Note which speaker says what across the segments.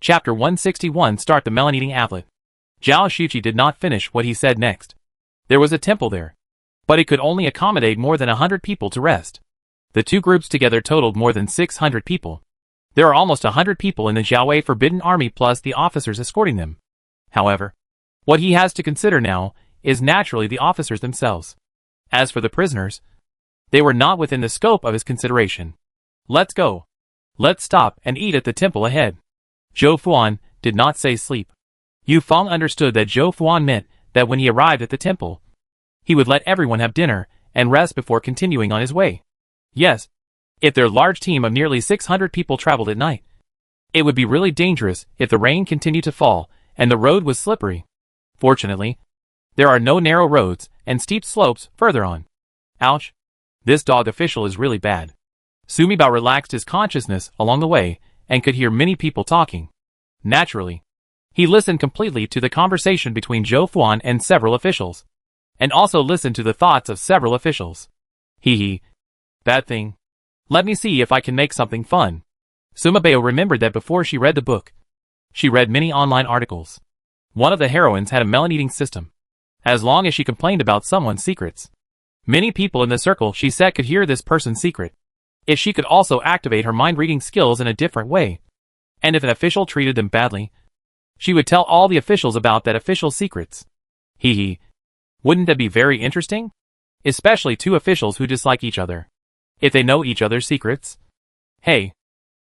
Speaker 1: Chapter 161 Start the Melon-Eating Applet. Zhao Shuqi did not finish what he said next. There was a temple there, but it could only accommodate more than 100 people to rest. The two groups together totaled more than 600 people. There are almost 100 people in the Zhaowei Forbidden Army plus the officers escorting them. However, what he has to consider now is naturally the officers themselves. As for the prisoners, they were not within the scope of his consideration. Let's go. Let's stop and eat at the temple ahead. Zhou Fuan did not say sleep. Yu Feng understood that Zhou Fuan meant that when he arrived at the temple, he would let everyone have dinner and rest before continuing on his way. Yes, if their large team of nearly 600 people traveled at night, it would be really dangerous if the rain continued to fall and the road was slippery. Fortunately, there are no narrow roads and steep slopes further on. Ouch. This dog official is really bad. Sumi Bao relaxed his consciousness along the way and could hear many people talking. Naturally, he listened completely to the conversation between Zhou Fuan and several officials, and also listened to the thoughts of several officials. Hee. Bad thing. Let me see if I can make something fun. Suma Bao remembered that before she read the book, she read many online articles. One of the heroines had a melon-eating system. As long as she complained about someone's secrets, many people in the circle she said could hear this person's secret. If she could also activate her mind-reading skills in a different way, and if an official treated them badly, she would tell all the officials about that official's secrets. Hee. Wouldn't that be very interesting? Especially two officials who dislike each other, if they know each other's secrets. Hey,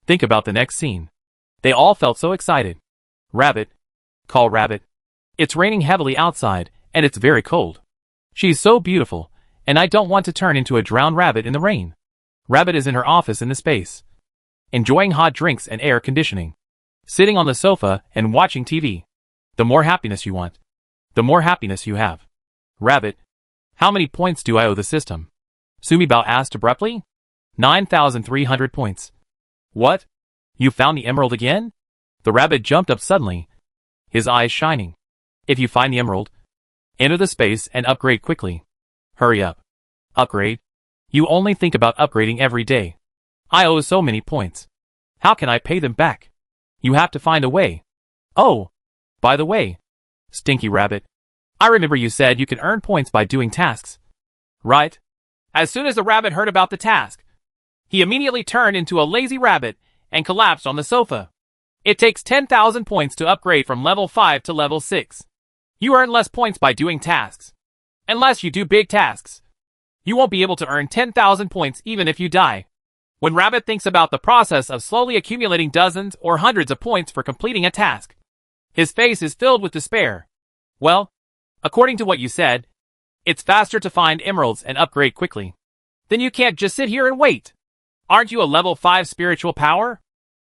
Speaker 1: think about the next scene. They all felt so excited. Rabbit. Call Rabbit. It's raining heavily outside, and it's very cold. She's so beautiful, and I don't want to turn into a drowned rabbit in the rain. Rabbit is in her office in the space, enjoying hot drinks and air conditioning, sitting on the sofa and watching TV. The more happiness you want, the more happiness you have. Rabbit, how many points do I owe the system? Sumi Bao asked abruptly. 9,300 points. What? You found the emerald again? The rabbit jumped up suddenly, his eyes shining. If you find the emerald, enter the space and upgrade quickly. Hurry up. Upgrade? You only think about upgrading every day. I owe so many points. How can I pay them back? You have to find a way. Oh, by the way, Stinky Rabbit, I remember you said you can earn points by doing tasks. Right? As soon as the rabbit heard about the task, he immediately turned into a lazy rabbit and collapsed on the sofa. It takes 10,000 points to upgrade from level 5 to level 6. You earn less points by doing tasks. Unless you do big tasks, you won't be able to earn 10,000 points even if you die. When Rabbit thinks about the process of slowly accumulating dozens or hundreds of points for completing a task, his face is filled with despair. Well, according to what you said, it's faster to find emeralds and upgrade quickly. Then you can't just sit here and wait. Aren't you a level 5 spiritual power?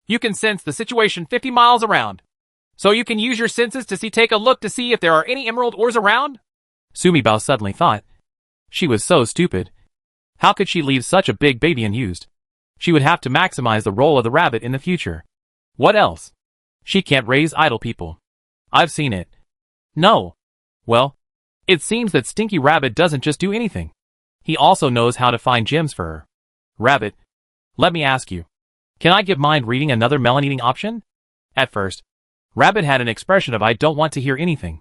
Speaker 1: You can sense the situation 50 miles around. So you can use your senses to take a look to see if there are any emerald ores around? Sumi Bao suddenly thought. She was so stupid. How could she leave such a big baby unused? She would have to maximize the role of the rabbit in the future. What else? She can't raise idle people. I've seen it. No. Well, it seems that Stinky Rabbit doesn't just do anything. He also knows how to find gems for her. Rabbit, let me ask you. Can I give mind reading another melon-eating option? At first, Rabbit had an expression of I don't want to hear anything.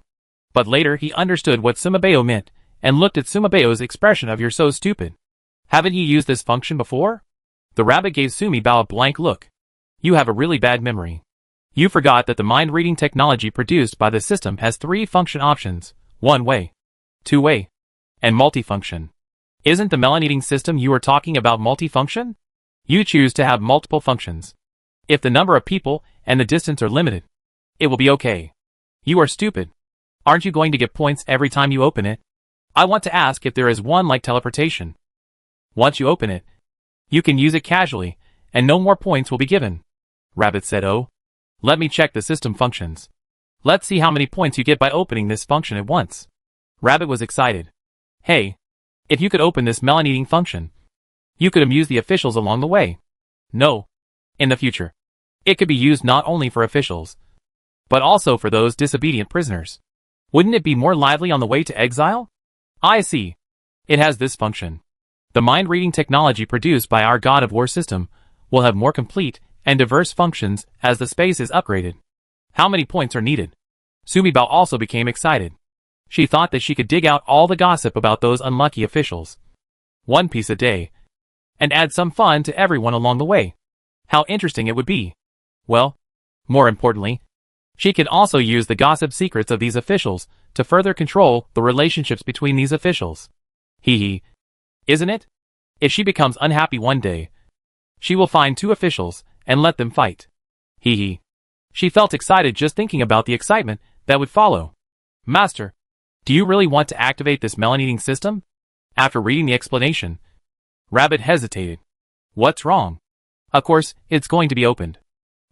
Speaker 1: But later he understood what Suma Bao meant, and looked at Suma Bao's expression of you're so stupid. Haven't you used this function before? The rabbit gave Sumi Bao a blank look. You have a really bad memory. You forgot that the mind-reading technology produced by the system has 3 function options: one-way, two-way, and multifunction. Isn't the melon-eating system you were talking about multifunction? You choose to have multiple functions. If the number of people and the distance are limited, it will be okay. You are stupid. Aren't you going to get points every time you open it? I want to ask if there is one like teleportation. Once you open it, you can use it casually, and no more points will be given. Rabbit said, oh. Let me check the system functions. Let's see how many points you get by opening this function at once. Rabbit was excited. Hey, if you could open this melon-eating function, you could amuse the officials along the way. No. In the future, it could be used not only for officials, but also for those disobedient prisoners. Wouldn't it be more lively on the way to exile? I see. It has this function. The mind-reading technology produced by our God of War system will have more complete and diverse functions as the space is upgraded. How many points are needed? Sumibao also became excited. She thought that she could dig out all the gossip about those unlucky officials. 1 piece a day. And add some fun to everyone along the way. How interesting it would be. Well, more importantly, she could also use the gossip secrets of these officials to further control the relationships between these officials. Hee. Isn't it? If she becomes unhappy one day, she will find 2 officials and let them fight. Hee. She felt excited just thinking about the excitement that would follow. Master, do you really want to activate this melon-eating system? After reading the explanation, Rabbit hesitated. What's wrong? Of course, it's going to be opened.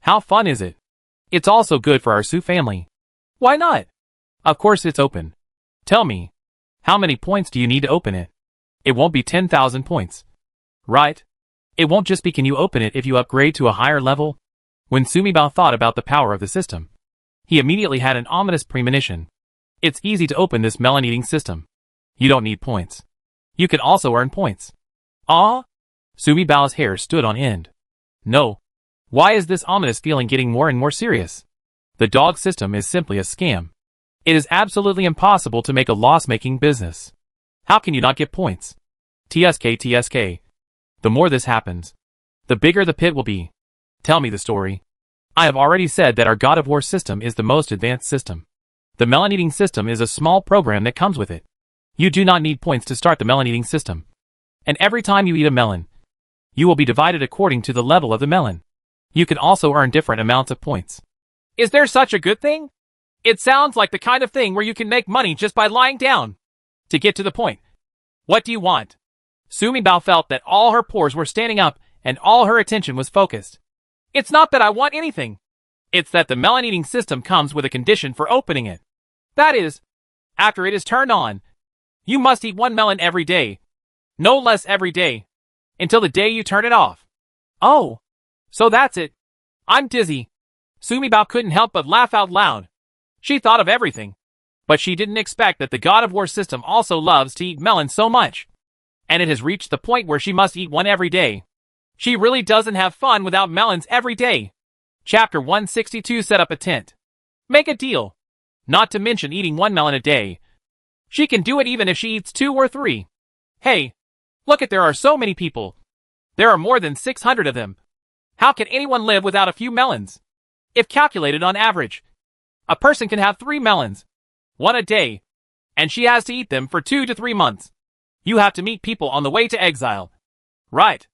Speaker 1: How fun is it? It's also good for our Su family. Why not? Of course it's open. Tell me, how many points do you need to open it? It won't be 10,000 points. Right? It won't just be can you open it if you upgrade to a higher level? When Sumibao thought about the power of the system, he immediately had an ominous premonition. It's easy to open this melon-eating system. You don't need points. You can also earn points. Ah? Sumibao's hair stood on end. No. Why is this ominous feeling getting more and more serious? The dog system is simply a scam. It is absolutely impossible to make a loss-making business. How can you not get points? TSK. The more this happens, the bigger the pit will be. Tell me the story. I have already said that our God of War system is the most advanced system. The melon-eating system is a small program that comes with it. You do not need points to start the melon-eating system. And every time you eat a melon, you will be divided according to the level of the melon. You can also earn different amounts of points. Is there such a good thing? It sounds like the kind of thing where you can make money just by lying down. To get to the point. What do you want? Sumibao felt that all her pores were standing up and all her attention was focused. It's not that I want anything. It's that the melon-eating system comes with a condition for opening it. That is, after it is turned on, you must eat 1 melon every day. No less every day. Until the day you turn it off. Oh. So that's it. I'm dizzy. Sumibao couldn't help but laugh out loud. She thought of everything. But she didn't expect that the God of War system also loves to eat melons so much. And it has reached the point where she must eat 1 every day. She really doesn't have fun without melons every day. Chapter 162 Set up a tent. Make a deal. Not to mention eating 1 melon a day. She can do it even if she eats 2 or 3. Hey, look at there are so many people. There are more than 600 of them. How can anyone live without a few melons? If calculated on average, a person can have 3 melons. 1 a day. And she has to eat them for 2 to 3 months. You have to meet people on the way to Exile. Right.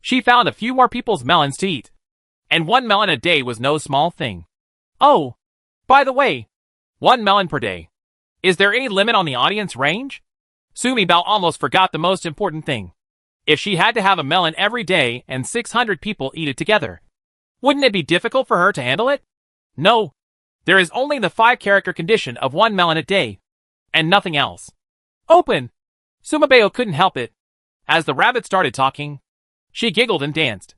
Speaker 1: She found a few more people's melons to eat. And 1 melon a day was no small thing. Oh, by the way, 1 melon per day. Is there any limit on the audience range? Sumibao almost forgot the most important thing. If she had to have a melon every day and 600 people eat it together, wouldn't it be difficult for her to handle it? No. There is only the 5-character condition of 1 melon a day. And nothing else. Open! Sumibao couldn't help it. As the rabbit started talking, she giggled and danced.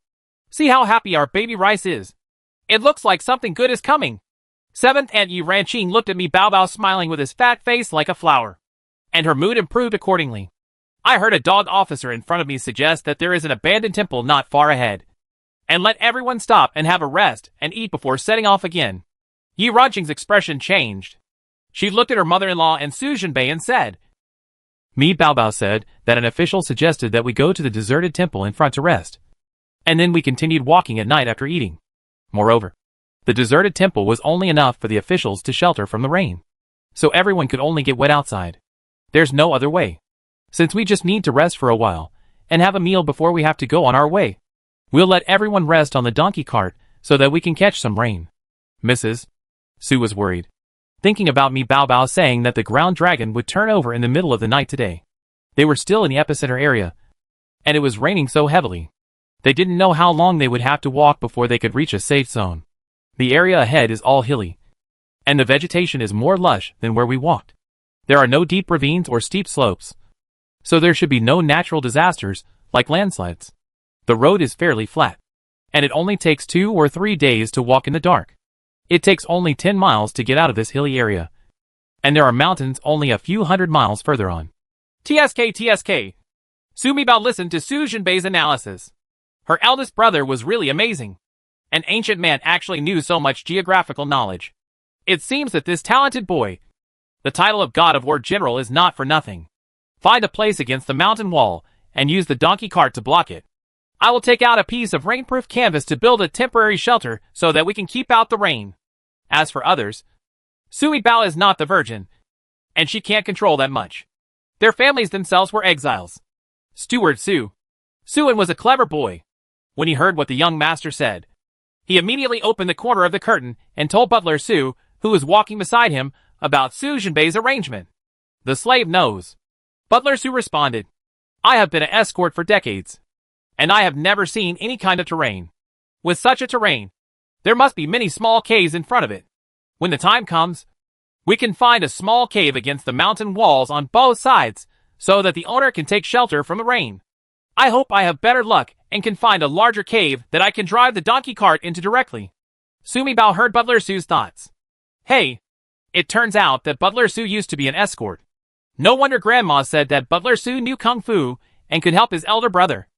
Speaker 1: See how happy our baby rice is. It looks like something good is coming. 7th Aunt Yi Ranqing looked at me Bao smiling with his fat face like a flower. And her mood improved accordingly. I heard a dog officer in front of me suggest that there is an abandoned temple not far ahead. And let everyone stop and have a rest and eat before setting off again. Yi Ranqing's expression changed. She looked at her mother-in-law and Su Jinbei and said, Mi Bao said that an official suggested that we go to the deserted temple in front to rest. And then we continued walking at night after eating. Moreover, the deserted temple was only enough for the officials to shelter from the rain. So everyone could only get wet outside. There's no other way. Since we just need to rest for a while, and have a meal before we have to go on our way, we'll let everyone rest on the donkey cart so that we can catch some rain. Mrs. Su was worried, thinking about Mi Bao saying that the ground dragon would turn over in the middle of the night today. They were still in the epicenter area, and it was raining so heavily. They didn't know how long they would have to walk before they could reach a safe zone. The area ahead is all hilly, and the vegetation is more lush than where we walked. There are no deep ravines or steep slopes, so there should be no natural disasters like landslides. The road is fairly flat, and it only takes 2 or 3 days to walk in the dark. It takes only 10 miles to get out of this hilly area, and there are mountains only a few hundred miles further on. TSK. Sumibao listened to Su Jinbei's analysis. Her eldest brother was really amazing. An ancient man actually knew so much geographical knowledge. It seems that this talented boy, the title of God of War General, is not for nothing. Find a place against the mountain wall, and use the donkey cart to block it. I will take out a piece of rainproof canvas to build a temporary shelter so that we can keep out the rain. As for others, Sui Bao is not the virgin, and she can't control that much. Their families themselves were exiles. Steward Suin was a clever boy. When he heard what the young master said, he immediately opened the corner of the curtain and told Butler Su, who was walking beside him, about Su Jinbei's arrangement. The slave knows. Butler Su responded, I have been an escort for decades, and I have never seen any kind of terrain. With such a terrain, there must be many small caves in front of it. When the time comes, we can find a small cave against the mountain walls on both sides so that the owner can take shelter from the rain. I hope I have better luck and can find a larger cave that I can drive the donkey cart into directly. Sumi Bao heard Butler Su's thoughts. Hey, it turns out that Butler Su used to be an escort. No wonder Grandma said that Butler Su knew Kung Fu and could help his elder brother.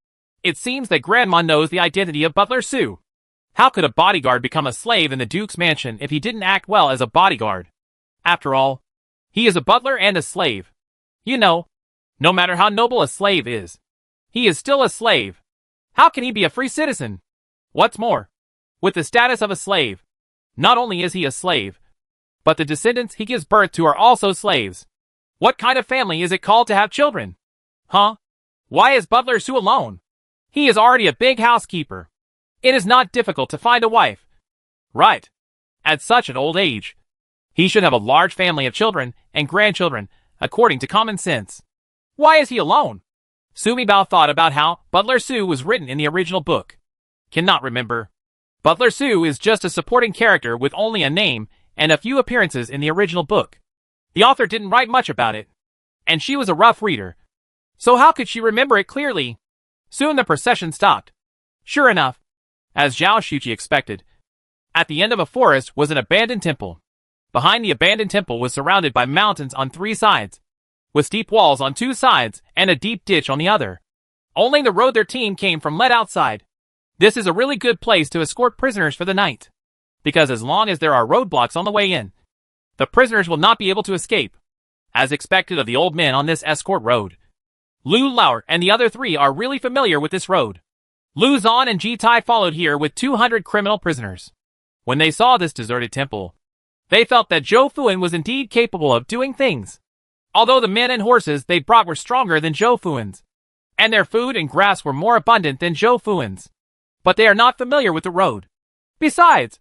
Speaker 1: It seems that Grandma knows the identity of Butler Su. How could a bodyguard become a slave in the Duke's mansion if he didn't act well as a bodyguard? After all, he is a butler and a slave. You know, no matter how noble a slave is, he is still a slave. How can he be a free citizen? What's more, with the status of a slave, not only is he a slave, but the descendants he gives birth to are also slaves. What kind of family is it called to have children? Huh? Why is Butler Su alone? He is already a big housekeeper. It is not difficult to find a wife. Right. At such an old age, he should have a large family of children and grandchildren, according to common sense. Why is he alone? Sumi Bao thought about how Butler Su was written in the original book. Cannot remember. Butler Su is just a supporting character with only a name and a few appearances in the original book. The author didn't write much about it, and she was a rough reader. So how could she remember it clearly? Soon the procession stopped. Sure enough, as Zhao Shuqi expected, at the end of a forest was an abandoned temple. Behind the abandoned temple was surrounded by mountains on 3 sides, with steep walls on 2 sides and a deep ditch on the other. Only the road their team came from led outside. This is a really good place to escort prisoners for the night, because as long as there are roadblocks on the way in, the prisoners will not be able to escape. As expected of the old men on this escort road, Lu Lauer and the other 3 are really familiar with this road. Lu Zan and Ji Tai followed here with 200 criminal prisoners. When they saw this deserted temple, they felt that Zhou Fuan was indeed capable of doing things. Although the men and horses they brought were stronger than Zhou Fuan's, and their food and grass were more abundant than Zhou Fuan's, but they are not familiar with the road. Besides,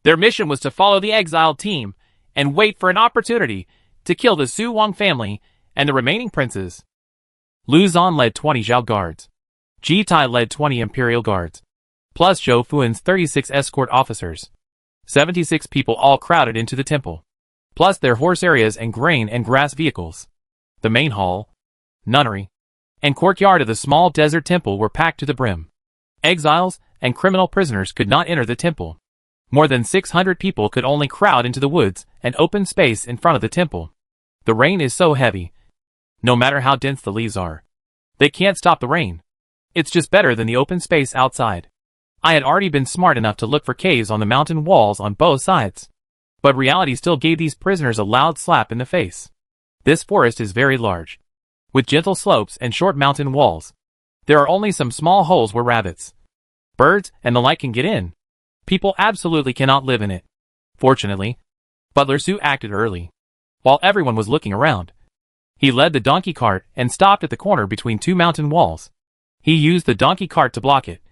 Speaker 1: their mission was to follow the exiled team and wait for an opportunity to kill the Su Wang family and the remaining princes. Lu Zan led 20 Zhao guards. Ji Tai led 20 imperial guards, plus Zhou Fuan's 36 escort officers. 76 people all crowded into the temple, plus their horse areas and grain and grass vehicles. The main hall, nunnery, and courtyard of the small desert temple were packed to the brim. Exiles and criminal prisoners could not enter the temple. More than 600 people could only crowd into the woods and open space in front of the temple. The rain is so heavy. No matter how dense the leaves are, they can't stop the rain. It's just better than the open space outside. I had already been smart enough to look for caves on the mountain walls on both sides, but reality still gave these prisoners a loud slap in the face. This forest is very large, with gentle slopes and short mountain walls. There are only some small holes where rabbits, birds, and the like can get in. People absolutely cannot live in it. Fortunately, Butler Su acted early. While everyone was looking around, he led the donkey cart and stopped at the corner between 2 mountain walls. He used the donkey cart to block it,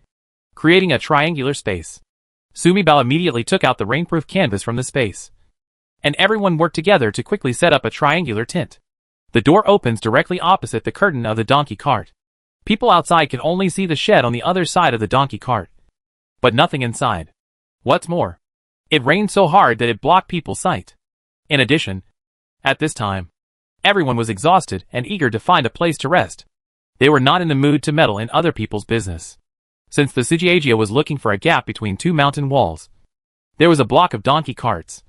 Speaker 1: creating a triangular space. Sumi Bao immediately took out the rainproof canvas from the space, and everyone worked together to quickly set up a triangular tent. The door opens directly opposite the curtain of the donkey cart. People outside can only see the shed on the other side of the donkey cart, but nothing inside. What's more, it rained so hard that it blocked people's sight. In addition, at this time, everyone was exhausted and eager to find a place to rest. They were not in the mood to meddle in other people's business. Since the Sujiagia was looking for a gap between 2 mountain walls, there was a block of donkey carts,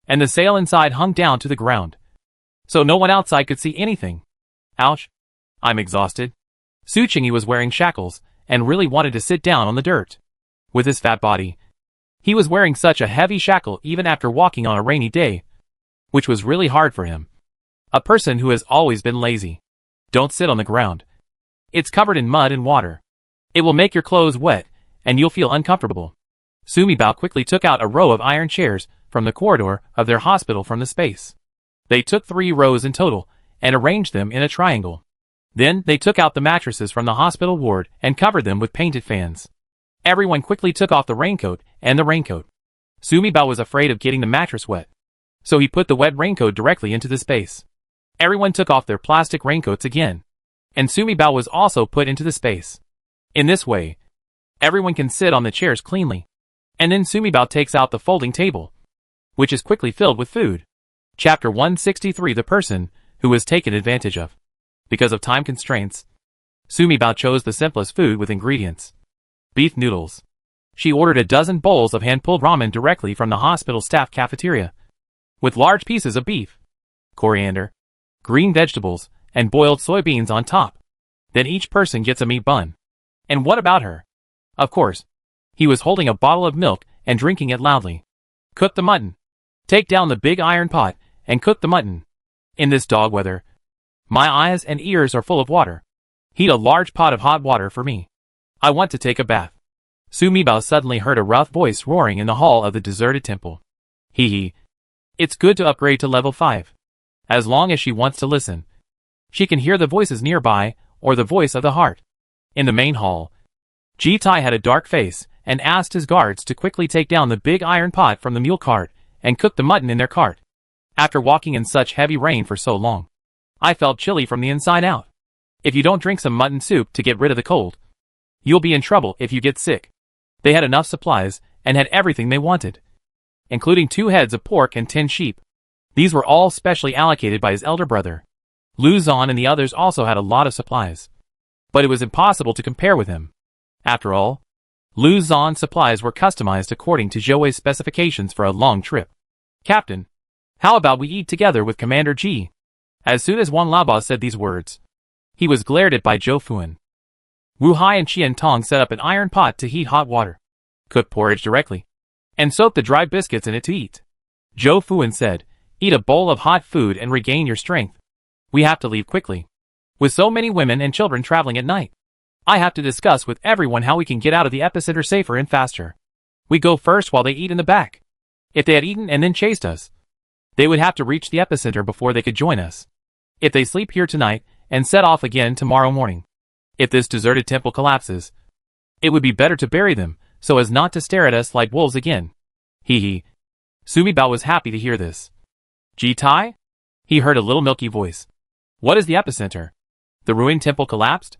Speaker 1: and the sail inside hung down to the ground, so no one outside could see anything. Ouch. I'm exhausted. Su Qingyi was wearing shackles and really wanted to sit down on the dirt. With his fat body, He was wearing such a heavy shackle even after walking on a rainy day, which was really hard for him. A person who has always been lazy. Don't sit on the ground. It's covered in mud and water. It will make your clothes wet, and you'll feel uncomfortable. Sumibao quickly took out a row of iron chairs from the corridor of their hospital from the space. They took 3 rows in total, and arranged them in a triangle. Then they took out the mattresses from the hospital ward and covered them with painted fans. Everyone quickly took off the raincoat and the raincoat. Sumibao was afraid of getting the mattress wet, so he put the wet raincoat directly into the space. Everyone took off their plastic raincoats again, and Sumibao was also put into the space. In this way, everyone can sit on the chairs cleanly. And then Sumibao takes out the folding table, which is quickly filled with food. Chapter 163. The person who was taken advantage of. Because of time constraints, Sumibao chose the simplest food with ingredients. Beef noodles. She ordered a dozen bowls of hand-pulled ramen directly from the hospital staff cafeteria, with large pieces of beef, coriander, green vegetables, and boiled soybeans on top. Then each person gets a meat bun. And what about her? Of course, he was holding a bottle of milk and drinking it loudly. Cook the mutton. Take down the big iron pot and cook the mutton. In this dog weather, my eyes and ears are full of water. Heat a large pot of hot water for me. I want to take a bath. Sumibao suddenly heard a rough voice roaring in the hall of the deserted temple. Hee hee. It's good to upgrade to level 5. As long as she wants to listen, she can hear the voices nearby or the voice of the heart. In the main hall, Ji-Tai had a dark face and asked his guards to quickly take down the big iron pot from the mule cart and cook the mutton in their cart. After walking in such heavy rain for so long, I felt chilly from the inside out. If you don't drink some mutton soup to get rid of the cold, you'll be in trouble if you get sick. They had enough supplies and had everything they wanted, including 2 heads of pork and 10 sheep. These were all specially allocated by his elder brother. Lu Zhan and the others also had a lot of supplies, but it was impossible to compare with him. After all, Lu Zhan's supplies were customized according to Zhou's specifications for a long trip. Captain, how about we eat together with Commander Ji? As soon as Wang Laobo said these words, he was glared at by Zhou Fuan. Wu Hai and Qian Tong set up an iron pot to heat hot water, cook porridge directly, and soak the dry biscuits in it to eat. Zhou Fuan said, eat a bowl of hot food and regain your strength. We have to leave quickly. With so many women and children traveling at night, I have to discuss with everyone how we can get out of the epicenter safer and faster. We go first while they eat in the back. If they had eaten and then chased us, they would have to reach the epicenter before they could join us. If they sleep here tonight and set off again tomorrow morning, if this deserted temple collapses, it would be better to bury them so as not to stare at us like wolves again. Hee hee. Sumibao was happy to hear this. Ji-Tai? He heard a little milky voice. What is the epicenter? The ruined temple collapsed?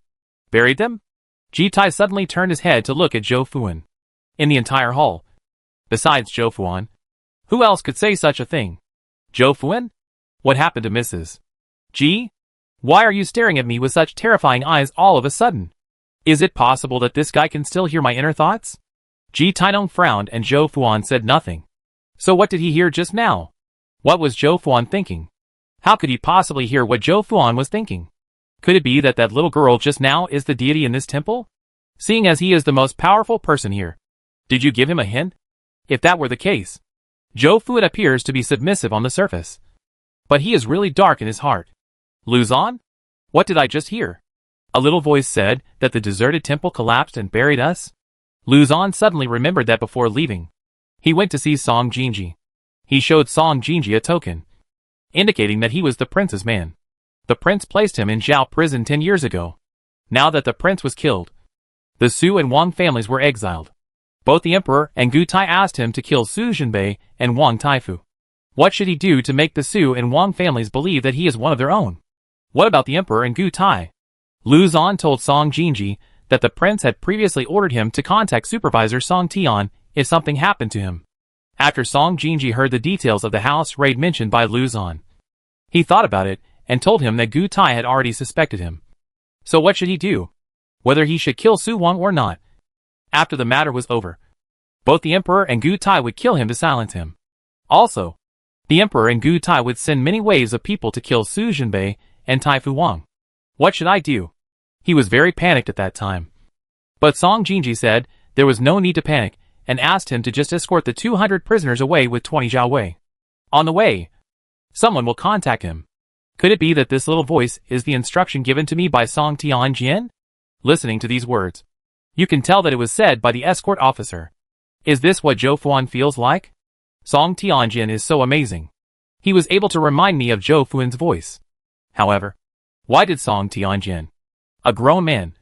Speaker 1: Buried them? Ji-Tai suddenly turned his head to look at Zhou Fuan. In the entire hall, besides Zhou Fuan, who else could say such a thing? Zhou Fuan? What happened to Mrs. Ji? Why are you staring at me with such terrifying eyes all of a sudden? Is it possible that this guy can still hear my inner thoughts? Ji-Tai frowned and Zhou Fuan said nothing. So what did he hear just now? What was Zhou Fuan thinking? How could he possibly hear what Zhou Fuan was thinking? Could it be that that little girl just now is the deity in this temple? Seeing as he is the most powerful person here, did you give him a hint? If that were the case, Zhou Fuan appears to be submissive on the surface, but he is really dark in his heart. Lu Zhan? What did I just hear? A little voice said that the deserted temple collapsed and buried us? Lu Zhan suddenly remembered that before leaving, he went to see Song Jinji. He showed Song Jinji a token, indicating that he was the prince's man. The prince placed him in Zhao prison 10 years ago. Now that the prince was killed, the Su and Wang families were exiled. Both the emperor and Gu Tai asked him to kill Su Zhenbei and Wang Taifu. What should he do to make the Su and Wang families believe that he is one of their own? What about the emperor and Gu Tai? Lu Zhan told Song Jinji that the prince had previously ordered him to contact supervisor Song Tian if something happened to him. After Song Jinji heard the details of the house raid mentioned by Lu Zhan, he thought about it and told him that Gu Tai had already suspected him. So what should he do? Whether he should kill Su Wang or not? After the matter was over, both the emperor and Gu Tai would kill him to silence him. Also, the emperor and Gu Tai would send many waves of people to kill Su Zhenbei and Taifu Wang. What should I do? He was very panicked at that time. But Song Jinji said there was no need to panic, and asked him to just escort the 200 prisoners away with 20 jiaowei. On the way, someone will contact him. Could it be that this little voice is the instruction given to me by Song Tianjian? Listening to these words, you can tell that it was said by the escort officer. Is this what Zhou Fuan feels like? Song Tianjian is so amazing. He was able to remind me of Zhou Fuan's voice. However, why did Song Tianjian, a grown man,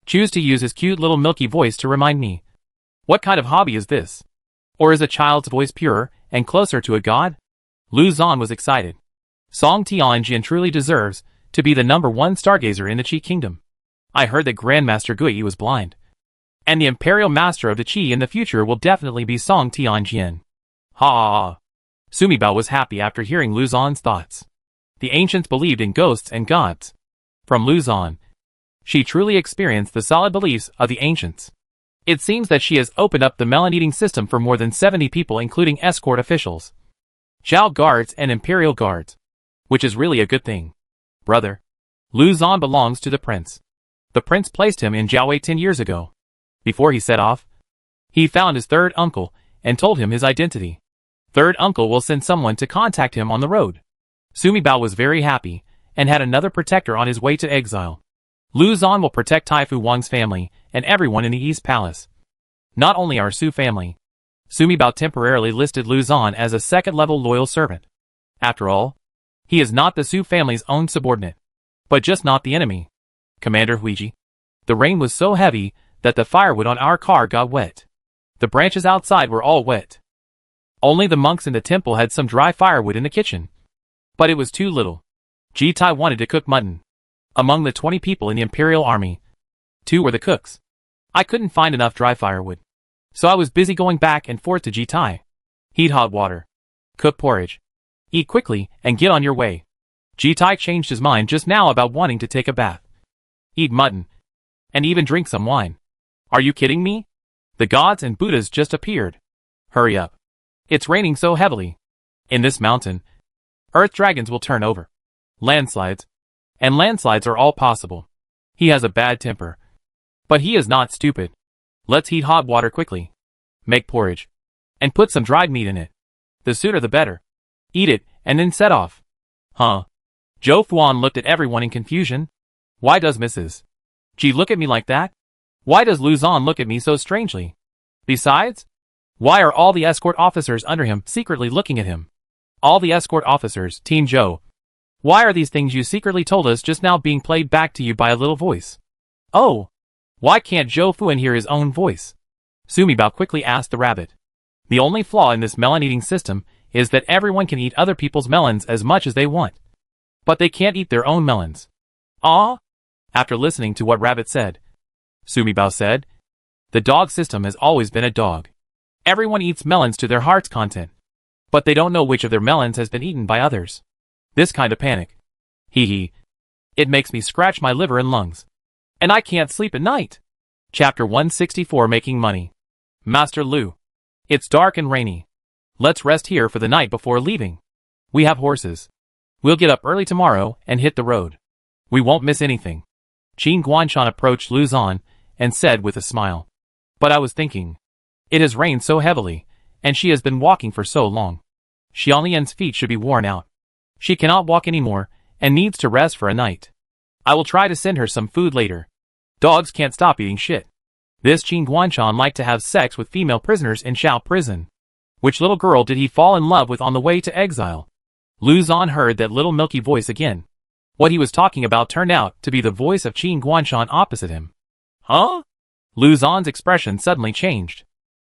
Speaker 1: choose to use his cute little milky voice to remind me? What kind of hobby is this? Or is a child's voice purer and closer to a god? Lu Zan was excited. Song Tianjian truly deserves to be the #1 stargazer in the Qi Kingdom. I heard that Grandmaster Gui was blind. And the Imperial Master of the Qi in the future will definitely be Song Tianjian. Ha! Sumi Bao was happy after hearing Lu Zan's thoughts. The ancients believed in ghosts and gods. From Lu Zan, she truly experienced the solid beliefs of the ancients. It seems that she has opened up the melon-eating system for more than 70 people, including escort officials, Zhao guards and Imperial guards, which is really a good thing. Brother, Lu Zan belongs to the prince. The prince placed him in Jiaowei 10 years ago. Before he set off, he found his third uncle and told him his identity. Third uncle will send someone to contact him on the road. Sumi Bao was very happy and had another protector on his way to Exile. Lu Zan will protect Taifu Wang's family and everyone in the East Palace. Not only our Su family. Sumi Bao temporarily listed Lu Zan as a second-level loyal servant. After all, he is not the Su family's own subordinate, but just not the enemy. Commander Huiji, the rain was so heavy that the firewood on our car got wet. The branches outside were all wet. Only the monks in the temple had some dry firewood in the kitchen. But it was too little. Ji Tai wanted to cook mutton. Among the 20 people in the Imperial Army, 2 were the cooks. I couldn't find enough dry firewood, so I was busy going back and forth to Ji Tai. Heat hot water. Cook porridge. Eat quickly and get on your way. Ji Tai changed his mind just now about wanting to take a bath, eat mutton, and even drink some wine. Are you kidding me? The gods and Buddhas just appeared. Hurry up. It's raining so heavily. In this mountain, earth dragons will turn over. Landslides. And landslides are all possible. He has a bad temper. But he is not stupid. Let's heat hot water quickly. Make porridge. And put some dried meat in it. The sooner the better. Eat it, and then set off. Huh? Zhou Fuan looked at everyone in confusion. Why does Mrs. G look at me like that? Why does Lu Zan look at me so strangely? Besides, why are all the escort officers under him secretly looking at him? All the escort officers, Team Zhou. Why are these things you secretly told us just now being played back to you by a little voice? Oh, why can't Zhou Fuan hear his own voice? Sumi Bao quickly asked the rabbit. The only flaw in this melon-eating system is that everyone can eat other people's melons as much as they want. But they can't eat their own melons. Ah? After listening to what Rabbit said, Sumi Bao said, the dog system has always been a dog. Everyone eats melons to their heart's content. But they don't know which of their melons has been eaten by others. This kind of panic. Hee hee. It makes me scratch my liver and lungs. And I can't sleep at night. Chapter 164 Making Money. Master Lu. It's dark and rainy. Let's rest here for the night before leaving. We have horses. We'll get up early tomorrow and hit the road. We won't miss anything. Qin Guanshan approached Lu Zan and said with a smile. But I was thinking. It has rained so heavily, and she has been walking for so long. Xianlian's feet should be worn out. She cannot walk anymore and needs to rest for a night. I will try to send her some food later. Dogs can't stop eating shit. This Qin Guanshan liked to have sex with female prisoners in Shao prison. Which little girl did he fall in love with on the way to Exile? Lu Zan heard that little milky voice again. What he was talking about turned out to be the voice of Qin Guanshan opposite him. Huh? Lu Zan's expression suddenly changed.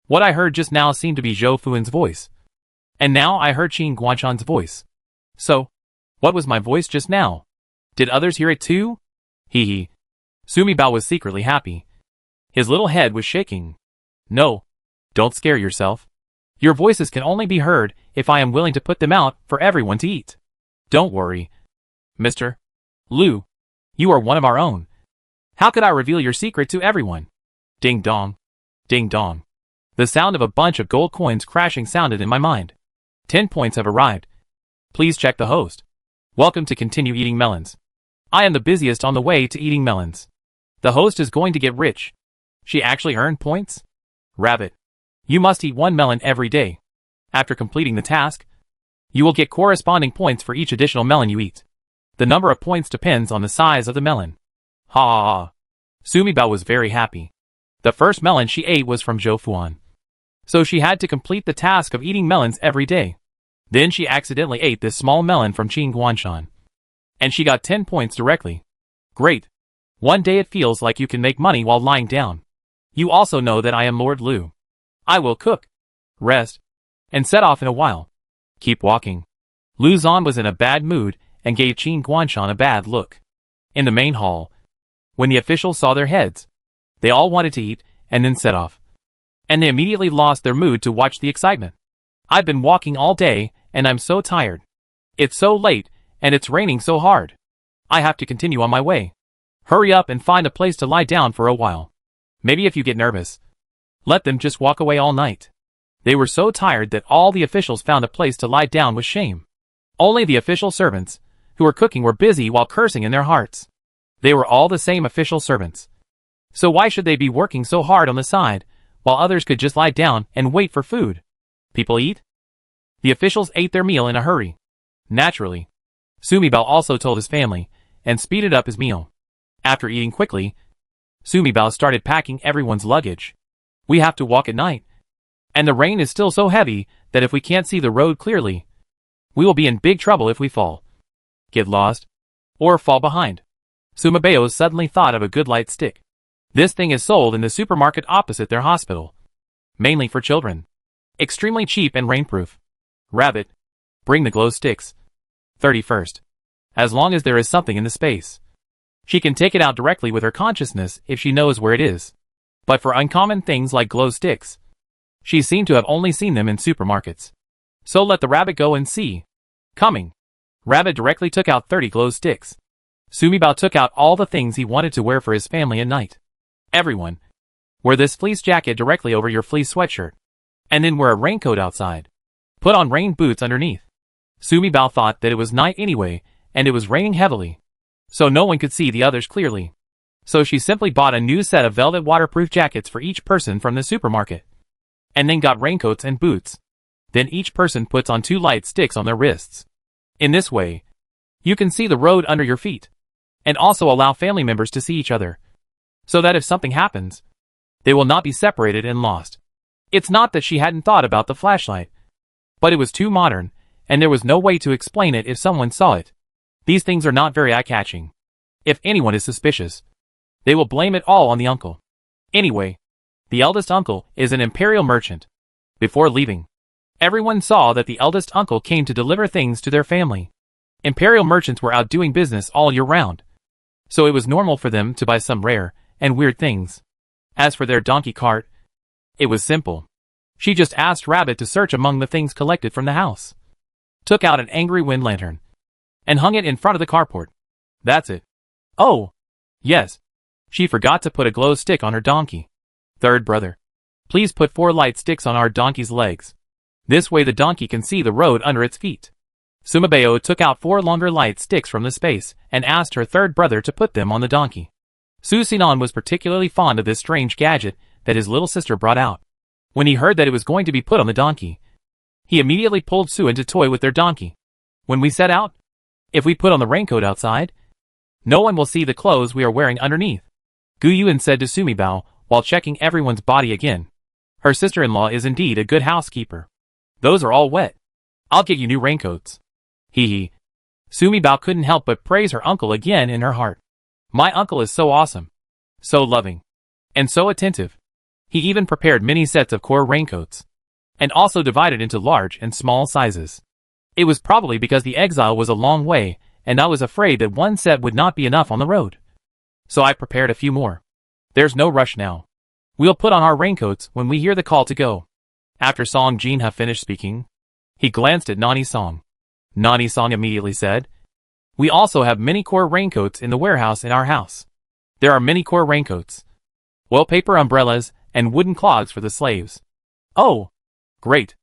Speaker 1: What I heard just now seemed to be Zhou Fuan's voice. And now I heard Qin Guanshan's voice. So, what was my voice just now? Did others hear it too? Hee hee. Sumi Bao was secretly happy. His little head was shaking. No. Don't scare yourself. Your voices can only be heard if I am willing to put them out for everyone to eat. Don't worry. Mr. Lu, you are one of our own. How could I reveal your secret to everyone? Ding dong. Ding dong. The sound of a bunch of gold coins crashing sounded in my mind. 10 points have arrived. Please check the host. Welcome to continue eating melons. I am the busiest on the way to eating melons. The host is going to get rich. She actually earned points? Rabbit. You must eat 1 melon every day. After completing the task, you will get corresponding points for each additional melon you eat. The number of points depends on the size of the melon. Ha ha ha. Sumibao was very happy. The first melon she ate was from Zhou Fuan. So she had to complete the task of eating melons every day. Then she accidentally ate this small melon from Qing Guanshan. And she got 10 points directly. Great. One day it feels like you can make money while lying down. You also know that I am Lord Lu. I will cook, rest, and set off in a while. Keep walking. Lu Zan was in a bad mood and gave Qing Guanshan a bad look. In the main hall, when the officials saw their heads, they all wanted to eat and then set off. And they immediately lost their mood to watch the excitement. I've been walking all day and I'm so tired. It's so late and it's raining so hard. I have to continue on my way. Hurry up and find a place to lie down for a while. Maybe if you get nervous, let them just walk away all night. They were so tired that all the officials found a place to lie down with shame. Only the official servants, who were cooking, were busy while cursing in their hearts. They were all the same official servants. So why should they be working so hard on the side, while others could just lie down and wait for food? People eat? The officials ate their meal in a hurry. Naturally. Sumibao also told his family, and speeded up his meal. After eating quickly, Sumibao started packing everyone's luggage. We have to walk at night. And the rain is still so heavy that if we can't see the road clearly, we will be in big trouble if we fall, get lost, or fall behind. Sumibao suddenly thought of a good light stick. This thing is sold in the supermarket opposite their hospital. Mainly for children. Extremely cheap and rainproof. Rabbit, bring the glow sticks. 31st. As long as there is something in the space, she can take it out directly with her consciousness if she knows where it is. But for uncommon things like glow sticks, she seemed to have only seen them in supermarkets. So let the rabbit go and see. Coming. Rabbit directly took out 30 glow sticks. Sumibao took out all the things he wanted to wear for his family at night. Everyone, wear this fleece jacket directly over your fleece sweatshirt. And then wear a raincoat outside. Put on rain boots underneath. Sumibao thought that it was night anyway, and it was raining heavily. So no one could see the others clearly. So she simply bought a new set of velvet waterproof jackets for each person from the supermarket. And then got raincoats and boots. Then each person puts on 2 light sticks on their wrists. In this way, you can see the road under your feet. And also allow family members to see each other. So that if something happens, they will not be separated and lost. It's not that she hadn't thought about the flashlight. But it was too modern, and there was no way to explain it if someone saw it. These things are not very eye-catching. If anyone is suspicious, they will blame it all on the uncle. Anyway, the eldest uncle is an imperial merchant. Before leaving, everyone saw that the eldest uncle came to deliver things to their family. Imperial merchants were out doing business all year round. So it was normal for them to buy some rare and weird things. As for their donkey cart, it was simple. She just asked Rabbit to search among the things collected from the house. Took out an angry wind lantern. And hung it in front of the carport. That's it. Oh! Yes. She forgot to put a glow stick on her donkey. Third brother, please put 4 light sticks on our donkey's legs. This way the donkey can see the road under its feet. Sumibao took out 4 longer light sticks from the space and asked her third brother to put them on the donkey. Su Sinan was particularly fond of this strange gadget that his little sister brought out. When he heard that it was going to be put on the donkey, he immediately pulled Su into toy with their donkey. When we set out, if we put on the raincoat outside, no one will see the clothes we are wearing underneath. Gu Yuan said to Sumibao while checking everyone's body again. Her sister-in-law is indeed a good housekeeper. Those are all wet. I'll get you new raincoats. Hee hee. Sumibao couldn't help but praise her uncle again in her heart. My uncle is so awesome. So loving. And so attentive. He even prepared many sets of core raincoats. And also divided into large and small sizes. It was probably because the Exile was a long way, and I was afraid that one set would not be enough on the road. So I prepared a few more. There's no rush now. We'll put on our raincoats when we hear the call to go. After Song Jinha finished speaking, he glanced at Nani Song. Nani Song immediately said, we also have many core raincoats in the warehouse in our house. There are many core raincoats, wallpaper umbrellas, and wooden clogs for the slaves. Oh! Great.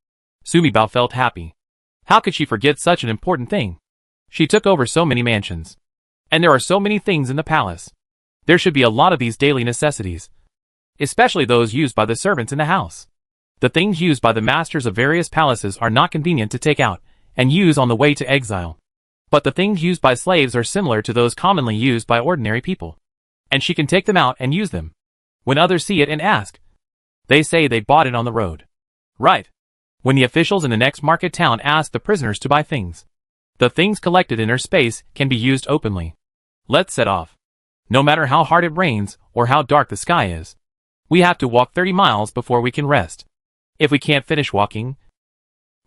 Speaker 1: Sumibao felt happy. How could she forget such an important thing? She took over so many mansions. And there are so many things in the palace. There should be a lot of these daily necessities. Especially those used by the servants in the house. The things used by the masters of various palaces are not convenient to take out and use on the way to exile. But the things used by slaves are similar to those commonly used by ordinary people. And she can take them out and use them. When others see it and ask, they say they bought it on the road. Right. When the officials in the next market town ask the prisoners to buy things, the things collected in her space can be used openly. Let's set off. No matter how hard it rains or how dark the sky is, we have to walk 30 miles before we can rest. If we can't finish walking,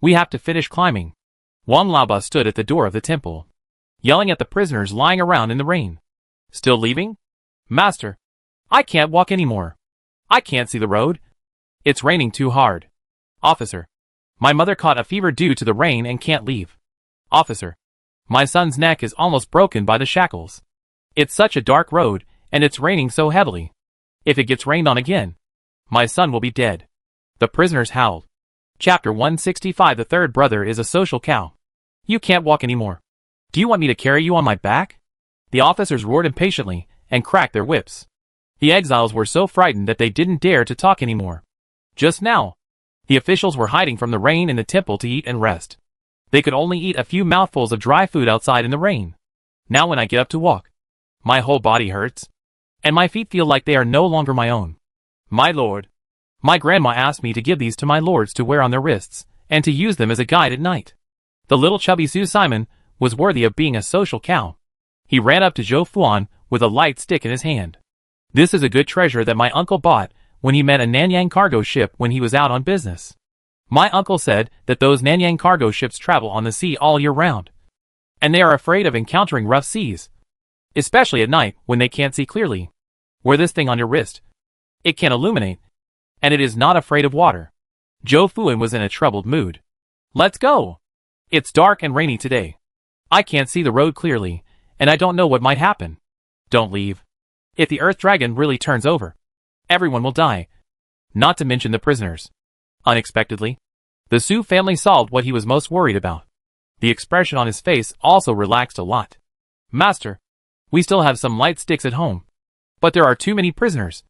Speaker 1: we have to finish climbing. Wang Laoba stood at the door of the temple, yelling at the prisoners lying around in the rain. Still leaving? Master, I can't walk anymore. I can't see the road. It's raining too hard. Officer, my mother caught a fever due to the rain and can't leave. Officer, my son's neck is almost broken by the shackles. It's such a dark road, and it's raining so heavily. If it gets rained on again, my son will be dead. The prisoners howled. Chapter 165. The third brother is a social cow. You can't walk anymore. Do you want me to carry you on my back? The officers roared impatiently and cracked their whips. The exiles were so frightened that they didn't dare to talk anymore. Just now, the officials were hiding from the rain in the temple to eat and rest. They could only eat a few mouthfuls of dry food outside in the rain. Now when I get up to walk, my whole body hurts, and my feet feel like they are no longer my own. My lord, my grandma asked me to give these to my lords to wear on their wrists, and to use them as a guide at night. The little chubby Su Simon was worthy of being a social cow. He ran up to Zhou Fuan with a light stick in his hand. This is a good treasure that my uncle bought when he met a Nanyang cargo ship when he was out on business. My uncle said that those Nanyang cargo ships travel on the sea all year round, and they are afraid of encountering rough seas, especially at night when they can't see clearly. Wear this thing on your wrist. It can illuminate, and it is not afraid of water. Zhou Fuan was in a troubled mood. Let's go. It's dark and rainy today. I can't see the road clearly, and I don't know what might happen. Don't leave. If the Earth Dragon really turns over, everyone will die. Not to mention the prisoners. Unexpectedly, the Su family solved what he was most worried about. The expression on his face also relaxed a lot. Master, we still have some light sticks at home, but there are too many prisoners,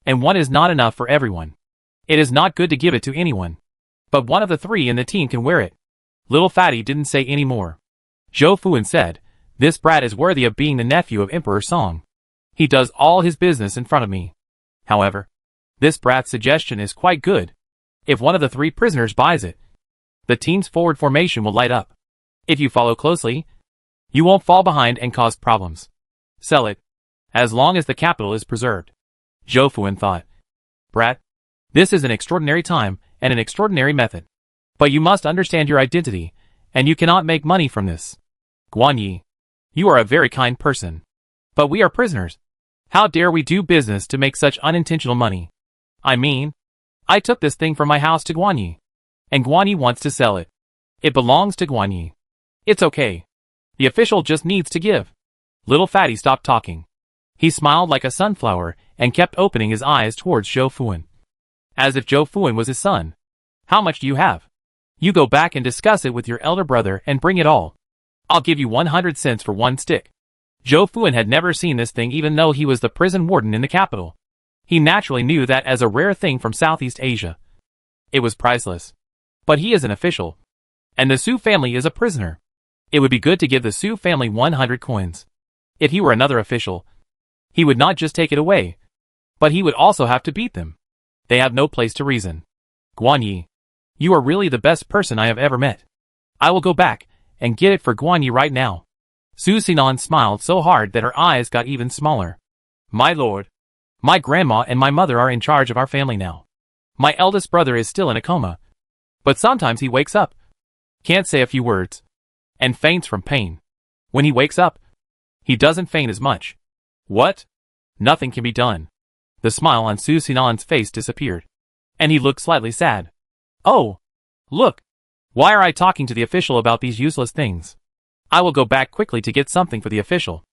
Speaker 1: and one is not enough for everyone. It is not good to give it to anyone, but one of the three in the team can wear it. Little Fatty didn't say any more. Zhou Fuan said, this brat is worthy of being the nephew of Emperor Song. He does all his business in front of me. However, this brat's suggestion is quite good. If one of the three prisoners buys it, the team's forward formation will light up. If you follow closely, you won't fall behind and cause problems. Sell it, as long as the capital is preserved. Zhou Fuan thought. Brat, this is an extraordinary time and an extraordinary method. But you must understand your identity, and you cannot make money from this. Guan Yi, you are a very kind person. But we are prisoners. How dare we do business to make such unintentional money? I mean, I took this thing from my house to Guan Yi, and Guan Yi wants to sell it. It belongs to Guan Yi. It's okay. The official just needs to give. Little Fatty stopped talking. He smiled like a sunflower and kept opening his eyes towards Zhou Fuan, as if Zhou Fuan was his son. How much do you have? You go back and discuss it with your elder brother and bring it all. I'll give you 100 cents for one stick. Zhou Fuan had never seen this thing even though he was the prison warden in the capital. He naturally knew that as a rare thing from Southeast Asia. It was priceless. But he is an official, and the Su family is a prisoner. It would be good to give the Su family 100 coins. If he were another official, he would not just take it away, but he would also have to beat them. They have no place to reason. Guan Yi, you are really the best person I have ever met. I will go back and get it for Guan Yi right now. Su Sinan smiled so hard that her eyes got even smaller. My lord, my grandma and my mother are in charge of our family now. My eldest brother is still in a coma, but sometimes he wakes up, can't say a few words, and faints from pain. When he wakes up, he doesn't faint as much. What? Nothing can be done. The smile on Su Sinan's face disappeared, and he looked slightly sad. Oh, look. Why are I talking to the official about these useless things? I will go back quickly to get something for the official.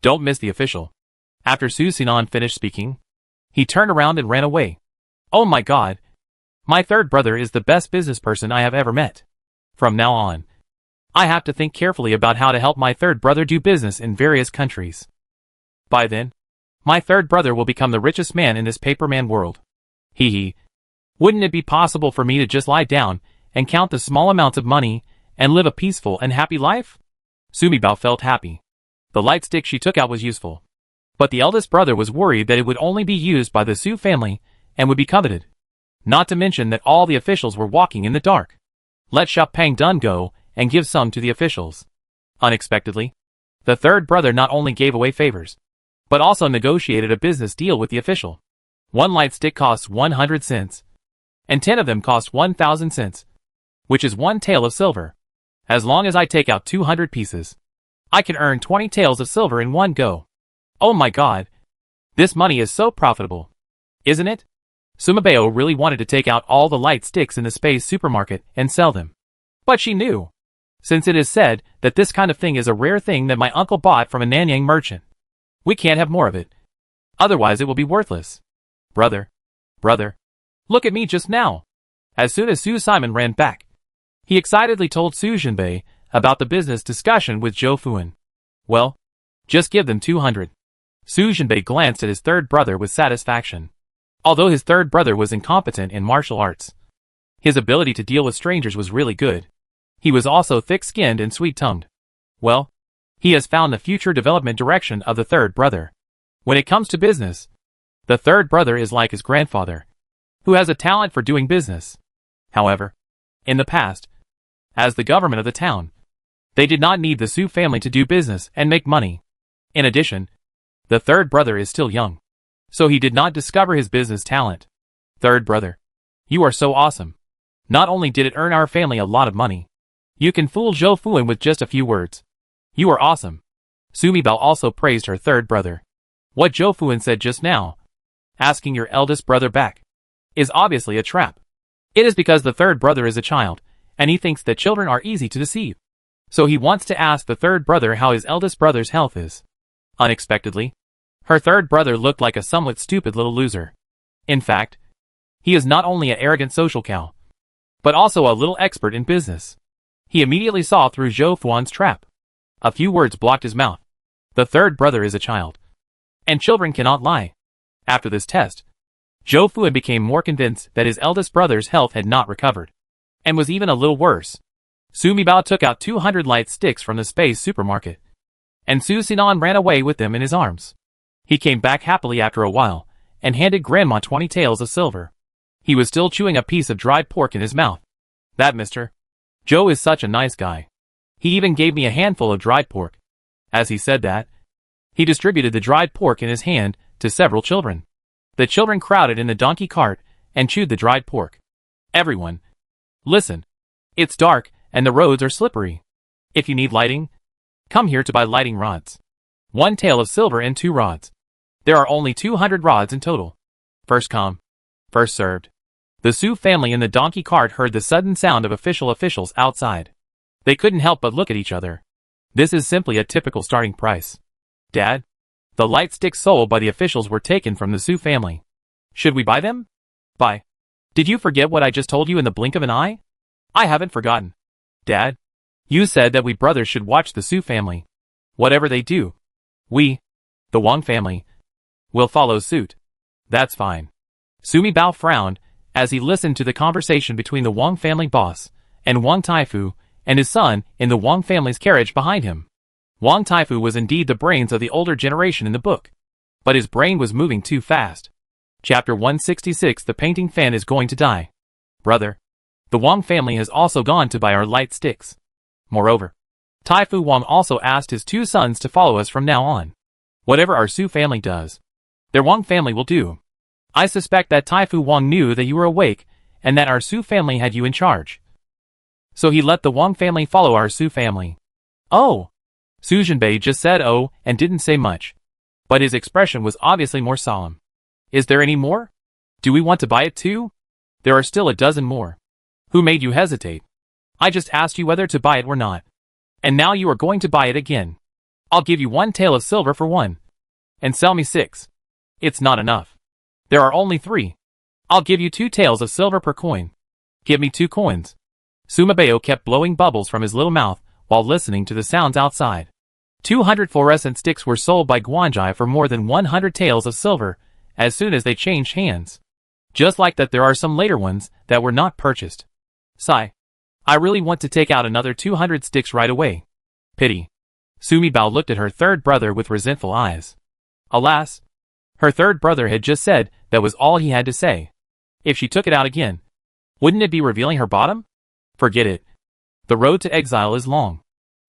Speaker 1: Don't miss the official. After Su Sinan finished speaking, he turned around and ran away. Oh my god. My third brother is the best business person I have ever met. From now on, I have to think carefully about how to help my third brother do business in various countries. By then, my third brother will become the richest man in this paperman world. Hee hee. Wouldn't it be possible for me to just lie down and count the small amounts of money and live a peaceful and happy life? Sumibao felt happy. The light stick she took out was useful. But the eldest brother was worried that it would only be used by the Su family and would be coveted. Not to mention that all the officials were walking in the dark. Let Shap Pang Dun go and give some to the officials. Unexpectedly, the third brother not only gave away favors, but also negotiated a business deal with the official. One light stick costs 100 cents, and 10 of them cost 1,000 cents, which is 1 tael of silver. As long as I take out 200 pieces, I can earn 20 taels of silver in one go. Oh my god! This money is so profitable. Isn't it? Sumibao really wanted to take out all the light sticks in the space supermarket and sell them. But she knew, since it is said that this kind of thing is a rare thing that my uncle bought from a Nanyang merchant, we can't have more of it. Otherwise it will be worthless. Brother, look at me just now. As soon as Su Simon ran back, he excitedly told Su Jinbei about the business discussion with Zhou Fuan. Well, just give them 200. Su Jinbei glanced at his third brother with satisfaction. Although his third brother was incompetent in martial arts, his ability to deal with strangers was really good. He was also thick-skinned and sweet-tongued. Well, he has found the future development direction of the third brother. When it comes to business, the third brother is like his grandfather, who has a talent for doing business. However, in the past, as the government of the town, they did not need the Su family to do business and make money. In addition, the third brother is still young, so he did not discover his business talent. Third brother, you are so awesome. Not only did it earn our family a lot of money, you can fool Zhou Fuan with just a few words. You are awesome. Sumibao also praised her third brother. What Zhou Fuan said just now, asking your eldest brother back, is obviously a trap. It is because the third brother is a child, and he thinks that children are easy to deceive. So he wants to ask the third brother how his eldest brother's health is. Unexpectedly, her third brother looked like a somewhat stupid little loser. In fact, he is not only an arrogant social cow, but also a little expert in business. He immediately saw through Zhou Fuan's trap. A few words blocked his mouth. The third brother is a child, and children cannot lie. After this test, Zhou Fuan became more convinced that his eldest brother's health had not recovered, and was even a little worse. Sumibao took out 200 light sticks from the space supermarket, and Su Sinan ran away with them in his arms. He came back happily after a while, and handed Grandma 20 taels of silver. He was still chewing a piece of dried pork in his mouth. That Mr. Zhou is such a nice guy. He even gave me a handful of dried pork. As he said that, he distributed the dried pork in his hand to several children. The children crowded in the donkey cart and chewed the dried pork. Everyone, listen. It's dark and the roads are slippery. If you need lighting, come here to buy lighting rods. 1 tael of silver and 2 rods. There are only 200 rods in total. First come, first served. The Su family in the donkey cart heard the sudden sound of officials outside. They couldn't help but look at each other. This is simply a typical starting price. Dad, the light sticks sold by the officials were taken from the Su family. Should we buy them? Buy. Did you forget what I just told you in the blink of an eye? I haven't forgotten. Dad, you said that we brothers should watch the Su family. Whatever they do, we, the Wang family, will follow suit. That's fine. Sumibao frowned as he listened to the conversation between the Wang family boss and Wang Taifu and his son in the Wang family's carriage behind him. Wang Taifu was indeed the brains of the older generation in the book, but his brain was moving too fast. Chapter 166 The painting fan is going to die. Brother, the Wang family has also gone to buy our light sticks. Moreover, Taifu Wang also asked his 2 sons to follow us from now on. Whatever our Su family does, their Wang family will do. I suspect that Taifu Wang knew that you were awake and that our Su family had you in charge. So he let the Wang family follow our Su family. Oh! Su Jinbei just said oh and didn't say much, but his expression was obviously more solemn. Is there any more? Do we want to buy it too? There are still a dozen more. Who made you hesitate? I just asked you whether to buy it or not. And now you are going to buy it again. I'll give you 1 tael of silver for 1. And sell me 6. It's not enough. There are only 3. I'll give you 2 taels of silver per coin. Give me 2 coins. Sumibao kept blowing bubbles from his little mouth while listening to the sounds outside. 200 fluorescent sticks were sold by Guanjai for more than 100 taels of silver as soon as they changed hands. Just like that there are some later ones that were not purchased. Sigh. I really want to take out another 200 sticks right away. Pity. Sumi Bao looked at her third brother with resentful eyes. Alas, her third brother had just said that was all he had to say. If she took it out again, wouldn't it be revealing her bottom? Forget it. The road to exile is long.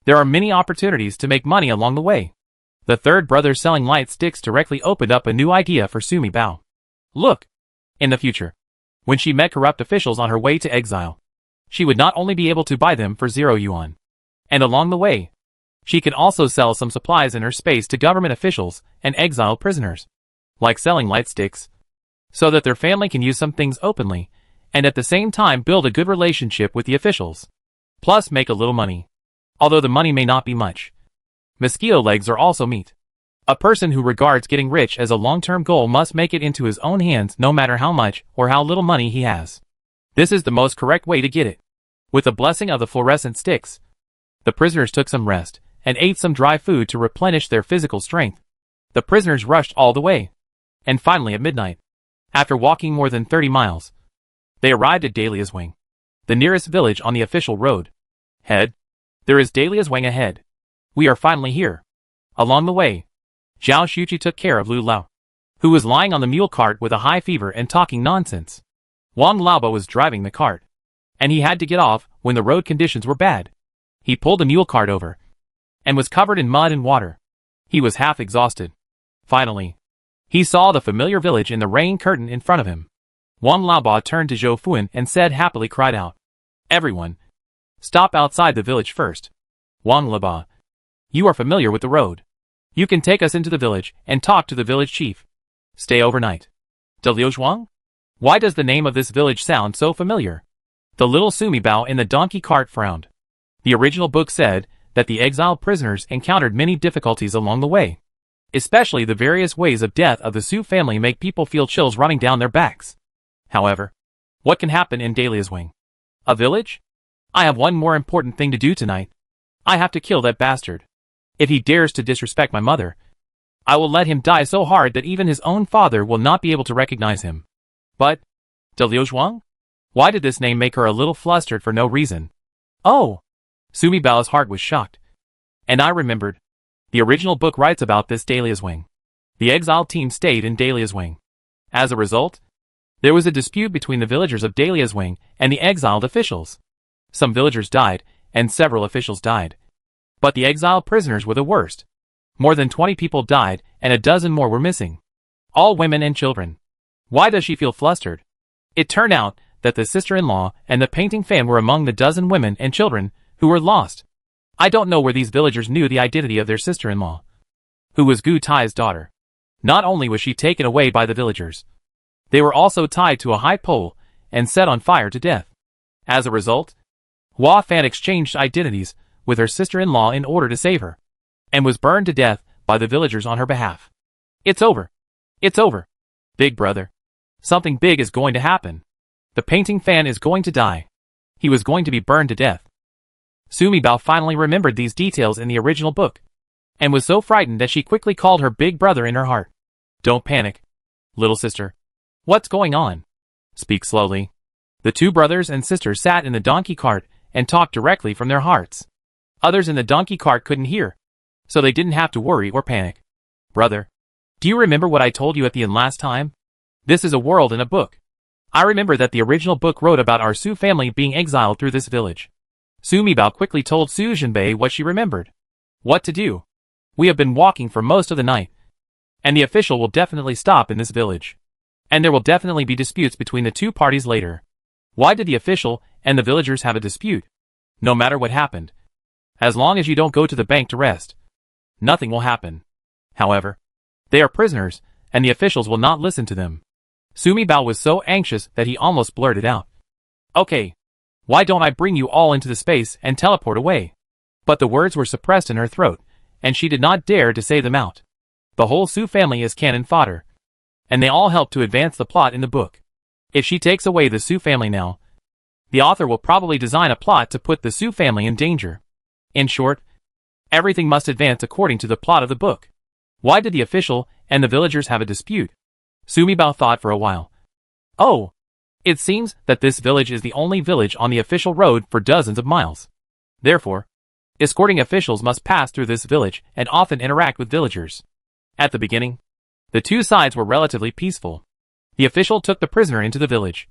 Speaker 1: There are many opportunities to make money along the way. The third brother selling light sticks directly opened up a new idea for Sumi Bao. Look! In the future, when she met corrupt officials on her way to exile, she would not only be able to buy them for 0 yuan. And along the way, she could also sell some supplies in her space to government officials and exile prisoners. Like selling light sticks, so that their family can use some things openly, and at the same time build a good relationship with the officials. Plus make a little money. Although the money may not be much. Mosquito legs are also meat. A person who regards getting rich as a long-term goal must make it into his own hands no matter how much or how little money he has. This is the most correct way to get it. With the blessing of the fluorescent sticks, the prisoners took some rest and ate some dry food to replenish their physical strength. The prisoners rushed all the way. And finally at midnight, after walking more than 30 miles, they arrived at Dahlia's Wing, the nearest village on the official road. Head, there is Dahlia's Wing ahead. We are finally here. Along the way, Zhao Shuqi took care of Lu Lao, who was lying on the mule cart with a high fever and talking nonsense. Wang Laoba was driving the cart, and he had to get off when the road conditions were bad. He pulled the mule cart over, and was covered in mud and water. He was half exhausted. Finally, he saw the familiar village in the rain curtain in front of him. Wang Laoba turned to Zhou Fuan and said happily cried out, "Everyone, stop outside the village first. Wang Laoba, you are familiar with the road. You can take us into the village and talk to the village chief. Stay overnight." De Liuzhuang? Why does the name of this village sound so familiar? The little Sumi Bao in the donkey cart frowned. The original book said that the exiled prisoners encountered many difficulties along the way. Especially the various ways of death of the Su family make people feel chills running down their backs. However, what can happen in Dahlia's Wing? A village? I have one more important thing to do tonight. I have to kill that bastard. If he dares to disrespect my mother, I will let him die so hard that even his own father will not be able to recognize him. But, De Liuzhuang? Why did this name make her a little flustered for no reason? Oh! Sumi Bao's heart was shocked. And I remembered. The original book writes about this Dahlia's Wing. The exiled team stayed in Dahlia's Wing. As a result, there was a dispute between the villagers of Dahlia's Wing and the exiled officials. Some villagers died, and several officials died. But the exiled prisoners were the worst. More than 20 people died, and a dozen more were missing. All women and children. Why does she feel flustered? It turned out that the sister-in-law and the painting fan were among the dozen women and children who were lost. I don't know where these villagers knew the identity of their sister-in-law, who was Gu Tai's daughter. Not only was she taken away by the villagers, they were also tied to a high pole and set on fire to death. As a result, Hua Fan exchanged identities with her sister-in-law in order to save her, and was burned to death by the villagers on her behalf. It's over. It's over. Big brother. Something big is going to happen. The painting fan is going to die. He was going to be burned to death. Sumi Bao finally remembered these details in the original book, and was so frightened that she quickly called her big brother in her heart. Don't panic, little sister. What's going on? Speak slowly. The two brothers and sisters sat in the donkey cart and talked directly from their hearts. Others in the donkey cart couldn't hear, so they didn't have to worry or panic. Brother, do you remember what I told you at the end last time? This is a world in a book. I remember that the original book wrote about our Su family being exiled through this village. Sumi Bao quickly told Su Jinbei what she remembered. What to do? We have been walking for most of the night, and the official will definitely stop in this village. And there will definitely be disputes between the two parties later. Why did the official and the villagers have a dispute? No matter what happened, as long as you don't go to the bank to rest, nothing will happen. However, they are prisoners, and the officials will not listen to them. Sumi Bao was so anxious that he almost blurted out, "Okay, why don't I bring you all into the space and teleport away?" But the words were suppressed in her throat, and she did not dare to say them out. The whole Su family is cannon fodder, and they all help to advance the plot in the book. If she takes away the Su family now, the author will probably design a plot to put the Su family in danger. In short, everything must advance according to the plot of the book. Why did the official and the villagers have a dispute? Sumi Bao thought for a while. Oh! It seems that this village is the only village on the official road for dozens of miles. Therefore, escorting officials must pass through this village and often interact with villagers. At the beginning, the two sides were relatively peaceful. The official took the prisoner into the village,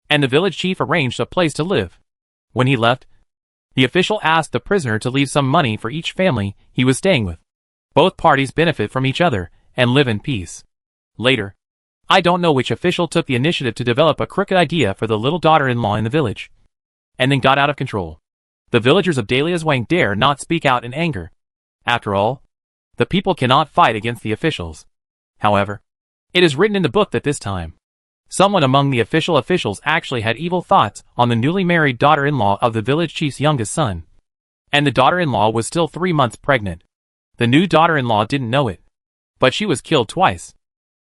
Speaker 1: and the village chief arranged a place to live. When he left, the official asked the prisoner to leave some money for each family he was staying with. Both parties benefit from each other and live in peace. Later, I don't know which official took the initiative to develop a crooked idea for the little daughter-in-law in the village, and then got out of control. The villagers of Dalia's Wang dare not speak out in anger. After all, the people cannot fight against the officials. However, it is written in the book that this time, someone among the officials actually had evil thoughts on the newly married daughter-in-law of the village chief's youngest son. And the daughter-in-law was still 3 months pregnant. The new daughter-in-law didn't know it, but she was killed twice.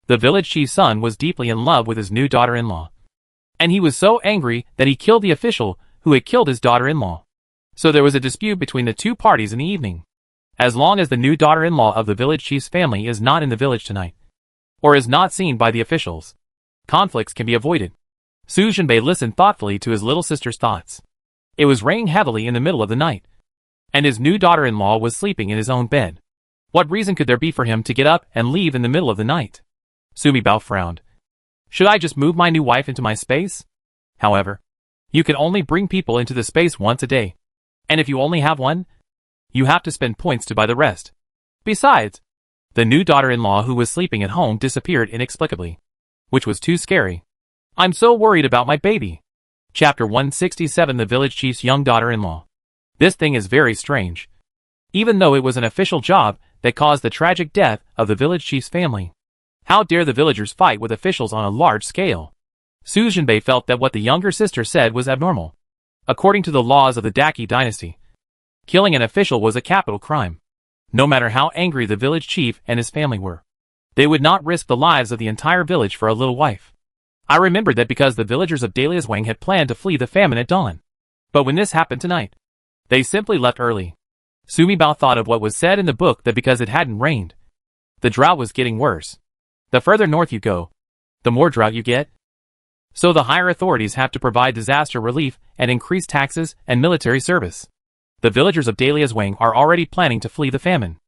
Speaker 1: The village chief's son was deeply in love with his new daughter-in-law, and he was so angry that he killed the official who had killed his daughter-in-law. So there was a dispute between the two parties in the evening. As long as the new daughter-in-law of the village chief's family is not in the village tonight, or is not seen by the officials, conflicts can be avoided. Su Jinbei listened thoughtfully to his little sister's thoughts. It was raining heavily in the middle of the night, and his new daughter-in-law was sleeping in his own bed. What reason could there be for him to get up and leave in the middle of the night? Sumi Bao frowned. Should I just move my new wife into my space? However, you can only bring people into the space once a day, and if you only have one, you have to spend points to buy the rest. Besides, the new daughter-in-law who was sleeping at home disappeared inexplicably, which was too scary. I'm so worried about my baby. Chapter 167 The Village Chief's Young Daughter-in-Law. This thing is very strange. Even though it was an official job that caused the tragic death of the village chief's family, how dare the villagers fight with officials on a large scale? Su Jinbei felt that what the younger sister said was abnormal. According to the laws of the Daqi dynasty, killing an official was a capital crime. No matter how angry the village chief and his family were, they would not risk the lives of the entire village for a little wife. I remembered that because the villagers of Dalia's Wang had planned to flee the famine at dawn. But when this happened tonight, they simply left early. Sumi Bao thought of what was said in the book that because it hadn't rained, the drought was getting worse. The further north you go, the more drought you get. So the higher authorities have to provide disaster relief and increase taxes and military service. The villagers of Dalia's Wang are already planning to flee the famine.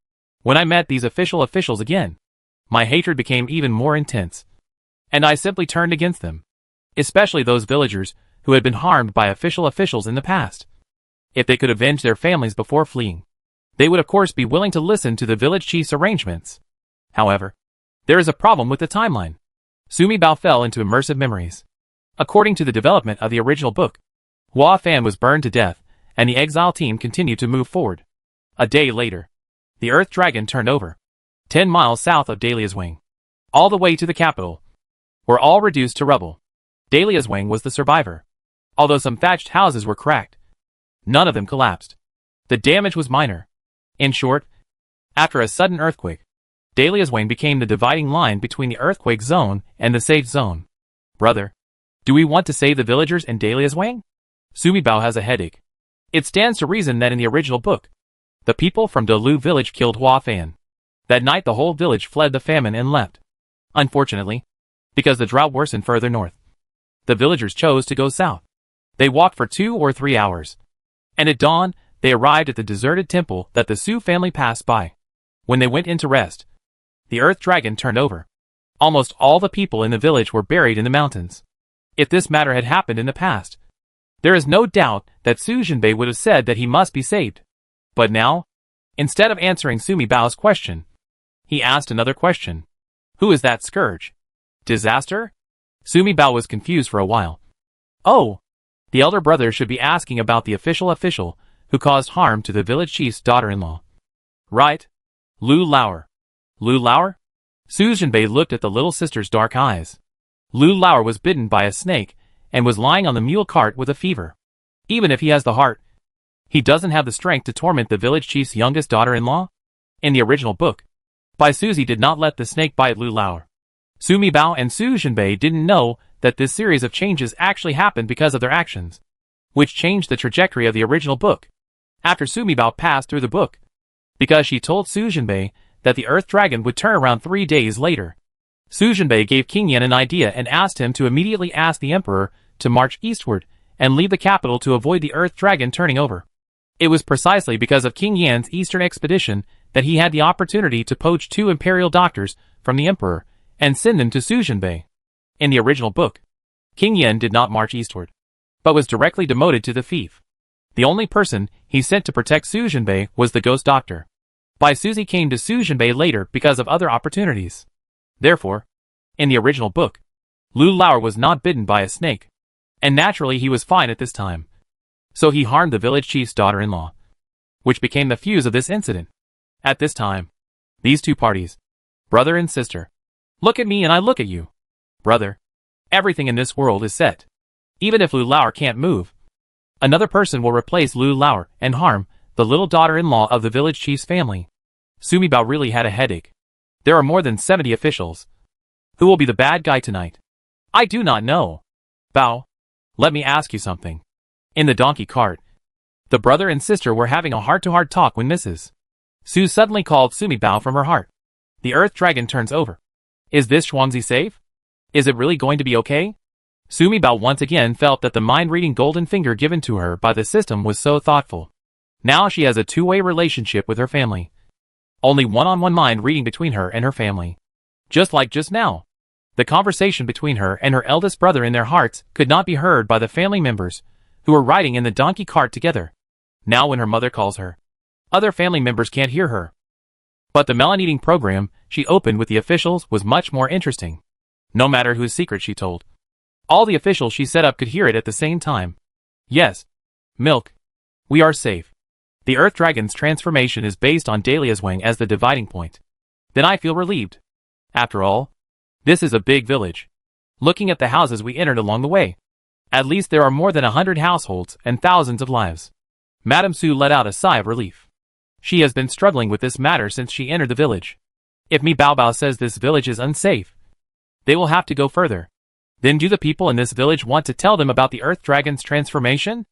Speaker 1: When I met these officials again, my hatred became even more intense, and I simply turned against them, especially those villagers who had been harmed by officials in the past. If they could avenge their families before fleeing, they would of course be willing to listen to the village chief's arrangements. However, there is a problem with the timeline. Sumi Bao fell into immersive memories. According to the development of the original book, Hua Fan was burned to death, and the Exile team continued to move forward. A day later, the Earth Dragon turned over, 10 miles south of Dalia's Wang, all the way to the capital, were all reduced to rubble. Dalia's Wang was the survivor. Although some thatched houses were cracked, none of them collapsed. The damage was minor. In short, after a sudden earthquake, Dalia's Wang became the dividing line between the earthquake zone and the safe zone. Brother, do we want to save the villagers in Dalia's Wang? Sumi Bao has a headache. It stands to reason that in the original book, the people from Dalu village killed Hua Fan. That night the whole village fled the famine and left. Unfortunately, because the drought worsened further north, the villagers chose to go south. They walked for 2 or 3 hours, and at dawn, they arrived at the deserted temple that the Su family passed by. When they went in to rest, the Earth Dragon turned over. Almost all the people in the village were buried in the mountains. If this matter had happened in the past, there is no doubt that Su Jinbei would have said that he must be saved. But now, instead of answering Sumi Bao's question, he asked another question. Who is that scourge? Disaster? Sumi Bao was confused for a while. Oh, the elder brother should be asking about the official who caused harm to the village chief's daughter-in-law. Right? Lu Lauer. Lu Lauer? Su Jinbei looked at the little sister's dark eyes. Lu Lauer was bitten by a snake and was lying on the mule cart with a fever. Even if he has the heart, he doesn't have the strength to torment the village chief's youngest daughter-in-law? In the original book, Bai Suzy did not let the snake bite Lu Lauer. Sumi Bao and Su Jinbei didn't know that this series of changes actually happened because of their actions, which changed the trajectory of the original book. After Sumi Bao passed through the book, because she told Su Jinbei that the Earth Dragon would turn around 3 days later, Su Jinbei gave King Yan an idea and asked him to immediately ask the emperor to march eastward and leave the capital to avoid the Earth Dragon turning over. It was precisely because of King Yan's eastern expedition that he had the opportunity to poach 2 imperial doctors from the emperor and send them to Su Jinbei. In the original book, King Yan did not march eastward, but was directly demoted to the fief. The only person he sent to protect Su Jinbei was the ghost doctor. Bai Suzy came to Su Jinbei later because of other opportunities. Therefore, in the original book, Lu Laor was not bitten by a snake, and naturally he was fine at this time. So he harmed the village chief's daughter-in-law, which became the fuse of this incident. At this time, these 2 parties, brother and sister, look at me and I look at you. Brother, everything in this world is set. Even if Lu Laor can't move, another person will replace Lu Laor and harm the little daughter-in-law of the village chief's family. Sumi Bao really had a headache. There are more than 70 officials. Who will be the bad guy tonight? I do not know. Bao, let me ask you something. In the donkey cart, the brother and sister were having a heart-to-heart talk when Mrs. Su suddenly called Sumi Bao from her heart. The Earth Dragon turns over. Is this Xuanzi safe? Is it really going to be okay? Sumi Bao once again felt that the mind-reading golden finger given to her by the system was so thoughtful. Now she has a 2-way relationship with her family. Only one-on-one mind reading between her and her family. Just like just now. The conversation between her and her eldest brother in their hearts could not be heard by the family members who were riding in the donkey cart together. Now when her mother calls her, other family members can't hear her. But the melon-eating program she opened with the officials was much more interesting. No matter whose secret she told, all the officials she set up could hear it at the same time. Yes. Milk. We are safe. The Earth Dragon's transformation is based on Dahlia's wing as the dividing point. Then I feel relieved. After all, this is a big village. Looking at the houses we entered along the way, at least there are more than 100 households and thousands of lives. Madame Su let out a sigh of relief. She has been struggling with this matter since she entered the village. If Mi Bao Bao says this village is unsafe, they will have to go further. Then do the people in this village want to tell them about the Earth Dragon's transformation?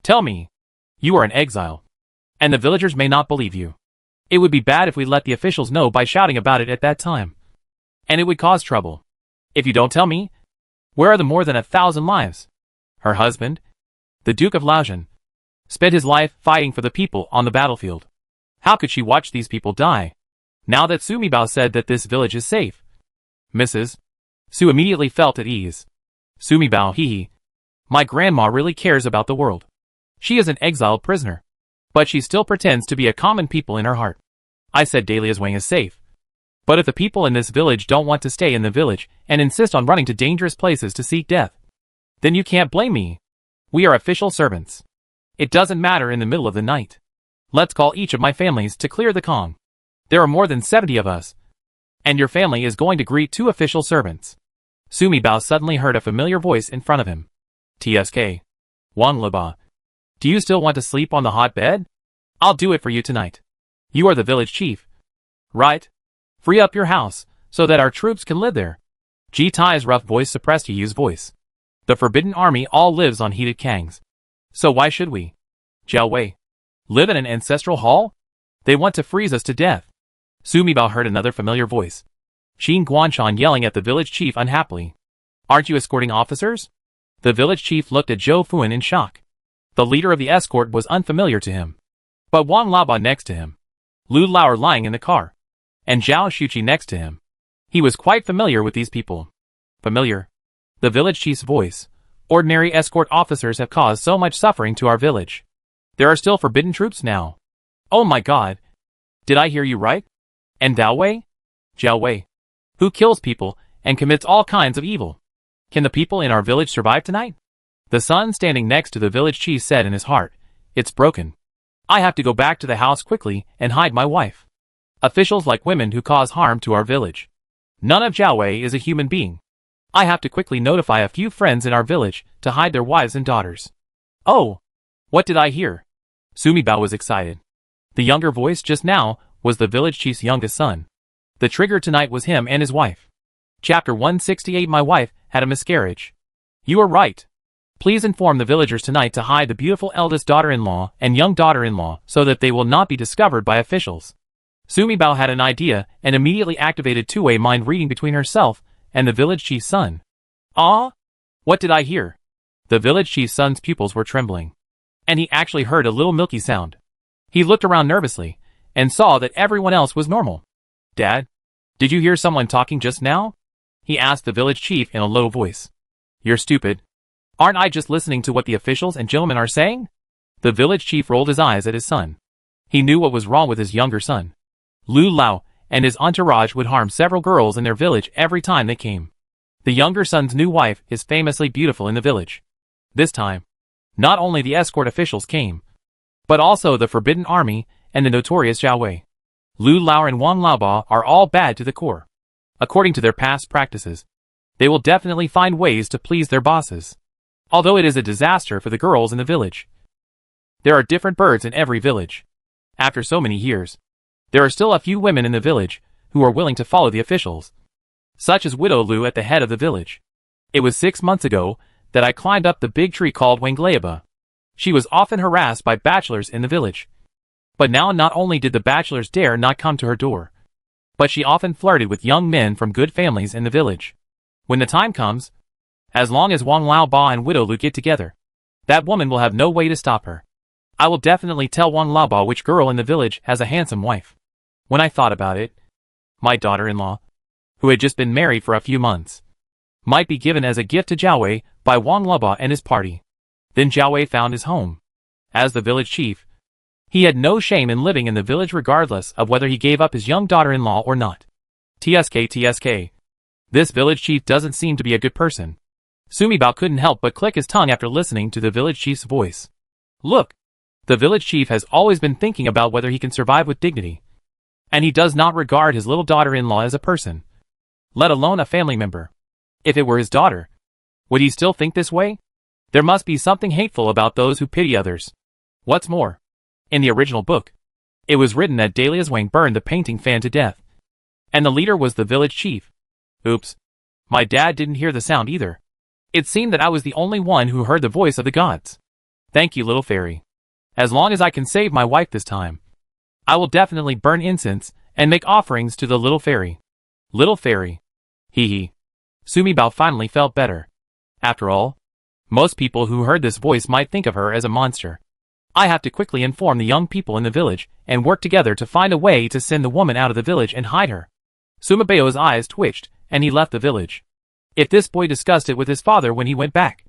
Speaker 1: Tell me. You are an exile, and the villagers may not believe you. It would be bad if we let the officials know by shouting about it at that time. And it would cause trouble. If you don't tell me, where are the more than 1,000 lives? Her husband, the Duke of Laotian, spent his life fighting for the people on the battlefield. How could she watch these people die? Now that Sumi Bao said that this village is safe, Mrs. Su immediately felt at ease. Sumi Bao, hee. My grandma really cares about the world. She is an exiled prisoner, but she still pretends to be a common people in her heart. I said Dahlia's wing is safe. But if the people in this village don't want to stay in the village and insist on running to dangerous places to seek death, then you can't blame me. We are official servants. It doesn't matter in the middle of the night. Let's call each of my families to clear the Kong. There are more than 70 of us. And your family is going to greet 2 official servants. Sumi Bao suddenly heard a familiar voice in front of him. TSK. Wang Leba. Do you still want to sleep on the hot bed? I'll do it for you tonight. You are the village chief, right? Free up your house, so that our troops can live there. Ji Tai's rough voice suppressed Yu's voice. The Forbidden Army all lives on heated kangs. So why should we? Jiao Wei. Live in an ancestral hall? They want to freeze us to death. Sumi Bao heard another familiar voice. Xin Guanshan yelling at the village chief unhappily. Aren't you escorting officers? The village chief looked at Zhou Fuan in shock. The leader of the escort was unfamiliar to him. But Wang Laba next to him, Lu Laor lying in the car, and Zhao Shuqi next to him. He was quite familiar with these people. Familiar? The village chief's voice. Ordinary escort officers have caused so much suffering to our village. There are still forbidden troops now. Oh my god. Did I hear you right? And Dao Wei? Jiao Wei. Who kills people and commits all kinds of evil. Can the people in our village survive tonight? The son standing next to the village chief said in his heart, it's broken. I have to go back to the house quickly and hide my wife. Officials like women who cause harm to our village. None of Jiao Wei is a human being. I have to quickly notify a few friends in our village to hide their wives and daughters. Oh! What did I hear? Sumi Bao was excited. The younger voice just now was the village chief's youngest son. The trigger tonight was him and his wife. Chapter 168. My wife had a miscarriage. You are right. Please inform the villagers tonight to hide the beautiful eldest daughter-in-law and young daughter-in-law so that they will not be discovered by officials. Sumibao had an idea and immediately activated two-way mind reading between herself and the village chief's son. Ah? What did I hear? The village chief's son's pupils were trembling. And he actually heard a little milky sound. He looked around nervously and saw that everyone else was normal. Dad? Did you hear someone talking just now? He asked the village chief in a low voice. You're stupid. Aren't I just listening to what the officials and gentlemen are saying? The village chief rolled his eyes at his son. He knew what was wrong with his younger son. Lu Lao and his entourage would harm several girls in their village every time they came. The younger son's new wife is famously beautiful in the village. This time, not only the escort officials came, but also the Forbidden Army and the notorious Zhao Wei. Lu Lao and Wang Laoba are all bad to the core. According to their past practices, they will definitely find ways to please their bosses. Although it is a disaster for the girls in the village. There are different birds in every village. After so many years, there are still a few women in the village who are willing to follow the officials, such as Widow Lu at the head of the village. It was 6 months ago that I climbed up the big tree called Wangleaba. She was often harassed by bachelors in the village. But now not only did the bachelors dare not come to her door, but she often flirted with young men from good families in the village. When the time comes, as long as Wang Laoba and Widow Lu get together, that woman will have no way to stop her. I will definitely tell Wang Laoba which girl in the village has a handsome wife. When I thought about it, my daughter-in-law, who had just been married for a few months, might be given as a gift to Zhao Wei by Wang Laoba and his party. Then Zhao Wei found his home. As the village chief, he had no shame in living in the village regardless of whether he gave up his young daughter-in-law or not. TSK. This village chief doesn't seem to be a good person. Sumibao couldn't help but click his tongue after listening to the village chief's voice. Look, the village chief has always been thinking about whether he can survive with dignity. And he does not regard his little daughter-in-law as a person, let alone a family member. If it were his daughter, would he still think this way? There must be something hateful about those who pity others. What's more, in the original book, it was written that Dahlia Wang burned the painting fan to death. And the leader was the village chief. Oops. My dad didn't hear the sound either. It seemed that I was the only one who heard the voice of the gods. Thank you, little fairy. As long as I can save my wife this time, I will definitely burn incense and make offerings to the little fairy. Little fairy. Hee hee. Sumibao finally felt better. After all, most people who heard this voice might think of her as a monster. I have to quickly inform the young people in the village and work together to find a way to send the woman out of the village and hide her. Sumibao's eyes twitched, and he left the village. If this boy discussed it with his father when he went back,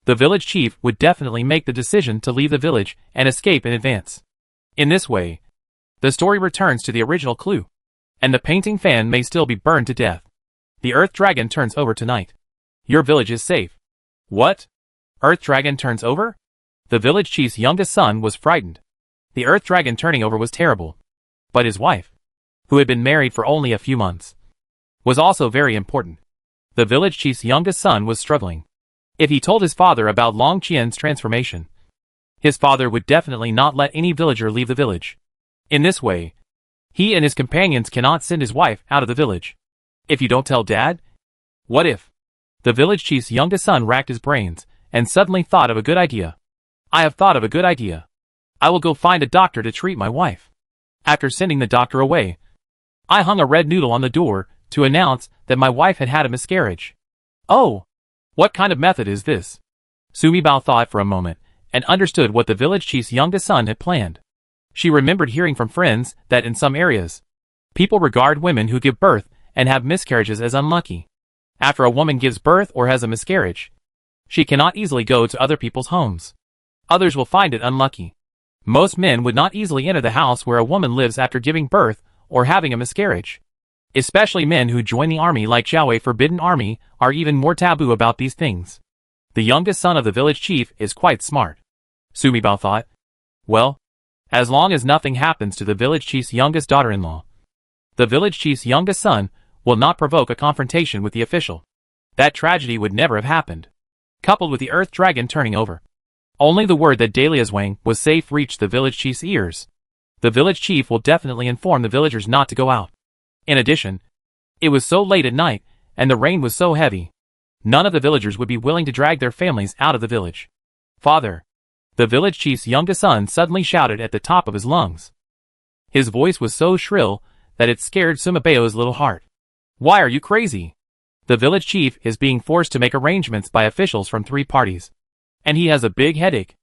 Speaker 1: the village chief would definitely make the decision to leave the village and escape in advance. In this way, the story returns to the original clue, and the painting fan may still be burned to death. The Earth Dragon turns over tonight. Your village is safe. What? Earth Dragon turns over? The village chief's youngest son was frightened. The Earth Dragon turning over was terrible. But his wife, who had been married for only a few months, was also very important. The village chief's youngest son was struggling. If he told his father about Long Qian's transformation, his father would definitely not let any villager leave the village. In this way, he and his companions cannot send his wife out of the village. If you don't tell Dad? What if? The village chief's youngest son racked his brains and suddenly thought of a good idea. I have thought of a good idea. I will go find a doctor to treat my wife. After sending the doctor away, I hung a red noodle on the door to announce that my wife had had a miscarriage. Oh, what kind of method is this? Sumibao thought for a moment and understood what the village chief's youngest son had planned. She remembered hearing from friends that in some areas, people regard women who give birth and have miscarriages as unlucky. After a woman gives birth or has a miscarriage, she cannot easily go to other people's homes. Others will find it unlucky. Most men would not easily enter the house where a woman lives after giving birth or having a miscarriage. Especially men who join the army like Zhao Wei Forbidden Army are even more taboo about these things. The youngest son of the village chief is quite smart. Sumibao thought. Well, as long as nothing happens to the village chief's youngest daughter-in-law, the village chief's youngest son will not provoke a confrontation with the official. That tragedy would never have happened. Coupled with the Earth Dragon turning over, only the word that Dahlia Wang was safe reached the village chief's ears. The village chief will definitely inform the villagers not to go out. In addition, it was so late at night, and the rain was so heavy. None of the villagers would be willing to drag their families out of the village. Father! The village chief's youngest son suddenly shouted at the top of his lungs. His voice was so shrill that it scared Sumibao's little heart. Why are you crazy? The village chief is being forced to make arrangements by officials from 3 parties. And he has a big headache.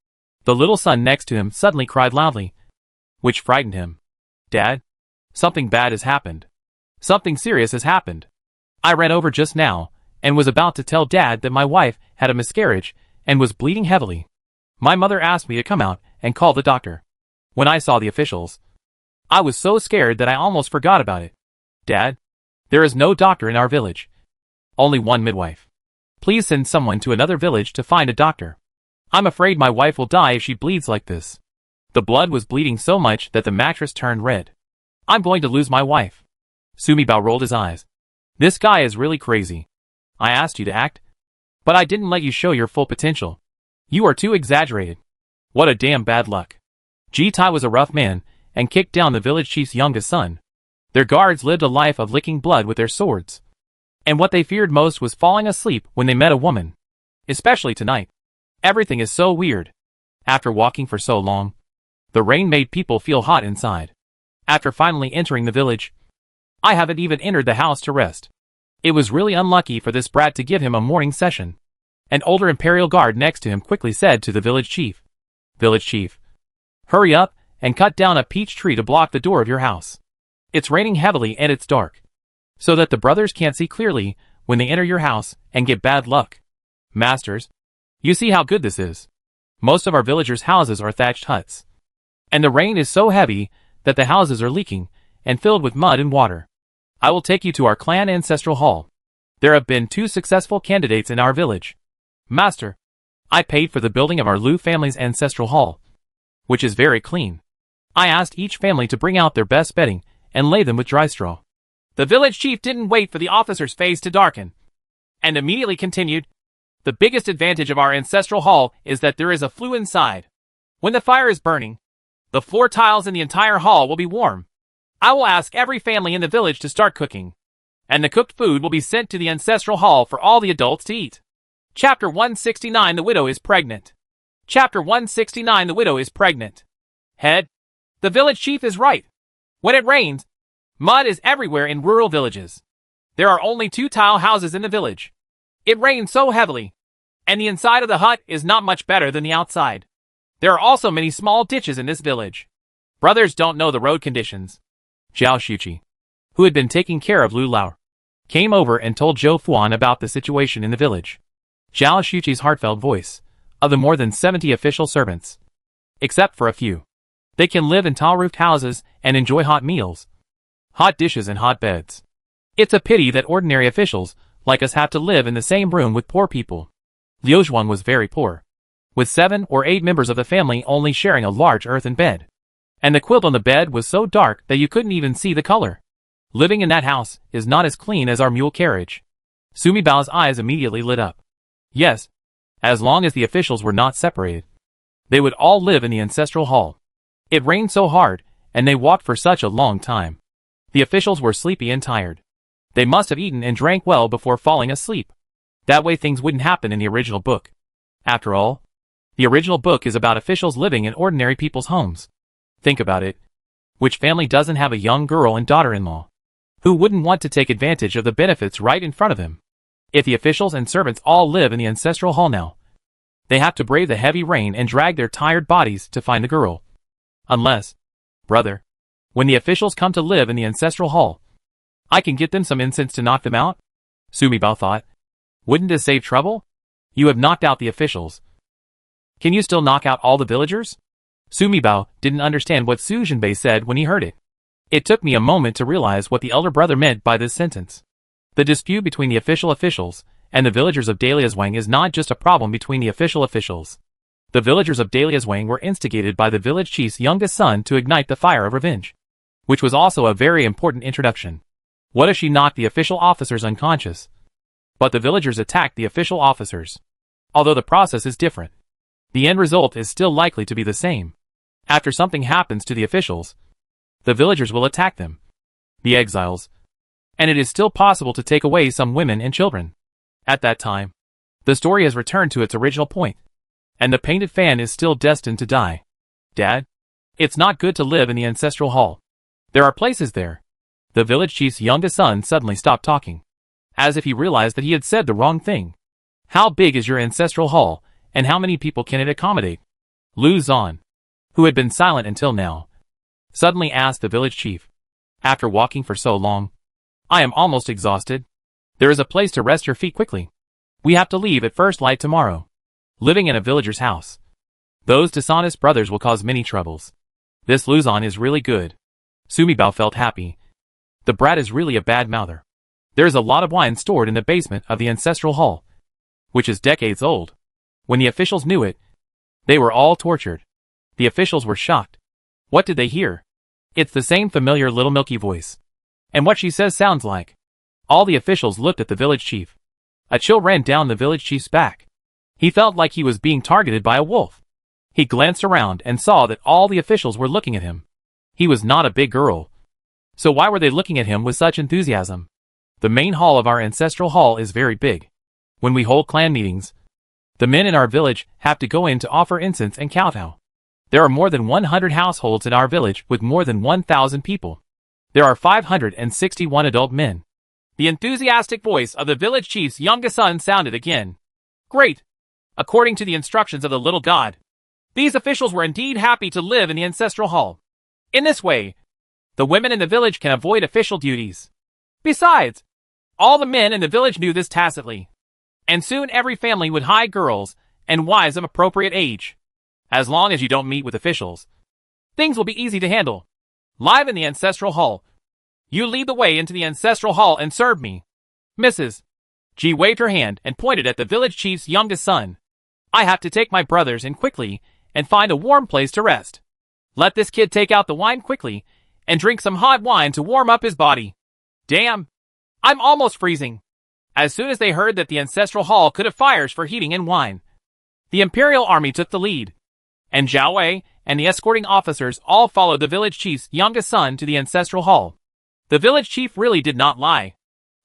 Speaker 1: The little son next to him suddenly cried loudly, which frightened him. Dad? Something bad has happened. Something serious has happened. I ran over just now, and was about to tell Dad that my wife had a miscarriage, and was bleeding heavily. My mother asked me to come out and call the doctor. When I saw the officials, I was so scared that I almost forgot about it. Dad, there is no doctor in our village. Only one midwife. Please send someone to another village to find a doctor. I'm afraid my wife will die if she bleeds like this. The blood was bleeding so much that the mattress turned red. I'm going to lose my wife. Sumibao rolled his eyes. This guy is really crazy. I asked you to act, but I didn't let you show your full potential. You are too exaggerated. What a damn bad luck. Ji-Tai was a rough man, and kicked down the village chief's youngest son. Their guards lived a life of licking blood with their swords. And what they feared most was falling asleep when they met a woman. Especially tonight. Everything is so weird. After walking for so long, the rain made people feel hot inside. After finally entering the village, I haven't even entered the house to rest. It was really unlucky for this brat to give him a morning session. An older imperial guard next to him quickly said to the village chief, Village chief, hurry up and cut down a peach tree to block the door of your house. It's raining heavily and it's dark, so that the brothers can't see clearly when they enter your house and get bad luck. Masters, you see how good this is. Most of our villagers' houses are thatched huts. And the rain is so heavy that the houses are leaking and filled with mud and water. I will take you to our clan ancestral hall. There have been 2 successful candidates in our village. Master, I paid for the building of our Lu family's ancestral hall, which is very clean. I asked each family to bring out their best bedding and lay them with dry straw. The village chief didn't wait for the officer's face to darken, and immediately continued, The biggest advantage of our ancestral hall is that there is a flue inside. When the fire is burning, the floor tiles in the entire hall will be warm. I will ask every family in the village to start cooking, and the cooked food will be sent to the ancestral hall for all the adults to eat. Chapter 169 The Widow is Pregnant. Chapter 169 The Widow is Pregnant. Head, the village chief is right. When it rains, mud is everywhere in rural villages. There are only 2 tile houses in the village. It rains so heavily, and the inside of the hut is not much better than the outside. There are also many small ditches in this village. Brothers don't know the road conditions. Zhao Xuqi, who had been taking care of Lu Lao, came over and told Zhou Fuan about the situation in the village. Zhao Xuqi's heartfelt voice, of the more than 70 official servants, except for a few. They can live in tall-roofed houses and enjoy hot meals, hot dishes and hot beds. It's a pity that ordinary officials like us have to live in the same room with poor people. Liu Zhuan was very poor, with 7 or 8 members of the family only sharing a large earthen bed. And the quilt on the bed was so dark that you couldn't even see the color. Living in that house is not as clean as our mule carriage. Sumibao's eyes immediately lit up. Yes, as long as the officials were not separated, they would all live in the ancestral hall. It rained so hard, and they walked for such a long time. The officials were sleepy and tired. They must have eaten and drank well before falling asleep. That way things wouldn't happen in the original book. After all, the original book is about officials living in ordinary people's homes. Think about it. Which family doesn't have a young girl and daughter-in-law? Who wouldn't want to take advantage of the benefits right in front of them? If the officials and servants all live in the ancestral hall now, they have to brave the heavy rain and drag their tired bodies to find the girl. Unless, brother, when the officials come to live in the ancestral hall, I can get them some incense to knock them out? Sumibao thought. Wouldn't this save trouble? You have knocked out the officials. Can you still knock out all the villagers? Sumibao didn't understand what Su Jinbei said when he heard it. It took me a moment to realize what the elder brother meant by this sentence. The dispute between the officials and the villagers of Daliaswang is not just a problem between the officials. The villagers of Daliaswang were instigated by the village chief's youngest son to ignite the fire of revenge, which was also a very important introduction. What if she knocked the official officers unconscious? But the villagers attacked the official officers. Although the process is different, the end result is still likely to be the same. After something happens to the officials, the villagers will attack them, the exiles, and it is still possible to take away some women and children. At that time, the story has returned to its original point, and the painted fan is still destined to die. Dad, it's not good to live in the ancestral hall. There are places there. The village chief's youngest son suddenly stopped talking, as if he realized that he had said the wrong thing. How big is your ancestral hall, and how many people can it accommodate? Lu Zan, who had been silent until now, suddenly asked the village chief. After walking for so long, I am almost exhausted. There is a place to rest your feet quickly. We have to leave at first light tomorrow. Living in a villager's house, those dishonest brothers will cause many troubles. This Lu Zan is really good. Sumi Bao felt happy. The brat is really a bad mouther. There is a lot of wine stored in the basement of the ancestral hall, which is decades old. When the officials knew it, they were all tortured. The officials were shocked. What did they hear? It's the same familiar little milky voice. And what she says sounds like. All the officials looked at the village chief. A chill ran down the village chief's back. He felt like he was being targeted by a wolf. He glanced around and saw that all the officials were looking at him. He was not a big girl. So why were they looking at him with such enthusiasm? The main hall of our ancestral hall is very big. When we hold clan meetings, the men in our village have to go in to offer incense and kowtow. There are more than 100 households in our village with more than 1,000 people. There are 561 adult men. The enthusiastic voice of the village chief's youngest son sounded again. Great! According to the instructions of the little god, these officials were indeed happy to live in the ancestral hall. In this way, the women in the village can avoid official duties. Besides, all the men in the village knew this tacitly. And soon every family would hire girls and wives of appropriate age. As long as you don't meet with officials, things will be easy to handle. Live in the ancestral hall. You lead the way into the ancestral hall and serve me. Mrs. G waved her hand and pointed at the village chief's youngest son. I have to take my brothers in quickly and find a warm place to rest. Let this kid take out the wine quickly and drink some hot wine to warm up his body. Damn! I'm almost freezing. As soon as they heard that the ancestral hall could have fires for heating and wine, the imperial army took the lead, and Zhao Wei and the escorting officers all followed the village chief's youngest son to the ancestral hall. The village chief really did not lie.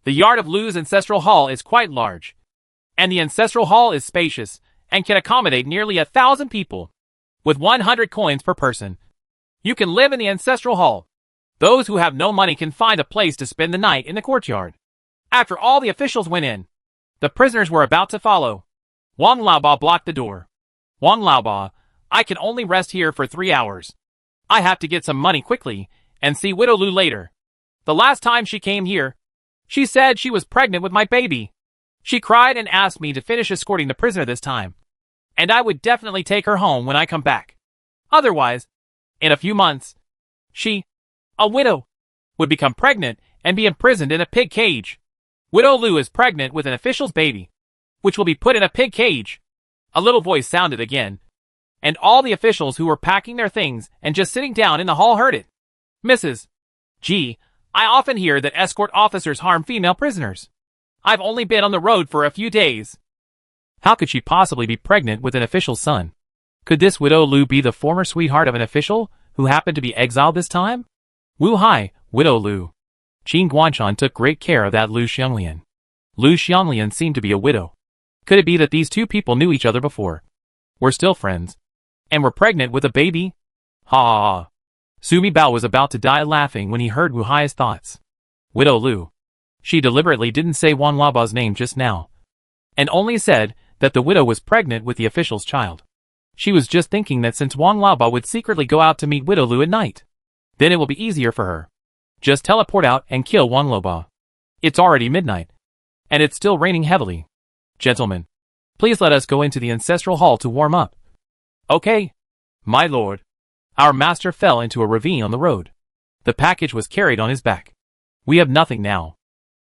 Speaker 1: The yard of Lu's ancestral hall is quite large, and the ancestral hall is spacious and can accommodate nearly 1,000 people, with 100 coins per person. You can live in the ancestral hall. Those who have no money can find a place to spend the night in the courtyard. After all the officials went in, the prisoners were about to follow. Wang Laoba blocked the door. Wang Laoba, I can only rest here for 3 hours. I have to get some money quickly and see Widow Lu later. The last time she came here, she said she was pregnant with my baby. She cried and asked me to finish escorting the prisoner this time, and I would definitely take her home when I come back. Otherwise, in a few months, she, a widow, would become pregnant and be imprisoned in a pig cage. Widow Lu is pregnant with an official's baby, which will be put in a pig cage. A little voice sounded again, and all the officials who were packing their things and just sitting down in the hall heard it. Mrs. G, I often hear that escort officers harm female prisoners. I've only been on the road for a few days. How could she possibly be pregnant with an official's son? Could this Widow Lu be the former sweetheart of an official who happened to be exiled this time? Wu Hai, Widow Lu. Qin Guanshan took great care of that Lu Xianglian. Lu Xianglian seemed to be a widow. Could it be that these two people knew each other before, were still friends, and were pregnant with a baby? Ha ha ha. Sumi Bao was about to die laughing when he heard Wu Hai's thoughts. Widow Lu. She deliberately didn't say Wang Laoba's name just now, and only said that the widow was pregnant with the official's child. She was just thinking that since Wang Laoba would secretly go out to meet Widow Lu at night, then it will be easier for her. Just teleport out and kill Wang Laoba. It's already midnight, and it's still raining heavily. Gentlemen, please let us go into the ancestral hall to warm up. Okay, my lord. Our master fell into a ravine on the road. The package was carried on his back. We have nothing now.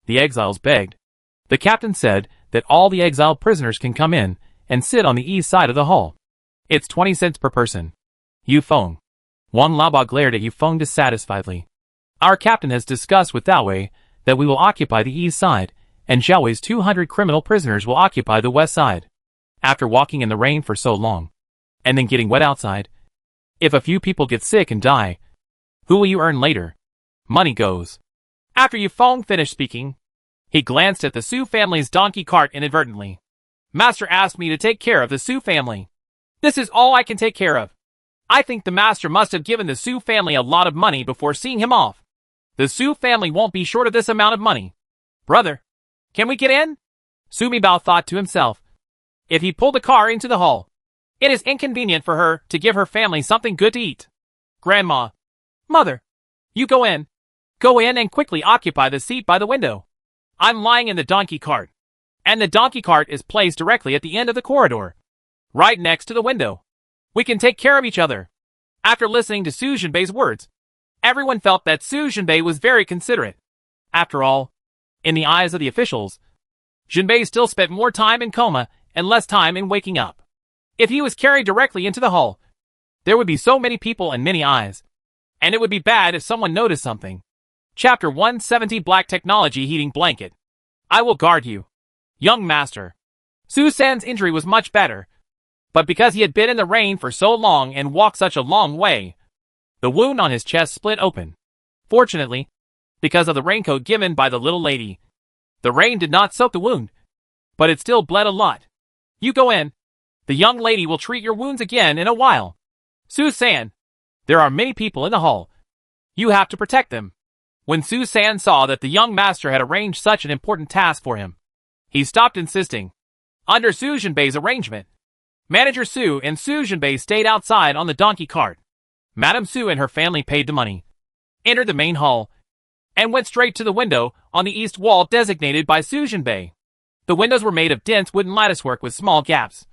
Speaker 1: The exiles begged. The captain said that all the exiled prisoners can come in and sit on the east side of the hall. It's 20 cents per person. Yufeng. Wang Laoba glared at Yufeng dissatisfiedly. Our captain has discussed with Dao Wei that we will occupy the east side, and Zhao Wei's 200 criminal prisoners will occupy the west side. After walking in the rain for so long, and then getting wet outside, if a few people get sick and die, who will you earn later? Money goes. After Yufeng finished speaking, he glanced at the Su family's donkey cart inadvertently. Master asked me to take care of the Su family. This is all I can take care of. I think the master must have given the Su family a lot of money before seeing him off. The Su family won't be short of this amount of money. Brother, can we get in? Sumibao thought to himself. If he pulled the car into the hall, it is inconvenient for her to give her family something good to eat. Grandma. Mother. You go in. Go in and quickly occupy the seat by the window. I'm lying in the donkey cart. And the donkey cart is placed directly at the end of the corridor. Right next to the window. We can take care of each other. After listening to Su Jinbei's words, everyone felt that Su Jinbei was very considerate. After all, in the eyes of the officials, Jinbei still spent more time in coma and less time in waking up. If he was carried directly into the hall, there would be so many people and many eyes. And it would be bad if someone noticed something. Chapter 170 Black Technology Heating Blanket. I will guard you. Young master. Su San's injury was much better. But because he had been in the rain for so long and walked such a long way, the wound on his chest split open. Fortunately, because of the raincoat given by the little lady, the rain did not soak the wound, but it still bled a lot. You go in. The young lady will treat your wounds again in a while. Su San. There are many people in the hall. You have to protect them. When Su San saw that the young master had arranged such an important task for him, he stopped insisting. Under Su Jinbei's arrangement, Manager Su and Su Jinbei stayed outside on the donkey cart. Madame Su and her family paid the money, entered the main hall, and went straight to the window on the east wall designated by Su Jinbei. The windows were made of dense wooden latticework with small gaps.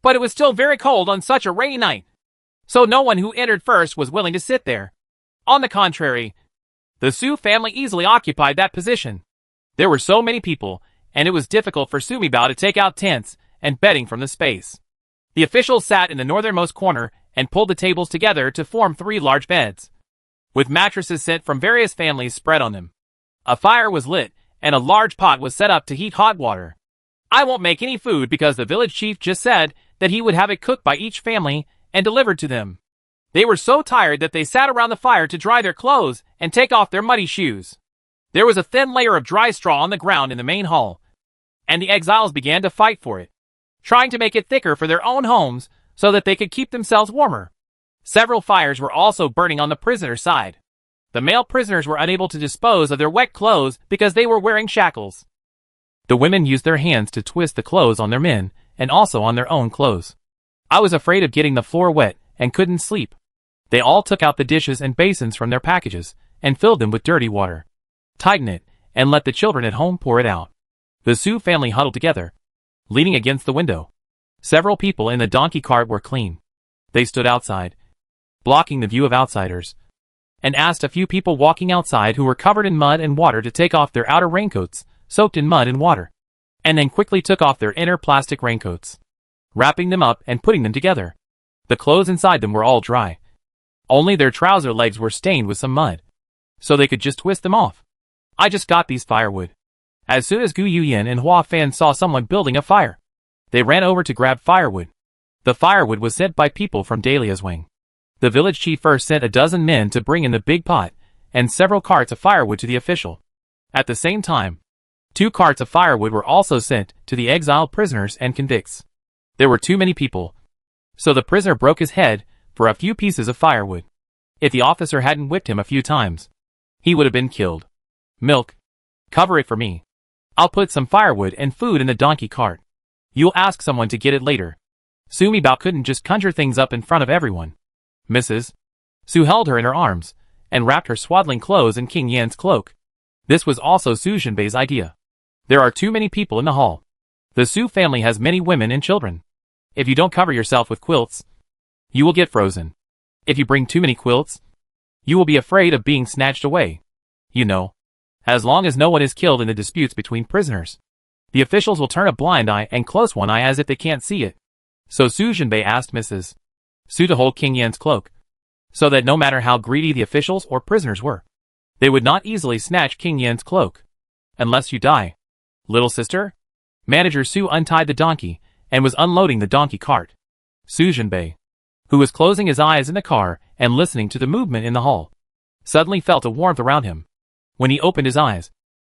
Speaker 1: But it was still very cold on such a rainy night, so no one who entered first was willing to sit there. On the contrary, the Su family easily occupied that position. There were so many people, and it was difficult for Sumibao to take out tents and bedding from the space. The officials sat in the northernmost corner and pulled the tables together to form 3 large beds, with mattresses sent from various families spread on them. A fire was lit, and a large pot was set up to heat hot water. I won't make any food because the village chief just said that he would have it cooked by each family and delivered to them. They were so tired that they sat around the fire to dry their clothes and take off their muddy shoes. There was a thin layer of dry straw on the ground in the main hall, and the exiles began to fight for it, trying to make it thicker for their own homes so that they could keep themselves warmer. Several fires were also burning on the prisoner side. The male prisoners were unable to dispose of their wet clothes because they were wearing shackles. The women used their hands to twist the clothes on their men and also on their own clothes. I was afraid of getting the floor wet and couldn't sleep. They all took out the dishes and basins from their packages and filled them with dirty water. Tighten it and let the children at home pour it out. The Su family huddled together, leaning against the window. Several people in the donkey cart were clean. They stood outside, blocking the view of outsiders, and asked a few people walking outside who were covered in mud and water to take off their outer raincoats, soaked in mud and water, and then quickly took off their inner plastic raincoats, wrapping them up and putting them together. The clothes inside them were all dry. Only their trouser legs were stained with some mud, so they could just twist them off. I just got these firewood. As soon as Gu Yuyan and Hua Fan saw someone building a fire, they ran over to grab firewood. The firewood was sent by people from Dahlia's wing. The village chief first sent a dozen men to bring in the big pot and several carts of firewood to the official. At the same time, 2 carts of firewood were also sent to the exiled prisoners and convicts. There were too many people, so the prisoner broke his head for a few pieces of firewood. If the officer hadn't whipped him a few times, he would have been killed. Milk. Cover it for me. I'll put some firewood and food in the donkey cart. You'll ask someone to get it later. Sumibao couldn't just conjure things up in front of everyone. Mrs. Su held her in her arms and wrapped her swaddling clothes in King Yan's cloak. This was also Su Jinbei's idea. There are too many people in the hall. The Su family has many women and children. If you don't cover yourself with quilts, you will get frozen. If you bring too many quilts, you will be afraid of being snatched away. You know, as long as no one is killed in the disputes between prisoners, the officials will turn a blind eye and close one eye as if they can't see it. So Su Jinbei asked Mrs. Su to hold King Yan's cloak, so that no matter how greedy the officials or prisoners were, they would not easily snatch King Yan's cloak. Unless you die. Little sister? Manager Su untied the donkey and was unloading the donkey cart. Su Jinbei, who was closing his eyes in the car and listening to the movement in the hall, suddenly felt a warmth around him. When he opened his eyes,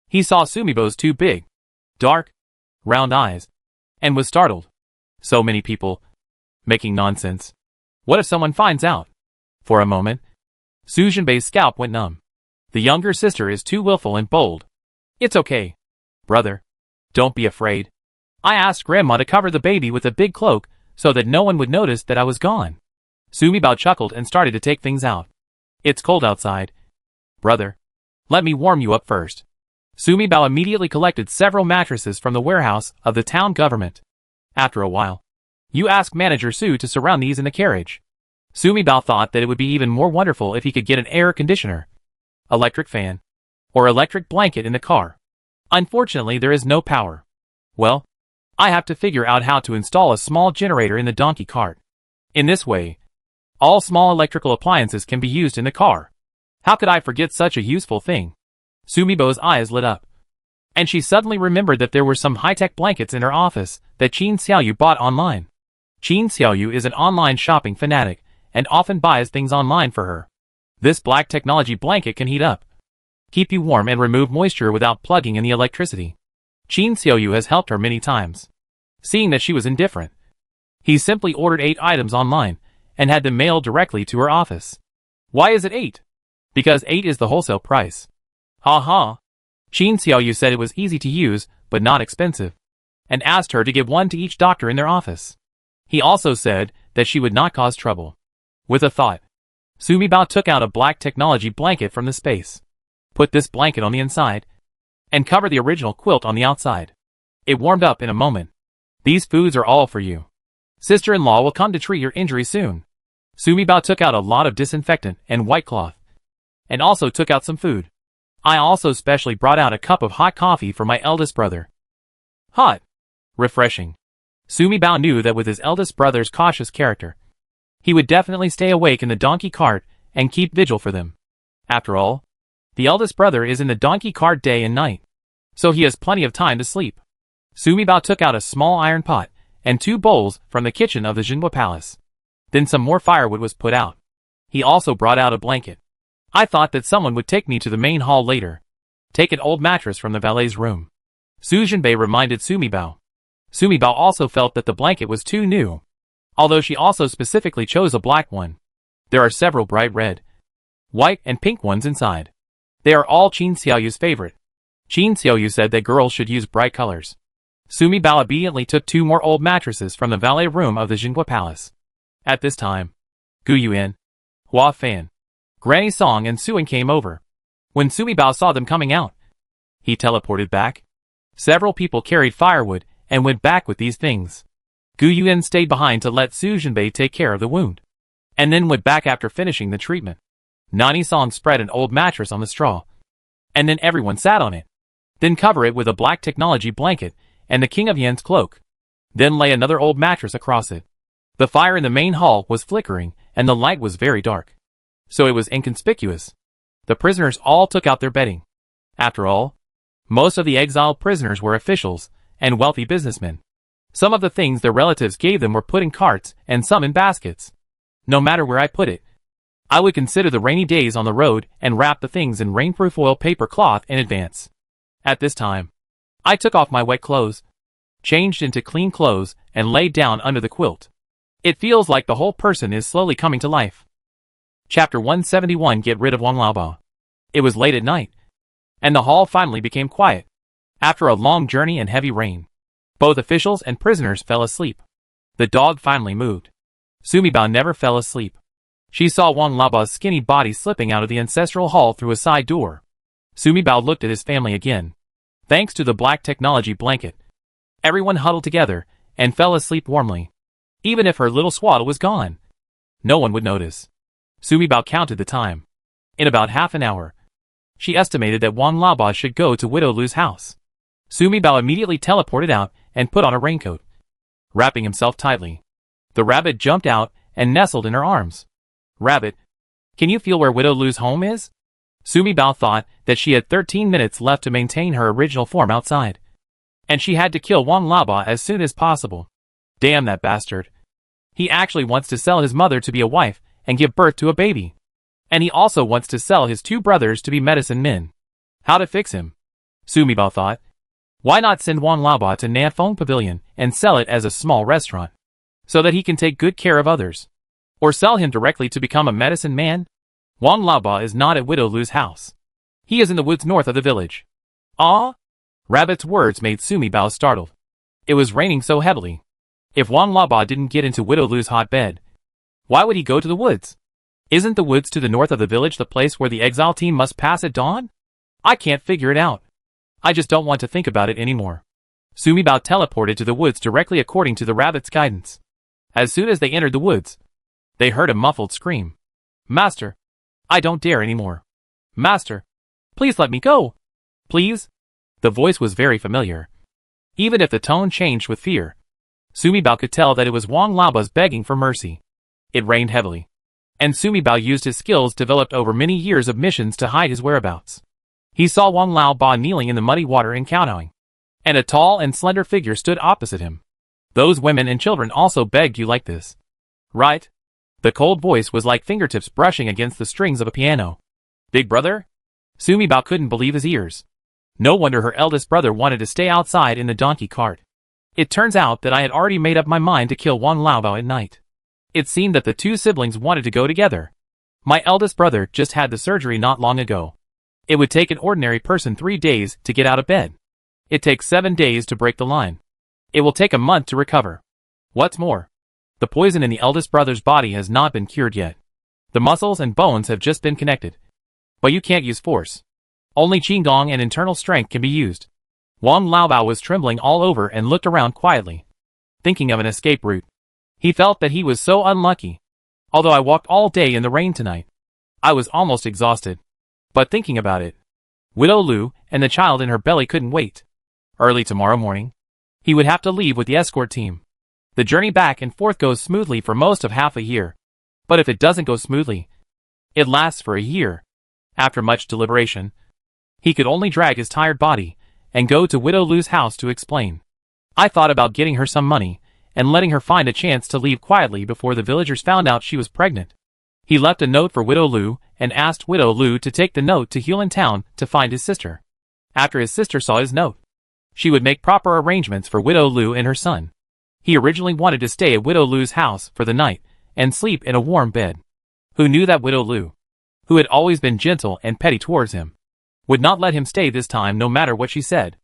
Speaker 1: he saw Sumibo's 2 big, dark, round eyes, and was startled. So many people, making nonsense. What if someone finds out? For a moment, Su Jinbei's scalp went numb. The younger sister is too willful and bold. It's okay, brother. Don't be afraid. I asked Grandma to cover the baby with a big cloak so that no one would notice that I was gone. Sumi Bao chuckled and started to take things out. It's cold outside. Brother, let me warm you up first. Sumi Bao immediately collected several mattresses from the warehouse of the town government. After a while, you ask Manager Su to surround these in the carriage. Sumi Bao thought that it would be even more wonderful if he could get an air conditioner, electric fan, or electric blanket in the car. Unfortunately, there is no power. Well, I have to figure out how to install a small generator in the donkey cart. In this way, all small electrical appliances can be used in the car. How could I forget such a useful thing? Sumi Bao's eyes lit up. And she suddenly remembered that there were some high-tech blankets in her office that Qin Xiaoyu bought online. Qin Xiaoyu is an online shopping fanatic and often buys things online for her. This black technology blanket can heat up, keep you warm and remove moisture without plugging in the electricity. Qin Xiaoyu has helped her many times. Seeing that she was indifferent, he simply ordered 8 items online and had them mailed directly to her office. Why is it 8? Because 8 is the wholesale price. Ha ha. Qin Xiaoyu said it was easy to use but not expensive, and asked her to give one to each doctor in their office. He also said that she would not cause trouble. With a thought, Sumi Bao took out a black technology blanket from the space, put this blanket on the inside, and covered the original quilt on the outside. It warmed up in a moment. These foods are all for you. Sister-in-law will come to treat your injury soon. Sumi Bao took out a lot of disinfectant and white cloth, and also took out some food. I also specially brought out a cup of hot coffee for my eldest brother. Hot. Refreshing. Sumi Bao knew that with his eldest brother's cautious character, he would definitely stay awake in the donkey cart and keep vigil for them. After all, the eldest brother is in the donkey cart day and night, so he has plenty of time to sleep. Sumi Bao took out a small iron pot and 2 bowls from the kitchen of the Jinhua Palace. Then some more firewood was put out. He also brought out a blanket. I thought that someone would take me to the main hall later. Take an old mattress from the valet's room. Su Jinbei reminded Sumi Bao. Sumi Bao also felt that the blanket was too new, although she also specifically chose a black one. There are several bright red, white, and pink ones inside. They are all Qin Xiaoyu's favorite. Qin Xiaoyu said that girls should use bright colors. Sumi Bao obediently took 2 more old mattresses from the valet room of the Jinhua Palace. At this time, Gu Yuan, Hua Fan, Granny Song and Suan came over. When Sumi Bao saw them coming out, he teleported back. Several people carried firewood and went back with these things. Gu Yuan stayed behind to let Su Jinbei take care of the wound, and then went back after finishing the treatment. Nani Song spread an old mattress on the straw, and then everyone sat on it. Then cover it with a black technology blanket and the King of Yan's cloak. Then lay another old mattress across it. The fire in the main hall was flickering and the light was very dark, so it was inconspicuous. The prisoners all took out their bedding. After all, most of the exiled prisoners were officials and wealthy businessmen. Some of the things their relatives gave them were put in carts and some in baskets. No matter where I put it, I would consider the rainy days on the road and wrap the things in rainproof oil paper cloth in advance. At this time, I took off my wet clothes, changed into clean clothes, and laid down under the quilt. It feels like the whole person is slowly coming to life. Chapter 171. Get rid of Wang Laobao. It was late at night, and the hall finally became quiet. After a long journey and heavy rain, both officials and prisoners fell asleep. The dog finally moved. Sumi Bao never fell asleep. She saw Wang Laobao's skinny body slipping out of the ancestral hall through a side door. Sumi Bao looked at his family again. Thanks to the black technology blanket, everyone huddled together and fell asleep warmly. Even if her little swaddle was gone, no one would notice. Sumi Bao counted the time. In about half an hour, she estimated that Wang Laobao should go to Widow Lu's house. Sumi Bao immediately teleported out and put on a raincoat, wrapping himself tightly. The rabbit jumped out and nestled in her arms. Rabbit, can you feel where Widow Lu's home is? Sumi Bao thought that she had 13 minutes left to maintain her original form outside, and she had to kill Wang Laobao as soon as possible. Damn that bastard. He actually wants to sell his mother to be a wife and give birth to a baby. And he also wants to sell his 2 brothers to be medicine men. How to fix him? Sumi Bao thought. Why not send Wang Laobao to Nanfeng Pavilion and sell it as a small restaurant, so that he can take good care of others? Or sell him directly to become a medicine man? Wang Laoba is not at Widow Lu's house. He is in the woods north of the village. Ah? Rabbit's words made Sumi Bao startled. It was raining so heavily. If Wang Laoba didn't get into Widow Lu's hot bed, why would he go to the woods? Isn't the woods to the north of the village the place where the Exile team must pass at dawn? I can't figure it out. I just don't want to think about it anymore. Sumi Bao teleported to the woods directly according to the rabbit's guidance. As soon as they entered the woods, they heard a muffled scream. Master! I don't dare anymore. Master! Please let me go! Please? The voice was very familiar. Even if the tone changed with fear, Sumi Bao could tell that it was Wang Laoba's begging for mercy. It rained heavily, and Sumi Bao used his skills developed over many years of missions to hide his whereabouts. He saw Wang Laoba kneeling in the muddy water and kowtowing, and a tall and slender figure stood opposite him. Those women and children also begged you like this. Right? The cold voice was like fingertips brushing against the strings of a piano. Big brother? Sumi Bao couldn't believe his ears. No wonder her eldest brother wanted to stay outside in the donkey cart. It turns out that I had already made up my mind to kill Wang Laoba at night. It seemed that the two siblings wanted to go together. My eldest brother just had the surgery not long ago. It would take an ordinary person 3 days to get out of bed. It takes 7 days to break the line. It will take a month to recover. What's more, the poison in the eldest brother's body has not been cured yet. The muscles and bones have just been connected. But you can't use force. Only Qigong and internal strength can be used. Wang Laoba was trembling all over and looked around quietly, thinking of an escape route. He felt that he was so unlucky. Although I walked all day in the rain tonight, I was almost exhausted. But thinking about it, Widow Lu and the child in her belly couldn't wait. Early tomorrow morning, he would have to leave with the escort team. The journey back and forth goes smoothly for most of half a year. But if it doesn't go smoothly, it lasts for a year. After much deliberation, he could only drag his tired body and go to Widow Lu's house to explain. I thought about getting her some money and letting her find a chance to leave quietly before the villagers found out she was pregnant. He left a note for Widow Lu and asked Widow Lu to take the note to Hulan Town to find his sister. After his sister saw his note, she would make proper arrangements for Widow Lu and her son. He originally wanted to stay at Widow Lu's house for the night and sleep in a warm bed. Who knew that Widow Lu, who had always been gentle and petty towards him, would not let him stay this time no matter what she said.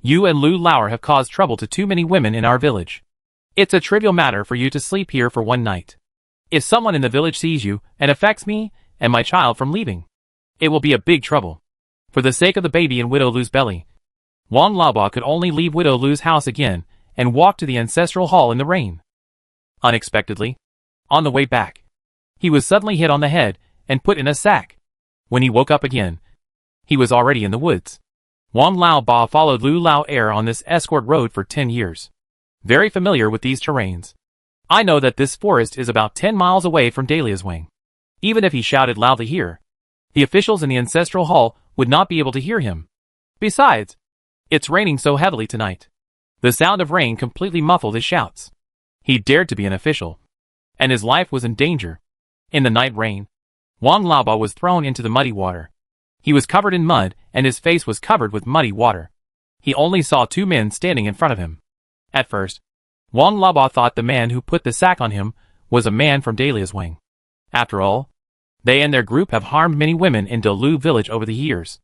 Speaker 1: You and Lu Lauer have caused trouble to too many women in our village. It's a trivial matter for you to sleep here for one night. If someone in the village sees you and affects me and my child from leaving, it will be a big trouble. For the sake of the baby in Widow Lu's belly, Wang Laoba could only leave Widow Lu's house again and walk to the ancestral hall in the rain. Unexpectedly, on the way back, he was suddenly hit on the head and put in a sack. When he woke up again, he was already in the woods. Wang Laoba followed Lu Lao Air on this escort road for 10 years. Very familiar with these terrains. I know that this forest is about 10 miles away from Dahlia's Wing. Even if he shouted loudly here, the officials in the ancestral hall would not be able to hear him. Besides, it's raining so heavily tonight. The sound of rain completely muffled his shouts. He dared to be an official, and his life was in danger. In the night rain, Wang Laoba was thrown into the muddy water. He was covered in mud, and his face was covered with muddy water. He only saw 2 men standing in front of him. At first, Wang Laoba thought the man who put the sack on him was a man from Dahlia's Wing. After all, they and their group have harmed many women in Dalu village over the years.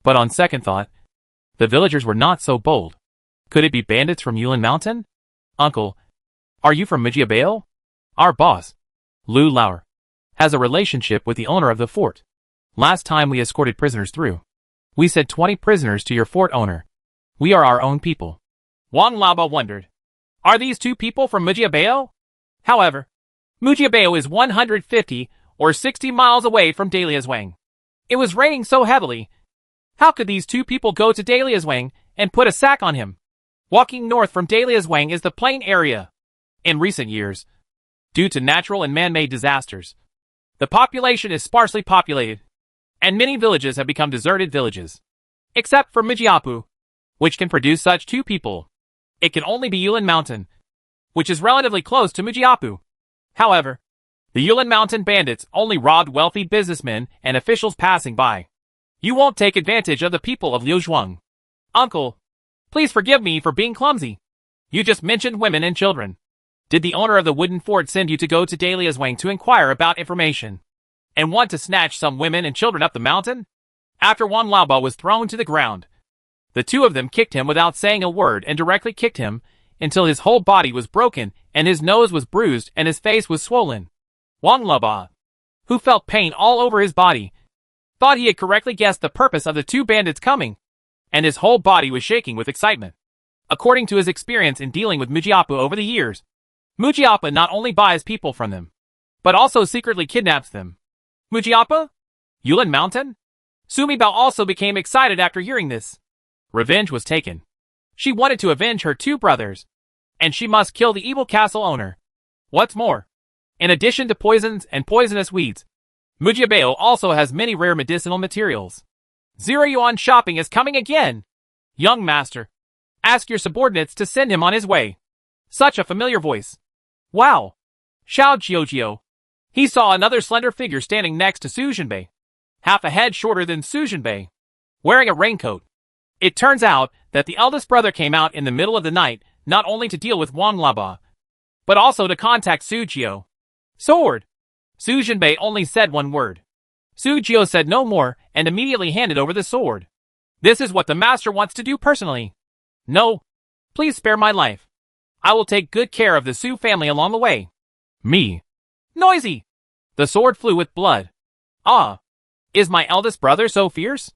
Speaker 1: But on second thought, the villagers were not so bold. Could it be bandits from Yulin Mountain? Uncle, are you from Mijiabao? Our boss, Lu Lauer, has a relationship with the owner of the fort. Last time we escorted prisoners through, we sent 20 prisoners to your fort owner. We are our own people. Wang Laoba wondered, are these 2 people from Mijiabao? However, Mijiabao is 150 or 60 miles away from Dahlia's Wang. It was raining so heavily. How could these 2 people go to Dahlia's Wang and put a sack on him? Walking north from Dahlia's Wang is the plain area. In recent years, due to natural and man-made disasters, the population is sparsely populated, and many villages have become deserted villages. Except for Mijiapu, which can produce such 2 people. It can only be Yulin Mountain, which is relatively close to Mijiapu. However, the Yulin Mountain bandits only robbed wealthy businessmen and officials passing by. You won't take advantage of the people of Liuzhuang. Uncle, please forgive me for being clumsy. You just mentioned women and children. Did the owner of the wooden fort send you to go to Dahlia's Wing to inquire about information? And want to snatch some women and children up the mountain? After Wang Laobao was thrown to the ground, the two of them kicked him without saying a word and directly kicked him until his whole body was broken and his nose was bruised and his face was swollen. Wang Laobao, who felt pain all over his body, thought he had correctly guessed the purpose of the two bandits coming, and his whole body was shaking with excitement. According to his experience in dealing with Mujiapu over the years, Mujiapa not only buys people from them, but also secretly kidnaps them. Mujiapa? Yulin Mountain? Sumi Bao also became excited after hearing this. Revenge was taken. She wanted to avenge her two brothers, and she must kill the evil castle owner. What's more, in addition to poisons and poisonous weeds, Mujiabao also has many rare medicinal materials. 0 yuan shopping is coming again. Young master, ask your subordinates to send him on his way. Such a familiar voice. Wow. Xiao Jiojio. He saw another slender figure standing next to Su Jinbei, half a head shorter than Su Jinbei, wearing a raincoat. It turns out that the eldest brother came out in the middle of the night not only to deal with Wang Laobao, but also to contact Su Jio. Sword. Su Jinbei only said one word. Su Jio said no more and immediately handed over the sword. This is what the master wants to do personally. No. Please spare my life. I will take good care of the Su family along the way. Me. Noisy. The sword flew with blood. Ah. Is my eldest brother so fierce?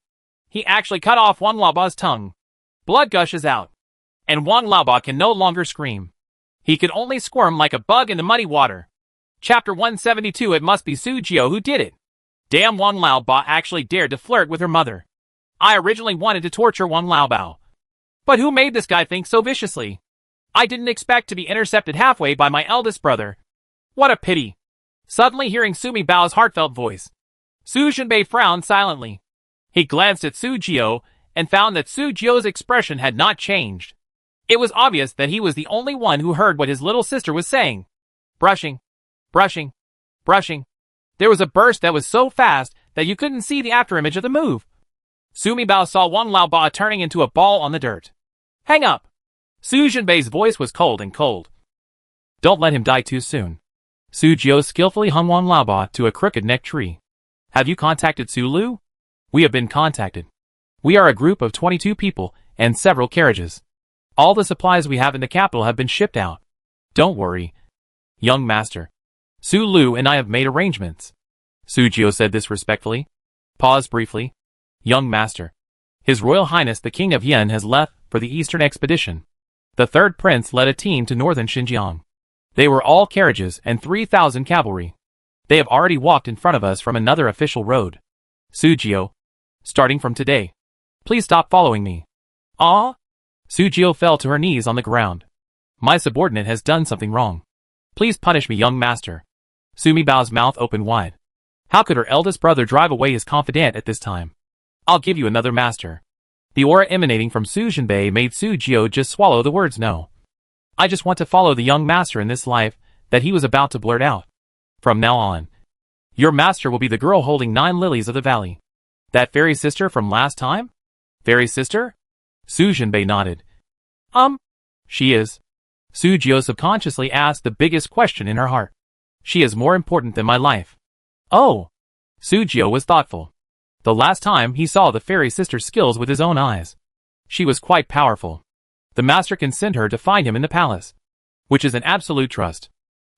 Speaker 1: He actually cut off Wang Laobao's tongue. Blood gushes out, and Wang Laobao can no longer scream. He could only squirm like a bug in the muddy water. Chapter 172. It must be Su Jio who did it. Damn, Wang Laobao actually dared to flirt with her mother. I originally wanted to torture Wang Laobao, but who made this guy think so viciously? I didn't expect to be intercepted halfway by my eldest brother. What a pity. Suddenly hearing Sumi Bao's heartfelt voice, Su Jinbei frowned silently. He glanced at Su Jio and found that Su Jio's expression had not changed. It was obvious that he was the only one who heard what his little sister was saying. Brushing, brushing, brushing. There was a burst that was so fast that you couldn't see the afterimage of the move. Sumi Bao saw Wang Laobao turning into a ball on the dirt. Hang up. Su Jinbei's voice was cold and cold. Don't let him die too soon. Su Jio skillfully hung Wang Laobao to a crooked neck tree. Have you contacted Su Lu? We have been contacted. We are a group of 22 people and several carriages. All the supplies we have in the capital have been shipped out. Don't worry, young master. Su Lu and I have made arrangements. Su Jio said this respectfully. Paused briefly. Young master. His Royal Highness the King of Yen has left for the Eastern Expedition. The third prince led a team to northern Xinjiang. They were all carriages and 3,000 cavalry. They have already walked in front of us from another official road. Su Jio. Starting from today, please stop following me. Ah? Su Jio fell to her knees on the ground. My subordinate has done something wrong. Please punish me, young master. Sumi Bao's mouth opened wide. How could her eldest brother drive away his confidant at this time? I'll give you another master. The aura emanating from Su Jinbei made Su Jio just swallow the words no. I just want to follow the young master in this life that he was about to blurt out. From now on, your master will be the girl holding 9 lilies of the valley. That fairy sister from last time? Fairy sister? Su Jinbei nodded. She is. Su Jio subconsciously asked the biggest question in her heart. She is more important than my life. Oh. Su Jio was thoughtful. The last time he saw the fairy sister's skills with his own eyes, she was quite powerful. The master can send her to find him in the palace, which is an absolute trust.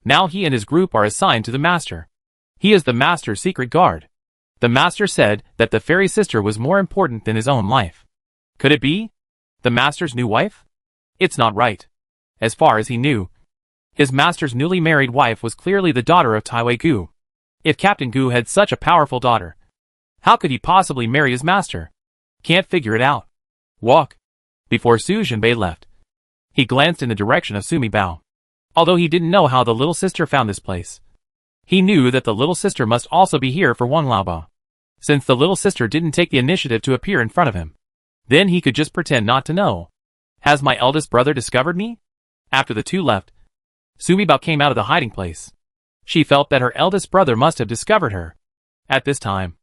Speaker 1: Now he and his group are assigned to the master. He is the master's secret guard. The master said that the fairy sister was more important than his own life. Could it be the master's new wife? It's not right. As far as he knew, his master's newly married wife was clearly the daughter of Taiwei Gu. If Captain Gu had such a powerful daughter, how could he possibly marry his master? Can't figure it out. Walk. Before Su Jinbei left, he glanced in the direction of Sumi Bao. Although he didn't know how the little sister found this place, he knew that the little sister must also be here for Wang Laobao. Since the little sister didn't take the initiative to appear in front of him, then he could just pretend not to know. Has my eldest brother discovered me? After the two left, Sumi Bao came out of the hiding place. She felt that her eldest brother must have discovered her. At this time,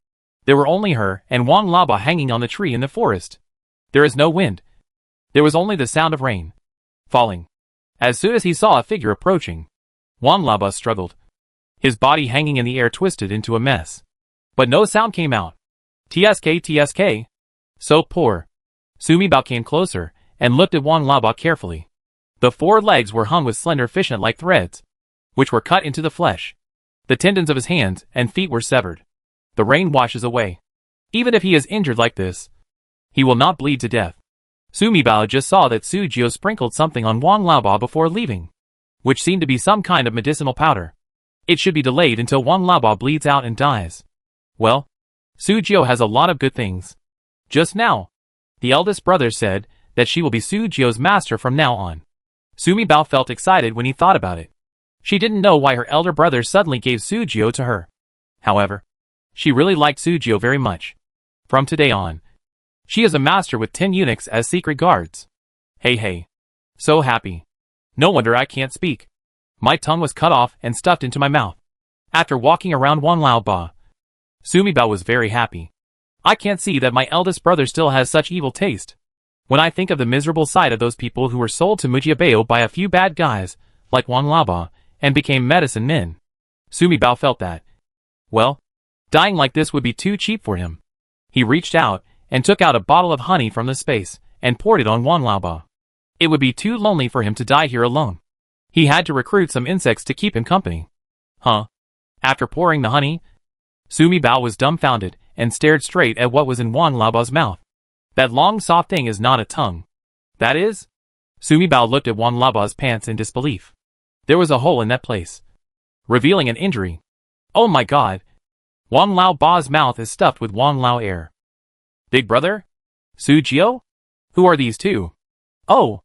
Speaker 1: there were only her and Wang Laobao hanging on the tree in the forest. There is no wind. There was only the sound of rain falling. As soon as he saw a figure approaching, Wan Laba struggled. His body hanging in the air twisted into a mess. But no sound came out. TSK. So poor. Sumi Bao came closer and looked at Wan Laba carefully. The four legs were hung with slender fishnet-like threads, which were cut into the flesh. The tendons of his hands and feet were severed. The rain washes away. Even if he is injured like this, he will not bleed to death. Sumi Bao just saw that Su Jiao sprinkled something on Wan Laoba before leaving, which seemed to be some kind of medicinal powder. It should be delayed until Wan Laoba bleeds out and dies. Well, Su Jiao has a lot of good things. Just now, the eldest brother said that she will be Su Jiao's master from now on. Sumi Bao felt excited when he thought about it. She didn't know why her elder brother suddenly gave Su Jiao to her. However, she really liked Su Jiao very much. From today on, she is a master with 10 eunuchs as secret guards. Hey. So happy. No wonder I can't speak. My tongue was cut off and stuffed into my mouth. After walking around Wan Laoba, Sumi Bao was very happy. I can't see that my eldest brother still has such evil taste. When I think of the miserable sight of those people who were sold to Mujiabao by a few bad guys, like Wan Laoba, and became medicine men, Sumi Bao felt that, well, dying like this would be too cheap for him. He reached out and took out a bottle of honey from the space and poured it on Wan Laoba. It would be too lonely for him to die here alone. He had to recruit some insects to keep him company. After pouring the honey, Sumi Bao was dumbfounded and stared straight at what was in Wan Laoba's mouth. That long soft thing is not a tongue. That is? Sumi Bao looked at Wan Laoba's pants in disbelief. There was a hole in that place, revealing an injury. Oh my god. Wan Laoba's mouth is stuffed with Wan Lao air. Big brother? Su Jiao? Who are these two? Oh,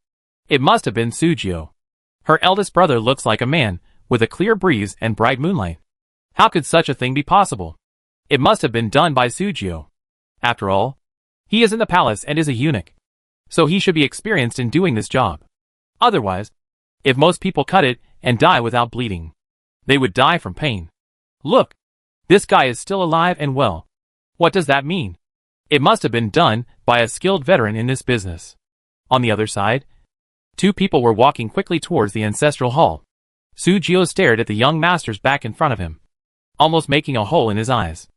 Speaker 1: it must have been Su Jiao. Her eldest brother looks like a man, with a clear breeze and bright moonlight. How could such a thing be possible? It must have been done by Su Jiao. After all, he is in the palace and is a eunuch, so he should be experienced in doing this job. Otherwise, if most people cut it and die without bleeding, they would die from pain. Look, this guy is still alive and well. What does that mean? It must have been done by a skilled veteran in this business. On the other side, two people were walking quickly towards the ancestral hall. Su Jiao stared at the young master's back in front of him, almost making a hole in his eyes.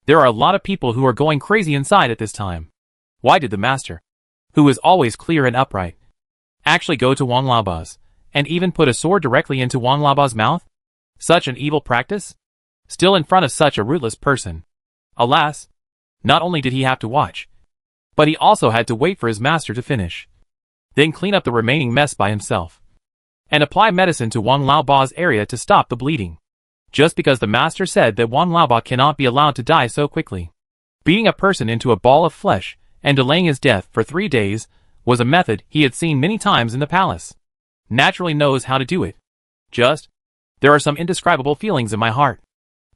Speaker 1: There are a lot of people who are going crazy inside at this time. Why did the master, who is always clear and upright, actually go to Wan Laoba's, and even put a sword directly into Wan Laoba's mouth? Such an evil practice? Still in front of such a rootless person. Alas, not only did he have to watch, but he also had to wait for his master to finish, then clean up the remaining mess by himself, and apply medicine to Wan Laoba's area to stop the bleeding. Just because the master said that Wan Laoba cannot be allowed to die so quickly. Beating a person into a ball of flesh and delaying his death for 3 days was a method he had seen many times in the palace. Naturally knows how to do it. There are some indescribable feelings in my heart.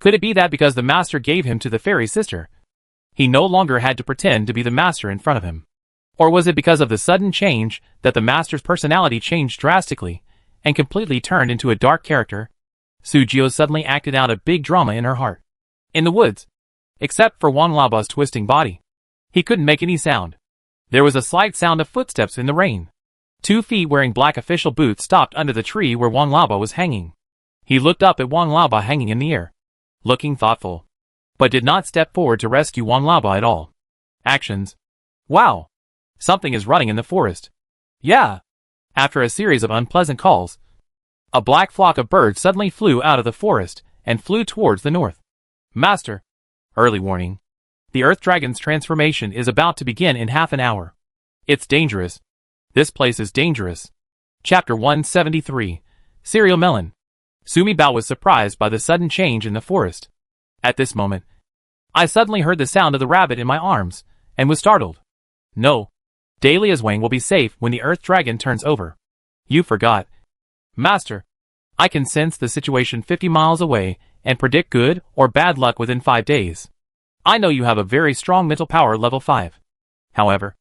Speaker 1: Could it be that because the master gave him to the fairy sister, he no longer had to pretend to be the master in front of him? Or was it because of the sudden change that the master's personality changed drastically and completely turned into a dark character? Su Jiao suddenly acted out a big drama in her heart. In the woods, except for Wan Laoba's twisting body, he couldn't make any sound. There was a slight sound of footsteps in the rain. 2 feet wearing black official boots stopped under the tree where Wan Laoba was hanging. He looked up at Wan Laoba hanging in the air, looking thoughtful, but did not step forward to rescue Wan Laoba at all. Actions. Wow! Something is running in the forest. Yeah! After a series of unpleasant calls, a black flock of birds suddenly flew out of the forest and flew towards the north. Master! Early warning. The Earth Dragon's transformation is about to begin in half an hour. It's dangerous. This place is dangerous. Chapter 173. Cereal Melon. Sumi Bao was surprised by the sudden change in the forest. At this moment, I suddenly heard the sound of the rabbit in my arms, and was startled. No. Dahlia's Wang will be safe when the Earth Dragon turns over. You forgot. Master, I can sense the situation 50 miles away and predict good or bad luck within 5 days. I know you have a very strong mental power level 5. However,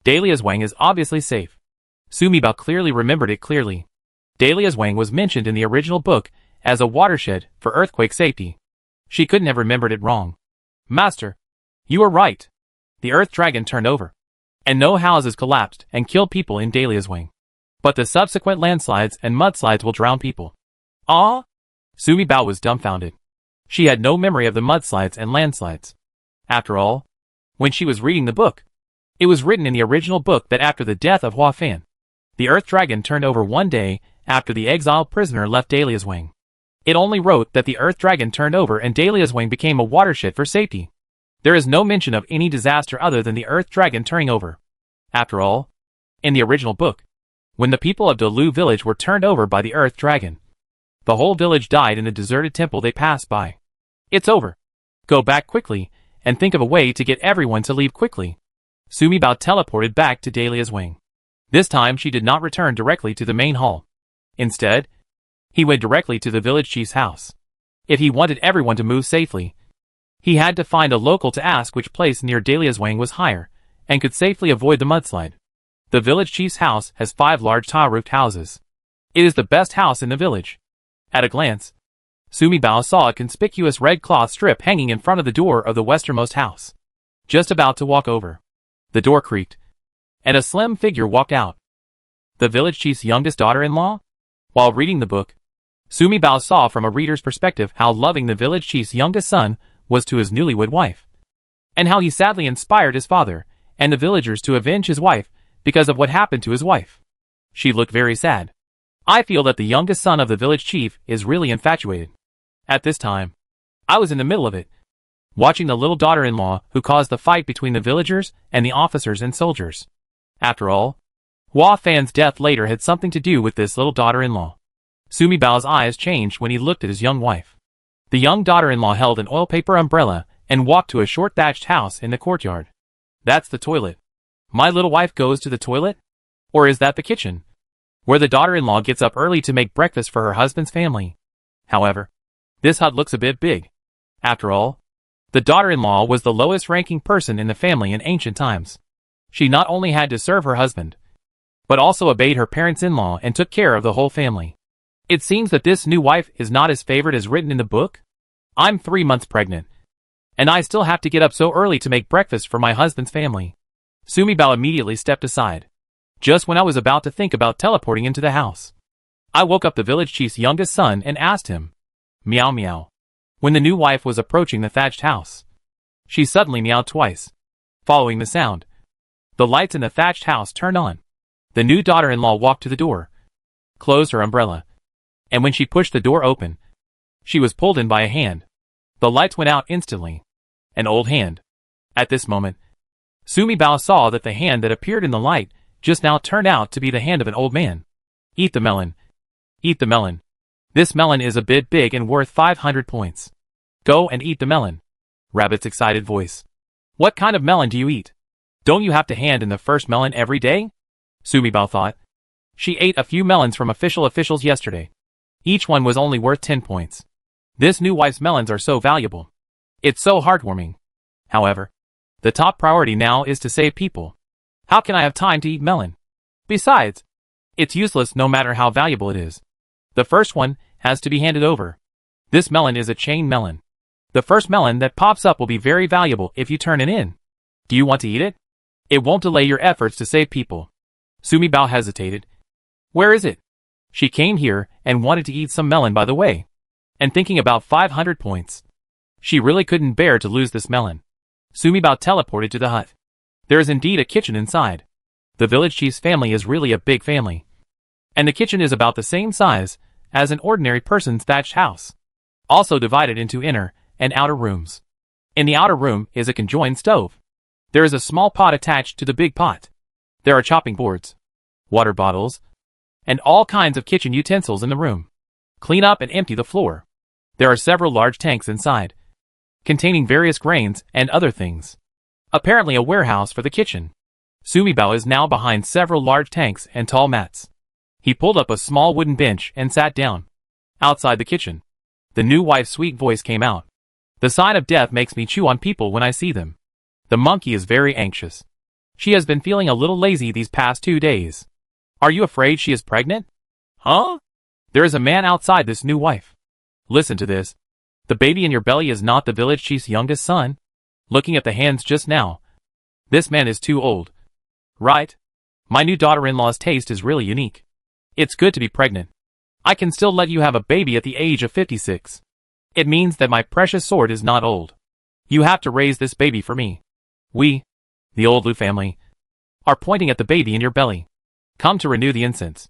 Speaker 1: Dahlia's Wang is obviously safe. Sumi Bao clearly remembered it clearly. Dahlia's Wang was mentioned in the original book as a watershed for earthquake safety. She couldn't have remembered it wrong. Master, you are right. The Earth Dragon turned over, and no houses collapsed and killed people in Dahlia's Wang. But the subsequent landslides and mudslides will drown people. Ah? Sumi Bao was dumbfounded. She had no memory of the mudslides and landslides. After all, when she was reading the book, it was written in the original book that after the death of Hua Fan, the Earth Dragon turned over one day after the exiled prisoner left Dahlia's wing. It only wrote that the Earth Dragon turned over and Dahlia's wing became a watershed for safety. There is no mention of any disaster other than the Earth Dragon turning over. After all, in the original book, when the people of Dalu village were turned over by the Earth Dragon, the whole village died in the deserted temple they passed by. It's over. Go back quickly, and think of a way to get everyone to leave quickly. Sumi Bao teleported back to Dahlia's wing. This time she did not return directly to the main hall. Instead, he went directly to the village chief's house. If he wanted everyone to move safely, he had to find a local to ask which place near Dahlia's wing was higher, and could safely avoid the mudslide. The village chief's house has 5 large tile-roofed houses. It is the best house in the village. At a glance, Sumi Bao saw a conspicuous red cloth strip hanging in front of the door of the westernmost house. Just about to walk over, the door creaked, and a slim figure walked out. The village chief's youngest daughter-in-law? While reading the book, Sumi Bao saw from a reader's perspective how loving the village chief's youngest son was to his newlywed wife, and how he sadly inspired his father and the villagers to avenge his wife because of what happened to his wife. She looked very sad. I feel that the youngest son of the village chief is really infatuated. At this time, I was in the middle of it, watching the little daughter-in-law who caused the fight between the villagers and the officers and soldiers. After all, Hua Fan's death later had something to do with this little daughter-in-law. Sumi Bao's eyes changed when he looked at his young wife. The young daughter-in-law held an oil paper umbrella and walked to a short thatched house in the courtyard. That's the toilet. My little wife goes to the toilet? Or is that the kitchen, where the daughter-in-law gets up early to make breakfast for her husband's family? However, this hut looks a bit big. After all, the daughter-in-law was the lowest-ranking person in the family in ancient times. She not only had to serve her husband, but also obeyed her parents-in-law and took care of the whole family. It seems that this new wife is not as favored as written in the book. I'm 3 months pregnant, and I still have to get up so early to make breakfast for my husband's family. Sumi Bao immediately stepped aside, just when I was about to think about teleporting into the house. I woke up the village chief's youngest son and asked him, "Meow meow." When the new wife was approaching the thatched house, she suddenly meowed twice. Following the sound, the lights in the thatched house turned on. The new daughter-in-law walked to the door, closed her umbrella, and when she pushed the door open, she was pulled in by a hand. The lights went out instantly. An old hand. At this moment, Sumi Bao saw that the hand that appeared in the light just now turned out to be the hand of an old man. "Eat the melon. Eat the melon. This melon is a bit big and worth 500 points. Go and eat the melon." Rabbit's excited voice. "What kind of melon do you eat? Don't you have to hand in the first melon every day?" Sumi Bao thought. She ate a few melons from officials yesterday. Each one was only worth 10 points. This new wife's melons are so valuable. It's so heartwarming. However, the top priority now is to save people. How can I have time to eat melon? Besides, it's useless no matter how valuable it is. The first one has to be handed over. This melon is a chain melon. The first melon that pops up will be very valuable if you turn it in. Do you want to eat it? It won't delay your efforts to save people. Sumi Bao hesitated. Where is it? She came here and wanted to eat some melon by the way. And thinking about 500 points. She really couldn't bear to lose this melon. Sumi Bao teleported to the hut. There is indeed a kitchen inside. The village chief's family is really a big family. And the kitchen is about the same size as an ordinary person's thatched house, also divided into inner and outer rooms. In the outer room is a conjoined stove. There is a small pot attached to the big pot. There are chopping boards, water bottles, and all kinds of kitchen utensils in the room. Clean up and empty the floor. There are several large tanks inside, containing various grains and other things. Apparently a warehouse for the kitchen. Sumi Bao is now behind several large tanks and tall mats. He pulled up a small wooden bench and sat down. Outside the kitchen, the new wife's sweet voice came out. "The sign of death makes me chew on people when I see them." The monkey is very anxious. She has been feeling a little lazy these past 2 days. Are you afraid she is pregnant? Huh? There is a man outside this new wife. Listen to this. The baby in your belly is not the village chief's youngest son. Looking at the hands just now, this man is too old. Right? My new daughter-in-law's taste is really unique. It's good to be pregnant. I can still let you have a baby at the age of 56. It means that my precious sword is not old. You have to raise this baby for me. We, the old Lu family, are pointing at the baby in your belly. Come to renew the incense.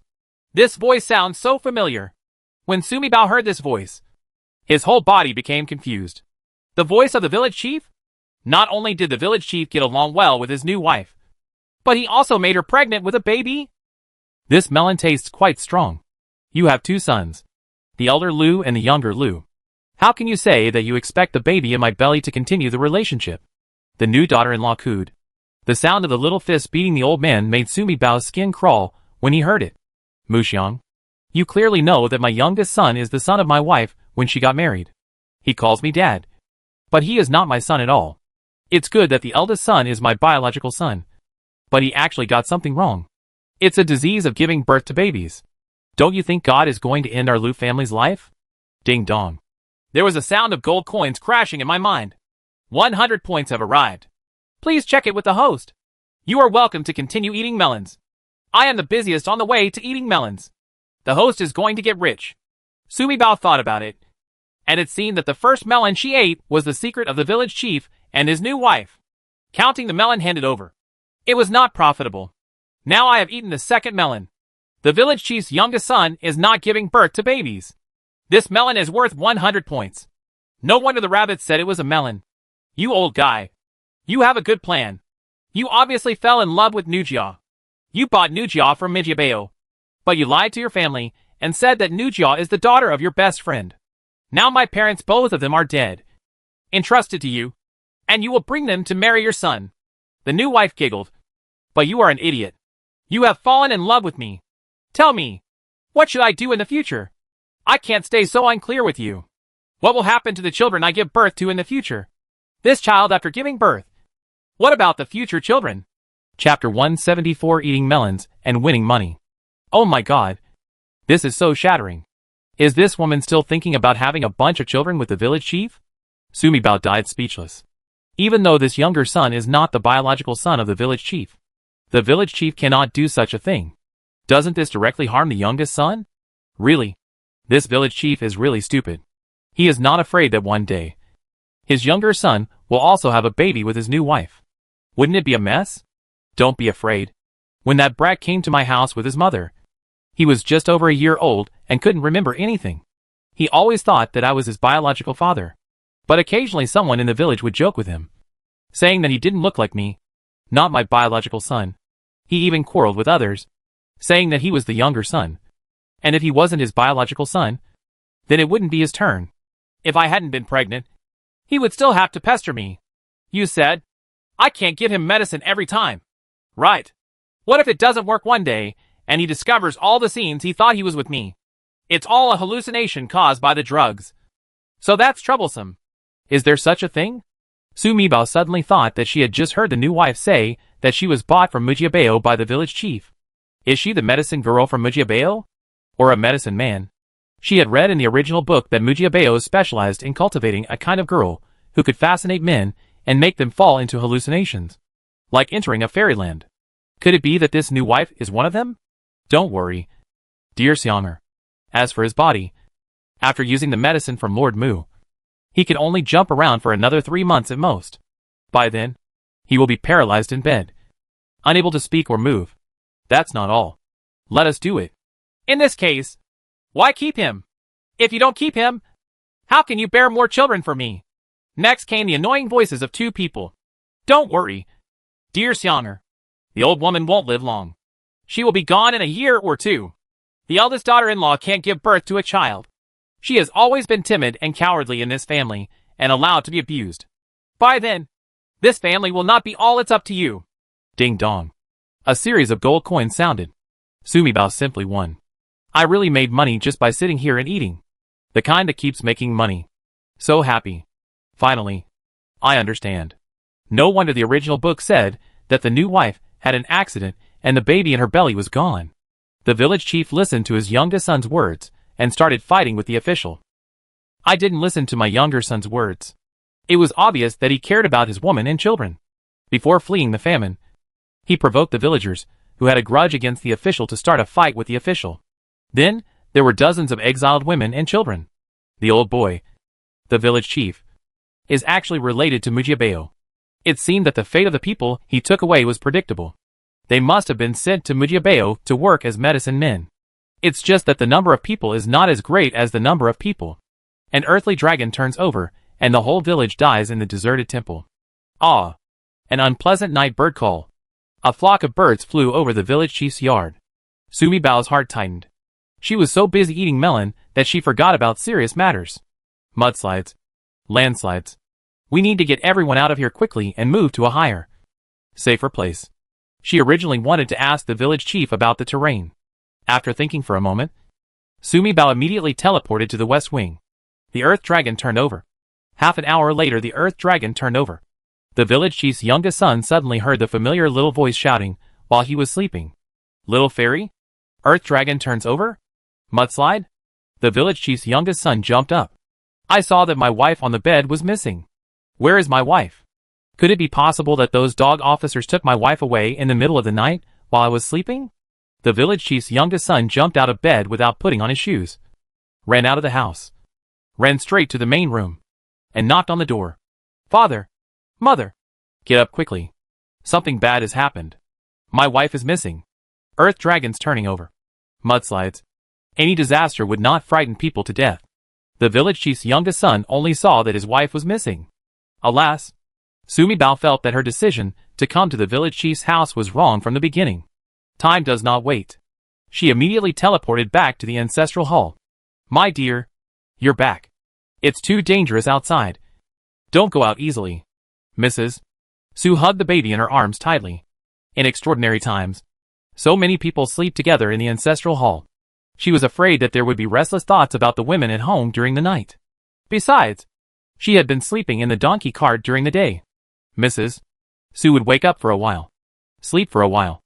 Speaker 1: This voice sounds so familiar. When Sumibao heard this voice, his whole body became confused. The voice of the village chief? Not only did the village chief get along well with his new wife, but he also made her pregnant with a baby? This melon tastes quite strong. You have 2 sons, the elder Lu and the younger Lu. How can you say that you expect the baby in my belly to continue the relationship? The new daughter-in-law cooed. The sound of the little fist beating the old man made Sumibao's skin crawl when he heard it. Muxiang, you clearly know that my youngest son is the son of my wife when she got married. He calls me dad. But he is not my son at all. It's good that the eldest son is my biological son. But he actually got something wrong. It's a disease of giving birth to babies. Don't you think God is going to end our Lu family's life? Ding dong. There was a sound of gold coins crashing in my mind. 100 points have arrived. Please check it with the host. You are welcome to continue eating melons. I am the busiest on the way to eating melons. The host is going to get rich. Sumibao thought about it, and it seemed that the first melon she ate was the secret of the village chief and his new wife. Counting the melon handed over. It was not profitable. Now I have eaten the second melon. The village chief's youngest son is not giving birth to babies. This melon is worth 100 points. No wonder the rabbit said it was a melon. You old guy. You have a good plan. You obviously fell in love with Nujia. You bought Nujia from Mijiabeo. But you lied to your family and said that Nujia is the daughter of your best friend. Now my parents, both of them, are dead. Entrusted to you. And you will bring them to marry your son. The new wife giggled. But you are an idiot. You have fallen in love with me. Tell me, what should I do in the future? I can't stay so unclear with you. What will happen to the children I give birth to in the future? This child after giving birth. What about the future children? Chapter 174, Eating Melons and Winning Money. Oh my god. This is so shattering. Is this woman still thinking about having a bunch of children with the village chief? Sumibao died speechless. Even though this younger son is not the biological son of the village chief, the village chief cannot do such a thing. Doesn't this directly harm the youngest son? Really? This village chief is really stupid. He is not afraid that one day his younger son will also have a baby with his new wife. Wouldn't it be a mess? Don't be afraid. When that brat came to my house with his mother, he was just over a year old and couldn't remember anything. He always thought that I was his biological father. But occasionally someone in the village would joke with him, saying that he didn't look like me, not my biological son. He even quarreled with others, saying that he was the younger son. And if he wasn't his biological son, then it wouldn't be his turn. If I hadn't been pregnant, he would still have to pester me. You said, I can't give him medicine every time. Right. What if it doesn't work one day, and he discovers all the scenes he thought he was with me? It's all a hallucination caused by the drugs. So that's troublesome. Is there such a thing? Sumibao suddenly thought that she had just heard the new wife say that she was bought from Mujiabeo by the village chief. Is she the medicine girl from Mujiabeo? Or a medicine man? She had read in the original book that Mujiabeo specialized in cultivating a kind of girl who could fascinate men and make them fall into hallucinations, like entering a fairyland. Could it be that this new wife is one of them? Don't worry, dear Xianger. As for his body, after using the medicine from Lord Mu, he can only jump around for another 3 months at most. By then, he will be paralyzed in bed, unable to speak or move. That's not all. Let us do it. In this case, why keep him? If you don't keep him, how can you bear more children for me? Next came the annoying voices of 2 people. Don't worry, dear Xianger. The old woman won't live long. She will be gone in a year or 2. The eldest daughter-in-law can't give birth to a child. She has always been timid and cowardly in this family and allowed to be abused. By then, this family will not be all it's up to you. Ding dong. A series of gold coins sounded. Sumibao simply won. I really made money just by sitting here and eating. The kind that keeps making money. So happy. Finally. I understand. No wonder the original book said that the new wife had an accident and the baby in her belly was gone. The village chief listened to his youngest son's words and started fighting with the official. I didn't listen to my younger son's words. It was obvious that he cared about his woman and children. Before fleeing the famine, he provoked the villagers, who had a grudge against the official, to start a fight with the official. Then, there were dozens of exiled women and children. The old boy, the village chief, is actually related to Mujibeo. It seemed that the fate of the people he took away was predictable. They must have been sent to Mujibeo to work as medicine men. It's just that the number of people is not as great as the number of people. An earthly dragon turns over, and the whole village dies in the deserted temple. Ah! An unpleasant night bird call. A flock of birds flew over the village chief's yard. Sumibao's heart tightened. She was so busy eating melon that she forgot about serious matters. Mudslides. Landslides. We need to get everyone out of here quickly and move to a higher, safer place. She originally wanted to ask the village chief about the terrain. After thinking for a moment, Sumibao immediately teleported to the west wing. The earth dragon turned over. Half an hour later the earth dragon turned over. The village chief's youngest son suddenly heard the familiar little voice shouting while he was sleeping. Little fairy? Earth dragon turns over? Mudslide? The village chief's youngest son jumped up. I saw that my wife on the bed was missing. Where is my wife? Could it be possible that those dog officers took my wife away in the middle of the night while I was sleeping? The village chief's youngest son jumped out of bed without putting on his shoes, ran out of the house, ran straight to the main room, and knocked on the door. Father! Mother! Get up quickly. Something bad has happened. My wife is missing. Earth dragons turning over. Mudslides. Any disaster would not frighten people to death. The village chief's youngest son only saw that his wife was missing. Alas! Sumibao felt that her decision to come to the village chief's house was wrong from the beginning. Time does not wait. She immediately teleported back to the ancestral hall. My dear, you're back. It's too dangerous outside. Don't go out easily. Mrs. Su hugged the baby in her arms tightly. In extraordinary times, so many people sleep together in the ancestral hall. She was afraid that there would be restless thoughts about the women at home during the night. Besides, she had been sleeping in the donkey cart during the day. Mrs. Su would wake up for a while, sleep for a while,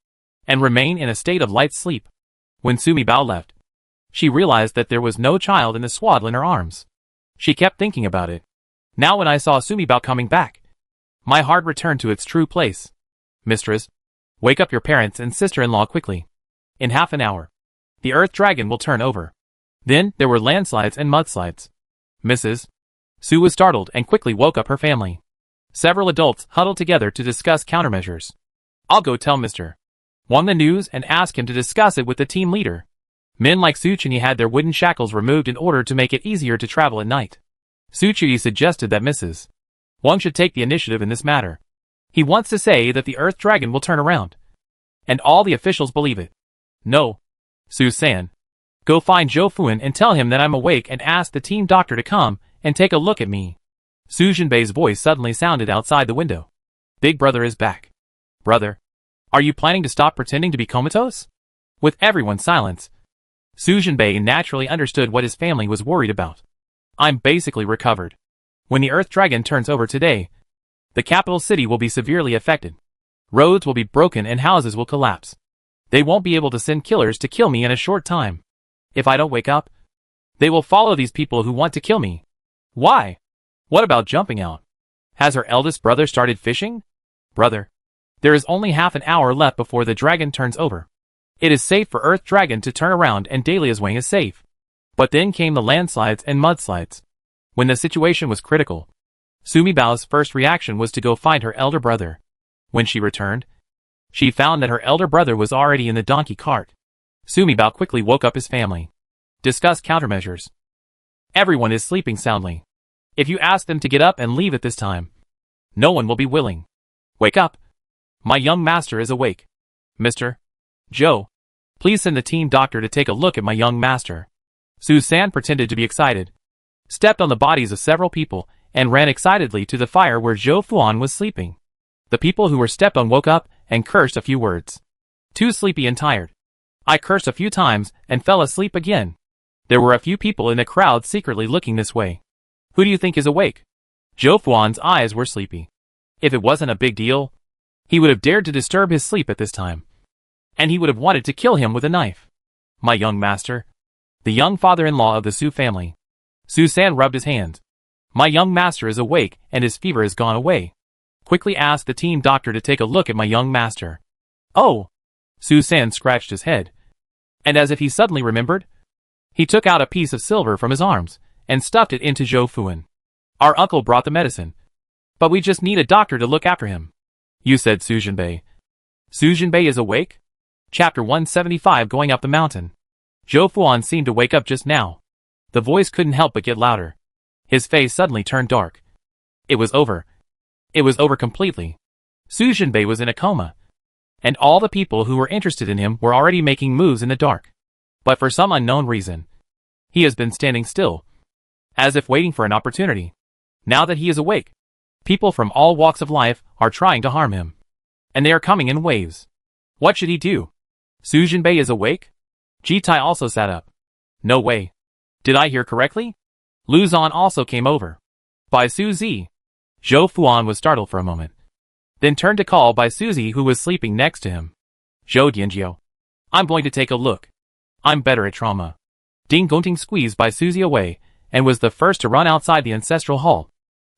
Speaker 1: and remain in a state of light sleep. When Sumibao left, she realized that there was no child in the swaddle in her arms. She kept thinking about it. Now when I saw Sumibao coming back, my heart returned to its true place. Mistress, wake up your parents and sister-in-law quickly. In half an hour, the earth dragon will turn over. Then there were landslides and mudslides. Mrs. Su was startled and quickly woke up her family. Several adults huddled together to discuss countermeasures. I'll go tell Mr. Wang the news and ask him to discuss it with the team leader. Men like Su Chenyi had their wooden shackles removed in order to make it easier to travel at night. Su Chenyi suggested that Mrs. Wang should take the initiative in this matter. He wants to say that the earth dragon will turn around. And all the officials believe it. No. Su-san. Go find Zhou Fuan and tell him that I'm awake and ask the team doctor to come and take a look at me. Su Jinbei's voice suddenly sounded outside the window. Big brother is back. Brother, are you planning to stop pretending to be comatose? With everyone silent, Su Jinbei naturally understood what his family was worried about. I'm basically recovered. When the earth dragon turns over today, the capital city will be severely affected. Roads will be broken and houses will collapse. They won't be able to send killers to kill me in a short time. If I don't wake up, they will follow these people who want to kill me. Why? What about jumping out? Has her eldest brother started fishing? Brother, there is only half an hour left before the dragon turns over. It is safe for Earth Dragon to turn around and Dahlia's wing is safe. But then came the landslides and mudslides. When the situation was critical, Sumibao's first reaction was to go find her elder brother. When she returned, she found that her elder brother was already in the donkey cart. Sumibao quickly woke up his family. Discuss countermeasures. Everyone is sleeping soundly. If you ask them to get up and leave at this time, no one will be willing. Wake up. My young master is awake. Mr. Joe, please send the team doctor to take a look at my young master. Su-san pretended to be excited, stepped on the bodies of several people, and ran excitedly to the fire where Zhou Fuan was sleeping. The people who were stepped on woke up and cursed a few words. Too sleepy and tired. I cursed a few times and fell asleep again. There were a few people in the crowd secretly looking this way. Who do you think is awake? Zhou Fuan's eyes were sleepy. If it wasn't a big deal, he would have dared to disturb his sleep at this time. And he would have wanted to kill him with a knife. My young master. The young father-in-law of the Su family. Su-san rubbed his hands. My young master is awake and his fever has gone away. Quickly ask the team doctor to take a look at my young master. Oh! Su-san scratched his head. And as if he suddenly remembered, He took out a piece of silver from his arms and stuffed it into Zhou Fuan. Our uncle brought the medicine. But we just need a doctor to look after him. You said Su Jinbei. Su Jinbei is awake? Chapter 175 Going Up the Mountain. Zhou Fuan seemed to wake up just now. The voice couldn't help but get louder. His face suddenly turned dark. It was over. It was over completely. Su Jinbei was in a coma. And all the people who were interested in him were already making moves in the dark. But for some unknown reason, he has been standing still, as if waiting for an opportunity. Now that he is awake, people from all walks of life are trying to harm him. And they are coming in waves. What should he do? Su Jinbei is awake? Ji Tai also sat up. No way. Did I hear correctly? Lu Zan also came over. By Su Zi. Zhou Fuan was startled for a moment. Then turned to call by Suzy, who was sleeping next to him. Zhou Dianjiu. I'm going to take a look. I'm better at trauma. Ding Gonting squeezed by Suzy away, and was the first to run outside the ancestral hall.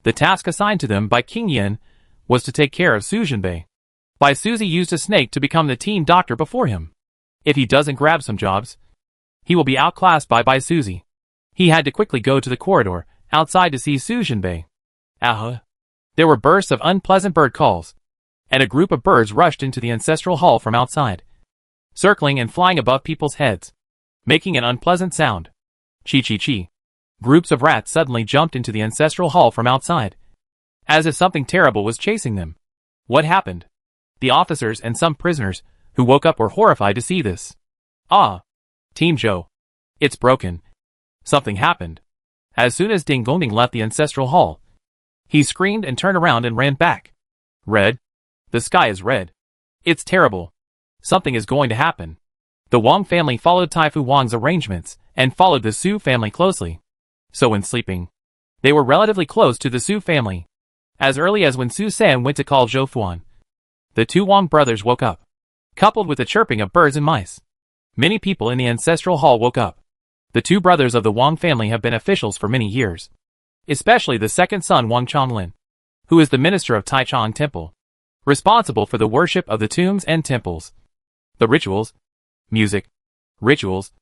Speaker 1: The task assigned to them by King Yin was to take care of Su Jinbei. Bai Suzy used a snake to become the team doctor before him. If he doesn't grab some jobs, he will be outclassed by Bai Suzy. He had to quickly go to the corridor outside to see Su Jinbei. There were bursts of unpleasant bird calls, and a group of birds rushed into the ancestral hall from outside, circling and flying above people's heads, making an unpleasant sound. Chi-chi-chi. Groups of rats suddenly jumped into the ancestral hall from outside, as if something terrible was chasing them. What happened? The officers and some prisoners who woke up were horrified to see this. Ah! Team Zhou. It's broken. Something happened. As soon as Ding Gongding left the ancestral hall, he screamed and turned around and ran back. Red? The sky is red. It's terrible. Something is going to happen. The Wang family followed Taifu Wang's arrangements and followed the Su family closely. So when sleeping, they were relatively close to the Su family. As early as when Su San went to call Zhou Fuan, the two Wang brothers woke up, coupled with the chirping of birds and mice. Many people in the ancestral hall woke up. The two brothers of the Wang family have been officials for many years, especially the second son Wang Changlin, who is the minister of Taichung Temple, responsible for the worship of the tombs and temples, the rituals, music, rituals,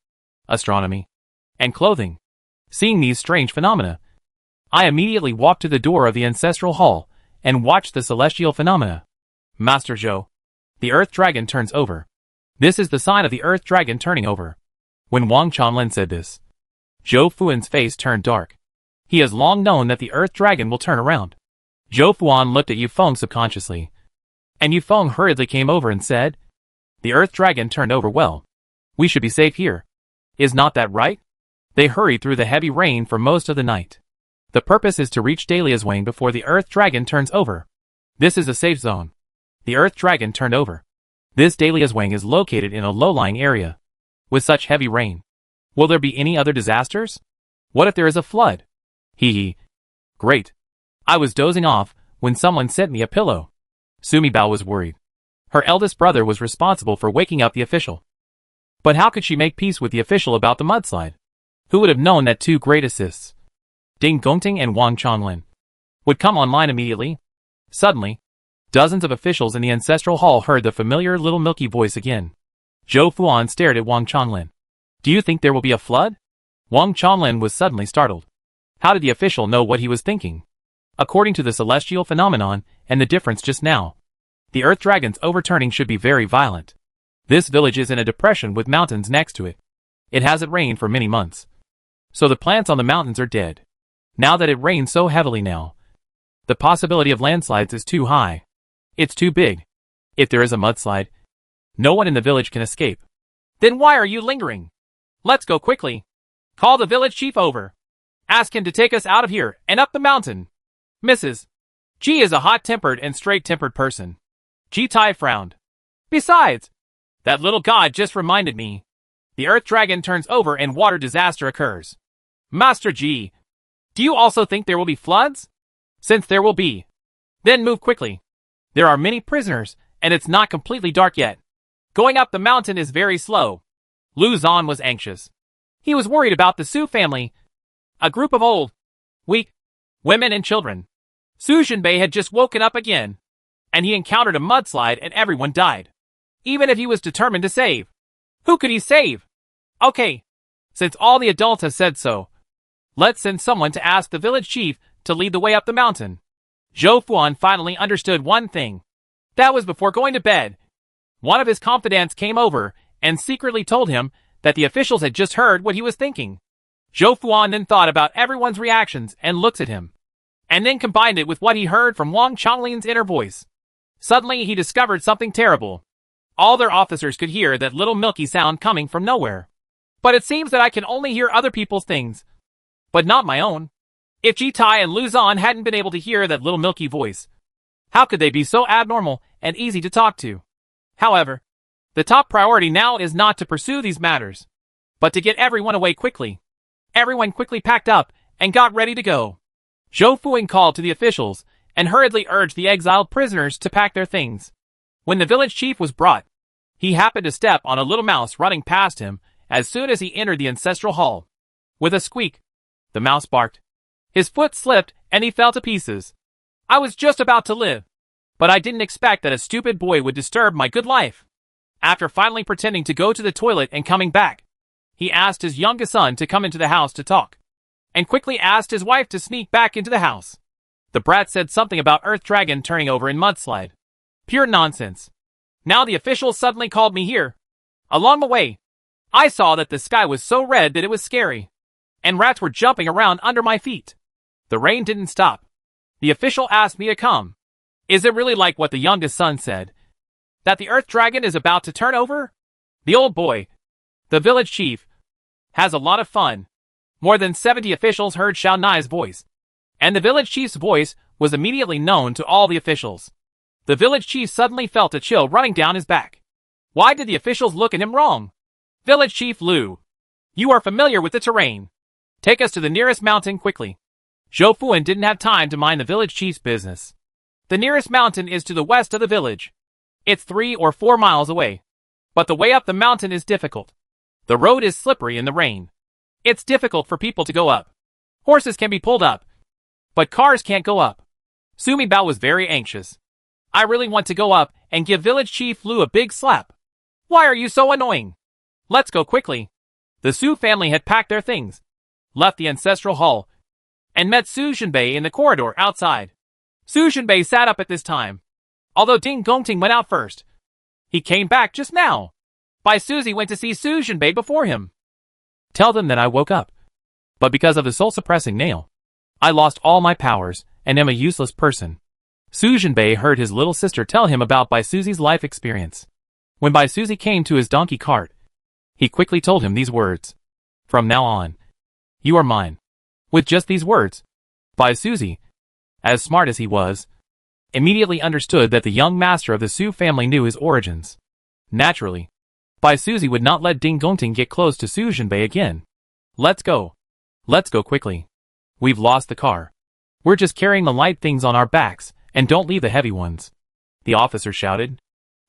Speaker 1: astronomy, and clothing. Seeing these strange phenomena, I immediately walked to the door of the ancestral hall and watched the celestial phenomena. Master Zhou, the earth dragon turns over. This is the sign of the earth dragon turning over. When Wang Chanlin said this, Zhou Fuan's face turned dark. He has long known that the earth dragon will turn around. Zhou Fuan looked at Yufeng subconsciously, and Yufeng hurriedly came over and said, the earth dragon turned over well. We should be safe here. Is not that right? They hurried through the heavy rain for most of the night. The purpose is to reach Dalia's Wang before the earth dragon turns over. This is a safe zone. The earth dragon turned over. This Dalia's Wang is located in a low-lying area. With such heavy rain, will there be any other disasters? What if there is a flood? Hee hee. Great. I was dozing off when someone sent me a pillow. Sumi Bao was worried. Her eldest brother was responsible for waking up the official. But how could she make peace with the official about the mudslide? Who would have known that two great assists, Ding Gongting and Wang Changlin, would come online immediately? Suddenly, dozens of officials in the ancestral hall heard the familiar little milky voice again. Zhou Fuan stared at Wang Changlin. Do you think there will be a flood? Wang Changlin was suddenly startled. How did the official know what he was thinking? According to the celestial phenomenon and the difference just now, the earth dragon's overturning should be very violent. This village is in a depression with mountains next to it. It hasn't rained for many months, so the plants on the mountains are dead. Now that it rains so heavily now, the possibility of landslides is too high. It's too big. If there is a mudslide, no one in the village can escape. Then why are you lingering? Let's go quickly. Call the village chief over. Ask him to take us out of here and up the mountain. Mrs. G is a hot-tempered and straight-tempered person. Ji Tai frowned. Besides, that little god just reminded me. The earth dragon turns over and water disaster occurs. Master G, do you also think there will be floods? Since there will be, then move quickly. There are many prisoners, and it's not completely dark yet. Going up the mountain is very slow. Lu Zan was anxious. He was worried about the Su family, a group of old, weak women and children. Su Jinbei had just woken up again, and he encountered a mudslide and everyone died. Even if he was determined to save, who could he save? Okay, Since all the adults have said so, let's send someone to ask the village chief to lead the way up the mountain. Zhou Fuan finally understood one thing. That was before going to bed. One of his confidants came over and secretly told him that the officials had just heard what he was thinking. Zhou Fuan then thought about everyone's reactions and looks at him, and then combined it with what he heard from Wang Chonglin's inner voice. Suddenly he discovered something terrible. All their officers could hear that little milky sound coming from nowhere. But it seems that I can only hear other people's things, but not my own. If Ji Tai and Lu Zan hadn't been able to hear that little milky voice, how could they be so abnormal and easy to talk to? However, the top priority now is not to pursue these matters, but to get everyone away quickly. Everyone quickly packed up and got ready to go. Zhou Fuan called to the officials and hurriedly urged the exiled prisoners to pack their things. When the village chief was brought, he happened to step on a little mouse running past him as soon as he entered the ancestral hall. With a squeak, the mouse barked. His foot slipped and he fell to pieces. I was just about to live, but I didn't expect that a stupid boy would disturb my good life. After finally pretending to go to the toilet and coming back, he asked his youngest son to come into the house to talk, and quickly asked his wife to sneak back into the house. The brat said something about Earth Dragon turning over in mudslide. Pure nonsense. Now the officials suddenly called me here. Along the way, I saw that the sky was so red that it was scary, and rats were jumping around under my feet. The rain didn't stop. The official asked me to come. Is it really like what the youngest son said, that the Earth Dragon is about to turn over? The old boy, the village chief, has a lot of fun. More than 70 officials heard Xiao Nai's voice, and the village chief's voice was immediately known to all the officials. The village chief suddenly felt a chill running down his back. Why did the officials look at him wrong? Village Chief Lu, you are familiar with the terrain. Take us to the nearest mountain quickly. Zhou Fuan didn't have time to mind the village chief's business. The nearest mountain is to the west of the village. It's 3 or 4 miles away. But the way up the mountain is difficult. The road is slippery in the rain. It's difficult for people to go up. Horses can be pulled up, but cars can't go up. Sumi Bao was very anxious. I really want to go up and give village chief Lu a big slap. Why are you so annoying? Let's go quickly. The Su family had packed their things, left the ancestral hall, and met Su Zhenbei in the corridor outside. Su Zhenbei sat up at this time, although Ding Gongting went out first. He came back just now. Bai Suzy went to see Su Zhenbei before him. Tell them that I woke up, but because of the soul-suppressing nail, I lost all my powers and am a useless person. Su Zhenbei heard his little sister tell him about Bai Suzy's life experience. When Bai Suzy came to his donkey cart, he quickly told him these words. From now on, you are mine. With just these words, Bai Suzy, as smart as he was, immediately understood that the young master of the Su family knew his origins. Naturally, Bai Suzy would not let Ding Gongting get close to Su Zhenbei again. Let's go. Let's go quickly. We've lost the car. We're just carrying the light things on our backs, and don't leave the heavy ones. The officer shouted.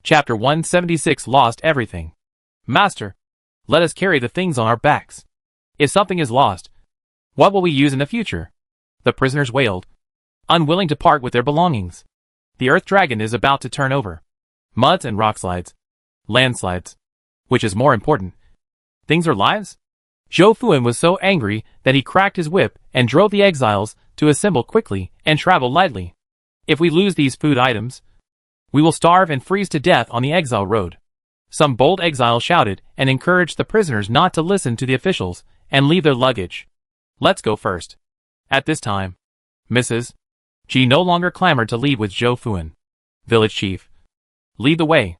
Speaker 1: Chapter 176 Lost Everything. Master, let us carry the things on our backs. If something is lost, what will we use in the future? The prisoners wailed, unwilling to part with their belongings. The Earth Dragon is about to turn over. Muds and rockslides. Landslides. Which is more important? Things or lives? Zhou Fuan was so angry that he cracked his whip and drove the exiles to assemble quickly and travel lightly. If we lose these food items, we will starve and freeze to death on the exile road. Some bold exiles shouted and encouraged the prisoners not to listen to the officials and leave their luggage. Let's go first. At this time, Mrs. Ji no longer clamored to leave with Zhou Fuan. Village chief, lead the way.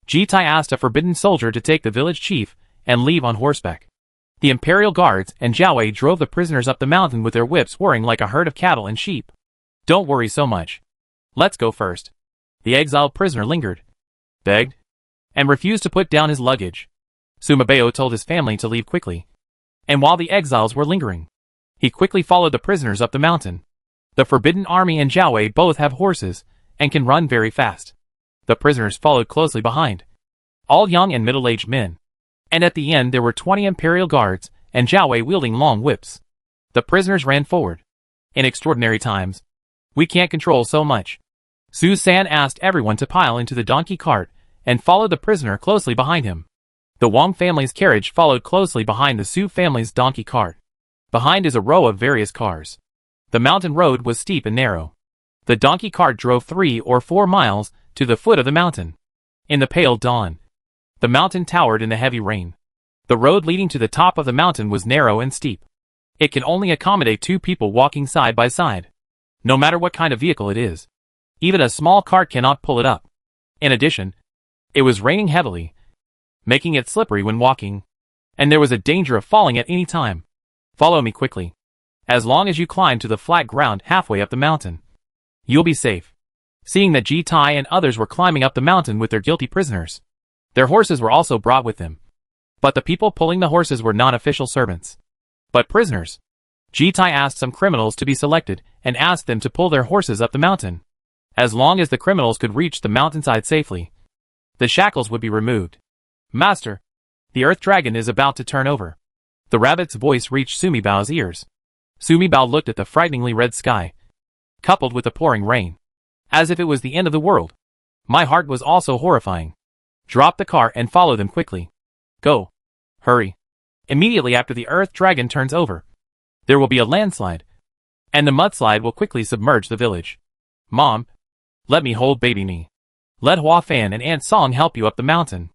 Speaker 1: Ji Tai asked a forbidden soldier to take the village chief and leave on horseback. The imperial guards and Jiao Wei drove the prisoners up the mountain with their whips whirring like a herd of cattle and sheep. Don't worry so much. Let's go first. The exiled prisoner lingered, begged, and refused to put down his luggage. Sima Bao told his family to leave quickly. And while the exiles were lingering, he quickly followed the prisoners up the mountain. The Forbidden Army and Jiao Wei both have horses and can run very fast. The prisoners followed closely behind, all young and middle-aged men. And at the end there were 20 imperial guards and Jiao Wei wielding long whips. The prisoners ran forward. In extraordinary times, we can't control so much. Su San asked everyone to pile into the donkey cart and followed the prisoner closely behind him. The Wang family's carriage followed closely behind the Su family's donkey cart. Behind is a row of various cars. The mountain road was steep and narrow. The donkey cart drove 3 or 4 miles to the foot of the mountain. In the pale dawn, the mountain towered in the heavy rain. The road leading to the top of the mountain was narrow and steep. It can only accommodate 2 people walking side by side. No matter what kind of vehicle it is. Even a small cart cannot pull it up. In addition, it was raining heavily, making it slippery when walking, and there was a danger of falling at any time. Follow me quickly. As long as you climb to the flat ground halfway up the mountain, you'll be safe. Seeing that Ji-Tai and others were climbing up the mountain with their guilty prisoners, their horses were also brought with them. But the people pulling the horses were not official servants, but prisoners. Ji-Tai asked some criminals to be selected and asked them to pull their horses up the mountain. As long as the criminals could reach the mountainside safely, the shackles would be removed. Master, the earth dragon is about to turn over. The rabbit's voice reached Sumibao's ears. Sumibao looked at the frighteningly red sky, coupled with the pouring rain, as if it was the end of the world. My heart was also horrifying. Drop the car and follow them quickly. Go. Hurry. Immediately after the earth dragon turns over, there will be a landslide, and the mudslide will quickly submerge the village. Mom, let me hold baby me. Let Hua Fan and Aunt Song help you up the mountain.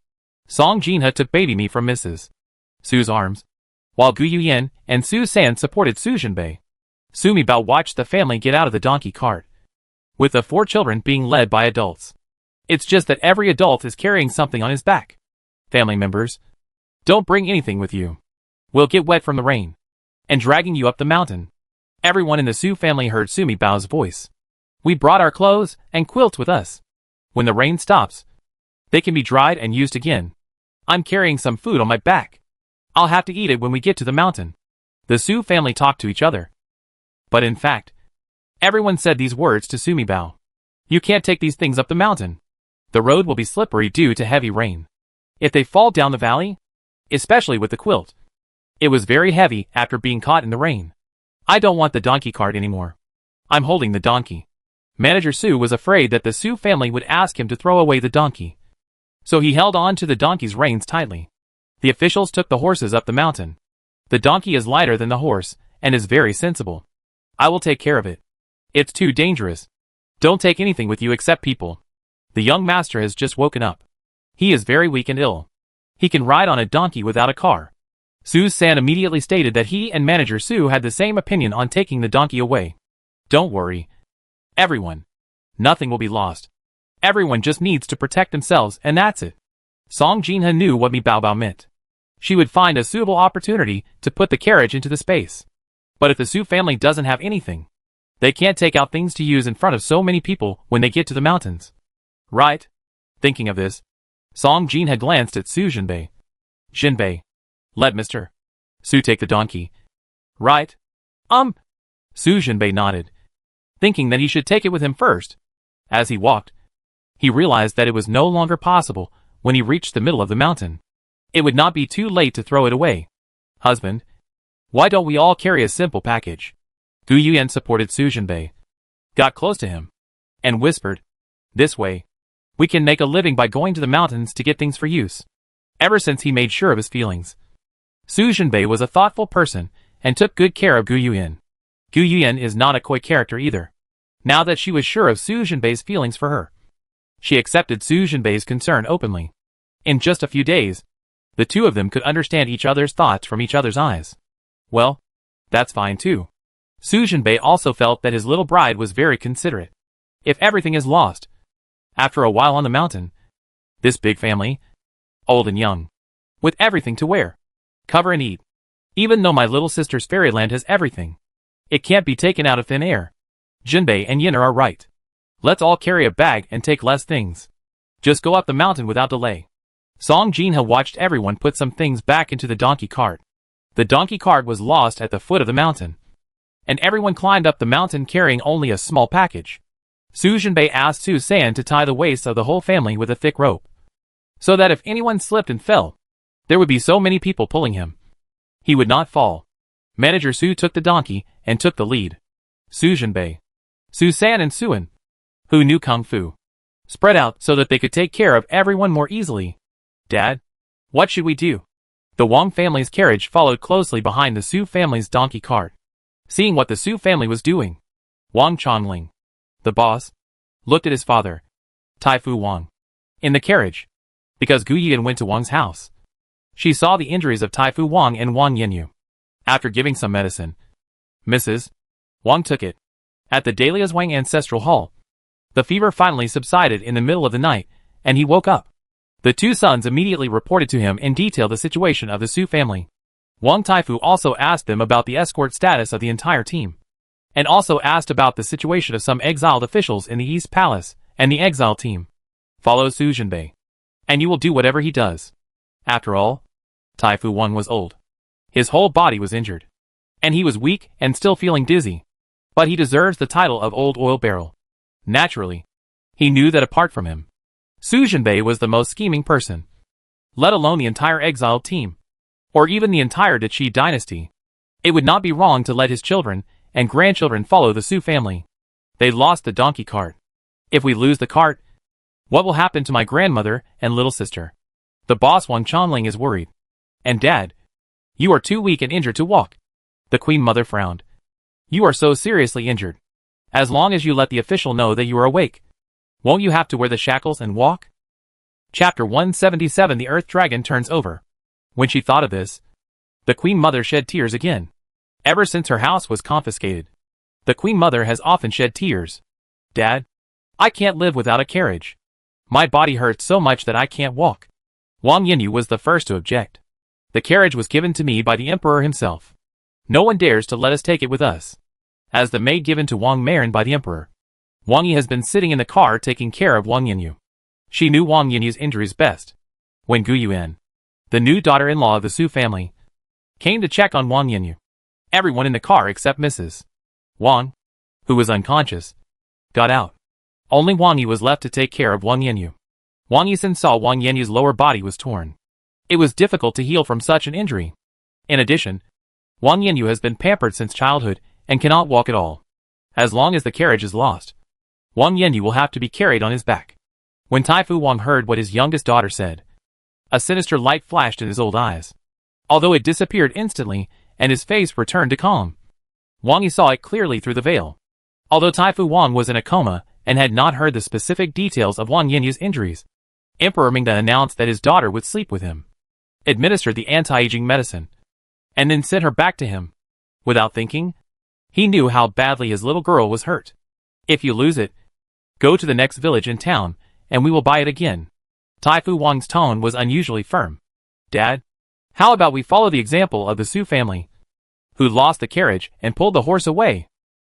Speaker 1: Song Jinha took baby me from Mrs. Su's arms, while Gu Yuyan and Su San supported Su Jinbei. Sumibao watched the family get out of the donkey cart, with the 4 children being led by adults. It's just that every adult is carrying something on his back. Family members, don't bring anything with you. We'll get wet from the rain, and dragging you up the mountain. Everyone in the Su family heard Sumibao's voice. We brought our clothes and quilts with us. When the rain stops, they can be dried and used again. I'm carrying some food on my back. I'll have to eat it when we get to the mountain. The Su family talked to each other. But in fact, everyone said these words to Sumibao. You can't take these things up the mountain. The road will be slippery due to heavy rain. If they fall down the valley, especially with the quilt, it was very heavy after being caught in the rain. I don't want the donkey cart anymore. I'm holding the donkey. Manager Su was afraid that the Su family would ask him to throw away the donkey, so he held on to the donkey's reins tightly. The officials took the horses up the mountain. The donkey is lighter than the horse, and is very sensible. I will take care of it. It's too dangerous. Don't take anything with you except people. The young master has just woken up. He is very weak and ill. He can ride on a donkey without a car. Su San immediately stated that he and Manager Su had the same opinion on taking the donkey away. Don't worry. Everyone. Nothing will be lost. Everyone just needs to protect themselves and that's it. Song Jinha knew what Mi Bao Bao meant. She would find a suitable opportunity to put the carriage into the space. But if the Su family doesn't have anything, they can't take out things to use in front of so many people when they get to the mountains. Right? Thinking of this, Song Jinha glanced at Su Jinbei. Jinbei, let Mr. Su take the donkey. Right? Su Jinbei nodded, thinking that he should take it with him first. As he walked, he realized that it was no longer possible when he reached the middle of the mountain. It would not be too late to throw it away. Husband, why don't we all carry a simple package? Gu Yuyan supported Su Jinbei, got close to him, and whispered, this way, we can make a living by going to the mountains to get things for use. Ever since he made sure of his feelings, Su Jinbei was a thoughtful person and took good care of Gu Yuyan. Gu Yuyan is not a coy character either. Now that she was sure of Su Jinbei's feelings for her, she accepted Su Jinbei's concern openly. In just a few days, the two of them could understand each other's thoughts from each other's eyes. Well, that's fine too. Su Jinbei also felt that his little bride was very considerate. If everything is lost, after a while on the mountain, this big family, old and young, with everything to wear, cover and eat, even though my little sister's fairyland has everything, it can't be taken out of thin air. Jinbei and Yin are right. Let's all carry a bag and take less things. Just go up the mountain without delay. Song Jinha watched everyone put some things back into the donkey cart. The donkey cart was lost at the foot of the mountain, and everyone climbed up the mountain carrying only a small package. Su Jinbei asked Su San to tie the waists of the whole family with a thick rope, so that if anyone slipped and fell, there would be so many people pulling him, he would not fall. Manager Su took the donkey and took the lead. Su Jinbei, Su San and Suan, who knew Kung Fu, spread out so that they could take care of everyone more easily. Dad, What should we do? The Wang family's carriage followed closely behind the Su family's donkey cart. Seeing what the Su family was doing, Wang Chongling, the boss, looked at his father, Taifu Wang, in the carriage, because Gu Yian went to Wang's house. She saw the injuries of Taifu Wang and Wang Yanyu. After giving some medicine, Mrs. Wang took it. At the Dahlia's Wang Ancestral Hall, the fever finally subsided in the middle of the night, and he woke up. The two sons immediately reported to him in detail the situation of the Su family. Wang Taifu also asked them about the escort status of the entire team, and also asked about the situation of some exiled officials in the East Palace and the Exile team. Follow Su Jinbei, and you will do whatever he does. After all, Taifu Wang was old. His whole body was injured, and he was weak and still feeling dizzy. But he deserves the title of Old Oil Barrel. Naturally, he knew that apart from him, Su Jinbei was the most scheming person, let alone the entire exiled team, or even the entire Dachi dynasty. It would not be wrong to let his children and grandchildren follow the Su family. They lost the donkey cart. If we lose the cart, what will happen to my grandmother and little sister? The boss Wang Chongling is worried. And Dad, you are too weak and injured to walk. The Queen Mother frowned. You are so seriously injured. As long as you let the official know that you are awake, won't you have to wear the shackles and walk? Chapter 177 The Earth Dragon Turns Over. When she thought of this, the Queen Mother shed tears again. Ever since her house was confiscated, the Queen Mother has often shed tears. Dad, I can't live without a carriage. My body hurts so much that I can't walk. Wang Yanyu was the first to object. The carriage was given to me by the Emperor himself. No one dares to let us take it with us. As the maid given to Wang Marin by the Emperor, Wang Yi has been sitting in the car taking care of Wang Yanyu. She knew Wang Yanyu's injuries best. When Gu Yuan, the new daughter-in-law of the Su family, came to check on Wang Yanyu, everyone in the car except Mrs. Wang, who was unconscious, got out. Only Wang Yi was left to take care of Wang Yanyu. Wang Yisan saw Wang Yanyu's lower body was torn. It was difficult to heal from such an injury. In addition, Wang Yanyu has been pampered since childhood and cannot walk at all. As long as the carriage is lost, Wang Yanyu will have to be carried on his back. When Taifu Wang heard what his youngest daughter said, a sinister light flashed in his old eyes. Although it disappeared instantly, and his face returned to calm, Wang Yi saw it clearly through the veil. Although Taifu Wang was in a coma and had not heard the specific details of Wang Yanyu's injuries, Emperor Mingda announced that his daughter would sleep with him, administered the anti-aging medicine, and then sent her back to him. Without thinking, he knew how badly his little girl was hurt. If you lose it, go to the next village in town, and we will buy it again. Taifu Wang's tone was unusually firm. Dad, how about we follow the example of the Su family, who lost the carriage and pulled the horse away?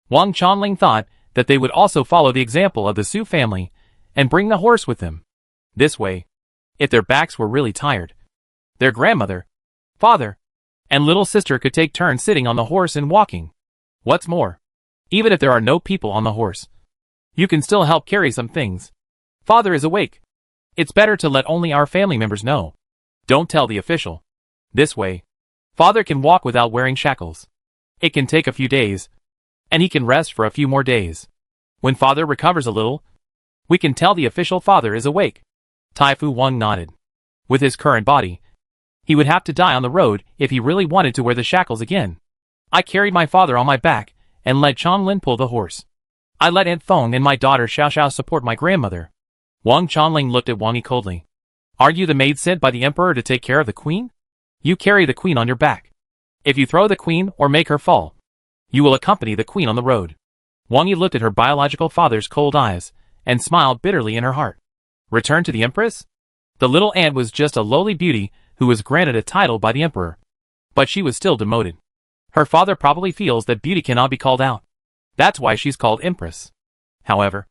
Speaker 1: Wang Chongling thought that they would also follow the example of the Su family and bring the horse with them. This way, if their backs were really tired, their grandmother, father, and little sister could take turns sitting on the horse and walking. What's more, even if there are no people on the horse, you can still help carry some things. Father is awake. It's better to let only our family members know. Don't tell the official. This way, father can walk without wearing shackles. It can take a few days, and he can rest for a few more days. When father recovers a little, we can tell the official father is awake. Taifu Wang nodded. With his current body, he would have to die on the road if he really wanted to wear the shackles again. I carried my father on my back and let Chonglin pull the horse. I let Aunt Feng and my daughter Xiao Xiao support my grandmother. Wang Chonling looked at Wang Yi coldly. Aren't you the maid sent by the emperor to take care of the queen? You carry the queen on your back. If you throw the queen or make her fall, you will accompany the queen on the road. Wang Yi looked at her biological father's cold eyes and smiled bitterly in her heart. Return to the empress? The little ant was just a lowly beauty who was granted a title by the emperor. But she was still demoted. Her father probably feels that beauty cannot be called out. That's why she's called empress. However,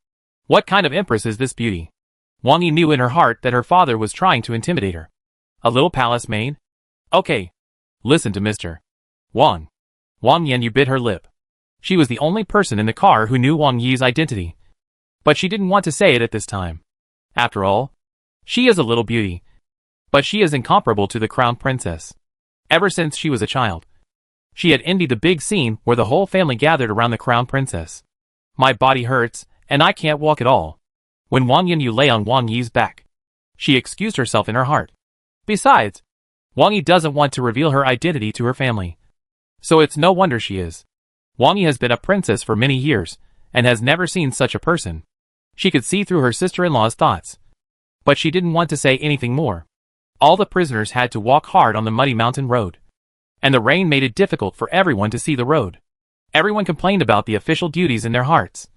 Speaker 1: what kind of empress is this beauty? Wang Yi knew in her heart that her father was trying to intimidate her. A little palace maid? Okay. Listen to Mr. Wang. Wang Yanyu bit her lip. She was the only person in the car who knew Wang Yi's identity. But she didn't want to say it at this time. After all, she is a little beauty. But she is incomparable to the crown princess. Ever since she was a child, she had envied the big scene where the whole family gathered around the crown princess. My body hurts, and I can't walk at all. When Wang Yanyu lay on Wang Yi's back, she excused herself in her heart. Besides, Wang Yi doesn't want to reveal her identity to her family. So it's no wonder she is. Wang Yi has been a princess for many years, and has never seen such a person. She could see through her sister-in-law's thoughts. But she didn't want to say anything more. All the prisoners had to walk hard on the muddy mountain road. And the rain made it difficult for everyone to see the road. Everyone complained about the official duties in their hearts.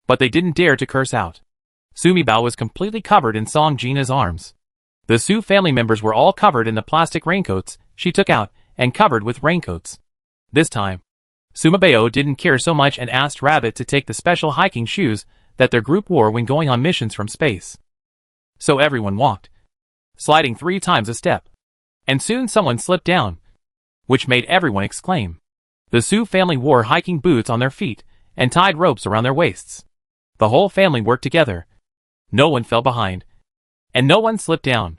Speaker 1: But they didn't dare to curse out. Sumi Bao was completely covered in Song Jina's arms. The Su family members were all covered in the plastic raincoats she took out and covered with raincoats. This time, Suma Bao didn't care so much and asked Rabbit to take the special hiking shoes that their group wore when going on missions from space. So everyone walked, sliding 3 times a step. And soon someone slipped down, which made everyone exclaim. The Su family wore hiking boots on their feet and tied ropes around their waists. The whole family worked together. No one fell behind. And no one slipped down.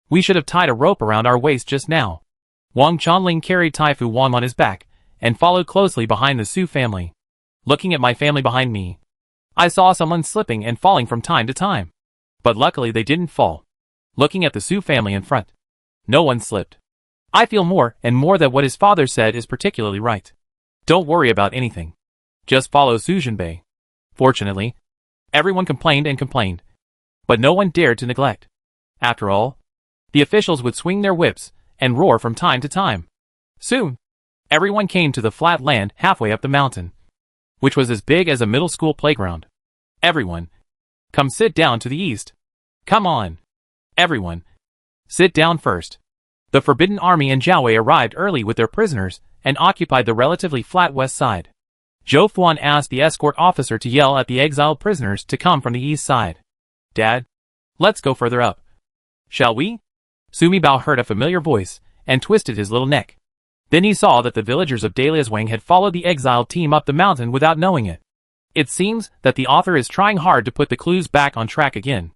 Speaker 1: We should have tied a rope around our waist just now. Wang Chonling carried Taifu Wang on his back and followed closely behind the Su family. Looking at my family behind me, I saw someone slipping and falling from time to time. But luckily they didn't fall. Looking at the Su family in front, no one slipped. I feel more and more that what his father said is particularly right. Don't worry about anything. Just follow Su Jinbei. Fortunately, everyone complained and complained. But no one dared to neglect. After all, the officials would swing their whips and roar from time to time. Soon, everyone came to the flat land halfway up the mountain, which was as big as a middle school playground. Everyone, come sit down to the east. Come on. Everyone, sit down first. The Forbidden Army and Jiao Wei arrived early with their prisoners and occupied the relatively flat west side. Zhou Fuan asked the escort officer to yell at the exiled prisoners to come from the east side. Dad, let's go further up. Shall we? Sumi Bao heard a familiar voice and twisted his little neck. Then he saw that the villagers of Dalia's Wing had followed the exiled team up the mountain without knowing it. It seems that the author is trying hard to put the clues back on track again.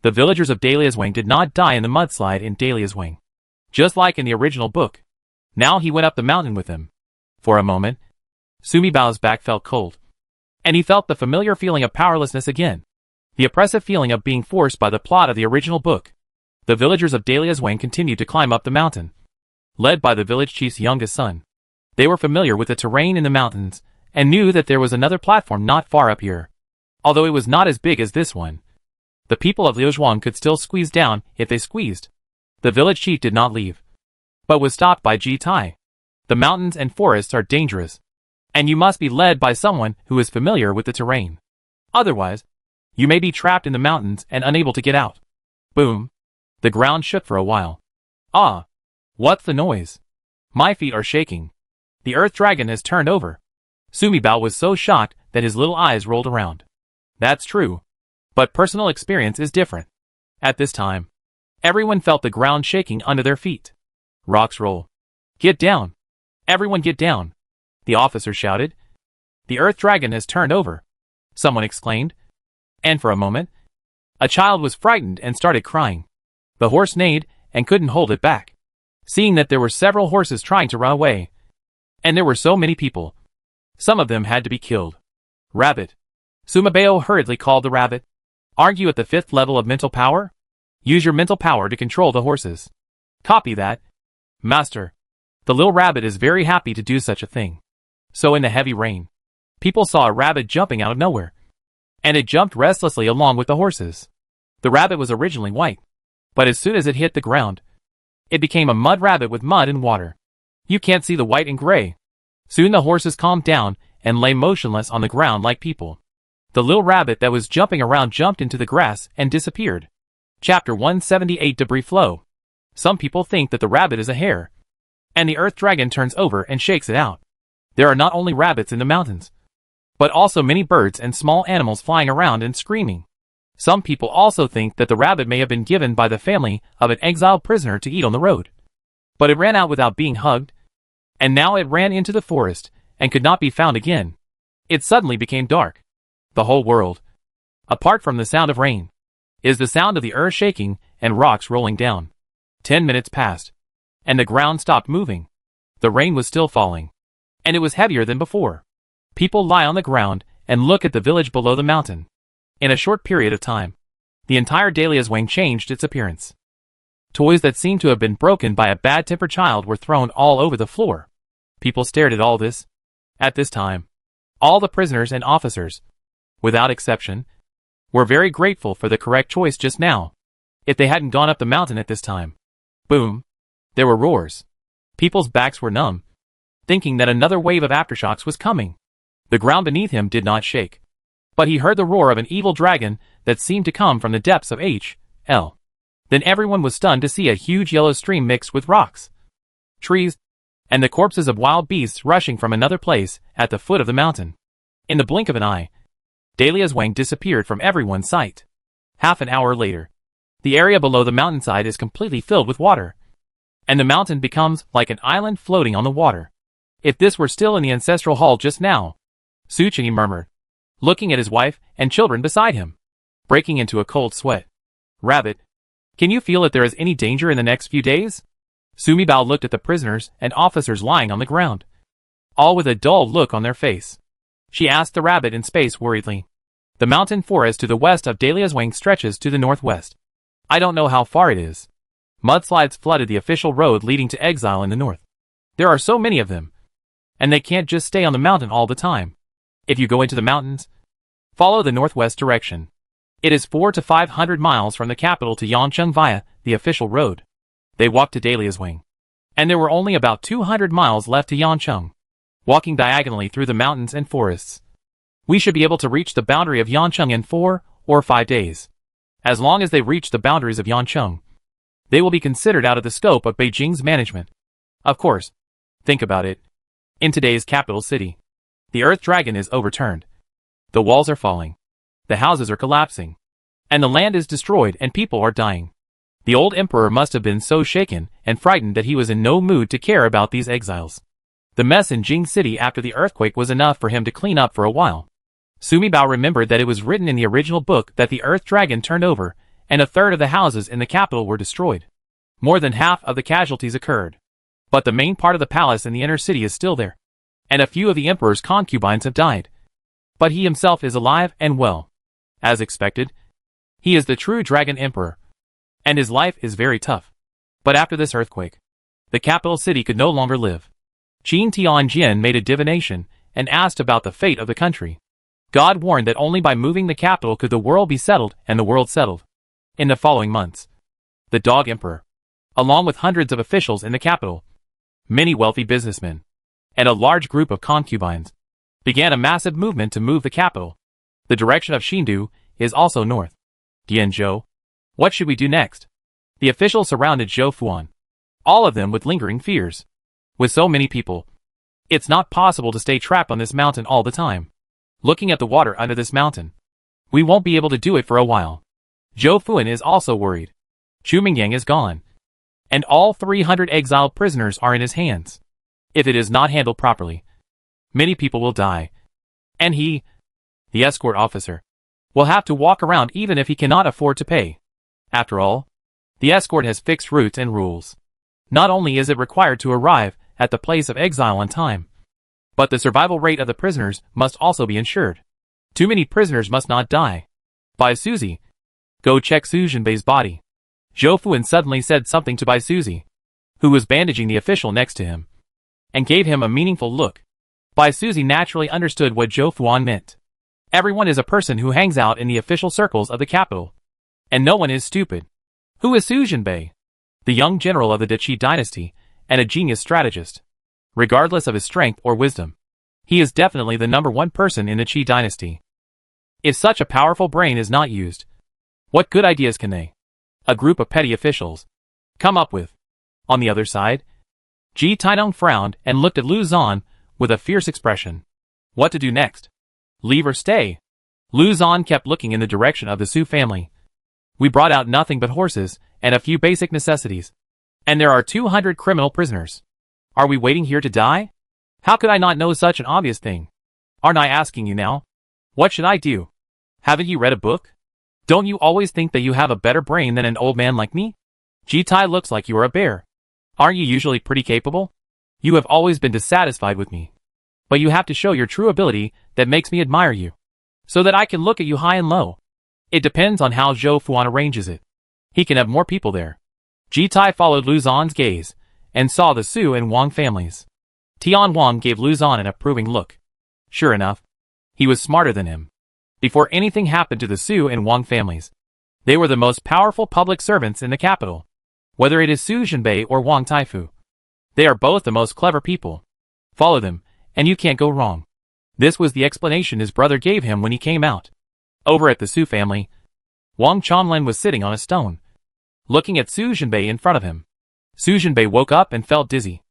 Speaker 1: The villagers of Dalia's Wing did not die in the mudslide in Dalia's Wing, just like in the original book. Now he went up the mountain with them. For a moment, Sumi Bao's back felt cold, and he felt the familiar feeling of powerlessness again. The oppressive feeling of being forced by the plot of the original book. The villagers of Dalia's Wing continued to climb up the mountain, led by the village chief's youngest son. They were familiar with the terrain in the mountains, and knew that there was another platform not far up here. Although it was not as big as this one, the people of Liuzhuang could still squeeze down if they squeezed. The village chief did not leave, but was stopped by Ji Tai. The mountains and forests are dangerous, and you must be led by someone who is familiar with the terrain. Otherwise, you may be trapped in the mountains and unable to get out. Boom. The ground shook for a while. Ah! What's the noise? My feet are shaking. The earth dragon has turned over. Sumi Bao was so shocked that his little eyes rolled around. That's true. But personal experience is different. At this time, everyone felt the ground shaking under their feet. Rocks roll. Get down. Everyone get down. The officer shouted. The earth dragon has turned over. Someone exclaimed. And for a moment, a child was frightened and started crying. The horse neighed and couldn't hold it back. Seeing that there were several horses trying to run away, and there were so many people, some of them had to be killed. Rabbit. Suma Bao hurriedly called the rabbit. Aren't you at the 5th level of mental power? Use your mental power to control the horses. Copy that. Master. The little rabbit is very happy to do such a thing. So in the heavy rain, people saw a rabbit jumping out of nowhere, and it jumped restlessly along with the horses. The rabbit was originally white, but as soon as it hit the ground, it became a mud rabbit with mud and water. You can't see the white and gray. Soon the horses calmed down and lay motionless on the ground like people. The little rabbit that was jumping around jumped into the grass and disappeared. Chapter 178 Debris Flow. Some people think that the rabbit is a hare, and the earth dragon turns over and shakes it out. There are not only rabbits in the mountains, but also many birds and small animals flying around and screaming. Some people also think that the rabbit may have been given by the family of an exiled prisoner to eat on the road. But it ran out without being hugged, and now it ran into the forest and could not be found again. It suddenly became dark. The whole world, apart from the sound of rain, is the sound of the earth shaking and rocks rolling down. 10 minutes passed, and the ground stopped moving. The rain was still falling, and it was heavier than before. People lie on the ground and look at the village below the mountain. In a short period of time, the entire Dalia's Wing changed its appearance. Toys that seemed to have been broken by a bad-tempered child were thrown all over the floor. People stared at all this. At this time, all the prisoners and officers, without exception, were very grateful for the correct choice just now. If they hadn't gone up the mountain at this time. Boom. There were roars. People's backs were numb, thinking that another wave of aftershocks was coming. The ground beneath him did not shake. But he heard the roar of an evil dragon that seemed to come from the depths of H.L. Then everyone was stunned to see a huge yellow stream mixed with rocks, trees, and the corpses of wild beasts rushing from another place at the foot of the mountain. In the blink of an eye, Dahlia's Wang disappeared from everyone's sight. Half an hour later, the area below the mountainside is completely filled with water, and the mountain becomes like an island floating on the water. If this were still in the ancestral hall just now, Su Qi murmured, looking at his wife and children beside him, breaking into a cold sweat. Rabbit, can you feel that there is any danger in the next few days? Sumi Bao looked at the prisoners and officers lying on the ground, all with a dull look on their face. She asked the rabbit in space worriedly. The mountain forest to the west of Dahlia's Wing stretches to the northwest. I don't know how far it is. Mudslides flooded the official road leading to Exile in the north. There are so many of them, and they can't just stay on the mountain all the time. If you go into the mountains, follow the northwest direction. It is 400 to 500 miles from the capital to Yancheng via the official road. They walked to Dahlia's Wing, and there were only about 200 miles left to Yancheng. Walking diagonally through the mountains and forests, we should be able to reach the boundary of Yancheng in 4 or 5 days. As long as they reach the boundaries of Yancheng, they will be considered out of the scope of Beijing's management. Of course, think about it. In today's capital city, the Earth Dragon is overturned. The walls are falling. The houses are collapsing. And the land is destroyed and people are dying. The old emperor must have been so shaken and frightened that he was in no mood to care about these exiles. The mess in Jing City after the earthquake was enough for him to clean up for a while. Sumi Bao remembered that it was written in the original book that the Earth Dragon turned over, and a third of the houses in the capital were destroyed. More than half of the casualties occurred. But the main part of the palace in the inner city is still there. And a few of the emperor's concubines have died. But he himself is alive and well. As expected, he is the true Dragon Emperor. And his life is very tough. But after this earthquake, the capital city could no longer live. Qin Tianjin made a divination and asked about the fate of the country. God warned that only by moving the capital could the world be settled, and the world settled. In the following months, the Dog Emperor, along with hundreds of officials in the capital, many wealthy businessmen, and a large group of concubines, began a massive movement to move the capital. The direction of Xindu is also north. Dianzhou, what should we do next? The officials surrounded Zhou Fuan, all of them with lingering fears. With so many people, it's not possible to stay trapped on this mountain all the time. Looking at the water under this mountain, we won't be able to do it for a while. Zhou Fuan is also worried. Chu Mingyang is gone, and all 300 exiled prisoners are in his hands. If it is not handled properly, many people will die. And he, the escort officer, will have to walk around even if he cannot afford to pay. After all, the escort has fixed routes and rules. Not only is it required to arrive at the place of exile on time, but the survival rate of the prisoners must also be ensured. Too many prisoners must not die. Bai Suzy, go check Su Jinbei's body. Zhou Fuan suddenly said something to Bai Suzy, who was bandaging the official next to him, and gave him a meaningful look. Bai Suzy naturally understood what Zhou Fuan meant. Everyone is a person who hangs out in the official circles of the capital, and no one is stupid. Who is Su Jinbei? The young general of the Deqi dynasty, and a genius strategist. Regardless of his strength or wisdom, he is definitely the #1 person in the Qi dynasty. If such a powerful brain is not used, what good ideas can they, a group of petty officials, come up with? On the other side, Ji Taidong frowned and looked at Lu Zan with a fierce expression. What to do next? Leave or stay? Lu Zan kept looking in the direction of the Su family. We brought out nothing but horses and a few basic necessities. And there are 200 criminal prisoners. Are we waiting here to die? How could I not know such an obvious thing? Aren't I asking you now? What should I do? Haven't you read a book? Don't you always think that you have a better brain than an old man like me? Ji Tai looks like you are a bear. Aren't you usually pretty capable? You have always been dissatisfied with me. But you have to show your true ability that makes me admire you, so that I can look at you high and low. It depends on how Zhou Fuan arranges it. He can have more people there. Ji-tai followed Lu Zon's gaze, and saw the Su and Wang families. Tian Wang gave Lu Zon an approving look. Sure enough, he was smarter than him. Before anything happened to the Su and Wang families, they were the most powerful public servants in the capital. Whether it is Su Jinbei or Wang Taifu, they are both the most clever people. Follow them, and you can't go wrong. This was the explanation his brother gave him when he came out. Over at the Su family, Wang Chonlin was sitting on a stone, looking at Su Jinbei in front of him. Su Jinbei woke up and felt dizzy,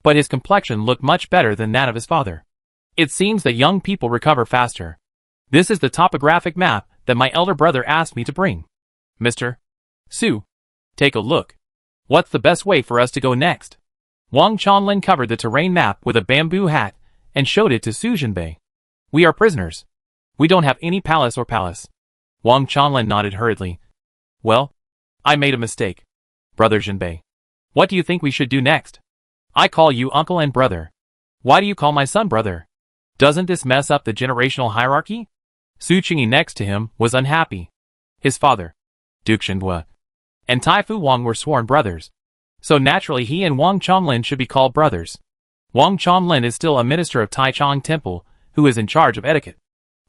Speaker 1: but his complexion looked much better than that of his father. It seems that young people recover faster. This is the topographic map that my elder brother asked me to bring. Mr. Su, take a look. What's the best way for us to go next? Wang Chonlin covered the terrain map with a bamboo hat and showed it to Su Jinbei. We are prisoners. We don't have any palace. Wang Chonlin nodded hurriedly. Well, I made a mistake. Brother Jinbei. What do you think we should do next? I call you uncle and brother. Why do you call my son brother? Doesn't this mess up the generational hierarchy? Su Qingyi next to him was unhappy. His father, Duke Shenhua, and Taifu Wang were sworn brothers, so naturally he and Wang Chonlin should be called brothers. Wang Chonlin is still a minister of Taichung Temple who is in charge of etiquette.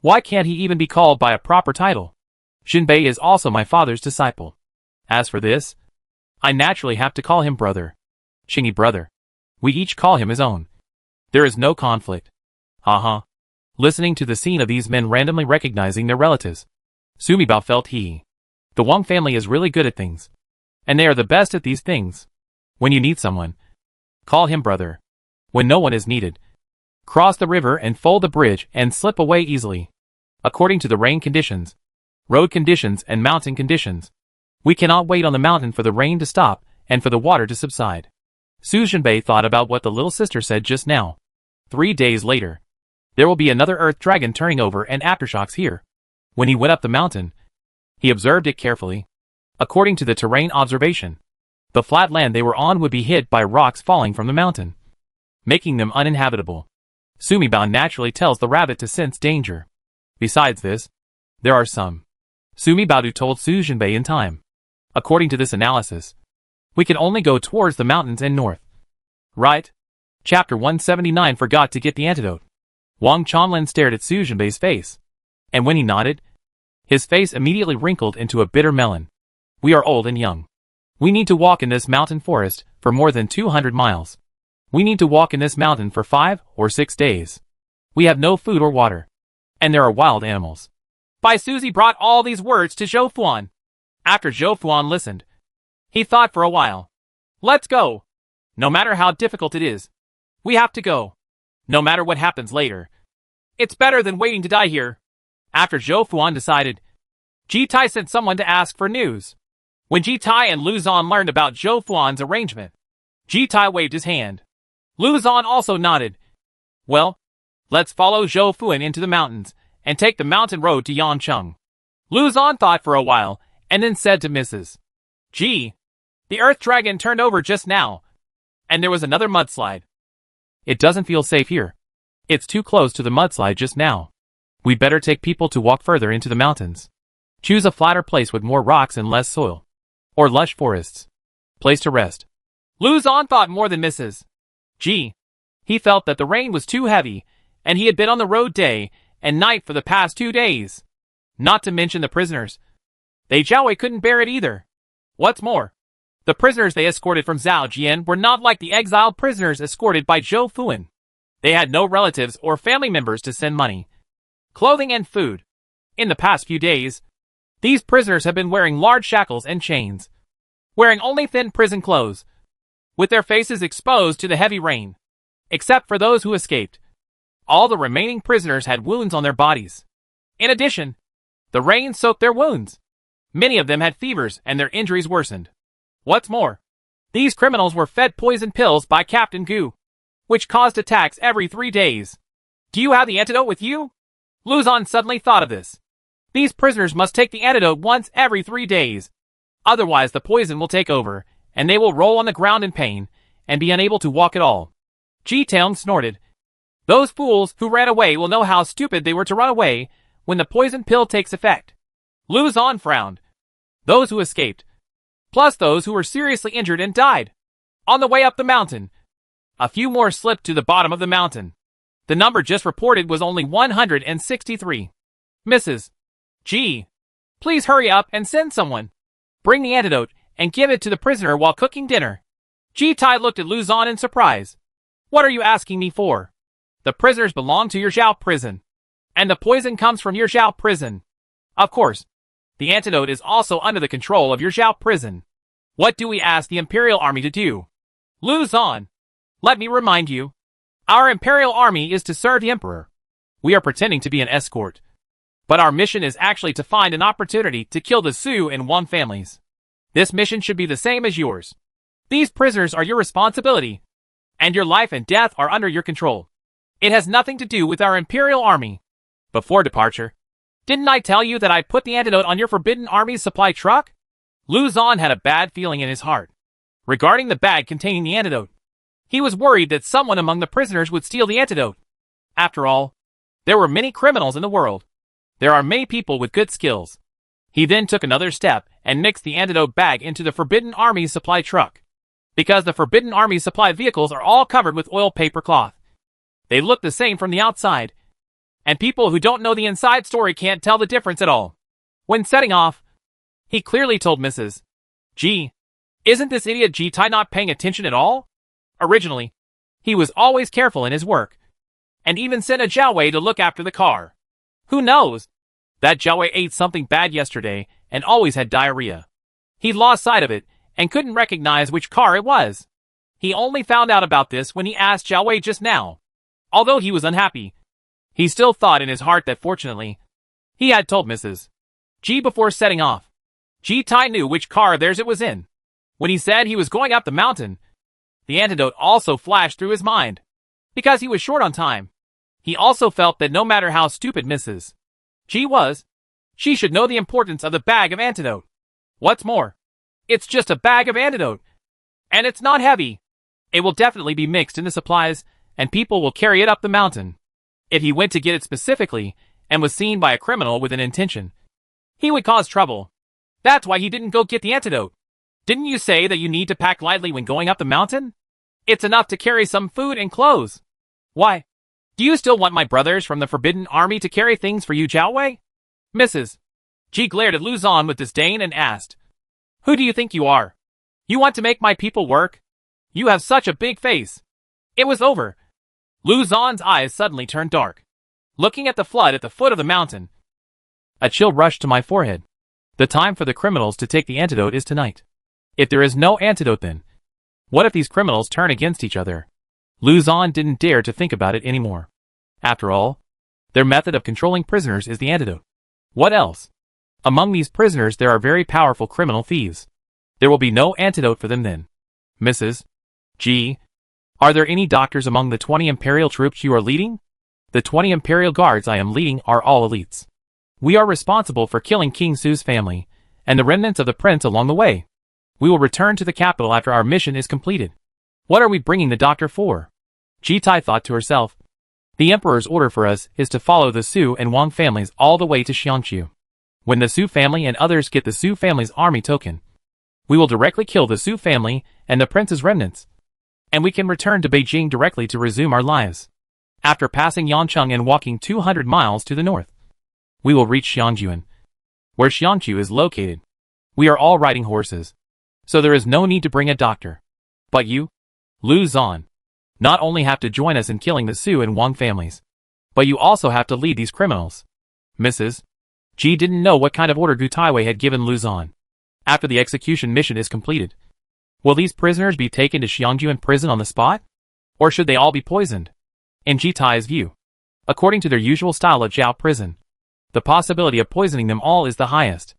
Speaker 1: Why can't he even be called by a proper title? Jinbei is also my father's disciple. As for this, I naturally have to call him brother. Qingyi brother. We each call him his own. There is no conflict. Listening to the scene of these men randomly recognizing their relatives, Su Mibao felt the Wang family is really good at things. And they are the best at these things. When you need someone, call him brother. When no one is needed, cross the river and fold the bridge and slip away easily. According to the rain conditions, road conditions and mountain conditions, we cannot wait on the mountain for the rain to stop and for the water to subside. Su Jinbei thought about what the little sister said just now. 3 days later, there will be another earth dragon turning over and aftershocks here. When he went up the mountain, he observed it carefully. According to the terrain observation, the flat land they were on would be hit by rocks falling from the mountain, making them uninhabitable. Su Mibao naturally tells the rabbit to sense danger. Besides this, there are some. Su Mibao told Su Jinbei in time. According to this analysis, we can only go towards the mountains and north. Right? Chapter 179 forgot to get the antidote. Wang Chonlin stared at Su Jinbei's face, and when he nodded, his face immediately wrinkled into a bitter melon. We are old and young. We need to walk in this mountain forest for more than 200 miles. We need to walk in this mountain for 5 or 6 days. We have no food or water, and there are wild animals. Bai Suzi brought all these words to Zhou Fuan. After Zhou Fuan listened, he thought for a while. Let's go. No matter how difficult it is, we have to go. No matter what happens later, it's better than waiting to die here. After Zhou Fuan decided, Ji-tai sent someone to ask for news. When Ji-tai and Lu Zon learned about Zhou Fuan's arrangement, Ji-tai waved his hand. Lu Zon also nodded. Well, let's follow Zhou Fuan into the mountains and take the mountain road to Yancheng. Lu Zon thought for a while and then said to Mrs. G, the earth dragon turned over just now, and there was another mudslide. It doesn't feel safe here. It's too close to the mudslide just now. We'd better take people to walk further into the mountains. Choose a flatter place with more rocks and less soil. Or lush forests. Place to rest. Lu Zon thought more than Mrs. G. He felt that the rain was too heavy, and he had been on the road day and night for the past 2 days. Not to mention the prisoners. They Jiaowei couldn't bear it either. What's more, the prisoners they escorted from Zhao Jian were not like the exiled prisoners escorted by Zhou Fuan. They had no relatives or family members to send money, clothing and food. In the past few days, these prisoners have been wearing large shackles and chains, wearing only thin prison clothes, with their faces exposed to the heavy rain. Except for those who escaped, all the remaining prisoners had wounds on their bodies. In addition, the rain soaked their wounds. Many of them had fevers and their injuries worsened. What's more, these criminals were fed poison pills by Captain Gu, which caused attacks every 3 days. Do you have the antidote with you? Lu Zon suddenly thought of this. These prisoners must take the antidote once every 3 days. Otherwise the poison will take over, and they will roll on the ground in pain, and be unable to walk at all. Ji Taung snorted. Those fools who ran away will know how stupid they were to run away when the poison pill takes effect. Lu Zon frowned. Those who escaped plus those who were seriously injured and died. On the way up the mountain, a few more slipped to the bottom of the mountain. The number just reported was only 163. Mrs. G. Please hurry up and send someone. Bring the antidote and give it to the prisoner while cooking dinner. Ji-Tai looked at Luzon in surprise. What are you asking me for? The prisoners belong to your Zhao prison, and the poison comes from your Zhao prison. Of course, the antidote is also under the control of your Zhao prison. What do we ask the Imperial Army to do? Luzon, let me remind you. Our Imperial Army is to serve the Emperor. We are pretending to be an escort. But our mission is actually to find an opportunity to kill the Su and Wang families. This mission should be the same as yours. These prisoners are your responsibility, and your life and death are under your control. It has nothing to do with our Imperial Army. Before departure, didn't I tell you that I put the antidote on your Forbidden Army's supply truck? Luzon had a bad feeling in his heart regarding the bag containing the antidote. He was worried that someone among the prisoners would steal the antidote. After all, there were many criminals in the world. There are many people with good skills. He then took another step and mixed the antidote bag into the Forbidden Army's supply truck. Because the Forbidden Army supply vehicles are all covered with oil paper cloth. They look the same from the outside, and people who don't know the inside story can't tell the difference at all. When setting off, he clearly told Mrs. G, isn't this idiot Ji-Tai not paying attention at all? Originally, he was always careful in his work, and even sent a Jiaowei to look after the car. Who knows? That Jiaowei ate something bad yesterday and always had diarrhea. He lost sight of it and couldn't recognize which car it was. He only found out about this when he asked Jiaowei just now. Although he was unhappy, he still thought in his heart that fortunately, he had told Mrs. G before setting off. Ji-Tai knew which car theirs it was in. When he said he was going up the mountain, the antidote also flashed through his mind. Because he was short on time, he also felt that no matter how stupid Mrs. G was, she should know the importance of the bag of antidote. What's more, it's just a bag of antidote, and it's not heavy. It will definitely be mixed in the supplies, and people will carry it up the mountain. If he went to get it specifically, and was seen by a criminal with an intention, he would cause trouble. That's why he didn't go get the antidote. Didn't you say that you need to pack lightly when going up the mountain? It's enough to carry some food and clothes. Why? Do you still want my brothers from the Forbidden Army to carry things for you, Jiaowei? Mrs. G glared at Luzon with disdain and asked, who do you think you are? You want to make my people work? You have such a big face. It was over. Luzon's eyes suddenly turned dark. Looking at the flood at the foot of the mountain, a chill rushed to my forehead. The time for the criminals to take the antidote is tonight. If there is no antidote then, what if these criminals turn against each other? Luzon didn't dare to think about it anymore. After all, their method of controlling prisoners is the antidote. What else? Among these prisoners there are very powerful criminal thieves. There will be no antidote for them then. Mrs. G, are there any doctors among the 20 Imperial troops you are leading? The 20 Imperial guards I am leading are all elites. We are responsible for killing King Su's family, and the remnants of the prince along the way. We will return to the capital after our mission is completed. What are we bringing the doctor for? Ji-Tai thought to herself. The Emperor's order for us is to follow the Su and Wang families all the way to Xiangqiu. When the Su family and others get the Su family's army token, we will directly kill the Su family and the prince's remnants, and we can return to Beijing directly to resume our lives. After passing Yancheng and walking 200 miles to the north, we will reach Xiangjuan, where Xiangqiu is located. We are all riding horses, so there is no need to bring a doctor. But you, Luzon, not only have to join us in killing the Su and Wang families, but you also have to lead these criminals. Mrs. G didn't know what kind of order Gu Taiwei had given Luzon. After the execution mission is completed, will these prisoners be taken to Xiangjuan prison on the spot? Or should they all be poisoned? In Ji-Tai's view, according to their usual style at Zhao prison, the possibility of poisoning them all is the highest.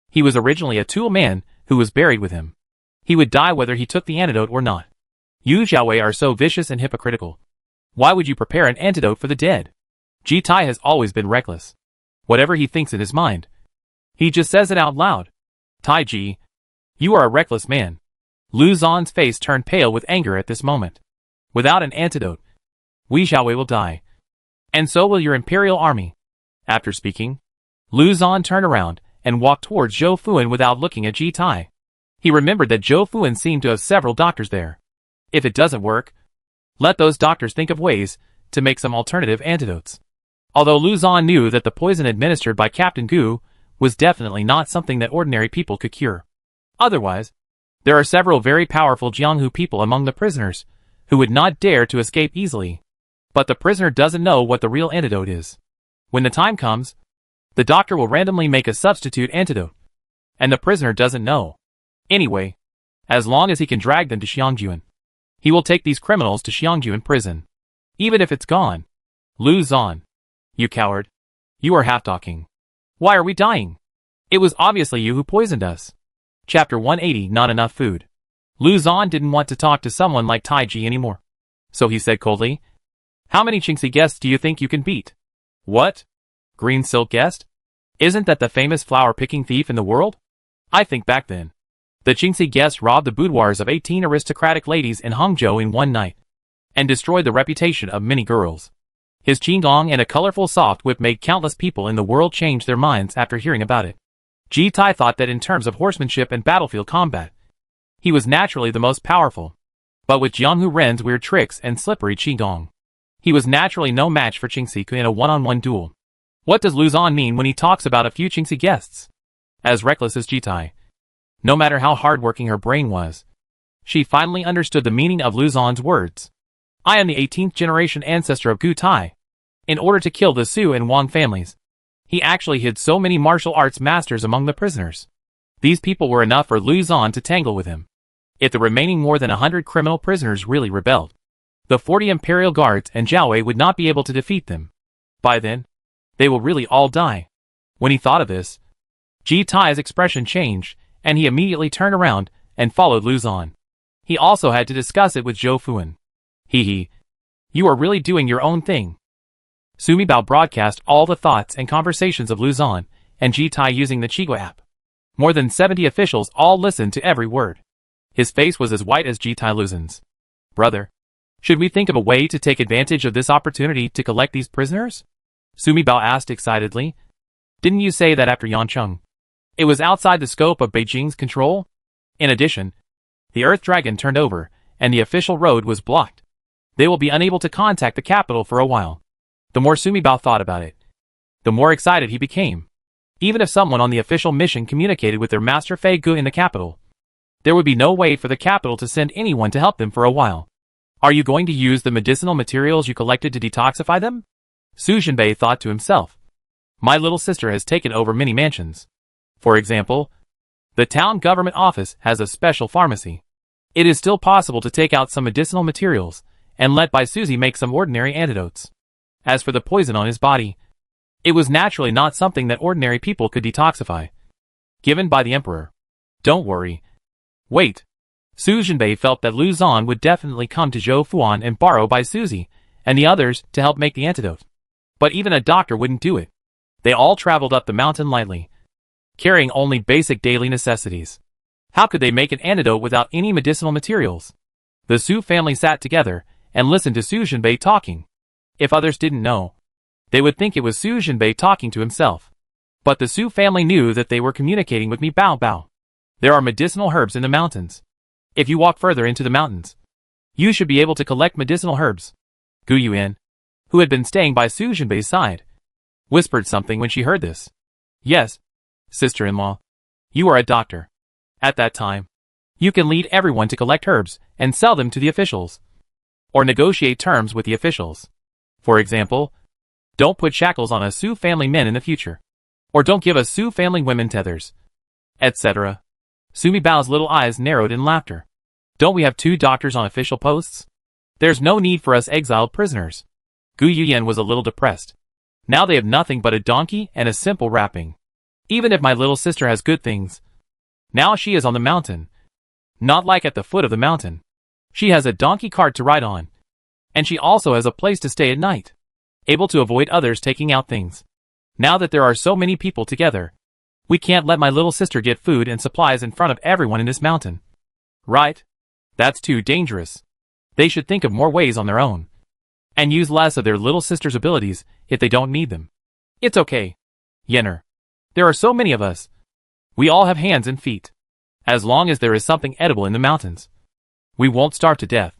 Speaker 1: He was originally a tool man who was buried with him. He would die whether he took the antidote or not. You Jiaowei are so vicious and hypocritical. Why would you prepare an antidote for the dead? Ji-Tai has always been reckless. Whatever he thinks in his mind, he just says it out loud. Tai-Ji, you are a reckless man. Luzon's face turned pale with anger at this moment. Without an antidote, we Jiaowei will die. And so will your imperial army. After speaking, Luzon turned around and walked towards Zhou Fuan without looking at Ji-Tai. He remembered that Zhou Fuan seemed to have several doctors there. If it doesn't work, let those doctors think of ways to make some alternative antidotes. Although Lu Zhan knew that the poison administered by Captain Gu was definitely not something that ordinary people could cure. Otherwise, there are several very powerful Jianghu people among the prisoners who would not dare to escape easily. But the prisoner doesn't know what the real antidote is. When the time comes, the doctor will randomly make a substitute antidote, and the prisoner doesn't know. Anyway, as long as he can drag them to Xiangjuan, he will take these criminals to Xiangjuan prison. Even if it's gone. Lu Zhan. You coward. You are half-talking. Why are we dying? It was obviously you who poisoned us. Chapter 180. Not enough food. Lu Zhan didn't want to talk to someone like Taiji anymore. So he said coldly, "How many Qingxi guests do you think you can beat?" "What? Green silk guest? Isn't that the famous flower-picking thief in the world? I think back then, the Qingxi guest robbed the boudoirs of 18 aristocratic ladies in Hangzhou in one night, and destroyed the reputation of many girls. His qigong and a colorful soft whip made countless people in the world change their minds after hearing about it. Ji Tai thought that in terms of horsemanship and battlefield combat, he was naturally the most powerful. But with Jianghu Ren's weird tricks and slippery qigong, he was naturally no match for Qingxi in a one-on-one duel. What does Lu Zhan mean when he talks about a few Qingxi guests? As reckless as Ji Tai. No matter how hard-working her brain was, she finally understood the meaning of Lu Zhan's words. I am the 18th generation ancestor of Gu Tai. In order to kill the Su and Wang families, he actually hid so many martial arts masters among the prisoners. These people were enough for Lu Zhan to tangle with him. If the remaining more than 100 criminal prisoners really rebelled, the 40 Imperial Guards and Zhao Wei would not be able to defeat them. By then, they will really all die. When he thought of this, Ji Tai's expression changed, and he immediately turned around and followed Lu Zhan. He also had to discuss it with Zhou Fuan. Hee. You are really doing your own thing. Sumi Bao broadcast all the thoughts and conversations of Lu Zhan and Ji Tai using the Qigua app. More than 70 officials all listened to every word. His face was as white as Ji Tai Luzhen's. Brother, should we think of a way to take advantage of this opportunity to collect these prisoners? Sumi Bao asked excitedly. Didn't you say that after Yancheng? It was outside the scope of Beijing's control? In addition, the Earth Dragon turned over, and the official road was blocked. They will be unable to contact the capital for a while. The more Sumi Bao thought about it, the more excited he became. Even if someone on the official mission communicated with their master Fei Gu in the capital, there would be no way for the capital to send anyone to help them for a while. Are you going to use the medicinal materials you collected to detoxify them? Su Jinbei thought to himself. My little sister has taken over many mansions. For example, the town government office has a special pharmacy. It is still possible to take out some medicinal materials and let Bai Suzy make some ordinary antidotes. As for the poison on his body, it was naturally not something that ordinary people could detoxify. Given by the emperor. Don't worry. Wait. Su Jinbei felt that Lu Zhan would definitely come to Zhou Fuan and borrow Bai Suzy and the others to help make the antidote. But even a doctor wouldn't do it. They all traveled up the mountain lightly, carrying only basic daily necessities. How could they make an antidote without any medicinal materials? The Su family sat together and listened to Su Jinbei talking. If others didn't know, they would think it was Su Jinbei talking to himself. But the Su family knew that they were communicating with Mi Bao Bao. There are medicinal herbs in the mountains. If you walk further into the mountains, you should be able to collect medicinal herbs. Gu Yuan, who had been staying by Su Jinbei's side, whispered something when she heard this. Yes, sister-in-law, you are a doctor. At that time, you can lead everyone to collect herbs and sell them to the officials. Or negotiate terms with the officials. For example, don't put shackles on us Su family men in the future. Or don't give us Su family women tethers. Etc. Sumi Bao's little eyes narrowed in laughter. Don't we have 2 doctors on official posts? There's no need for us exiled prisoners. Gu Yuyan was a little depressed. Now they have nothing but a donkey and a simple wrapping. Even if my little sister has good things, now she is on the mountain. Not like at the foot of the mountain. She has a donkey cart to ride on. And she also has a place to stay at night. Able to avoid others taking out things. Now that there are so many people together, we can't let my little sister get food and supplies in front of everyone in this mountain. Right? That's too dangerous. They should think of more ways on their own. And use less of their little sister's abilities if they don't need them. It's okay. Yenner. There are so many of us. We all have hands and feet. As long as there is something edible in the mountains, we won't starve to death.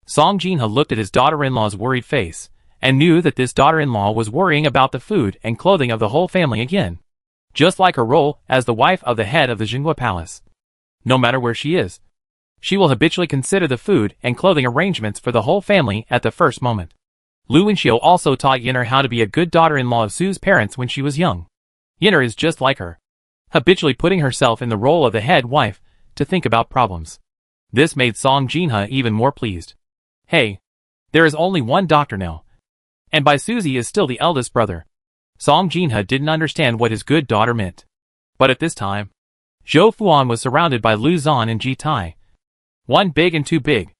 Speaker 1: Song Jinha looked at his daughter-in-law's worried face, and knew that this daughter-in-law was worrying about the food and clothing of the whole family again. Just like her role as the wife of the head of the Jinghua Palace. No matter where she is, she will habitually consider the food and clothing arrangements for the whole family at the first moment. Lu Wenxiu also taught Yin'er how to be a good daughter-in-law of Su's parents when she was young. Yin'er is just like her, habitually putting herself in the role of the head wife to think about problems. This made Song Jinha even more pleased. Hey, there is only one doctor now. And Bai Suzi is still the eldest brother. Song Jinha didn't understand what his good daughter meant. But at this time, Zhou Fuan was surrounded by Lu Zan and Ji Tai. One big and two big.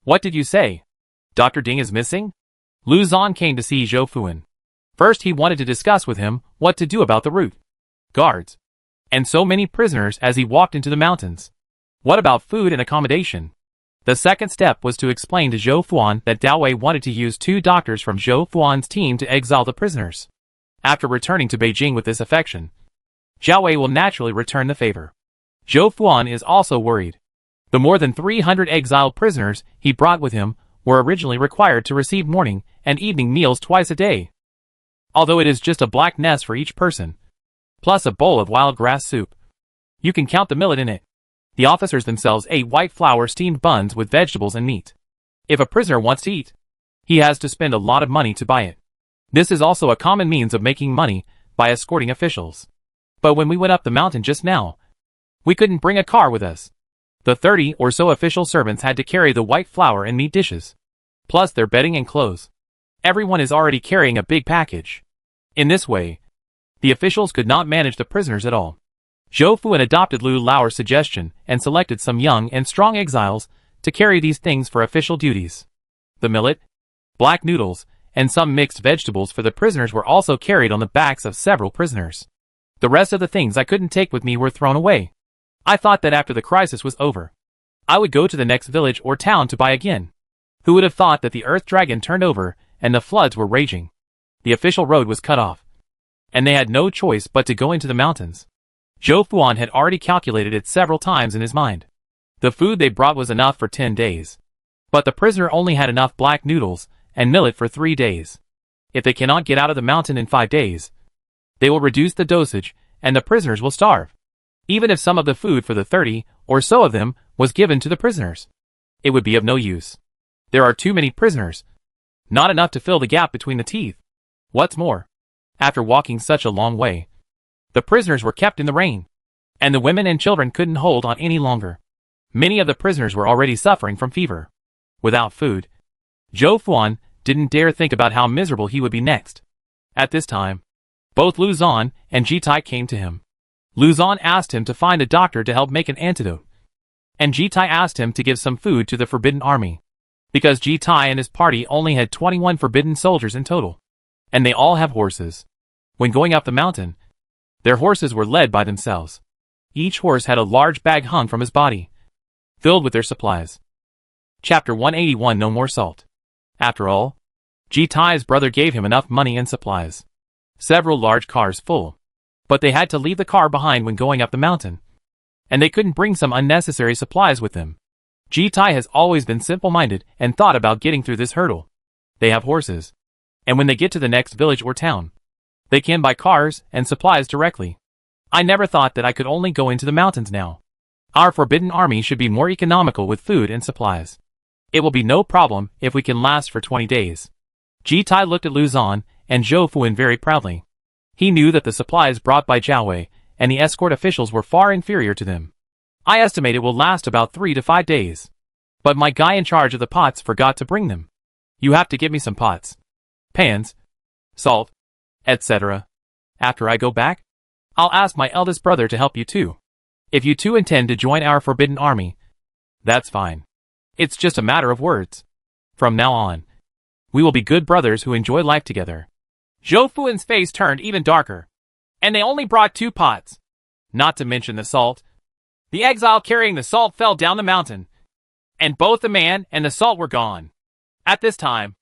Speaker 1: What did you say? Dr. Ding is missing? Lu Zan came to see Zhou Fuan. First he wanted to discuss with him what to do about the route, guards, and so many prisoners as he walked into the mountains. What about food and accommodation? The second step was to explain to Zhou Fuan that Dao Wei wanted to use 2 doctors from Zhou Fuan's team to exile the prisoners. After returning to Beijing with this affection, Zhao Wei will naturally return the favor. Zhou Fuan is also worried. The more than 300 exiled prisoners he brought with him were originally required to receive morning and evening meals twice a day. Although it is just a black nest for each person, plus a bowl of wild grass soup. You can count the millet in it. The officers themselves ate white flour steamed buns with vegetables and meat. If a prisoner wants to eat, he has to spend a lot of money to buy it. This is also a common means of making money by escorting officials. But when we went up the mountain just now, we couldn't bring a car with us. The 30 or so official servants had to carry the white flour and meat dishes, plus their bedding and clothes. Everyone is already carrying a big package. In this way, the officials could not manage the prisoners at all. Zhou Fuan adopted Lu Lao's suggestion and selected some young and strong exiles to carry these things for official duties. The millet, black noodles, and some mixed vegetables for the prisoners were also carried on the backs of several prisoners. The rest of the things I couldn't take with me were thrown away. I thought that after the crisis was over, I would go to the next village or town to buy again. Who would have thought that the earth dragon turned over and the floods were raging? The official road was cut off, and they had no choice but to go into the mountains. Zhou Fuan had already calculated it several times in his mind. The food they brought was enough for 10 days. But the prisoner only had enough black noodles and millet for 3 days. If they cannot get out of the mountain in 5 days, they will reduce the dosage and the prisoners will starve. Even if some of the food for the 30 or so of them was given to the prisoners, it would be of no use. There are too many prisoners. Not enough to fill the gap between the teeth. What's more, after walking such a long way, the prisoners were kept in the rain, and the women and children couldn't hold on any longer. Many of the prisoners were already suffering from fever. Without food, Zhou Fuan didn't dare think about how miserable he would be next. At this time, both Lu Zan and Ji Tai came to him. Lu Zan asked him to find a doctor to help make an antidote, and Ji Tai asked him to give some food to the Forbidden Army, because Ji Tai and his party only had 21 forbidden soldiers in total, and they all have horses. When going up the mountain, their horses were led by themselves. Each horse had a large bag hung from his body, filled with their supplies. Chapter 181 No More Salt. After all, Ji Tai's brother gave him enough money and supplies. Several large cars full. But they had to leave the car behind when going up the mountain, and they couldn't bring some unnecessary supplies with them. Ji Tai has always been simple-minded and thought about getting through this hurdle. They have horses, and when they get to the next village or town, they can buy cars and supplies directly. I never thought that I could only go into the mountains now. Our Forbidden Army should be more economical with food and supplies. It will be no problem if we can last for 20 days. Ji Tai looked at Lu Zan and Zhou Fuan very proudly. He knew that the supplies brought by Zhao Wei and the escort officials were far inferior to them. I estimate it will last about 3 to 5 days. But my guy in charge of the pots forgot to bring them. You have to give me some pots, pans, salt, etc. After I go back, I'll ask my eldest brother to help you too. If you two intend to join our Forbidden Army, that's fine. It's just a matter of words. From now on, we will be good brothers who enjoy life together. Zhou Fuan's face turned even darker. And they only brought 2 pots. Not to mention the salt. The exile carrying the salt fell down the mountain, and both the man and the salt were gone. At this time,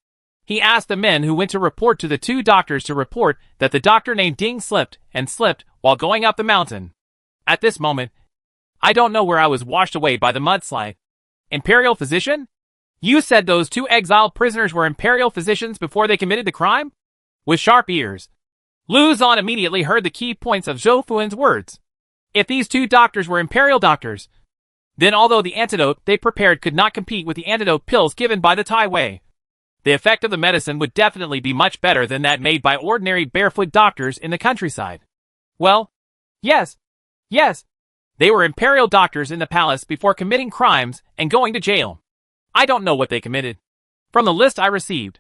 Speaker 1: he asked the men who went to report to the 2 doctors to report that the doctor named Ding slipped while going up the mountain. At this moment, I don't know where I was washed away by the mudslide. Imperial physician? You said those 2 exiled prisoners were Imperial physicians before they committed the crime? With sharp ears, Lu Zhan immediately heard the key points of Zhou Fuan's words. If these 2 doctors were Imperial doctors, then although the antidote they prepared could not compete with the antidote pills given by the Tai Wei, the effect of the medicine would definitely be much better than that made by ordinary barefoot doctors in the countryside. Well, yes. They were Imperial doctors in the palace before committing crimes and going to jail. I don't know what they committed. From the list I received,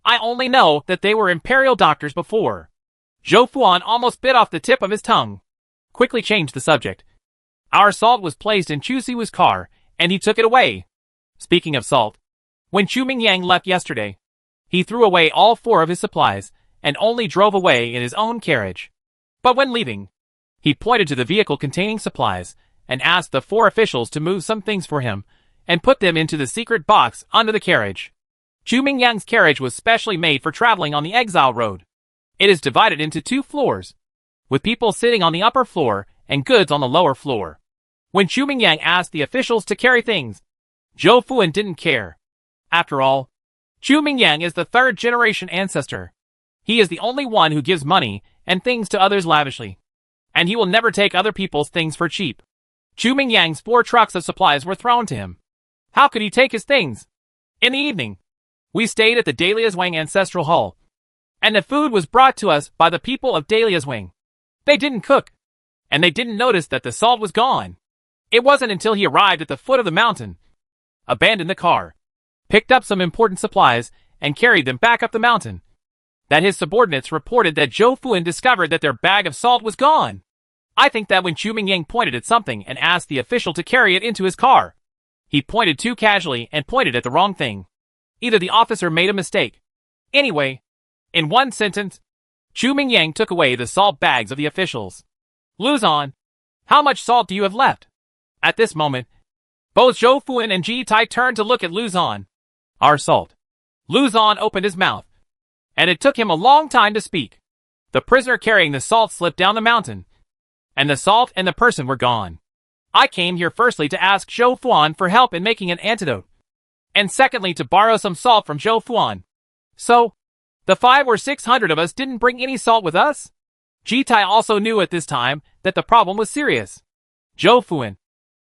Speaker 1: I only know that they were Imperial doctors before. Zhou Fuan almost bit off the tip of his tongue. Quickly changed the subject. Our salt was placed in Chu Siwu's car, and he took it away. Speaking of salt, when Chu Mingyang left yesterday, he threw away all 4 of his supplies, and only drove away in his own carriage. But when leaving, he pointed to the vehicle containing supplies, and asked the 4 officials to move some things for him, and put them into the secret box under the carriage. Chu Mingyang's carriage was specially made for traveling on the Exile Road. It is divided into 2 floors, with people sitting on the upper floor and goods on the lower floor. When Chu Mingyang asked the officials to carry things, Zhou Fuan didn't care. After all, Chu Mingyang is the 3rd-generation ancestor. He is the only one who gives money and things to others lavishly, and he will never take other people's things for cheap. Chu Mingyang's 4 trucks of supplies were thrown to him. How could he take his things? In the evening, we stayed at the Dahlia's Wang Ancestral Hall, and the food was brought to us by the people of Dahlia's Wing. They didn't cook, and they didn't notice that the salt was gone. It wasn't until he arrived at the foot of the mountain, abandoned the car, picked up some important supplies, and carried them back up the mountain, that his subordinates reported that Zhou Fuan discovered that their bag of salt was gone. I think that when Chu Mingyang pointed at something and asked the official to carry it into his car, he pointed too casually and pointed at the wrong thing. Either the officer made a mistake. Anyway, in one sentence, Chu Mingyang took away the salt bags of the officials. Lu Zhan, how much salt do you have left? At this moment, both Zhou Fuan and Ji Tai turned to look at Lu Zhan. Our salt. Lu Zhan opened his mouth, and it took him a long time to speak. The prisoner carrying the salt slipped down the mountain, and the salt and the person were gone. I came here firstly to ask Zhou Fuan for help in making an antidote, and secondly to borrow some salt from Zhou Fuan. So, the 500 or 600 of us didn't bring any salt with us? Ji Tai also knew at this time that the problem was serious. Zhou Fuan,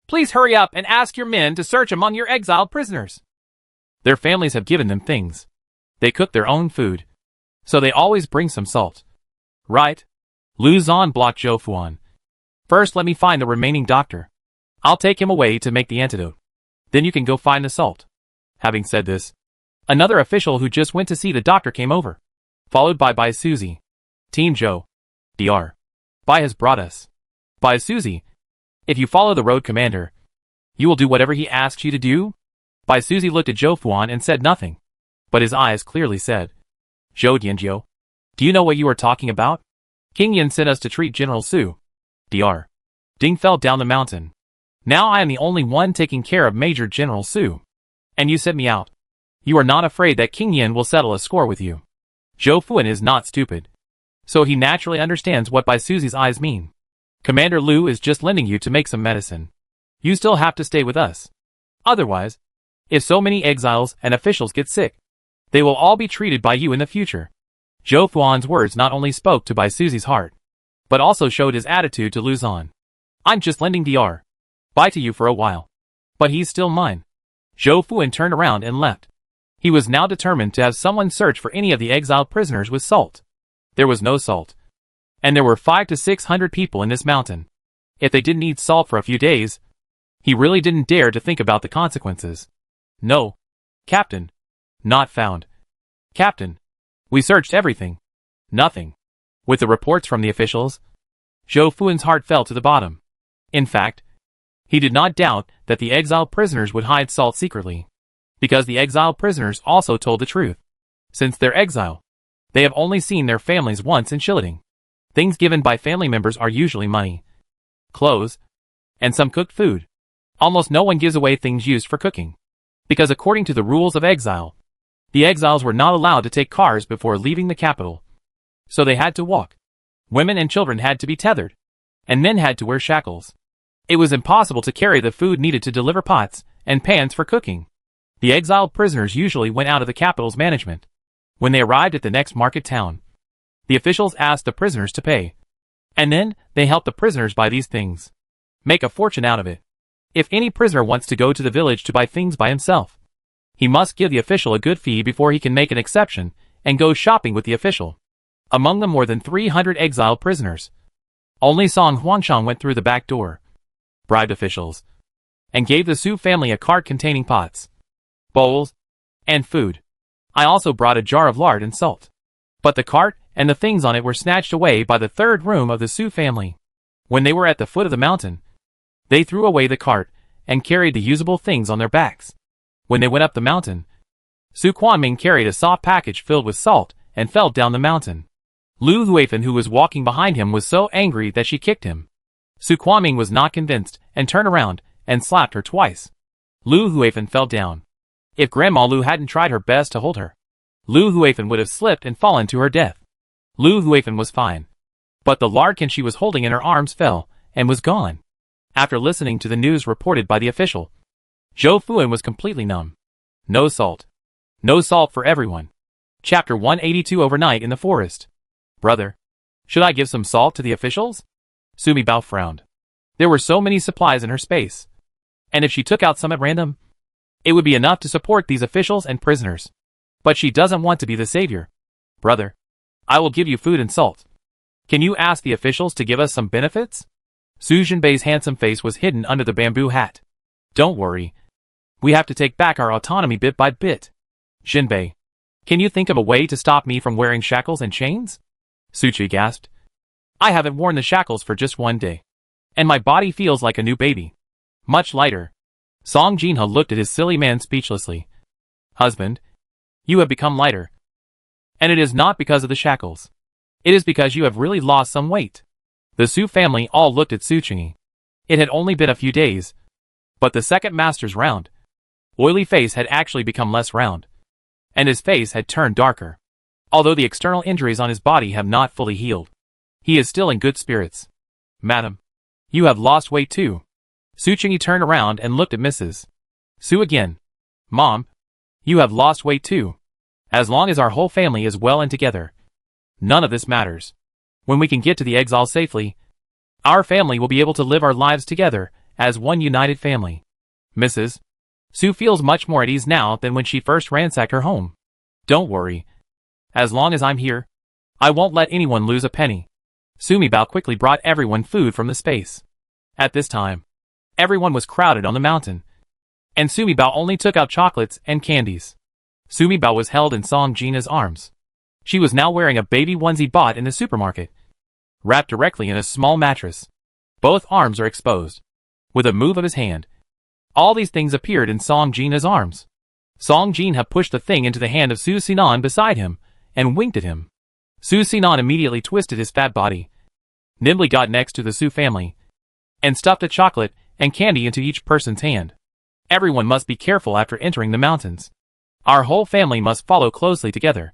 Speaker 1: please hurry up and ask your men to search among your exiled prisoners. Their families have given them things. They cook their own food, so they always bring some salt. Right? Lu Zhan blocked Zhou Fuan. First let me find the remaining doctor. I'll take him away to make the antidote. Then you can go find the salt. Having said this, another official who just went to see the doctor came over, followed by Suzy. Team Zhou. Dr. Bai has brought us. Bai Suzy, if you follow the road commander, you will do whatever he asks you to do? Bai Suzy looked at Zhou Fuan and said nothing, but his eyes clearly said, Zhou Dianjiu, do you know what you are talking about? King Yin sent us to treat General Su. Dr. Ding fell down the mountain. Now I am the only one taking care of Major General Su. And you sent me out. You are not afraid that King Yin will settle a score with you. Zhou Fuan is not stupid, so he naturally understands what Bai Suzy's eyes mean. Commander Lu is just lending you to make some medicine. You still have to stay with us. Otherwise, if so many exiles and officials get sick, they will all be treated by you in the future. Zhou Fuan's words not only spoke to Bai Suzy's heart, but also showed his attitude to Lu Zhan. I'm just lending Dr. Bai to you for a while, but he's still mine. Zhou Fuan turned around and left. He was now determined to have someone search for any of the exiled prisoners with salt. There was no salt, and there were 500 to 600 people in this mountain. If they didn't eat salt for a few days, he really didn't dare to think about the consequences. No. Captain. Not found. Captain. We searched everything. Nothing. With the reports from the officials, Zhou Fuan's heart fell to the bottom. In fact, he did not doubt that the exiled prisoners would hide salt secretly, because the exiled prisoners also told the truth. Since their exile, they have only seen their families once in Shiliding. Things given by family members are usually money, clothes, and some cooked food. Almost no one gives away things used for cooking, because according to the rules of exile, the exiles were not allowed to take cars before leaving the capital. So they had to walk. Women and children had to be tethered, and men had to wear shackles. It was impossible to carry the food needed to deliver pots and pans for cooking. The exiled prisoners usually went out of the capital's management. When they arrived at the next market town, the officials asked the prisoners to pay. And then, they helped the prisoners buy these things. Make a fortune out of it. If any prisoner wants to go to the village to buy things by himself, he must give the official a good fee before he can make an exception and go shopping with the official. Among the more than 300 exiled prisoners, only Song Huangshang went through the back door, bribed officials, and gave the Su family a cart containing pots, bowls, and food. I also brought a jar of lard and salt. But the cart and the things on it were snatched away by the third room of the Su family. When they were at the foot of the mountain, they threw away the cart and carried the usable things on their backs. When they went up the mountain, Su Quanming carried a soft package filled with salt and fell down the mountain. Lu Huifan, who was walking behind him, was so angry that she kicked him. Su Quanming was not convinced and turned around and slapped her twice. Lu Huifan fell down. If Grandma Lu hadn't tried her best to hold her, Lu Huifan would have slipped and fallen to her death. Lu Huifan was fine, but the lard can she was holding in her arms fell and was gone. After listening to the news reported by the official, Zhou Fuan was completely numb. No salt. No salt for everyone. Chapter 182. Overnight in the forest. Brother, should I give some salt to the officials? Sumi Bao frowned. There were so many supplies in her space, and if she took out some at random, it would be enough to support these officials and prisoners. But she doesn't want to be the savior. Brother, I will give you food and salt. Can you ask the officials to give us some benefits? Su Jinbei's handsome face was hidden under the bamboo hat. Don't worry. We have to take back our autonomy bit by bit. Jinbei, can you think of a way to stop me from wearing shackles and chains? Suchi gasped. I haven't worn the shackles for just one day, and my body feels like a new baby. Much lighter. Song Jinha looked at his silly man speechlessly. Husband, you have become lighter. And it is not because of the shackles. It is because you have really lost some weight. The Su family all looked at Su Qingyi. It had only been a few days, but the second master's round, oily face had actually become less round, and his face had turned darker. Although the external injuries on his body have not fully healed, he is still in good spirits. Madam, you have lost weight too. Su Qingyi turned around and looked at Mrs. Su again. Mom, you have lost weight too. As long as our whole family is well and together, none of this matters. When we can get to the exile safely, our family will be able to live our lives together as one united family. Mrs. Su feels much more at ease now than when she first ransacked her home. Don't worry. As long as I'm here, I won't let anyone lose a penny. Sumi Bao quickly brought everyone food from the space. At this time, everyone was crowded on the mountain, and Sumi Bao only took out chocolates and candies. Sumi Bao was held in Song Jinha's arms. She was now wearing a baby onesie bought in the supermarket, wrapped directly in a small mattress. Both arms are exposed. With a move of his hand, all these things appeared in Song Jinha's arms. Song Jinha pushed the thing into the hand of Su Sinan beside him and winked at him. Su Sinan immediately twisted his fat body, nimbly got next to the Su family, and stuffed a chocolate and candy into each person's hand. Everyone must be careful after entering the mountains. Our whole family must follow closely together.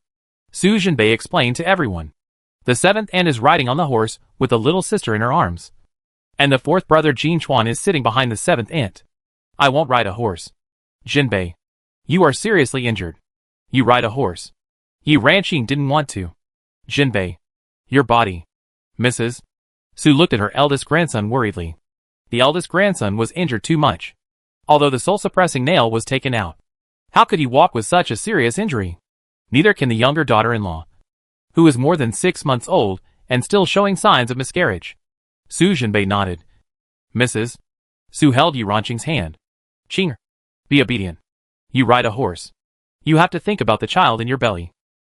Speaker 1: Su Jinbei explained to everyone. The seventh aunt is riding on the horse with the little sister in her arms, and the fourth brother Jin Chuan is sitting behind the seventh aunt. I won't ride a horse. Jinbei, you are seriously injured. You ride a horse. Yi Ranqing didn't want to. Jinbei, your body. Mrs. Su looked at her eldest grandson worriedly. The eldest grandson was injured too much, although the soul-suppressing nail was taken out. How could he walk with such a serious injury? Neither can the younger daughter-in-law, who is more than 6 months old and still showing signs of miscarriage. Su Jinbei nodded. Mrs. Su held Yi Ranqing's hand. Qing, be obedient. You ride a horse. You have to think about the child in your belly.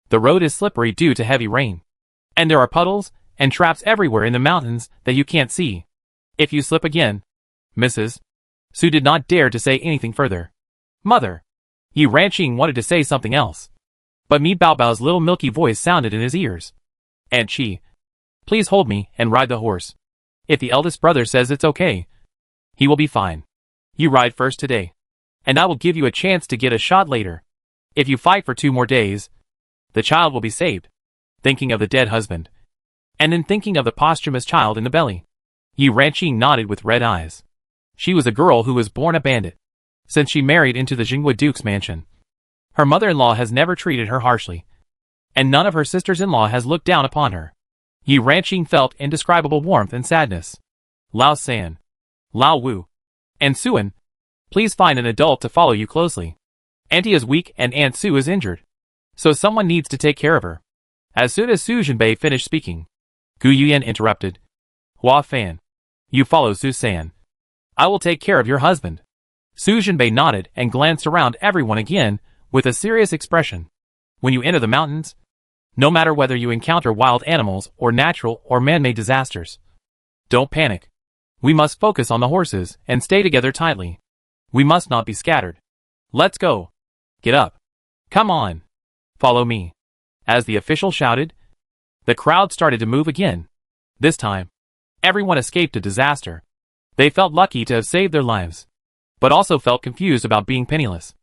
Speaker 1: The road is slippery due to heavy rain, and there are puddles and traps everywhere in the mountains that you can't see. If you slip again, Mrs. Su did not dare to say anything further. Mother. Yi Ranqing wanted to say something else, but Mi Bao Bao's little milky voice sounded in his ears. Aunt Chi, please hold me and ride the horse. If the eldest brother says it's okay, he will be fine. You ride first today, and I will give you a chance to get a shot later. If you fight for 2 more days, the child will be saved. Thinking of the dead husband, and then thinking of the posthumous child in the belly. Yi Ranqing nodded with red eyes. She was a girl who was born a bandit. Since she married into the Jinghua Duke's mansion, her mother-in-law has never treated her harshly, and none of her sisters-in-law has looked down upon her. Yi Ranqing felt indescribable warmth and sadness. Lao San, Lao Wu, and Suan, please find an adult to follow you closely. Auntie is weak and Aunt Su is injured, so someone needs to take care of her. As soon as Su Jinbei finished speaking, Gu Yuyan interrupted. Hua Fan, you follow Su San. I will take care of your husband. Su Jinbei nodded and glanced around everyone again with a serious expression. When you enter the mountains, no matter whether you encounter wild animals or natural or man-made disasters, don't panic. We must focus on the horses and stay together tightly. We must not be scattered. Let's go. Get up. Come on. Follow me. As the official shouted, the crowd started to move again. This time, everyone escaped a disaster. They felt lucky to have saved their lives, but also felt confused about being penniless,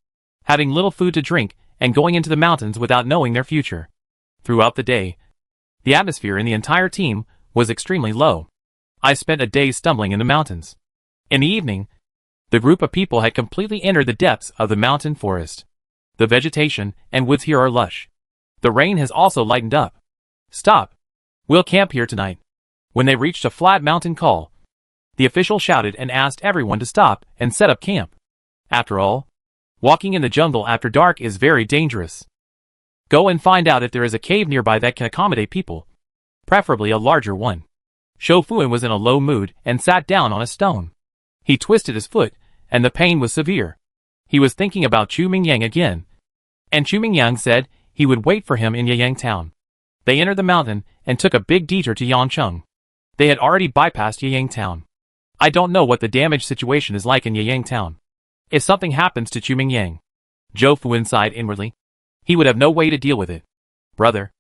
Speaker 1: having little food to drink, and going into the mountains without knowing their future. Throughout the day, the atmosphere in the entire team was extremely low. I spent a day stumbling in the mountains. In the evening, the group of people had completely entered the depths of the mountain forest. The vegetation and woods here are lush. The rain has also lightened up. Stop. We'll camp here tonight. When they reached a flat mountain col, the official shouted and asked everyone to stop and set up camp. After all, walking in the jungle after dark is very dangerous. Go and find out if there is a cave nearby that can accommodate people, preferably a larger one. Shou Fuan was in a low mood and sat down on a stone. He twisted his foot, and the pain was severe. He was thinking about Chu Mingyang again, and Chu Mingyang said he would wait for him in Yayang town. They entered the mountain and took a big detour to Yancheng. They had already bypassed Yayang town. I don't know what the damage situation is like in Yayang town. If something happens to Chu Mingyang, Zhou Fuan sighed inwardly. He would have no way to deal with it. Brother,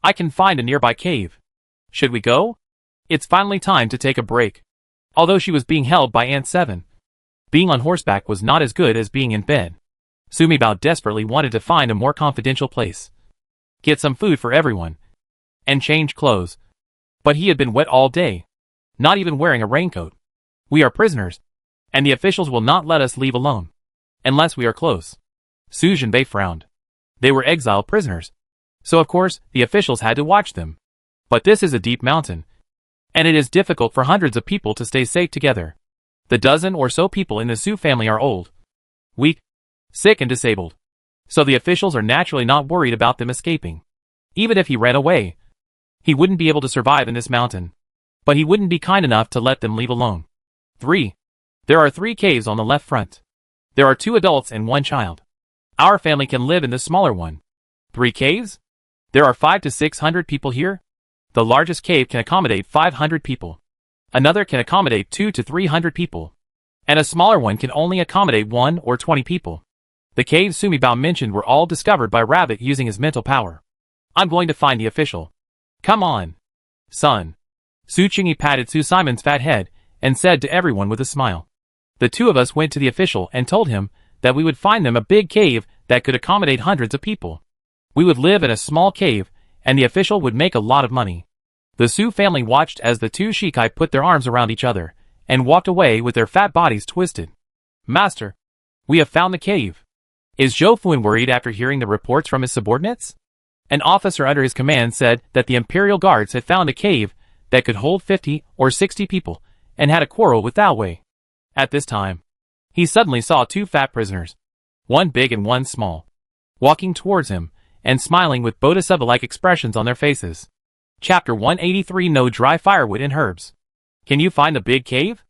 Speaker 1: I can find a nearby cave. Should we go? It's finally time to take a break. Although she was being held by Aunt Seven, being on horseback was not as good as being in bed. Sumi Bao desperately wanted to find a more confidential place, get some food for everyone, and change clothes. But he had been wet all day, not even wearing a raincoat. We are prisoners, and the officials will not let us leave alone, unless we are close. Su Jinbei frowned. They were exile prisoners, so of course the officials had to watch them. But this is a deep mountain, and it is difficult for hundreds of people to stay safe together. The dozen or so people in the Su family are old, weak, sick and disabled, so the officials are naturally not worried about them escaping. Even if he ran away, he wouldn't be able to survive in this mountain. But he wouldn't be kind enough to let them leave alone. 3. There are 3 caves on the left front. There are 2 adults and 1 child. Our family can live in the smaller one. 3 caves? There are 500 to 600 people here. The largest cave can accommodate 500 people. Another can accommodate 200 to 300 people. And a smaller one can only accommodate 1 or 20 people. The caves Sumi Bao mentioned were all discovered by Rabbit using his mental power. I'm going to find the official. Come on, son. Su Qingyi patted Su Simon's fat head and said to everyone with a smile. The 2 of us went to the official and told him that we would find them a big cave that could accommodate hundreds of people. We would live in a small cave, and the official would make a lot of money. The Su family watched as the 2 Shikai put their arms around each other and walked away with their fat bodies twisted. Master, we have found the cave. Is Zhou Fuan worried after hearing the reports from his subordinates? An officer under his command said that the Imperial Guards had found a cave that could hold 50 or 60 people and had a quarrel with Dao Wei. At this time, he suddenly saw 2 fat prisoners, one big and one small, walking towards him and smiling with bodhisattva-like expressions on their faces. Chapter 183 No Dry Firewood and Herbs. Can you find the big cave?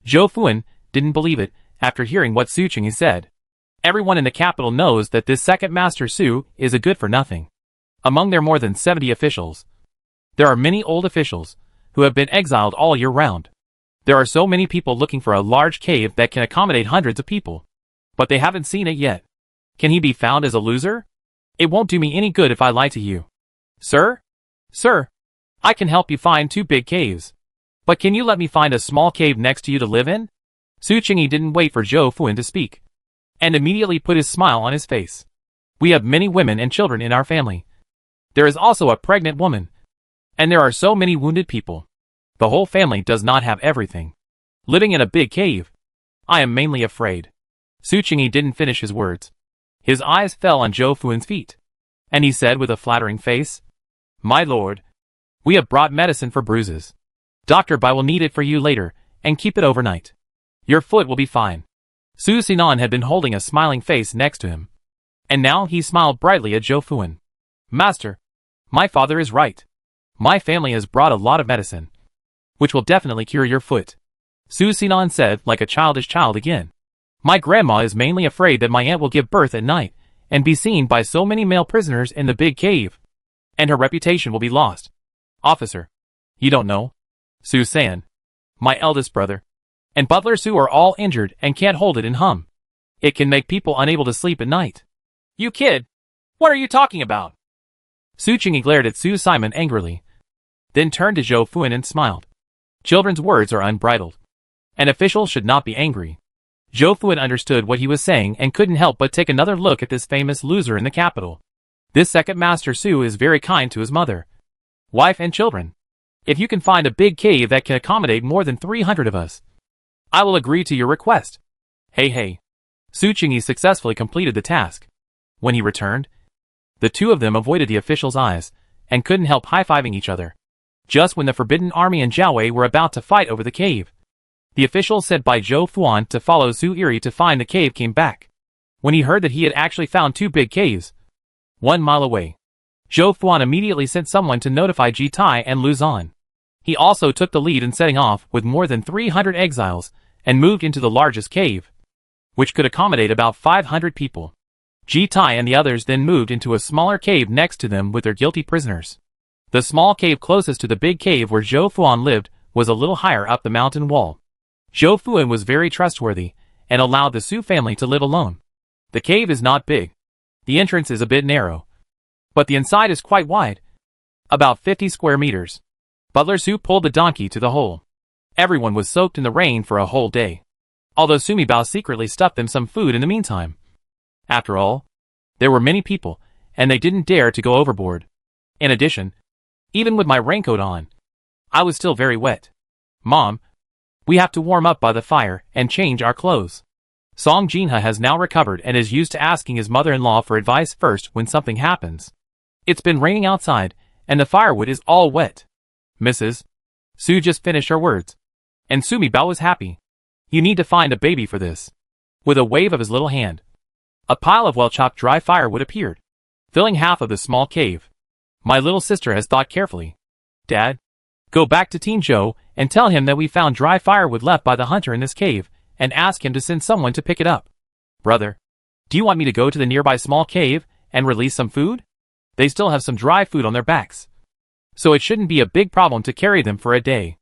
Speaker 1: Zhou Fuan didn't believe it after hearing what Su Qingyi said. Everyone in the capital knows that this second Master Su is a good-for-nothing. Among their more than 70 officials, there are many old officials who have been exiled all year round. There are so many people looking for a large cave that can accommodate hundreds of people, but they haven't seen it yet. Can he be found as a loser? It won't do me any good if I lie to you. Sir? Sir, I can help you find 2 big caves. But can you let me find a small cave next to you to live in? Su Qingyi didn't wait for Zhou Fuan to speak, and immediately put his smile on his face. We have many women and children in our family. There is also a pregnant woman. And there are so many wounded people. The whole family does not have everything. Living in a big cave I am mainly afraid. Su Qingyi didn't finish his words. His eyes fell on Zhou Fuan's feet, and he said with a flattering face, "My lord, we have brought medicine for bruises. Dr. Bai will need it for you later, and keep it overnight. Your foot will be fine." Su Sinan had been holding a smiling face next to him, and now he smiled brightly at Zhou Fuan. "Master, my father is right. My family has brought a lot of medicine, which will definitely cure your foot," Su Sinan said like a childish child again. "My grandma is mainly afraid that my aunt will give birth at night and be seen by so many male prisoners in the big cave, and her reputation will be lost. Officer, you don't know? Su San, my eldest brother, and Butler Su are all injured and can't hold it in hum. It can make people unable to sleep at night." "You kid! What are you talking about?" Su Qingyi glared at Su Simon angrily, then turned to Zhou Fuan and smiled. Children's words are unbridled. An official should not be angry. Zhou Fuan understood what he was saying and couldn't help but take another look at this famous loser in the capital. This second Master Su is very kind to his mother, wife and children. If you can find a big cave that can accommodate more than 300 of us, I will agree to your request. Hey. Su Qingyi successfully completed the task. When he returned, the two of them avoided the official's eyes and couldn't help high-fiving each other. Just when the Forbidden Army and Jiao Wei were about to fight over the cave, the official sent by Zhou Fuan to follow Su Iri to find the cave came back. When he heard that he had actually found two big caves 1 mile away, Zhou Fuan immediately sent someone to notify Ji Tai and Lu Zan. He also took the lead in setting off with more than 300 exiles and moved into the largest cave, which could accommodate about 500 people. Ji Tai and the others then moved into a smaller cave next to them with their guilty prisoners. The small cave closest to the big cave where Zhou Fuan lived was a little higher up the mountain wall. Zhou Fuan was very trustworthy and allowed the Su family to live alone. The cave is not big. The entrance is a bit narrow, but the inside is quite wide, about 50 square meters. Butler Su pulled the donkey to the hole. Everyone was soaked in the rain for a whole day, although Sumi Bao secretly stuffed them some food in the meantime. After all, there were many people, and they didn't dare to go overboard. In addition, even with my raincoat on, I was still very wet. "Mom, we have to warm up by the fire and change our clothes." Song Jinha has now recovered and is used to asking his mother-in-law for advice first when something happens. It's been raining outside, and the firewood is all wet. "Mrs. Su just finished her words, and Sumi Bao was happy. You need to find a baby for this." With a wave of his little hand, a pile of well-chopped dry firewood appeared, filling half of the small cave. My little sister has thought carefully. "Dad, go back to Tianzhou and tell him that we found dry firewood left by the hunter in this cave, and ask him to send someone to pick it up." "Brother, do you want me to go to the nearby small cave and release some food? They still have some dry food on their backs, so it shouldn't be a big problem to carry them for a day.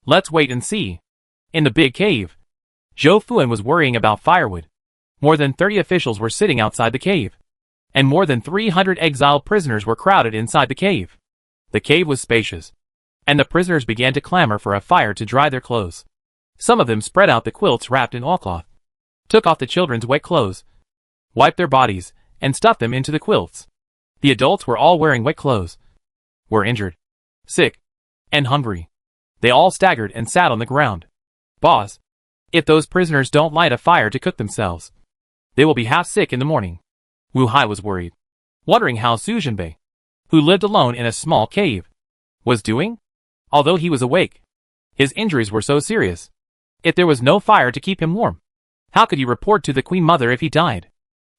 Speaker 1: Let's wait and see." In the big cave, Zhou Fuan was worrying about firewood. More than 30 officials were sitting outside the cave, and more than 300 exiled prisoners were crowded inside the cave. The cave was spacious, and the prisoners began to clamor for a fire to dry their clothes. Some of them spread out the quilts wrapped in oilcloth, took off the children's wet clothes, wiped their bodies, and stuffed them into the quilts. The adults were all wearing wet clothes, were injured, sick, and hungry. They all staggered and sat on the ground. "Boss, if those prisoners don't light a fire to cook themselves, they will be half sick in the morning." Wu Hai was worried, wondering how Su Zhenbei, who lived alone in a small cave, was doing. Although he was awake, his injuries were so serious. If there was no fire to keep him warm, how could he report to the Queen Mother if he died?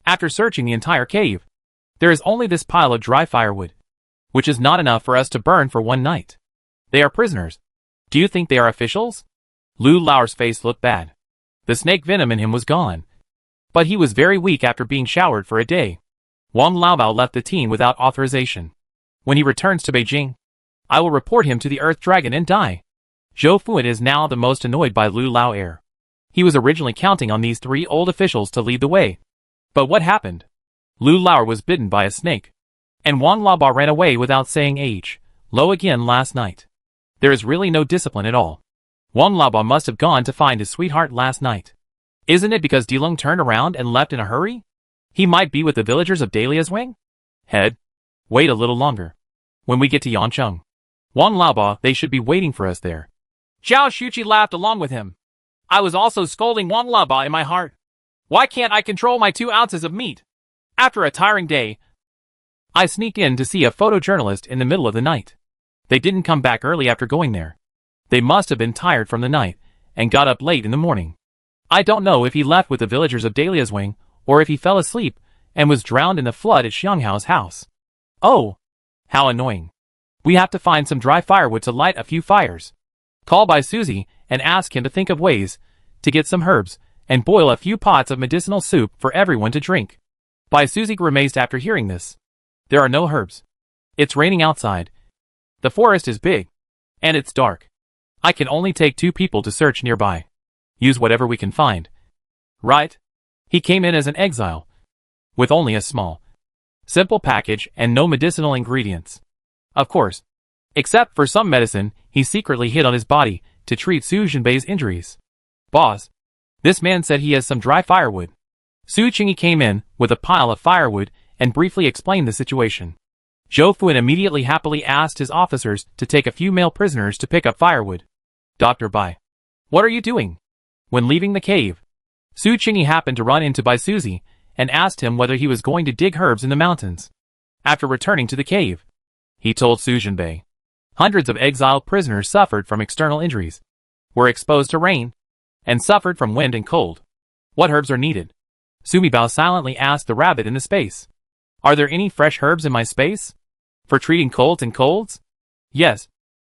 Speaker 1: After searching the entire cave, there is only this pile of dry firewood, which is not enough for us to burn for one night. They are prisoners. Do you think they are officials? Lu Lao's face looked bad. The snake venom in him was gone, but he was very weak after being showered for a day. Wang Laobao left the team without authorization. When he returns to Beijing, I will report him to the Earth Dragon and die. Zhou Fuan is now the most annoyed by Lu Lao heir. He was originally counting on these three old officials to lead the way. But what happened? Lu Lao was bitten by a snake, and Wang Laobao ran away without saying hello again last night. There is really no discipline at all. Wang Laobao must have gone to find his sweetheart last night. Isn't it because Dilong turned around and left in a hurry? He might be with the villagers of Dahlia's Wing? Wait a little longer. When we get to Yancheng, Wang Laobao, they should be waiting for us there. Zhao Shuqi laughed along with him. I was also scolding Wang Laba in my heart. Why can't I control my 2 ounces of meat? After a tiring day, I sneak in to see a photojournalist in the middle of the night. They didn't come back early after going there. They must have been tired from the night, and got up late in the morning. I don't know if he left with the villagers of Dahlia's Wing, or if he fell asleep, and was drowned in the flood at Xianghao's house. Oh! How annoying. We have to find some dry firewood to light a few fires. Call by Susie, and ask him to think of ways to get some herbs, and boil a few pots of medicinal soup for everyone to drink. Bai Susie grimaced after hearing this. There are no herbs. It's raining outside. The forest is big. And it's dark. I can only take 2 people to search nearby. Use whatever we can find. Right? He came in as an exile. With only a small, simple package and no medicinal ingredients. Of course. Except for some medicine he secretly hid on his body to treat Su Jinbei's injuries. Boss. This man said he has some dry firewood. Su Qingyi came in with a pile of firewood and briefly explained the situation. Zhou Fuan immediately happily asked his officers to take a few male prisoners to pick up firewood. Dr. Bai. What are you doing? When leaving the cave, Su Qingyi happened to run into Bai Susie and asked him whether he was going to dig herbs in the mountains. After returning to the cave, he told Su Jinbei. Hundreds of exiled prisoners suffered from external injuries, were exposed to rain, and suffered from wind and cold. What herbs are needed? Sumi Bao silently asked the rabbit in the space. Are there any fresh herbs in my space? For treating colds and colds? Yes.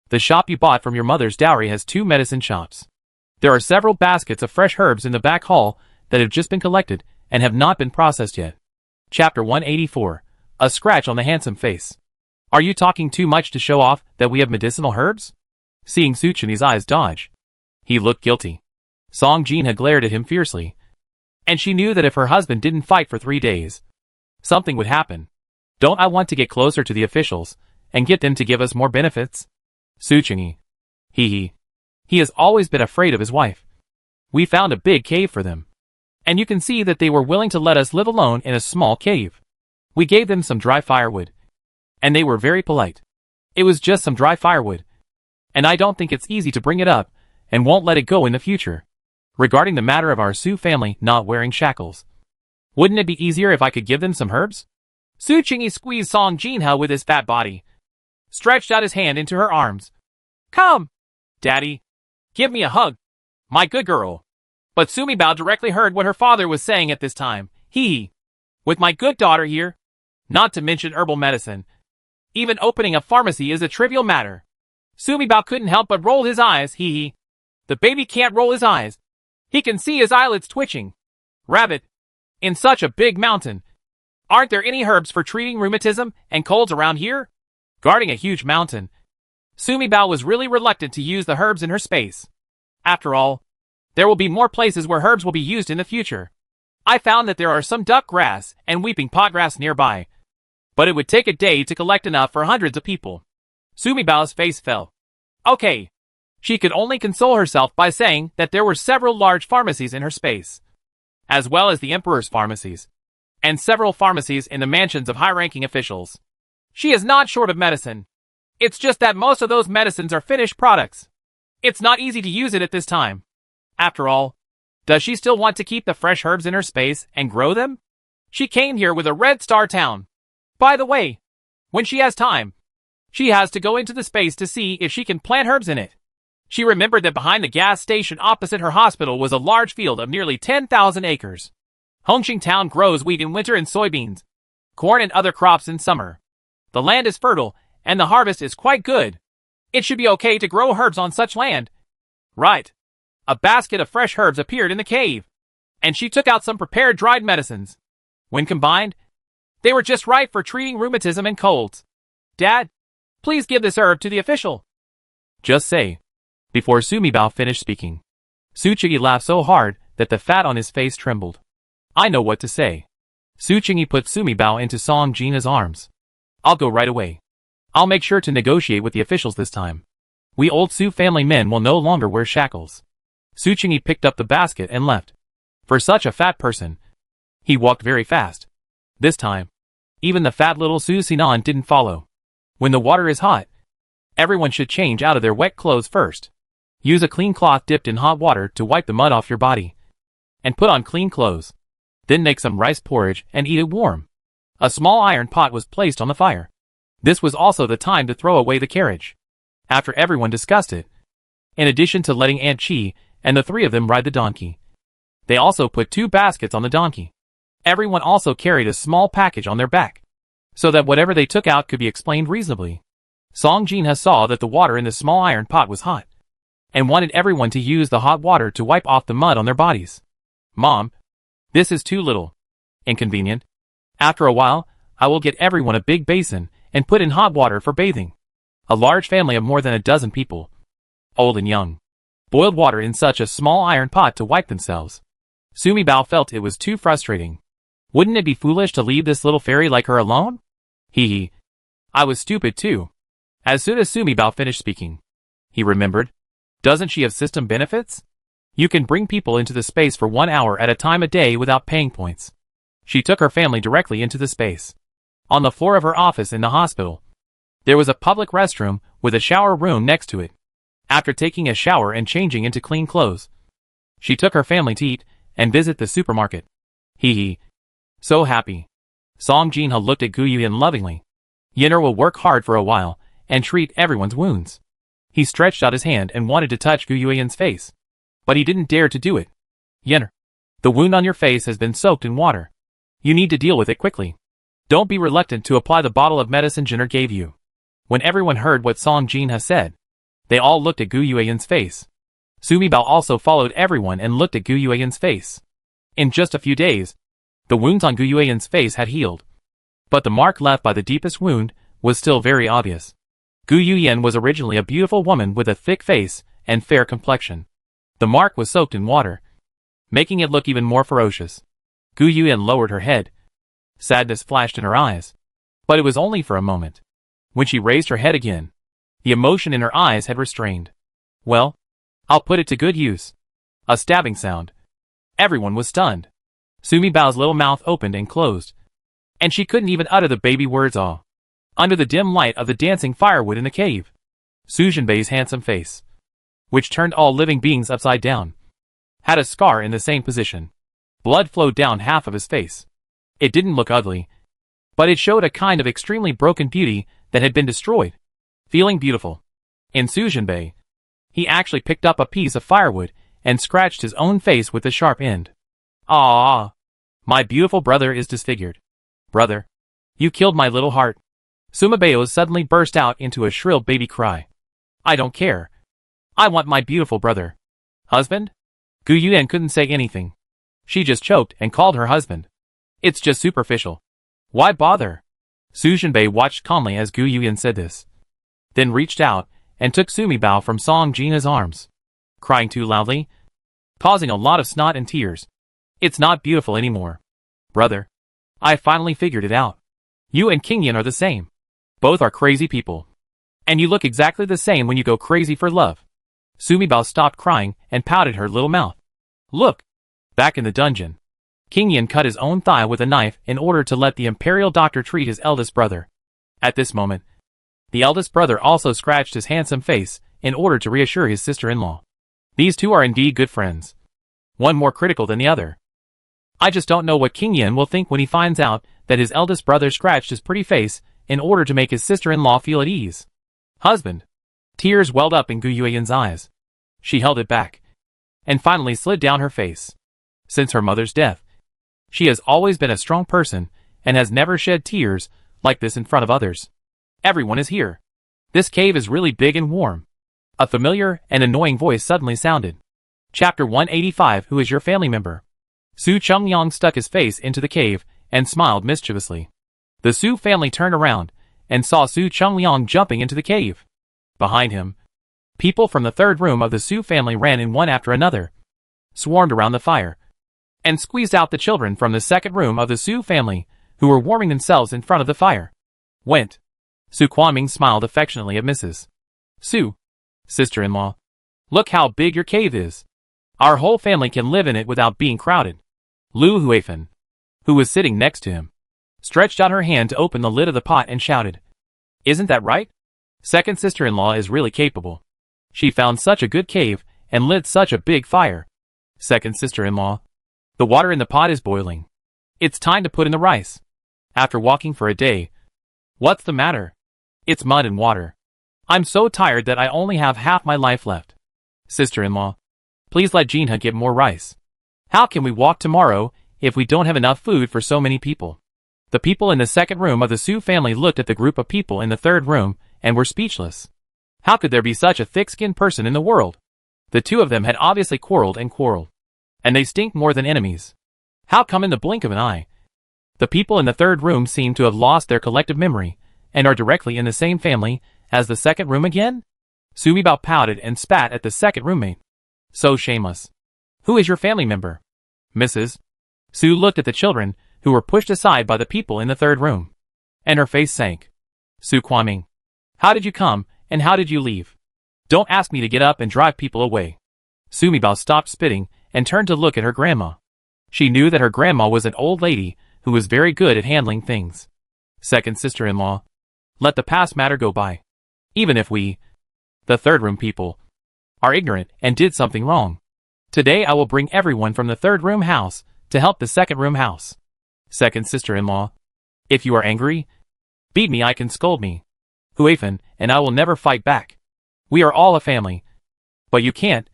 Speaker 1: The shop you bought from your mother's dowry has 2 medicine shops. There are several baskets of fresh herbs in the back hall that have just been collected and have not been processed yet. Chapter 184. A scratch on the handsome face. Are you talking too much to show off that we have medicinal herbs? Seeing Su Qingyi's eyes dodge, he looked guilty. Song Jin had glared at him fiercely, and she knew that if her husband didn't fight for 3 days, something would happen. Don't I want to get closer to the officials and get them to give us more benefits? Su Qingyi. He has always been afraid of his wife. We found a big cave for them. And you can see that they were willing to let us live alone in a small cave. We gave them some dry firewood. And they were very polite. It was just some dry firewood. And I don't think it's easy to bring it up, and won't let it go in the future. Regarding the matter of our Su family not wearing shackles, wouldn't it be easier if I could give them some herbs? Su Qingyi squeezed Song Jinha with his fat body, stretched out his hand into her arms. Come, Daddy. Give me a hug. My good girl. But Sumi Bao directly heard what her father was saying at this time. With my good daughter here, not to mention herbal medicine, even opening a pharmacy is a trivial matter. Sumi Bao couldn't help but roll his eyes. The baby can't roll his eyes. He can see his eyelids twitching. Rabbit. In such a big mountain, aren't there any herbs for treating rheumatism and colds around here? Guarding a huge mountain, Sumi Bao was really reluctant to use the herbs in her space. After all, there will be more places where herbs will be used in the future. I found that there are some duck grass and weeping pot grass nearby, but it would take a day to collect enough for hundreds of people. Sumi Bao's face fell. Okay. She could only console herself by saying that there were several large pharmacies in her space, as well as the Emperor's pharmacies, and several pharmacies in the mansions of high-ranking officials. She is not short of medicine. It's just that most of those medicines are finished products. It's not easy to use it at this time. After all, does she still want to keep the fresh herbs in her space and grow them? She came here with a Red Star town. By the way, when she has time, she has to go into the space to see if she can plant herbs in it. She remembered that behind the gas station opposite her hospital was a large field of nearly 10,000 acres. Hongqing town grows wheat in winter and soybeans, corn and other crops in summer. The land is fertile, and the harvest is quite good. It should be okay to grow herbs on such land. Right. A basket of fresh herbs appeared in the cave, and she took out some prepared dried medicines. When combined, they were just right for treating rheumatism and colds. Dad, please give this herb to the official. Just say. Before Sumi Bao finished speaking, Su Qingyi laughed so hard that the fat on his face trembled. I know what to say. Su Qingyi put Sumi Bao into Song Jinha's arms. I'll go right away. I'll make sure to negotiate with the officials this time. We old Su family men will no longer wear shackles. Su Qingyi picked up the basket and left. For such a fat person, he walked very fast. This time, even the fat little Su Sinan didn't follow. When the water is hot, everyone should change out of their wet clothes first. Use a clean cloth dipped in hot water to wipe the mud off your body. And put on clean clothes. Then make some rice porridge and eat it warm. A small iron pot was placed on the fire. This was also the time to throw away the carriage. After everyone discussed it, in addition to letting Aunt Chi and the three of them ride the donkey, they also put 2 baskets on the donkey. Everyone also carried a small package on their back, so that whatever they took out could be explained reasonably. Song Jinha saw that the water in the small iron pot was hot, and wanted everyone to use the hot water to wipe off the mud on their bodies. Mom, this is too little. Inconvenient. After a while, I will get everyone a big basin and put in hot water for bathing. A large family of more than a dozen people, old and young, boiled water in such a small iron pot to wipe themselves. Sumibao felt it was too frustrating. Wouldn't it be foolish to leave this little fairy like her alone? Hee hee. I was stupid too. As soon as Sumibao finished speaking, he remembered. Doesn't she have system benefits? You can bring people into the space for 1 hour at a time a day without paying points. She took her family directly into the space. On the floor of her office in the hospital, there was a public restroom with a shower room next to it. After taking a shower and changing into clean clothes, she took her family to eat and visit the supermarket. Hee hee. So happy. Song Jinha looked at Gu Yuyan lovingly. Yinner will work hard for a while and treat everyone's wounds. He stretched out his hand and wanted to touch Gu Yuyan's face, but he didn't dare to do it. Yinner, the wound on your face has been soaked in water. You need to deal with it quickly. Don't be reluctant to apply the bottle of medicine Jinner gave you. When everyone heard what Song Jinha said, they all looked at Gu Yuyan's face. Sumibao also followed everyone and looked at Gu Yuyan's face. In just a few days, the wounds on Gu Yuyan's face had healed, but the mark left by the deepest wound was still very obvious. Gu Yuyan was originally a beautiful woman with a thick face and fair complexion. The mark was soaked in water, making it look even more ferocious. Gu Yuyan lowered her head. Sadness flashed in her eyes, but it was only for a moment. When she raised her head again, the emotion in her eyes had restrained. Well, I'll put it to good use. A stabbing sound. Everyone was stunned. Sumibao's little mouth opened and closed, and she couldn't even utter the baby words "ah." Under the dim light of the dancing firewood in the cave, Su Jinbei's handsome face, which turned all living beings upside down, had a scar in the same position. Blood flowed down half of his face. It didn't look ugly, but it showed a kind of extremely broken beauty that had been destroyed. Feeling beautiful. In Su Jinbei, he actually picked up a piece of firewood and scratched his own face with the sharp end. Ah, my beautiful brother is disfigured. Brother, you killed my little heart. Sumibao suddenly burst out into a shrill baby cry. I don't care. I want my beautiful brother. Husband? Gu Yuyan couldn't say anything. She just choked and called her husband. It's just superficial. Why bother? Su Jinbei watched calmly as Gu Yuyan said this, then reached out and took Sumibao from Song Jinha's arms, crying too loudly, causing a lot of snot and tears. It's not beautiful anymore. Brother, I finally figured it out. You and King Yin are the same. Both are crazy people. And you look exactly the same when you go crazy for love. Sumibao stopped crying and pouted her little mouth. Look! Back in the dungeon, King Yin cut his own thigh with a knife in order to let the imperial doctor treat his eldest brother. At this moment, the eldest brother also scratched his handsome face in order to reassure his sister-in-law. These two are indeed good friends. One more critical than the other. I just don't know what King Yin will think when he finds out that his eldest brother scratched his pretty face in order to make his sister-in-law feel at ease. Husband. Tears welled up in Gu Yuyan's eyes. She held it back, and finally slid down her face. Since her mother's death, she has always been a strong person and has never shed tears like this in front of others. Everyone is here. This cave is really big and warm. A familiar and annoying voice suddenly sounded. Chapter 185. Who is your family member? Su Chungyang stuck his face into the cave and smiled mischievously. The Su family turned around and saw Su Chungyang jumping into the cave. Behind him, people from the third room of the Su family ran in one after another, swarmed around the fire, and squeezed out the children from the second room of the Su family, who were warming themselves in front of the fire. Went. Su Quanming smiled affectionately at Mrs. Su, sister-in-law. Look how big your cave is. Our whole family can live in it without being crowded. Lu Huifan, who was sitting next to him, stretched out her hand to open the lid of the pot and shouted, Isn't that right? Second sister-in-law is really capable. She found such a good cave and lit such a big fire. Second sister-in-law. The water in the pot is boiling. It's time to put in the rice. After walking for a day. What's the matter? It's mud and water. I'm so tired that I only have half my life left. Sister-in-law. Please let Jinha get more rice. How can we walk tomorrow if we don't have enough food for so many people? The people in the second room of the Su family looked at the group of people in the third room and were speechless. How could there be such a thick-skinned person in the world? The two of them had obviously quarreled. And they stink more than enemies. How come in the blink of an eye? The people in the third room seem to have lost their collective memory and are directly in the same family as the second room again? Sumibao pouted and spat at the second roommate. So shameless. Who is your family member? Mrs. Su looked at the children, who were pushed aside by the people in the third room. And her face sank. Su Kwaming. How did you come, and how did you leave? Don't ask me to get up and drive people away. Sumibao stopped spitting and turned to look at her grandma. She knew that her grandma was an old lady who was very good at handling things. Second sister-in-law. Let the past matter go by. Even if we, the third room people, are ignorant and did something wrong. Today I will bring everyone from the third room house to help the second room house. Second sister-in-law. If you are angry, beat me. I can scold me. Huafan, and I will never fight back. We are all a family. But you can't.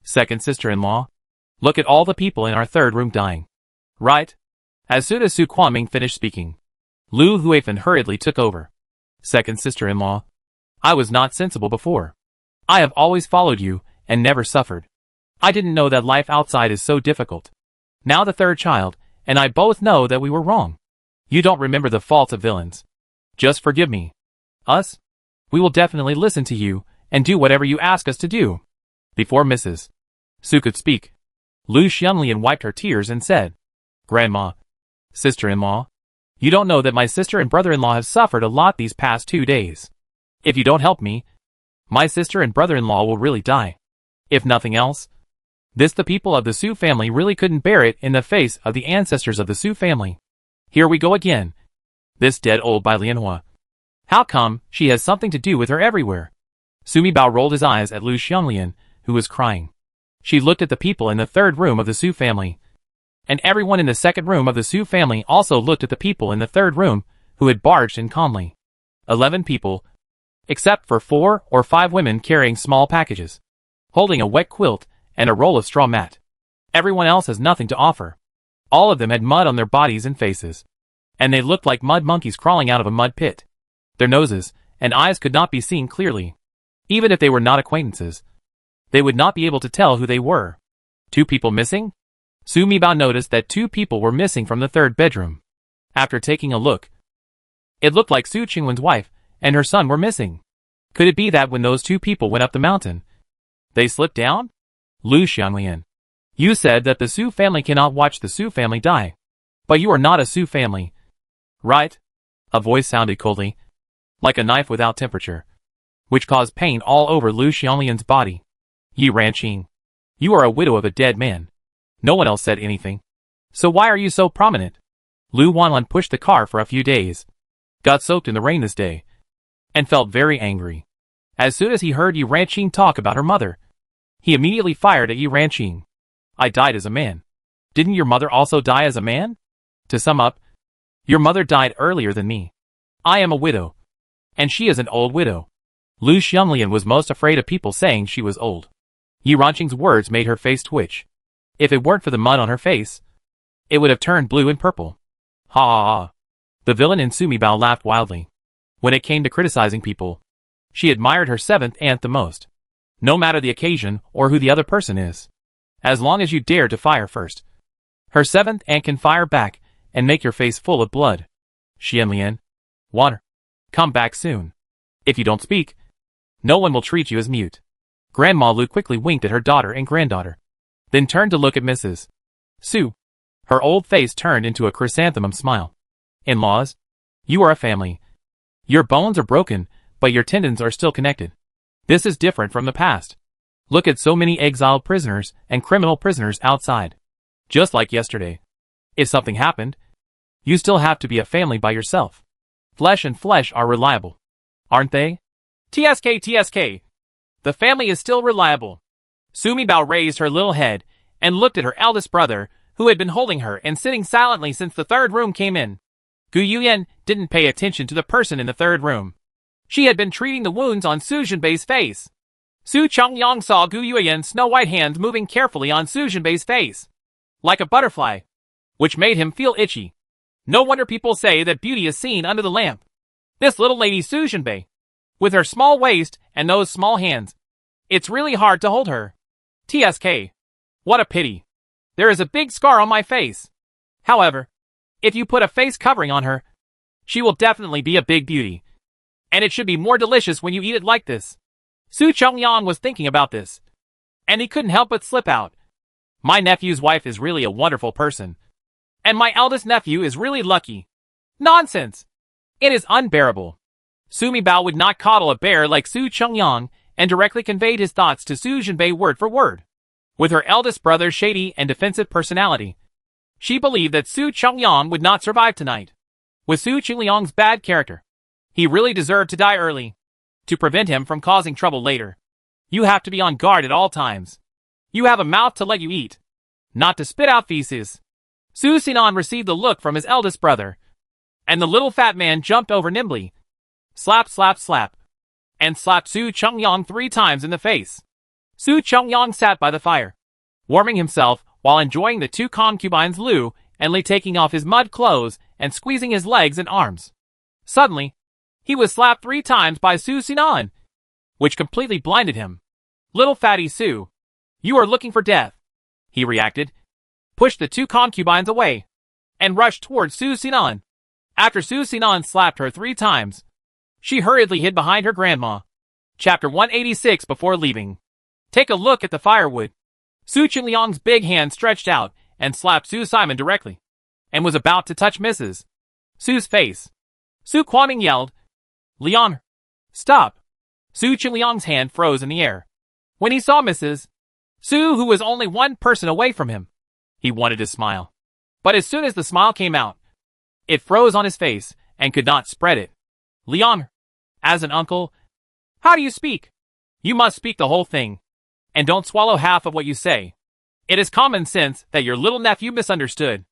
Speaker 1: Second sister-in-law. Look at all the people in our third room dying. Right? As soon as Su Kwaming finished speaking, Lu Huafan hurriedly took over. Second sister-in-law. I was not sensible before. I have always followed you and never suffered. I didn't know that life outside is so difficult. Now the third child and I both know that we were wrong. You don't remember the faults of villains. Just forgive me. Us? We will definitely listen to you and do whatever you ask us to do. Before Mrs. Su could speak, Lu Xianglian wiped her tears and said, Grandma, sister-in-law, you don't know that my sister and brother-in-law have suffered a lot these past 2 days. If you don't help me, my sister and brother-in-law will really die. If nothing else, the people of the Su family really couldn't bear it in the face of the ancestors of the Su family. Here we go again. This dead old Bai Lianhua. How come she has something to do with her everywhere? Sumibao rolled his eyes at Lu Xianglian, who was crying. She looked at the people in the third room of the Su family. And everyone in the second room of the Su family also looked at the people in the third room, who had barged in calmly. 11 people, except for 4 or 5 women carrying small packages, holding a wet quilt and a roll of straw mat. Everyone else has nothing to offer. All of them had mud on their bodies and faces. And they looked like mud monkeys crawling out of a mud pit. Their noses and eyes could not be seen clearly. Even if they were not acquaintances, they would not be able to tell who they were. 2 people missing? Sumibao noticed that 2 people were missing from the third bedroom. After taking a look, it looked like Su Qingwen's wife and her son were missing. Could it be that when those 2 people went up the mountain, they slipped down? Lu Xianglian. You said that the Su family cannot watch the Su family die. But you are not a Su family, right? A voice sounded coldly, like a knife without temperature, which caused pain all over Lu Xianglian's body. Yi Ranqing. You are a widow of a dead man. No one else said anything. So why are you so prominent? Lu Wanlan pushed the car for a few days, got soaked in the rain this day, and felt very angry. As soon as he heard Yi Ranqing talk about her mother, he immediately fired at Yi Ranqing. I died as a man. Didn't your mother also die as a man? To sum up, your mother died earlier than me. I am a widow. And she is an old widow. Lu Xianglian was most afraid of people saying she was old. Yi Ranqing's words made her face twitch. If it weren't for the mud on her face, it would have turned blue and purple. Ha ha ha. The villain in Sumibao laughed wildly. When it came to criticizing people, she admired her 7th aunt the most. No matter the occasion or who the other person is. As long as you dare to fire first. Her 7th aunt can fire back and make your face full of blood. Xianlian. Water. Come back soon. If you don't speak, no one will treat you as mute. Grandma Lu quickly winked at her daughter and granddaughter, then turned to look at Mrs. Su. Her old face turned into a chrysanthemum smile. In-laws, you are a family. Your bones are broken, but your tendons are still connected. This is different from the past. Look at so many exiled prisoners and criminal prisoners outside. Just like yesterday. If something happened, you still have to be a family by yourself. Flesh and flesh are reliable. Aren't they? TSK TSK. The family is still reliable. Sumi Bao raised her little head and looked at her eldest brother, who had been holding her and sitting silently since the third room came in. Gu Yuyan didn't pay attention to the person in the third room. She had been treating the wounds on Su Jinbei's face. Su Chongyang saw Gu Yuyan's snow-white hands moving carefully on Su Jinbei's face, like a butterfly, which made him feel itchy. No wonder people say that beauty is seen under the lamp. This little lady Su Jinbei, with her small waist and those small hands, it's really hard to hold her. TSK. What a pity. There is a big scar on my face. However, if you put a face covering on her, she will definitely be a big beauty. And it should be more delicious when you eat it like this. Su Chongyang was thinking about this, and he couldn't help but slip out. My nephew's wife is really a wonderful person. And my eldest nephew is really lucky. Nonsense! It is unbearable. Sumi Bao would not coddle a bear like Su Chongyang and directly conveyed his thoughts to Su Jinbei word for word. With her eldest brother's shady and defensive personality, she believed that Su Chongyang would not survive tonight. With Su Qingliang's bad character, he really deserved to die early. To prevent him from causing trouble later, you have to be on guard at all times. You have a mouth to let you eat, not to spit out feces. Su Sinan received the look from his eldest brother, and the little fat man jumped over nimbly. Slap, slap, slap, and slapped Su Chongyang 3 times in the face. Su Chongyang sat by the fire, warming himself while enjoying the 2 concubines Lu and Li taking off his mud clothes and squeezing his legs and arms. Suddenly, he was slapped 3 times by Su Sinan, which completely blinded him. Little fatty Su, you are looking for death, he reacted, pushed the 2 concubines away, and rushed towards Su Sinan. After Su Sinan slapped her 3 times, she hurriedly hid behind her grandma. Chapter 186. Before leaving, take a look at the firewood. Su Qingliang's big hand stretched out and slapped Su Simon directly, and was about to touch Mrs. Su's face. Su Quanming yelled, Leon, stop! Su Qingliang's hand froze in the air. When he saw Mrs. Su, who was only 1 person away from him, he wanted to smile. But as soon as the smile came out, it froze on his face and could not spread it. Leon, as an uncle, how do you speak? You must speak the whole thing, and don't swallow half of what you say. It is common sense that your little nephew misunderstood.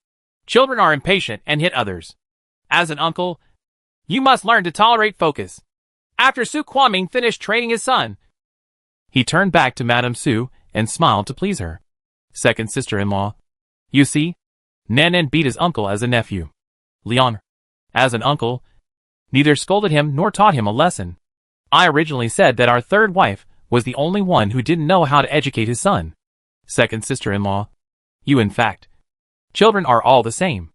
Speaker 1: Children are impatient and hit others. As an uncle, you must learn to tolerate focus. After Su Quanming finished training his son, he turned back to Madame Su and smiled to please her. Second sister-in-law. You see, Nan beat his uncle as a nephew. Leon, as an uncle, neither scolded him nor taught him a lesson. I originally said that our third wife was the only one who didn't know how to educate his son. Second sister-in-law. You in fact. Children are all the same.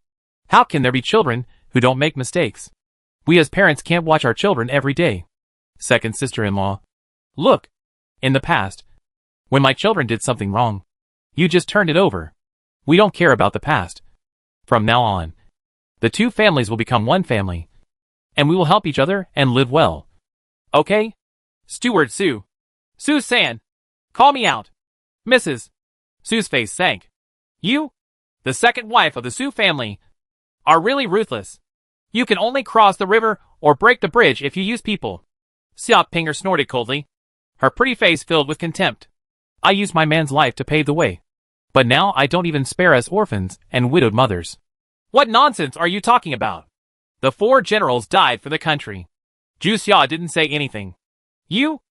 Speaker 1: How can there be children who don't make mistakes? We as parents can't watch our children every day. Second sister-in-law. Look, in the past, when my children did something wrong, you just turned it over. We don't care about the past. From now on, the 2 families will become 1 family, and we will help each other and live well. Okay? Steward Su. Su-san, call me out. Mrs. Su's face sank. You, the second wife of the Su family, are really ruthless. You can only cross the river or break the bridge if you use people. Xia Pinger snorted coldly, her pretty face filled with contempt. I used my man's life to pave the way, but now I don't even spare us orphans and widowed mothers. What nonsense are you talking about? The 4 generals died for the country. Zhu Xia didn't say anything. You?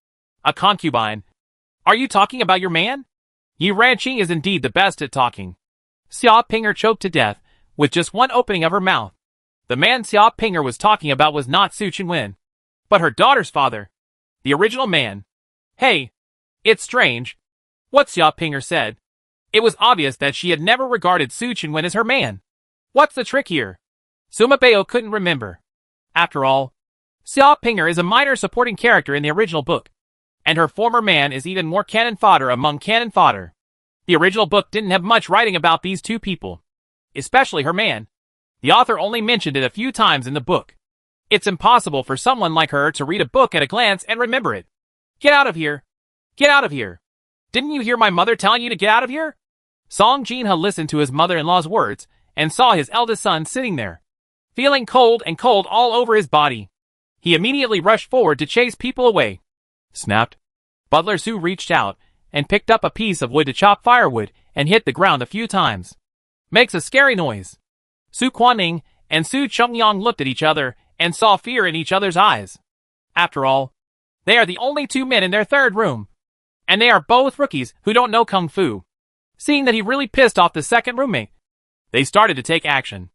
Speaker 1: A concubine? Are you talking about your man? Yi Ranqing is indeed the best at talking. Xia Pinger choked to death with just 1 opening of her mouth. The man Xia Pinger was talking about was not Su Qinwen, but her daughter's father, the original man. Hey, it's strange what Xia Pinger said. It was obvious that she had never regarded Su Qinwen as her man. What's the trick here? Suma Bao couldn't remember. After all, Xia Pinger is a minor supporting character in the original book, and her former man is even more cannon fodder among cannon fodder. The original book didn't have much writing about these 2 people, especially her man. The author only mentioned it a few times in the book. It's impossible for someone like her to read a book at a glance and remember it. Get out of here! Get out of here! Didn't you hear my mother telling you to get out of here? Song Jinha listened to his mother-in-law's words and saw his eldest son sitting there, feeling cold all over his body. He immediately rushed forward to chase people away. Snapped. Butler Su reached out and picked up a piece of wood to chop firewood and hit the ground a few times. Makes a scary noise. Su Kuan-ning and Su Chungyang looked at each other and saw fear in each other's eyes. After all, they are the only two men in their third room, and they are both rookies who don't know kung fu. Seeing that he really pissed off the second roommate, they started to take action.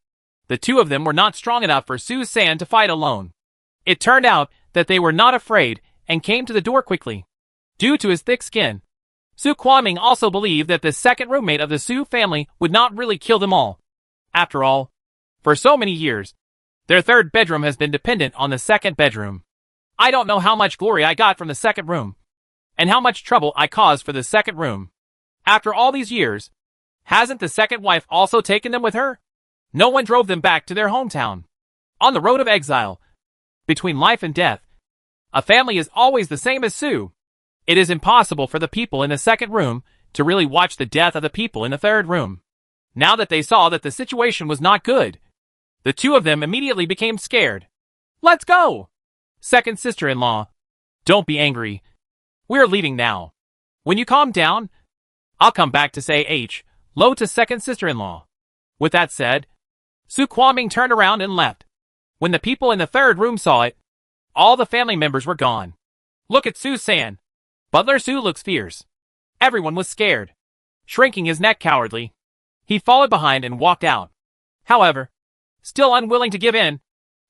Speaker 1: The two of them were not strong enough for Su San to fight alone. It turned out that they were not afraid and came to the door quickly. Due to his thick skin, Su Kuan-ning also believed that the second roommate of the Su family would not really kill them all. After all, for so many years, their third bedroom has been dependent on the second bedroom. I don't know how much glory I got from the second room, and how much trouble I caused for the second room. After all these years, hasn't the second wife also taken them with her? No one drove them back to their hometown. On the road of exile, between life and death, a family is always the same as Su. It is impossible for the people in the second room to really watch the death of the people in the third room. Now that they saw that the situation was not good, the two of them immediately became scared. Let's go! Second sister-in-law, don't be angry. We're leaving now. When you calm down, I'll come back to say hello to second sister-in-law. With that said, Su Kuan-ning turned around and left. When the people in the third room saw it, all the family members were gone. Look at Su San. Butler Su looks fierce. Everyone was scared. Shrinking his neck cowardly, he followed behind and walked out. However, still unwilling to give in,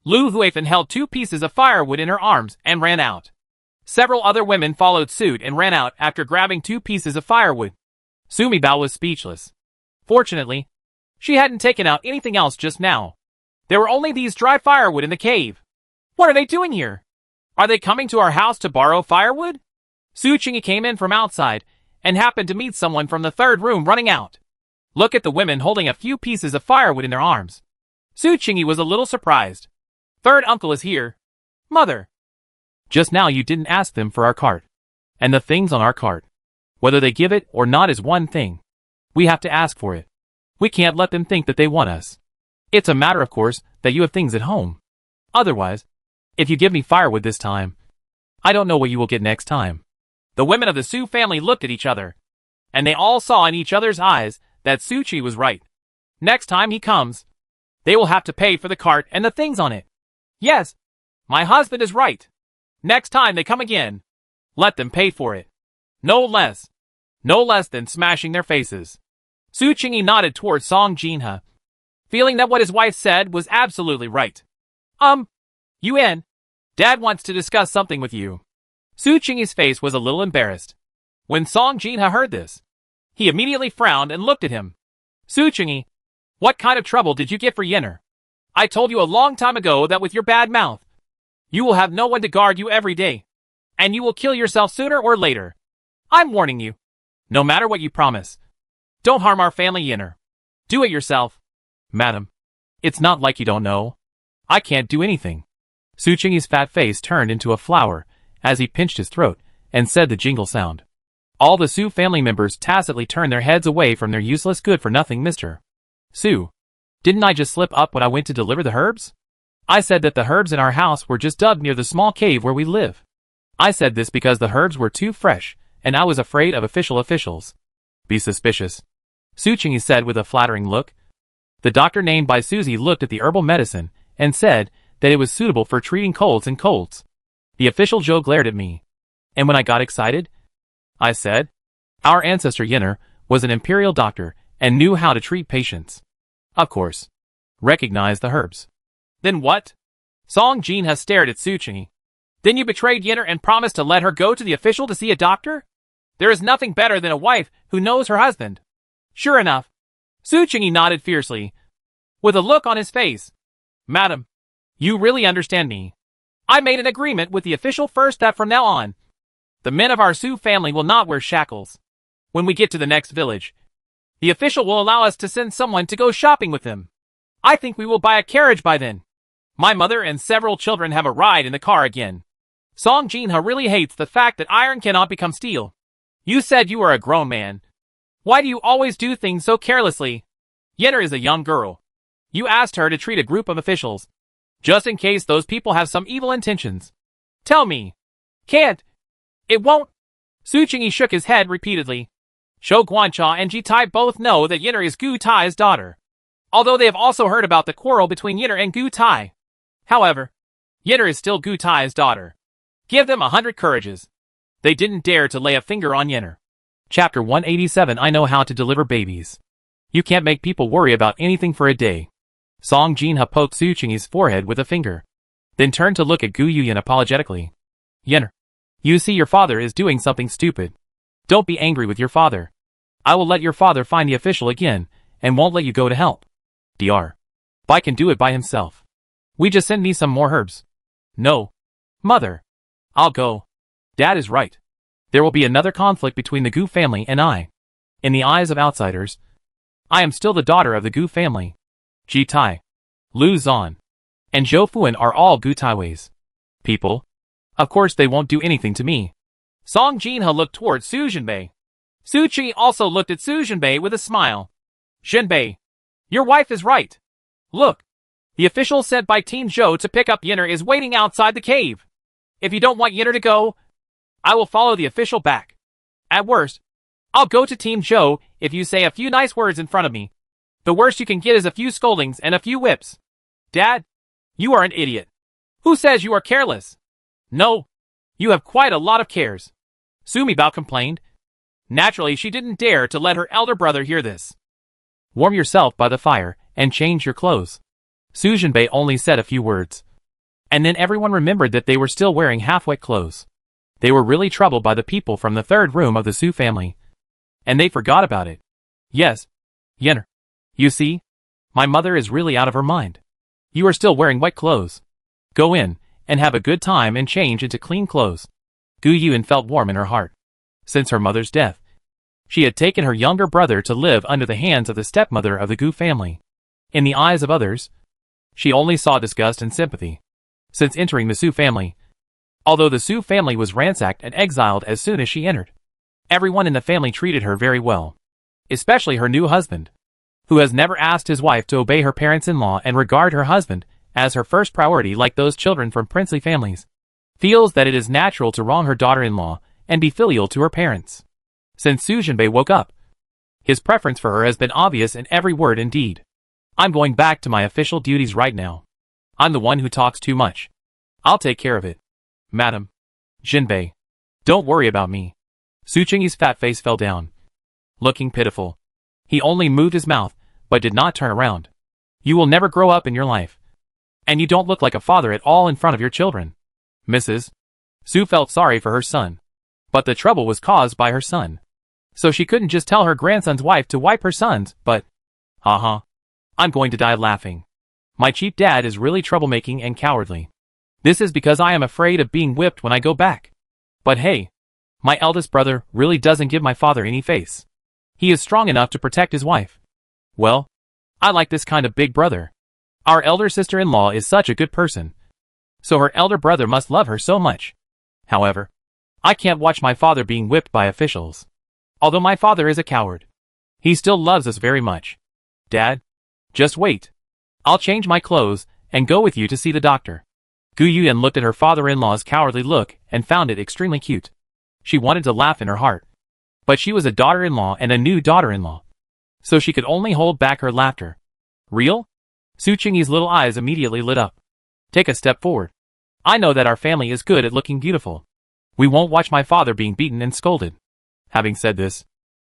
Speaker 1: Lu Huifan held 2 pieces of firewood in her arms and ran out. Several other women followed suit and ran out after grabbing 2 pieces of firewood. Su Mibao was speechless. Fortunately, she hadn't taken out anything else just now. There were only these dry firewood in the cave. What are they doing here? Are they coming to our house to borrow firewood? Su Qingyi came in from outside and happened to meet someone from the third room running out. Look at the women holding a few pieces of firewood in their arms. Su Qingyi was a little surprised. Third uncle is here. Mother. Just now you didn't ask them for our cart. And the things on our cart. Whether they give it or not is one thing. We have to ask for it. We can't let them think that they want us. It's a matter of course that you have things at home. Otherwise, if you give me firewood this time, I don't know what you will get next time. The women of the Su family looked at each other, and they all saw in each other's eyes that Su Qi was right. Next time he comes, they will have to pay for the cart and the things on it. Yes, my husband is right. Next time they come again, let them pay for it. No less than smashing their faces. Su Qingyi nodded towards Song Jinhe, feeling that what his wife said was absolutely right. Yuan, Dad wants to discuss something with you. Su Qingyi's face was a little embarrassed. When Song Jinhe heard this, he immediately frowned and looked at him. Su Qingyi, what kind of trouble did you get for Yenner? I told you a long time ago that with your bad mouth, you will have no one to guard you every day, and you will kill yourself sooner or later. I'm warning you. No matter what you promise, don't harm our family Yenner. Do it yourself. Madam, it's not like you don't know. I can't do anything. Su Qingyi's fat face turned into a flower as he pinched his throat and said the jingle sound. All the Su family members tacitly turned their heads away from their useless good-for-nothing Mr. Su. Didn't I just slip up when I went to deliver the herbs? I said that the herbs in our house were just dug near the small cave where we live. I said this because the herbs were too fresh, and I was afraid of officials. Be suspicious, Su Qingyi said with a flattering look. The doctor named by Susie looked at the herbal medicine and said that it was suitable for treating colds and colds. The official Zhou glared at me. And when I got excited, I said, our ancestor Yenner was an imperial doctor and knew how to treat patients. Of course. Recognized the herbs. Then what? Song Jinhe stared at Su Qingyi. Then you betrayed Yenner and promised to let her go to the official to see a doctor? There is nothing better than a wife who knows her husband. Sure enough. Su Qingyi nodded fiercely, with a look on his face. Madam, you really understand me. I made an agreement with the official first that from now on, the men of our Su family will not wear shackles. When we get to the next village, the official will allow us to send someone to go shopping with him. I think we will buy a carriage by then. My mother and several children have a ride in the car again. Song Jinhe really hates the fact that iron cannot become steel. You said you are a grown man. Why do you always do things so carelessly? Yenner is a young girl. You asked her to treat a group of officials, just in case those people have some evil intentions. Tell me. Can't. It won't. Su Qingyi shook his head repeatedly. Zhou Guancha and Ji Tai both know that Yinner is Gu Tai's daughter, although they have also heard about the quarrel between Yinner and Gu Tai. However, Yinner is still Gu Tai's daughter. Give them 100 courages. They didn't dare to lay a finger on Yinner. Chapter 187 I know how to deliver babies. You can't make people worry about anything for a day. Song Jinha poked Su Qingyi's forehead with a finger, then turned to look at Gu Yuyan apologetically. Yinner, you see your father is doing something stupid. Don't be angry with your father. I will let your father find the official again, and won't let you go to help. Dr. Bai can do it by himself. We just send me some more herbs. No. Mother. I'll go. Dad is right. There will be another conflict between the Gu family and I. In the eyes of outsiders, I am still the daughter of the Gu family. Ji Tai, Lu Zan, and Zhou Fuan are all Gu Taiwei's people. Of course they won't do anything to me. Song Jinha looked toward Su Jinbei. Su Qi also looked at Su Jinbei with a smile. Jinbei, your wife is right. Look, the official sent by Team Zhou to pick up Yinner is waiting outside the cave. If you don't want Yinner to go, I will follow the official back. At worst, I'll go to Team Zhou if you say a few nice words in front of me. The worst you can get is a few scoldings and a few whips. Dad, you are an idiot. Who says you are careless? No, you have quite a lot of cares. Su Mibao complained. Naturally, she didn't dare to let her elder brother hear this. Warm yourself by the fire and change your clothes. Su Jinbei only said a few words. And then everyone remembered that they were still wearing half-wet clothes. They were really troubled by the people from the third room of the Su family. And they forgot about it. Yes, Yinner. You see? My mother is really out of her mind. You are still wearing wet clothes. Go in, and have a good time and change into clean clothes. Gu Yuan felt warm in her heart. Since her mother's death, she had taken her younger brother to live under the hands of the stepmother of the Gu family. In the eyes of others, she only saw disgust and sympathy. Since entering the Su family, although the Su family was ransacked and exiled as soon as she entered, everyone in the family treated her very well. Especially her new husband, who has never asked his wife to obey her parents-in-law and regard her husband as her first priority like those children from princely families, feels that it is natural to wrong her daughter-in-law and be filial to her parents. Since Su Jinbei woke up, his preference for her has been obvious in every word and deed. I'm going back to my official duties right now. I'm the one who talks too much. I'll take care of it. Madam. Jinbei. Don't worry about me. Su Qingyi's fat face fell down, looking pitiful. He only moved his mouth, but did not turn around. You will never grow up in your life. And you don't look like a father at all in front of your children. Mrs. Su felt sorry for her son. But the trouble was caused by her son. So she couldn't just tell her grandson's wife to wipe her son's, but... Haha. I'm going to die laughing. My cheap dad is really troublemaking and cowardly. This is because I am afraid of being whipped when I go back. But hey, my eldest brother really doesn't give my father any face. He is strong enough to protect his wife. Well, I like this kind of big brother. Our elder sister-in-law is such a good person. So her elder brother must love her so much. However, I can't watch my father being whipped by officials. Although my father is a coward, he still loves us very much. Dad, just wait. I'll change my clothes and go with you to see the doctor. Gu Yuan looked at her father-in-law's cowardly look and found it extremely cute. She wanted to laugh in her heart. But she was a daughter-in-law and a new daughter-in-law, so she could only hold back her laughter. Real? Su Qingyi's little eyes immediately lit up. Take a step forward. I know that our family is good at looking beautiful. We won't watch my father being beaten and scolded. Having said this,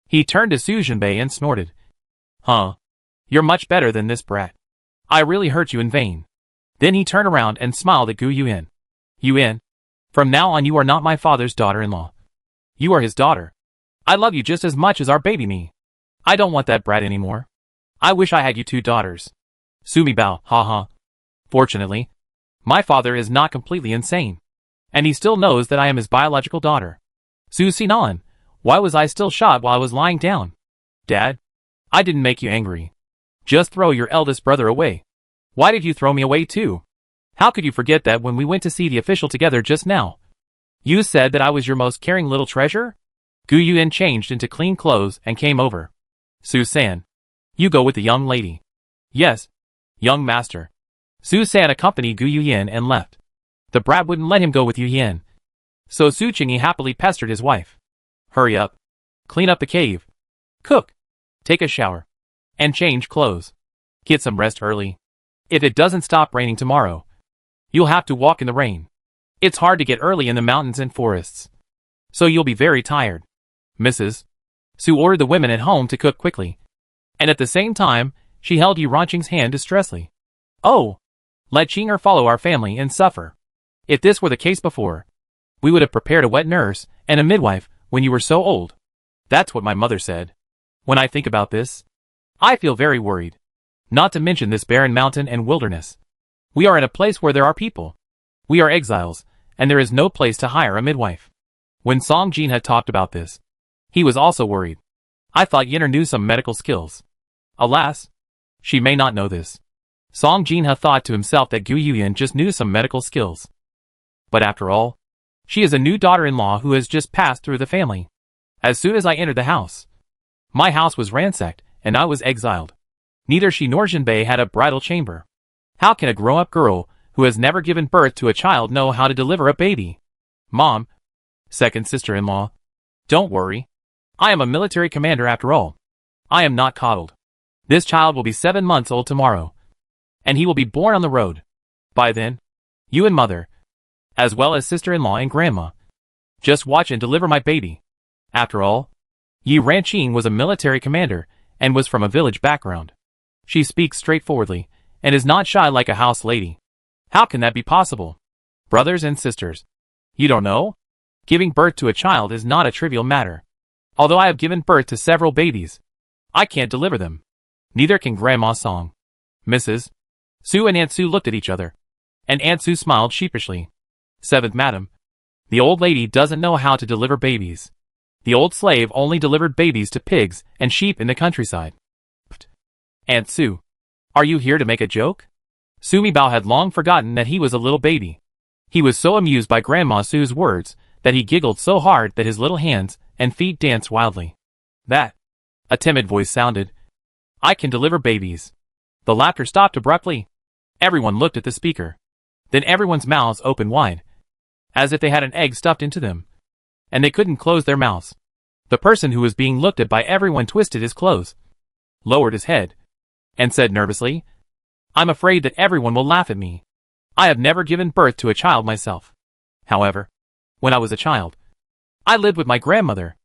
Speaker 1: he turned to Su Jinbei and snorted. Huh? You're much better than this brat. I really hurt you in vain. Then he turned around and smiled at Gu Yuan. Yuan, from now on you are not my father's daughter-in-law. You are his daughter. I love you just as much as our baby me. I don't want that brat anymore. I wish I had you two daughters. Su Mibao, haha. Fortunately, my father is not completely insane. And he still knows that I am his biological daughter. Su Sinan, why was I still shot while I was lying down? Dad, I didn't make you angry. Just throw your eldest brother away. Why did you throw me away too? How could you forget that when we went to see the official together just now? You said that I was your most caring little treasure? Gu Yuan changed into clean clothes and came over. Su-san, you go with the young lady. Yes, young master. Su-san accompanied Gu Yuan and left. The brat wouldn't let him go with Yuyan. So Su Qingyi happily pestered his wife. Hurry up. Clean up the cave. Cook. Take a shower. And change clothes. Get some rest early. If it doesn't stop raining tomorrow, you'll have to walk in the rain. It's hard to get early in the mountains and forests, so you'll be very tired. Mrs. Su ordered the women at home to cook quickly, and at the same time, she held Yu Ranqing's hand distressfully. Oh, let Qinger follow our family and suffer. If this were the case before, we would have prepared a wet nurse and a midwife when you were so old. That's what my mother said. When I think about this, I feel very worried. Not to mention this barren mountain and wilderness. We are in a place where there are people. We are exiles, and there is no place to hire a midwife. When Song Jin had talked about this, he was also worried. I thought Yinner knew some medical skills. Alas, she may not know this. Song Jin had thought to himself that Gu Yuyan just knew some medical skills. But after all, she is a new daughter-in-law who has just passed through the family. As soon as I entered the house, my house was ransacked, and I was exiled. Neither she nor Jinbei had a bridal chamber. How can a grown-up girl who has never given birth to a child know how to deliver a baby? Mom, second sister-in-law, don't worry. I am a military commander after all. I am not coddled. This child will be 7 months old tomorrow, and he will be born on the road. By then, you and mother, as well as sister-in-law and grandma, just watch and deliver my baby. After all, Yu Ranqing was a military commander and was from a village background. She speaks straightforwardly and is not shy like a house lady. How can that be possible? Brothers and sisters, you don't know? Giving birth to a child is not a trivial matter. Although I have given birth to several babies, I can't deliver them. Neither can Grandma Song. Mrs. Su and Aunt Su looked at each other, and Aunt Su smiled sheepishly. Seventh Madam, the old lady doesn't know how to deliver babies. The old slave only delivered babies to pigs and sheep in the countryside. Aunt Su, are you here to make a joke? Sumi Bao had long forgotten that he was a little baby. He was so amused by Grandma Su's words that he giggled so hard that his little hands and feet danced wildly. That, a timid voice sounded. I can deliver babies. The laughter stopped abruptly. Everyone looked at the speaker. Then everyone's mouths opened wide, as if they had an egg stuffed into them, and they couldn't close their mouths. The person who was being looked at by everyone twisted his clothes, lowered his head, and said nervously, I'm afraid that everyone will laugh at me. I have never given birth to a child myself. However, when I was a child, I lived with my grandmother.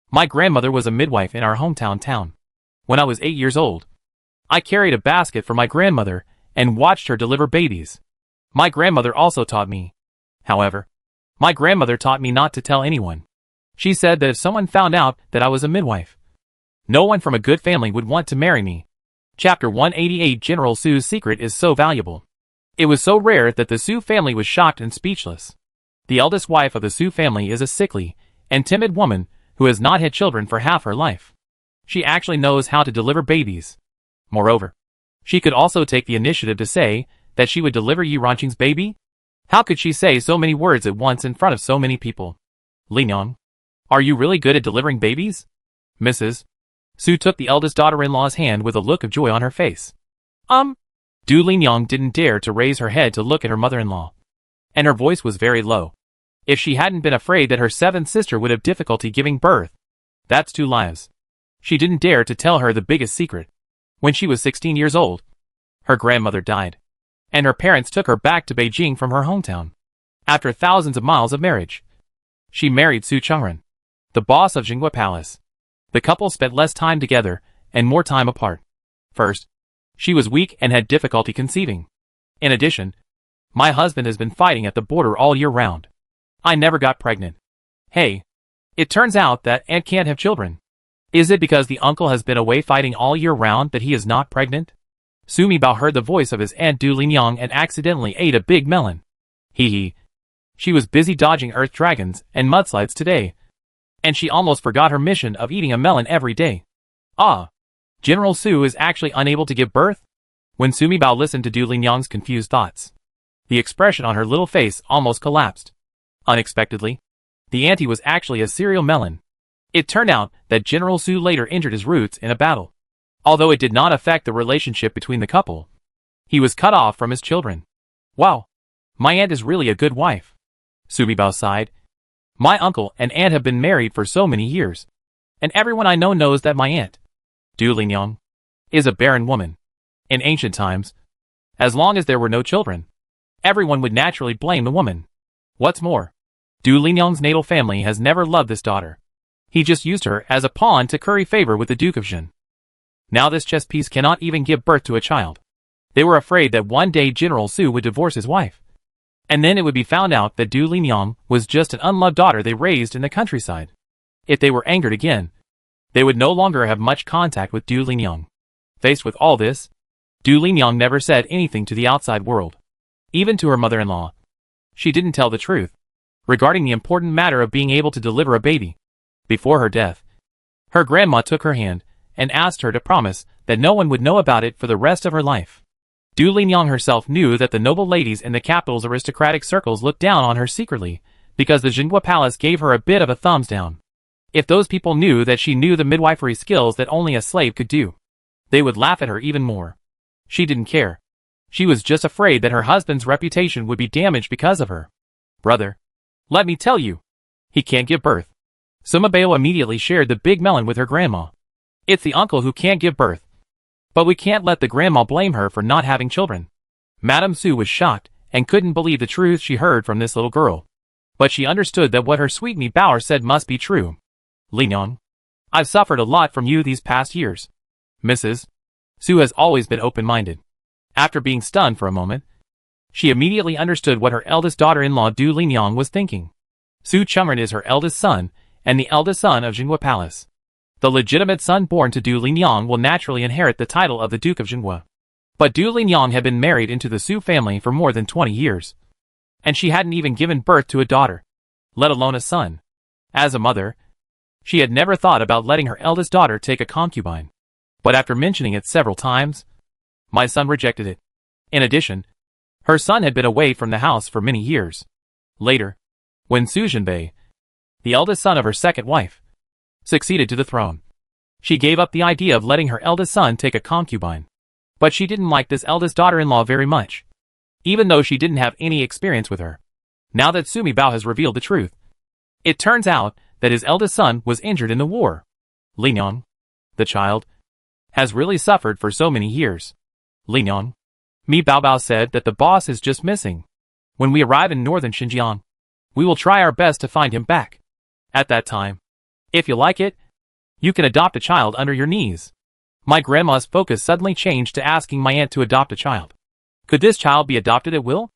Speaker 1: My grandmother was a midwife in our hometown town. When I was 8 years old, I carried a basket for my grandmother and watched her deliver babies. My grandmother also taught me. However, my grandmother taught me not to tell anyone. She said that if someone found out that I was a midwife, no one from a good family would want to marry me. Chapter 188 General Su's secret is so valuable. It was so rare that the Su family was shocked and speechless. The eldest wife of the Su family is a sickly and timid woman who has not had children for half her life. She actually knows how to deliver babies. Moreover, she could also take the initiative to say that she would deliver Yu Ranqing's baby? How could she say so many words at once in front of so many people? Lin Yang, are you really good at delivering babies? Mrs. Su took the eldest daughter-in-law's hand with a look of joy on her face. Du Lin Yang didn't dare to raise her head to look at her mother-in-law, and her voice was very low. If she hadn't been afraid that her seventh sister would have difficulty giving birth, that's 2 lives. She didn't dare to tell her the biggest secret. When she was 16 years old, her grandmother died, and her parents took her back to Beijing from her hometown. After thousands of miles of marriage, she married Su Chengren, the boss of Jinghua Palace. The couple spent less time together and more time apart. First, she was weak and had difficulty conceiving. In addition, my husband has been fighting at the border all year round. I never got pregnant. Hey, it turns out that Aunt can't have children. Is it because the uncle has been away fighting all year round that he is not pregnant? Sumi Bao heard the voice of his aunt Du Linyang and accidentally ate a big melon. Hee hee. She was busy dodging earth dragons and mudslides today, and she almost forgot her mission of eating a melon every day. Ah, General Su is actually unable to give birth? When Sumi Bao listened to Du Linyang's confused thoughts, the expression on her little face almost collapsed. Unexpectedly, the auntie was actually a cereal melon. It turned out that General Su later injured his roots in a battle. Although it did not affect the relationship between the couple, he was cut off from his children. Wow, my aunt is really a good wife. Sumi Bao sighed. My uncle and aunt have been married for so many years. And everyone I know knows that my aunt, Du Linyang, is a barren woman. In ancient times, as long as there were no children, everyone would naturally blame the woman. What's more, Du Linyang's natal family has never loved this daughter. He just used her as a pawn to curry favor with the Duke of Jin. Now this chess piece cannot even give birth to a child. They were afraid that one day General Su would divorce his wife. And then it would be found out that Du Linyang was just an unloved daughter they raised in the countryside. If they were angered again, they would no longer have much contact with Du Linyang. Faced with all this, Du Linyang never said anything to the outside world. Even to her mother-in-law, she didn't tell the truth regarding the important matter of being able to deliver a baby. Before her death, her grandma took her hand and asked her to promise that no one would know about it for the rest of her life. Du Linyang herself knew that the noble ladies in the capital's aristocratic circles looked down on her secretly, because the Jinhua Palace gave her a bit of a thumbs down. If those people knew that she knew the midwifery skills that only a slave could do, they would laugh at her even more. She didn't care. She was just afraid that her husband's reputation would be damaged because of her. Brother, let me tell you, he can't give birth. Sima Bao immediately shared the big melon with her grandma. It's the uncle who can't give birth. But we can't let the grandma blame her for not having children. Madame Su was shocked and couldn't believe the truth she heard from this little girl. But she understood that what her sweet-me Bauer said must be true. Linyang, I've suffered a lot from you these past years. Mrs. Su has always been open-minded. After being stunned for a moment, she immediately understood what her eldest daughter-in-law Du Linyang was thinking. Su Chungren is her eldest son, and the eldest son of Jinhua Palace. The legitimate son born to Du Linyang will naturally inherit the title of the Duke of Jinhua. But Du Linyang had been married into the Su family for more than 20 years. And she hadn't even given birth to a daughter, let alone a son. As a mother, she had never thought about letting her eldest daughter take a concubine. But after mentioning it several times, my son rejected it. In addition, her son had been away from the house for many years. Later, when Su Jinbei, the eldest son of her second wife, succeeded to the throne, she gave up the idea of letting her eldest son take a concubine. But she didn't like this eldest daughter-in-law very much, even though she didn't have any experience with her. Now that Sumi Bao has revealed the truth, it turns out that his eldest son was injured in the war. Linyang, the child, has really suffered for so many years. Linyang, Mi Bao Bao said that the boss is just missing. When we arrive in northern Xinjiang, we will try our best to find him back. At that time, if you like it, you can adopt a child under your knees. My grandma's focus suddenly changed to asking my aunt to adopt a child. Could this child be adopted at will?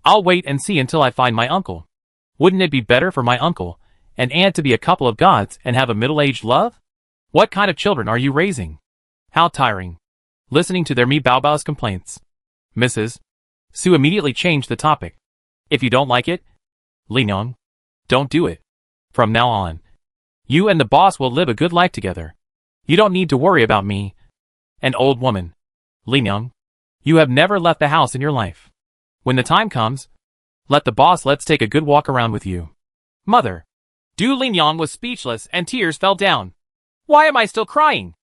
Speaker 1: I'll wait and see until I find my uncle. Wouldn't it be better for my uncle and aunt to be a couple of gods and have a middle-aged love? What kind of children are you raising? How tiring. Listening to their Mi Bao Bao's complaints. Mrs. Su immediately changed the topic. If you don't like it, Linyang, don't do it. From now on, you and the boss will live a good life together. You don't need to worry about me, an old woman. Linyang, you have never left the house in your life. When the time comes, let the boss let's take a good walk around with you. Mother. Du Linyang was speechless and tears fell down. Why am I still crying?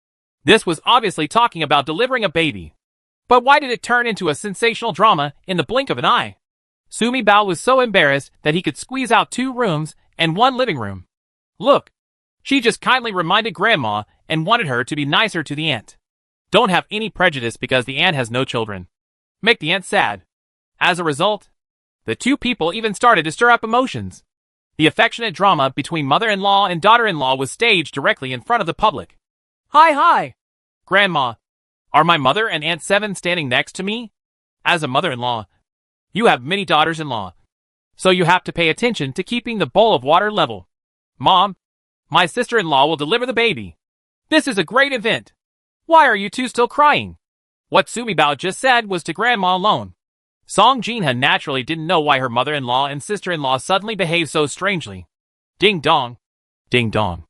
Speaker 1: This was obviously talking about delivering a baby. But why did it turn into a sensational drama in the blink of an eye? Sumi Bao was so embarrassed that he could squeeze out 2 rooms and 1 living room. Look, she just kindly reminded Grandma and wanted her to be nicer to the aunt. Don't have any prejudice because the aunt has no children. Make the aunt sad. As a result, the 2 people even started to stir up emotions. The affectionate drama between mother-in-law and daughter-in-law was staged directly in front of the public. Hi! Grandma, are my mother and Aunt Seven standing next to me? As a mother-in-law, you have many daughters-in-law, so you have to pay attention to keeping the bowl of water level. Mom, my sister-in-law will deliver the baby. This is a great event. Why are you 2 still crying? What Sumi Bao just said was to Grandma alone. Song Jinha naturally didn't know why her mother-in-law and sister-in-law suddenly behaved so strangely. Ding dong. Ding dong.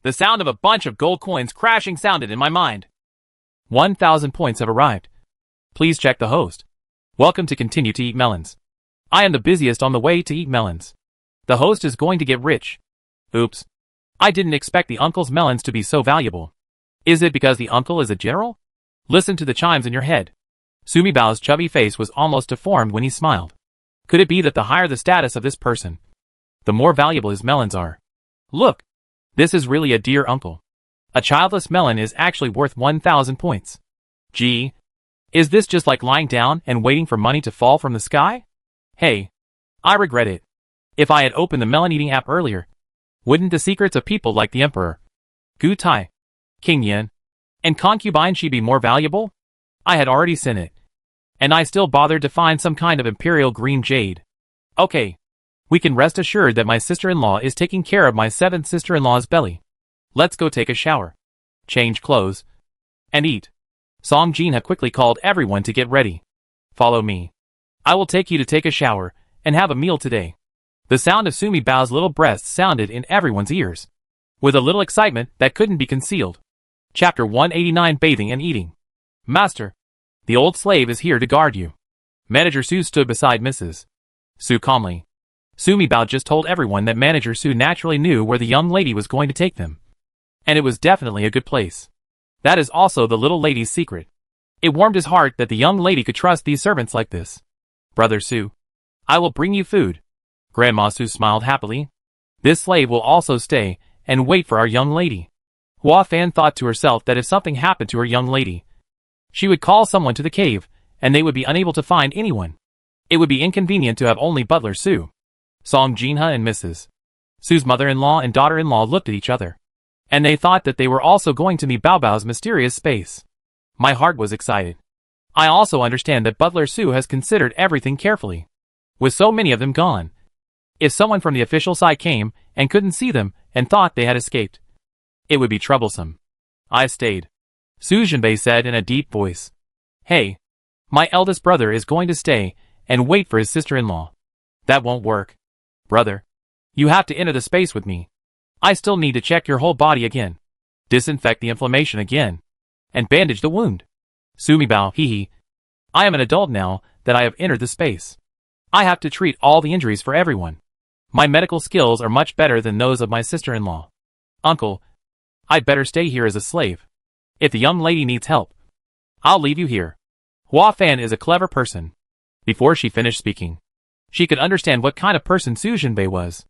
Speaker 1: The sound of a bunch of gold coins crashing sounded in my mind. 1,000 points have arrived. Please check the host. Welcome to Continue to Eat Melons. I am the busiest on the way to eat melons. The host is going to get rich. Oops. I didn't expect the uncle's melons to be so valuable. Is it because the uncle is a general? Listen to the chimes in your head. Sumi Bao's chubby face was almost deformed when he smiled. Could it be that the higher the status of this person, the more valuable his melons are. Look! This is really a dear uncle. A childless melon is actually worth 1,000 points. Gee, is this just like lying down and waiting for money to fall from the sky? Hey, I regret it. If I had opened the melon eating app earlier, wouldn't the secrets of people like the Emperor, Gu Tai, King Yin, and concubine Shi be more valuable? I had already seen it. And I still bothered to find some kind of imperial green jade. Okay. We can rest assured that my sister-in-law is taking care of my 7th sister-in-law's belly. Let's go take a shower, change clothes, and eat. Song Jinha quickly called everyone to get ready. Follow me. I will take you to take a shower and have a meal today. The sound of Sumi Bao's little breasts sounded in everyone's ears, with a little excitement that couldn't be concealed. Chapter 189 Bathing and Eating. Master, the old slave is here to guard you. Manager Su stood beside Mrs. Su calmly. Sumi Bao just told everyone that Manager Su naturally knew where the young lady was going to take them. And it was definitely a good place. That is also the little lady's secret. It warmed his heart that the young lady could trust these servants like this. Brother Su, I will bring you food. Grandma Su smiled happily. This slave will also stay and wait for our young lady. Hua Fan thought to herself that if something happened to her young lady, she would call someone to the cave, and they would be unable to find anyone. It would be inconvenient to have only Butler Su. Song Jinha and Mrs. Su's mother-in-law and daughter-in-law looked at each other, and they thought that they were also going to meet Bao Bao's mysterious space. My heart was excited. I also understand that Butler Su has considered everything carefully. With so many of them gone, if someone from the official side came and couldn't see them and thought they had escaped, it would be troublesome. I stayed. Su Jinbei said in a deep voice. Hey, my eldest brother is going to stay and wait for his sister-in-law. That won't work. Brother, you have to enter the space with me. I still need to check your whole body again, disinfect the inflammation again, and bandage the wound. Sumi Bao, hee. I am an adult now that I have entered the space. I have to treat all the injuries for everyone. My medical skills are much better than those of my sister-in-law. Uncle, I'd better stay here as a slave. If the young lady needs help, I'll leave you here. Hua Fan is a clever person. Before she finished speaking, she could understand what kind of person Su Jinbei was.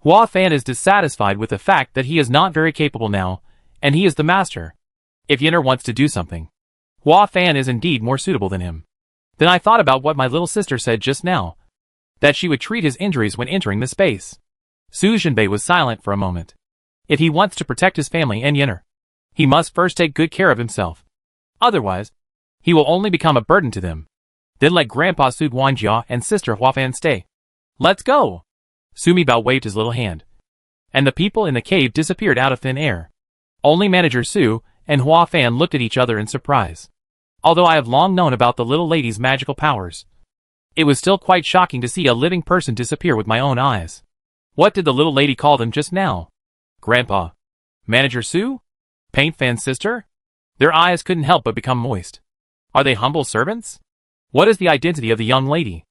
Speaker 1: Hua Fan is dissatisfied with the fact that he is not very capable now, and he is the master. If Yinner wants to do something, Hua Fan is indeed more suitable than him. Then I thought about what my little sister said just now, that she would treat his injuries when entering the space. Su Jinbei was silent for a moment. If he wants to protect his family and Yinner, he must first take good care of himself. Otherwise, he will only become a burden to them. Then let Grandpa Su Guanjia and Sister Hua Fan stay. Let's go! Sumi Bao waved his little hand, and the people in the cave disappeared out of thin air. Only Manager Su and Hua Fan looked at each other in surprise. Although I have long known about the little lady's magical powers, it was still quite shocking to see a living person disappear with my own eyes. What did the little lady call them just now? Grandpa? Manager Su? Paint Fan's sister? Their eyes couldn't help but become moist. Are they humble servants? What is the identity of the young lady?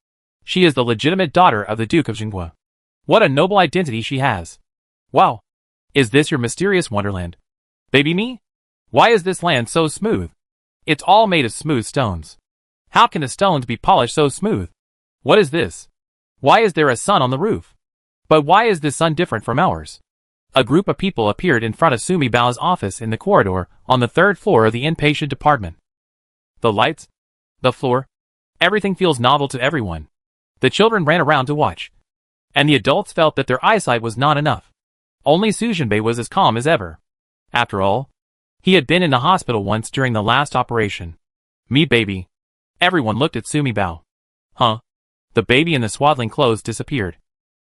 Speaker 1: She is the legitimate daughter of the Duke of Jinghua. What a noble identity she has. Wow. Is this your mysterious wonderland? Baby me? Why is this land so smooth? It's all made of smooth stones. How can the stones be polished so smooth? What is this? Why is there a sun on the roof? But why is this sun different from ours? A group of people appeared in front of Sumi Bao's office in the corridor on the 3rd floor of the inpatient department. The lights, the floor, everything feels novel to everyone. The children ran around to watch, and the adults felt that their eyesight was not enough. Only Su Jinbei was as calm as ever. After all, he had been in the hospital once during the last operation. Me baby. Everyone looked at Sumi Bao. Huh? The baby in the swaddling clothes disappeared,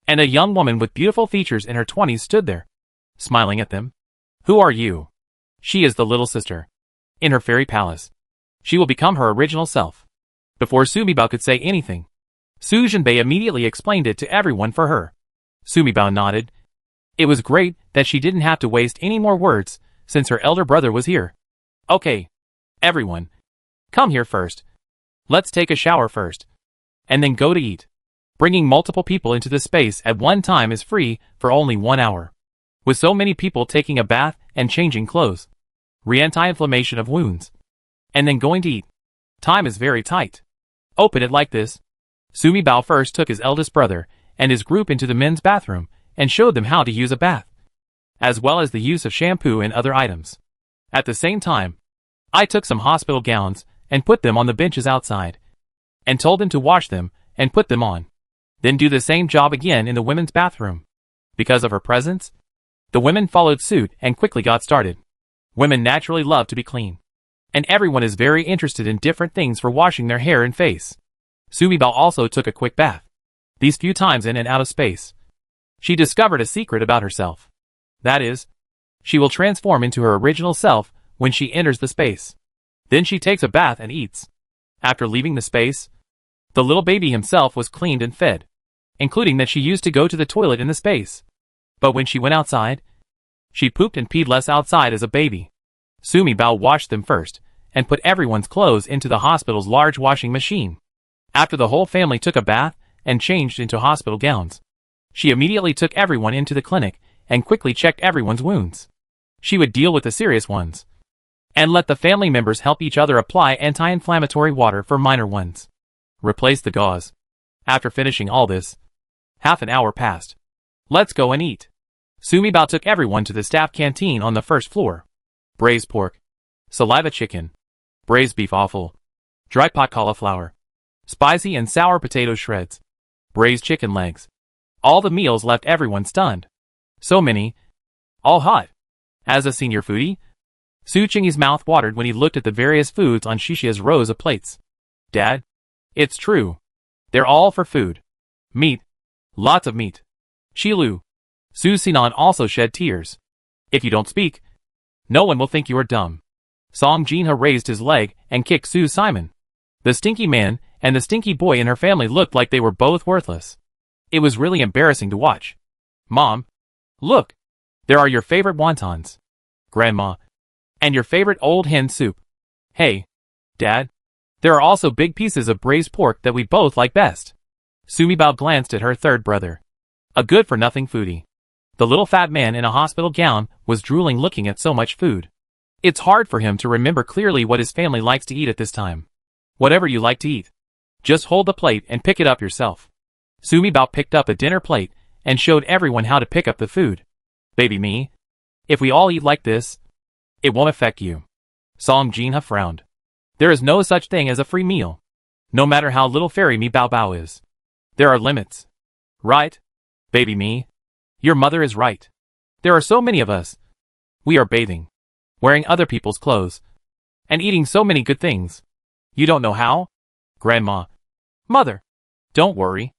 Speaker 1: and a young woman with beautiful features in her 20s stood there, smiling at them. Who are you? She is the little sister. In her fairy palace, she will become her original self. Before Sumi Bao could say anything, Su Jinbei immediately explained it to everyone for her. Sumi Bao nodded. It was great that she didn't have to waste any more words, since her elder brother was here. Okay. Everyone. Come here first. Let's take a shower first, and then go to eat. Bringing multiple people into the space at one time is free for only 1 hour. With so many people taking a bath and changing clothes, anti-inflammation of wounds, and then going to eat, time is very tight. Open it like this. Sumi Bao first took his eldest brother and his group into the men's bathroom and showed them how to use a bath, as well as the use of shampoo and other items. At the same time, I took some hospital gowns and put them on the benches outside, and told them to wash them and put them on. Then do the same job again in the women's bathroom. Because of her presence, the women followed suit and quickly got started. Women naturally love to be clean, and everyone is very interested in different things for washing their hair and face. Sumibao also took a quick bath. These few times in and out of space, she discovered a secret about herself. That is, she will transform into her original self when she enters the space. Then she takes a bath and eats. After leaving the space, the little baby himself was cleaned and fed, including that she used to go to the toilet in the space. But when she went outside, she pooped and peed less outside as a baby. Sumibao washed them first, and put everyone's clothes into the hospital's large washing machine. After the whole family took a bath and changed into hospital gowns, she immediately took everyone into the clinic and quickly checked everyone's wounds. She would deal with the serious ones, and let the family members help each other apply anti-inflammatory water for minor ones. Replace the gauze. After finishing all this, half an hour passed. Let's go and eat. Sumibao took everyone to the staff canteen on the first floor. Braised pork, saliva chicken, braised beef offal, dry pot cauliflower, spicy and sour potato shreds, braised chicken legs. All the meals left everyone stunned. So many, all hot. As a senior foodie, Su Qingyi's mouth watered when he looked at the various foods on Shishia's rows of plates. Dad, it's true. They're all for food. Meat. Lots of meat. Shilu. Su Sinan also shed tears. If you don't speak, no one will think you are dumb. Song Jinha raised his leg and kicked Su Simon. The stinky man and the stinky boy in her family looked like they were both worthless. It was really embarrassing to watch. Mom, look. There are your favorite wontons. Grandma. And your favorite old hen soup. Hey, Dad. There are also big pieces of braised pork that we both like best. Sumibao glanced at her third brother, a good-for-nothing foodie. The little fat man in a hospital gown was drooling looking at so much food. It's hard for him to remember clearly what his family likes to eat at this time. Whatever you like to eat, just hold the plate and pick it up yourself. Sumibao picked up a dinner plate and showed everyone how to pick up the food. Baby me, if we all eat like this, it won't affect you. Song Jinha frowned. There is no such thing as a free meal. No matter how little fairy me Bao Bao is. There are limits. Right? Baby me. Your mother is right. There are so many of us. We are bathing, wearing other people's clothes, and eating so many good things. You don't know how? Grandma. Mother. Don't worry.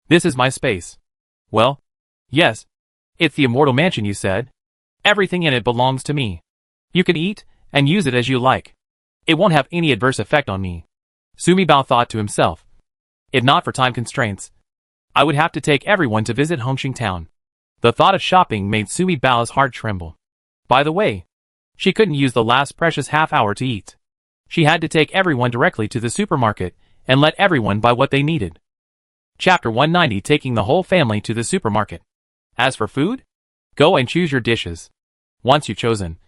Speaker 1: This is my space. Well, yes. It's the immortal mansion you said. Everything in it belongs to me. You can eat and use it as you like. It won't have any adverse effect on me. Sumibao thought to himself. If not for time constraints, I would have to take everyone to visit Hongqing town. The thought of shopping made Sumibao's heart tremble. By the way, she couldn't use the last precious half hour to eat. She had to take everyone directly to the supermarket and let everyone buy what they needed. Chapter 190, taking the whole family to the supermarket. As for food, go and choose your dishes. Once you've chosen,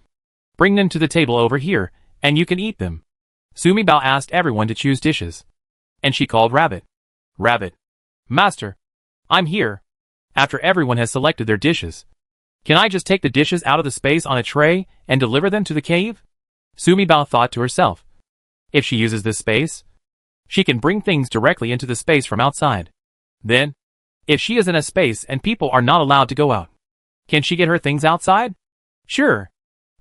Speaker 1: bring them to the table over here, and you can eat them. Sumibao asked everyone to choose dishes. And she called Rabbit. Rabbit. Master. I'm here. After everyone has selected their dishes, can I just take the dishes out of the space on a tray and deliver them to the cave? Sumibao thought to herself. If she uses this space, she can bring things directly into the space from outside. Then, if she is in a space and people are not allowed to go out, can she get her things outside? Sure.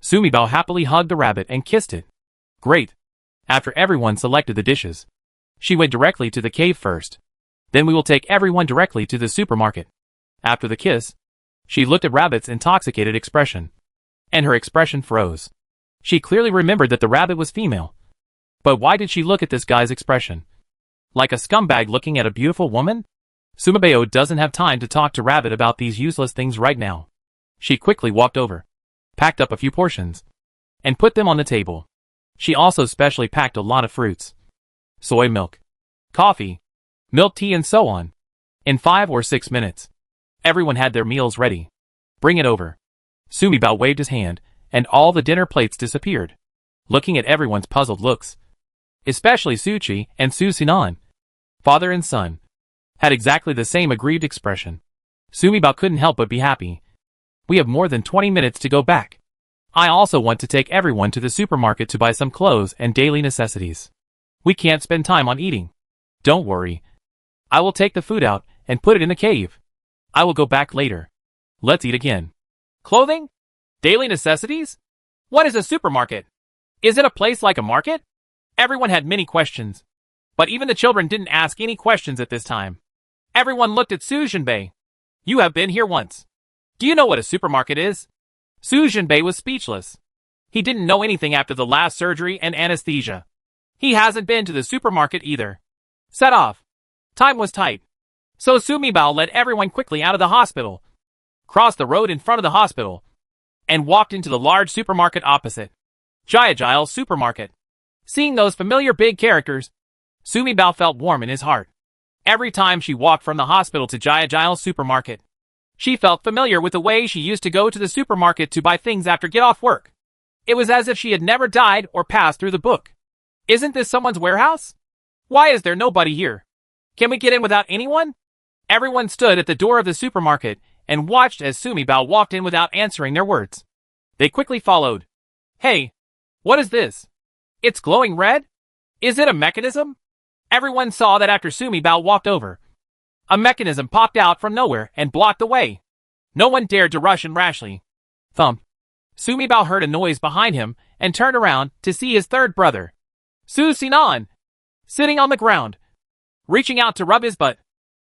Speaker 1: Sumibao happily hugged the rabbit and kissed it. Great. After everyone selected the dishes, she went directly to the cave first. Then we will take everyone directly to the supermarket. After the kiss, she looked at Rabbit's intoxicated expression, and her expression froze. She clearly remembered that the rabbit was female. But why did she look at this guy's expression? Like a scumbag looking at a beautiful woman? Sumibao doesn't have time to talk to Rabbit about these useless things right now. She quickly walked over, packed up a few portions, and put them on the table. She also specially packed a lot of fruits, soy milk, coffee, milk tea and so on. In 5 or 6 minutes, everyone had their meals ready. Bring it over. Sumibao waved his hand, and all the dinner plates disappeared. Looking at everyone's puzzled looks, especially Suchi and Su Sinan, father and son, had exactly the same aggrieved expression. Sumibao couldn't help but be happy. We have more than 20 minutes to go back. I also want to take everyone to the supermarket to buy some clothes and daily necessities. We can't spend time on eating. Don't worry. I will take the food out and put it in the cave. I will go back later. Let's eat again. Clothing? Daily necessities? What is a supermarket? Is it a place like a market? Everyone had many questions. But even the children didn't ask any questions at this time. Everyone looked at Sujinbei. You have been here once. Do you know what a supermarket is? Sujinbei was speechless. He didn't know anything after the last surgery and anesthesia. He hasn't been to the supermarket either. Set off. Time was tight. So Sumibao led everyone quickly out of the hospital, crossed the road in front of the hospital, and walked into the large supermarket opposite. Exile supermarket. Seeing those familiar big characters, Sumibao felt warm in his heart. Every time she walked from the hospital to Exile supermarket, she felt familiar with the way she used to go to the supermarket to buy things after get off work. It was as if she had never died or passed through the book. Isn't this someone's warehouse? Why is there nobody here? Can we get in without anyone? Everyone stood at the door of the supermarket and watched as Sumibao walked in without answering their words. They quickly followed. Hey, what is this? It's glowing red? Is it a mechanism? Everyone saw that after Sumibao walked over, a mechanism popped out from nowhere and blocked the way. No one dared to rush in rashly. Thump. Sumibao heard a noise behind him and turned around to see his third brother, Su Sinan, sitting on the ground, reaching out to rub his butt.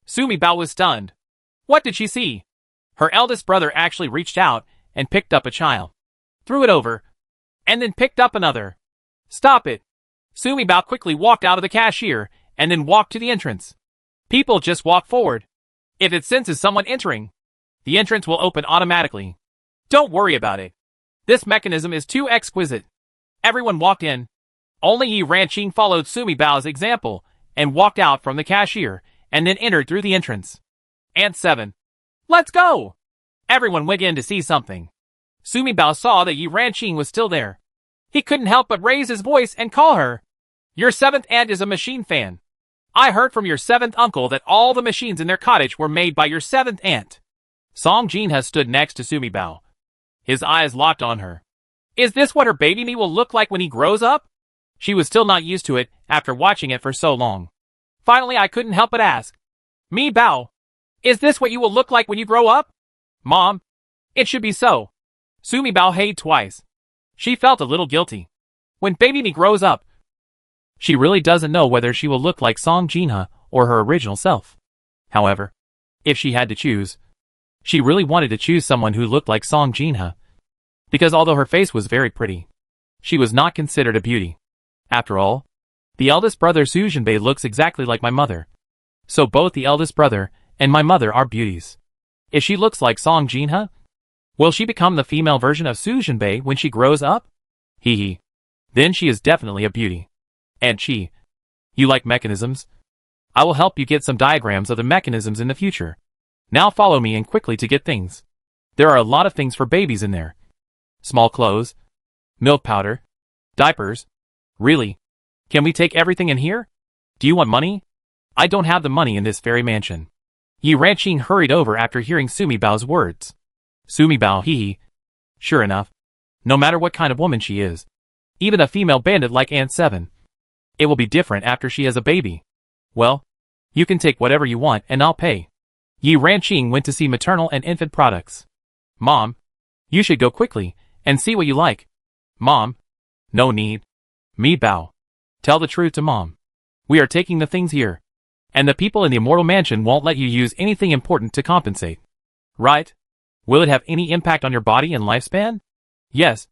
Speaker 1: Sumibao was stunned. What did she see? Her eldest brother actually reached out and picked up a child, threw it over, and then picked up another. Stop it. Sumibao quickly walked out of the cashier and then walked to the entrance. People just walk forward. If it senses someone entering, the entrance will open automatically. Don't worry about it. This mechanism is too exquisite. Everyone walked in. Only Yi Ranqing followed Sumibao's example and walked out from the cashier and then entered through the entrance. Ant 7. Let's go! Everyone went in to see something. Sumibao saw that Yi Ranqing was still there. He couldn't help but raise his voice and call her. Your seventh aunt is a machine fan. I heard from your seventh uncle that all the machines in their cottage were made by your seventh aunt. Song Jinha stood next to Sumibao. His eyes locked on her. Is this what her baby me will look like when he grows up? She was still not used to it after watching it for so long. Finally, I couldn't help but ask. Mi Bao, is this what you will look like when you grow up? Mom, it should be so. Sumibao heyed twice. She felt a little guilty. When baby me grows up, she really doesn't know whether she will look like Song Jinha or her original self. However, if she had to choose, she really wanted to choose someone who looked like Song Jinha, because although her face was very pretty, she was not considered a beauty. After all, the eldest brother Sujinbei looks exactly like my mother. So both the eldest brother and my mother are beauties. If she looks like Song Jinha, will she become the female version of Sujinbei when she grows up? Hee hee. Then she is definitely a beauty. And she, you like mechanisms? I will help you get some diagrams of the mechanisms in the future. Now follow me and quickly to get things. There are a lot of things for babies in there. Small clothes, milk powder, diapers. Really? Can we take everything in here? Do you want money? I don't have the money in this fairy mansion. Yi Ranqing hurried over after hearing Sumibao's words. Sumibao hee. Sure enough. No matter what kind of woman she is, even a female bandit like Ant 7, it will be different after she has a baby. Well, you can take whatever you want and I'll pay. Yi Ranqing went to see maternal and infant products. Mom, you should go quickly and see what you like. Mom, no need. Mi Bao, tell the truth to Mom. We are taking the things here, and the people in the immortal mansion won't let you use anything important to compensate. Right? Will it have any impact on your body and lifespan? Yes.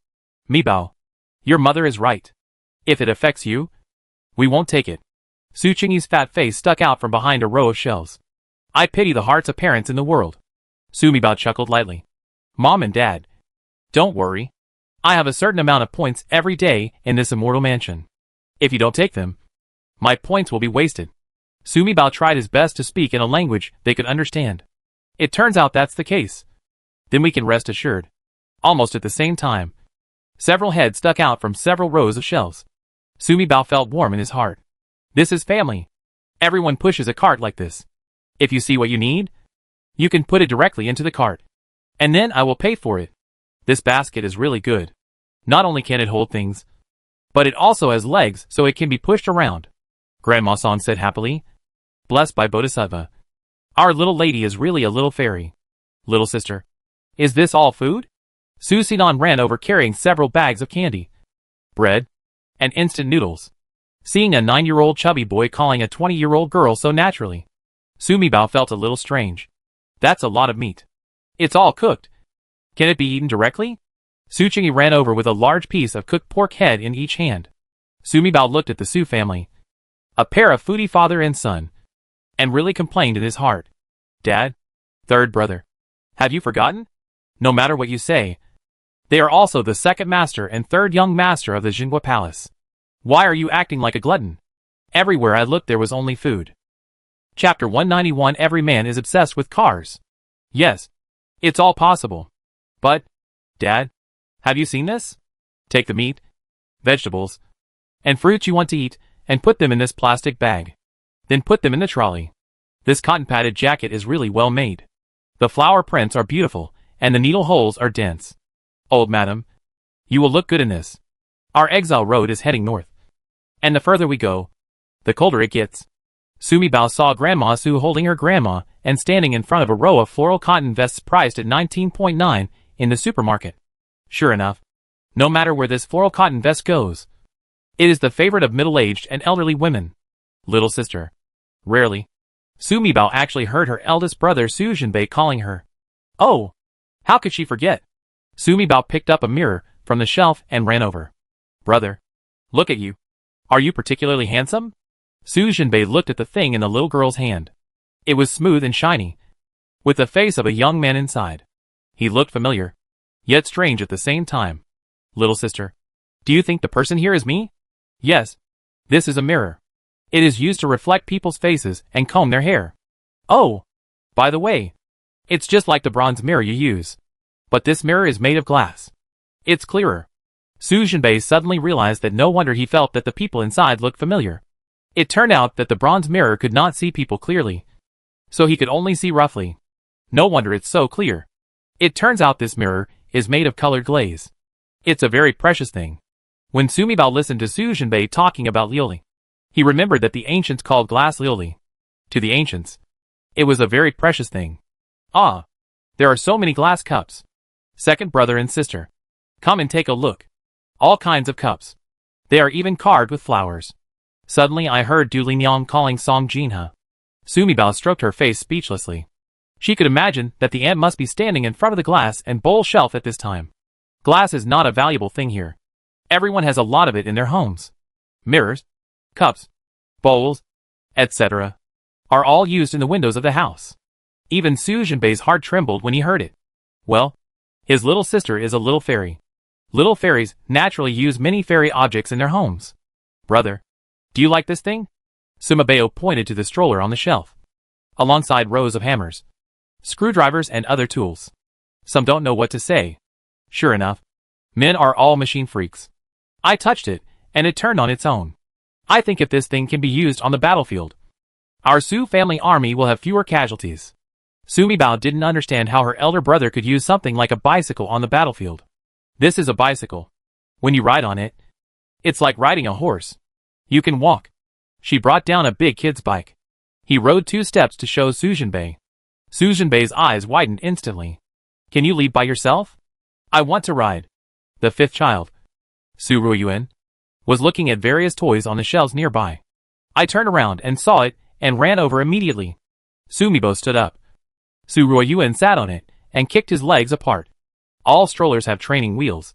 Speaker 1: Mi Bao, your mother is right. If it affects you, we won't take it. Su Qingyi's fat face stuck out from behind a row of shelves. I pity the hearts of parents in the world. Sumibao chuckled lightly. Mom and Dad, don't worry. I have a certain amount of points every day in this immortal mansion. If you don't take them, my points will be wasted. Sumibao tried his best to speak in a language they could understand. It turns out that's the case. Then we can rest assured. Almost at the same time, several heads stuck out from several rows of shelves. Sumibao felt warm in his heart. This is family. Everyone pushes a cart like this. If you see what you need, You can put it directly into the cart. And then I will pay for it. This basket is really good. Not only can it hold things, but it also has legs so it can be pushed around. Grandma-san said happily. Blessed by Bodhisattva. Our little lady is really a little fairy. Little sister. Is this all food? Susinon ran over carrying several bags of candy, bread, and instant noodles. Seeing a 9-year-old chubby boy calling a 20-year-old girl so naturally, Sumibao felt a little strange. That's a lot of meat. It's all cooked. Can it be eaten directly? Suchingi ran over with a large piece of cooked pork head in each hand. Sumibao looked at the Su family, a pair of foodie father and son, and really complained in his heart. Dad? Third brother. Have you forgotten? No matter what you say, they are also the second master and third young master of the Jinhua Palace. Why are you acting like a glutton? Everywhere I looked there was only food. Chapter 191. Every man is obsessed with cars. Yes, it's all possible. But, Dad, have you seen this? Take the meat, vegetables, and fruits you want to eat, and put them in this plastic bag. Then put them in the trolley. This cotton-padded jacket is really well made. The flower prints are beautiful, and the needle holes are dense. Old madam, you will look good in this. Our Exile road is heading north. And the further we go, the colder it gets. Sumibao saw Grandma Su holding her grandma and standing in front of a row of floral cotton vests priced at 19.9 in the supermarket. Sure enough, no matter where this floral cotton vest goes, it is the favorite of middle-aged and elderly women. Little sister. Rarely. Sumibao actually heard her eldest brother Su Jinbei calling her. Oh! How could she forget? Sumibao picked up a mirror from the shelf and ran over. Brother. Look at you. Are you particularly handsome? Su Jinbei looked at the thing in the little girl's hand. It was smooth and shiny, with the face of a young man inside. He looked familiar, yet strange at the same time. Little sister. Do you think the person here is me? Yes. This is a mirror. It is used to reflect people's faces and comb their hair. Oh! By the way, it's just like the bronze mirror you use. But this mirror is made of glass. It's clearer. Su Jinbei suddenly realized that no wonder he felt that the people inside looked familiar. It turned out that the bronze mirror could not see people clearly, so he could only see roughly. No wonder it's so clear. It turns out this mirror is made of colored glaze. It's a very precious thing. When Sumibao listened to Su Jinbei talking about liuli, he remembered that the ancients called glass liuli. To the ancients, it was a very precious thing. Ah! There are so many glass cups. Second brother and sister. Come and take a look. All kinds of cups. They are even carved with flowers. Suddenly I heard Du Linyang calling Song Jinha. Sumibao stroked her face speechlessly. She could imagine that the aunt must be standing in front of the glass and bowl shelf at this time. Glass is not a valuable thing here. Everyone has a lot of it in their homes. Mirrors, cups, bowls, etc. are all used in the windows of the house. Even Su Jinbei's heart trembled when he heard it. Well, his little sister is a little fairy. Little fairies naturally use many fairy objects in their homes. Brother, do you like this thing? Sumibao pointed to the stroller on the shelf, alongside rows of hammers, screwdrivers and other tools. Some don't know what to say. Sure enough, men are all machine freaks. I touched it, and it turned on its own. I think if this thing can be used on the battlefield, our Su family army will have fewer casualties. Sumibao didn't understand how her elder brother could use something like a bicycle on the battlefield. This is a bicycle. When you ride on it, it's like riding a horse. You can walk. She brought down a big kid's bike. He rode 2 steps to show Su Jinbei. Su Jinbei's eyes widened instantly. Can you lead by yourself? I want to ride. The 5th child, Su Ruoyuan, was looking at various toys on the shelves nearby. I turned around and saw it and ran over immediately. Sumibao stood up. Su Ruoyuan sat on it and kicked his legs apart. All strollers have training wheels,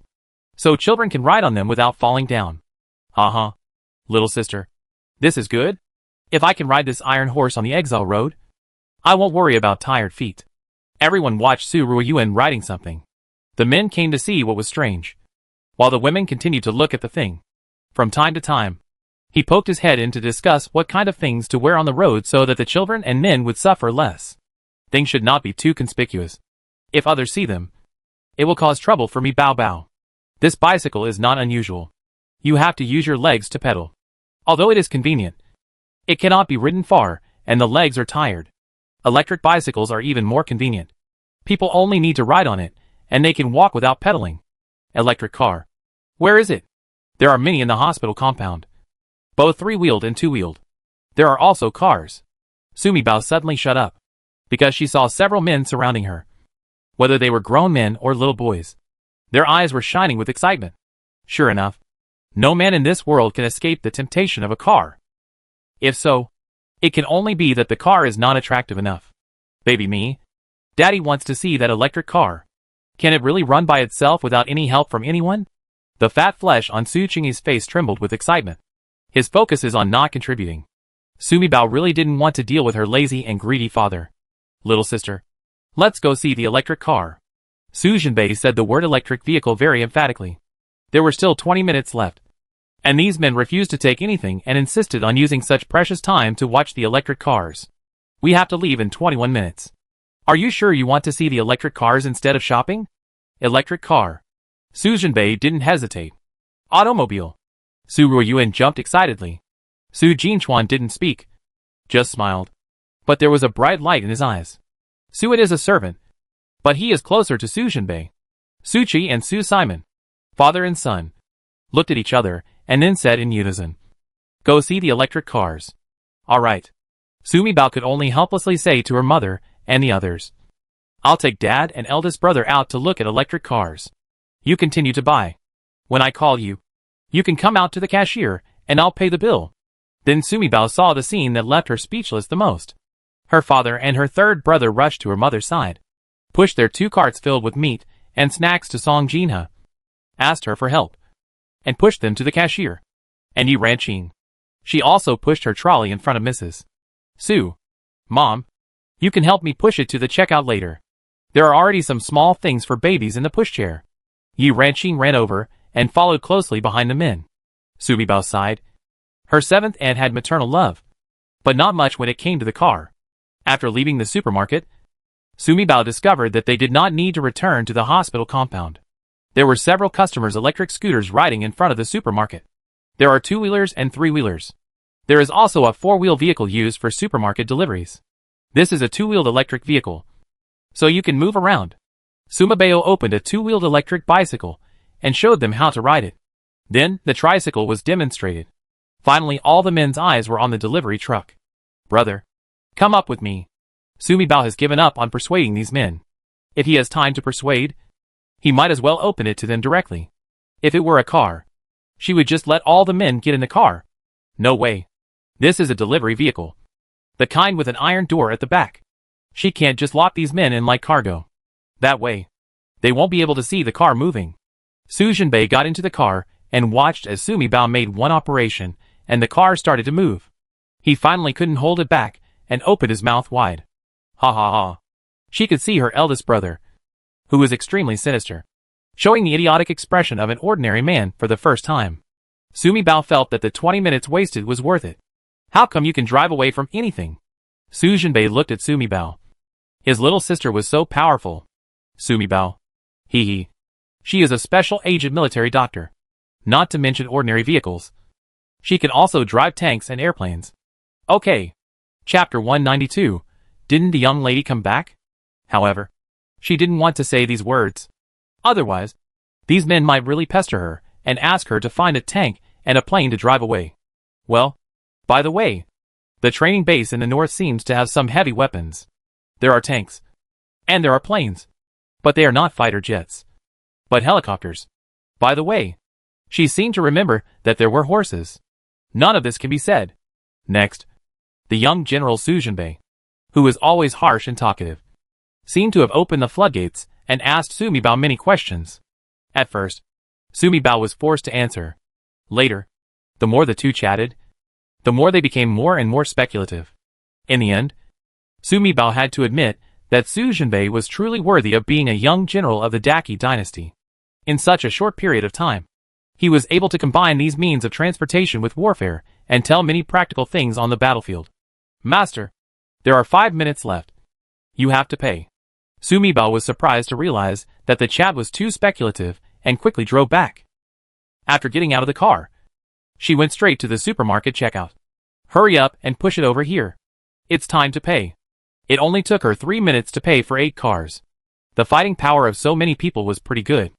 Speaker 1: so children can ride on them without falling down. Uh-huh. Little sister. This is good. If I can ride this iron horse on the Exile road, I won't worry about tired feet. Everyone watched Su Ruoyuan riding something. The men came to see what was strange, while the women continued to look at the thing. From time to time, he poked his head in to discuss what kind of things to wear on the road so that the children and men would suffer less. Things should not be too conspicuous. If others see them, it will cause trouble for me. Bao Bao. This bicycle is not unusual. You have to use your legs to pedal. Although it is convenient, it cannot be ridden far, and the legs are tired. Electric bicycles are even more convenient. People only need to ride on it, and they can walk without pedaling. Electric car. Where is it? There are many in the hospital compound. Both three-wheeled and two-wheeled. There are also cars. Sumibao suddenly shut up, because she saw several men surrounding her. Whether they were grown men or little boys, their eyes were shining with excitement. Sure enough, no man in this world can escape the temptation of a car. If so, it can only be that the car is not attractive enough. Baby me, Daddy wants to see that electric car. Can it really run by itself without any help from anyone? The fat flesh on Su Qingyi's face trembled with excitement. His focus is on not contributing. Sumibao really didn't want to deal with her lazy and greedy father. Little sister, let's go see the electric car. Su Jinbei said the word electric vehicle very emphatically. There were still 20 minutes left, and these men refused to take anything and insisted on using such precious time to watch the electric cars. We have to leave in 21 minutes. Are you sure you want to see the electric cars instead of shopping? Electric car. Su Jinbei didn't hesitate. Automobile. Su Ruoyuan jumped excitedly. Su Jinchuan didn't speak, just smiled. But there was a bright light in his eyes. Su it is a servant, but he is closer to Su Jinbei. Su Qi and Su Simon, father and son, looked at each other and then said in unison, "Go see the electric cars." All right. Sumibao could only helplessly say to her mother and the others, "I'll take Dad and eldest brother out to look at electric cars. You continue to buy. When I call you, you can come out to the cashier and I'll pay the bill." Then Sumibao saw the scene that left her speechless the most. Her father and her third brother rushed to her mother's side, pushed their 2 carts filled with meat and snacks to Song Jinhe, asked her for help, and pushed them to the cashier. And Yi Ranqing. She also pushed her trolley in front of Mrs. Su. "Mom, you can help me push it to the checkout later. There are already some small things for babies in the pushchair." Yi Ranqing ran over and followed closely behind the men. Sumibao sighed. Her 7th aunt had maternal love, but not much when it came to the car. After leaving the supermarket, Sumibao discovered that they did not need to return to the hospital compound. There were several customers' electric scooters riding in front of the supermarket. There are 2-wheelers and 3-wheelers. There is also a 4-wheel vehicle used for supermarket deliveries. This is a 2-wheeled electric vehicle, so you can move around. Sumibao opened a 2-wheeled electric bicycle and showed them how to ride it. Then, the tricycle was demonstrated. Finally, all the men's eyes were on the delivery truck. "Brother, come up with me." Sumibao has given up on persuading these men. If he has time to persuade, he might as well open it to them directly. If it were a car, she would just let all the men get in the car. No way. This is a delivery vehicle, the kind with an iron door at the back. She can't just lock these men in like cargo. That way, they won't be able to see the car moving. Su Jinbei got into the car and watched as Sumibao made one operation and the car started to move. He finally couldn't hold it back and opened his mouth wide. Ha ha ha. She could see her eldest brother, who was extremely sinister, showing the idiotic expression of an ordinary man for the first time. Sumibao felt that the 20 minutes wasted was worth it. How come you can drive away from anything? Su Jinbei looked at Sumibao. His little sister was so powerful. Sumibao. Hee hee. She is a special aged military doctor. Not to mention ordinary vehicles. She can also drive tanks and airplanes. Okay. Chapter 192. Didn't the young lady come back? However, she didn't want to say these words. Otherwise, these men might really pester her and ask her to find a tank and a plane to drive away. Well, by the way, the training base in the north seems to have some heavy weapons. There are tanks. And there are planes. But they are not fighter jets, but helicopters. By the way, she seemed to remember that there were horses. None of this can be said. Next, the young General Su Jinbei, who was always harsh and talkative, seemed to have opened the floodgates and asked Sumibao many questions. At first, Sumibao was forced to answer. Later, the more the two chatted, the more they became more and more speculative. In the end, Sumibao had to admit that Su Jinbei was truly worthy of being a young general of the Daqi dynasty. In such a short period of time, he was able to combine these means of transportation with warfare and tell many practical things on the battlefield. Master, there are 5 minutes left. You have to pay. Sumibao was surprised to realize that the chat was too speculative and quickly drove back. After getting out of the car, she went straight to the supermarket checkout. Hurry up and push it over here. It's time to pay. It only took her 3 minutes to pay for 8 cars. The fighting power of so many people was pretty good.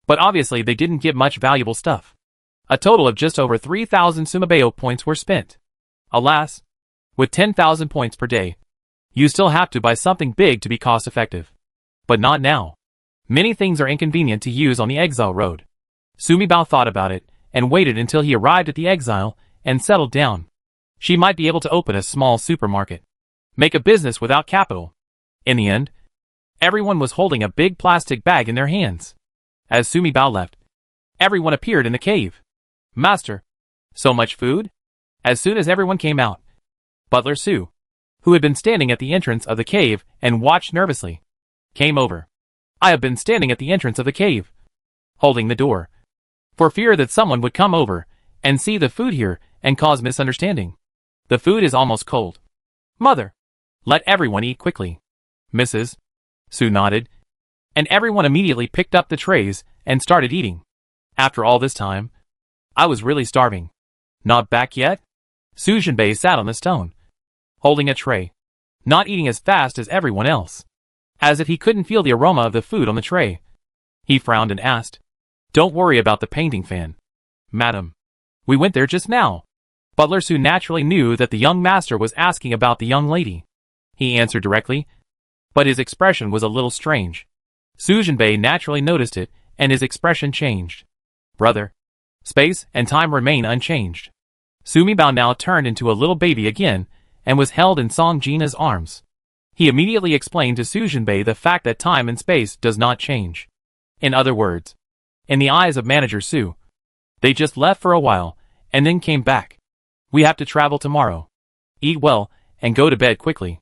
Speaker 1: But obviously they didn't get much valuable stuff. A total of just over 3,000 Sumabeo points were spent. Alas, with 10,000 points per day, you still have to buy something big to be cost effective. But not now. Many things are inconvenient to use on the Exile road. Sumibao thought about it, and waited until he arrived at the Exile, and settled down. She might be able to open a small supermarket. Make a business without capital. In the end, everyone was holding a big plastic bag in their hands. As Sumibao left, everyone appeared in the cave. Master, so much food? As soon as everyone came out, Butler Su, who had been standing at the entrance of the cave and watched nervously, came over. I have been standing at the entrance of the cave, holding the door, for fear that someone would come over and see the food here and cause misunderstanding. The food is almost cold. Mother, let everyone eat quickly. Mrs. Su nodded, and everyone immediately picked up the trays and started eating. After all this time, I was really starving. Not back yet? Su Jinbei sat on the stone, holding a tray, not eating as fast as everyone else, as if he couldn't feel the aroma of the food on the tray. He frowned and asked, "Don't worry about the painting fan, madam. We went there just now." Butler Su naturally knew that the young master was asking about the young lady. He answered directly, but his expression was a little strange. Su Jinbei naturally noticed it, and his expression changed. Brother, space and time remain unchanged. Sumibao now turned into a little baby again, and was held in Song Jina's arms. He immediately explained to Su Jinbei the fact that time and space does not change. In other words, in the eyes of Manager Su, they just left for a while, and then came back. We have to travel tomorrow. Eat well, and go to bed quickly.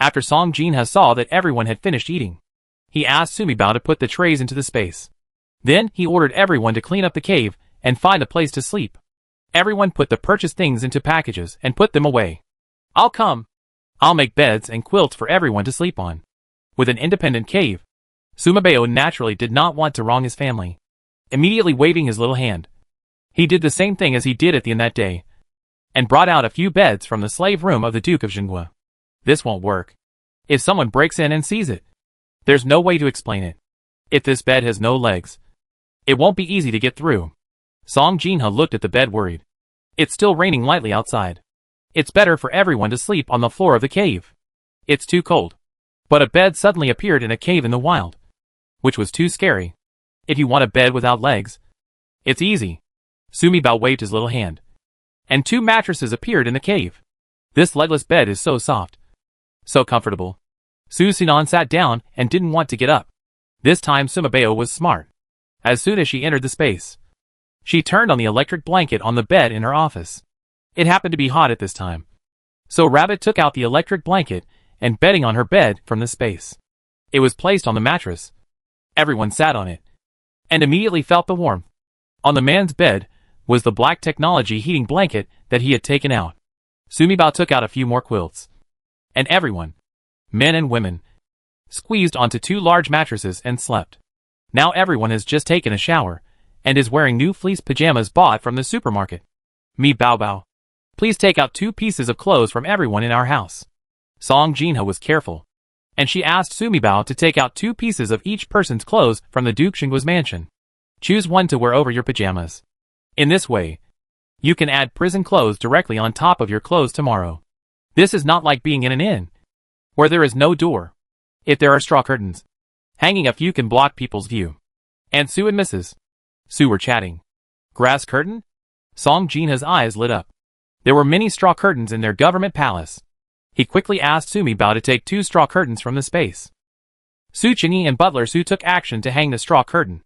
Speaker 1: After Song Jinha saw that everyone had finished eating, he asked Sumibao to put the trays into the space. Then he ordered everyone to clean up the cave and find a place to sleep. Everyone put the purchased things into packages and put them away. I'll come. I'll make beds and quilts for everyone to sleep on. With an independent cave, Sumabeo naturally did not want to wrong his family. Immediately waving his little hand, he did the same thing as he did at the inn that day, and brought out a few beds from the slave room of the Duke of Jinghua. This won't work. If someone breaks in and sees it, there's no way to explain it. If this bed has no legs, it won't be easy to get through. Song Jinha looked at the bed worried. It's still raining lightly outside. It's better for everyone to sleep on the floor of the cave. It's too cold. But a bed suddenly appeared in a cave in the wild, which was too scary. If you want a bed without legs, it's easy. Sumibao waved his little hand, and 2 mattresses appeared in the cave. This legless bed is so soft, so comfortable. Su Sinan sat down and didn't want to get up. This time Sumabeo was smart. As soon as she entered the space, she turned on the electric blanket on the bed in her office. It happened to be hot at this time, so Rabbit took out the electric blanket and bedding on her bed from the space. It was placed on the mattress. Everyone sat on it, and immediately felt the warmth. On the man's bed was the black technology heating blanket that he had taken out. Sumibao took out a few more quilts, and everyone, men and women, squeezed onto 2 large mattresses and slept. Now everyone has just taken a shower, and is wearing new fleece pajamas bought from the supermarket. Me Bao Bao, please take out 2 pieces of clothes from everyone in our house. Song Jinha was careful, and she asked Sumibao to take out 2 pieces of each person's clothes from the Duke Xinggua's mansion. Choose one to wear over your pajamas. In this way, you can add prison clothes directly on top of your clothes tomorrow. This is not like being in an inn, where there is no door. If there are straw curtains, hanging a few can block people's view. And Su and Mrs. Su were chatting. Grass curtain? Song Jinha's eyes lit up. There were many straw curtains in their government palace. He quickly asked Sumibao to take 2 straw curtains from the space. Su Qingyi and Butler Su took action to hang the straw curtain,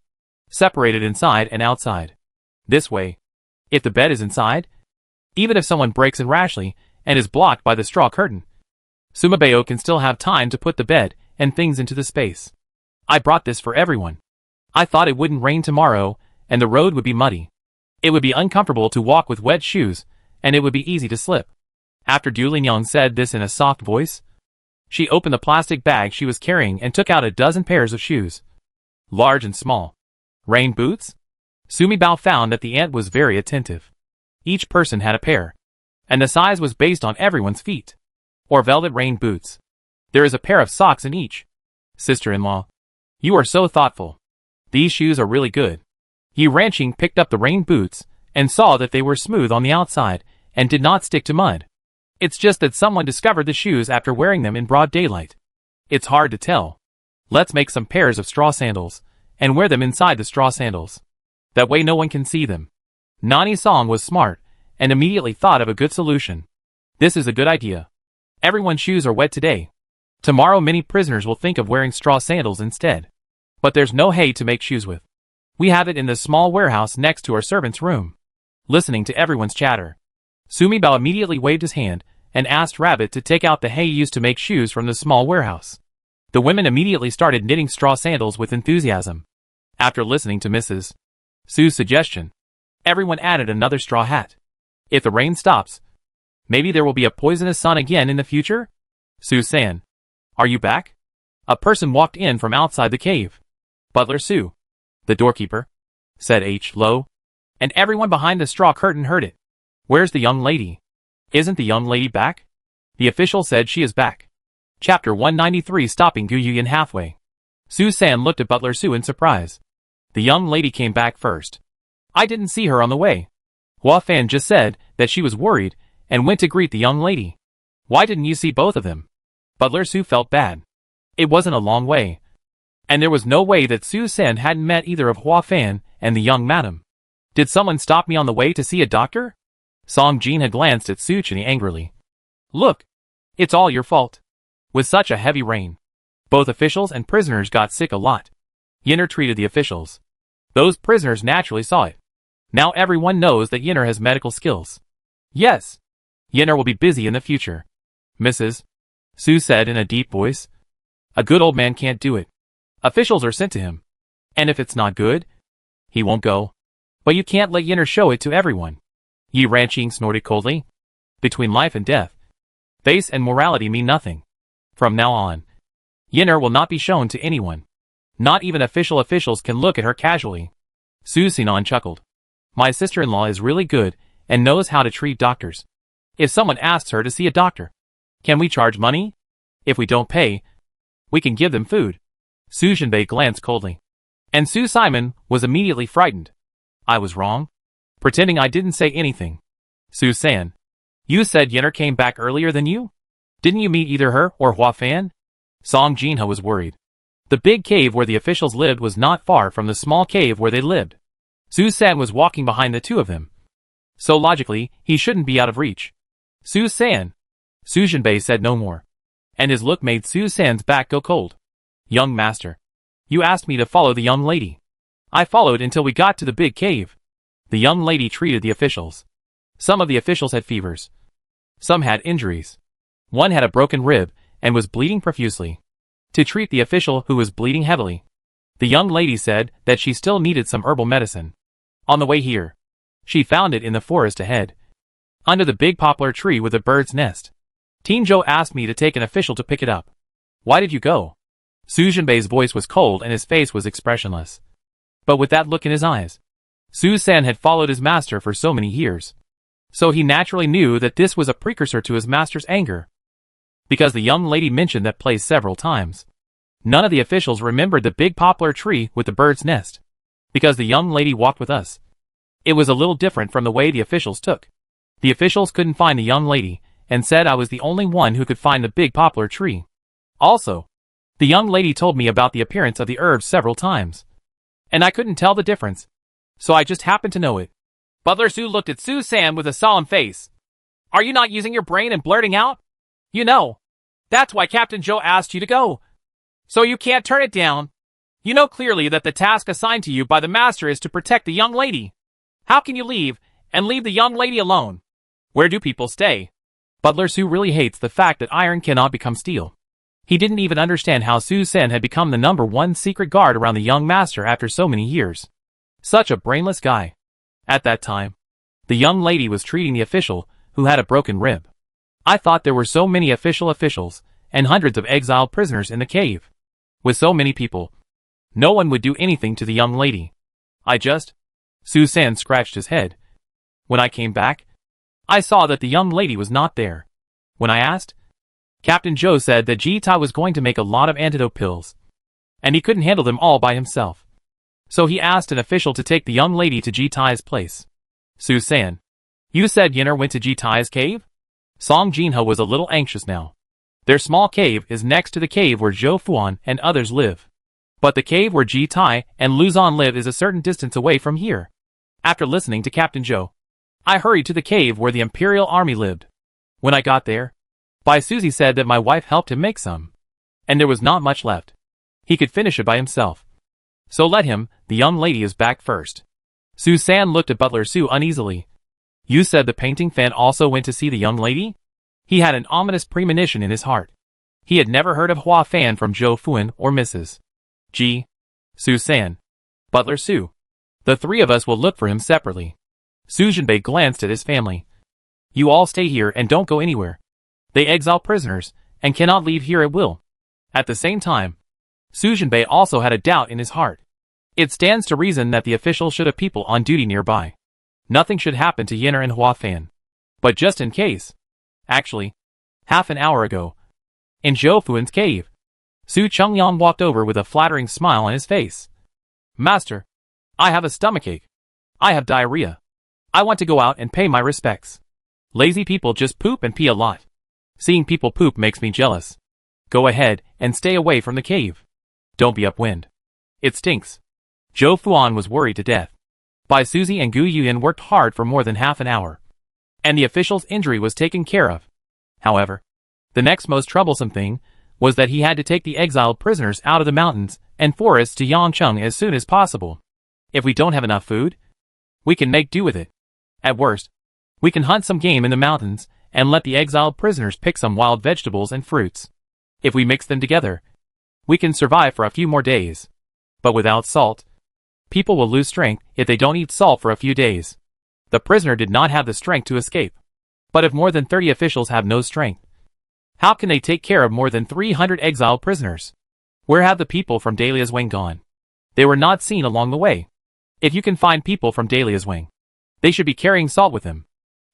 Speaker 1: separated inside and outside. This way, if the bed is inside, even if someone breaks in rashly and is blocked by the straw curtain, Sumabeo can still have time to put the bed and things into the space. I brought this for everyone. I thought it wouldn't rain tomorrow, and the road would be muddy. It would be uncomfortable to walk with wet shoes, and it would be easy to slip. After Du Linyang said this in a soft voice, she opened the plastic bag she was carrying and took out a dozen pairs of shoes, large and small. Rain boots? Sumibao found that the ant was very attentive. Each person had a pair, and the size was based on everyone's feet. Or velvet rain boots. There is a pair of socks in each. Sister-in-law. You are so thoughtful. These shoes are really good. Yi Ranqing picked up the rain boots and saw that they were smooth on the outside and did not stick to mud. It's just that someone discovered the shoes after wearing them in broad daylight. It's hard to tell. Let's make some pairs of straw sandals and wear them inside the straw sandals. That way no one can see them. Nani Song was smart and immediately thought of a good solution. This is a good idea. Everyone's shoes are wet today. Tomorrow many prisoners will think of wearing straw sandals instead. But there's no hay to make shoes with. We have it in the small warehouse next to our servant's room. Listening to everyone's chatter, Sumi Bao immediately waved his hand and asked Rabbit to take out the hay used to make shoes from the small warehouse. The women immediately started knitting straw sandals with enthusiasm. After listening to Mrs. Su's suggestion, everyone added another straw hat. If the rain stops, maybe there will be a poisonous sun again in the future? Su-san, are you back? A person walked in from outside the cave. Butler Su, the doorkeeper, said H. Lo, and everyone behind the straw curtain heard it. Where's the young lady? Isn't the young lady back? The official said she is back. Chapter 193 Stopping Gu Yuyan halfway. Su-san looked at Butler Su in surprise. The young lady came back first. I didn't see her on the way. Hua Fan just said that she was worried and went to greet the young lady. Why didn't you see both of them? Butler Su felt bad. It wasn't a long way. And there was no way that Su-san hadn't met either of Hua Fan and the young madam. Did someone stop me on the way to see a doctor? Song Jin had glanced at Su-chan angrily. Look, it's all your fault. With such a heavy rain, both officials and prisoners got sick a lot. Yinner treated the officials. Those prisoners naturally saw it. Now everyone knows that Yinner has medical skills. Yes, Yinner will be busy in the future. Mrs. Su said in a deep voice. A good old man can't do it. Officials are sent to him. And if it's not good, he won't go. But you can't let Yinner show it to everyone. Yi Ranqing snorted coldly. Between life and death, face and morality mean nothing. From now on, Yinner will not be shown to anyone. Not even officials can look at her casually. Su Sinan chuckled. My sister-in-law is really good and knows how to treat doctors. If someone asks her to see a doctor, can we charge money? If we don't pay, we can give them food. Su Jinbei glanced coldly. And Su Simon was immediately frightened. I was wrong? Pretending I didn't say anything. Su-san, you said Yinner came back earlier than you? Didn't you meet either her or Hua Fan? Song Jinha was worried. The big cave where the officials lived was not far from the small cave where they lived. Su-san was walking behind the two of them. So logically, he shouldn't be out of reach. Su-san. Su Jinbei said no more. And his look made Su-san's back go cold. Young master. You asked me to follow the young lady. I followed until we got to the big cave. The young lady treated the officials. Some of the officials had fevers. Some had injuries. One had a broken rib and was bleeding profusely. To treat the official who was bleeding heavily, the young lady said that she still needed some herbal medicine. On the way here, she found it in the forest ahead, under the big poplar tree with a bird's nest. Tinjo asked me to take an official to pick it up. Why did you go? Su Jinbei's voice was cold and his face was expressionless. But with that look in his eyes, Su-san had followed his master for so many years. So he naturally knew that this was a precursor to his master's anger. Because the young lady mentioned that place several times. None of the officials remembered the big poplar tree with the bird's nest. Because the young lady walked with us. It was a little different from the way the officials took. The officials couldn't find the young lady, and said I was the only one who could find the big poplar tree. Also, the young lady told me about the appearance of the herbs several times. And I couldn't tell the difference. So I just happened to know it. Butler Su looked at Su-san with a solemn face. Are you not using your brain and blurting out? You know, that's why Captain Zhou asked you to go. So you can't turn it down. You know clearly that the task assigned to you by the master is to protect the young lady. How can you leave, and leave the young lady alone? Where do people stay? Butler Su really hates the fact that iron cannot become steel. He didn't even understand how Su-san had become the #1 secret guard around the young master after so many years. Such a brainless guy. At that time, the young lady was treating the official who had a broken rib. I thought there were so many officials and hundreds of exiled prisoners in the cave. With so many people, no one would do anything to the young lady. Su-san scratched his head. When I came back, I saw that the young lady was not there. When I asked, Captain Joe said that Ji-Tai was going to make a lot of antidote pills, and he couldn't handle them all by himself. So he asked an official to take the young lady to Ji-Tai's place. Su-san, you said Yinner went to Ji-Tai's cave? Song Jinho was a little anxious now. Their small cave is next to the cave where Zhou Fuan and others live. But the cave where Ji-Tai and Luzon live is a certain distance away from here. After listening to Captain Zhou, I hurried to the cave where the Imperial Army lived. When I got there, Bai Suzy said that my wife helped him make some, and there was not much left. He could finish it by himself. So let him, the young lady is back first. Su-san looked at Butler Su uneasily. You said the painting fan also went to see the young lady? He had an ominous premonition in his heart. He had never heard of Hua Fan from Zhou Fuan or Mrs. G. Su-san. Butler Su. The three of us will look for him separately. Su Jinbei glanced at his family. You all stay here and don't go anywhere. They exile prisoners, and cannot leave here at will. At the same time, Su Jinbei also had a doubt in his heart. It stands to reason that the official should have people on duty nearby. Nothing should happen to Yinner and Hua Fan. But just in case. Actually, half an hour ago, in Zhou Fuan's cave, Su Chungyang walked over with a flattering smile on his face. Master, I have a stomachache. I have diarrhea. I want to go out and pay my respects. Lazy people just poop and pee a lot. Seeing people poop makes me jealous. Go ahead and stay away from the cave. Don't be upwind. It stinks. Zhou Fuan was worried to death. Bai Suzy and Gu Yuyan worked hard for more than half an hour, and the official's injury was taken care of. However, the next most troublesome thing was that he had to take the exiled prisoners out of the mountains and forests to Yangcheng as soon as possible. If we don't have enough food, we can make do with it. At worst, we can hunt some game in the mountains and let the exiled prisoners pick some wild vegetables and fruits. If we mix them together, we can survive for a few more days. But without salt, people will lose strength if they don't eat salt for a few days. The prisoner did not have the strength to escape. But if more than 30 officials have no strength, how can they take care of more than 300 exiled prisoners? Where have the people from Dahlia's Wing gone? They were not seen along the way. If you can find people from Dahlia's Wing, they should be carrying salt with them.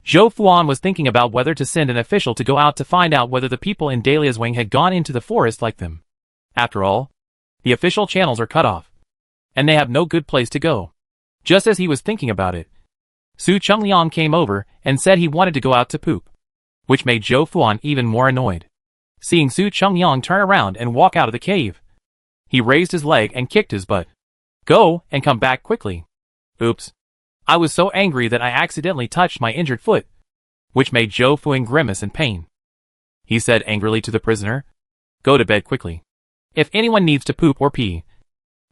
Speaker 1: Zhou Fuan was thinking about whether to send an official to go out to find out whether the people in Dahlia's Wing had gone into the forest like them. After all, the official channels are cut off, and they have no good place to go. Just as he was thinking about it, Su Chungliang came over and said he wanted to go out to poop, which made Zhou Fuan even more annoyed. Seeing Su Chungliang turn around and walk out of the cave, he raised his leg and kicked his butt. Go and come back quickly. Oops. I was so angry that I accidentally touched my injured foot, which made Zhou Fuan grimace in pain. He said angrily to the prisoner, Go to bed quickly. If anyone needs to poop or pee,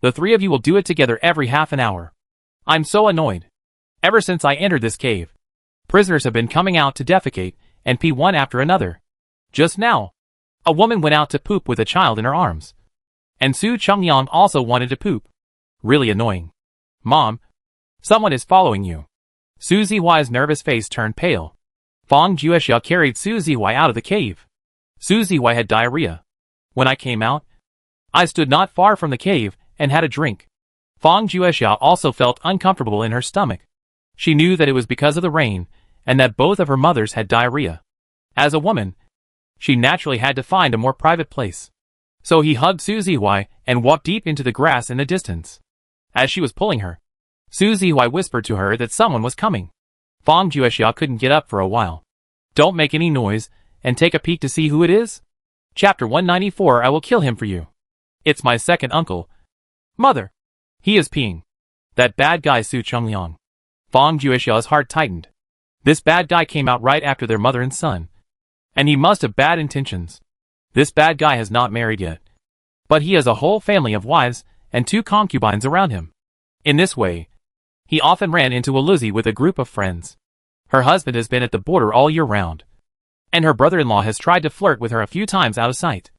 Speaker 1: the three of you will do it together every half an hour. I'm so annoyed. Ever since I entered this cave, prisoners have been coming out to defecate and pee one after another. Just now, a woman went out to poop with a child in her arms. And Su Chungyang also wanted to poop. Really annoying. Mom, someone is following you. Su Zihuai's nervous face turned pale. Fang Juexia carried Su Zihuai out of the cave. Su Zihuai had diarrhea. When I came out, I stood not far from the cave and had a drink. Fang Juexia also felt uncomfortable in her stomach. She knew that it was because of the rain, and that both of her mothers had diarrhea. As a woman, she naturally had to find a more private place. So he hugged Su Zihuai and walked deep into the grass in the distance. As she was pulling her, Su Zihuai whispered to her that someone was coming. Fang Juexia couldn't get up for a while. Don't make any noise, and take a peek to see who it is? Chapter 194 I will kill him for you. It's my second uncle. Mother! He is peeing. That bad guy Su Chungliang. Fang Juexia's heart tightened. This bad guy came out right after their mother and son. And he must have bad intentions. This bad guy has not married yet. But he has a whole family of wives and 2 concubines around him. In this way, he often ran into Aluzi with a group of friends. Her husband has been at the border all year round. And her brother-in-law has tried to flirt with her a few times out of sight.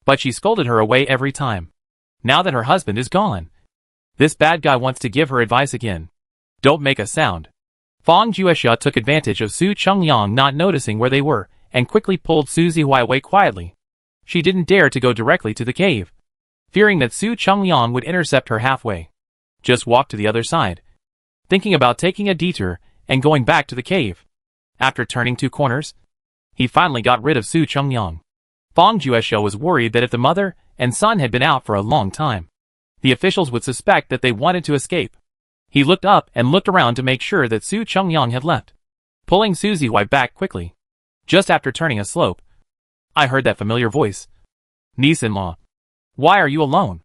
Speaker 1: But she scolded her away every time. Now that her husband is gone, this bad guy wants to give her advice again. Don't make a sound. Fang Juexia took advantage of Su Chungliang not noticing where they were, and quickly pulled Su Zihuai away quietly. She didn't dare to go directly to the cave, fearing that Su Chungliang would intercept her halfway. Just walked to the other side, thinking about taking a detour and going back to the cave. After turning 2 corners, he finally got rid of Su Chungliang. Fang Juexiao was worried that if the mother and son had been out for a long time, the officials would suspect that they wanted to escape. He looked up and looked around to make sure that Su Chengyang had left, pulling Su Zihuai back quickly. Just after turning a slope, I heard that familiar voice. Niece-in-law. Why are you alone?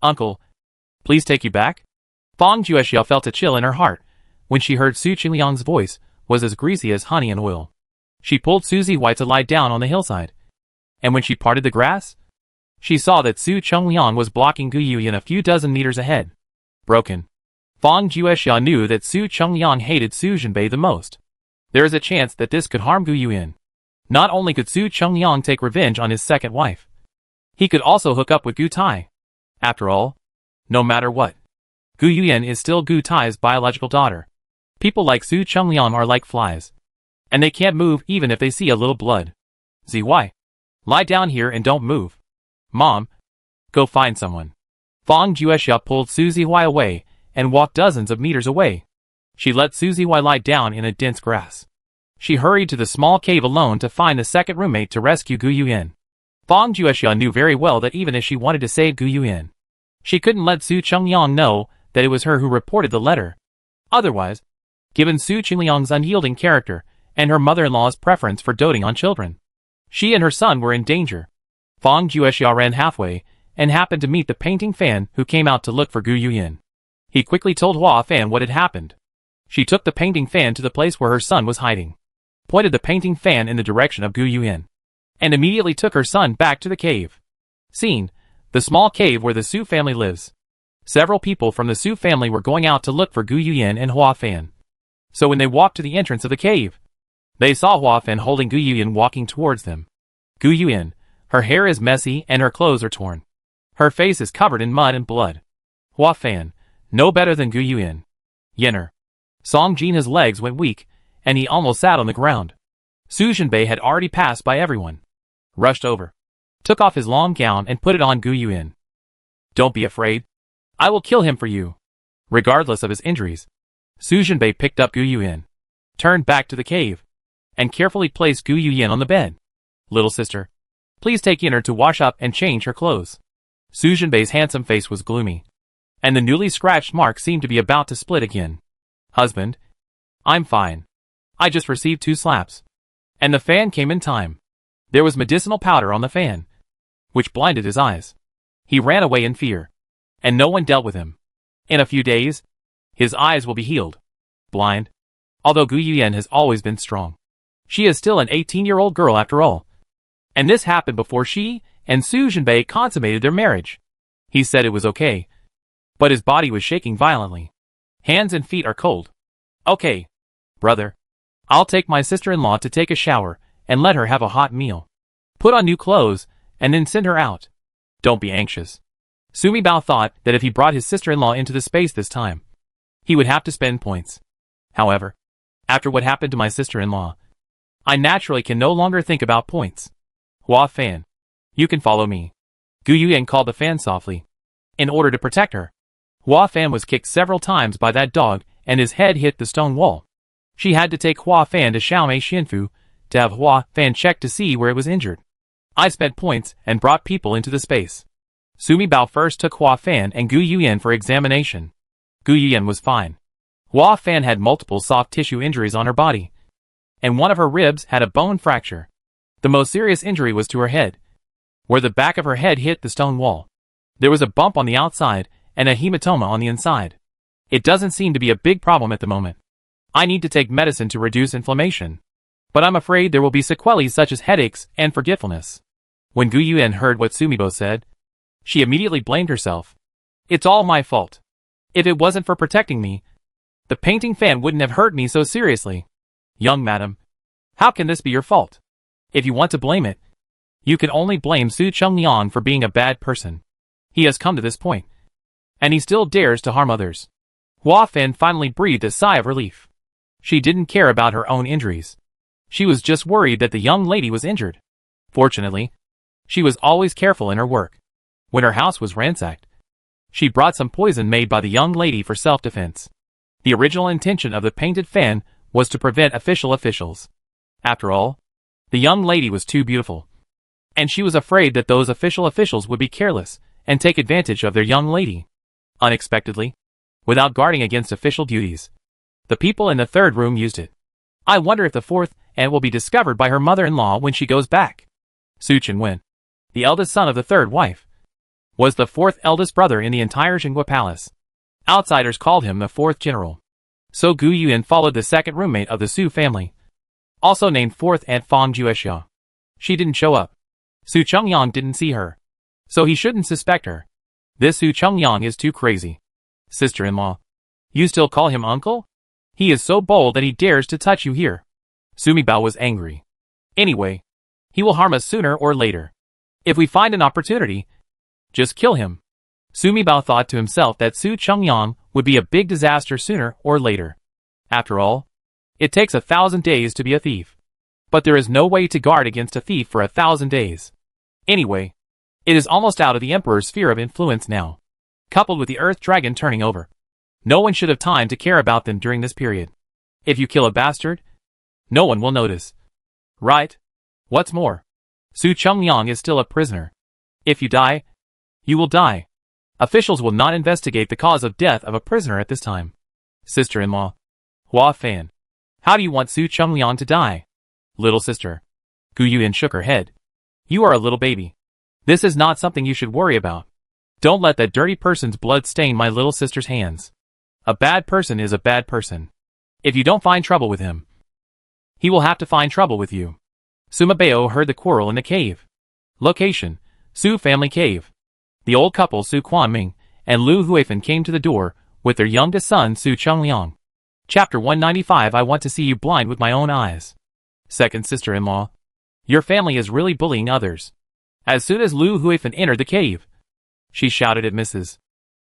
Speaker 1: Uncle. Please take you back? Fang Juexiao felt a chill in her heart when she heard Su Chengyang's voice was as greasy as honey and oil. She pulled Su Zihuai to lie down on the hillside, and when she parted the grass, she saw that Su Chengyang was blocking Gu Yuyan a few dozen meters ahead. Broken. Fang Juexiao knew that Su Chengyang hated Su Zhenbei the most. There is a chance that this could harm Gu Yuyan. Not only could Su Chengyang take revenge on his second wife, he could also hook up with Gu Tai. After all, no matter what, Gu Yuyan is still Gu Tai's biological daughter. People like Su Chengyang are like flies, and they can't move even if they see a little blood. Zihuai, lie down here and don't move. Mom, go find someone. Fang Juexiao pulled Su Zihuai away and walked dozens of meters away. She let Su Zihuai lie down in a dense grass. She hurried to the small cave alone to find the second roommate to rescue Gu Yuyan. Fang Juexiao knew very well that even if she wanted to save Gu Yuyan, she couldn't let Su Chengyang know that it was her who reported the letter. Otherwise, given Su Chengyang's unyielding character and her mother-in-law's preference for doting on children, she and her son were in danger. Fang Juexiao ran halfway and happened to meet the painting fan who came out to look for Gu Yuyan. He quickly told Hua Fan what had happened. She took the painting fan to the place where her son was hiding, pointed the painting fan in the direction of Gu Yuyan, and immediately took her son back to the cave. Scene: the small cave where the Su family lives. Several people from the Su family were going out to look for Gu Yuyan and Hua Fan. So when they walked to the entrance of the cave, they saw Hua Fan holding Gu Yuyan walking towards them. Gu Yuyan, her hair is messy and her clothes are torn. Her face is covered in mud and blood. Hua Fan, no better than Gu Yuyan. Yenner. Song Jin's legs went weak, and he almost sat on the ground. Su Zhenbei had already passed by everyone. Rushed over, took off his long gown and put it on Gu Yuyan. Don't be afraid. I will kill him for you. Regardless of his injuries, Su Zhenbei picked up Gu Yuyan, turned back to the cave, and carefully placed Gu Yuyan on the bed. Little sister, please take Yenner to wash up and change her clothes. Su Zhenbei's handsome face was gloomy, and the newly scratched mark seemed to be about to split again. Husband, I'm fine. I just received 2 slaps. And the fan came in time. There was medicinal powder on the fan, which blinded his eyes. He ran away in fear, and no one dealt with him. In a few days, his eyes will be healed. Blind. Although Gu Yuyan has always been strong, she is still an 18-year-old girl after all. And this happened before she and Su Zhenbei consummated their marriage. He said it was okay, but his body was shaking violently. Hands and feet are cold. Okay, brother. I'll take my sister-in-law to take a shower and let her have a hot meal. Put on new clothes and then send her out. Don't be anxious. Sumi Bao thought that if he brought his sister-in-law into the space this time, he would have to spend points. However, after what happened to my sister-in-law, I naturally can no longer think about points. Hua Fan, you can follow me. Gu Yuyan called the fan softly, in order to protect her. Hua Fan was kicked several times by that dog and his head hit the stone wall. She had to take Hua Fan to Xiaomei Xianfu to have Hua Fan check to see where it was injured. I spent points and brought people into the space. Sumi Bao first took Hua Fan and Gu Yuyan for examination. Gu Yuyan was fine. Hua Fan had multiple soft tissue injuries on her body, and one of her ribs had a bone fracture. The most serious injury was to her head, where the back of her head hit the stone wall. There was a bump on the outside and a hematoma on the inside. It doesn't seem to be a big problem at the moment. I need to take medicine to reduce inflammation, but I'm afraid there will be sequelae such as headaches and forgetfulness. When Gu Yuyan heard what Sumibo said, she immediately blamed herself. It's all my fault. If it wasn't for protecting me, the painting fan wouldn't have hurt me so seriously. Young madam, how can this be your fault? If you want to blame it, you can only blame Su Chengyang for being a bad person. He has come to this point, and he still dares to harm others. Hua Fan finally breathed a sigh of relief. She didn't care about her own injuries. She was just worried that the young lady was injured. Fortunately, she was always careful in her work. When her house was ransacked, she brought some poison made by the young lady for self-defense. The original intention of the painted fan was to prevent officials. After all, the young lady was too beautiful. and she was afraid that those officials would be careless and take advantage of their young lady. Unexpectedly, without guarding against official duties, the people in the third room used it. I wonder if the fourth aunt will be discovered by her mother-in-law when she goes back. Su Chen-wen, the eldest son of the third wife, was the fourth eldest brother in the entire Jinghua Palace. Outsiders called him the fourth general. So Gu Yuan followed the second roommate of the Su family, also named fourth aunt Fang Juexia. She didn't show up. Su Chengyang didn't see her, so he shouldn't suspect her. This Su Chengyang is too crazy. Sister-in-law, you still call him uncle? He is so bold that he dares to touch you here. Su Mibao was angry. Anyway, he will harm us sooner or later. If we find an opportunity, just kill him. Su Mibao thought to himself that Su Chengyang would be a big disaster sooner or later. After all, it takes 1,000 days to be a thief. But there is no way to guard against a thief for 1,000 days. Anyway, it is almost out of the Emperor's sphere of influence now. Coupled with the Earth Dragon turning over, no one should have time to care about them during this period. If you kill a bastard, no one will notice. Right? What's more, Su Chengyang is still a prisoner. If you die, you will die. Officials will not investigate the cause of death of a prisoner at this time. Sister-in-law, Hua Fan, how do you want Su Chengyang to die? Little sister. Gu Yuan shook her head. You are a little baby. This is not something you should worry about. Don't let that dirty person's blood stain my little sister's hands. A bad person is a bad person. If you don't find trouble with him, he will have to find trouble with you. Sima Bao heard the quarrel in the cave. Location, Su family cave. The old couple Su Quanming and Lu Huifan came to the door with their youngest son Su Chengliang. Chapter 195. I want to see you blind with my own eyes. Second sister-in-law, your family is really bullying others. As soon as Lu Huifan entered the cave, she shouted at Mrs.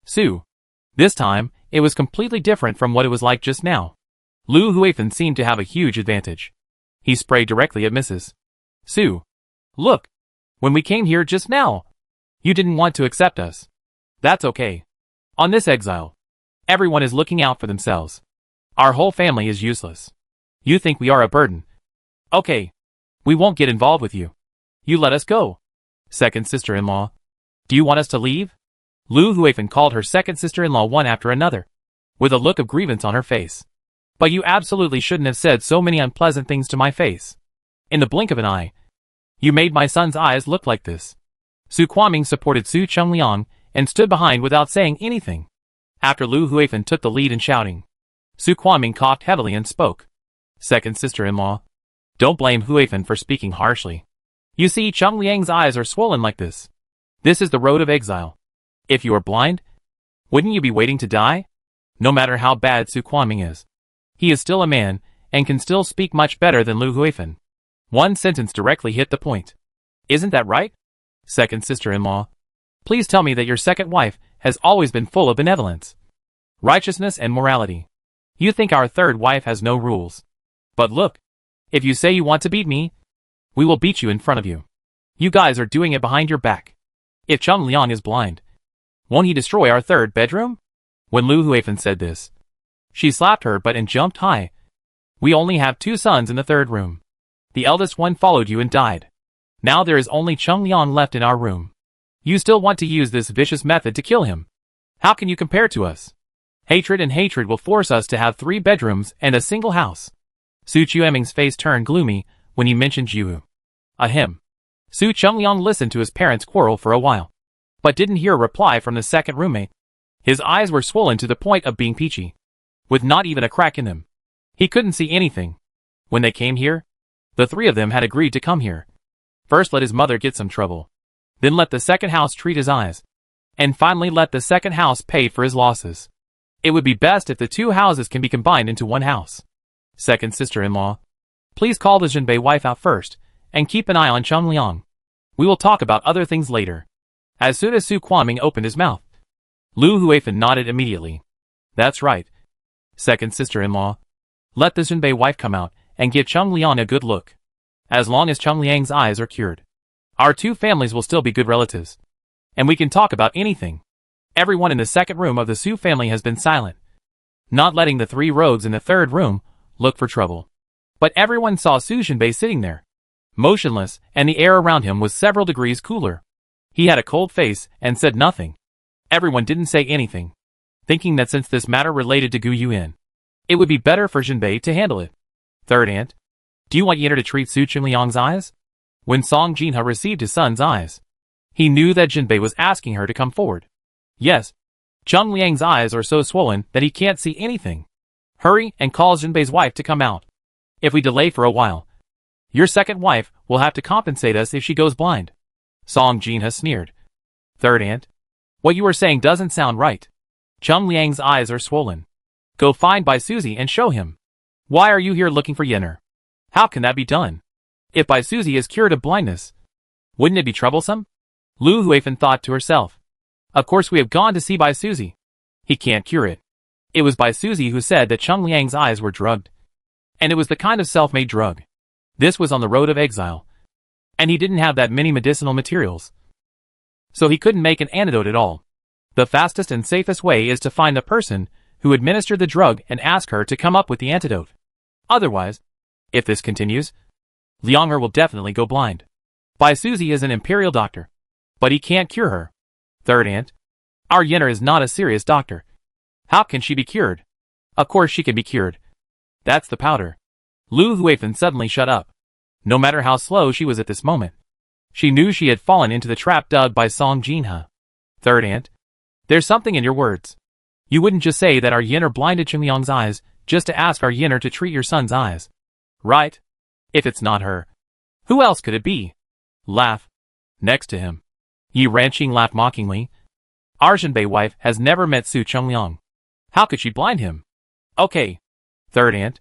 Speaker 1: Su. This time, it was completely different from what it was like just now. Lu Huifan seemed to have a huge advantage. He sprayed directly at Mrs. Su. Look, when we came here just now, you didn't want to accept us. That's okay. On this exile, everyone is looking out for themselves. Our whole family is useless. You think we are a burden. Okay. We won't get involved with you. You let us go. Second sister-in-law, do you want us to leave? Lu Huifan called her second sister-in-law one after another, with a look of grievance on her face. But you absolutely shouldn't have said so many unpleasant things to my face. In the blink of an eye, you made my son's eyes look like this. Su Quanming supported Su Chengliang and stood behind without saying anything. After Lu Huifan took the lead in shouting, Su Quanming coughed heavily and spoke. Second sister-in-law, don't blame Huifan for speaking harshly. You see, Chengliang's eyes are swollen like this. This is the road of exile. If you are blind, wouldn't you be waiting to die? No matter how bad Su Quanming is, he is still a man and can still speak much better than Lu Huifan. One sentence directly hit the point. Isn't that right? Second sister-in-law, please tell me that your second wife has always been full of benevolence, righteousness and morality. You think our third wife has no rules. But look, if you say you want to beat me, we will beat you in front of you. You guys are doing it behind your back. If Chengliang is blind, won't he destroy our third bedroom? When Lu Huifan said this, she slapped her butt and jumped high. We only have 2 sons in the third room. The eldest one followed you and died. Now there is only Chengliang left in our room. You still want to use this vicious method to kill him. How can you compare to us? Hatred and hatred will force us to have 3 bedrooms and a single house. Su Chueming's face turned gloomy when he mentioned Jiwu. Ahem. Su Chengliang listened to his parents' quarrel for a while, but didn't hear a reply from the second roommate. His eyes were swollen to the point of being peachy, with not even a crack in them. He couldn't see anything. When they came here, the 3 of them had agreed to come here. First let his mother get some trouble. Then let the second house treat his eyes. And finally let the second house pay for his losses. It would be best if the 2 houses can be combined into 1 house. Second sister-in-law, please call the Jinbei wife out first, and keep an eye on Chengliang. We will talk about other things later. As soon as Su Quanming opened his mouth, Lu Huifan nodded immediately. That's right. Second sister-in-law, let the Jinbei wife come out, and give Chengliang a good look. As long as Chengliang's eyes are cured, our 2 families will still be good relatives. And we can talk about anything. Everyone in the second room of the Su family has been silent, not letting the 3 rogues in the third room look for trouble. But everyone saw Su Jinbei sitting there, motionless, and the air around him was several degrees cooler. He had a cold face and said nothing. Everyone didn't say anything, thinking that since this matter related to Gu Yuan, it would be better for Jinbei to handle it. Third aunt, do you want Yinner to treat Su Qingliang's eyes? When Song Jinha received his son's eyes, he knew that Jinbei was asking her to come forward. Yes, Chung Liang's eyes are so swollen that he can't see anything. Hurry and call Jinbei's wife to come out. If we delay for a while, your second wife will have to compensate us if she goes blind. Song Jinha sneered. Third aunt, what you are saying doesn't sound right. Chung Liang's eyes are swollen. Go find Bai Suzy and show him. Why are you here looking for Yinner? How can that be done? If Bai Suzy is cured of blindness, wouldn't it be troublesome? Lu Huifan thought to herself. Of course we have gone to see Bai Suzy. He can't cure it. It was Bai Suzy who said that Chung Liang's eyes were drugged. And it was the kind of self-made drug. This was on the road of exile. And he didn't have that many medicinal materials. So he couldn't make an antidote at all. The fastest and safest way is to find the person who administered the drug and ask her to come up with the antidote. Otherwise, if this continues, Liang'er will definitely go blind. Bai Suzy is an imperial doctor, but he can't cure her. Third aunt, our Yinner is not a serious doctor. How can she be cured? Of course she can be cured. That's the powder. Lu Huifan suddenly shut up. No matter how slow she was at this moment, she knew she had fallen into the trap dug by Song Jinha. Third aunt, there's something in your words. You wouldn't just say that our Yinner blinded Qingliang's eyes just to ask our Yinner to treat your son's eyes. Right? If it's not her, who else could it be? Laugh. Next to him, Yi Ranqing laughed mockingly. Our Jinbei wife has never met Su Qingliang. How could she blind him? Okay. Third aunt,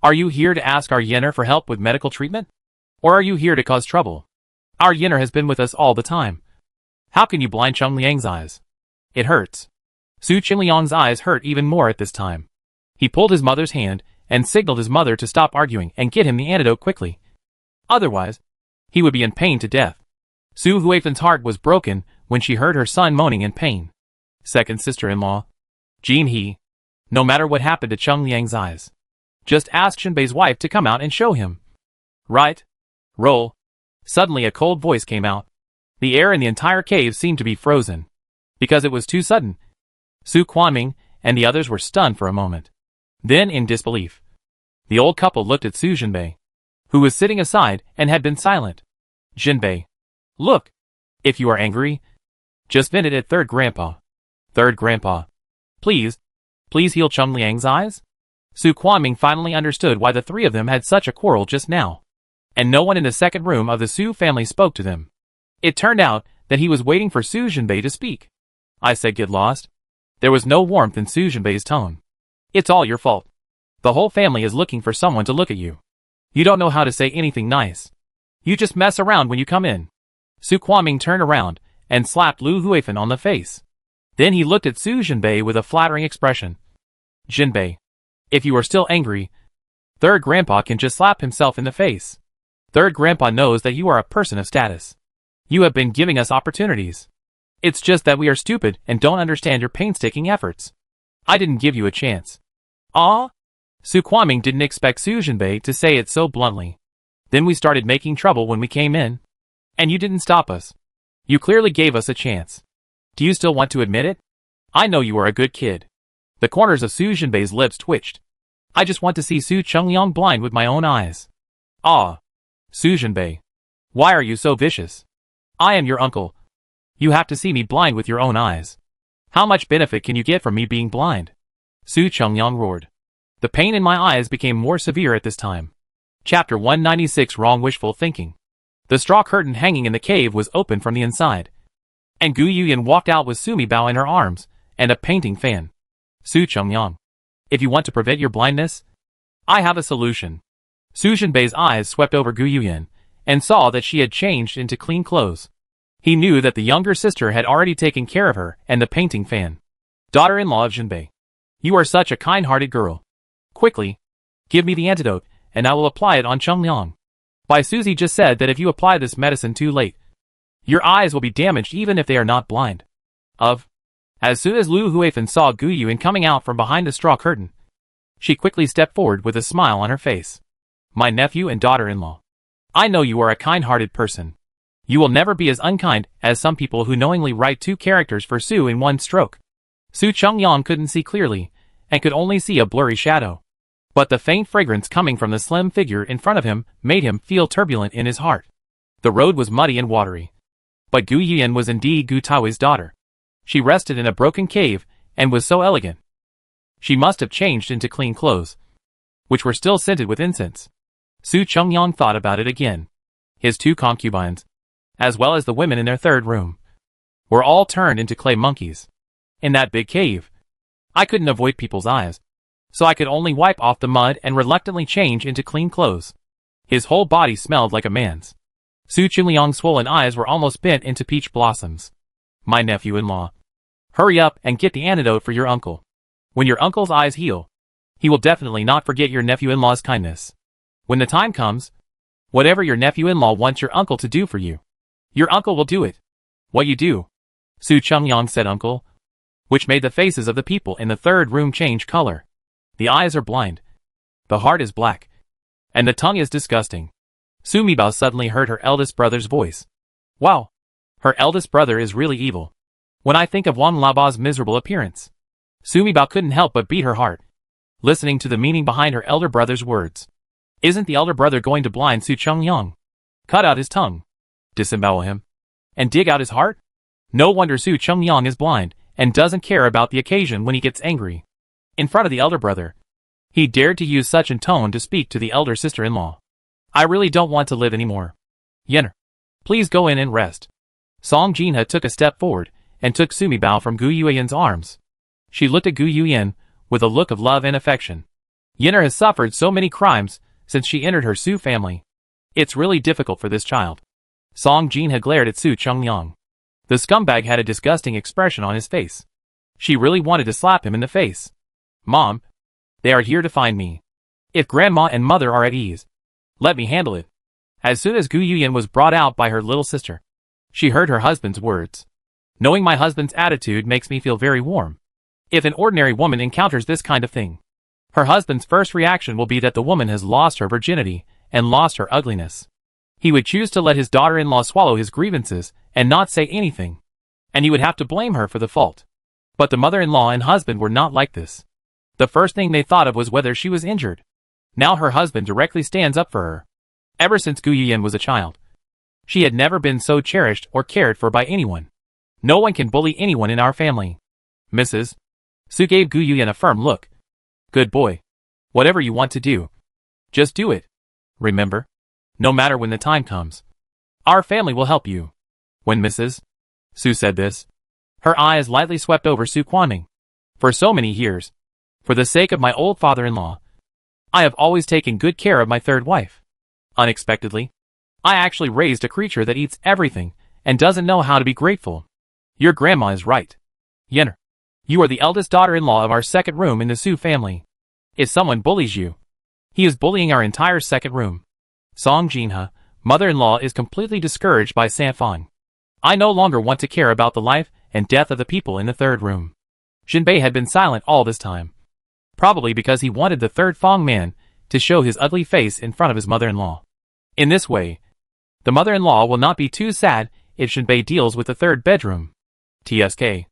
Speaker 1: are you here to ask our Yinner for help with medical treatment? Or are you here to cause trouble? Our Yinner has been with us all the time. How can you blind Chung Liang's eyes? It hurts. Su Qingliang's eyes hurt even more at this time. He pulled his mother's hand and signaled his mother to stop arguing and get him the antidote quickly. Otherwise, he would be in pain to death. Su Huifan's heart was broken when she heard her son moaning in pain. Second sister-in-law, Jin He, no matter what happened to Chung Liang's eyes, just ask Jinbei's wife to come out and show him. Right? Roll. Suddenly a cold voice came out. The air in the entire cave seemed to be frozen. Because it was too sudden. Su Quanming and the others were stunned for a moment. Then in disbelief, the old couple looked at Su Jinbei, who was sitting aside and had been silent. Jinbei, look. If you are angry, just vent it at Third Grandpa. Third Grandpa, please heal Chung Liang's eyes? Su Quanming finally understood why the three of them had such a quarrel just now. And no one in the second room of the Su family spoke to them. It turned out that he was waiting for Su Jinbei to speak. I said get lost. There was no warmth in Su Jinbei's tone. It's all your fault. The whole family is looking for someone to look at you. You don't know how to say anything nice. You just mess around when you come in. Su Quanming turned around and slapped Lu Huifan on the face. Then he looked at Su Jinbei with a flattering expression. Jinbei, if you are still angry, Third Grandpa can just slap himself in the face. Third Grandpa knows that you are a person of status. You have been giving us opportunities. It's just that we are stupid and don't understand your painstaking efforts. I didn't give you a chance. Ah? Su Quanming didn't expect Su Jinbei to say it so bluntly. Then we started making trouble when we came in. And you didn't stop us. You clearly gave us a chance. Do you still want to admit it? I know you are a good kid. The corners of Su Jinbei's lips twitched. I just want to see Su Qingliang blind with my own eyes. Ah. Su Jinbei, why are you so vicious? I am your uncle. You have to see me blind with your own eyes. How much benefit can you get from me being blind? Su Qingliang roared. The pain in my eyes became more severe at this time. Chapter 196 Wrong Wishful Thinking. The straw curtain hanging in the cave was open from the inside. And Gu Yuyan walked out with Sumi Bao in her arms, and a painting fan. Su Qingliang, if you want to prevent your blindness, I have a solution. Su Jinbei's eyes swept over Gu Yuyan, and saw that she had changed into clean clothes. He knew that the younger sister had already taken care of her and the painting fan. Daughter-in-law of Jinbei, you are such a kind-hearted girl. Quickly, give me the antidote, and I will apply it on Qingliang. Bai Suzy just said that if you apply this medicine too late, your eyes will be damaged even if they are not blind. As soon as Lu Huifan saw Gu Yuyan coming out from behind the straw curtain, she quickly stepped forward with a smile on her face. My nephew and daughter-in-law, I know you are a kind-hearted person. You will never be as unkind as some people who knowingly write 2 characters for Su in one stroke. Su Chungyang couldn't see clearly, and could only see a blurry shadow. But the faint fragrance coming from the slim figure in front of him made him feel turbulent in his heart. The road was muddy and watery. But Gu Yiyan was indeed Gu Taoi's daughter. She rested in a broken cave, and was so elegant. She must have changed into clean clothes, which were still scented with incense. Su Chungyang thought about it again. His 2 concubines, as well as the women in their third room, were all turned into clay monkeys. In that big cave, I couldn't avoid people's eyes, so I could only wipe off the mud and reluctantly change into clean clothes. His whole body smelled like a man's. Su Chungyang's swollen eyes were almost bent into peach blossoms. My nephew-in-law. Hurry up and get the antidote for your uncle. When your uncle's eyes heal, he will definitely not forget your nephew-in-law's kindness. When the time comes, whatever your nephew-in-law wants your uncle to do for you, your uncle will do it. What you do? Su Chungyang said uncle, which made the faces of the people in the third room change color. The eyes are blind. The heart is black. And the tongue is disgusting. Su Mibao suddenly heard her eldest brother's voice. Wow! Her eldest brother is really evil. When I think of Wang Laba's miserable appearance, Su Mibao couldn't help but beat her heart, listening to the meaning behind her elder brother's words. Isn't the elder brother going to blind Su Chungyang? Cut out his tongue, disembowel him, and dig out his heart? No wonder Su Chungyang is blind, and doesn't care about the occasion when he gets angry. In front of the elder brother, he dared to use such a tone to speak to the elder sister-in-law. I really don't want to live anymore. Yener, please go in and rest. Song Jinha took a step forward, and took Su Mibao from Gu Yuyan's arms. She looked at Gu Yuyan, with a look of love and affection. Yener has suffered so many crimes, since she entered her Su family. It's really difficult for this child. Song Jinha glared at Su Chungyang. The scumbag had a disgusting expression on his face. She really wanted to slap him in the face. Mom, they are here to find me. If grandma and mother are at ease, let me handle it. As soon as Gu Yuyan was brought out by her little sister, she heard her husband's words. Knowing my husband's attitude makes me feel very warm. If an ordinary woman encounters this kind of thing, her husband's first reaction will be that the woman has lost her virginity and lost her ugliness. He would choose to let his daughter-in-law swallow his grievances and not say anything, and he would have to blame her for the fault. But the mother-in-law and husband were not like this. The first thing they thought of was whether she was injured. Now her husband directly stands up for her. Ever since Gu Yuyan was a child, she had never been so cherished or cared for by anyone. No one can bully anyone in our family. Mrs. Su gave Gu Yuyan a firm look. Good boy. Whatever you want to do, just do it. Remember? No matter when the time comes, our family will help you. When Mrs. Su said this, her eyes lightly swept over Su Quanming. For so many years, for the sake of my old father-in-law, I have always taken good care of my third wife. Unexpectedly, I actually raised a creature that eats everything and doesn't know how to be grateful. Your grandma is right. Yener, you are the eldest daughter-in-law of our second room in the Su family. If someone bullies you, he is bullying our entire second room. Song Jinha, mother-in-law, is completely discouraged by Sanfang. I no longer want to care about the life and death of the people in the third room. Jinbei had been silent all this time, probably because he wanted the third Fang man to show his ugly face in front of his mother-in-law. In this way, the mother-in-law will not be too sad if Jinbei deals with the third bedroom. TSK.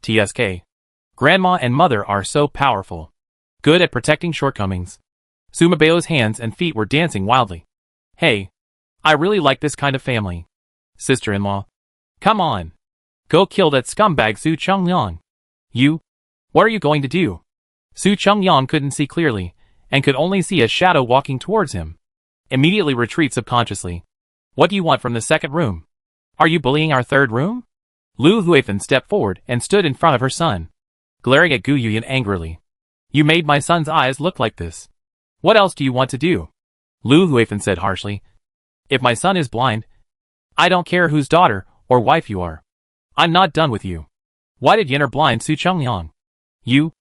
Speaker 1: TSK. Grandma and mother are so powerful, good at protecting shortcomings. Su Mibao's hands and feet were dancing wildly. Hey, I really like this kind of family. Sister-in-law, come on. Go kill that scumbag Su Chungyang. You? What are you going to do? Su Chungyang couldn't see clearly, and could only see a shadow walking towards him. Immediately retreat subconsciously. What do you want from the second room? Are you bullying our third room? Lu Huifan stepped forward and stood in front of her son, glaring at Gu Yuyan angrily. You made my son's eyes look like this. What else do you want to do? Lu Huifan said harshly. If my son is blind, I don't care whose daughter or wife you are. I'm not done with you. Why did Yener blind Su Chungyang? You,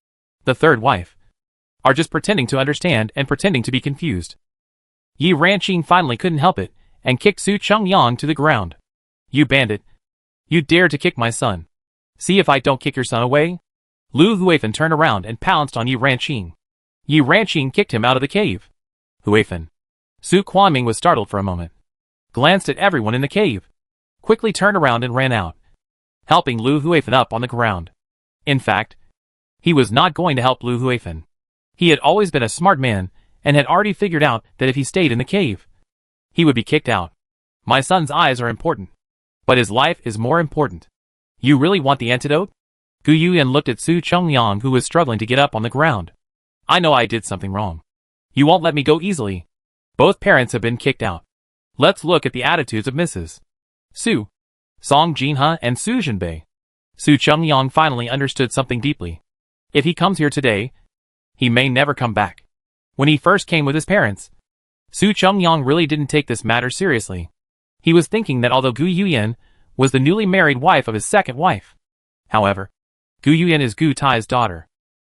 Speaker 1: the third wife, are just pretending to understand and pretending to be confused. Yi Ranqing finally couldn't help it, and kicked Su Chungyang to the ground. You bandit. You dare to kick my son. See if I don't kick your son away? Lu Huifan turned around and pounced on Yi Ranqing. Yi Ranqing kicked him out of the cave. Huifan. Su Quanming was startled for a moment. glanced at everyone in the cave, quickly turned around and ran out, helping Lu Huifan up on the ground. In fact, he was not going to help Lu Huifan. He had always been a smart man, and had already figured out that if he stayed in the cave, he would be kicked out. My son's eyes are important, but his life is more important. You really want the antidote? Gu Yuyan looked at Su Chengliang, who was struggling to get up on the ground. I know I did something wrong. You won't let me go easily. Both parents have been kicked out. Let's look at the attitudes of Mrs. Su, Song Jinhe, and Su Jinbei. Su Chengliang finally understood something deeply. If he comes here today, he may never come back. When he first came with his parents, Su Chengliang really didn't take this matter seriously. He was thinking that although Gu Yuyan was the newly married wife of his second wife, however, Gu Yuyan is Gu Tai's daughter.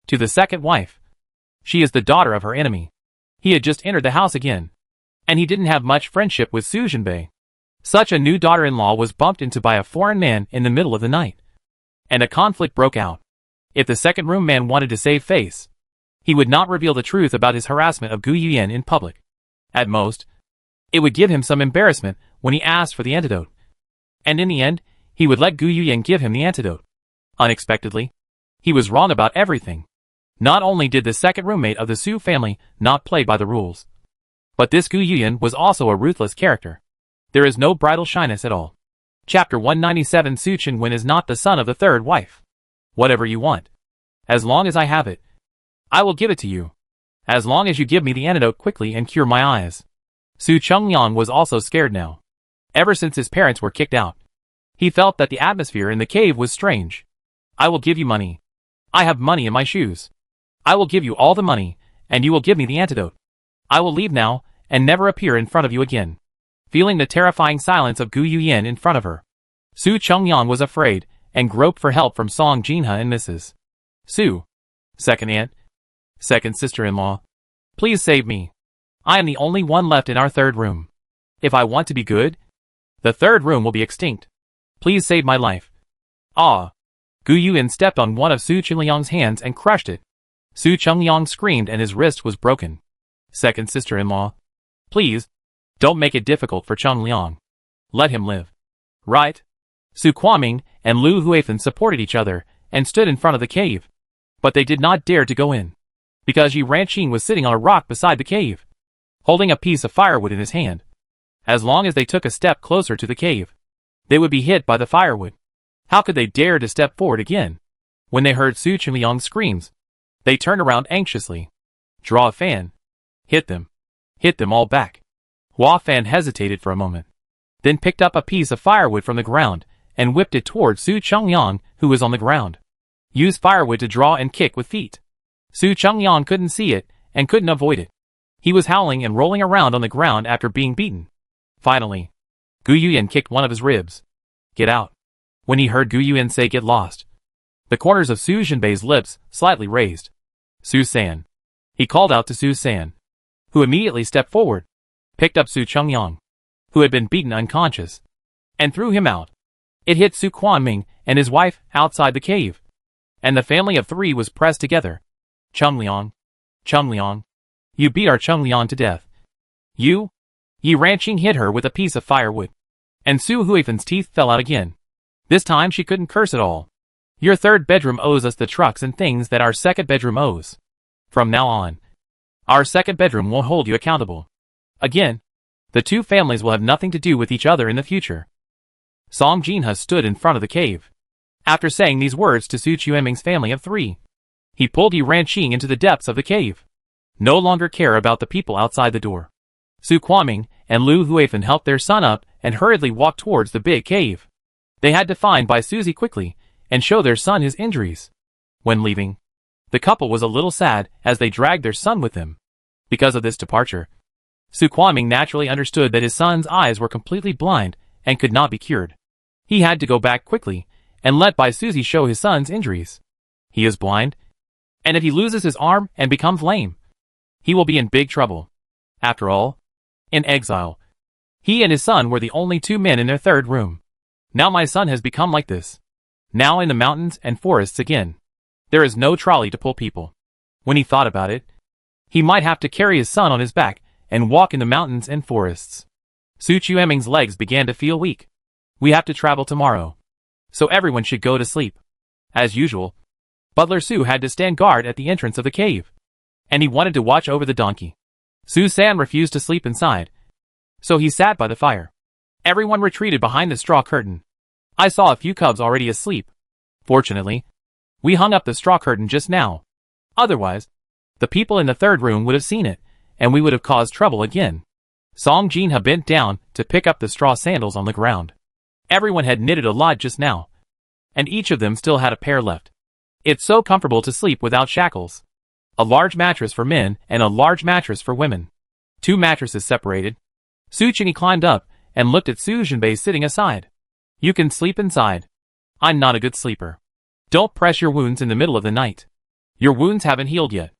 Speaker 1: To the second wife, she is the daughter of her enemy. He had just entered the house again, and he didn't have much friendship with Su Jinbei. Such a new daughter-in-law was bumped into by a foreign man in the middle of the night, and a conflict broke out. If the second room man wanted to save face, he would not reveal the truth about his harassment of Gu Yuyan in public. At most, it would give him some embarrassment when he asked for the antidote. And in the end, he would let Gu Yuyan give him the antidote. Unexpectedly, he was wrong about everything. Not only did the second roommate of the Su family not play by the rules, but this Gu Yuyan was also a ruthless character. There is no bridal shyness at all. Chapter 197. Su Chenwen is not the son of the third wife. Whatever you want. As long as I have it, I will give it to you. As long as you give me the antidote quickly and cure my eyes. Su Chengliang was also scared now. Ever since his parents were kicked out, he felt that the atmosphere in the cave was strange. I will give you money. I have money in my shoes. I will give you all the money, and you will give me the antidote. I will leave now, and never appear in front of you again. Feeling the terrifying silence of Gu Yuyan in front of her, Su Chengliang was afraid, and groped for help from Song Jinhe and Mrs. Su, second aunt, second sister-in-law. Please save me. I am the only one left in our third room. If I want to be good, the third room will be extinct. Please save my life. Ah! Gu Yuyan stepped on one of Su Chengliang's hands and crushed it. Su Chengliang screamed and his wrist was broken. Second sister-in-law. Please, don't make it difficult for Chengliang. Let him live. Right? Su Kuoming and Lu Huifan supported each other and stood in front of the cave. But they did not dare to go in, because Yi Ranqing was sitting on a rock beside the cave, holding a piece of firewood in his hand. As long as they took a step closer to the cave, they would be hit by the firewood. How could they dare to step forward again? When they heard Su Chengliang's screams, they turned around anxiously. Draw a fan. Hit them. Hit them all back. Hua Fan hesitated for a moment, then picked up a piece of firewood from the ground and whipped it toward Su Chengliang, who was on the ground. Use firewood to draw and kick with feet. Su Chengliang couldn't see it and couldn't avoid it. He was howling and rolling around on the ground after being beaten. Finally, Gu Yuyan kicked one of his ribs. Get out. When he heard Gu Yuyan say get lost, the corners of Su Jinbei's lips slightly raised. Su San. He called out to Su San, who immediately stepped forward, picked up Su Chengliang, who had been beaten unconscious, and threw him out. It hit Su Kuoming and his wife outside the cave, and the family of three was pressed together. Chengliang. Chengliang. You beat our Chengliang to death. You? Yi Ranqing hit her with a piece of firewood, and Su Huifan's teeth fell out again. This time she couldn't curse at all. Your third bedroom owes us the trucks and things that our second bedroom owes. From now on, our second bedroom won't hold you accountable. Again, the two families will have nothing to do with each other in the future. Song Jinhe stood in front of the cave. After saying these words to Su Chueming's family of three, he pulled Yi Ranqing into the depths of the cave. No longer care about the people outside the door. Su Kuoming and Lu Huifan helped their son up and hurriedly walked towards the big cave. They had to find Bai Suzy quickly and show their son his injuries. When leaving, the couple was a little sad as they dragged their son with them. Because of this departure, Su Kuoming naturally understood that his son's eyes were completely blind and could not be cured. He had to go back quickly and let Bai Suzy show his son's injuries. He is blind, and if he loses his arm and becomes lame, he will be in big trouble. After all, in exile, he and his son were the only two men in their third room. Now my son has become like this. Now in the mountains and forests again, there is no trolley to pull people. When he thought about it, he might have to carry his son on his back and walk in the mountains and forests. Su Chueming's legs began to feel weak. We have to travel tomorrow, so everyone should go to sleep. As usual, Butler Su had to stand guard at the entrance of the cave, and he wanted to watch over the donkey. Su-san refused to sleep inside, so he sat by the fire. Everyone retreated behind the straw curtain. I saw a few cubs already asleep. Fortunately, we hung up the straw curtain just now. Otherwise, the people in the third room would have seen it, and we would have caused trouble again. Song Jinha bent down to pick up the straw sandals on the ground. Everyone had knitted a lot just now, and each of them still had a pair left. It's so comfortable to sleep without shackles. A large mattress for men and a large mattress for women. 2 mattresses separated. Su Qingyi climbed up and looked at Su Jinbei sitting aside. You can sleep inside. I'm not a good sleeper. Don't press your wounds in the middle of the night. Your wounds haven't healed yet.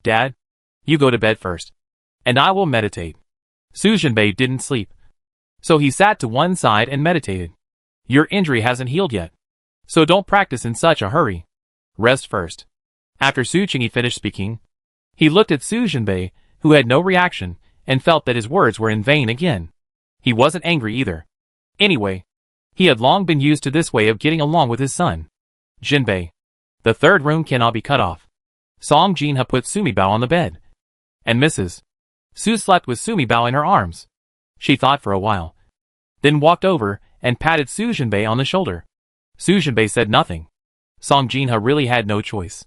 Speaker 1: Dad, you go to bed first, and I will meditate. Su Jinbei didn't sleep, so he sat to one side and meditated. Your injury hasn't healed yet, so don't practice in such a hurry. Rest first. After Su Qingyi finished speaking, he looked at Su Jinbei, who had no reaction, and felt that his words were in vain again. He wasn't angry either. Anyway, he had long been used to this way of getting along with his son. Jinbei, the third room cannot be cut off. Song Jinha put Sumibao on the bed, and Mrs. Su slept with Sumibao in her arms. She thought for a while, then walked over and patted Su Jinbei on the shoulder. Su Jinbei said nothing. Song Jinha really had no choice.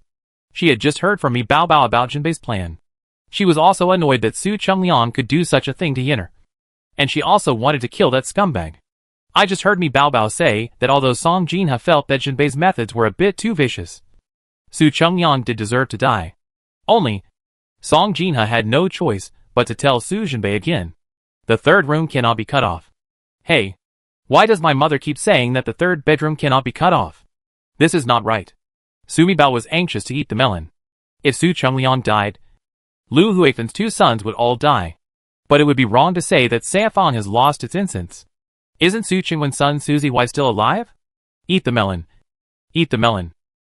Speaker 1: She had just heard from Mi Bao Bao about Jinbei's plan. She was also annoyed that Su Chungliang could do such a thing to Yinner. And she also wanted to kill that scumbag. I just heard Mi Bao Bao say that although Song Jinha felt that Jinbei's methods were a bit too vicious, Su Chungliang did deserve to die. Only, Song Jinha had no choice but to tell Su Jinbei again. The third room cannot be cut off. Hey, why does my mother keep saying that the third bedroom cannot be cut off? This is not right. Sumibao was anxious to eat the melon. If Su Chungliang died, Lu Huifen's 2 sons would all die. But it would be wrong to say that Saifang has lost its innocence. Isn't Su Qingwen's son Suzy Y still alive? Eat the melon. Eat the melon.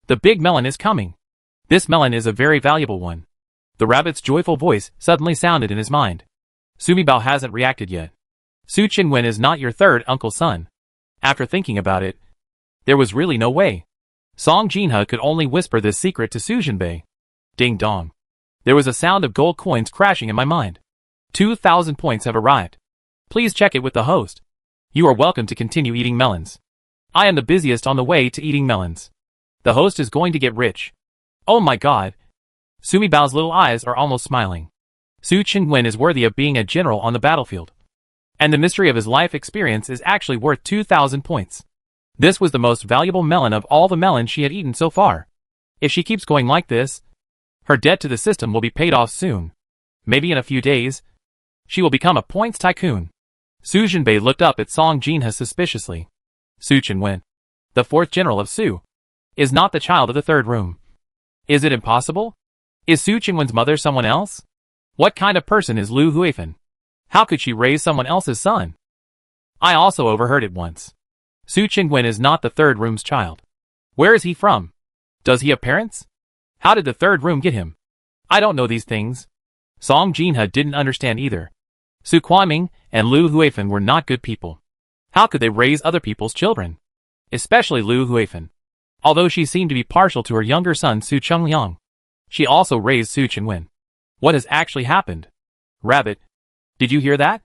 Speaker 1: The big melon is coming. This melon is a very valuable one. The rabbit's joyful voice suddenly sounded in his mind. Sumibao hasn't reacted yet. Su Qingwen is not your third uncle's son. After thinking about it, there was really no way. Song Jinha could only whisper this secret to Su Jinbei. Ding dong. There was a sound of gold coins crashing in my mind. 2,000 points have arrived. Please check it with the host. You are welcome to continue eating melons. I am the busiest on the way to eating melons. The host is going to get rich. Oh my god. Sumibao's little eyes are almost smiling. Su Qingwen is worthy of being a general on the battlefield. And the mystery of his life experience is actually worth 2,000 points. This was the most valuable melon of all the melons she had eaten so far. If she keeps going like this, her debt to the system will be paid off soon. Maybe in a few days, she will become a points tycoon. Su Jinbei looked up at Song Jinha suspiciously. Su Qingwen, the 4th general of Su, is not the child of the third room. Is it impossible? Is Su Qingwen's mother someone else? What kind of person is Lu Huifen? How could she raise someone else's son? I also overheard it once. Su Qingwen is not the third room's child. Where is he from? Does he have parents? How did the third room get him? I don't know these things. Song Jinha didn't understand either. Su Kuoming and Lu Huifen were not good people. How could they raise other people's children? Especially Lu Huifen. Although she seemed to be partial to her younger son Su Chungliang, she also raised Su Qingwen. What has actually happened? Rabbit, did you hear that?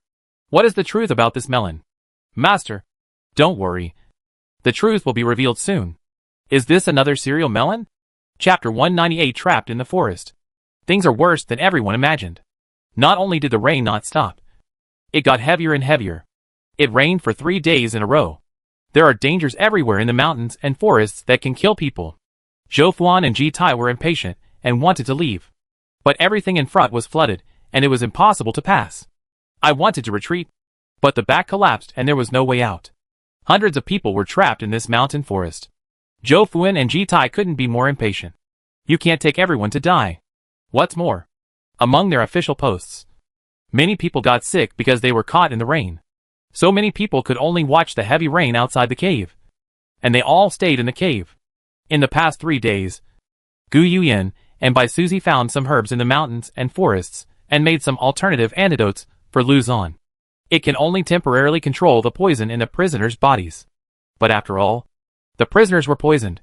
Speaker 1: What is the truth about this melon? Master, don't worry. The truth will be revealed soon. Is this another cereal melon? Chapter 198 Trapped in the Forest. Things are worse than everyone imagined. Not only did the rain not stop, it got heavier and heavier. It rained for 3 days in a row. There are dangers everywhere in the mountains and forests that can kill people. Zhou Fuan and Ji Tai were impatient and wanted to leave. But everything in front was flooded, and it was impossible to pass. I wanted to retreat, but the back collapsed and there was no way out. Hundreds of people were trapped in this mountain forest. Zhou Fuan and Ji Tai couldn't be more impatient. You can't take everyone to die. What's more, among their official posts, many people got sick because they were caught in the rain. So many people could only watch the heavy rain outside the cave. And they all stayed in the cave. In the past 3 days, Gu Yuyan and Bai Suzy found some herbs in the mountains and forests and made some alternative antidotes for Luzon. It can only temporarily control the poison in the prisoners' bodies. But after all, the prisoners were poisoned,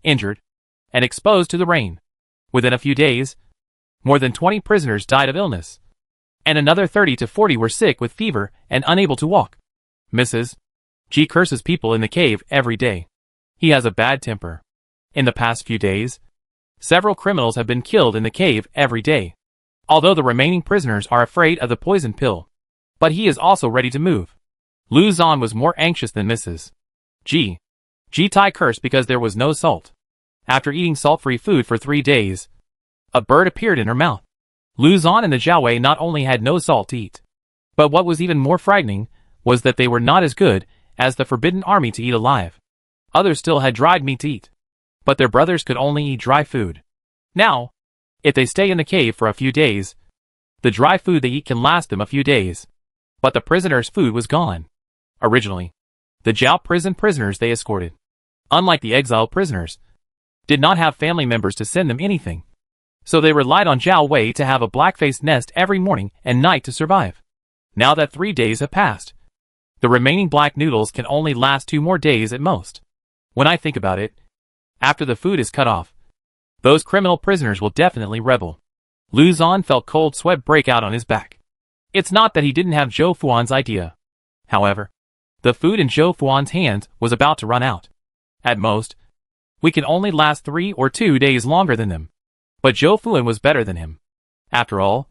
Speaker 1: injured, and exposed to the rain. Within a few days, more than 20 prisoners died of illness, and another 30 to 40 were sick with fever and unable to walk. Mrs. G curses people in the cave every day. He has a bad temper. In the past few days, several criminals have been killed in the cave every day. Although the remaining prisoners are afraid of the poison pill, but he is also ready to move. Lu Zhan was more anxious than Mrs. G. Tai cursed because there was no salt. After eating salt-free food for 3 days, a bird appeared in her mouth. Lu Zhan and the Jiaowei not only had no salt to eat, but what was even more frightening was that they were not as good as the Forbidden Army to eat alive. Others still had dried meat to eat, but their brothers could only eat dry food. Now, if they stay in the cave for a few days, the dry food they eat can last them a few days. But the prisoners' food was gone. Originally, the Jiao prison prisoners they escorted, unlike the Exile prisoners, did not have family members to send them anything. So they relied on Jiao Wei to have a black-faced nest every morning and night to survive. Now that 3 days have passed, the remaining black noodles can only last 2 more days at most. When I think about it, after the food is cut off, those criminal prisoners will definitely rebel. Lu Zhan felt cold sweat break out on his back. It's not that he didn't have Zhou Fuan's idea. However, the food in Zhou Fuan's hands was about to run out. At most, we can only last 3 or 2 days longer than them. But Zhou Fuan was better than him. After all,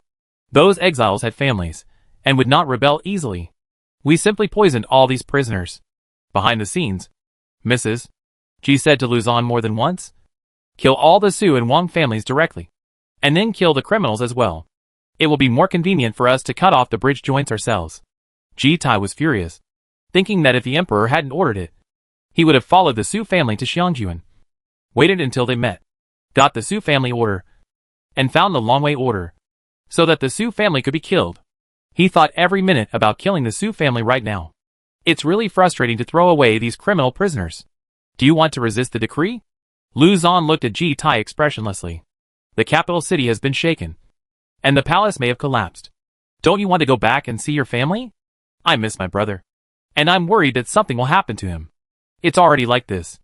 Speaker 1: those exiles had families, and would not rebel easily. We simply poisoned all these prisoners. Behind the scenes, Mrs. G said to Lu Zhan more than once, kill all the Su and Wang families directly, and then kill the criminals as well. It will be more convenient for us to cut off the bridge joints ourselves. Ji Tai was furious, thinking that if the emperor hadn't ordered it, he would have followed the Su family to Xiangjuan, waited until they met, got the Su family order, and found the Longwei order, so that the Su family could be killed. He thought every minute about killing the Su family right now. It's really frustrating to throw away these criminal prisoners. Do you want to resist the decree? Lu Zhan looked at Ji Tai expressionlessly. The capital city has been shaken, and the palace may have collapsed. Don't you want to go back and see your family? I miss my brother, and I'm worried that something will happen to him. It's already like this.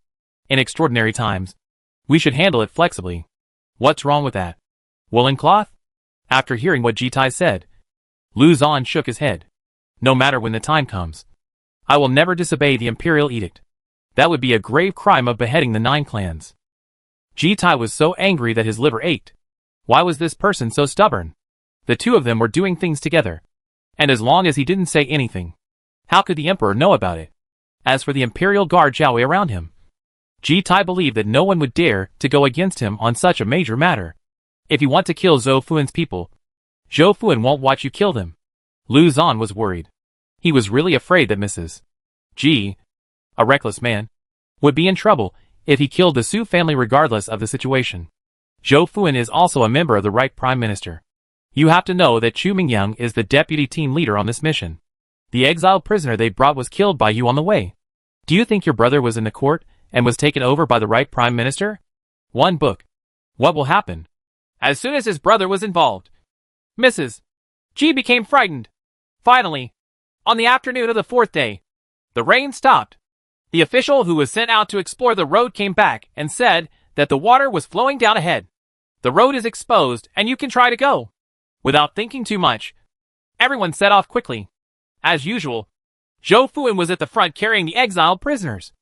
Speaker 1: In extraordinary times, we should handle it flexibly. What's wrong with that? Woolen cloth? After hearing what Ji Tai said, Lu Zhan shook his head. No matter when the time comes, I will never disobey the imperial edict. That would be a grave crime of beheading the 9 clans. Ji Tai was so angry that his liver ached. Why was this person so stubborn? The two of them were doing things together, and as long as he didn't say anything, how could the emperor know about it? As for the imperial guard Jiaowei around him, Ji Tai believed that no one would dare to go against him on such a major matter. If you want to kill Zhou Fuan's people, Zhou Fuan won't watch you kill them. Lu Zhan was worried. He was really afraid that Mrs. G, a reckless man, would be in trouble if he killed the Su family regardless of the situation. Zhou Fuan is also a member of the right prime minister. You have to know that Chu Mingyang is the deputy team leader on this mission. The exiled prisoner they brought was killed by you on the way. Do you think your brother was in the court and was taken over by the right prime minister? One book. What will happen? As soon as his brother was involved, Mrs. G became frightened. Finally, on the afternoon of the 4th day, the rain stopped. The official who was sent out to explore the road came back and said that the water was flowing down ahead. The road is exposed and you can try to go. Without thinking too much, everyone set off quickly. As usual, Zhou Fuan was at the front carrying the exiled prisoners,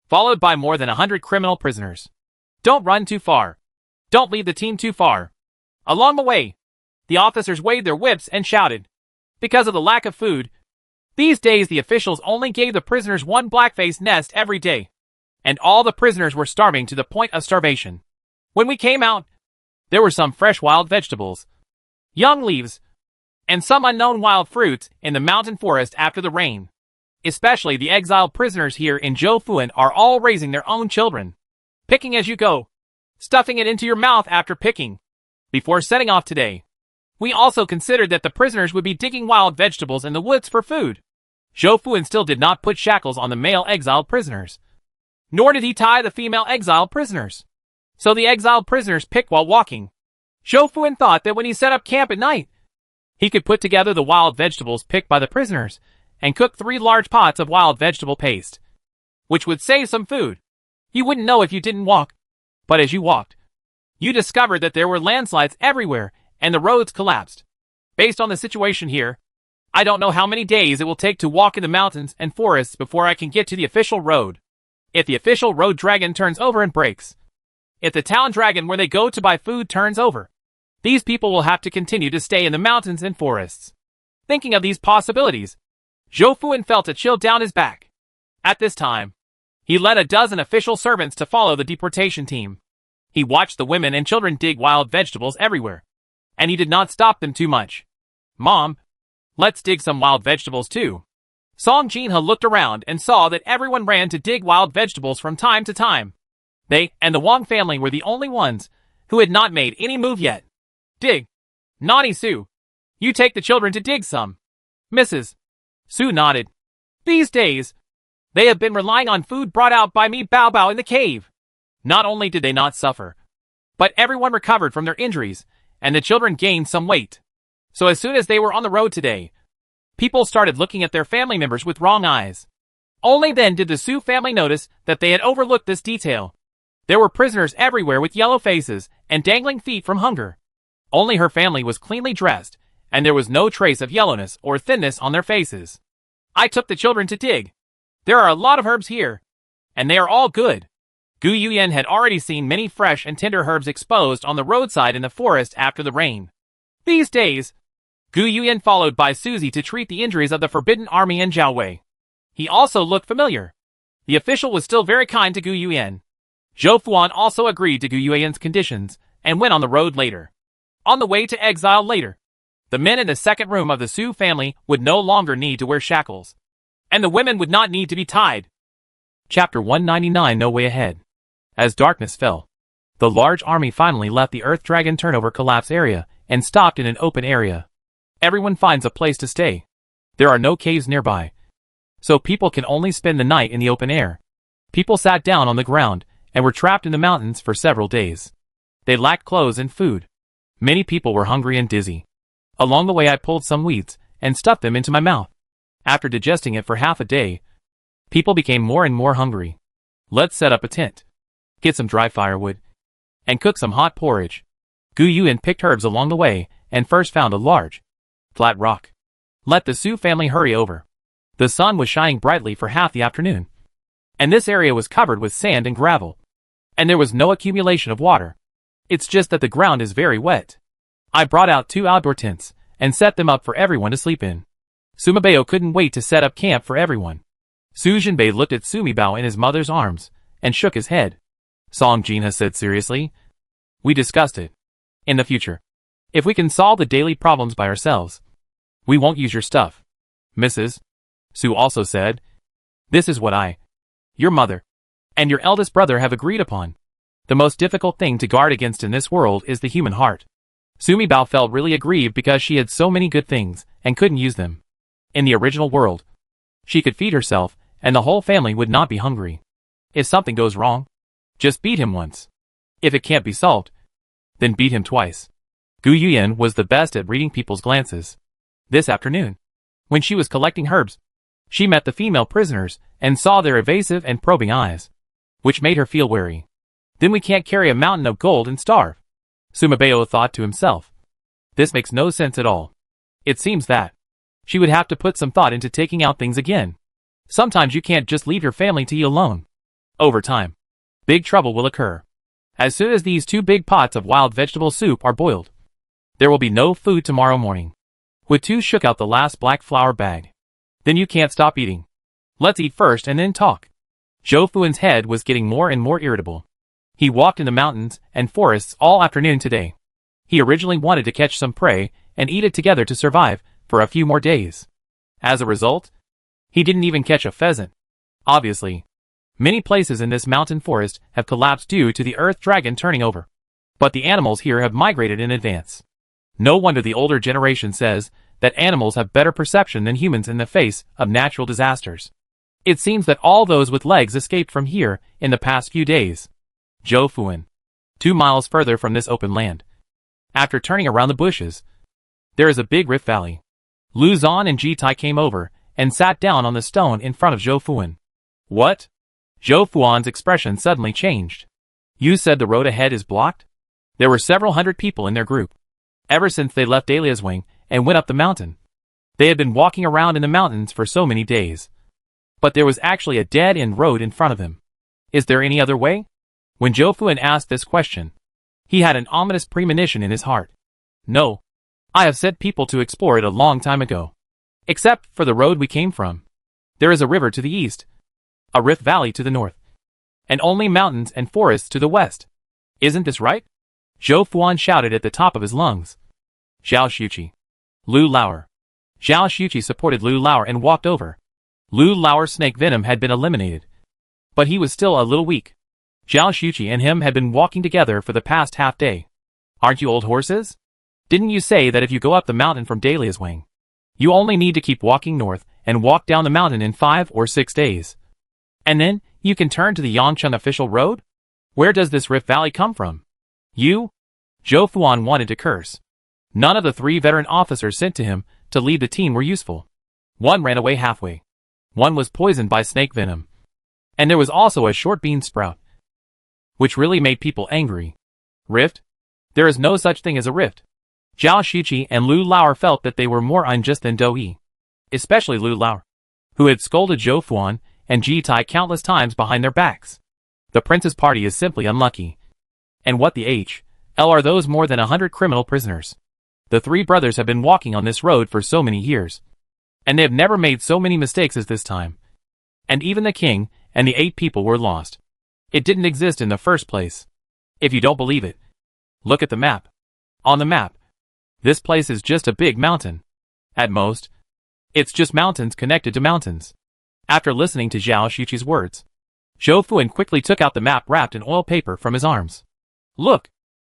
Speaker 1: followed by more than 100 criminal prisoners. Don't run too far. Don't leave the team too far. Along the way, the officers waved their whips and shouted. Because of the lack of food, these days the officials only gave the prisoners 1 black-faced nest every day, and all the prisoners were starving to the point of starvation. When we came out, there were some fresh wild vegetables, young leaves, and some unknown wild fruits in the mountain forest after the rain. Especially the exiled prisoners here in Zhou Fuan are all raising their own children, picking as you go, stuffing it into your mouth after picking. Before setting off today, we also considered that the prisoners would be digging wild vegetables in the woods for food. Zhou Fuan still did not put shackles on the male exiled prisoners, nor did he tie the female exiled prisoners. So the exiled prisoners picked while walking. Zhou Fuan thought that when he set up camp at night, He could put together the wild vegetables picked by the prisoners and cook 3 large pots of wild vegetable paste, which would save some food. You wouldn't know if you didn't walk. But as you walked, you discovered that there were landslides everywhere and the roads collapsed. Based on the situation here, I don't know how many days it will take to walk in the mountains and forests before I can get to the official road. If the official road dragon turns over and breaks, if the town dragon where they go to buy food turns over, these people will have to continue to stay in the mountains and forests. Thinking of these possibilities, Zhou Fuan felt a chill down his back. At this time, he led a dozen official servants to follow the deportation team. He watched the women and children dig wild vegetables everywhere, and he did not stop them too much. Mom, let's dig some wild vegetables too. Song Jinha looked around and saw that everyone ran to dig wild vegetables from time to time. They and the Wang family were the only ones who had not made any move yet. Dig. Naughty Su. You take the children to dig some. Mrs. Su nodded. These days, they have been relying on food brought out by me Bao Bao in the cave. Not only did they not suffer, but everyone recovered from their injuries, and the children gained some weight. So as soon as they were on the road today, people started looking at their family members with wrong eyes. Only then did the Su family notice that they had overlooked this detail. There were prisoners everywhere with yellow faces and dangling feet from hunger. Only her family was cleanly dressed, and there was no trace of yellowness or thinness on their faces. I took the children to dig. There are a lot of herbs here, and they are all good. Gu Yuyan had already seen many fresh and tender herbs exposed on the roadside in the forest after the rain. These days, Gu Yuyan followed by Suzy to treat the injuries of the Forbidden Army and Zhao Wei. He also looked familiar. The official was still very kind to Gu Yuyan. Zhou Fuan also agreed to Gu Yuyan's conditions and went on the road later. On the way to Exile later, the men in the second room of the Su family would no longer need to wear shackles, and the women would not need to be tied. Chapter 199 No Way Ahead. As darkness fell, the large army finally left the Earth Dragon turnover collapse area and stopped in an open area. Everyone finds a place to stay. There are no caves nearby, so people can only spend the night in the open air. People sat down on the ground and were trapped in the mountains for several days. They lacked clothes and food. Many people were hungry and dizzy. Along the way I pulled some weeds and stuffed them into my mouth. After digesting it for half a day, people became more and more hungry. Let's set up a tent, get some dry firewood, and cook some hot porridge. Gu Yuan picked herbs along the way and first found a large, flat rock. Let the Su family hurry over. The sun was shining brightly for half the afternoon, and this area was covered with sand and gravel, and there was no accumulation of water. It's just that the ground is very wet. I brought out 2 outdoor tents and set them up for everyone to sleep in. Sumibao couldn't wait to set up camp for everyone. Su Jinbei looked at Sumibao in his mother's arms and shook his head. Song Jinha said seriously, "We discussed it. In the future, if we can solve the daily problems by ourselves, we won't use your stuff." Mrs. Su also said, "This is what your mother, and your eldest brother have agreed upon. The most difficult thing to guard against in this world is the human heart." Sumibao felt really aggrieved because she had so many good things and couldn't use them. In the original world, she could feed herself and the whole family would not be hungry. If something goes wrong, just beat him once. If it can't be solved, then beat him twice. Gu Yuyan was the best at reading people's glances. This afternoon, when she was collecting herbs, she met the female prisoners and saw their evasive and probing eyes, which made her feel wary. Then we can't carry a mountain of gold and starve. Sumibao thought to himself. This makes no sense at all. It seems that she would have to put some thought into taking out things again. Sometimes you can't just leave your family to you alone. Over time, big trouble will occur. As soon as these 2 big pots of wild vegetable soup are boiled, there will be no food tomorrow morning. Huitu shook out the last black flour bag. Then you can't stop eating. Let's eat first and then talk. Zhou Fuan's head was getting more and more irritable. He walked in the mountains and forests all afternoon today. He originally wanted to catch some prey and eat it together to survive for a few more days. As a result, he didn't even catch a pheasant. Obviously, many places in this mountain forest have collapsed due to the Earth Dragon turning over. But the animals here have migrated in advance. No wonder the older generation says that animals have better perception than humans in the face of natural disasters. It seems that all those with legs escaped from here in the past few days. Zhou Fuan, 2 miles further from this open land. After turning around the bushes, There is a big rift valley. Lu Zan and Ji Tai came over and sat down on the stone in front of Zhou Fuan. What? Zhou Fuan's expression suddenly changed. You said the road ahead is blocked? There were several hundred people in their group. Ever since they left Dahlia's wing and went up the mountain. They had been walking around in the mountains for so many days. But there was actually a dead-end road in front of him. Is there any other way? When Zhou Fuan asked this question, he had an ominous premonition in his heart. No. I have sent people to explore it a long time ago. Except for the road we came from. There is a river to the east, a rift valley to the north, and only mountains and forests to the west. Isn't this right? Zhou Fuan shouted at the top of his lungs. Zhao Xuqi. Lu Lauer. Zhao Xuqi supported Lu Lauer and walked over. Lu Lauer's snake venom had been eliminated. But he was still a little weak. Zhao Xuqi and him had been walking together for the past half day. Aren't you old horses? Didn't you say that if you go up the mountain from Dahlia's wing, you only need to keep walking north and walk down the mountain in 5 or 6 days? And then, you can turn to the Yangcheng official road? Where does this rift valley come from? You? Zhou Fuan wanted to curse. None of the 3 veteran officers sent to him to lead the team were useful. One ran away halfway. One was poisoned by snake venom. And there was also a short bean sprout, which really made people angry. Rift? There is no such thing as a rift. Zhao Xuqi and Lu Lauer felt that they were more unjust than Dou Yi. Especially Lu Lauer, who had scolded Zhou Fuan and Ji Tai countless times behind their backs. The prince's party is simply unlucky. And what the H.L. are those more than 100 criminal prisoners? The 3 brothers have been walking on this road for so many years. And they have never made so many mistakes as this time. And even the king and the 8 people were lost. It didn't exist in the first place. If you don't believe it, look at the map. On the map, this place is just a big mountain. At most, it's just mountains connected to mountains. After listening to Zhao Xuqi's words, Zhou Fuan quickly took out the map wrapped in oil paper from his arms. Look!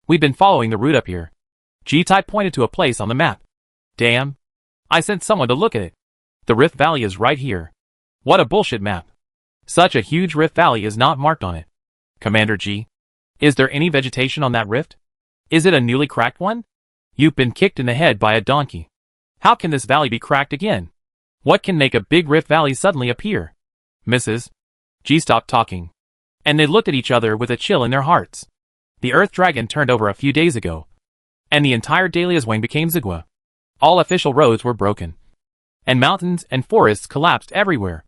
Speaker 1: We've been following the route up here. Ji Tai pointed to a place on the map. Damn! I sent someone to look at it. The Rift Valley is right here. What a bullshit map. Such a huge Rift Valley is not marked on it. Commander Ji, is there any vegetation on that rift? Is it a newly cracked one? You've been kicked in the head by a donkey. How can this valley be cracked again? What can make a big rift valley suddenly appear? Mrs. Ji stopped talking. And they looked at each other with a chill in their hearts. The Earth Dragon turned over a few days ago. And the entire Dahlia's wing became Zigua. All official roads were broken. And mountains and forests collapsed everywhere.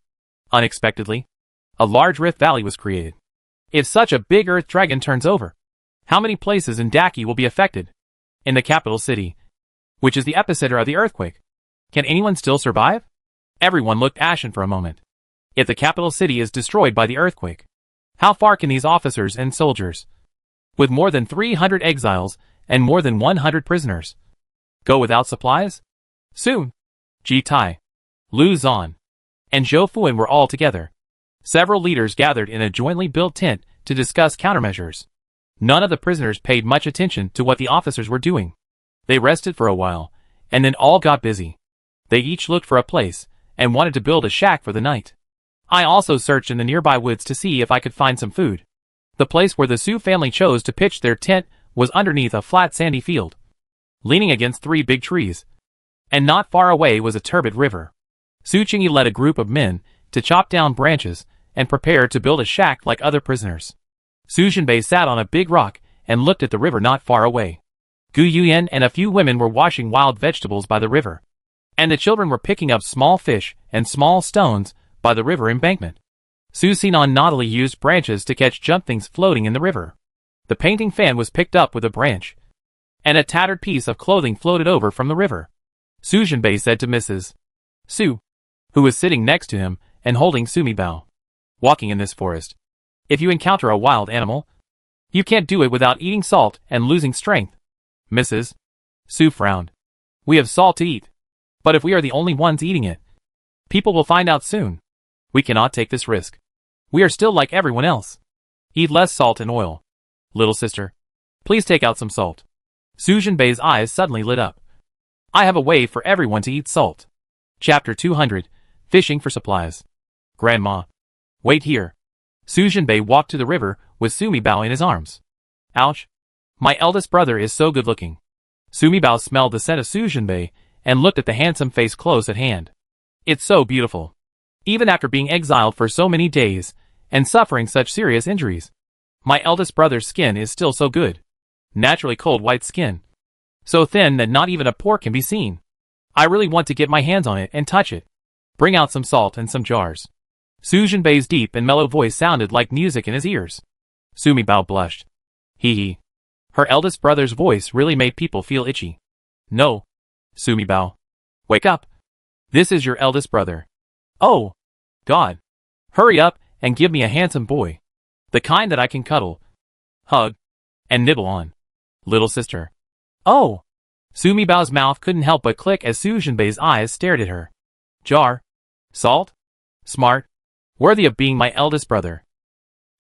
Speaker 1: Unexpectedly, a large rift valley was created. If such a big Earth Dragon turns over, how many places in Daki will be affected? In the capital city, which is the epicenter of the earthquake. Can anyone still survive? Everyone looked ashen for a moment. If the capital city is destroyed by the earthquake, how far can these officers and soldiers, with more than 300 exiles and more than 100 prisoners, go without supplies? Soon, Ji Tai, Lu Zan, and Zhou Fuan were all together. Several leaders gathered in a jointly built tent to discuss countermeasures. None of the prisoners paid much attention to what the officers were doing. They rested for a while, and then all got busy. They each looked for a place, and wanted to build a shack for the night. I also searched in the nearby woods to see if I could find some food. The place where the Su family chose to pitch their tent was underneath a flat sandy field, leaning against 3 big trees. And not far away was a turbid river. Su Qingyi led a group of men to chop down branches and prepare to build a shack like other prisoners. Su Zhenbei sat on a big rock and looked at the river not far away. Gu Yuyan and a few women were washing wild vegetables by the river. And the children were picking up small fish and small stones by the river embankment. Su Sinan naughtily used branches to catch jump things floating in the river. The painting fan was picked up with a branch, and a tattered piece of clothing floated over from the river. Su Zhenbei said to Mrs. Su, who was sitting next to him and holding Sumi Bao, walking in this forest, if you encounter a wild animal, you can't do it without eating salt and losing strength. Mrs. Su frowned. We have salt to eat. But if we are the only ones eating it, people will find out soon. We cannot take this risk. We are still like everyone else. Eat less salt and oil. Little sister, please take out some salt. Su Zhenbei's eyes suddenly lit up. I have a way for everyone to eat salt. Chapter 200, Fishing for Supplies. Grandma, wait here. Su Zhenbei walked to the river with Sumi Bao in his arms. Ouch. My eldest brother is so good looking. Sumibao smelled the scent of Sujinbei and looked at the handsome face close at hand. It's so beautiful. Even after being exiled for so many days and suffering such serious injuries, my eldest brother's skin is still so good. Naturally cold white skin. So thin that not even a pore can be seen. I really want to get my hands on it and touch it. Bring out some salt and some jars. Sujinbei's deep and mellow voice sounded like music in his ears. Sumibao blushed. Hee hee. Her eldest brother's voice really made people feel itchy. No. Sumibao. Wake up. This is your eldest brother. Oh. God. Hurry up and give me a handsome boy. The kind that I can cuddle, hug, and nibble on. Little sister. Oh. Sumibao's mouth couldn't help but click as Sujinbei's eyes stared at her. Jar. Salt. Smart. Worthy of being my eldest brother.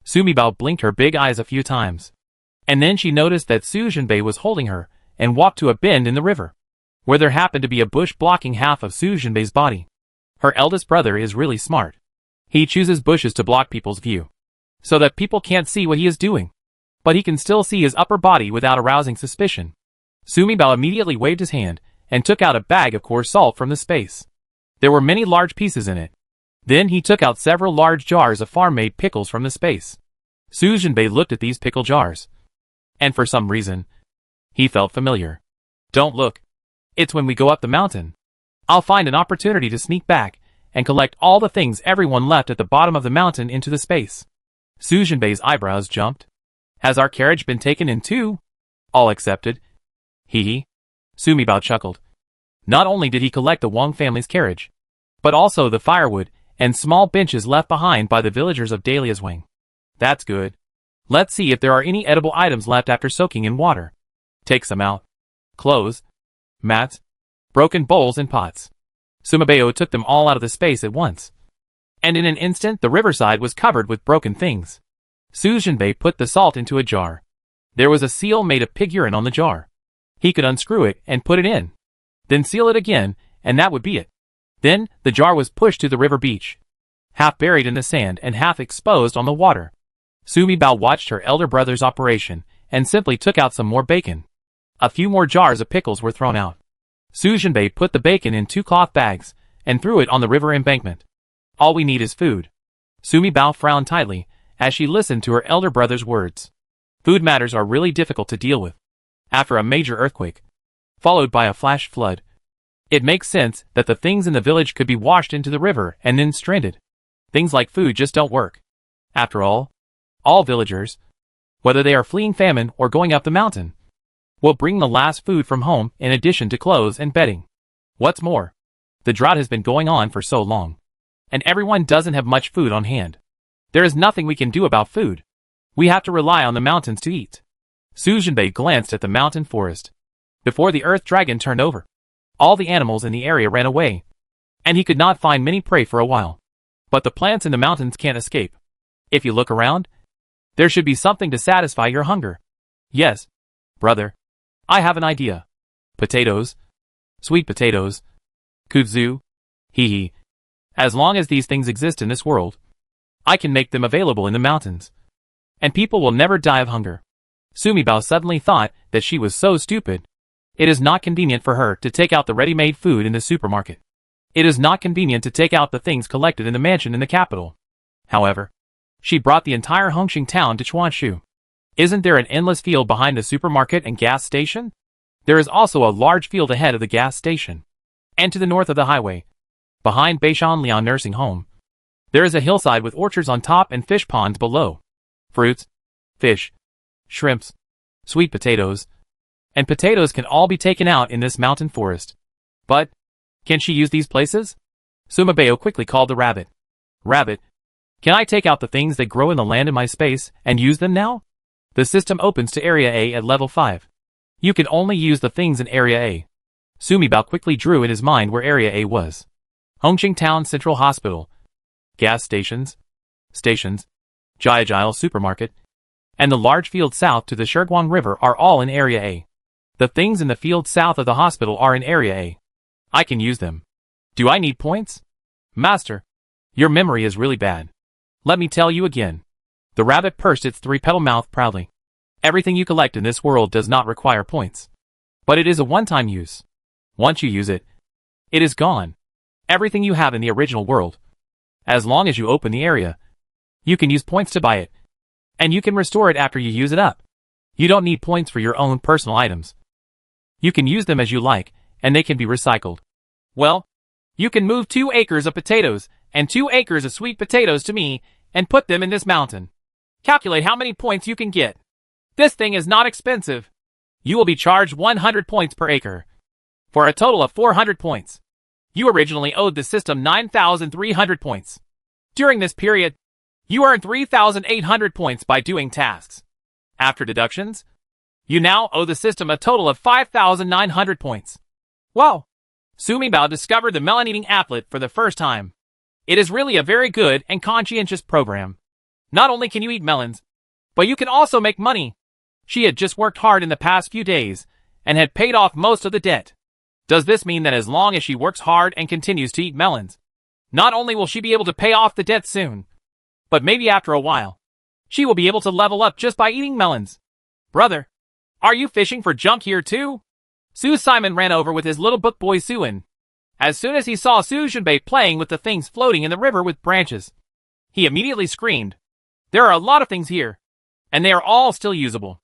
Speaker 1: Sumibao blinked her big eyes a few times. And then she noticed that Sujinbei was holding her and walked to a bend in the river, where there happened to be a bush blocking half of Sujinbei's body. Her eldest brother is really smart. He chooses bushes to block people's view, so that people can't see what he is doing, but he can still see his upper body without arousing suspicion. Sumibao immediately waved his hand and took out a bag of coarse salt from the space. There were many large pieces in it. Then he took out several large jars of farm-made pickles from the space. Sujinbei looked at these pickle jars, and for some reason, he felt familiar. Don't look. It's when we go up the mountain. I'll find an opportunity to sneak back and collect all the things everyone left at the bottom of the mountain into the space. Sujinbei's eyebrows jumped. Has our carriage been taken in too? All accepted. Hee hee. Sumibao chuckled. Not only did he collect the Wang family's carriage, but also the firewood and small benches left behind by the villagers of Dahlia's Wing. That's good. Let's see if there are any edible items left after soaking in water. Take some out. Clothes, mats, broken bowls and pots. Sumibao took them all out of the space at once. And in an instant the riverside was covered with broken things. Sujinbei put the salt into a jar. There was a seal made of pig urine on the jar. He could unscrew it and put it in. Then seal it again, and that would be it. Then, the jar was pushed to the river beach, half buried in the sand and half exposed on the water. Sumibao watched her elder brother's operation, and simply took out some more bacon. A few more jars of pickles were thrown out. Sujinbei put the bacon in 2 cloth bags, and threw it on the river embankment. All we need is food. Sumibao frowned tightly, as she listened to her elder brother's words. Food matters are really difficult to deal with. After a major earthquake, followed by a flash flood, it makes sense that the things in the village could be washed into the river and then stranded. Things like food just don't work. After all villagers, whether they are fleeing famine or going up the mountain, will bring the last food from home in addition to clothes and bedding. What's more, the drought has been going on for so long, and everyone doesn't have much food on hand. There is nothing we can do about food. We have to rely on the mountains to eat. Sujinbei glanced at the mountain forest. Before the earth dragon turned over, all the animals in the area ran away, and he could not find many prey for a while. But the plants in the mountains can't escape. If you look around, there should be something to satisfy your hunger. Yes, brother. I have an idea. Potatoes. Sweet potatoes. Kudzu. Hee hee. As long as these things exist in this world, I can make them available in the mountains, and people will never die of hunger. Sumibao suddenly thought that she was so stupid. It is not convenient for her to take out the ready-made food in the supermarket. It is not convenient to take out the things collected in the mansion in the capital. However, she brought the entire Hongqing town to Chuanshu. Isn't there an endless field behind the supermarket and gas station? There is also a large field ahead of the gas station, and to the north of the highway, behind Beishan Lian Nursing Home, there is a hillside with orchards on top and fish ponds below. Fruits, fish, shrimps, sweet potatoes, and potatoes can all be taken out in this mountain forest. But, can she use these places? Sumibao quickly called the rabbit. Rabbit, can I take out the things that grow in the land in my space and use them now? The system opens to Area A at level 5. You can only use the things in Area A. Sumibao quickly drew in his mind where Area A was. Hongqing Town Central Hospital, gas stations, Jiajile Supermarket, and the large field south to the Shiguang River are all in Area A. The things in the field south of the hospital are in Area A. I can use them. Do I need points? Master, your memory is really bad. Let me tell you again. The rabbit pursed its 3-petal mouth proudly. Everything you collect in this world does not require points. But it is a one-time use. Once you use it, it is gone. Everything you have in the original world. As long as you open the area, you can use points to buy it. And you can restore it after you use it up. You don't need points for your own personal items. You can use them as you like, and they can be recycled. Well, you can move 2 acres of potatoes and 2 acres of sweet potatoes to me and put them in this mountain. Calculate how many points you can get. This thing is not expensive. You will be charged 100 points per acre, for a total of 400 points. You originally owed the system 9,300 points. During this period, you earned 3,800 points by doing tasks. After deductions, you now owe the system a total of 5,900 points. Wow! Sumibao discovered the melon-eating applet for the first time. It is really a very good and conscientious program. Not only can you eat melons, but you can also make money. She had just worked hard in the past few days and had paid off most of the debt. Does this mean that as long as she works hard and continues to eat melons, not only will she be able to pay off the debt soon, but maybe after a while, she will be able to level up just by eating melons? Brother, are you fishing for junk here too? Su Simon ran over with his little book boy Suin. As soon as he saw Su Junbei playing with the things floating in the river with branches, he immediately screamed, "There are a lot of things here, and they are all still usable."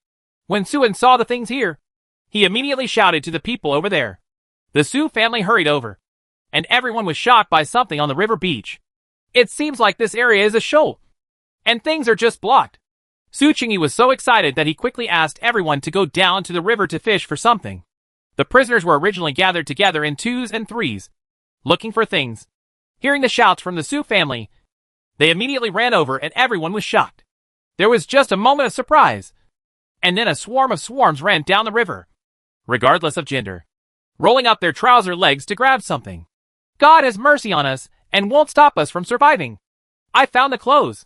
Speaker 1: When Suin saw the things here, he immediately shouted to the people over there. The Su family hurried over, and everyone was shocked by something on the river beach. It seems like this area is a shoal, and things are just blocked. Su Qingyi was so excited that he quickly asked everyone to go down to the river to fish for something. The prisoners were originally gathered together in 2s and 3s, looking for things. Hearing the shouts from the Su family, they immediately ran over and everyone was shocked. There was just a moment of surprise, and then a swarm of swarms ran down the river, regardless of gender, rolling up their trouser legs to grab something. God has mercy on us and won't stop us from surviving. I found the clothes.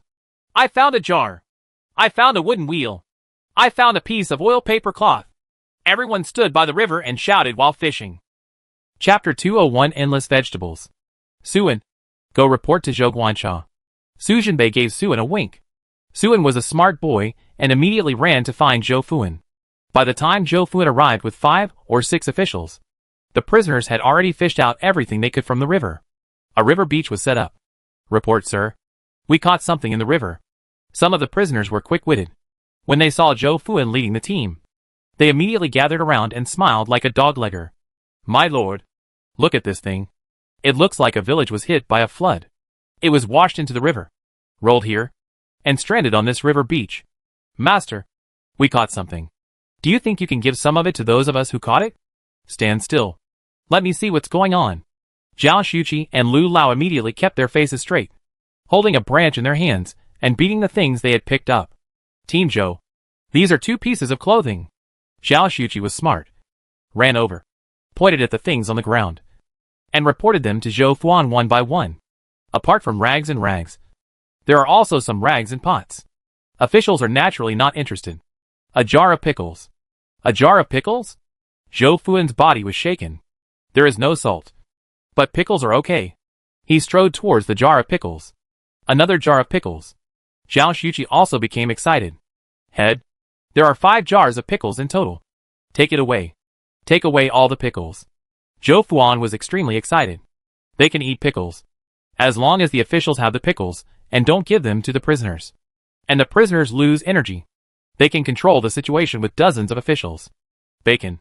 Speaker 1: I found a jar. I found a wooden wheel. I found a piece of oil paper cloth. Everyone stood by the river and shouted while fishing. Chapter 201 Endless Vegetables. Suin, go report to Zhou Guanxia. Su Junbei gave Suin a wink. Suin was a smart boy and immediately ran to find Zhou Fuan. By the time Zhou Fuan arrived with 5 or 6 officials, the prisoners had already fished out everything they could from the river. A river beach was set up. Report, sir. We caught something in the river. Some of the prisoners were quick-witted. When they saw Zhou Fuan leading the team, they immediately gathered around and smiled like a dog-legger. My lord, look at this thing. It looks like a village was hit by a flood. It was washed into the river, rolled here, and stranded on this river beach. Master, we caught something. Do you think you can give some of it to those of us who caught it? Stand still. Let me see what's going on. Zhao Xuqi and Lu Lao immediately kept their faces straight, holding a branch in their hands and beating the things they had picked up. Team Zhou, these are 2 pieces of clothing. Zhao Xuqi was smart. Ran over, pointed at the things on the ground, and reported them to Zhou Fuan one by one. Apart from rags and rags, there are also some rags and pots. Officials are naturally not interested. A jar of pickles. A jar of pickles? Zhou Fuan's body was shaken. There is no salt. But pickles are okay. He strode towards the jar of pickles. Another jar of pickles. Zhao Xuqi also became excited. Head, there are 5 jars of pickles in total. Take it away. Take away all the pickles. Zhou Fuan was extremely excited. They can eat pickles, as long as the officials have the pickles and don't give them to the prisoners. And the prisoners lose energy. They can control the situation with dozens of officials. Bacon.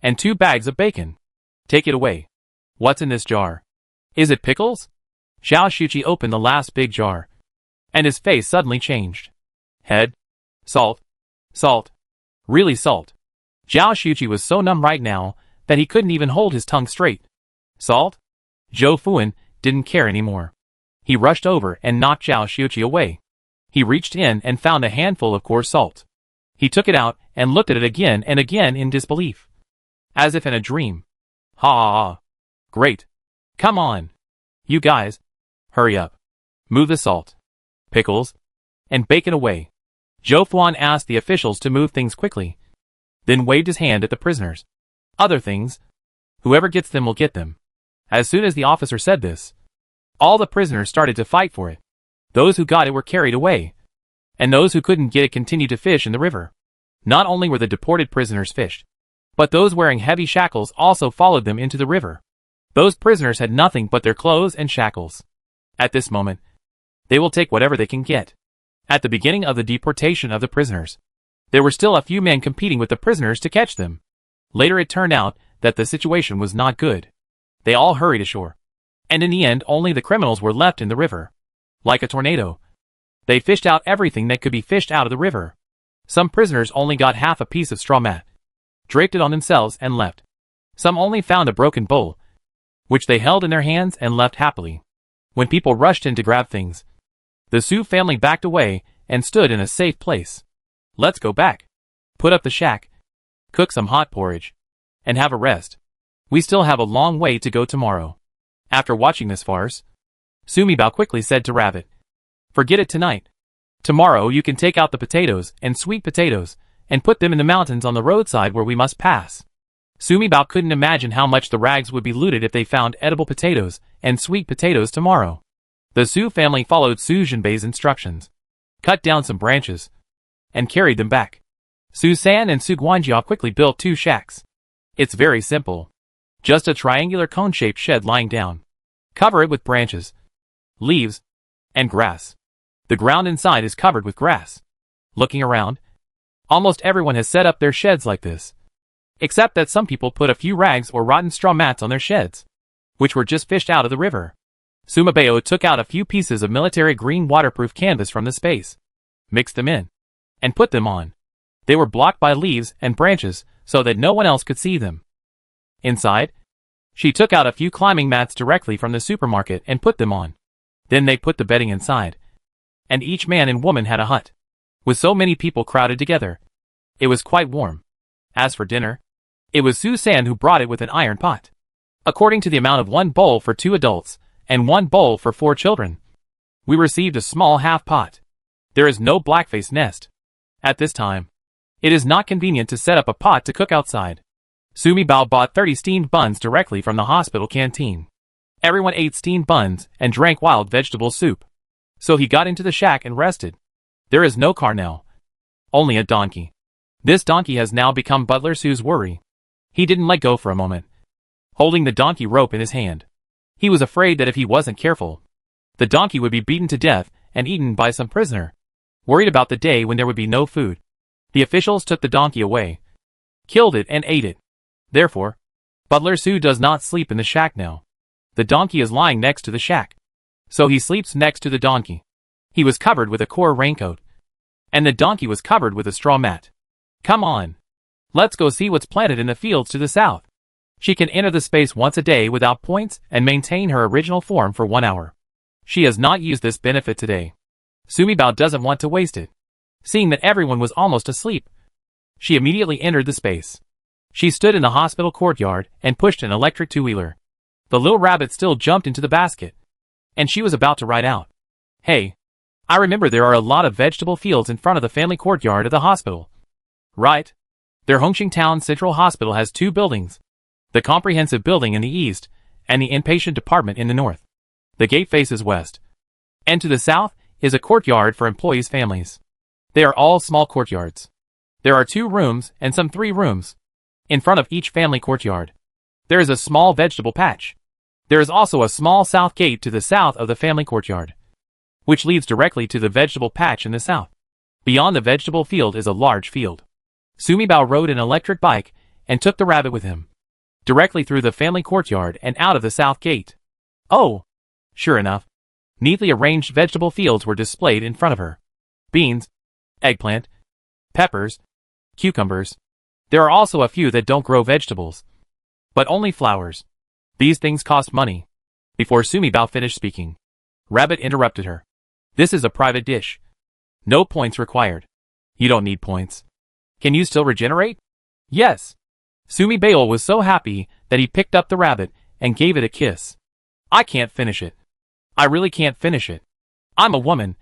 Speaker 1: And 2 bags of bacon. Take it away. What's in this jar? Is it pickles? Zhao Xuqi opened the last big jar, and his face suddenly changed. Head. Salt. Salt. Really salt. Zhao Xuqi was so numb right now that he couldn't even hold his tongue straight. Salt? Zhou Fuan didn't care anymore. He rushed over and knocked Zhao Xuqi away. He reached in and found a handful of coarse salt. He took it out and looked at it again and again in disbelief, as if in a dream. Ha ha ha. Great. Come on. You guys. Hurry up. Move the salt, pickles, and bacon away. Zhou Fuan asked the officials to move things quickly, then waved his hand at the prisoners. Other things, whoever gets them will get them. As soon as the officer said this, all the prisoners started to fight for it. Those who got it were carried away, and those who couldn't get it continued to fish in the river. Not only were the deported prisoners fished, But those wearing heavy shackles also followed them into the river. Those prisoners had nothing but their clothes and shackles. At this moment, they will take whatever they can get. At the beginning of the deportation of the prisoners, there were still a few men competing with the prisoners to catch them. Later it turned out that the situation was not good. They all hurried ashore. And in the end only the criminals were left in the river. Like a tornado, they fished out everything that could be fished out of the river. Some prisoners only got half a piece of straw mat, draped it on themselves and left. Some only found a broken bowl, which they held in their hands and left happily. When people rushed in to grab things, the Sioux family backed away and stood in a safe place. Let's go back, put up the shack, cook some hot porridge, and have a rest. We still have a long way to go tomorrow. After watching this farce, Sumibao quickly said to Rabbit, "Forget it tonight. Tomorrow you can take out the potatoes and sweet potatoes and put them in the mountains on the roadside where we must pass." Sumibao couldn't imagine how much the rags would be looted if they found edible potatoes and sweet potatoes tomorrow. The Sioux family followed Su Jinbei's instructions, cut down some branches, and carried them back. Su San and Su Guanjia quickly built 2 shacks. It's very simple. Just a triangular cone-shaped shed lying down. Cover it with branches, leaves, and grass. The ground inside is covered with grass. Looking around, almost everyone has set up their sheds like this. Except that some people put a few rags or rotten straw mats on their sheds, which were just fished out of the river. Sumibao took out a few pieces of military green waterproof canvas from the space, mixed them in, and put them on. They were blocked by leaves and branches so that no one else could see them. Inside, she took out a few climbing mats directly from the supermarket and put them on. Then they put the bedding inside, and each man and woman had a hut. With so many people crowded together, it was quite warm. As for dinner, it was Su San who brought it with an iron pot. According to the amount of 1 bowl for 2 adults and 1 bowl for 4 children, we received a small half pot. There is no blackface nest. At this time, it is not convenient to set up a pot to cook outside. Sumibao bought 30 steamed buns directly from the hospital canteen. Everyone ate steamed buns and drank wild vegetable soup. So he got into the shack and rested. There is no car now, only a donkey. This donkey has now become Butler Sue's worry. He didn't let go for a moment, holding the donkey rope in his hand. He was afraid that if he wasn't careful, the donkey would be beaten to death and eaten by some prisoner. Worried about the day when there would be no food, the officials took the donkey away, killed it and ate it. Therefore, Butler Sue does not sleep in the shack now. The donkey is lying next to the shack, so he sleeps next to the donkey. He was covered with a core raincoat, and the donkey was covered with a straw mat. Come on, let's go see what's planted in the fields to the south. She can enter the space once a day without points and maintain her original form for 1 hour. She has not used this benefit today. Sumibao doesn't want to waste it. Seeing that everyone was almost asleep, she immediately entered the space. She stood in the hospital courtyard and pushed an electric two-wheeler. The little rabbit still jumped into the basket, and she was about to ride out. Hey, I remember there are a lot of vegetable fields in front of the family courtyard of the hospital. Right? Their Hongqing Town Central Hospital has 2 buildings. The comprehensive building in the east, and the inpatient department in the north. The gate faces west. And to the south is a courtyard for employees' families. They are all small courtyards. There are 2 rooms and some 3 rooms. In front of each family courtyard, there is a small vegetable patch. There is also a small south gate to the south of the family courtyard, which leads directly to the vegetable patch in the south. Beyond the vegetable field is a large field. Sumibao rode an electric bike and took the rabbit with him, directly through the family courtyard and out of the south gate. Oh! Sure enough, neatly arranged vegetable fields were displayed in front of her. Beans, eggplant, peppers, cucumbers. There are also a few that don't grow vegetables, but only flowers. These things cost money. Before Sumibao finished speaking, Rabbit interrupted her. This is a private dish. No points required. You don't need points. Can you still regenerate? Yes. Sumibao was so happy that he picked up the rabbit and gave it a kiss. I can't finish it. I really can't finish it. I'm a woman.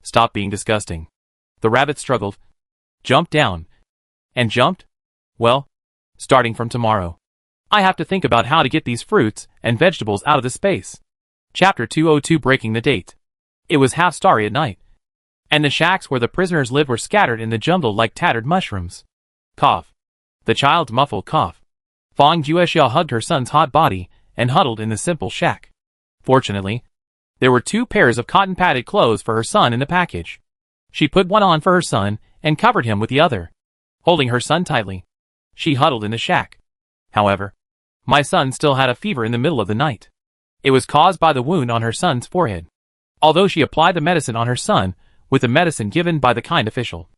Speaker 1: Stop being disgusting. The rabbit struggled, jumped down, and jumped. Well, starting from tomorrow, I have to think about how to get these fruits and vegetables out of the space. Chapter 202 Breaking the Date. It was half starry at night, and the shacks where the prisoners lived were scattered in the jungle like tattered mushrooms. Cough. The child's muffled cough. Fang Juexia hugged her son's hot body and huddled in the simple shack. Fortunately, there were 2 pairs of cotton-padded clothes for her son in the package. She put one on for her son and covered him with the other. Holding her son tightly, she huddled in the shack. However, my son still had a fever in the middle of the night. It was caused by the wound on her son's forehead. Although she applied the medicine on her son with the medicine given by the kind official,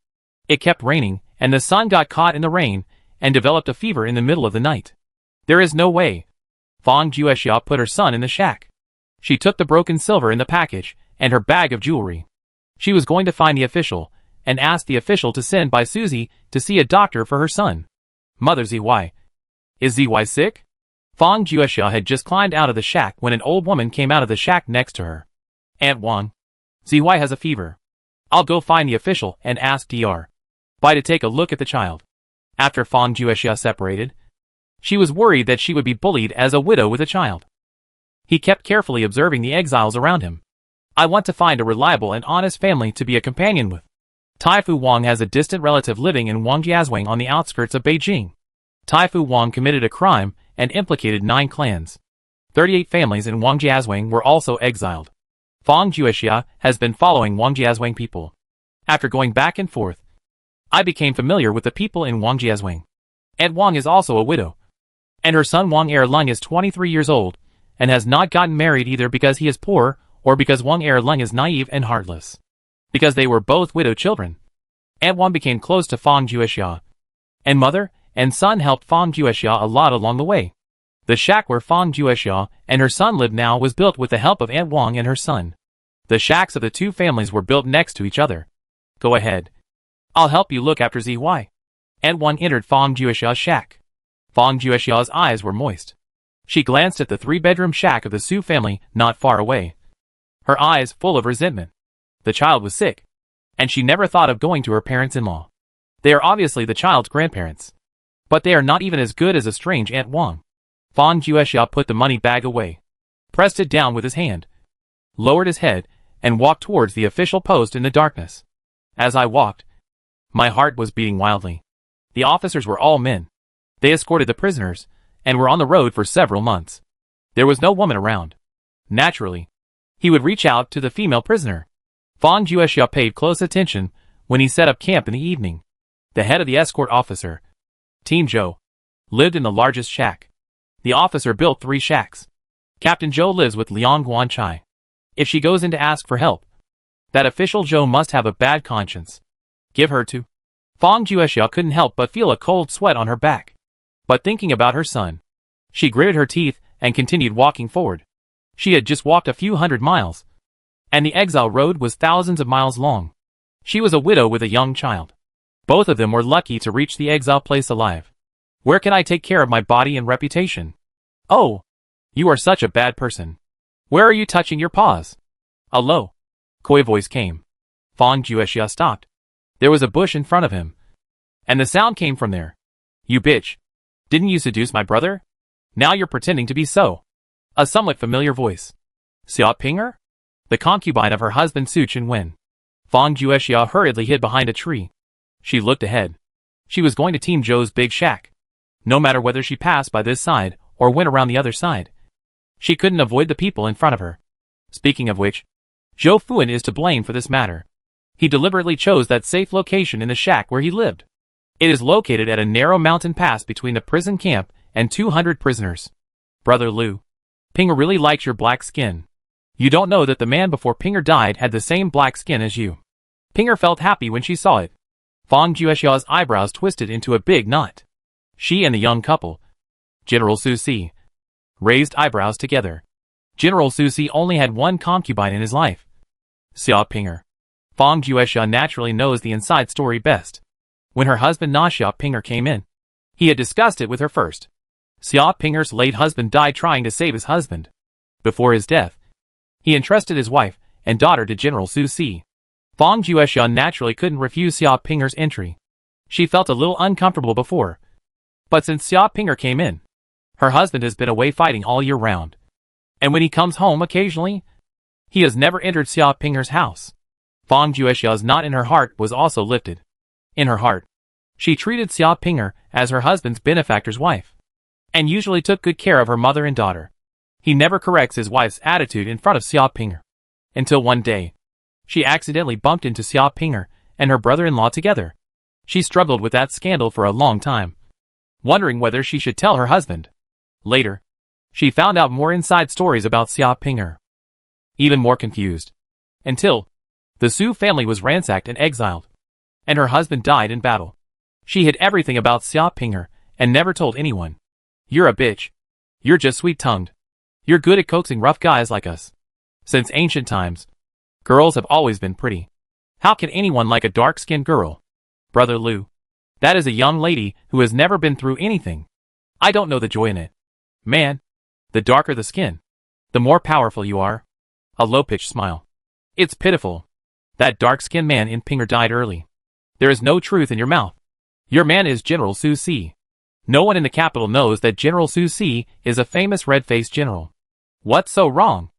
Speaker 1: it kept raining, and the son got caught in the rain and developed a fever in the middle of the night. There is no way. Fang Juexia put her son in the shack. She took the broken silver in the package and her bag of jewelry. She was going to find the official and ask the official to send by Susie to see a doctor for her son. Mother ZY. Is ZY sick? Fang Juexia had just climbed out of the shack when an old woman came out of the shack next to her. Aunt Wang. ZY has a fever. I'll go find the official and ask Dr. Bai to take a look at the child. After Fang Juexia separated, she was worried that she would be bullied as a widow with a child. He kept carefully observing the exiles around him. I want to find a reliable and honest family to be a companion with. Taifu Wang has a distant relative living in Wangjiazwang on the outskirts of Beijing. Taifu Wang committed a crime and implicated 9 clans. 38 families in Wangjiazwang were also exiled. Fang Juexia has been following Wangjiazwang people. After going back and forth, I became familiar with the people in Wangjiazwang. Aunt Wang is also a widow. And her son Wang Erlung is 23 years old, and has not gotten married either because he is poor, or because Wang Erlung is naive and heartless. Because they were both widow children. Aunt Wang became close to Fang Juexia. And mother and son helped Fang Juexia a lot along the way. The shack where Fang Juexia and her son lived now was built with the help of Aunt Wang and her son. The shacks of the 2 families were built next to each other. Go ahead. I'll help you look after ZY. Aunt Wang entered Fang Juexia's shack. Fang Juexia's eyes were moist. She glanced at the 3-bedroom shack of the Su family not far away. Her eyes full of resentment. The child was sick, and she never thought of going to her parents-in-law. They are obviously the child's grandparents. But they are not even as good as a strange Aunt Wang. Fang Juexia put the money bag away, pressed it down with his hand, lowered his head, and walked towards the official post in the darkness. As I walked, my heart was beating wildly. The officers were all men. They escorted the prisoners, and were on the road for several months. There was no woman around. Naturally, he would reach out to the female prisoner. Fang Juexia paid close attention when he set up camp in the evening. The head of the escort officer, Team Zhou, lived in the largest shack. The officer built 3 shacks. Captain Zhou lives with Liang Guanchai. If she goes in to ask for help, that official Zhou must have a bad conscience. Give her to. Fang Juexia couldn't help but feel a cold sweat on her back. But thinking about her son, she gritted her teeth and continued walking forward. She had just walked a few hundred miles, and the Exile road was thousands of miles long. She was a widow with a young child. Both of them were lucky to reach the Exile place alive. Where can I take care of my body and reputation? Oh, you are such a bad person. Where are you touching your paws? A low, coy voice came. Fang Juexia stopped. There was a bush in front of him, and the sound came from there. You bitch. Didn't you seduce my brother? Now you're pretending to be so. A somewhat familiar voice. Xia Pinger? The concubine of her husband Su Chenwen. Fang Juexia hurriedly hid behind a tree. She looked ahead. She was going to Team Zhou's big shack. No matter whether she passed by this side or went around the other side, she couldn't avoid the people in front of her. Speaking of which, Zhou Fuan is to blame for this matter. He deliberately chose that safe location in the shack where he lived. It is located at a narrow mountain pass between the prison camp and 200 prisoners. Brother Liu, Pinger really likes your black skin. You don't know that the man before Pinger died had the same black skin as you. Pinger felt happy when she saw it. Fang Juexia's eyebrows twisted into a big knot. She and the young couple, General Su Si, raised eyebrows together. General Su Si only had one concubine in his life. Xia Pinger. Fang Juexia naturally knows the inside story best. When her husband Na Xia Pinger came in, he had discussed it with her first. Xia Pinger's late husband died trying to save his husband. Before his death, he entrusted his wife and daughter to General Su Si. Fang Juexia naturally couldn't refuse Xia Pinger's entry. She felt a little uncomfortable before, but since Xia Pinger came in, her husband has been away fighting all year round. And when he comes home occasionally, he has never entered Xia Pinger's house. Fang Juexia's knot in her heart was also lifted. In her heart, She treated Xia Pinger as her husband's benefactor's wife, and usually took good care of her mother and daughter. He never corrects his wife's attitude in front of Xia Pinger. Until one day, she accidentally bumped into Xia Pinger and her brother-in-law together. She struggled with that scandal for a long time, wondering whether she should tell her husband. Later, she found out more inside stories about Xia Pinger. Even more confused. Until the Su family was ransacked and exiled, and her husband died in battle. She hid everything about Xia Pinger and never told anyone. You're a bitch. You're just sweet-tongued. You're good at coaxing rough guys like us. Since ancient times, girls have always been pretty. How can anyone like a dark-skinned girl? Brother Lu. That is a young lady who has never been through anything. I don't know the joy in it. Man, the darker the skin, the more powerful you are. A low-pitched smile. It's pitiful. That dark-skinned man in Pinger died early. There is no truth in your mouth. Your man is General Su Si. No one in the capital knows that General Su Si is a famous red-faced general. What's so wrong?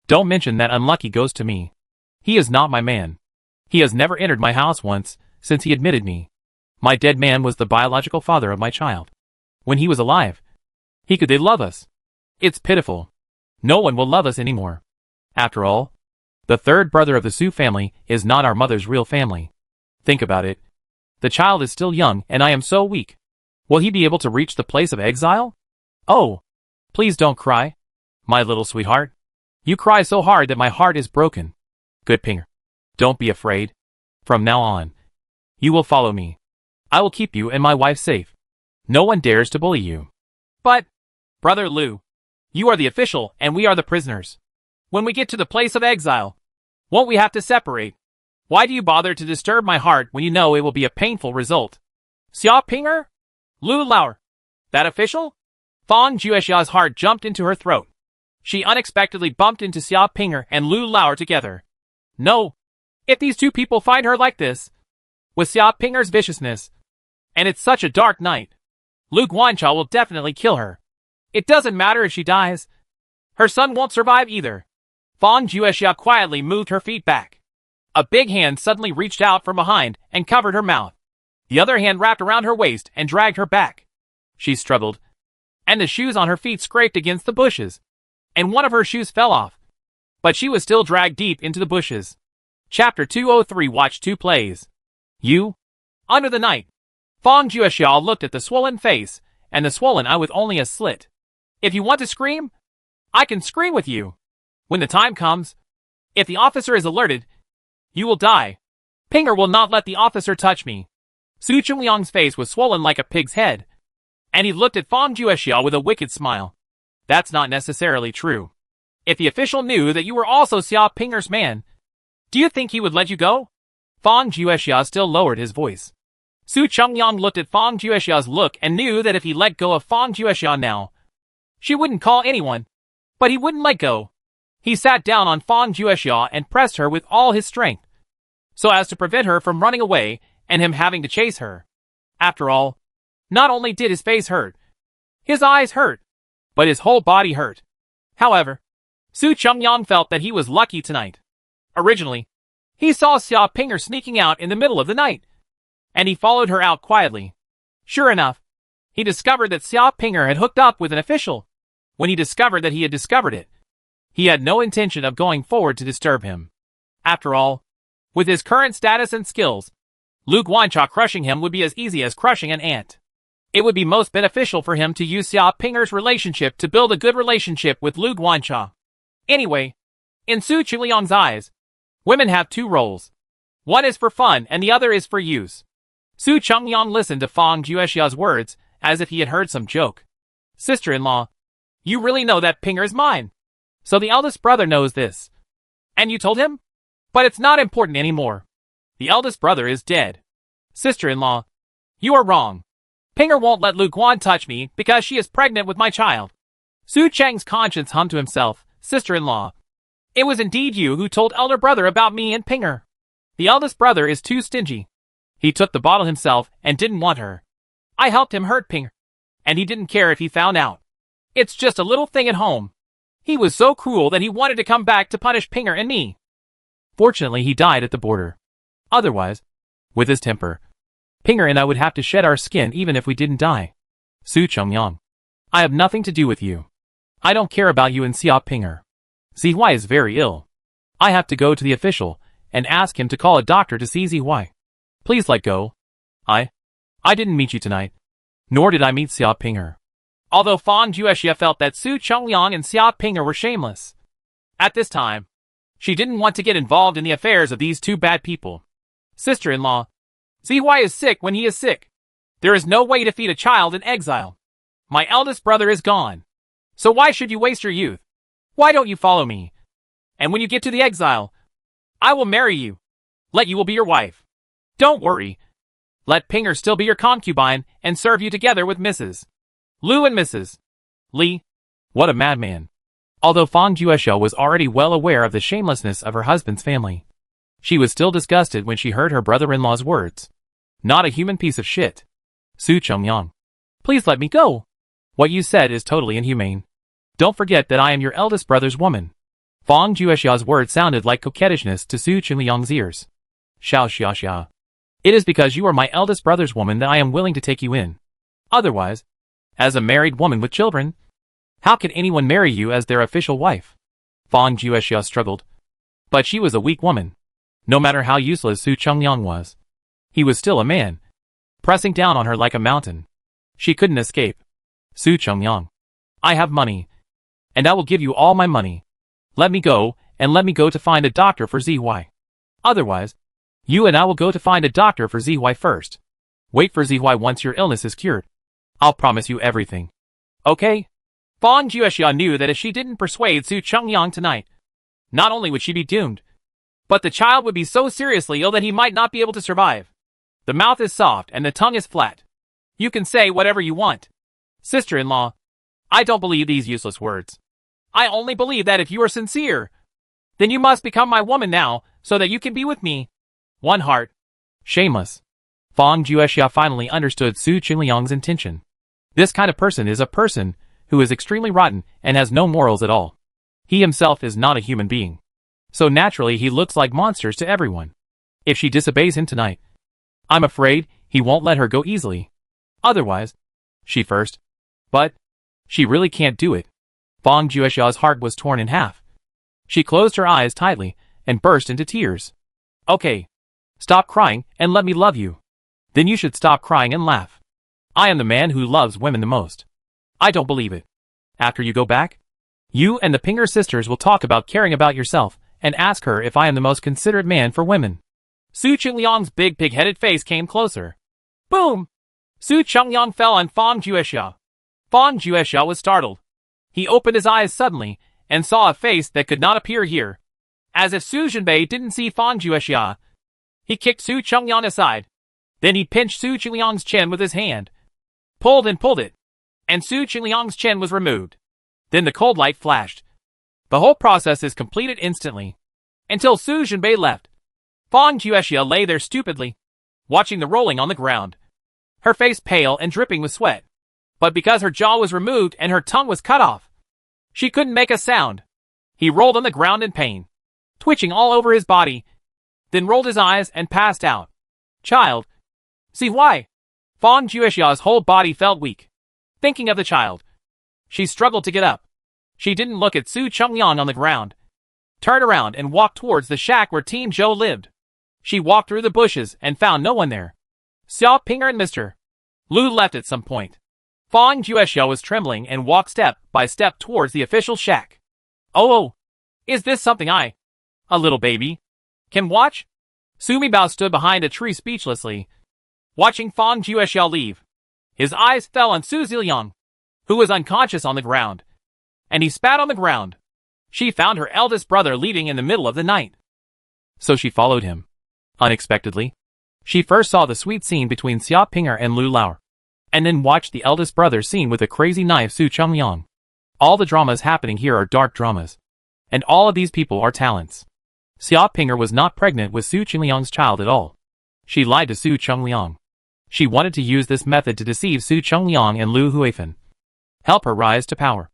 Speaker 1: Don't mention that unlucky ghost to me. He is not my man. He has never entered my house once since he admitted me. My dead man was the biological father of my child. When he was alive, he could they love us. It's pitiful. No one will love us anymore. After all, the third brother of the Su family is not our mother's real family. Think about it. The child is still young and I am so weak. Will he be able to reach the place of exile? Oh, please don't cry. My little sweetheart. You cry so hard that my heart is broken. Good Pinger. Don't be afraid. From now on, you will follow me. I will keep you and my wife safe. No one dares to bully you. But, Brother Lu, you are the official and we are the prisoners. When we get to the place of exile, won't we have to separate? Why do you bother to disturb my heart when you know it will be a painful result? Xia Pinger? Lu Lauer. That official? Fang Juexia's heart jumped into her throat. She unexpectedly bumped into Xia Pinger and Lu Lauer together. No. If these two people find her like this, with Xia Pinger's viciousness, and it's such a dark night, Lu Guancha will definitely kill her. It doesn't matter if she dies. Her son won't survive either. Fang Juexia quietly moved her feet back. A big hand suddenly reached out from behind and covered her mouth. The other hand wrapped around her waist and dragged her back. She struggled, and the shoes on her feet scraped against the bushes, and one of her shoes fell off. But she was still dragged deep into the bushes. Chapter 203. Watch 2 plays. You? Under the night. Fang Juexia looked at the swollen face, and the swollen eye with only a slit. If you want to scream, I can scream with you. When the time comes, if the officer is alerted, you will die. Pinger will not let the officer touch me. Su Chungliang's face was swollen like a pig's head, and he looked at Fang Juexia with a wicked smile. That's not necessarily true. If the official knew that you were also Xia Pinger's man, do you think he would let you go? Fang Juexia still lowered his voice. Su Chungliang looked at Fang Juexia's look and knew that if he let go of Fang Juexia now, she wouldn't call anyone, but he wouldn't let go. He sat down on Fang Juexia and pressed her with all his strength, so as to prevent her from running away and him having to chase her. After all, not only did his face hurt, his eyes hurt, but his whole body hurt. However, Su Chungliang felt that he was lucky tonight. Originally, he saw Xia Pinger sneaking out in the middle of the night, and he followed her out quietly. Sure enough, he discovered that Xia Pinger had hooked up with an official. When he discovered that he had discovered it, he had no intention of going forward to disturb him. After all, with his current status and skills, Lu Guancha crushing him would be as easy as crushing an ant. It would be most beneficial for him to use Xia Pinger's relationship to build a good relationship with Lu Guancha. Anyway, in Su Chungliang's eyes, women have 2 roles. One is for fun and the other is for use. Su Chungliang listened to Fang Juexia's words as if he had heard some joke. Sister-in-law, you really know that Pinger is mine. So the eldest brother knows this. And you told him? But it's not important anymore. The eldest brother is dead. Sister-in-law, you are wrong. Pinger won't let Lu Guan touch me because she is pregnant with my child. Su Cheng's conscience hummed to himself. Sister-in-law, it was indeed you who told elder brother about me and Pinger. The eldest brother is too stingy. He took the bottle himself and didn't want her. I helped him hurt Pinger, and he didn't care if he found out. It's just a little thing at home. He was so cruel that he wanted to come back to punish Pinger and me. Fortunately, he died at the border. Otherwise, with his temper, Pinger and I would have to shed our skin even if we didn't die. Su Chengliang. I have nothing to do with you. I don't care about you and Xiao Pinger. Zihui is very ill. I have to go to the official and ask him to call a doctor to see Zihui. Please let go. I didn't meet you tonight. Nor did I meet Xiao Pinger. Although Fang Juexia felt that Su Chengliang and Xiao Pinger were shameless. At this time, she didn't want to get involved in the affairs of these two bad people. Sister-in-law, Zihui is sick when he is sick. There is no way to feed a child in exile. My eldest brother is gone. So why should you waste your youth? Why don't you follow me? And when you get to the exile, I will marry you. You will be your wife. Don't worry. Let Pinger still be your concubine and serve you together with Mrs. Lu and Mrs. Li. What a madman. Although Fang Juexia was already well aware of the shamelessness of her husband's family, she was still disgusted when she heard her brother-in-law's words. Not a human piece of shit. Su Chengliang. Please let me go. What you said is totally inhumane. Don't forget that I am your eldest brother's woman. Fang Juexia's words sounded like coquettishness to Su Chengliang's ears. Xiao Xiaxia. It is because you are my eldest brother's woman that I am willing to take you in. Otherwise, as a married woman with children, how can anyone marry you as their official wife? Fang Juexia struggled. But she was a weak woman. No matter how useless Su Chengliang was, he was still a man, pressing down on her like a mountain. She couldn't escape. Su Chengliang. I have money, and I will give you all my money. Let me go, and let me go to find a doctor for Zihui. Otherwise, you and I will go to find a doctor for Zihui first. Wait for Zihui once your illness is cured. I'll promise you everything. Okay? Fang Juexia knew that if she didn't persuade Su Chengliang tonight, not only would she be doomed, but the child would be so seriously ill that he might not be able to survive. The mouth is soft and the tongue is flat. You can say whatever you want. Sister-in-law, I don't believe these useless words. I only believe that if you are sincere, then you must become my woman now, so that you can be with me. One heart. Shameless. Fang Juexia finally understood Su Chengliang's intention. This kind of person is a person who is extremely rotten and has no morals at all. He himself is not a human being. So naturally he looks like monsters to everyone. If she disobeys him tonight, I'm afraid he won't let her go easily. Otherwise, she first. But she really can't do it. Fang Juexia's heart was torn in half. She closed her eyes tightly and burst into tears. Okay. Stop crying and let me love you. Then you should stop crying and laugh. I am the man who loves women the most. I don't believe it. After you go back, you and the Pinger sisters will talk about caring about yourself and ask her if I am the most considerate man for women. Su Chengliang's big pig-headed face came closer. Boom! Su Chengliang fell on Fang Juexia. Fang Juexia was startled. He opened his eyes suddenly and saw a face that could not appear here. As if Su Zhenbei didn't see Fang Juexia, he kicked Su Chengliang aside. Then he pinched Su Chengliang's chin with his hand. Pulled and pulled it. And Su Chengliang's chin was removed. Then the cold light flashed. The whole process is completed instantly. Until Su Zhenbei left. Fang Juexia lay there stupidly, watching the rolling on the ground. Her face pale and dripping with sweat. But because her jaw was removed and her tongue was cut off, she couldn't make a sound. He rolled on the ground in pain, twitching all over his body, then rolled his eyes and passed out. Child. See why? Fang Juexia's whole body felt weak. Thinking of the child, she struggled to get up. She didn't look at Su Chengliang on the ground, turned around and walked towards the shack where Team Zhou lived. She walked through the bushes and found no one there. Xiao Pinger and Mr. Lu left at some point. Fang Juexia was trembling and walked step by step towards the official shack. Oh, is this something a little baby, can watch? Sumi Bao stood behind a tree speechlessly, watching Fang Juexia leave. His eyes fell on Su Ziliang, who was unconscious on the ground, and he spat on the ground. She found her eldest brother leaving in the middle of the night. So she followed him. Unexpectedly, she first saw the sweet scene between Xiao Pinger and Lu Lao, and then watched the eldest brother scene with a crazy knife Su Chengliang. All the dramas happening here are dark dramas, and all of these people are talents. Xiao Pinger was not pregnant with Su Chengliang's child at all. She lied to Su Chengliang. She wanted to use this method to deceive Su Chengliang and Lu Huifan, help her rise to power,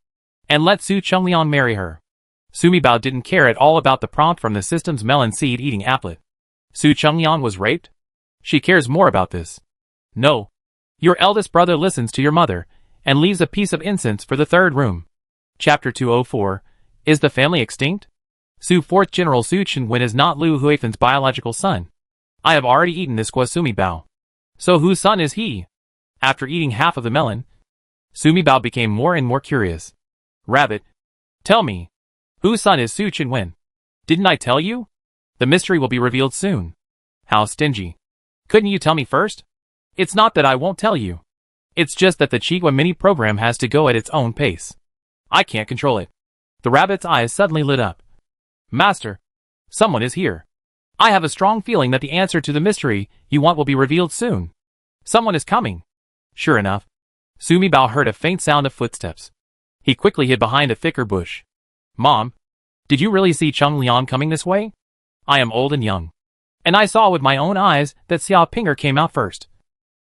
Speaker 1: and let Su Chengliang marry her. Sumi Bao didn't care at all about the prompt from the system's melon seed eating applet. Su Chengliang was raped? She cares more about this. No. Your eldest brother listens to your mother, and leaves a piece of incense for the third room. Chapter 204. Is the family extinct? Su 4th General Su Chenwen is not Lu Huifen's biological son. I have already eaten this Sumi Bao. So whose son is he? After eating half of the melon, Sumi Bao became more and more curious. Rabbit. Tell me. Whose son is Su Chenwen? Didn't I tell you? The mystery will be revealed soon. How stingy. Couldn't you tell me first? It's not that I won't tell you. It's just that the Chigua mini program has to go at its own pace. I can't control it. The rabbit's eyes suddenly lit up. Master. Someone is here. I have a strong feeling that the answer to the mystery you want will be revealed soon. Someone is coming. Sure enough, Sumi Bao heard a faint sound of footsteps. He quickly hid behind a thicker bush. Mom, did you really see Cheng Liang coming this way? I am old and young. And I saw with my own eyes that Xia Pinger came out first.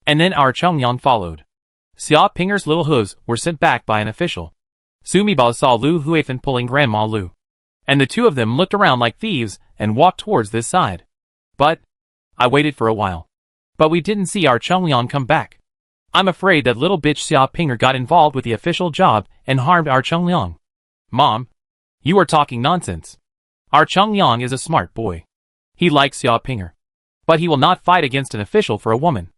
Speaker 1: And then our Cheng Liang followed. Xia Pinger's little hooves were sent back by an official. Sumi Bao saw Lu Huifen pulling Grandma Lu. And the two of them looked around like thieves and walked towards this side. But I waited for a while. But we didn't see our Cheng Liang come back. I'm afraid that little bitch Xia Pinger got involved with the official job and harmed our Cheng Liang. Mom, you are talking nonsense. Our Cheng Liang is a smart boy. He likes Xia Pinger. But he will not fight against an official for a woman.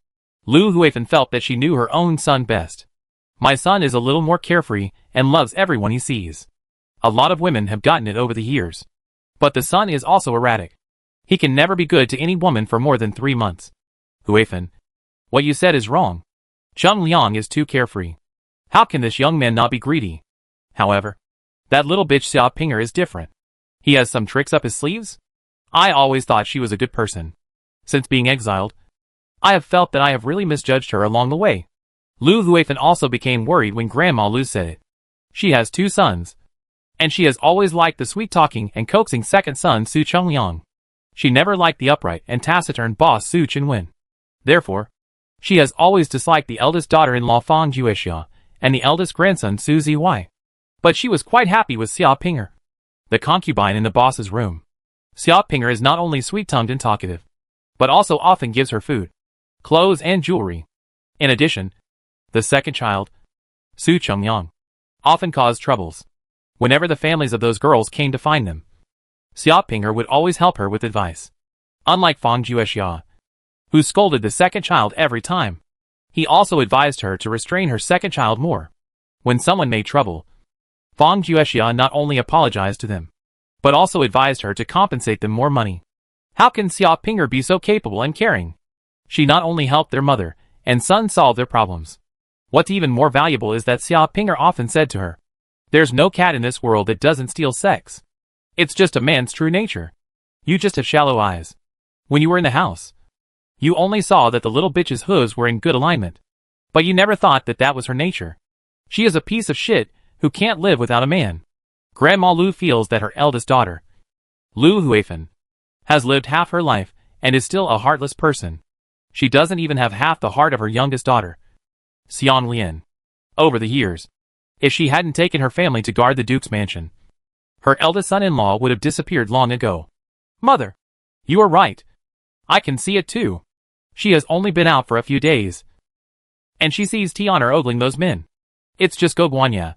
Speaker 1: Lu Huifen felt that she knew her own son best. My son is a little more carefree and loves everyone he sees. A lot of women have gotten it over the years. But the son is also erratic. He can never be good to any woman for more than 3 months. Huifen, what you said is wrong. Cheng Liang is too carefree. How can this young man not be greedy? However, that little bitch Xia Pinger is different. He has some tricks up his sleeves? I always thought she was a good person. Since being exiled, I have felt that I have really misjudged her along the way. Lu Huifen also became worried when Grandma Lu said it. She has 2 sons. And she has always liked the sweet-talking and coaxing second son Su Chengliang. She never liked the upright and taciturn boss Su Chenwen. Therefore, she has always disliked the eldest daughter-in-law Fang Juexia and the eldest grandson Su Zy. But she was quite happy with Xia Pinger, the concubine in the boss's room. Xia Pinger is not only sweet-tongued and talkative, but also often gives her food, clothes and jewelry. In addition, the second child, Su Chengliang, often caused troubles. Whenever the families of those girls came to find them, Xia Pinger would always help her with advice. Unlike Fang Juexia, who scolded the second child every time, he also advised her to restrain her second child more. When someone made trouble, Fang Juexia not only apologized to them, but also advised her to compensate them more money. How can Xia Pinger be so capable and caring? She not only helped their mother and son solve their problems. What's even more valuable is that Xia Pinger often said to her, "There's no cat in this world that doesn't steal sex. It's just a man's true nature. You just have shallow eyes. When you were in the house, you only saw that the little bitch's hooves were in good alignment. But you never thought that that was her nature. She is a piece of shit who can't live without a man." Grandma Lu feels that her eldest daughter, Lu Huifen, has lived half her life and is still a heartless person. She doesn't even have half the heart of her youngest daughter, Xian Lian. Over the years, if she hadn't taken her family to guard the Duke's mansion, her eldest son-in-law would have disappeared long ago. Mother, you are right. I can see it too. She has only been out for a few days. And she sees Tianer ogling those men. It's just Goguanya.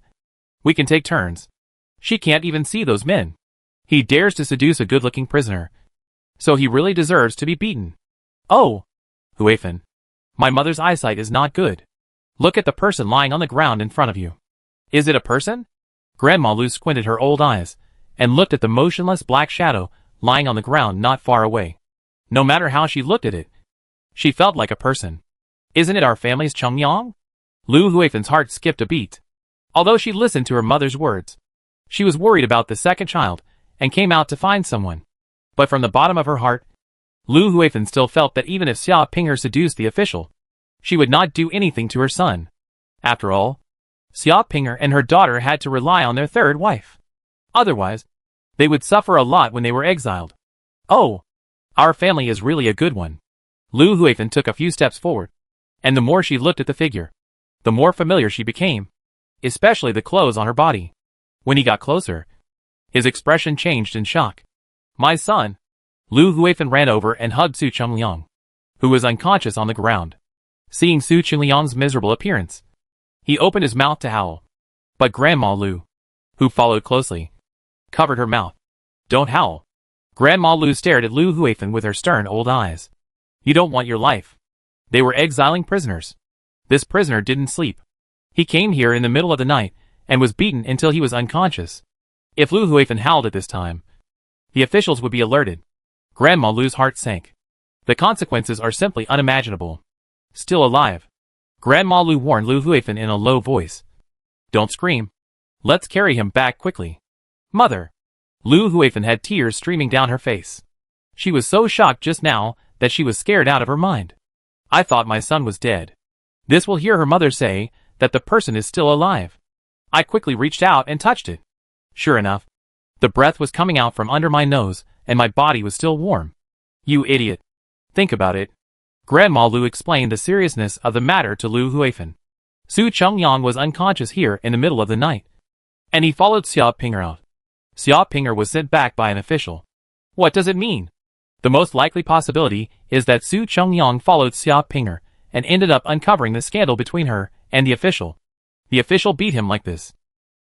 Speaker 1: We can take turns. She can't even see those men. He dares to seduce a good-looking prisoner. So he really deserves to be beaten. Oh, Huifen, my mother's eyesight is not good. Look at the person lying on the ground in front of you. Is it a person? Grandma Lu squinted her old eyes and looked at the motionless black shadow lying on the ground not far away. No matter how she looked at it, she felt like a person. Isn't it our family's Chengliang? Lu Huifen's heart skipped a beat. Although she listened to her mother's words, she was worried about the second child and came out to find someone. But from the bottom of her heart, Lu Huifen still felt that even if Xia Pinger seduced the official, she would not do anything to her son. After all, Xia Pinger and her daughter had to rely on their third wife. Otherwise, they would suffer a lot when they were exiled. Oh, our family is really a good one. Lu Huifen took a few steps forward, and the more she looked at the figure, the more familiar she became, especially the clothes on her body. When he got closer, his expression changed in shock. My son. Lu Huifen ran over and hugged Su Chengliang, who was unconscious on the ground. seeing Su Qingliang's miserable appearance. He opened his mouth to howl. But Grandma Lu, who followed closely, covered her mouth. Don't howl. Grandma Lu stared at Lu Huifan with her stern old eyes. You don't want your life. They were exiling prisoners. This prisoner didn't sleep. He came here in the middle of the night and was beaten until he was unconscious. If Lu Huifan howled at this time, the officials would be alerted. Grandma Lu's heart sank. The consequences are simply unimaginable. Still alive, Grandma Lu warned Lu Huifan in a low voice. Don't scream. Let's carry him back quickly. Mother. Lu Huifan had tears streaming down her face. She was so shocked just now that she was scared out of her mind. I thought my son was dead. This will hear her mother say that the person is still alive. I quickly reached out and touched it. Sure enough, the breath was coming out from under my nose and my body was still warm. You idiot. Think about it. Grandma Lu explained the seriousness of the matter to Lu Huifan. Su Qingliang was unconscious here in the middle of the night. And he followed Xia Pinger out. Xia Pinger was sent back by an official. What does it mean? The most likely possibility is that Su Qingliang followed Xia Pinger and ended up uncovering the scandal between her and the official. The official beat him like this.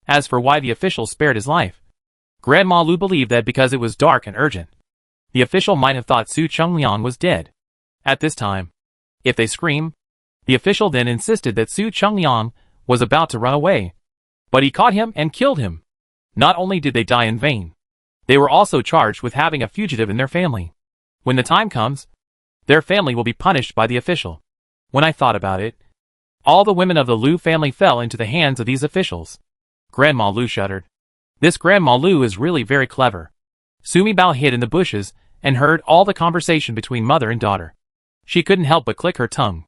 Speaker 1: As for why the official spared his life, Grandma Lu believed that because it was dark and urgent. The official might have thought Su Qingliang was dead. At this time, if they scream, the official then insisted that Su Qingliang was about to run away. But he caught him and killed him. Not only did they die in vain, they were also charged with having a fugitive in their family. When the time comes, their family will be punished by the official. When I thought about it, all the women of the Lu family fell into the hands of these officials. Grandma Lu shuddered. This Grandma Lu is really very clever. Sumi Bao hid in the bushes and heard all the conversation between mother and daughter. She couldn't help but click her tongue.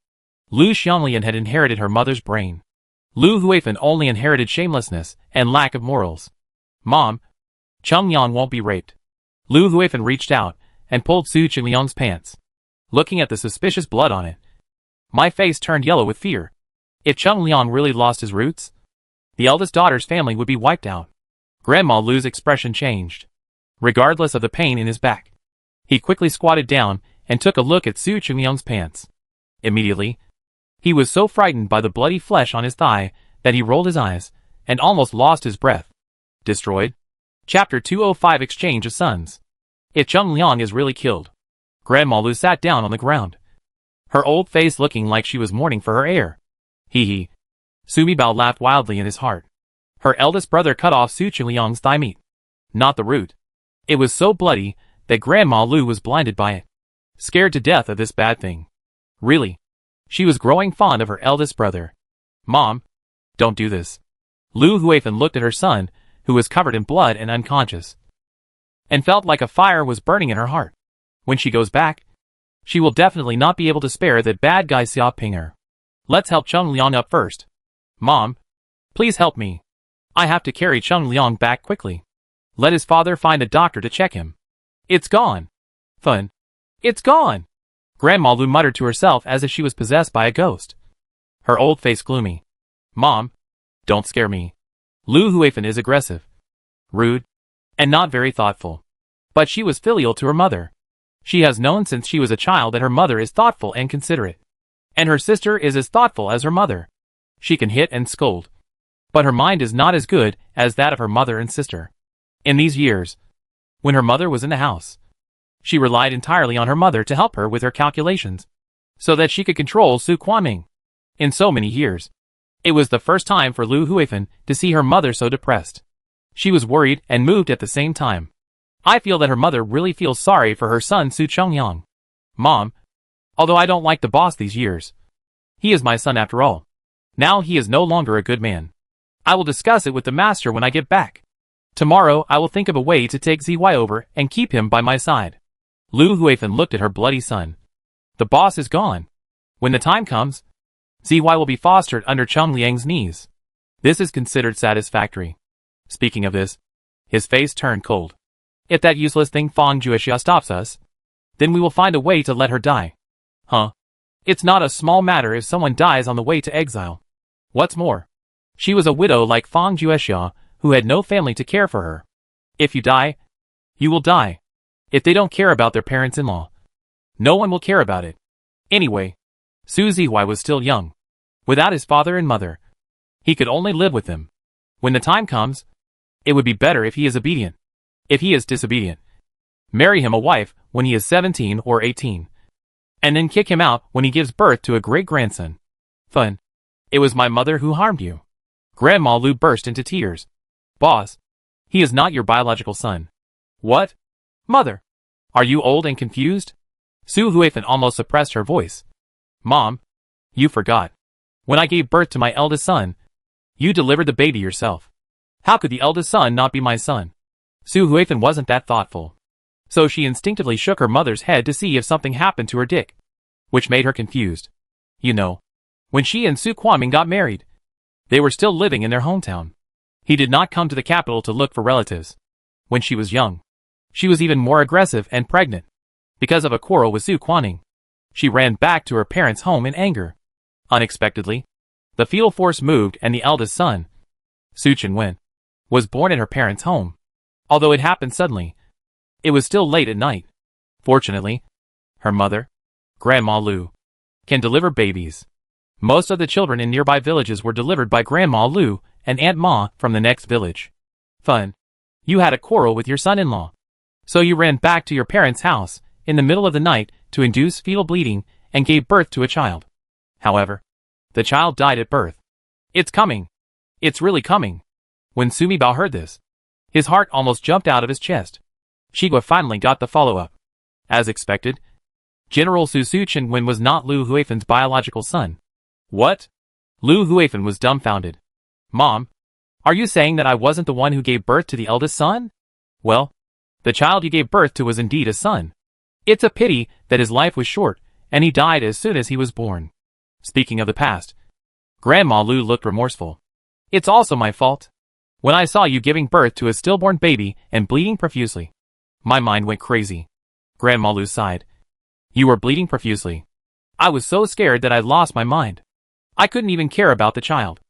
Speaker 1: Lu Xianglian had inherited her mother's brain. Lu Huifan only inherited shamelessness and lack of morals. Mom, Qingliang won't be raped. Lu Huifan reached out and pulled Su Qingliang's pants. Looking at the suspicious blood on it, my face turned yellow with fear. If Qingliang really lost his roots, the eldest daughter's family would be wiped out. Grandma Lu's expression changed. Regardless of the pain in his back, he quickly squatted down and took a look at Su Qingliang's pants. Immediately, he was so frightened by the bloody flesh on his thigh that he rolled his eyes and almost lost his breath. Destroyed? Chapter 205 Exchange of Sons. If Qingliang is really killed. Grandma Lu sat down on the ground, her old face looking like she was mourning for her heir. Hee hee. Sumi Bao laughed wildly in his heart. Her eldest brother cut off Su Qingliang's thigh meat, not the root. It was so bloody that Grandma Lu was blinded by it, scared to death of this bad thing. Really, she was growing fond of her eldest brother. Mom, don't do this. Lu Huifan looked at her son, who was covered in blood and unconscious, and felt like a fire was burning in her heart. When she goes back, she will definitely not be able to spare that bad guy Xia Pinger. Let's help Qingliang up first. Mom, please help me. I have to carry Qingliang back quickly. Let his father find a doctor to check him. It's gone. Fun. It's gone. Grandma Lu muttered to herself as if she was possessed by a ghost, her old face gloomy. Mom, don't scare me. Lu Huifan is aggressive, rude, and not very thoughtful. But she was filial to her mother. She has known since she was a child that her mother is thoughtful and considerate. And her sister is as thoughtful as her mother. She can hit and scold, but her mind is not as good as that of her mother and sister. In these years, when her mother was in the house, she relied entirely on her mother to help her with her calculations, so that she could control Su Quanming. In so many years, it was the first time for Lu Huifan to see her mother so depressed. She was worried and moved at the same time. I feel that her mother really feels sorry for her son Su Qingliang. Mom, although I don't like the boss these years, he is my son after all. Now he is no longer a good man. I will discuss it with the master when I get back. Tomorrow I will think of a way to take ZY over and keep him by my side. Lu Huifan looked at her bloody son. The boss is gone. When the time comes, ZY will be fostered under Qingliang's knees. This is considered satisfactory. Speaking of this, his face turned cold. If that useless thing Fang Juexia stops us, then we will find a way to let her die. Huh? It's not a small matter if someone dies on the way to exile. What's more, she was a widow like Fang Juexia, who had no family to care for her. If you die, you will die. If they don't care about their parents-in-law, no one will care about it. Anyway, Su Zihui was still young. Without his father and mother, he could only live with them. When the time comes, it would be better if he is obedient. If he is disobedient, marry him a wife when he is 17 or 18. And then kick him out when he gives birth to a great-grandson. Fun. It was my mother who harmed you. Grandma Lu burst into tears. Boss, he is not your biological son. What? Mother, are you old and confused? Su Huifan almost suppressed her voice. Mom, you forgot. When I gave birth to my eldest son, you delivered the baby yourself. How could the eldest son not be my son? Su Huifan wasn't that thoughtful. So she instinctively shook her mother's head to see if something happened to her dick, which made her confused. You know, when she and Su Kuoming got married, they were still living in their hometown. He did not come to the capital to look for relatives. When she was young, she was even more aggressive and pregnant. Because of a quarrel with Su Kuoming, she ran back to her parents' home in anger. Unexpectedly, the fetal force moved and the eldest son, Su Chenwen, was born in her parents' home. Although it happened suddenly, it was still late at night. Fortunately, her mother, Grandma Lu, can deliver babies. Most of the children in nearby villages were delivered by Grandma Lu and Aunt Ma from the next village. Fun. You had a quarrel with your son-in-law. So you ran back to your parents' house in the middle of the night to induce fetal bleeding and gave birth to a child. However, the child died at birth. It's coming. It's really coming. When Sumi Bao heard this, his heart almost jumped out of his chest. Shigua finally got the follow-up. As expected, General Su Chenwen was not Lu Huifan's biological son. What? Lu Huifan was dumbfounded. Mom, are you saying that I wasn't the one who gave birth to the eldest son? Well, the child you gave birth to was indeed a son. It's a pity that his life was short, and he died as soon as he was born. Speaking of the past, Grandma Lu looked remorseful. It's also my fault. When I saw you giving birth to a stillborn baby and bleeding profusely, my mind went crazy. Grandma Lu sighed. You were bleeding profusely. I was so scared that I lost my mind. I couldn't even care about the child.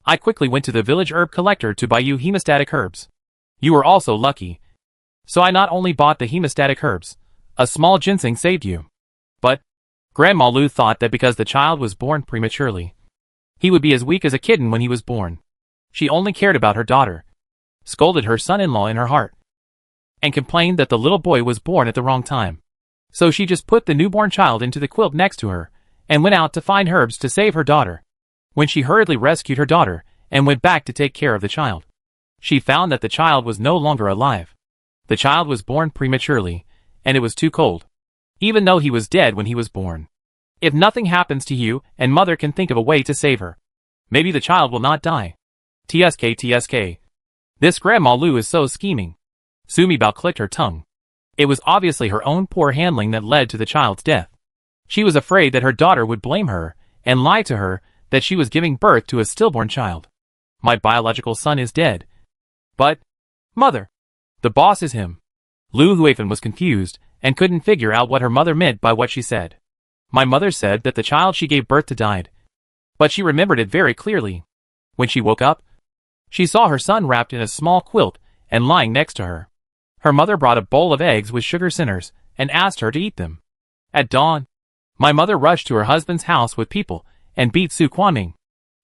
Speaker 1: I quickly went to the village herb collector to buy you hemostatic herbs. You were also lucky. So I not only bought the hemostatic herbs, a small ginseng saved you. But Grandma Lu thought that because the child was born prematurely, he would be as weak as a kitten when he was born. She only cared about her daughter, scolded her son-in-law in her heart, and complained that the little boy was born at the wrong time. So she just put the newborn child into the quilt next to her, and went out to find herbs to save her daughter. When she hurriedly rescued her daughter, and went back to take care of the child, she found that the child was no longer alive. The child was born prematurely, and it was too cold, even though he was dead when he was born. If nothing happens to you, and mother can think of a way to save her, maybe the child will not die. TSK. This Grandma Lu is so scheming. Sumi Bao clicked her tongue. It was obviously her own poor handling that led to the child's death. She was afraid that her daughter would blame her, and lie to her that she was giving birth to a stillborn child. My biological son is dead. But, mother, the boss is him. Lu Huifan was confused, and couldn't figure out what her mother meant by what she said. My mother said that the child she gave birth to died. But she remembered it very clearly. When she woke up, she saw her son wrapped in a small quilt and lying next to her. Her mother brought a bowl of eggs with sugar sinners and asked her to eat them. At dawn, my mother rushed to her husband's house with people and beat Su Kuoming.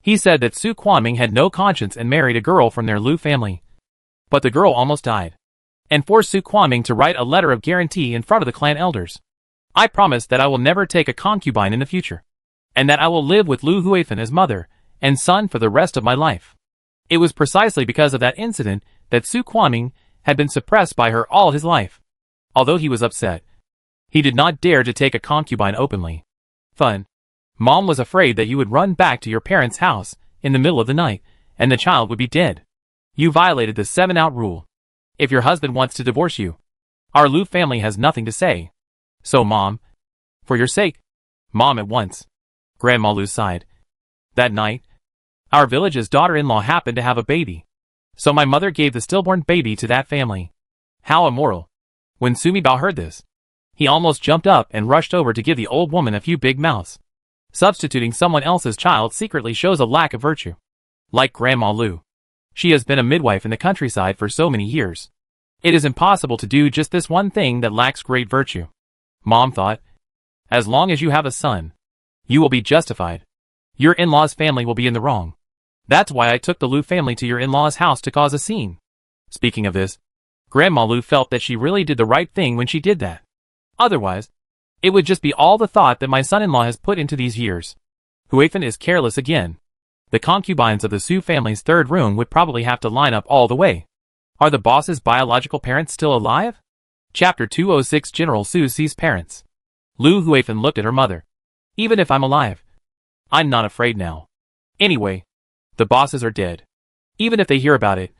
Speaker 1: He said that Su Kuoming had no conscience and married a girl from their Lu family. But the girl almost died, and forced Su Kuoming to write a letter of guarantee in front of the clan elders. I promise that I will never take a concubine in the future, and that I will live with Lu Huifan as mother and son for the rest of my life. It was precisely because of that incident that Su Kuoming had been suppressed by her all his life. Although he was upset, he did not dare to take a concubine openly. Fun. Mom was afraid that you would run back to your parents' house in the middle of the night, and the child would be dead. You violated the 7-out rule. If your husband wants to divorce you, our Lu family has nothing to say. So Mom, for your sake, Mom at once. Grandma Lu sighed. That night, our village's daughter-in-law happened to have a baby. So my mother gave the stillborn baby to that family. How immoral. When Sumi Bao heard this, he almost jumped up and rushed over to give the old woman a few big mouths. Substituting someone else's child secretly shows a lack of virtue. Like Grandma Lu, she has been a midwife in the countryside for so many years. It is impossible to do just this one thing that lacks great virtue. Mom thought, as long as you have a son, You will be justified. Your in-laws' family will be in the wrong. That's why I took the Lu family to your in-laws' house to cause a scene. Speaking of this, Grandma Lu felt that she really did the right thing when she did that. Otherwise, it would just be all the thought that my son-in-law has put into these years. Huifan is careless again. The concubines of the Su family's third room would probably have to line up all the way. Are the boss's biological parents still alive? Chapter 206 General Su sees parents. Lu Huifan looked at her mother. Even if I'm alive, I'm not afraid now. Anyway, the bosses are dead. Even if they hear about it,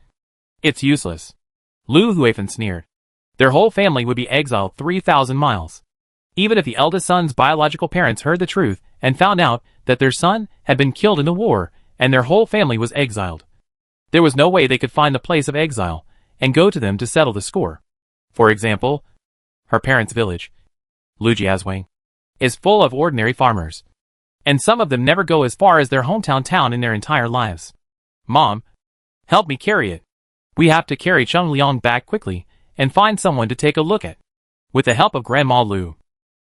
Speaker 1: it's useless. Lu Huifan sneered. Their whole family would be exiled 3,000 miles. Even if the eldest son's biological parents heard the truth and found out that their son had been killed in the war and their whole family was exiled, there was no way they could find the place of exile and go to them to settle the score. For example, her parents' village, Lujiazwang, is full of ordinary farmers, and some of them never go as far as their hometown town in their entire lives. Mom, help me carry it. We have to carry Chungliang back quickly and find someone to take a look at. With the help of Grandma Lu,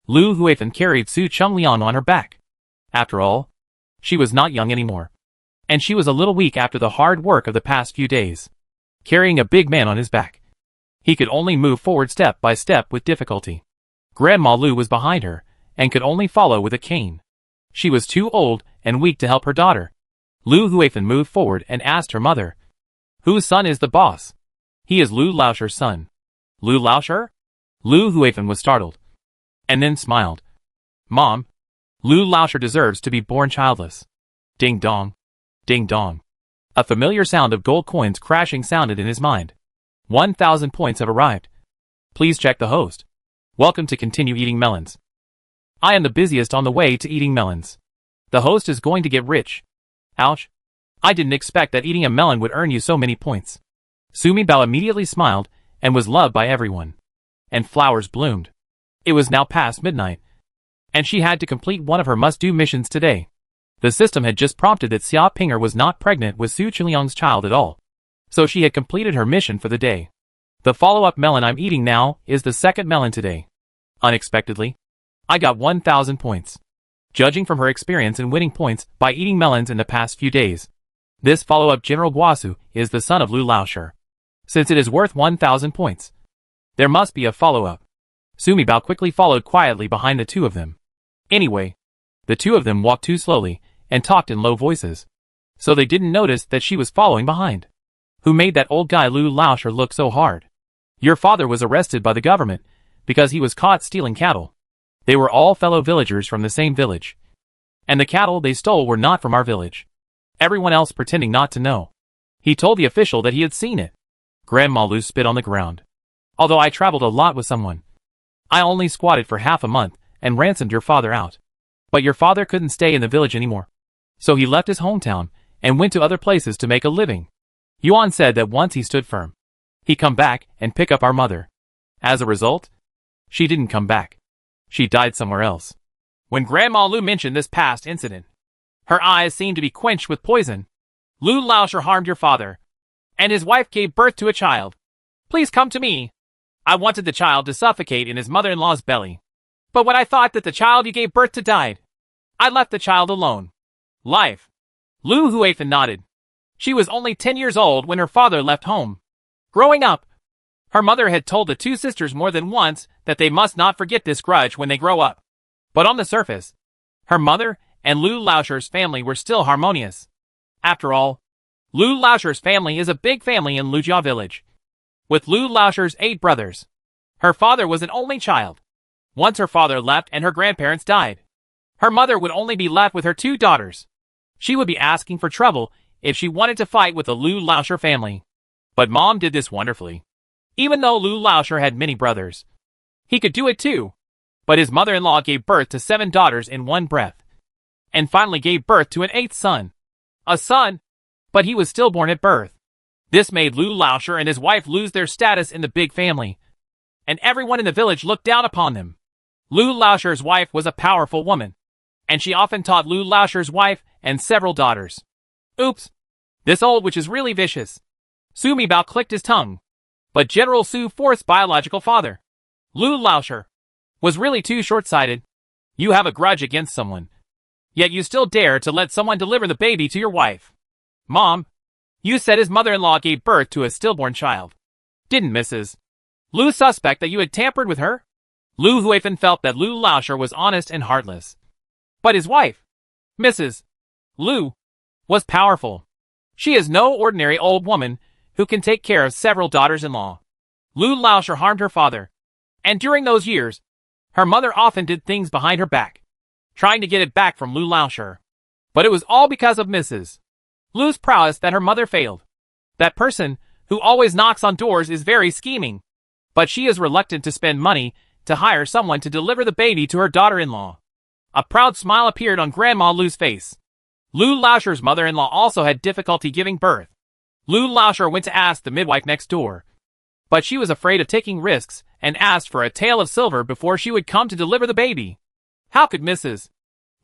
Speaker 1: Lu Huifan carried Su Chungliang on her back. After all, she was not young anymore, and she was a little weak after the hard work of the past few days. Carrying a big man on his back, he could only move forward step by step with difficulty. Grandma Lu was behind her and could only follow with a cane. She was too old and weak to help her daughter. Lu Huifan moved forward and asked her mother, "Whose son is the boss?" "He is Lu Laosher's son." "Lu Laosher?" Lu Huifan was startled, and then smiled. "Mom, Lu Laosher deserves to be born childless." Ding dong. Ding dong. A familiar sound of gold coins crashing sounded in his mind. 1,000 points have arrived. Please check the host. Welcome to Continue Eating Melons. I am the busiest on the way to eating melons. The host is going to get rich. Ouch. I didn't expect that eating a melon would earn you so many points. Sumi Bao immediately smiled and was loved by everyone. And flowers bloomed. It was now past midnight, and she had to complete one of her must-do missions today. The system had just prompted that Xia Pinger was not pregnant with Su Chunliang's child at all, so she had completed her mission for the day. The follow-up melon I'm eating now is the second melon today. Unexpectedly, I got 1,000 points. Judging from her experience in winning points by eating melons in the past few days, this follow-up General Guasu is the son of Lu Laosher. Since it is worth 1,000 points, there must be a follow-up. Sumi Bao quickly followed quietly behind the two of them. Anyway, the two of them walked too slowly and talked in low voices, so they didn't notice that she was following behind. Who made that old guy Lu Laosher look so hard? Your father was arrested by the government because he was caught stealing cattle. They were all fellow villagers from the same village, and the cattle they stole were not from our village. Everyone else pretending not to know. He told the official that he had seen it. Grandma Lu spit on the ground. Although I traveled a lot with someone, I only squatted for half a month and ransomed your father out. But your father couldn't stay in the village anymore, so he left his hometown and went to other places to make a living. Yuan said that once he stood firm, he'd come back and pick up our mother. As a result, she didn't come back. She died somewhere else. When Grandma Lu mentioned this past incident, her eyes seemed to be quenched with poison. Lu Laosher harmed your father, and his wife gave birth to a child. Please come to me. I wanted the child to suffocate in his mother-in-law's belly. But when I thought that the child you gave birth to died, I left the child alone. Life. Lu Huifan nodded. She was only 10 years old when her father left home. Growing up, her mother had told the two sisters more than once that they must not forget this grudge when they grow up. But on the surface, her mother and Lu Laosher's family were still harmonious. After all, Lu Laosher's family is a big family in Lujia village, with Lu Laosher's 8 brothers. Her father was an only child. Once her father left and her grandparents died, her mother would only be left with her 2 daughters. She would be asking for trouble if she wanted to fight with the Lu Laosher family. But Mom did this wonderfully. Even though Lu Laosher had many brothers, he could do it too. But his mother-in-law gave birth to 7 daughters in one breath, and finally gave birth to an 8th son. A son, but he was stillborn at birth. This made Lu Laosher and his wife lose their status in the big family, and everyone in the village looked down upon them. Lu Laosher's wife was a powerful woman, and she often taught Lu Laosher's wife and several daughters. Oops, this old witch is really vicious. Sumi Bao clicked his tongue. But General Su Forth's biological father, Lu Laosher, was really too short-sighted. You have a grudge against someone, Yet you still dare to let someone deliver the baby to your wife. Mom, you said his mother-in-law gave birth to a stillborn child. Didn't Mrs. Lu suspect that you had tampered with her? Lu Huifan felt that Lu Laoshi was honest and heartless. But his wife, Mrs. Lu, was powerful. She is no ordinary old woman who can take care of several daughters-in-law. Lu Laoshi harmed her father, and during those years, her mother often did things behind her back, trying to get it back from Lu Laoshi. But it was all because of Mrs. Lu's prowess that her mother failed. That person who always knocks on doors is very scheming, but she is reluctant to spend money to hire someone to deliver the baby to her daughter-in-law. A proud smile appeared on Grandma Lu's face. Lu Laoshi's mother-in-law also had difficulty giving birth. Lu Laoshi went to ask the midwife next door, but she was afraid of taking risks and asked for a tael of silver before she would come to deliver the baby. How could Mrs.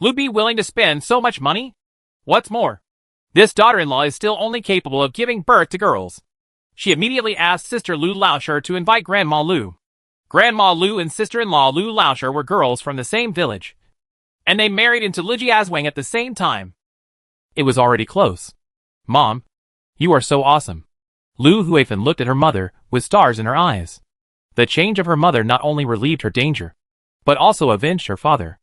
Speaker 1: Lu be willing to spend so much money? What's more, this daughter-in-law is still only capable of giving birth to girls. She immediately asked Sister Lu Laoshi to invite Grandma Lu. Grandma Lu and sister-in-law Lu Laoshi were girls from the same village, and they married into Lijiazwang at the same time. It was already close. Mom, you are so awesome. Lu Huifan looked at her mother with stars in her eyes. The change of her mother not only relieved her danger, but also avenged her father.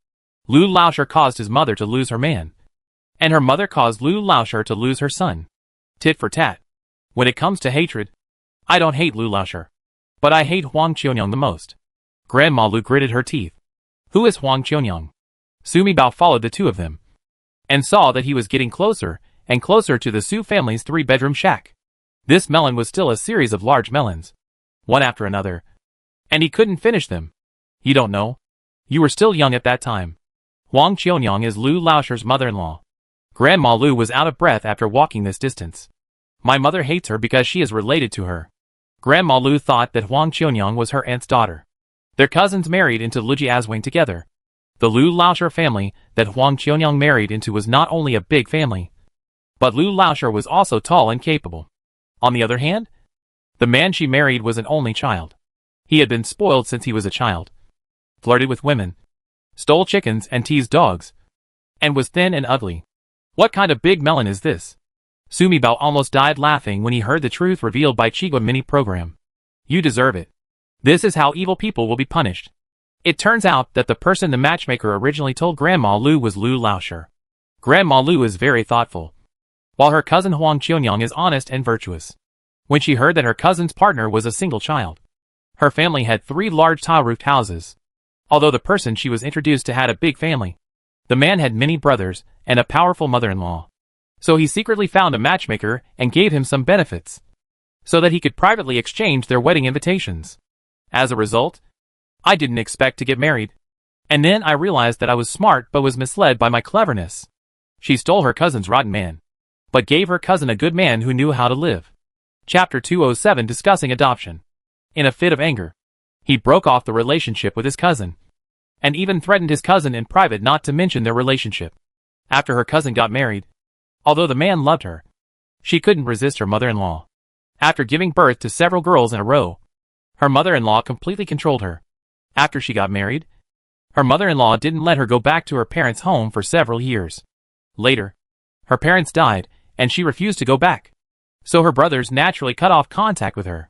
Speaker 1: Lu Laoshi caused his mother to lose her man, and her mother caused Lu Laoshi to lose her son. Tit for tat. When it comes to hatred, I don't hate Lu Laoshi, but I hate Huang Qionyang the most. Grandma Lu gritted her teeth. Who is Huang Qionyang? Sumi Bao followed the two of them, and saw that he was getting closer and closer to the Su family's three-bedroom shack. This melon was still a series of large melons, one after another, and he couldn't finish them. You don't know? You were still young at that time. Huang Qionyang is Lu Laoshi's mother-in-law. Grandma Lu was out of breath after walking this distance. My mother hates her because she is related to her. Grandma Lu thought that Huang Qionyang was her aunt's daughter. Their cousins married into Lijiazwang together. The Lu Laoshi family that Huang Qionyang married into was not only a big family, but Lu Laoshi was also tall and capable. On the other hand, the man she married was an only child. He had been spoiled since he was a child, flirted with women, stole chickens and teased dogs, and was thin and ugly. What kind of big melon is this? Sumi Bao almost died laughing when he heard the truth revealed by Chigua mini program. You deserve it. This is how evil people will be punished. It turns out that the person the matchmaker originally told Grandma Lu was Lu Laoshi. Grandma Lu is very thoughtful, while her cousin Huang Qionyang is honest and virtuous. When she heard that her cousin's partner was a single child, her family had 3 large tile-roofed houses. Although the person she was introduced to had a big family, the man had many brothers and a powerful mother-in-law. So he secretly found a matchmaker and gave him some benefits, so that he could privately exchange their wedding invitations. As a result, I didn't expect to get married. And then I realized that I was smart but was misled by my cleverness. She stole her cousin's rotten man, but gave her cousin a good man who knew how to live. Chapter 207 Discussing Adoption. In a fit of anger, he broke off the relationship with his cousin, and even threatened his cousin in private not to mention their relationship. After her cousin got married, although the man loved her, she couldn't resist her mother-in-law. After giving birth to several girls in a row, her mother-in-law completely controlled her. After she got married, her mother-in-law didn't let her go back to her parents' home for several years. Later, her parents died, and she refused to go back. So her brothers naturally cut off contact with her.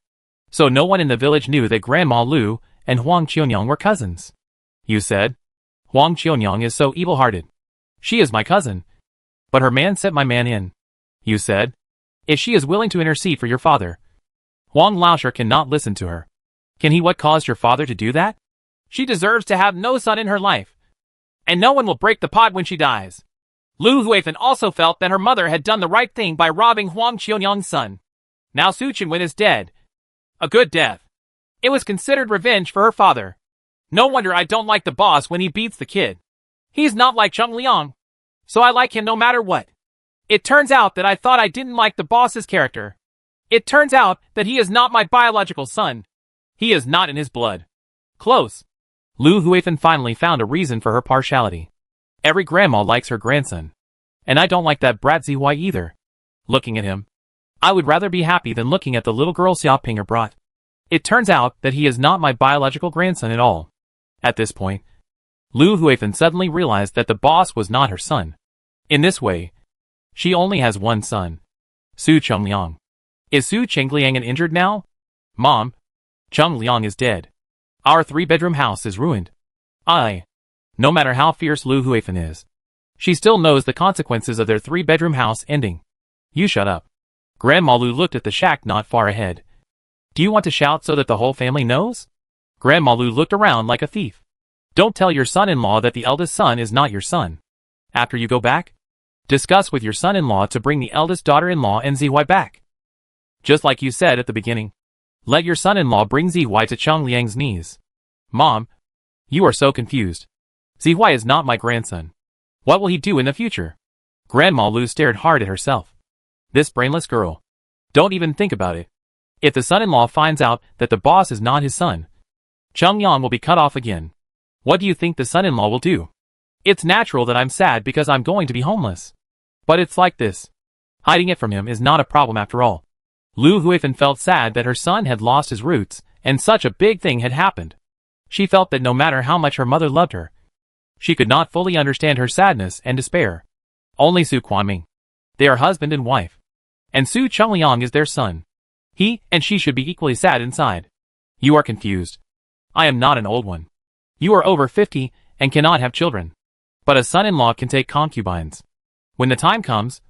Speaker 1: So no one in the village knew that Grandma Lu and Huang Qionyang were cousins. You said, Huang Qionyang is so evil-hearted. She is my cousin, but her man sent my man in. You said, if she is willing to intercede for your father, Huang Laoshi cannot listen to her. Can he what caused your father to do that? She deserves to have no son in her life, and no one will break the pot when she dies. Lu Huifan also felt that her mother had done the right thing by robbing Huang Qionyang's son. Now Su Qinwen is dead. A good death. It was considered revenge for her father. No wonder I don't like the boss when he beats the kid. He's not like Cheng Liang, so I like him no matter what. It turns out that I thought I didn't like the boss's character. It turns out that he is not my biological son. He is not in his blood. Close. Lu Huifan finally found a reason for her partiality. Every grandma likes her grandson, and I don't like that brat Zihui either. Looking at him, I would rather be happy than looking at the little girl Xiaopinger brought. It turns out that he is not my biological grandson at all. At this point, Lu Huifeng suddenly realized that the boss was not her son. In this way, she only has one son, Su Chengliang. Is Su Chengliang injured now? Mom, Chengliang is dead. Our 3-bedroom house is ruined. No matter how fierce Lu Huifeng is, she still knows the consequences of their 3-bedroom house ending. You shut up. Grandma Lu looked at the shack not far ahead. Do you want to shout so that the whole family knows? Grandma Lu looked around like a thief. Don't tell your son-in-law that the eldest son is not your son. After you go back, discuss with your son-in-law to bring the eldest daughter-in-law and Zihui back. Just like you said at the beginning. Let your son-in-law bring Zihui to Chengliang's knees. Mom, you are so confused. Zihui is not my grandson. What will he do in the future? Grandma Lu stared hard at herself. This brainless girl. Don't even think about it. If the son-in-law finds out that the boss is not his son, Chengliang will be cut off again. What do you think the son-in-law will do? It's natural that I'm sad because I'm going to be homeless. But it's like this. Hiding it from him is not a problem after all. Lu Huifeng felt sad that her son had lost his roots, and such a big thing had happened. She felt that no matter how much her mother loved her, she could not fully understand her sadness and despair. Only Su Quanming. They are husband and wife. And Su Chengliang is their son. He and she should be equally sad inside. You are confused. I am not an old one. You are over 50 and cannot have children. But a son-in-law can take concubines. When the time comes,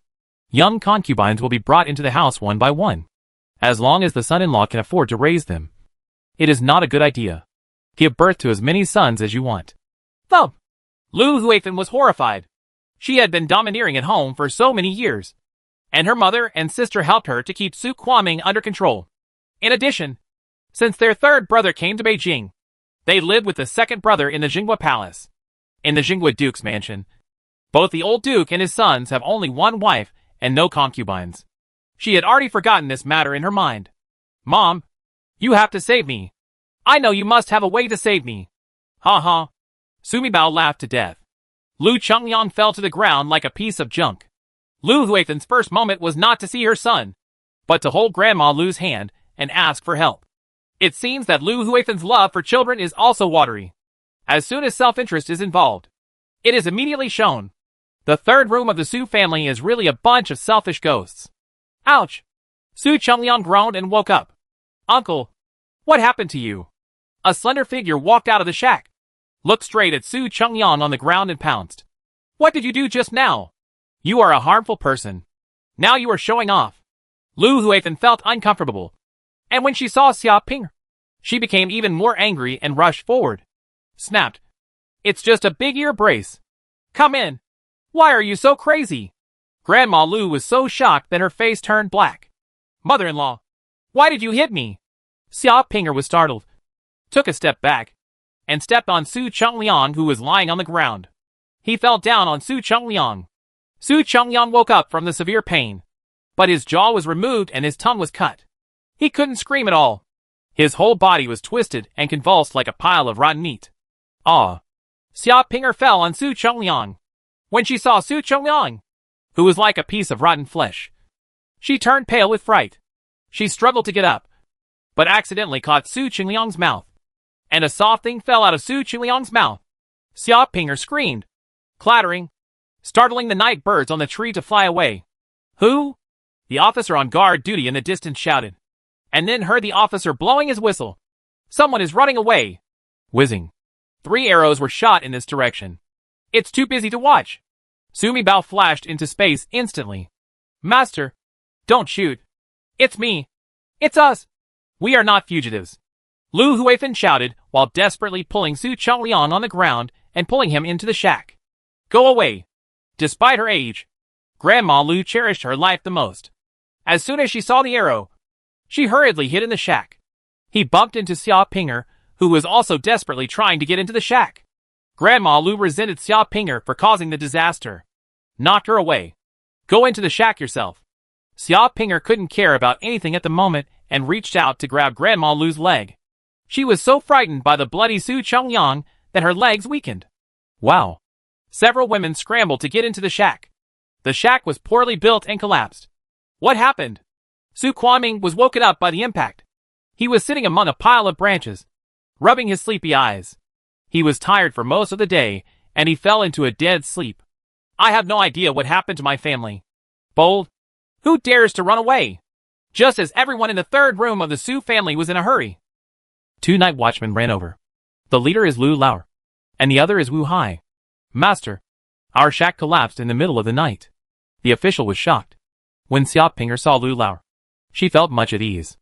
Speaker 1: young concubines will be brought into the house one by one. As long as the son-in-law can afford to raise them. It is not a good idea. Give birth to as many sons as you want. Thump! Lu Huifeng was horrified. She had been domineering at home for so many years. And her mother and sister helped her to keep Su Quanming under control. In addition, since their 3rd brother came to Beijing, they lived with the 2nd brother in the Jinghua Palace. In the Jinghua Duke's mansion, both the old duke and his sons have only one wife and no concubines. She had already forgotten this matter in her mind. Mom, you have to save me. I know you must have a way to save me. Ha ha. Sumi Bao laughed to death. Lu Chengliang fell to the ground like a piece of junk. Lu Huifeng's first moment was not to see her son, but to hold Grandma Lu's hand and ask for help. It seems that Lu Huifeng's love for children is also watery. As soon as self-interest is involved, it is immediately shown. The 3rd room of the Su family is really a bunch of selfish ghosts. Ouch! Su Chengliang groaned and woke up. Uncle, what happened to you? A slender figure walked out of the shack, looked straight at Su Chengliang on the ground and pounced. What did you do just now? You are a harmful person. Now you are showing off. Lu Huifeng felt uncomfortable. And when she saw Xia Ping, she became even more angry and rushed forward. Snapped. It's just a big ear brace. Come in. Why are you so crazy? Grandma Lu was so shocked that her face turned black. Mother-in-law, why did you hit me? Xia Pinger was startled, took a step back, and stepped on Su Chengliang, who was lying on the ground. He fell down on Su Chengliang. Su Chengliang woke up from the severe pain, but his jaw was removed and his tongue was cut. He couldn't scream at all. His whole body was twisted and convulsed like a pile of rotten meat. Ah! Xia Pinger fell on Su Chengliang. When she saw Su Chengliang, who was like a piece of rotten flesh, she turned pale with fright. She struggled to get up, but accidentally caught Su Chengliang's mouth, and a soft thing fell out of Su Chengliang's mouth. Xia Pinger screamed, clattering, startling the night birds on the tree to fly away. Who? The officer on guard duty in the distance shouted, and then heard the officer blowing his whistle. Someone is running away. Whizzing. 3 arrows were shot in this direction. It's too busy to watch. Sumi Bao flashed into space instantly. Master, don't shoot. It's me. It's us. We are not fugitives. Lu Huifeng shouted while desperately pulling Su Chengliang on the ground and pulling him into the shack. Go away. Despite her age, Grandma Lu cherished her life the most. As soon as she saw the arrow, she hurriedly hid in the shack. He bumped into Xia Pinger, who was also desperately trying to get into the shack. Grandma Lu resented Xia Pinger for causing the disaster. Knocked her away. Go into the shack yourself. Xia Pinger couldn't care about anything at the moment and reached out to grab Grandma Lu's leg. She was so frightened by the bloody Su Chengliang that her legs weakened. Wow. Several women scrambled to get into the shack. The shack was poorly built and collapsed. What happened? Su Quanming was woken up by the impact. He was sitting among a pile of branches, rubbing his sleepy eyes. He was tired for most of the day, and he fell into a dead sleep. I have no idea what happened to my family. Bold? Who dares to run away? Just as everyone in the third room of the Su family was in a hurry. 2 night watchmen ran over. The leader is Lu Lao, and the other is Wu Hai. Master, our shack collapsed in the middle of the night. The official was shocked. When Xia Pinger saw Lu Lao, she felt much at ease.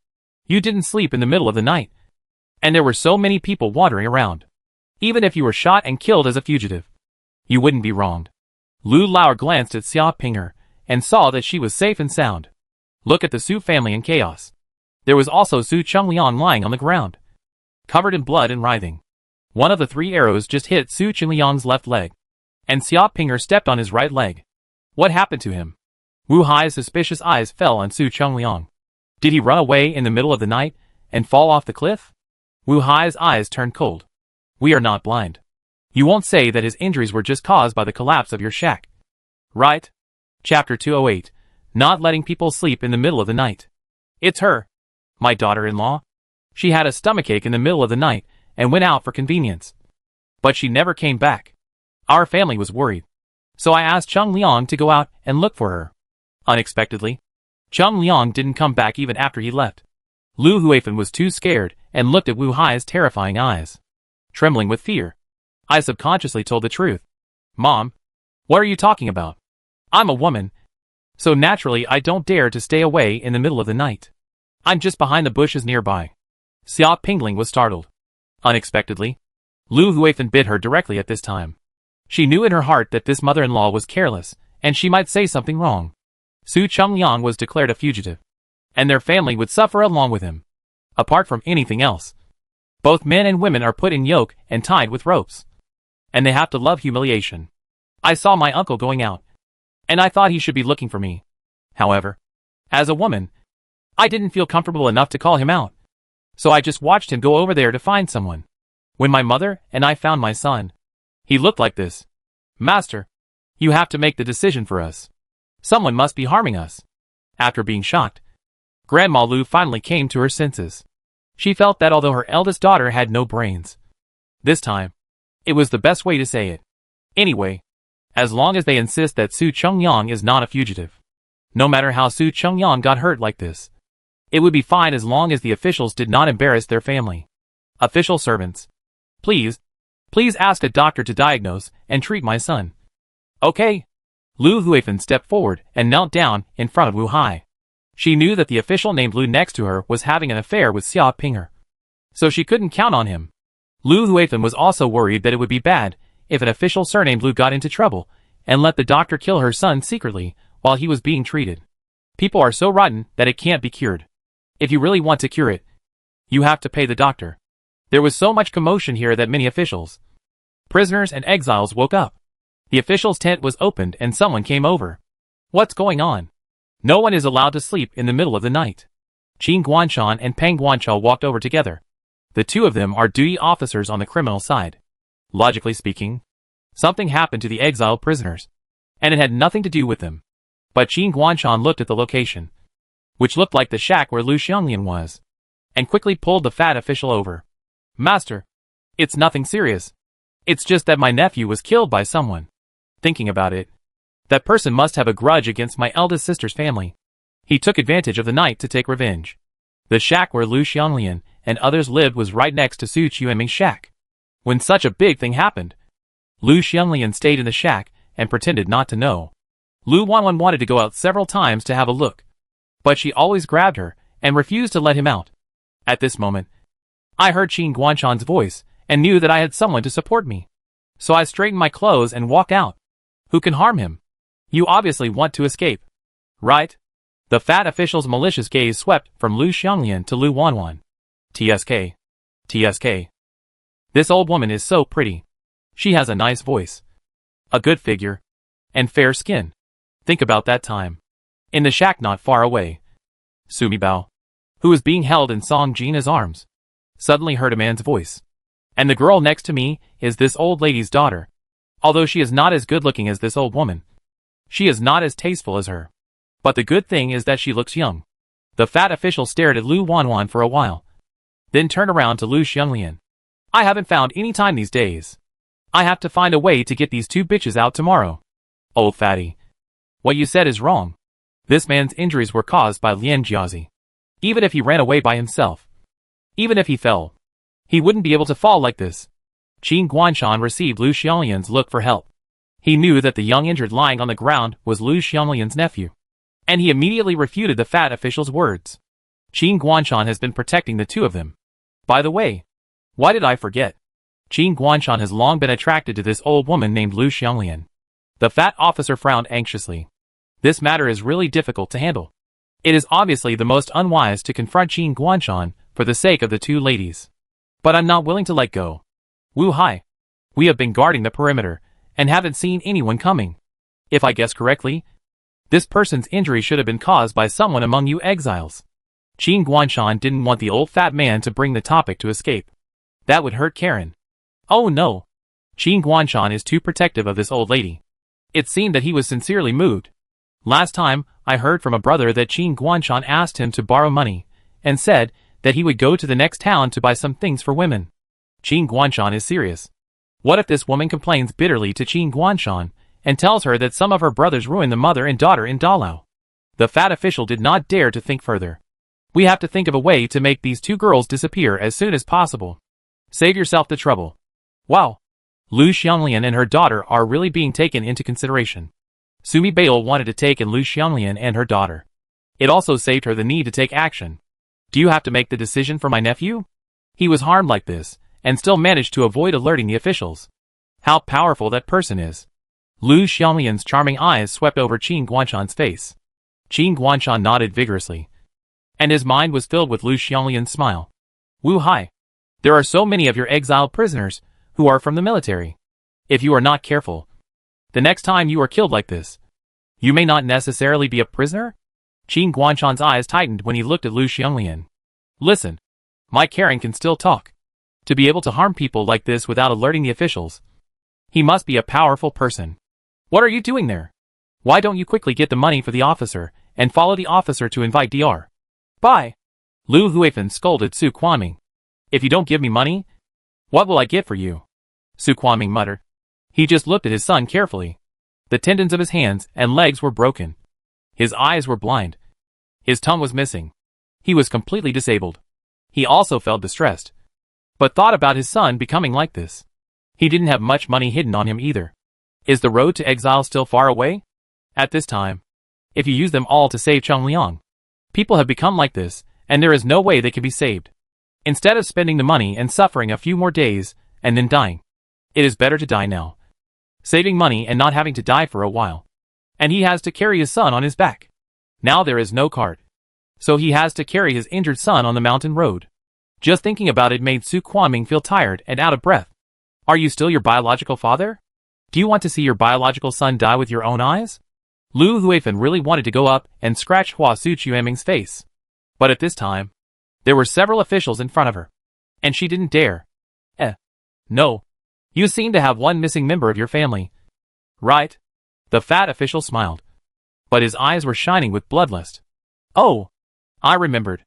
Speaker 1: You didn't sleep in the middle of the night. And there were so many people wandering around. Even if you were shot and killed as a fugitive, you wouldn't be wronged. Lu Lao glanced at Xia Pinger and saw that she was safe and sound. Look at the Su family in chaos. There was also Su Chungliang lying on the ground, covered in blood and writhing. One of the 3 arrows just hit Su Chungliang's left leg, and Xia Pinger stepped on his right leg. What happened to him? Wu Hai's suspicious eyes fell on Su Chungliang. Did he run away in the middle of the night and fall off the cliff? Wu Hai's eyes turned cold. We are not blind. You won't say that his injuries were just caused by the collapse of your shack, right? Chapter 208. Not letting people sleep in the middle of the night. It's her, my daughter-in-law. She had a stomachache in the middle of the night and went out for convenience. But she never came back. Our family was worried. So I asked Chung Liang to go out and look for her. Unexpectedly, Chung Liang didn't come back even after he left. Lu Huifan was too scared and looked at Wu Hai's terrifying eyes. Trembling with fear, I subconsciously told the truth. Mom, what are you talking about? I'm a woman, so naturally I don't dare to stay away in the middle of the night. I'm just behind the bushes nearby. Xia Pingling was startled. Unexpectedly, Lu Huifan bit her directly at this time. She knew in her heart that this mother-in-law was careless, and she might say something wrong. Su Chungliang was declared a fugitive, and their family would suffer along with him. Apart from anything else, both men and women are put in yoke and tied with ropes. And they have to love humiliation. I saw my uncle going out, and I thought he should be looking for me. However, as a woman, I didn't feel comfortable enough to call him out. So I just watched him go over there to find someone. When my mother and I found my son, he looked like this. Master, you have to make the decision for us. Someone must be harming us. After being shocked, Grandma Lu finally came to her senses. She felt that although her eldest daughter had no brains, this time, it was the best way to say it. Anyway, as long as they insist that Su Chungliang is not a fugitive, no matter how Su Chungliang got hurt like this, it would be fine as long as the officials did not embarrass their family. Official servants, please ask a doctor to diagnose and treat my son. Okay. Lu Huifan stepped forward and knelt down in front of Wu Hai. She knew that the official named Lu next to her was having an affair with Xia Pinger, so she couldn't count on him. Lu Huifan was also worried that it would be bad if an official surnamed Lu got into trouble and let the doctor kill her son secretly while he was being treated. People are so rotten that it can't be cured. If you really want to cure it, you have to pay the doctor. There was so much commotion here that many officials, prisoners and exiles woke up. The official's tent was opened and someone came over. What's going on? No one is allowed to sleep in the middle of the night. Qin Guanshan and Peng Guanchao walked over together. The two of them are duty officers on the criminal side. Logically speaking, something happened to the exiled prisoners, and it had nothing to do with them. But Qin Guanshan looked at the location, which looked like the shack where Lu Xianglian was, and quickly pulled the fat official over. Master, it's nothing serious. It's just that my nephew was killed by someone. Thinking about it, that person must have a grudge against my eldest sister's family. He took advantage of the night to take revenge. The shack where Lu Xianglian and others lived was right next to Su Qiueming's shack. When such a big thing happened, Lu Xianglian stayed in the shack and pretended not to know. Lu Wanwan wanted to go out several times to have a look, but she always grabbed her and refused to let him out. At this moment, I heard Qin Guanshan's voice and knew that I had someone to support me. So I straightened my clothes and walked out. Who can harm him? You obviously want to escape, right? The fat official's malicious gaze swept from Lu Xianglian to Lu Wanwan. TSK. TSK. This old woman is so pretty. She has a nice voice, a good figure, and fair skin. Think about that time. In the shack not far away, Sumi Bao, who was being held in Song Jina's arms, suddenly heard a man's voice. And the girl next to me is this old lady's daughter. Although she is not as good looking as this old woman, she is not as tasteful as her. But the good thing is that she looks young. The fat official stared at Lu Wanwan for a while, then turned around to Lu Xianglian. I haven't found any time these days. I have to find a way to get these two bitches out tomorrow. Old fatty. What you said is wrong. This man's injuries were caused by Lian Jiazi. Even if he ran away by himself, even if he fell, he wouldn't be able to fall like this. Qin Guanshan received Lu Xianglian's look for help. He knew that the young injured lying on the ground was Lu Xianglian's nephew, and he immediately refuted the fat official's words. Qin Guanshan has been protecting the two of them. By the way, why did I forget? Qin Guanshan has long been attracted to this old woman named Lu Xianglian. The fat officer frowned anxiously. This matter is really difficult to handle. It is obviously the most unwise to confront Qin Guanshan for the sake of the two ladies. But I'm not willing to let go. Wu Hai. We have been guarding the perimeter, and haven't seen anyone coming. If I guess correctly, this person's injury should have been caused by someone among you exiles. Qin Guanshan didn't want the old fat man to bring the topic to escape. That would hurt Karen. Oh no. Qin Guanshan is too protective of this old lady. It seemed that he was sincerely moved. Last time, I heard from a brother that Qin Guanshan asked him to borrow money, and said that he would go to the next town to buy some things for women. Qin Guanshan is serious. What if this woman complains bitterly to Qin Guanshan, and tells her that some of her brothers ruined the mother and daughter in Dalao? The fat official did not dare to think further. We have to think of a way to make these two girls disappear as soon as possible. Save yourself the trouble. Wow. Lu Xianglian and her daughter are really being taken into consideration. Sumi Bail wanted to take in Lu Xianglian and her daughter. It also saved her the need to take action. Do you have to make the decision for my nephew? He was harmed like this, and still managed to avoid alerting the officials. How powerful that person is. Lu Xianglian's charming eyes swept over Qin Guanshan's face. Qin Guanshan nodded vigorously, and his mind was filled with Lu Xianglian's smile. Wu Hai. There are so many of your exiled prisoners who are from the military. If you are not careful, the next time you are killed like this, you may not necessarily be a prisoner? Qin Guanshan's eyes tightened when he looked at Lu Xianglian. Listen, my Karen can still talk. To be able to harm people like this without alerting the officials, he must be a powerful person. What are you doing there? Why don't you quickly get the money for the officer, and follow the officer to invite Dr. Bye. Lu Huifan scolded Su Quanming. If you don't give me money, what will I get for you? Su Quanming muttered. He just looked at his son carefully. The tendons of his hands and legs were broken. His eyes were blind. His tongue was missing. He was completely disabled. He also felt distressed, but thought about his son becoming like this. He didn't have much money hidden on him either. Is the road to exile still far away? At this time, if you use them all to save Chongliang, people have become like this, and there is no way they can be saved. Instead of spending the money and suffering a few more days, and then dying, it is better to die now. Saving money and not having to die for a while. And he has to carry his son on his back. Now there is no cart, so he has to carry his injured son on the mountain road. Just thinking about it made Su Quanming feel tired and out of breath. Are you still your biological father? Do you want to see your biological son die with your own eyes? Lu Huifan really wanted to go up and scratch Hua Su Chueming's face. But at this time, there were several officials in front of her, and she didn't dare. No. You seem to have one missing member of your family. Right? The fat official smiled, but his eyes were shining with bloodlust. Oh, I remembered.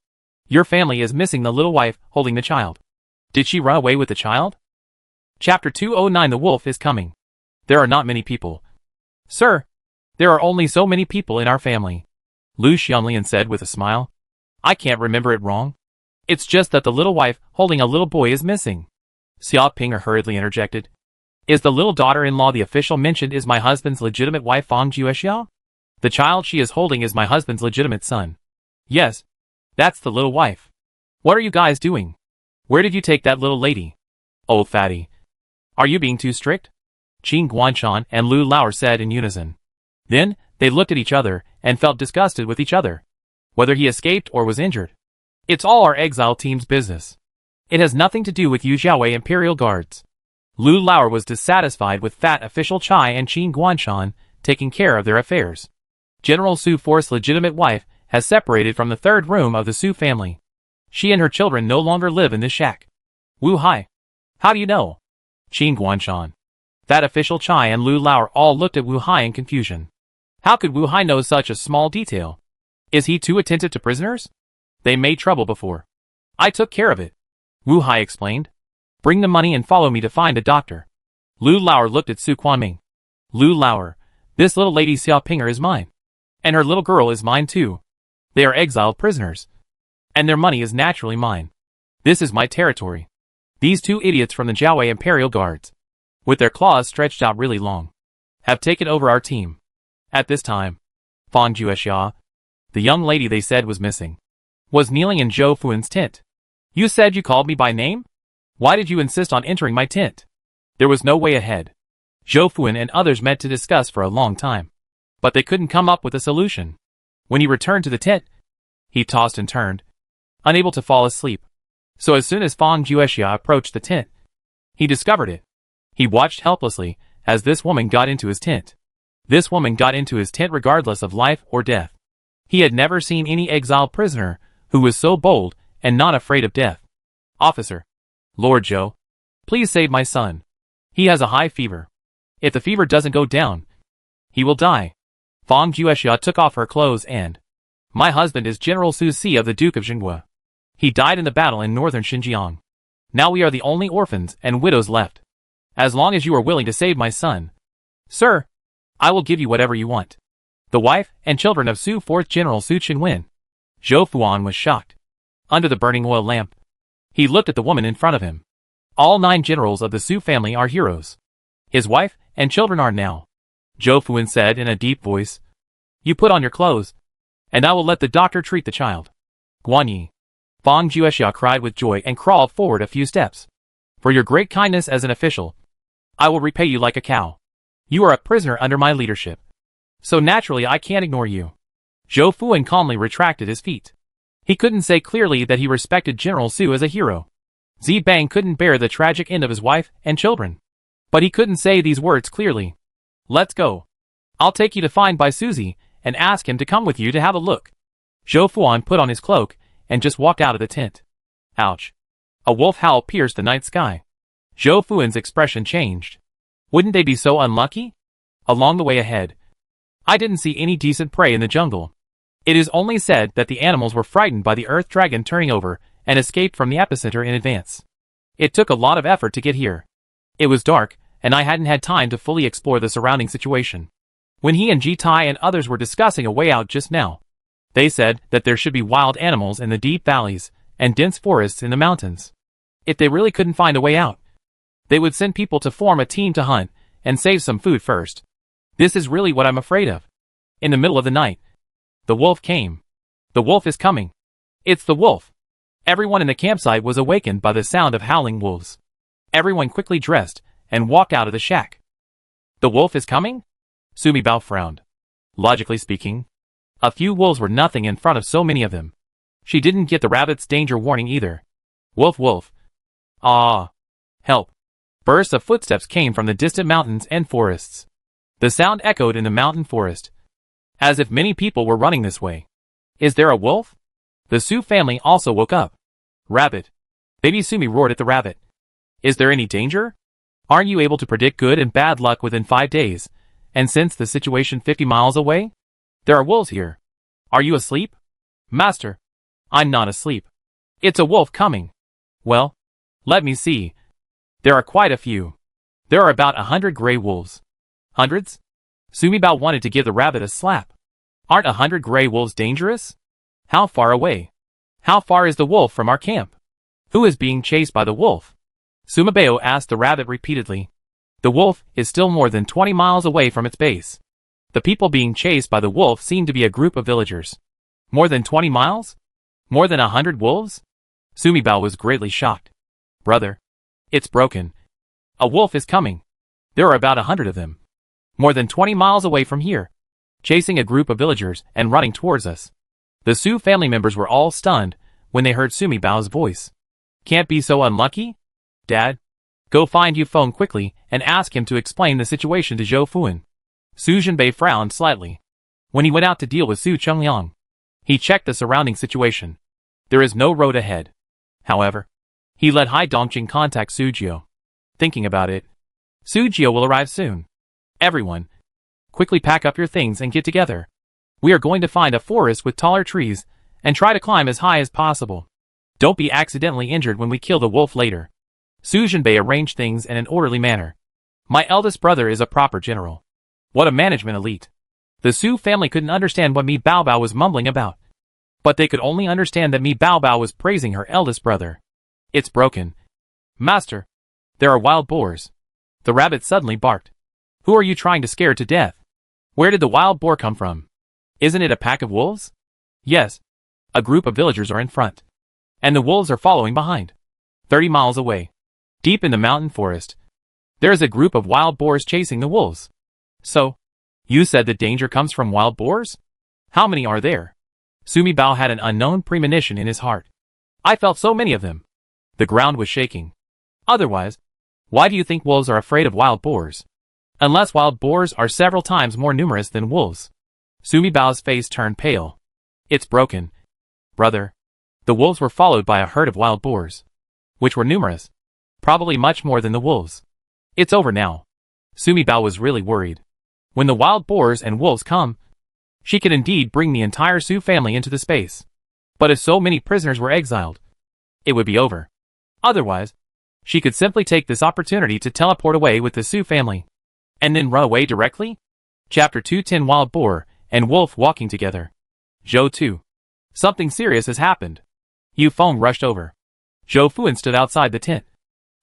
Speaker 1: Your family is missing the little wife holding the child. Did she run away with the child? Chapter 209. The wolf is coming. There are not many people. Sir, there are only so many people in our family, Lu Xianglian said with a smile. I can't remember it wrong. It's just that the little wife holding a little boy is missing. Xia Pinger hurriedly interjected. Is the little daughter-in-law the official mentioned is my husband's legitimate wife Fang Juexiao? The child she is holding is my husband's legitimate son. Yes, that's the little wife. What are you guys doing? Where did you take that little lady? Old fatty. Are you being too strict? Qin Guanshan and Lu Laor said in unison. Then, they looked at each other and felt disgusted with each other. Whether he escaped or was injured, it's all our exile team's business. It has nothing to do with Yu Xiaowei Imperial Guards. Lu Laor was dissatisfied with fat official Chai and Qin Guanshan taking care of their affairs. General Su Force's legitimate wife has separated from the third room of the Su family. She and her children no longer live in this shack. Wu Hai. How do you know? Qin Guanshan. Fat official Chai and Lu Laor all looked at Wu Hai in confusion. How could Wu Hai know such a small detail? Is he too attentive to prisoners? They made trouble before. I took care of it, Wu Hai explained. Bring the money and follow me to find a doctor. Lu Lauer looked at Su Quanming. Lu Lauer, this little lady Xiaopinger is mine. And her little girl is mine too. They are exiled prisoners. And their money is naturally mine. This is my territory. These two idiots from the Jiaowei Imperial Guards, with their claws stretched out really long, have taken over our team. At this time, Fang Juexia, the young lady they said was missing, was kneeling in Zhou Fuan's tent. You said you called me by name? Why did you insist on entering my tent? There was no way ahead. Zhou Fuan and others met to discuss for a long time, but they couldn't come up with a solution. When he returned to the tent, he tossed and turned, unable to fall asleep. So as soon as Fang Juexia approached the tent, he discovered it. He watched helplessly as this woman got into his tent. This woman got into his tent regardless of life or death. He had never seen any exiled prisoner who was so bold and not afraid of death. Officer, Lord Zhou, please save my son. He has a high fever. If the fever doesn't go down, he will die. Fang Juexia took off her clothes and, my husband is General Su Si of the Duke of Xinghua. He died in the battle in northern Xinjiang. Now we are the only orphans and widows left. As long as you are willing to save my son, sir, I will give you whatever you want. The wife and children of Su 4th General Su Qinwen. Zhou Fuan was shocked. Under the burning oil lamp, he looked at the woman in front of him. All 9 generals of the Su family are heroes. His wife and children are now. Zhou Fuan said in a deep voice, you put on your clothes, and I will let the doctor treat the child. Guanyi. Fang Juexia cried with joy and crawled forward a few steps. For your great kindness as an official, I will repay you like a cow. You are a prisoner under my leadership. So naturally I can't ignore you. Zhou Fuan calmly retracted his feet. He couldn't say clearly that he respected General Su as a hero. Zi Bang couldn't bear the tragic end of his wife and children. But he couldn't say these words clearly. Let's go. I'll take you to find Bai Suzi and ask him to come with you to have a look. Zhou Fuan put on his cloak and just walked out of the tent. Ouch. A wolf howl pierced the night sky. Zhou Fuan's expression changed. Wouldn't they be so unlucky? Along the way ahead, I didn't see any decent prey in the jungle. It is only said that the animals were frightened by the earth dragon turning over and escaped from the epicenter in advance. It took a lot of effort to get here. It was dark, and I hadn't had time to fully explore the surrounding situation. When he and Ji Tai and others were discussing a way out just now, they said that there should be wild animals in the deep valleys and dense forests in the mountains. If they really couldn't find a way out, they would send people to form a team to hunt and save some food first. This is really what I'm afraid of. In the middle of the night, the wolf came. The wolf is coming. It's the wolf. Everyone in the campsite was awakened by the sound of howling wolves. Everyone quickly dressed and walked out of the shack. The wolf is coming? Sumi Bao frowned. Logically speaking, a few wolves were nothing in front of so many of them. She didn't get the rabbit's danger warning either. Wolf, wolf. Ah. Help. Bursts of footsteps came from the distant mountains and forests. The sound echoed in the mountain forest, as if many people were running this way. Is there a wolf? The Su family also woke up. Rabbit. Baby Sumi roared at the rabbit. Is there any danger? Aren't you able to predict good and bad luck within 5 days, and sense the situation 50 miles away? There are wolves here. Are you asleep? Master. I'm not asleep. It's a wolf coming. Well, let me see. There are quite a few. There are about 100 gray wolves. Hundreds? Sumi Bao wanted to give the rabbit a slap. Aren't 100 gray wolves dangerous? How far away? How far is the wolf from our camp? Who is being chased by the wolf? Sumi Bao asked the rabbit repeatedly. The wolf is still more than 20 miles away from its base. The people being chased by the wolf seemed to be a group of villagers. More than 20 miles? More than 100 wolves? Sumi Bao was greatly shocked. Brother, it's broken. A wolf is coming. There are about 100 of them. More than 20 miles away from here, chasing a group of villagers and running towards us. The Su family members were all stunned when they heard Sumi Bao's voice. Can't be so unlucky? Dad, go find Yu Feng quickly and ask him to explain the situation to Zhou Fuan. Su Jinbei frowned slightly. When he went out to deal with Su Chengliang, he checked the surrounding situation. There is no road ahead. However, he let Hai Dongqing contact Su Jiao. Thinking about it, Su Jiao will arrive soon. Everyone, quickly pack up your things and get together. We are going to find a forest with taller trees and try to climb as high as possible. Don't be accidentally injured when we kill the wolf later. Su Jinbei arranged things in an orderly manner. My eldest brother is a proper general. What a management elite. The Su family couldn't understand what Mi Bao Bao was mumbling about. But they could only understand that Mi Bao Bao was praising her eldest brother. It's broken. Master. There are wild boars. The rabbit suddenly barked. Who are you trying to scare to death? Where did the wild boar come from? Isn't it a pack of wolves? Yes. A group of villagers are in front. And the wolves are following behind. 30 miles away. Deep in the mountain forest. There is a group of wild boars chasing the wolves. So, you said the danger comes from wild boars? How many are there? Sumi Bao had an unknown premonition in his heart. I felt so many of them. The ground was shaking. Otherwise, why do you think wolves are afraid of wild boars? Unless wild boars are several times more numerous than wolves. Sumi Bao's face turned pale. It's broken. Brother. The wolves were followed by a herd of wild boars. Which were numerous. Probably much more than the wolves. It's over now. Sumi Bao was really worried. When the wild boars and wolves come, she could indeed bring the entire Su family into the space. But if so many prisoners were exiled, it would be over. Otherwise, she could simply take this opportunity to teleport away with the Su family. And then run away directly? Chapter 210 Wild Boar and Wolf walking together. Zhou 2. Something serious has happened. Yu Feng rushed over. Zhou Fuan stood outside the tent,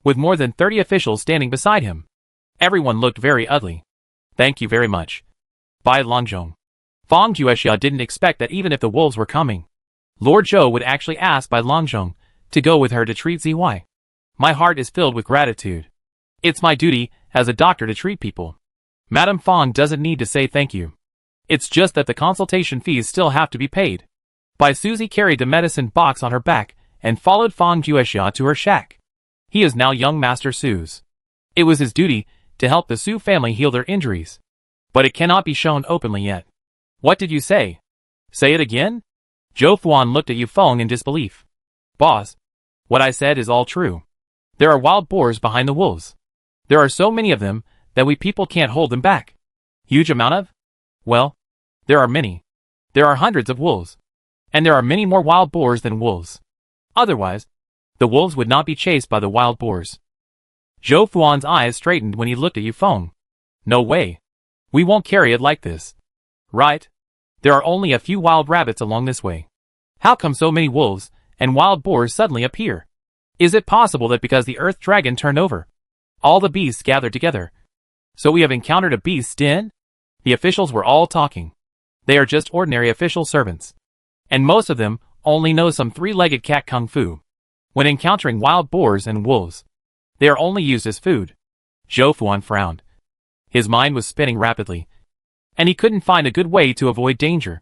Speaker 1: with more than 30 officials standing beside him. Everyone looked very ugly. Thank you very much. Bai Longzhong. Feng Juexia didn't expect that even if the wolves were coming, Lord Zhou would actually ask Bai Longzhong to go with her to treat ZY. My heart is filled with gratitude. It's my duty as a doctor to treat people. Madame Feng doesn't need to say thank you. It's just that the consultation fees still have to be paid. Bai Suzy carried the medicine box on her back and followed Feng Juexia to her shack. He is now young Master Su's. It was his duty to help the Su family heal their injuries. But it cannot be shown openly yet. What did you say? Say it again? Zhou Fuan looked at Yu Feng in disbelief. Boss, what I said is all true. There are wild boars behind the wolves. There are so many of them that we people can't hold them back. Huge amount of? Well, there are many. There are hundreds of wolves. And there are many more wild boars than wolves. Otherwise, the wolves would not be chased by the wild boars. Zhou Fuan's eyes straightened when he looked at Yu Feng. No way. We won't carry it like this. Right? There are only a few wild rabbits along this way. How come so many wolves and wild boars suddenly appear? Is it possible that because the earth dragon turned over, all the beasts gathered together? So we have encountered a beast's den? The officials were all talking. They are just ordinary official servants. And most of them only know some three-legged cat kung fu. When encountering wild boars and wolves, they are only used as food. Zhou Fuan frowned. His mind was spinning rapidly, and he couldn't find a good way to avoid danger.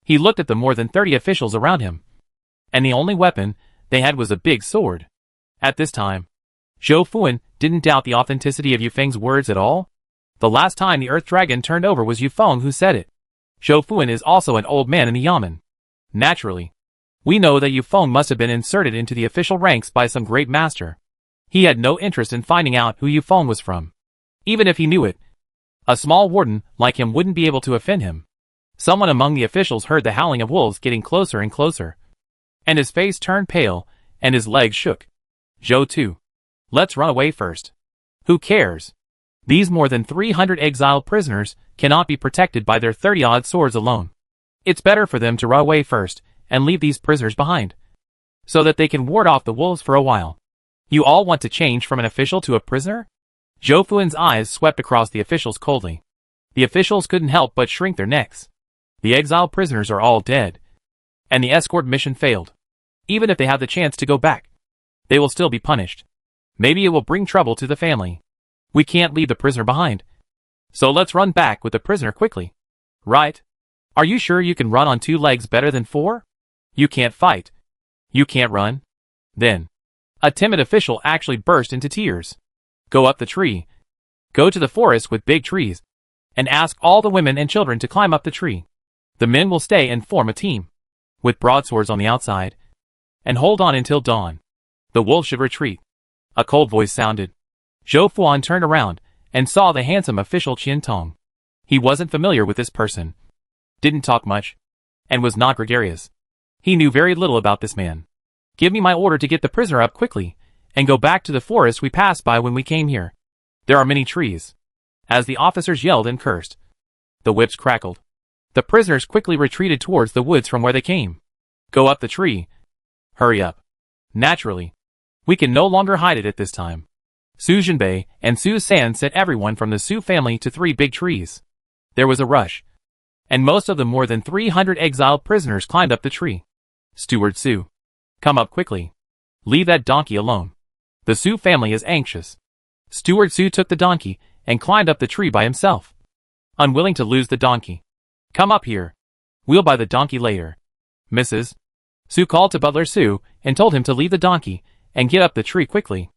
Speaker 1: He looked at the more than 30 officials around him, and the only weapon they had was a big sword. At this time, Zhou Fuan didn't doubt the authenticity of Yu Feng's words at all. The last time the Earth Dragon turned over was Yu Feng who said it. Zhou Fuan is also an old man in the Yamen. Naturally, we know that Yu Feng must have been inserted into the official ranks by some great master. He had no interest in finding out who Yu Feng was from. Even if he knew it, a small warden like him wouldn't be able to offend him. Someone among the officials heard the howling of wolves getting closer and closer, and his face turned pale, and his legs shook. Zhou 2. Let's run away first. Who cares? These more than 300 exiled prisoners cannot be protected by their 30-odd swords alone. It's better for them to run away first and leave these prisoners behind, so that they can ward off the wolves for a while. You all want to change from an official to a prisoner? Zhou Fuan's eyes swept across the officials coldly. The officials couldn't help but shrink their necks. The exiled prisoners are all dead, and the escort mission failed. Even if they have the chance to go back, they will still be punished. Maybe it will bring trouble to the family. We can't leave the prisoner behind. So let's run back with the prisoner quickly. Right? Are you sure you can run on 2 legs better than 4? You can't fight. You can't run. Then, a timid official actually burst into tears. Go up the tree. Go to the forest with big trees, and ask all the women and children to climb up the tree. The men will stay and form a team, with broadswords on the outside, and hold on until dawn. The wolves should retreat. A cold voice sounded. Zhou Fuan turned around and saw the handsome official Qian Tong. He wasn't familiar with this person, didn't talk much, and was not gregarious. He knew very little about this man. Give me my order to get the prisoner up quickly, and go back to the forest we passed by when we came here. There are many trees." As the officers yelled and cursed, the whips crackled. The prisoners quickly retreated towards the woods from where they came. "Go up the tree. Hurry up. Naturally. We can no longer hide it at this time." Su Jinbei and Su San sent everyone from the Su family to 3 big trees. There was a rush, and most of the more than 300 exiled prisoners climbed up the tree. "Steward Su, come up quickly. Leave that donkey alone. The Su family is anxious." Steward Su took the donkey and climbed up the tree by himself, unwilling to lose the donkey. "Come up here. We'll buy the donkey later." "Mrs. Su called to Butler Su and told him to leave the donkey and get up the tree quickly."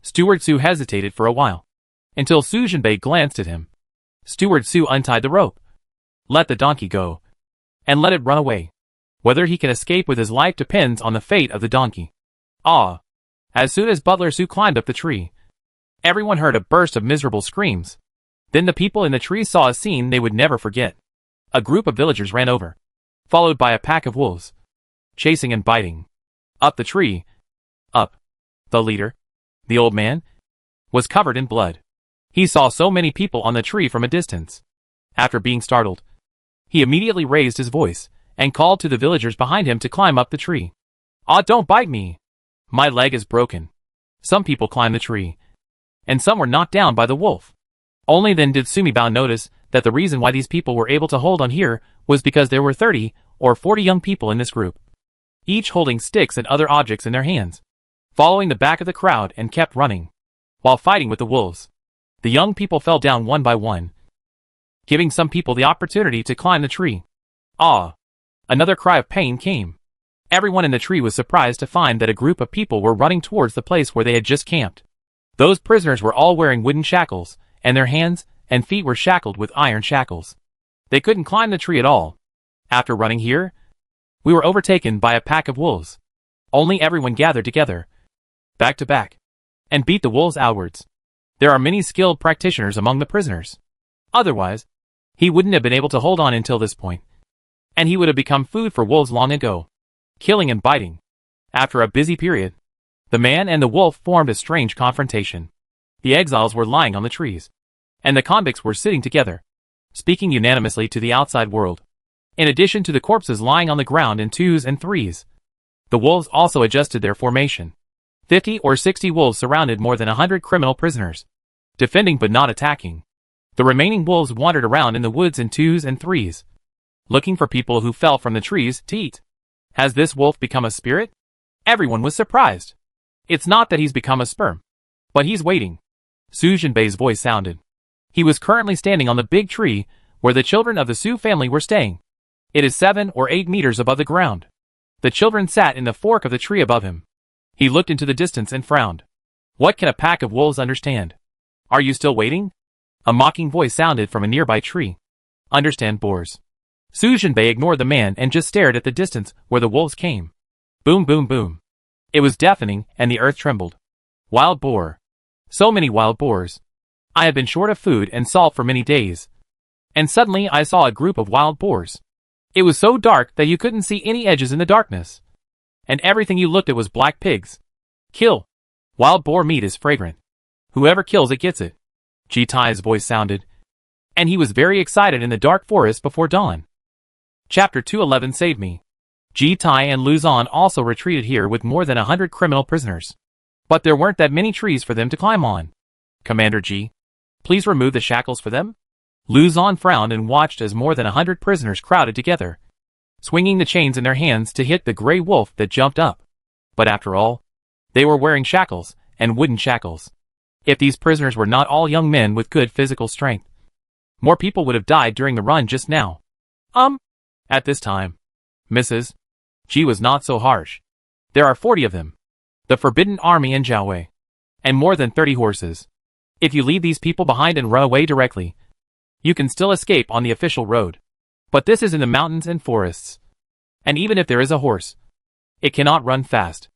Speaker 1: Steward Su hesitated for a while, until Su Jinbei glanced at him. Steward Su untied the rope. "Let the donkey go, and let it run away. Whether he can escape with his life depends on the fate of the donkey." Ah! As soon as Butler Su climbed up the tree, everyone heard a burst of miserable screams. Then the people in the trees saw a scene they would never forget. A group of villagers ran over, followed by a pack of wolves, chasing and biting. Up the tree. Up. The leader, the old man, was covered in blood. He saw so many people on the tree from a distance. After being startled, he immediately raised his voice and called to the villagers behind him to climb up the tree. "Ah, don't bite me! My leg is broken." Some people climbed the tree, and some were knocked down by the wolf. Only then did Sumibao notice that the reason why these people were able to hold on here was because there were 30 or 40 young people in this group, each holding sticks and other objects in their hands, following the back of the crowd and kept running, while fighting with the wolves. The young people fell down one by one, giving some people the opportunity to climb the tree. Ah! Another cry of pain came. Everyone in the tree was surprised to find that a group of people were running towards the place where they had just camped. Those prisoners were all wearing wooden shackles, and their hands and feet were shackled with iron shackles. They couldn't climb the tree at all. After running here, we were overtaken by a pack of wolves. Only everyone gathered together, back to back, and beat the wolves outwards. There are many skilled practitioners among the prisoners. Otherwise, he wouldn't have been able to hold on until this point, and he would have become food for wolves long ago, killing and biting. After a busy period, the man and the wolf formed a strange confrontation. The exiles were lying on the trees, and the convicts were sitting together, speaking unanimously to the outside world. In addition to the corpses lying on the ground in 2s and 3s, the wolves also adjusted their formation. 50 or 60 wolves surrounded more than 100 criminal prisoners, defending but not attacking. The remaining wolves wandered around in the woods in 2s and 3s, looking for people who fell from the trees to eat. Has this wolf become a spirit? Everyone was surprised. It's not that he's become a sperm, but he's waiting. Su Jinbei's voice sounded. He was currently standing on the big tree where the children of the Su family were staying. It is 7 or 8 meters above the ground. The children sat in the fork of the tree above him. He looked into the distance and frowned. What can a pack of wolves understand? Are you still waiting? A mocking voice sounded from a nearby tree. Understand boars. Su Jinbei ignored the man and just stared at the distance where the wolves came. Boom, boom, boom. It was deafening and the earth trembled. Wild boar. So many wild boars. I had been short of food and salt for many days, and suddenly I saw a group of wild boars. It was so dark that you couldn't see any edges in the darkness, and everything you looked at was black pigs. Kill. Wild boar meat is fragrant. Whoever kills it gets it. Ji Tai's voice sounded, and he was very excited in the dark forest before dawn. Chapter 211 Save Me. Ji Tai and Lu Zhan also retreated here with more than 100 criminal prisoners, but there weren't that many trees for them to climb on. Commander Ji, please remove the shackles for them? Lu Zhan frowned and watched as more than 100 prisoners crowded together, swinging the chains in their hands to hit the gray wolf that jumped up. But after all, they were wearing shackles, and wooden shackles. If these prisoners were not all young men with good physical strength, more people would have died during the run just now. At this time, Mrs. Ji was not so harsh. There are 40 of them, the Forbidden Army in Jiaowei, and more than 30 horses. If you leave these people behind and run away directly, you can still escape on the official road. But this is in the mountains and forests, and even if there is a horse, it cannot run fast.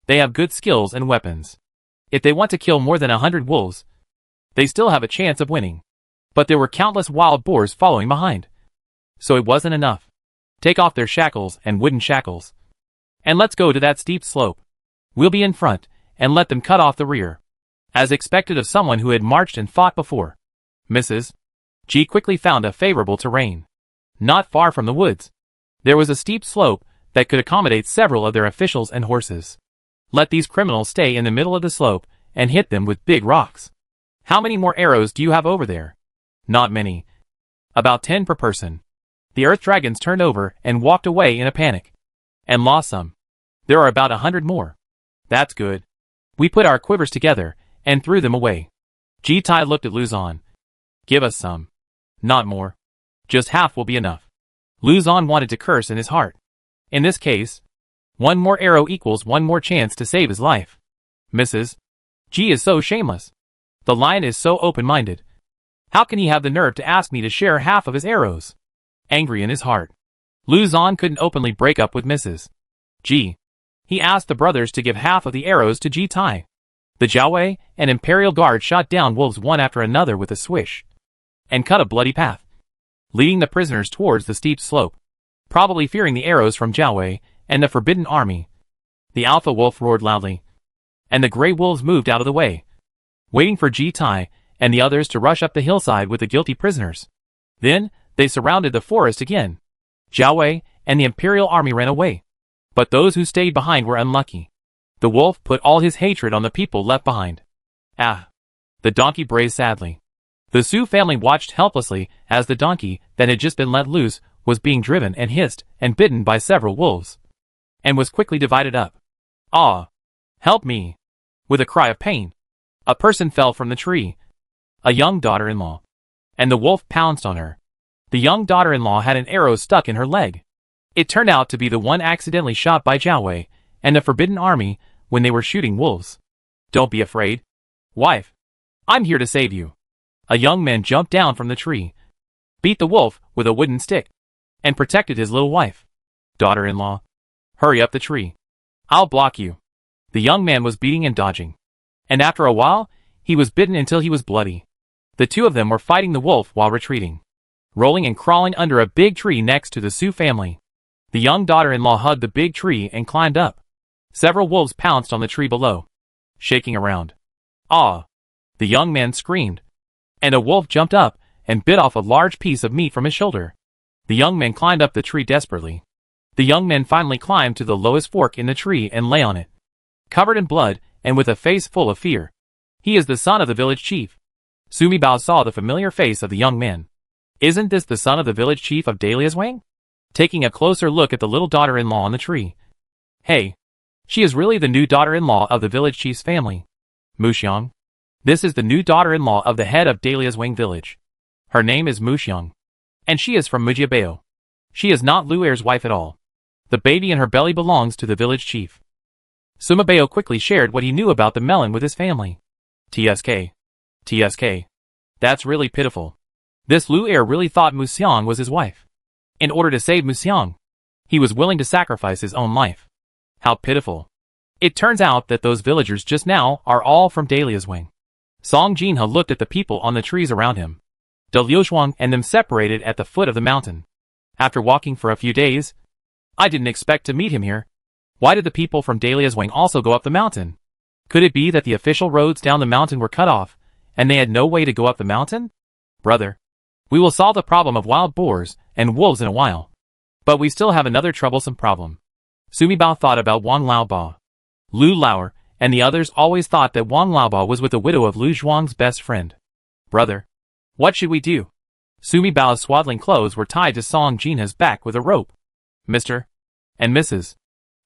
Speaker 1: They have good skills and weapons. If they want to kill more than 100 wolves, they still have a chance of winning. But there were countless wild boars following behind, so it wasn't enough. Take off their shackles and wooden shackles, and let's go to that steep slope. We'll be in front, and let them cut off the rear. As expected of someone who had marched and fought before. Mrs. G quickly found a favorable terrain. Not far from the woods. There was a steep slope that could accommodate several of their officials and horses. Let these criminals stay in the middle of the slope and hit them with big rocks. How many more arrows do you have over there? Not many. About 10 per person. The earth dragons turned over and walked away in a panic. And lost some. There are about 100 more. That's good. We put our quivers together and threw them away. Ji-Tai looked at Luzon. Give us some. Not more. Just half will be enough. Luzon wanted to curse in his heart. In this case, one more arrow equals one more chance to save his life. Mrs. G is so shameless. The lion is so open-minded. How can he have the nerve to ask me to share half of his arrows? Angry in his heart, Luzon couldn't openly break up with Mrs. G. He asked the brothers to give half of the arrows to Ji-Tai. The Jiaowei and Imperial Guard shot down wolves one after another with a swish, and cut a bloody path, leading the prisoners towards the steep slope, probably fearing the arrows from Jiaowei and the Forbidden Army. The Alpha Wolf roared loudly, and the Grey Wolves moved out of the way, waiting for Ji-Tai and the others to rush up the hillside with the guilty prisoners. Then, they surrounded the forest again. Jiaowei and the Imperial Army ran away, but those who stayed behind were unlucky. The wolf put all his hatred on the people left behind. Ah! The donkey brayed sadly. The Su family watched helplessly as the donkey that had just been let loose was being driven and hissed and bitten by several wolves, and was quickly divided up. Ah! Help me! With a cry of pain, a person fell from the tree. A young daughter-in-law. And the wolf pounced on her. The young daughter-in-law had an arrow stuck in her leg. It turned out to be the one accidentally shot by Jiaowei and the Forbidden Army when they were shooting wolves. Don't be afraid. Wife. I'm here to save you. A young man jumped down from the tree, beat the wolf with a wooden stick, and protected his little wife. Daughter-in-law. Hurry up the tree. I'll block you. The young man was beating and dodging. And after a while, he was bitten until he was bloody. The two of them were fighting the wolf while retreating, rolling and crawling under a big tree next to the Su family. The young daughter-in-law hugged the big tree and climbed up. Several wolves pounced on the tree below, shaking around. Ah! The young man screamed, and a wolf jumped up and bit off a large piece of meat from his shoulder. The young man climbed up the tree desperately. The young man finally climbed to the lowest fork in the tree and lay on it, covered in blood and with a face full of fear. He is the son of the village chief. Sumi Bao saw the familiar face of the young man. Isn't this the son of the village chief of Daliaswang? Taking a closer look at the little daughter-in-law on the tree. Hey! She is really the new daughter-in-law of the village chief's family. Muxiang. This is the new daughter-in-law of the head of Daliaswang village. Her name is Muxiang. And she is from Mujiabao. She is not Lu Er's wife at all. The baby in her belly belongs to the village chief. Sumabao quickly shared what he knew about the melon with his family. TSK. TSK. That's really pitiful. This Lu Er really thought Muxiang was his wife. In order to save Muxiang, he was willing to sacrifice his own life. How pitiful. It turns out that those villagers just now are all from Daliaswang. Song Jinha looked at the people on the trees around him. De Liuxuang and them separated at the foot of the mountain. After walking for a few days, I didn't expect to meet him here. Why did the people from Daliaswang also go up the mountain? Could it be that the official roads down the mountain were cut off, and they had no way to go up the mountain? Brother, we will solve the problem of wild boars and wolves in a while. But we still have another troublesome problem. Sumi Bao thought about Wang Laobao. Lu Laoer and the others always thought that Wang Laobao was with the widow of Lu Zhuang's best friend. Brother, what should we do? Sumi Bao's swaddling clothes were tied to Song Jinha's back with a rope. Mr. and Mrs.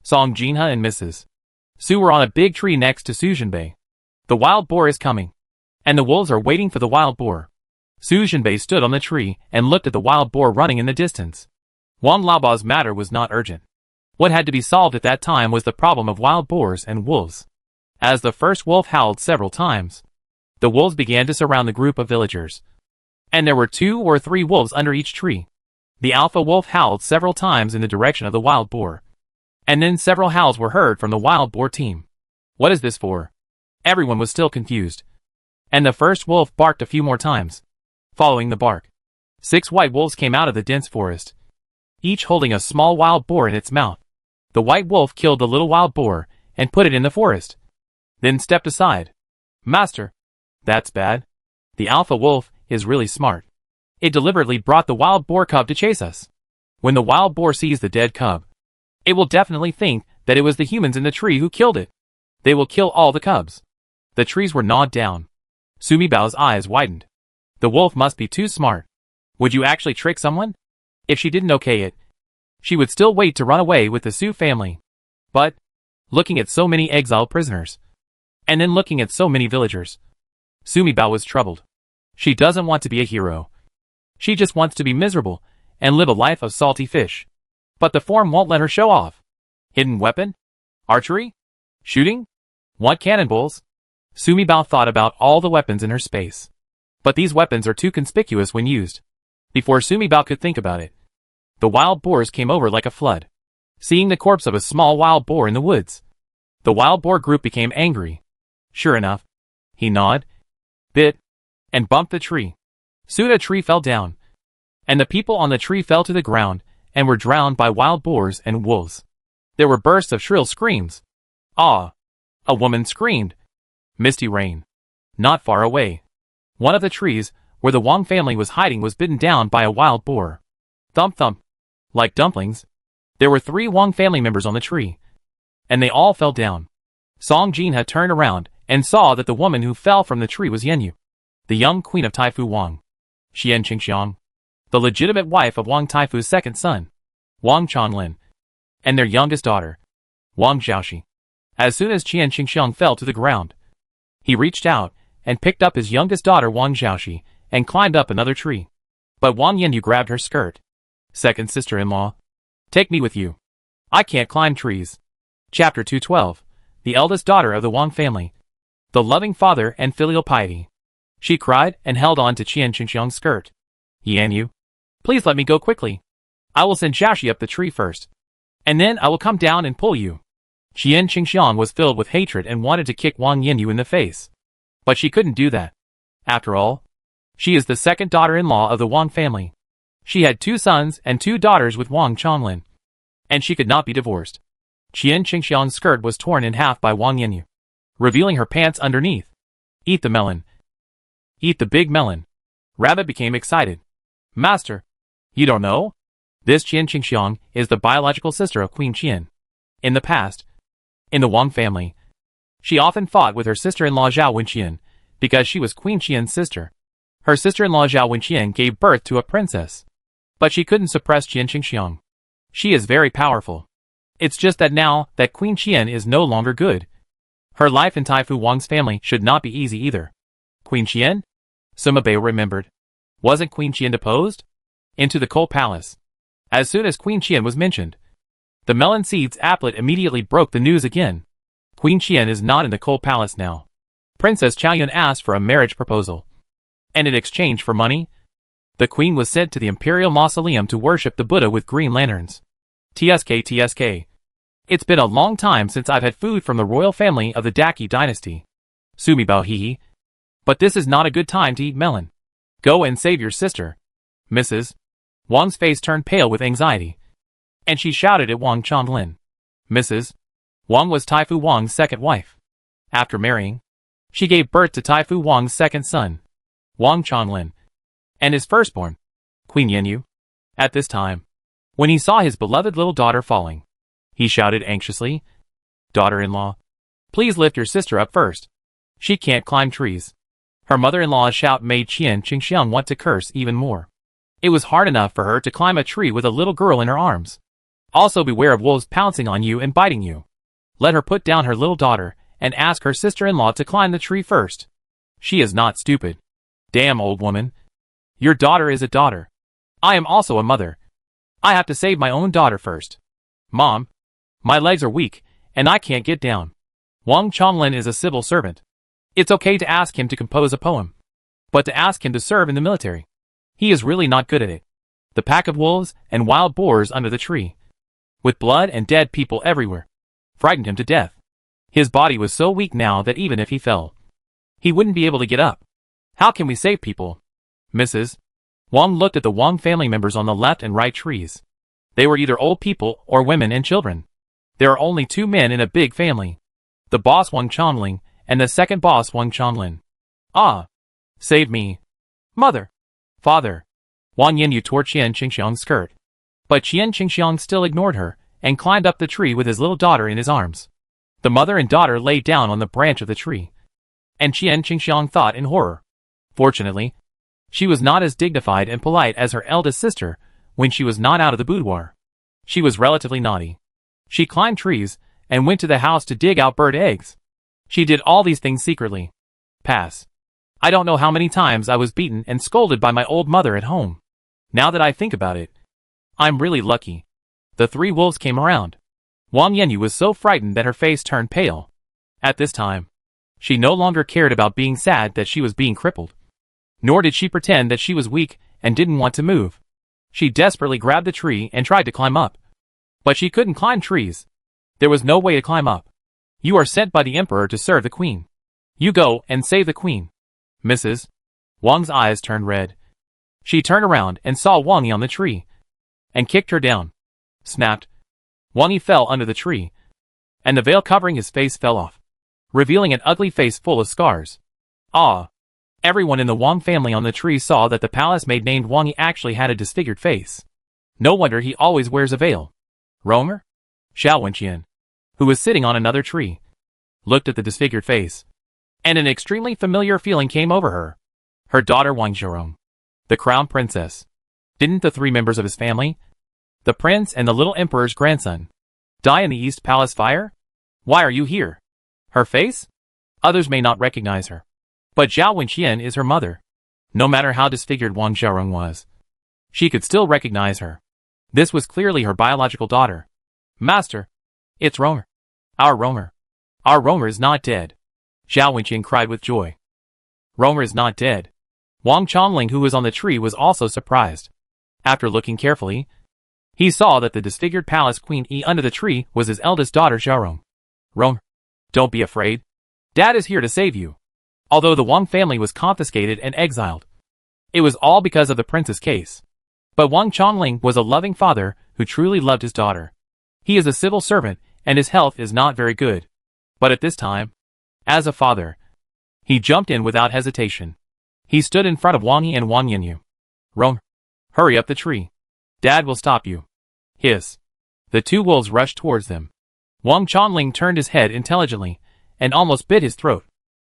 Speaker 1: Song Jinha and Mrs. Su were on a big tree next to Su Jinbei. The wild boar is coming, and the wolves are waiting for the wild boar. Su Jinbei stood on the tree and looked at the wild boar running in the distance. Wang Laobao's matter was not urgent. What had to be solved at that time was the problem of wild boars and wolves. As the first wolf howled several times, the wolves began to surround the group of villagers. And there were 2 or 3 wolves under each tree. The alpha wolf howled several times in the direction of the wild boar. And then several howls were heard from the wild boar team. What is this for? Everyone was still confused. And the first wolf barked a few more times. Following the bark, 6 white wolves came out of the dense forest, each holding a small wild boar in its mouth. The white wolf killed the little wild boar and put it in the forest. then stepped aside. Master. That's bad. The alpha wolf is really smart. It deliberately brought the wild boar cub to chase us. When the wild boar sees the dead cub, it will definitely think that it was the humans in the tree who killed it. They will kill all the cubs. The trees were gnawed down. Sumibao's eyes widened. The wolf must be too smart. Would you actually trick someone? If she didn't okay it, she would still wait to run away with the Su family. But, looking at so many exile prisoners, and then looking at so many villagers, Sumibao was troubled. She doesn't want to be a hero. She just wants to be miserable and live a life of salty fish. But the form won't let her show off. Hidden weapon? Archery? Shooting? What cannonballs? Sumibao thought about all the weapons in her space. But these weapons are too conspicuous when used. Before Sumibao could think about it, the wild boars came over like a flood. Seeing the corpse of a small wild boar in the woods, the wild boar group became angry. Sure enough, he gnawed, bit, and bumped the tree. Soon a tree fell down, and the people on the tree fell to the ground and were drowned by wild boars and wolves. There were bursts of shrill screams. Ah! A woman screamed. Misty rain. Not far away, one of the trees where the Wang family was hiding was bitten down by a wild boar. Thump thump. Like dumplings, there were 3 Wang family members on the tree, and they all fell down. Song Jin had turned around and saw that the woman who fell from the tree was Yenyu, the young queen of Taifu Wang. Xian Qingxiang, the legitimate wife of Wang Taifu's second son, Wang Changlin, and their youngest daughter, Wang Zhaoxi. As soon as Qian Qingxiang fell to the ground, he reached out and picked up his youngest daughter Wang Zhaoxi and climbed up another tree. But Wang Yenyu grabbed her skirt. Second sister-in-law, take me with you. I can't climb trees. Chapter 212. The eldest daughter of the Wang family. The loving father and filial piety. She cried and held on to Qian Qingxiang's skirt. Yenyu, please let me go quickly. I will send Zhaoxi up the tree first, and then I will come down and pull you. Qian Qingxiang was filled with hatred and wanted to kick Wang Yenyu in the face. But she couldn't do that. After all, she is the second daughter-in-law of the Wang family. She had 2 sons and 2 daughters with Wang Changlin, and she could not be divorced. Qian Qingxiang's skirt was torn in half by Wang Yenyu, revealing her pants underneath. Eat the melon. Eat the big melon. Rabbit became excited. Master, you don't know? This Qian Qingxiang is the biological sister of Queen Qian. In the past, in the Wang family, she often fought with her sister-in-law Zhao Wenqian because she was Queen Qian's sister. Her sister-in-law Zhao Wenqian gave birth to a princess, but she couldn't suppress Qian Qingxiang. She is very powerful. It's just that now that Queen Qian is no longer good, her life in Taifu Wang's family should not be easy either. Queen Qian? Sima Bei remembered. Wasn't Queen Qian deposed? Into the coal palace. As soon as Queen Qian was mentioned, the melon seeds applet immediately broke the news again. Queen Qian is not in the coal palace now. Princess Chaoyun asked for a marriage proposal, and in exchange for money, the queen was sent to the imperial mausoleum to worship the Buddha with green lanterns. TSK. It's been a long time since I've had food from the royal family of the Daqi dynasty. Sumibao hee. But this is not a good time to eat melon. Go and save your sister. Mrs. Wang's face turned pale with anxiety, and she shouted at Wang Changlin. Mrs. Wang was Taifu Wang's second wife. After marrying, she gave birth to Taifu Wang's second son, Wang Changlin, and his firstborn, Queen Yenyu. At this time, when he saw his beloved little daughter falling, he shouted anxiously, Daughter-in-law, please lift your sister up first. She can't climb trees. Her mother-in-law's shout made Qian Qingxiang want to curse even more. It was hard enough for her to climb a tree with a little girl in her arms. Also beware of wolves pouncing on you and biting you. Let her put down her little daughter and ask her sister-in-law to climb the tree first. She is not stupid. Damn, old woman. Your daughter is a daughter. I am also a mother. I have to save my own daughter first. Mom, my legs are weak, and I can't get down. Wang Changlin is a civil servant. It's okay to ask him to compose a poem, but to ask him to serve in the military, he is really not good at it. The pack of wolves and wild boars under the tree, with blood and dead people everywhere, frightened him to death. His body was so weak now that even if he fell, he wouldn't be able to get up. How can we save people? Mrs. Wang looked at the Wang family members on the left and right trees. They were either old people or women and children. There are only 2 men in a big family. The boss Wang Chongling and the second boss Wang Changlin. Ah! Save me! Mother! Father! Wang Yanyu tore Qian Qingxiang's skirt. But Qian Qingxiang still ignored her, and climbed up the tree with his little daughter in his arms. The mother and daughter lay down on the branch of the tree. And Qian Qingxiang thought in horror. Fortunately, she was not as dignified and polite as her eldest sister when she was not out of the boudoir. She was relatively naughty. She climbed trees, and went to the house to dig out bird eggs. She did all these things secretly. Pass. I don't know how many times I was beaten and scolded by my old mother at home. Now that I think about it, I'm really lucky. The three wolves came around. Wang Yanyu was so frightened that her face turned pale. At this time, she no longer cared about being sad that she was being crippled. Nor did she pretend that she was weak and didn't want to move. She desperately grabbed the tree and tried to climb up. But she couldn't climb trees. There was no way to climb up. You are sent by the emperor to serve the queen. You go and save the queen. Mrs. Wang's eyes turned red. She turned around and saw Wang Yi on the tree, and kicked her down. Snapped. Wang Yi fell under the tree, and the veil covering his face fell off, revealing an ugly face full of scars. Ah! Everyone in the Wang family on the tree saw that the palace maid named Wang Yi actually had a disfigured face. No wonder he always wears a veil. Romer? Xiao Wenqian, who was sitting on another tree, looked at the disfigured face, and an extremely familiar feeling came over her. Her daughter Wang Zhirong, the crown princess. Didn't the three members of his family, the prince and the little emperor's grandson, die in the East Palace fire? Why are you here? Her face? Others may not recognize her, but Zhao Wenqian is her mother. No matter how disfigured Wang Zhirong was, she could still recognize her. This was clearly her biological daughter. Master, it's Romer. Our Romer. Our Romer is not dead. Zhao Wenqian cried with joy. Romer is not dead. Wang Chongling, who was on the tree, was also surprised. After looking carefully, he saw that the disfigured palace queen under the tree was his eldest daughter Zhirong. Romer, don't be afraid. Dad is here to save you. Although the Wang family was confiscated and exiled, it was all because of the prince's case. But Wang Chongling was a loving father who truly loved his daughter. He is a civil servant, and his health is not very good. But at this time, as a father, he jumped in without hesitation. He stood in front of Wang Yi and Wang Yanyu. Romer, hurry up the tree. Dad will stop you. Hiss. The two wolves rushed towards them. Wang Chongling turned his head intelligently, and almost bit his throat.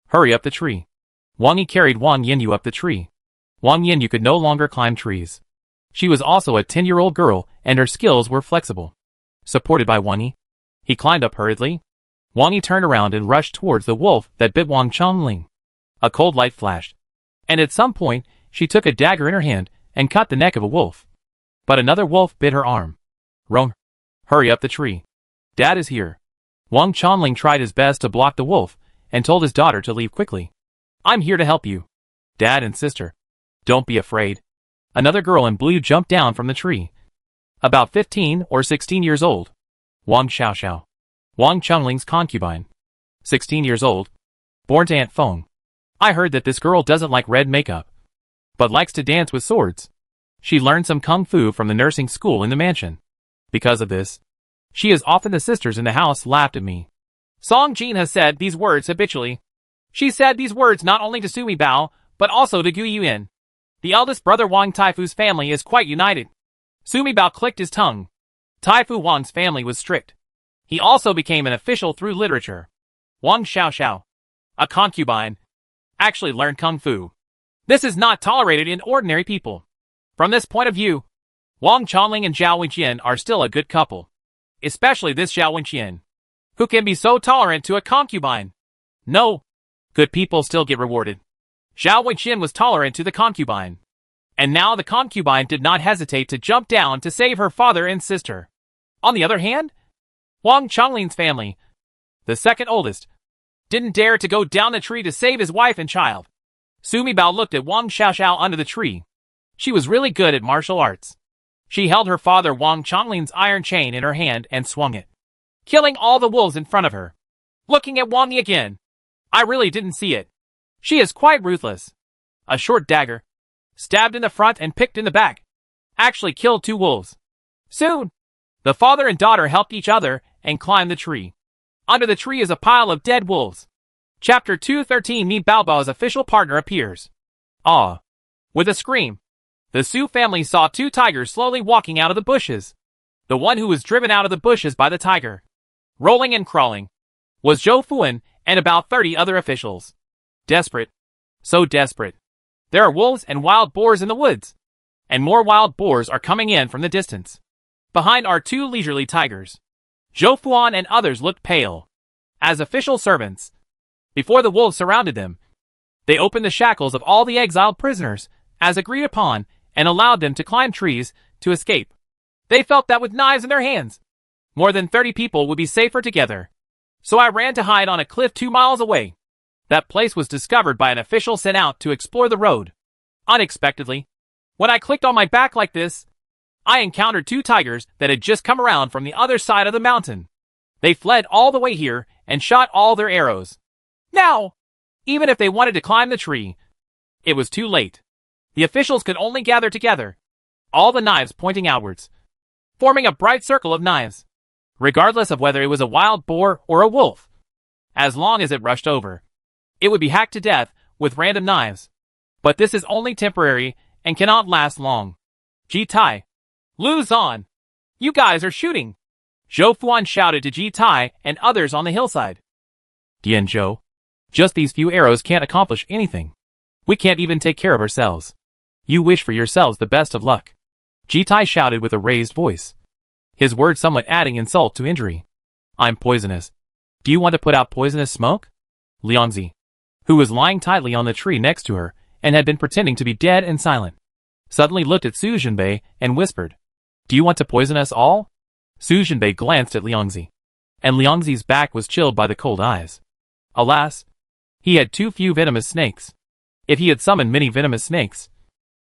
Speaker 1: Hurry up the tree. Wang Yi carried Wang Yanyu up the tree. Wang Yanyu could no longer climb trees. She was also a 10-year-old girl, and her skills were flexible. Supported by Wang Yi, he climbed up hurriedly. Wang Yi turned around and rushed towards the wolf that bit Wang Chongling. A cold light flashed, and at some point, she took a dagger in her hand and cut the neck of a wolf. But another wolf bit her arm. Romer, hurry up the tree. Dad is here. Wang Chongling tried his best to block the wolf, and told his daughter to leave quickly. I'm here to help you. Dad and sister, don't be afraid. Another girl in blue jumped down from the tree. About 15 or 16 years old. Wang Xiaoxiao, Wang Chongling's concubine. 16 years old. Born to Aunt Feng. I heard that this girl doesn't like red makeup, but likes to dance with swords. She learned some kung fu from the nursing school in the mansion. Because of this, she is often the sisters in the house laughed at me. Song Jin has said these words habitually. She said these words not only to Sumi Bao, but also to Gu Yuan. The eldest brother Wang Taifu's family is quite united. Sumi Bao clicked his tongue. Taifu Wang's family was strict. He also became an official through literature. Wang Xiaoxiao, a concubine, actually learned kung fu. This is not tolerated in ordinary people. From this point of view, Wang Chongling and Zhao Wenqian are still a good couple. Especially this Zhao Wenqian, who can be so tolerant to a concubine. No, good people still get rewarded. Zhao Wenqian was tolerant to the concubine. And now the concubine did not hesitate to jump down to save her father and sister. On the other hand, Wang Chongling's family, the second oldest, didn't dare to go down the tree to save his wife and child. Sumi Bao looked at Wang Xiaoxiao under the tree. She was really good at martial arts. She held her father Wang Chongling's iron chain in her hand and swung it, killing all the wolves in front of her. Looking at Wang Yi again, I really didn't see it. She is quite ruthless. A short dagger, stabbed in the front and picked in the back, actually killed two wolves. Soon, the father and daughter helped each other and climbed the tree. Under the tree is a pile of dead wolves. Chapter 213 Mi Baobao's official partner appears. Ah! With a scream, the Su family saw two tigers slowly walking out of the bushes. The one who was driven out of the bushes by the tiger, rolling and crawling, was Zhou Fuan and about 30 other officials. Desperate. So desperate. There are wolves and wild boars in the woods. And more wild boars are coming in from the distance. Behind are two leisurely tigers. Zhou Fuan and others looked pale. As official servants, before the wolves surrounded them, they opened the shackles of all the exiled prisoners, as agreed upon, and allowed them to climb trees to escape. They felt that with knives in their hands, more than 30 people would be safer together. So I ran to hide on a cliff 2 miles away. That place was discovered by an official sent out to explore the road. Unexpectedly, when I clicked on my back like this, I encountered two tigers that had just come around from the other side of the mountain. They fled all the way here and shot all their arrows. Now, even if they wanted to climb the tree, it was too late. The officials could only gather together, all the knives pointing outwards, forming a bright circle of knives, regardless of whether it was a wild boar or a wolf. As long as it rushed over, it would be hacked to death with random knives. But this is only temporary and cannot last long. Ji Tai, Lu Zan, you guys are shooting! Zhou Fuan shouted to Ji Tai and others on the hillside. Dian Zhou, just these few arrows can't accomplish anything. We can't even take care of ourselves. You wish for yourselves the best of luck. Ji Tai shouted with a raised voice, his words somewhat adding insult to injury. I'm poisonous. Do you want to put out poisonous smoke? Liangzi, who was lying tightly on the tree next to her and had been pretending to be dead and silent, suddenly looked at Su Jinbei and whispered, Do you want to poison us all? Su Jinbei glanced at Liangzi, and Liangzi's back was chilled by the cold eyes. Alas, he had too few venomous snakes. If he had summoned many venomous snakes,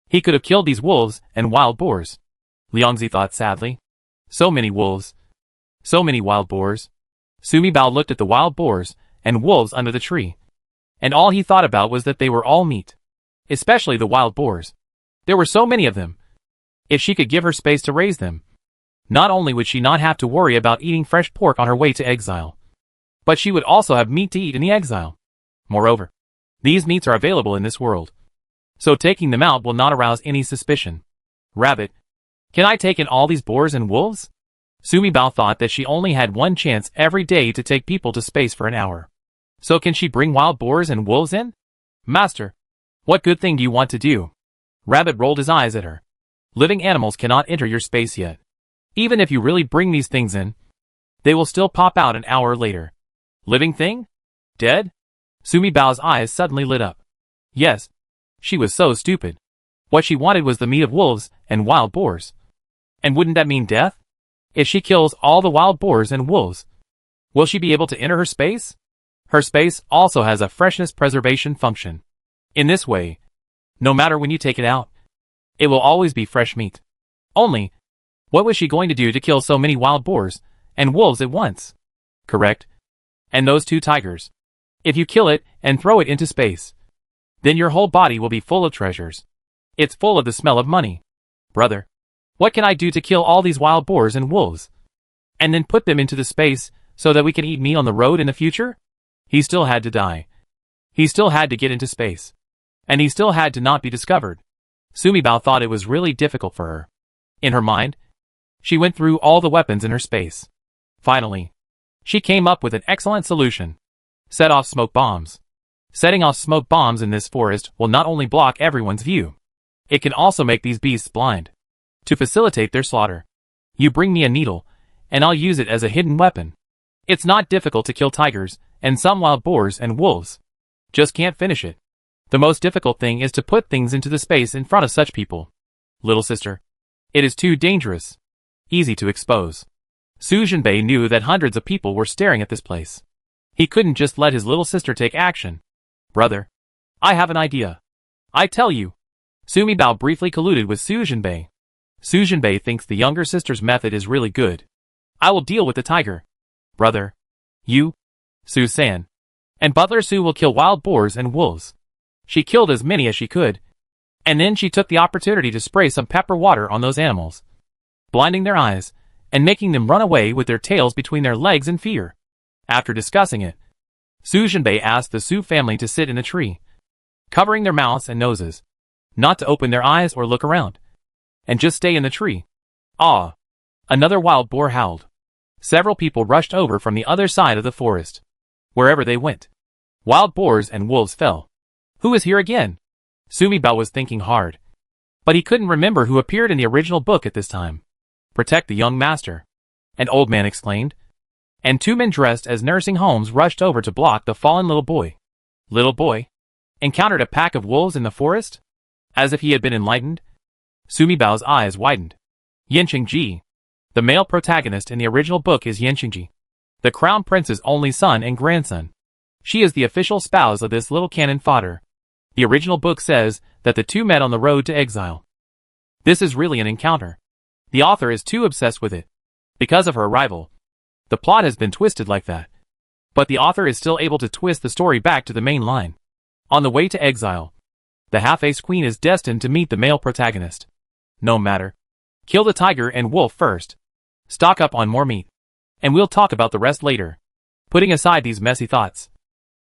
Speaker 1: he could have killed these wolves and wild boars. Liangzi thought sadly. So many wolves. So many wild boars. Sumi Bao looked at the wild boars and wolves under the tree, and all he thought about was that they were all meat. Especially the wild boars. There were so many of them. If she could give her space to raise them, not only would she not have to worry about eating fresh pork on her way to exile, but she would also have meat to eat in the exile. Moreover, these meats are available in this world, so taking them out will not arouse any suspicion. Rabbit, can I take in all these boars and wolves? Sumi Bao thought that she only had one chance every day to take people to space for an hour. So can she bring wild boars and wolves in? Master, what good thing do you want to do? Rabbit rolled his eyes at her. Living animals cannot enter your space yet. Even if you really bring these things in, they will still pop out an hour later. Living thing? Dead? Sumi Bao's eyes suddenly lit up. Yes. She was so stupid. What she wanted was the meat of wolves and wild boars. And wouldn't that mean death? If she kills all the wild boars and wolves, will she be able to enter her space? Her space also has a freshness preservation function. In this way, no matter when you take it out, it will always be fresh meat. Only, what was she going to do to kill so many wild boars and wolves at once? Correct. And those two tigers. If you kill it and throw it into space, then your whole body will be full of treasures. It's full of the smell of money. Brother, what can I do to kill all these wild boars and wolves? And then put them into the space so that we can eat meat on the road in the future? He still had to die. He still had to get into space. And he still had to not be discovered. Sumi Bao thought it was really difficult for her. In her mind, she went through all the weapons in her space. Finally, she came up with an excellent solution. Set off smoke bombs. Setting off smoke bombs in this forest will not only block everyone's view, it can also make these beasts blind. To facilitate their slaughter, you bring me a needle, and I'll use it as a hidden weapon. It's not difficult to kill tigers and some wild boars and wolves. Just can't finish it. The most difficult thing is to put things into the space in front of such people. Little sister, it is too dangerous. Easy to expose. Su Jinbei knew that hundreds of people were staring at this place. He couldn't just let his little sister take action. Brother, I have an idea. I tell you. Sumi Bao briefly colluded with Su Jinbei. Su Jinbei thinks the younger sister's method is really good. I will deal with the tiger. Brother, you, Su San, and Butler Su will kill wild boars and wolves. She killed as many as she could, and then she took the opportunity to spray some pepper water on those animals, blinding their eyes and making them run away with their tails between their legs in fear. After discussing it, Su Jinbei asked the Su family to sit in the tree, covering their mouths and noses, not to open their eyes or look around, and just stay in the tree. Ah! Another wild boar howled. Several people rushed over from the other side of the forest. Wherever they went, wild boars and wolves fell. Who is here again? Sumi Bao was thinking hard, but he couldn't remember who appeared in the original book at this time. Protect the young master, an old man exclaimed, and two men dressed as nursing homes rushed over to block the fallen little boy. Little boy? Encountered a pack of wolves in the forest? As if he had been enlightened, Sumi Bao's eyes widened. Yanqingji. The male protagonist in the original book is Yanqingji, the crown prince's only son and grandson. She is the official spouse of this little cannon fodder. The original book says that the two met on the road to exile. This is really an encounter. The author is too obsessed with it. Because of her arrival, the plot has been twisted like that. But the author is still able to twist the story back to the main line. On the way to exile, the half-ace queen is destined to meet the male protagonist. No matter. Kill the tiger and wolf first. Stock up on more meat. And we'll talk about the rest later. Putting aside these messy thoughts,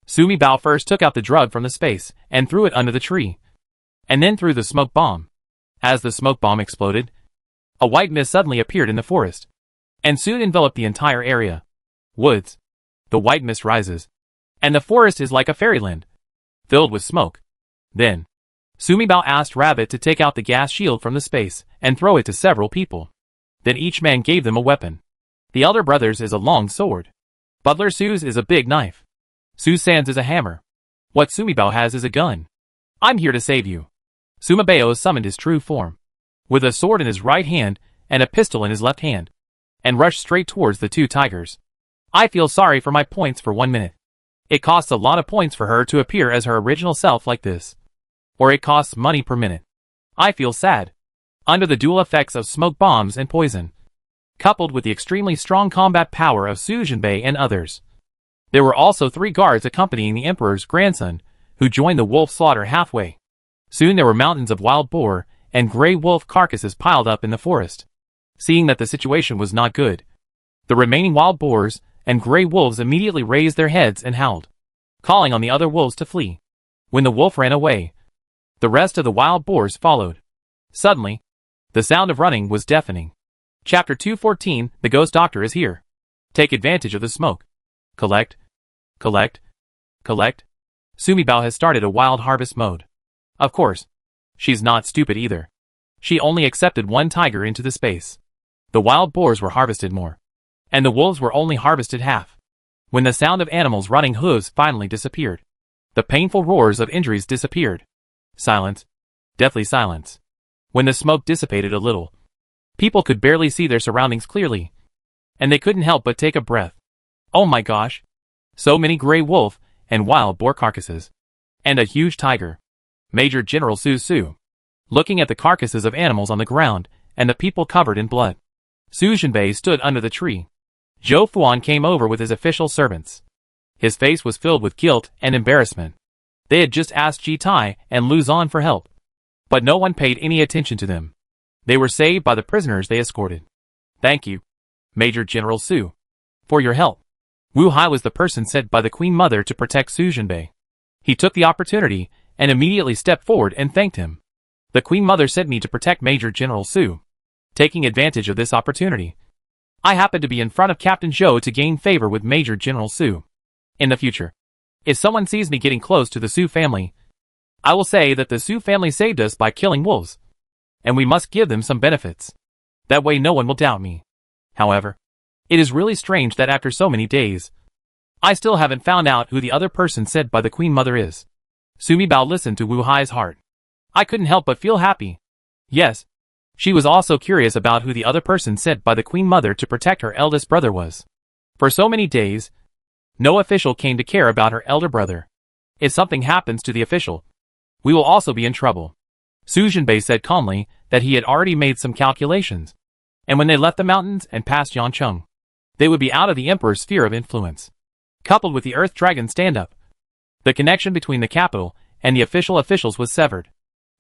Speaker 1: Sumi Bao first took out the drug from the space and threw it under the tree. And then threw the smoke bomb. As the smoke bomb exploded, a white mist suddenly appeared in the forest, and soon enveloped the entire area. Woods. The white mist rises, and the forest is like a fairyland, filled with smoke. Then, Sumi Bao asked Rabbit to take out the gas shield from the space and throw it to several people. Then each man gave them a weapon. The elder brother's is a long sword. Butler Su's is a big knife. Su San's is a hammer. What Sumi Bao has is a gun. I'm here to save you. Suma Bao summoned his true form, with a sword in his right hand and a pistol in his left hand, and rushed straight towards the two tigers. I feel sorry for my points for 1 minute. It costs a lot of points for her to appear as her original self like this. Or it costs money per minute. I feel sad. Under the dual effects of smoke bombs and poison, coupled with the extremely strong combat power of Su Jinbei and others. There were also 3 guards accompanying the emperor's grandson, who joined the wolf slaughter halfway. Soon there were mountains of wild boar and gray wolf carcasses piled up in the forest. Seeing that the situation was not good, the remaining wild boars and gray wolves immediately raised their heads and howled, calling on the other wolves to flee. When the wolf ran away, the rest of the wild boars followed. Suddenly, the sound of running was deafening. Chapter 214, The Ghost Doctor is here. Take advantage of the smoke. Collect. Collect. Collect. Sumi Bao has started a wild harvest mode. Of course, she's not stupid either. She only accepted 1 tiger into the space. The wild boars were harvested more, and the wolves were only harvested half. When the sound of animals running hooves finally disappeared, the painful roars of injuries disappeared. Silence. Deathly silence. When the smoke dissipated a little, people could barely see their surroundings clearly, and they couldn't help but take a breath. Oh my gosh! So many gray wolf and wild boar carcasses. And a huge tiger. Major General Su, looking at the carcasses of animals on the ground and the people covered in blood. Su Jinbei stood under the tree. Zhou Fuan came over with his official servants. His face was filled with guilt and embarrassment. They had just asked Ji Tai and Lu Zan for help, but no one paid any attention to them. They were saved by the prisoners they escorted. Thank you, Major General Su, for your help. Wu Hai was the person sent by the Queen Mother to protect Su Jinbei. He took the opportunity and immediately stepped forward and thanked him. The Queen Mother sent me to protect Major General Su. Taking advantage of this opportunity, I happened to be in front of Captain Zhou to gain favor with Major General Su. In the future, if someone sees me getting close to the Su family, I will say that the Su family saved us by killing wolves, and we must give them some benefits. That way no one will doubt me. However, it is really strange that after so many days, I still haven't found out who the other person said by the Queen Mother is. Sumi Bao listened to Wu Hai's heart. I couldn't help but feel happy. Yes, she was also curious about who the other person sent by the Queen Mother to protect her eldest brother was. For so many days, no official came to care about her elder brother. If something happens to the official, we will also be in trouble. Su Jinbei said calmly that he had already made some calculations, and when they left the mountains and passed Yancheng, they would be out of the Emperor's sphere of influence. Coupled with the Earth Dragon stand-up, the connection between the capital and the official officials was severed.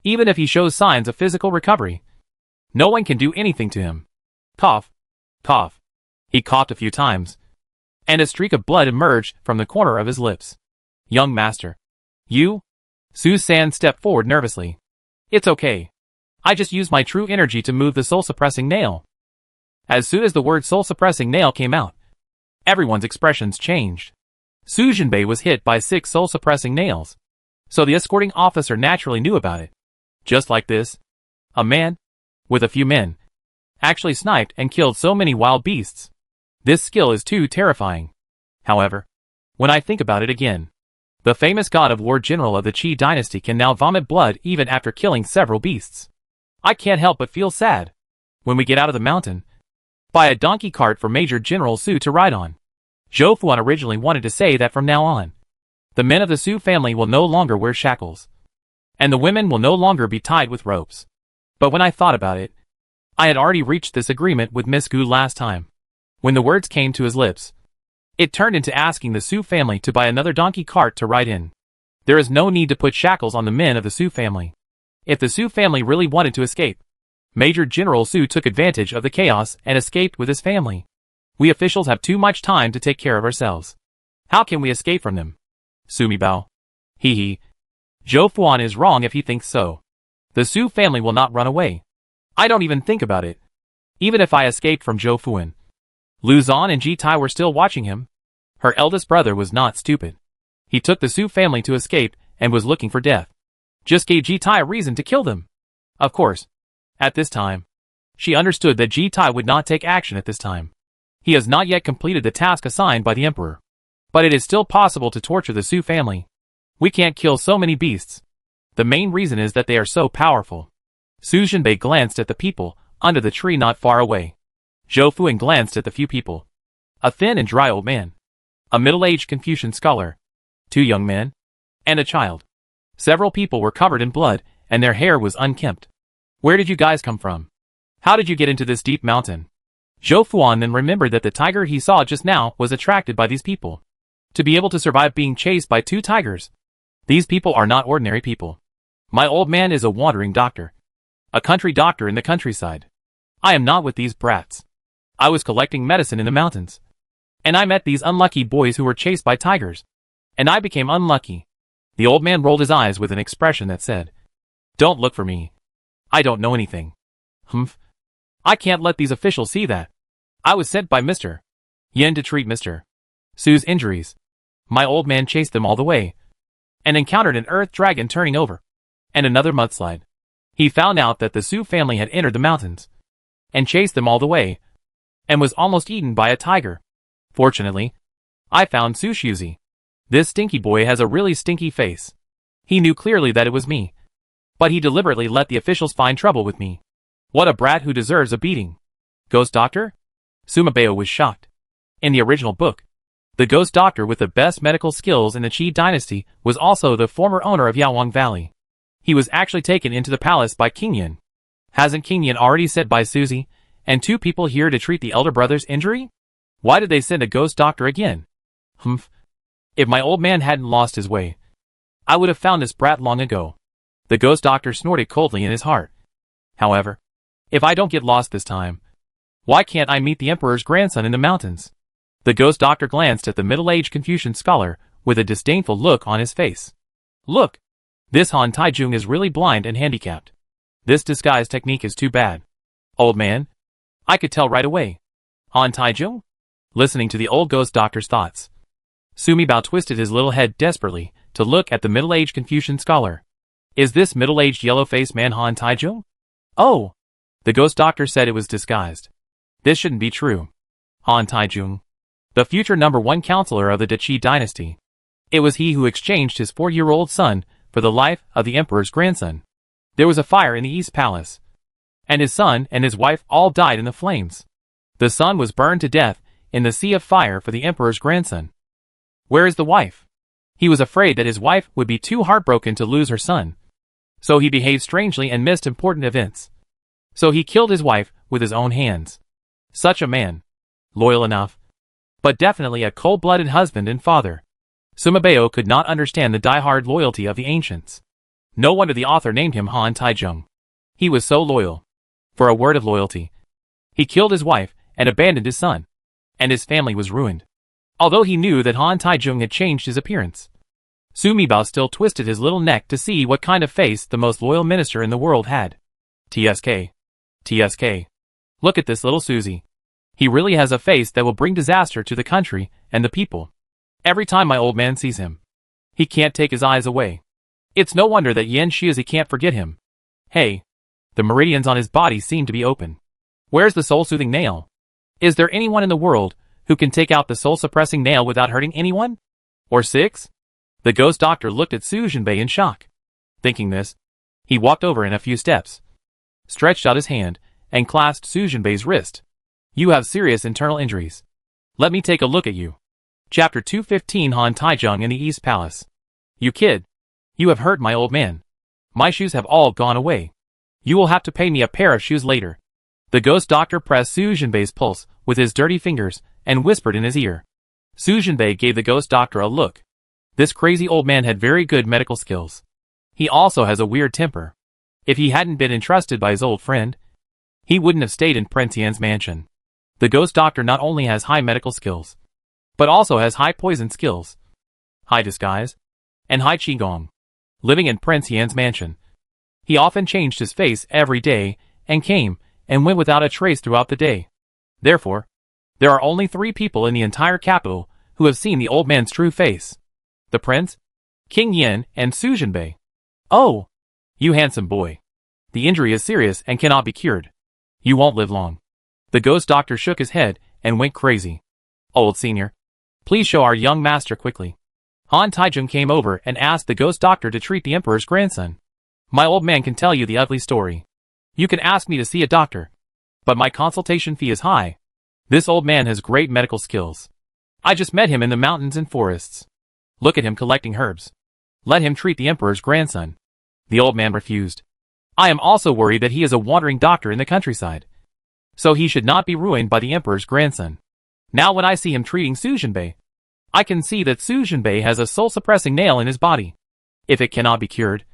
Speaker 1: Even if he shows signs of physical recovery, no one can do anything to him. Cough. Cough. He coughed a few times, and a streak of blood emerged from the corner of his lips. Young master. You? Su-san stepped forward nervously. It's okay. I just used my true energy to move the soul-suppressing nail. As soon as the word soul-suppressing nail came out, everyone's expressions changed. Su Jinbei was hit by 6 soul-suppressing nails, so the escorting officer naturally knew about it. Just like this, a man, with a few men, actually sniped and killed so many wild beasts. This skill is too terrifying. However, when I think about it again, the famous god of war general of the Qi dynasty can now vomit blood even after killing several beasts. I can't help but feel sad. When we get out of the mountain, buy a donkey cart for Major General Su to ride on. Zhou Fuan originally wanted to say that from now on, the men of the Su family will no longer wear shackles, and the women will no longer be tied with ropes. But when I thought about it, I had already reached this agreement with Miss Gu last time. When the words came to his lips, it turned into asking the Su family to buy another donkey cart to ride in. There is no need to put shackles on the men of the Su family. If the Su family really wanted to escape, Major General Su took advantage of the chaos and escaped with his family. We officials have too much time to take care of ourselves. How can we escape from them? Sumi Bao. Hee hee. Zhou Fuan is wrong if he thinks so. The Su family will not run away. I don't even think about it. Even if I escaped from Zhou Fuan, Lu Zan and Ji Tai were still watching him. Her eldest brother was not stupid. He took the Su family to escape and was looking for death. Just gave Ji Tai a reason to kill them. Of course, at this time, she understood that Ji Tai would not take action at this time. He has not yet completed the task assigned by the Emperor. But it is still possible to torture the Su family. We can't kill so many beasts. The main reason is that they are so powerful. Su Jinbei glanced at the people under the tree not far away. Zhou Fuan glanced at the few people. A thin and dry old man. A middle-aged Confucian scholar. 2 young men. And a child. Several people were covered in blood, and their hair was unkempt. Where did you guys come from? How did you get into this deep mountain? Zhou Fuan then remembered that the tiger he saw just now was attracted by these people. To be able to survive being chased by 2 tigers. These people are not ordinary people. My old man is a wandering doctor. A country doctor in the countryside. I am not with these brats. I was collecting medicine in the mountains. And I met these unlucky boys who were chased by tigers. And I became unlucky. The old man rolled his eyes with an expression that said, Don't look for me. I don't know anything. Humph. I can't let these officials see that. I was sent by Mr. Yin to treat Mr. Su's injuries. My old man chased them all the way, and encountered an earth dragon turning over, and another mudslide. He found out that the Su family had entered the mountains, and chased them all the way, and was almost eaten by a tiger. Fortunately, I found Su Shuzi. This stinky boy has a really stinky face. He knew clearly that it was me, but he deliberately let the officials find trouble with me. What a brat who deserves a beating. Ghost Doctor? Sumabeo was shocked. In the original book, the Ghost Doctor with the best medical skills in the Qi dynasty was also the former owner of Yaowang Valley. He was actually taken into the palace by King Yin. Hasn't King Yin already sent by Suzy and 2 people here to treat the elder brother's injury? Why did they send a Ghost Doctor again? Humph. If my old man hadn't lost his way, I would have found this brat long ago. The Ghost Doctor snorted coldly in his heart. However, if I don't get lost this time, why can't I meet the Emperor's grandson in the mountains? The Ghost Doctor glanced at the middle-aged Confucian scholar with a disdainful look on his face. Look! This Han Taijung is really blind and handicapped. This disguise technique is too bad. Old man, I could tell right away. Han Taijung? Listening to the old Ghost Doctor's thoughts, Sumi Bao twisted his little head desperately to look at the middle-aged Confucian scholar. Is this middle-aged yellow-faced man Han Taijung? Oh! The Ghost Doctor said it was disguised. This shouldn't be true. Han Taijung, the future #1 counselor of the Qi dynasty. It was he who exchanged his 4-year-old son for the life of the Emperor's grandson. There was a fire in the East Palace, and his son and his wife all died in the flames. The son was burned to death in the sea of fire for the Emperor's grandson. Where is the wife? He was afraid that his wife would be too heartbroken to lose her son. So he behaved strangely and missed important events. So he killed his wife with his own hands. Such a man. Loyal enough, but definitely a cold-blooded husband and father. Sumabeo could not understand the die-hard loyalty of the ancients. No wonder the author named him Han Taijung. He was so loyal. For a word of loyalty, he killed his wife and abandoned his son, and his family was ruined. Although he knew that Han Taijung had changed his appearance, Su Mibao still twisted his little neck to see what kind of face the most loyal minister in the world had. TSK. TSK. Look at this little Susie. He really has a face that will bring disaster to the country and the people. Every time my old man sees him, he can't take his eyes away. It's no wonder that Yan Shizi can't forget him. Hey. The meridians on his body seem to be open. Where's the soul-soothing nail? Is there anyone in the world who can take out the soul-suppressing nail without hurting anyone? Or 6? The ghost doctor looked at Su Jinbei in shock. Thinking this, he walked over in a few steps, stretched out his hand, and clasped Su Jinbei's wrist. You have serious internal injuries. Let me take a look at you. Chapter 215 Han Taijung in the East Palace. You kid. You have hurt my old man. My shoes have all gone away. You will have to pay me a pair of shoes later. The ghost doctor pressed Su Jinbei's pulse with his dirty fingers and whispered in his ear. Su Jinbei gave the ghost doctor a look. This crazy old man had very good medical skills. He also has a weird temper. If he hadn't been entrusted by his old friend, he wouldn't have stayed in Prince Yan's mansion. The ghost doctor not only has high medical skills, but also has high poison skills, high disguise, and high qigong. Living in Prince Yan's mansion, he often changed his face every day and came and went without a trace throughout the day. Therefore, there are only 3 people in the entire capital who have seen the old man's true face. The prince, King Yan, and Su Jinbei. Oh! You handsome boy. The injury is serious and cannot be cured. You won't live long. The ghost doctor shook his head and went crazy. Old senior, please show our young master quickly. Han Taijung came over and asked the ghost doctor to treat the emperor's grandson. My old man can tell you the ugly story. You can ask me to see a doctor, but my consultation fee is high. This old man has great medical skills. I just met him in the mountains and forests. Look at him collecting herbs. Let him treat the emperor's grandson. The old man refused. I am also worried that he is a wandering doctor in the countryside, so he should not be ruined by the emperor's grandson. Now when I see him treating Su Jinbei, I can see that Su Jinbei has a soul-suppressing nail in his body. If it cannot be cured,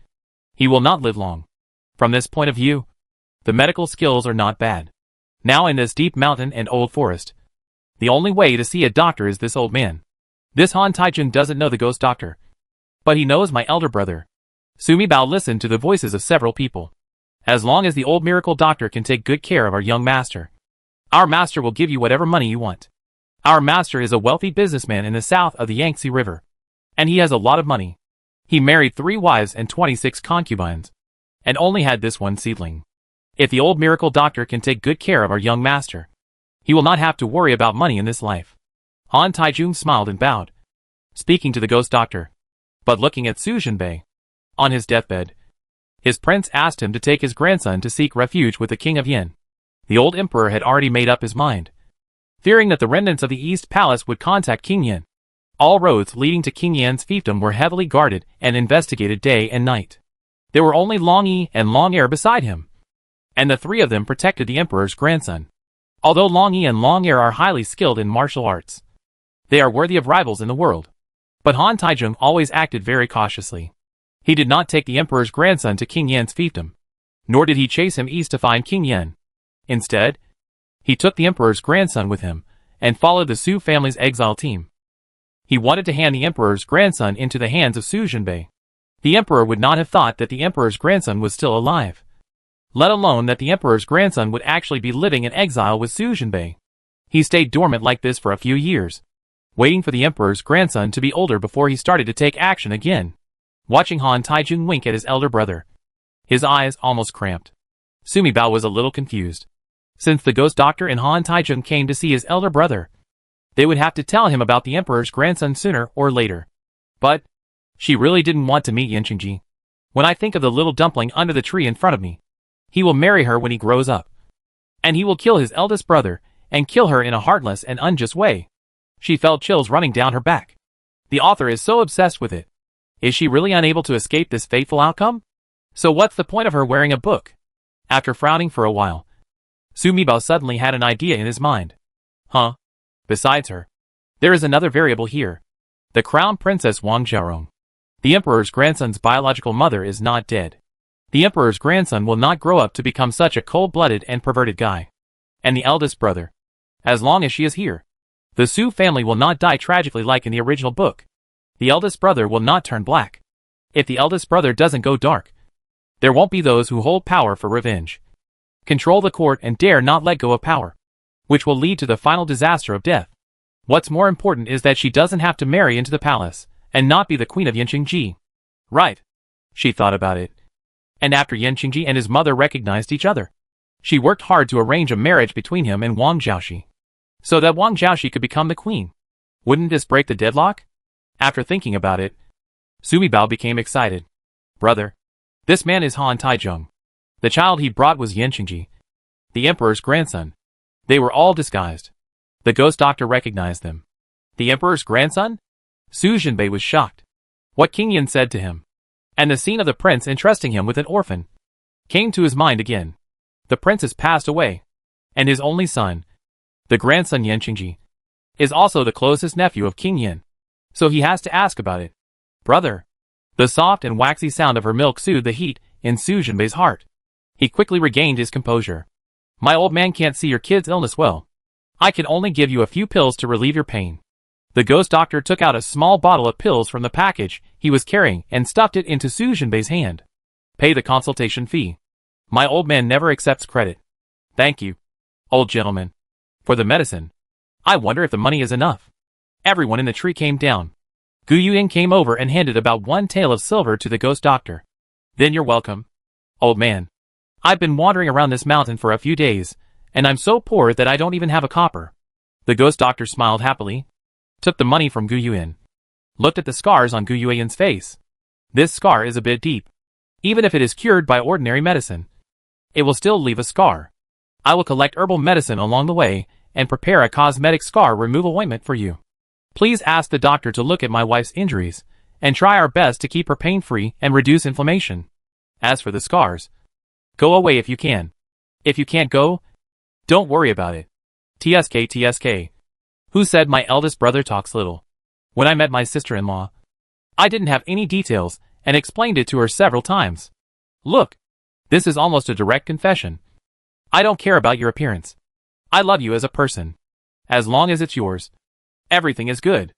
Speaker 1: he will not live long. From this point of view, the medical skills are not bad. Now in this deep mountain and old forest, the only way to see a doctor is this old man. This Han Taijun doesn't know the ghost doctor, but he knows my elder brother. Su Mibao listened to the voices of several people. As long as the old miracle doctor can take good care of our young master, our master will give you whatever money you want. Our master is a wealthy businessman in the south of the Yangtze River, and he has a lot of money. He married 3 wives and 26 concubines, and only had this one seedling. If the old miracle doctor can take good care of our young master, he will not have to worry about money in this life. Han Taijun smiled and bowed, speaking to the ghost doctor, but looking at Su Jinbei. On his deathbed, his prince asked him to take his grandson to seek refuge with the king of Yin. The old emperor had already made up his mind, fearing that the remnants of the East Palace would contact King Yin. All roads leading to King Yan's fiefdom were heavily guarded and investigated day and night. There were only Long Yi and Long Air beside him, and the 3 of them protected the emperor's grandson. Although Long Yi and Long Air are highly skilled in martial arts, they are worthy of rivals in the world. But Han Taijun always acted very cautiously. He did not take the emperor's grandson to King Yan's fiefdom, nor did he chase him east to find King Yan. Instead, he took the emperor's grandson with him and followed the Su family's exile team. He wanted to hand the emperor's grandson into the hands of Su Jinbei. The emperor would not have thought that the emperor's grandson was still alive, let alone that the emperor's grandson would actually be living in exile with Su Jinbei. He stayed dormant like this for a few years, waiting for the emperor's grandson to be older before he started to take action again. Watching Han Taijun wink at his elder brother, his eyes almost cramped, Su Mibao was a little confused. Since the ghost doctor and Han Taijun came to see his elder brother, they would have to tell him about the emperor's grandson sooner or later. But she really didn't want to meet Yan Qingji. When I think of the little dumpling under the tree in front of me, he will marry her when he grows up, and he will kill his eldest brother and kill her in a heartless and unjust way. She felt chills running down her back. The author is so obsessed with it. Is she really unable to escape this fateful outcome? So what's the point of her wearing a book? After frowning for a while, Su Mibao suddenly had an idea in his mind. Huh? Besides her, there is another variable here. The Crown Princess Wang Xiaorong. The emperor's grandson's biological mother is not dead. The emperor's grandson will not grow up to become such a cold-blooded and perverted guy. And the eldest brother, as long as she is here, The Su family will not die tragically like in the original book. The eldest brother will not turn black. If the eldest brother doesn't go dark, there won't be those who hold power for revenge, control the court and dare not let go of power, which will lead to the final disaster of death. What's more important is that she doesn't have to marry into the palace, and not be the queen of Yanqingji. Right. She thought about it. And after Yanqingji and his mother recognized each other, she worked hard to arrange a marriage between him and Wang Jiaoxi, so that Wang Jiaoxi could become the queen. Wouldn't this break the deadlock? After thinking about it, Sumi Bao became excited. Brother, this man is Han Taizhong. The child he brought was Yanqingji, the emperor's grandson. They were all disguised. The ghost doctor recognized them. The emperor's grandson? Su Jinbei was shocked. What King Yin said to him, and the scene of the prince entrusting him with an orphan, came to his mind again. The prince has passed away, and his only son, the grandson Yanqingji, is also the closest nephew of King Yin, so he has to ask about it. Brother. The soft and waxy sound of her milk soothed the heat in Su Jinbei's heart. He quickly regained his composure. My old man can't see your kid's illness well. I can only give you a few pills to relieve your pain. The ghost doctor took out a small bottle of pills from the package he was carrying and stuffed it into Su Jinbei's hand. Pay the consultation fee. My old man never accepts credit. Thank you, old gentleman, for the medicine. I wonder if the money is enough. Everyone in the tree came down. Gu Yuyin came over and handed about 1 tael of silver to the ghost doctor. Then you're welcome, old man. I've been wandering around this mountain for a few days, and I'm so poor that I don't even have a copper. The ghost doctor smiled happily, took the money from Gu Yuyin, looked at the scars on Gu Yuyin's face. This scar is a bit deep. Even if it is cured by ordinary medicine, it will still leave a scar. I will collect herbal medicine along the way and prepare a cosmetic scar removal ointment for you. Please ask the doctor to look at my wife's injuries and try our best to keep her pain-free and reduce inflammation. As for the scars, go away if you can. If you can't go, don't worry about it. TSK. Who said my eldest brother talks little? When I met my sister-in-law, I didn't have any details and explained it to her several times. Look, this is almost a direct confession. I don't care about your appearance. I love you as a person. As long as it's yours, everything is good.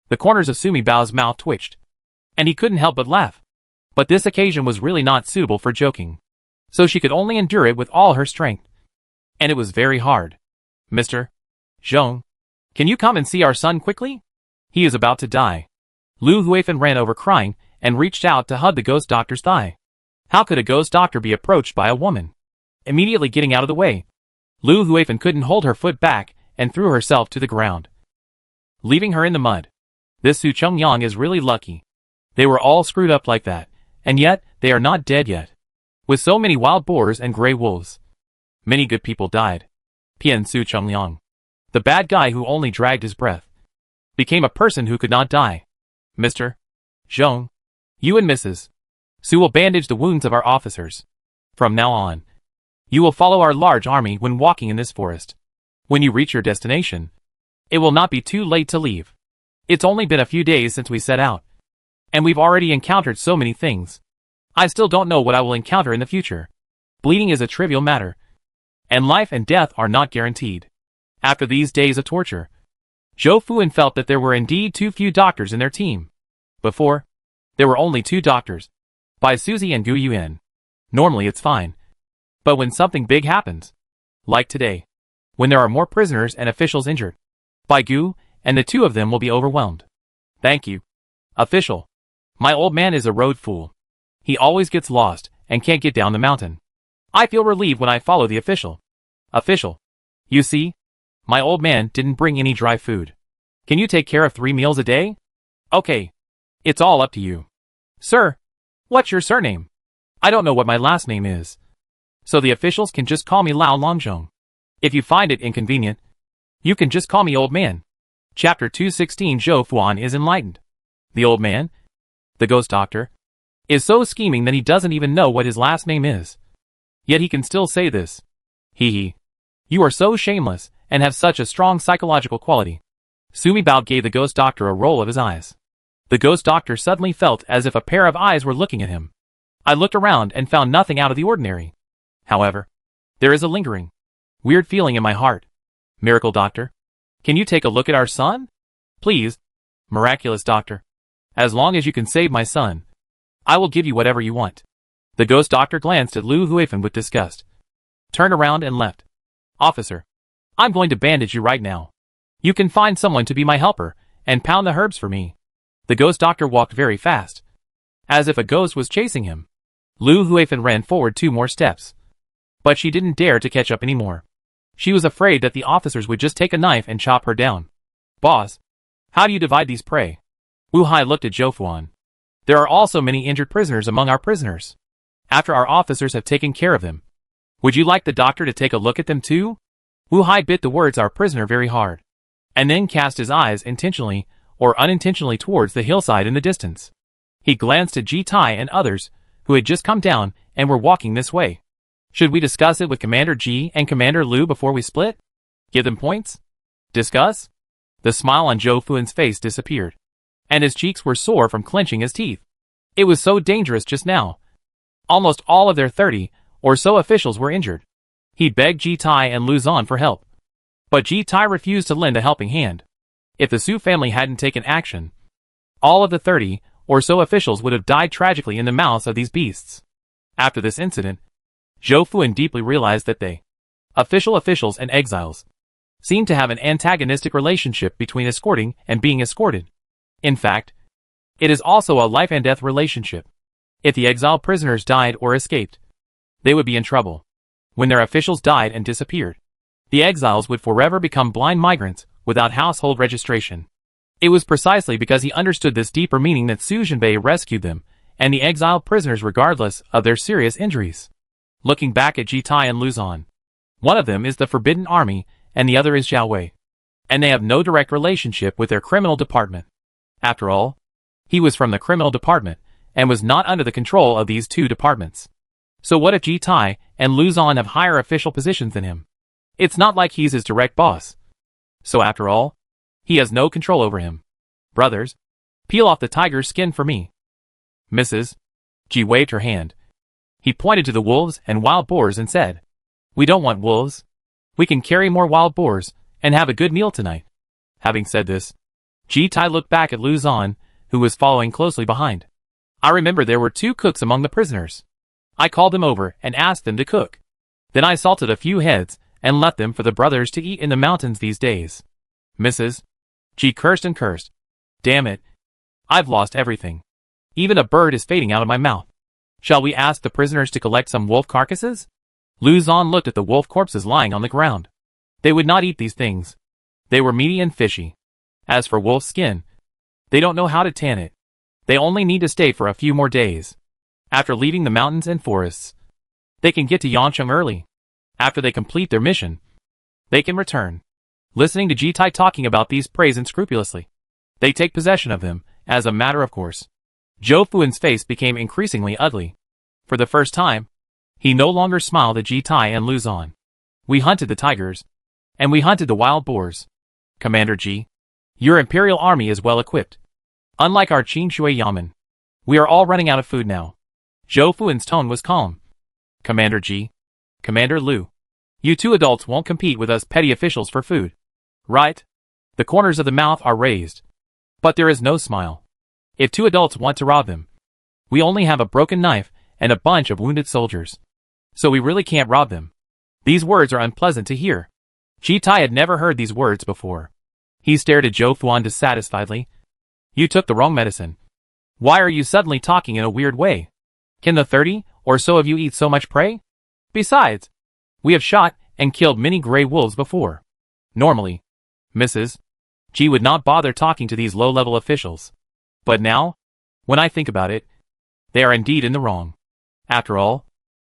Speaker 1: The corners of Sumi Bao's mouth twitched, and he couldn't help but laugh. But this occasion was really not suitable for joking, so she could only endure it with all her strength. And it was very hard. Mr. Zhong, can you come and see our son quickly? He is about to die. Lu Huifan ran over crying and reached out to hug the ghost doctor's thigh. How could a ghost doctor be approached by a woman? Immediately getting out of the way, Lu Huifan couldn't hold her foot back and threw herself to the ground, leaving her in the mud. This Su Chongyang is really lucky. They were all screwed up like that, and yet they are not dead yet. With so many wild boars and gray wolves, many good people died. Pian Su Chongyang, the bad guy who only dragged his breath, became a person who could not die. Mr. Zhong, you and Mrs. Su will bandage the wounds of our officers. From now on, you will follow our large army when walking in this forest. When you reach your destination, it will not be too late to leave. It's only been a few days since we set out, and we've already encountered so many things. I still don't know what I will encounter in the future. Bleeding is a trivial matter, and life and death are not guaranteed. After these days of torture, Zhou Fuan felt that there were indeed too few doctors in their team. Before, there were only 2 doctors, Bai Suzi and Gu Yuan. Normally it's fine. But when something big happens, like today, when there are more prisoners and officials injured, Bai Gu and the 2 of them will be overwhelmed. Thank you, official. My old man is a road fool. He always gets lost and can't get down the mountain. I feel relieved when I follow the official. Official, you see, my old man didn't bring any dry food. Can you take care of 3 meals a day? Okay, it's all up to you. Sir, what's your surname? I don't know what my last name is, so the officials can just call me Lao Longzhong. If you find it inconvenient, you can just call me old man. Chapter 216. Zhou Fuan is enlightened. The old man, the ghost doctor, is so scheming that he doesn't even know what his last name is. Yet he can still say this. Hee. You are so shameless and have such a strong psychological quality. Sumi Bao gave the ghost doctor a roll of his eyes. The ghost doctor suddenly felt as if a pair of eyes were looking at him. I looked around and found nothing out of the ordinary. However, there is a lingering, weird feeling in my heart. Miracle doctor? Can you take a look at our son? Please, miraculous doctor. As long as you can save my son, I will give you whatever you want. The ghost doctor glanced at Lu Huifan with disgust, turned around and left. Officer, I'm going to bandage you right now. You can find someone to be my helper and pound the herbs for me. The ghost doctor walked very fast, as if a ghost was chasing him. Lu Huifan ran forward 2 more steps, but she didn't dare to catch up anymore. She was afraid that the officers would just take a knife and chop her down. Boss, how do you divide these prey? Wu Hai looked at Zhou Fuan. There are also many injured prisoners among our prisoners. After our officers have taken care of them, would you like the doctor to take a look at them too? Wu Hai bit the words our prisoner very hard, and then cast his eyes intentionally or unintentionally towards the hillside in the distance. He glanced at Ji Tai and others who had just come down and were walking this way. Should we discuss it with Commander Ji and Commander Lu before we split? Give them points? Discuss? The smile on Zhou Fuan's face disappeared, and his cheeks were sore from clenching his teeth. It was so dangerous just now. Almost all of their 30 or so officials were injured. He begged Ji Tai and Lu Zan for help, but Ji Tai refused to lend a helping hand. If the Su family hadn't taken action, all of the 30 or so officials would have died tragically in the mouths of these beasts. After this incident, Zhou Fuan deeply realized that they, officials and exiles, seemed to have an antagonistic relationship between escorting and being escorted. In fact, it is also a life and death relationship. If the exile prisoners died or escaped, they would be in trouble. When their officials died and disappeared, the exiles would forever become blind migrants without household registration. It was precisely because he understood this deeper meaning that Su Jinbei rescued them and the exiled prisoners regardless of their serious injuries. Looking back at Ji Tai and Lu Zan, one of them is the Forbidden Army and the other is Zhao Wei, and they have no direct relationship with their criminal department. After all, he was from the criminal department and was not under the control of these 2 departments. So what if Ji Tai and Lu Zan have higher official positions than him? It's not like he's his direct boss. So after all, he has no control over him. Brothers, peel off the tiger's skin for me. Mrs. Ji waved her hand. He pointed to the wolves and wild boars and said, "We don't want wolves. We can carry more wild boars and have a good meal tonight." Having said this, Ji Tai looked back at Lu Zan, who was following closely behind. I remember there were 2 cooks among the prisoners. I called them over and asked them to cook. Then I salted a few heads and left them for the brothers to eat in the mountains these days. Mrs. Ji cursed and cursed. Damn it. I've lost everything. Even a bird is fading out of my mouth. Shall we ask the prisoners to collect some wolf carcasses? Lu Zan looked at the wolf corpses lying on the ground. They would not eat these things. They were meaty and fishy. As for wolf skin, they don't know how to tan it. They only need to stay for a few more days. After leaving the mountains and forests, they can get to Yancheng early. After they complete their mission, they can return. Listening to Ji Tai talking about these praise unscrupulously, they take possession of them, as a matter of course. Zhou Fuan's face became increasingly ugly. For the first time, he no longer smiled at Ji Tai and Lu Zan. We hunted the tigers, and we hunted the wild boars. Commander Ji, your imperial army is well equipped. Unlike our Qin Shui Yamen, we are all running out of food now. Zhou Fuan's tone was calm. Commander Ji, Commander Lu, you 2 adults won't compete with us petty officials for food. Right? The corners of the mouth are raised, but there is no smile. If 2 adults want to rob them, we only have a broken knife and a bunch of wounded soldiers. So we really can't rob them. These words are unpleasant to hear. Ji Tai had never heard these words before. He stared at Zhou Fuan dissatisfiedly. You took the wrong medicine. Why are you suddenly talking in a weird way? Can the 30 or so of you eat so much prey? Besides, we have shot and killed many gray wolves before. Normally, Mrs. Ji would not bother talking to these low-level officials. But now, when I think about it, they are indeed in the wrong. After all,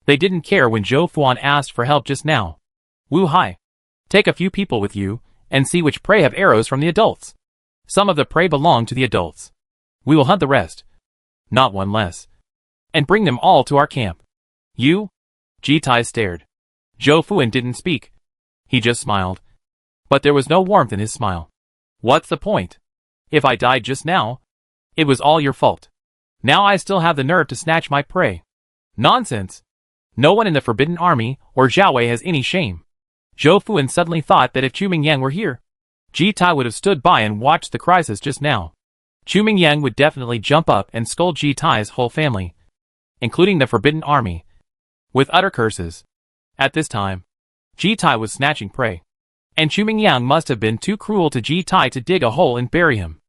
Speaker 1: they didn't care when Zhou Fuan asked for help just now. Wu Hai, take a few people with you and see which prey have arrows from the adults. Some of the prey belong to the adults. We will hunt the rest, not one less, and bring them all to our camp. You? Ji Tai stared. Zhou Fuan didn't speak. He just smiled. But there was no warmth in his smile. What's the point? If I died just now, it was all your fault. Now I still have the nerve to snatch my prey. Nonsense. No one in the Forbidden Army or Zhao Wei has any shame. Zhou Fuan suddenly thought that if Chu Mingyang were here, Ji Tai would have stood by and watched the crisis just now. Chu Mingyang would definitely jump up and scold Ji Tai's whole family, including the Forbidden Army, with utter curses. At this time, Ji Tai was snatching prey, and Chu Mingyang must have been too cruel to Ji Tai to dig a hole and bury him.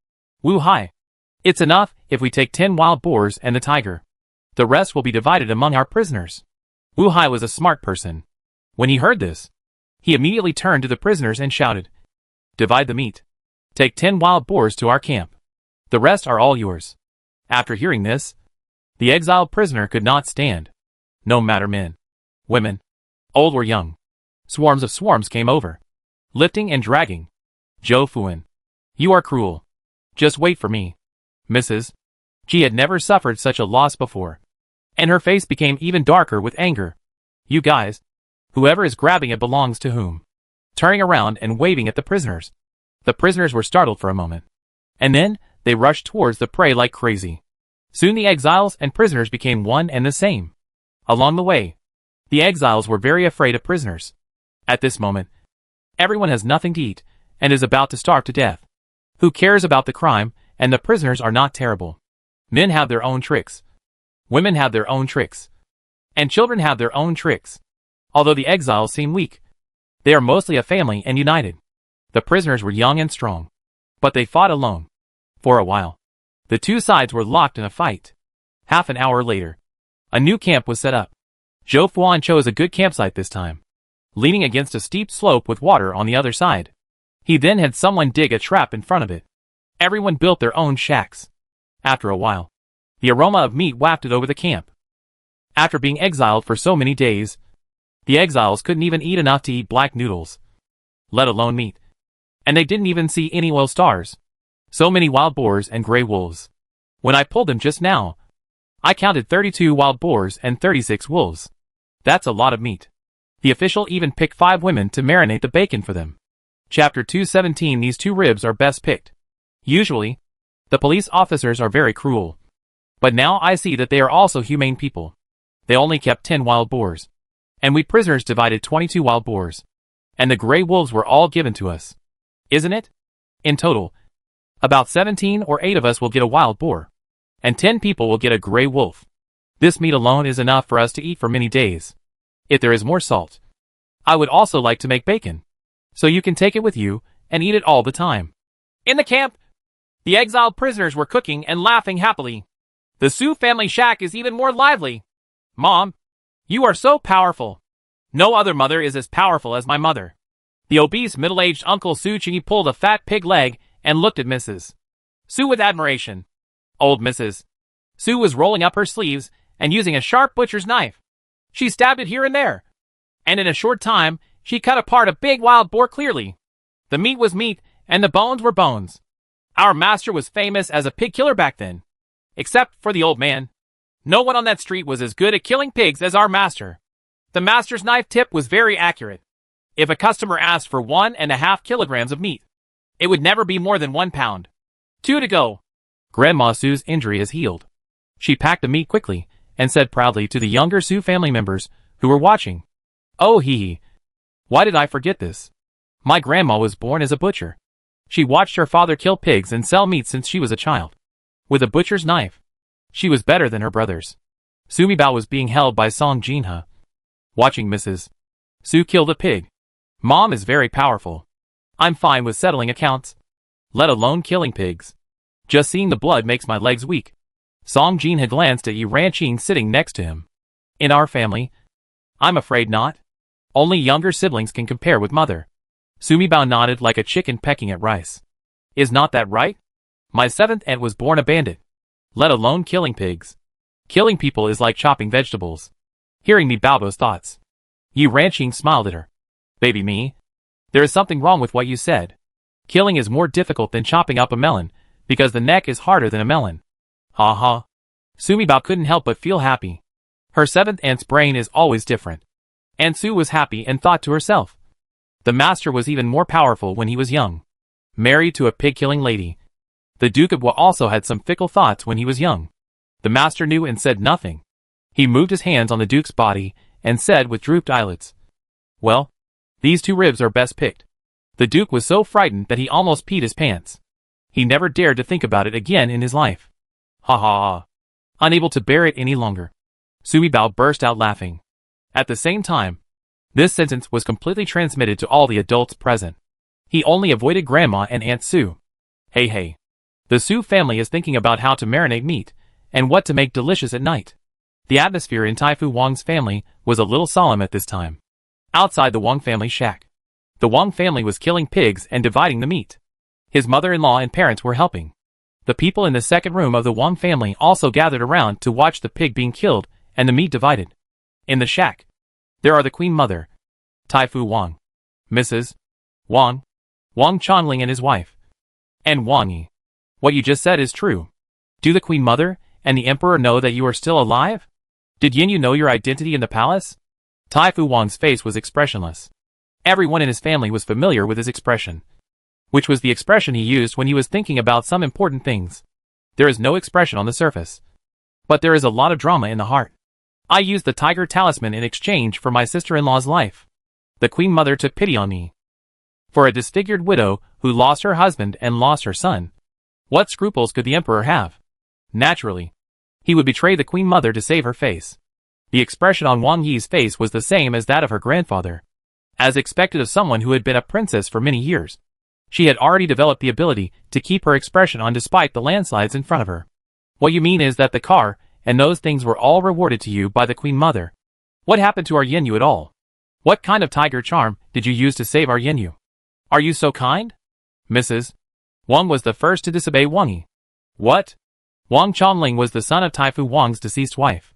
Speaker 1: Wu Hai. It's enough if we take 10 wild boars and the tiger. The rest will be divided among our prisoners. Wu Hai was a smart person. When he heard this, he immediately turned to the prisoners and shouted, "Divide the meat. Take 10 wild boars to our camp. The rest are all yours." After hearing this, the exiled prisoner could not stand. No matter men, women, old or young. Swarms of swarms came over, lifting and dragging. Zhou Fuan. You are cruel. Just wait for me. Mrs. She had never suffered such a loss before, and her face became even darker with anger. You guys. Whoever is grabbing it belongs to whom? Turning around and waving at the prisoners. The prisoners were startled for a moment, and then they rushed towards the prey like crazy. Soon the exiles and prisoners became one and the same. Along the way, the exiles were very afraid of prisoners. At this moment, everyone has nothing to eat and is about to starve to death. Who cares about the crime, and the prisoners are not terrible. Men have their own tricks. Women have their own tricks. And children have their own tricks. Although the exiles seem weak, they are mostly a family and united. The prisoners were young and strong, but they fought alone. For a while, the two sides were locked in a fight. Half an hour later, a new camp was set up. Zhou Fuan chose a good campsite this time, leaning against a steep slope with water on the other side. He then had someone dig a trap in front of it. Everyone built their own shacks. After a while, the aroma of meat wafted over the camp. After being exiled for so many days, the exiles couldn't even eat enough to eat black noodles, let alone meat. And they didn't even see any oil stars. So many wild boars and gray wolves. When I pulled them just now, I counted 32 wild boars and 36 wolves. That's a lot of meat. The official even picked 5 women to marinate the bacon for them. Chapter 217. These 2 ribs are best picked. Usually, the police officers are very cruel. But now I see that they are also humane people. They only kept 10 wild boars, and we prisoners divided 22 wild boars. And the gray wolves were all given to us. Isn't it? In total, about 17 or 8 of us will get a wild boar, and 10 people will get a gray wolf. This meat alone is enough for us to eat for many days. If there is more salt, I would also like to make bacon, so you can take it with you and eat it all the time. In the camp, the exiled prisoners were cooking and laughing happily. The Su family shack is even more lively. Mom, you are so powerful. No other mother is as powerful as my mother. The obese middle-aged Uncle Su Chi pulled a fat pig leg and looked at Mrs. Su with admiration. Old Mrs. Su was rolling up her sleeves and using a sharp butcher's knife. She stabbed it here and there, and in a short time, she cut apart a big wild boar clearly. The meat was meat, and the bones were bones. Our master was famous as a pig killer back then. Except for the old man. No one on that street was as good at killing pigs as our master. The master's knife tip was very accurate. If a customer asked for 1.5 kilograms of meat, it would never be more than 1 pound. 2 to go. Grandma Su's injury is healed. She packed the meat quickly and said proudly to the younger Su family members who were watching, "Oh hee. Why did I forget this? My grandma was born as a butcher. She watched her father kill pigs and sell meat since she was a child. With a butcher's knife, she was better than her brothers." Sumi Bao was being held by Song Jinha, watching Mrs. Su kill the pig. Mom is very powerful. I'm fine with settling accounts, let alone killing pigs. Just seeing the blood makes my legs weak. Song Jin had glanced at Yi Ranqing sitting next to him. In our family, I'm afraid not. Only younger siblings can compare with mother. Sumi Bao nodded like a chicken pecking at rice. Is not that right? My 7th aunt was born a bandit, let alone killing pigs. Killing people is like chopping vegetables. Hearing Mi Bao's thoughts, Yi Ranqing smiled at her. Baby me, there is something wrong with what you said. Killing is more difficult than chopping up a melon, because the neck is harder than a melon. Ha ha. Sumi Bao couldn't help but feel happy. Her 7th aunt's brain is always different. Aunt Su was happy and thought to herself. The master was even more powerful when he was young. Married to a pig-killing lady. The Duke of Wa also had some fickle thoughts when he was young. The master knew and said nothing. He moved his hands on the Duke's body and said with drooped eyelids, "Well, these 2 ribs are best picked. The Duke was so frightened that he almost peed his pants. He never dared to think about it again in his life. Ha ha ha. Unable to bear it any longer, Sui Bao burst out laughing. At the same time, this sentence was completely transmitted to all the adults present. He only avoided Grandma and Aunt Sue. Hey hey. The Sue family is thinking about how to marinate meat, and what to make delicious at night. The atmosphere in Tai Fu Wang's family was a little solemn at this time. Outside the Wang family shack, the Wang family was killing pigs and dividing the meat. His mother-in-law and parents were helping. The people in the second room of the Wang family also gathered around to watch the pig being killed and the meat divided. In the shack, there are the Queen Mother, Tai Fu Wang, Mrs. Wang, Wang Chongling and his wife, and Wang Yi. What you just said is true. Do the Queen Mother and the Emperor know that you are still alive? Did Yin Yu know your identity in the palace? Tai Fu Wang's face was expressionless. Everyone in his family was familiar with his expression, which was the expression he used when he was thinking about some important things. There is no expression on the surface, but there is a lot of drama in the heart. I used the tiger talisman in exchange for my sister-in-law's life. The Queen Mother took pity on me. For a disfigured widow who lost her husband and lost her son, what scruples could the Emperor have? Naturally, he would betray the Queen Mother to save her face. The expression on Wang Yi's face was the same as that of her grandfather. As expected of someone who had been a princess for many years, she had already developed the ability to keep her expression on despite the landslides in front of her. What you mean is that the car and those things were all rewarded to you by the Queen Mother. What happened to our Yin Yu at all? What kind of tiger charm did you use to save our Yin Yu? Are you so kind? Mrs. Wang was the first to disobey Wang Yi. What? Wang Chongling was the son of Tai Fu Wang's deceased wife,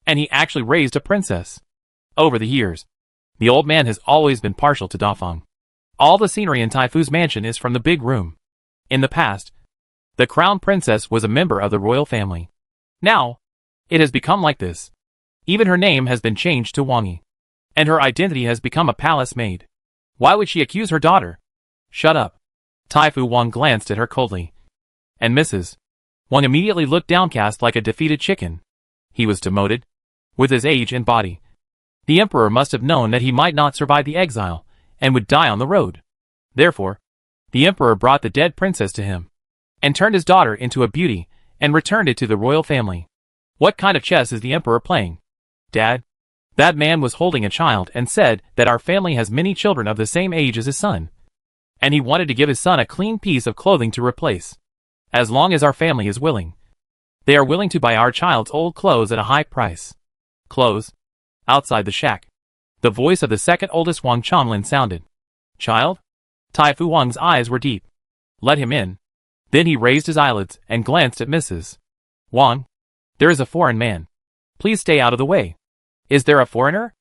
Speaker 1: and he actually raised a princess. Over the years, the old man has always been partial to Dafeng. All the scenery in Tai Fu's mansion is from the big room. In the past, the crown princess was a member of the royal family. Now, it has become like this. Even her name has been changed to Wang Yi, and her identity has become a palace maid. Why would she accuse her daughter? Shut up. Tai Fu Wang glanced at her coldly, and Mrs. Wang immediately looked downcast like a defeated chicken. He was demoted. With his age and body, the Emperor must have known that he might not survive the exile, and would die on the road. Therefore, the Emperor brought the dead princess to him, and turned his daughter into a beauty, and returned it to the royal family. What kind of chess is the Emperor playing? Dad? That man was holding a child and said that our family has many children of the same age as his son, and he wanted to give his son a clean piece of clothing to replace. As long as our family is willing, they are willing to buy our child's old clothes at a high price. Clothes? Outside the shack, the voice of the second oldest Wang Chonglin sounded. Child? Tai Fu Wang's eyes were deep. Let him in. Then he raised his eyelids and glanced at Mrs. Wang. There is a foreign man. Please stay out of the way. Is there a foreigner?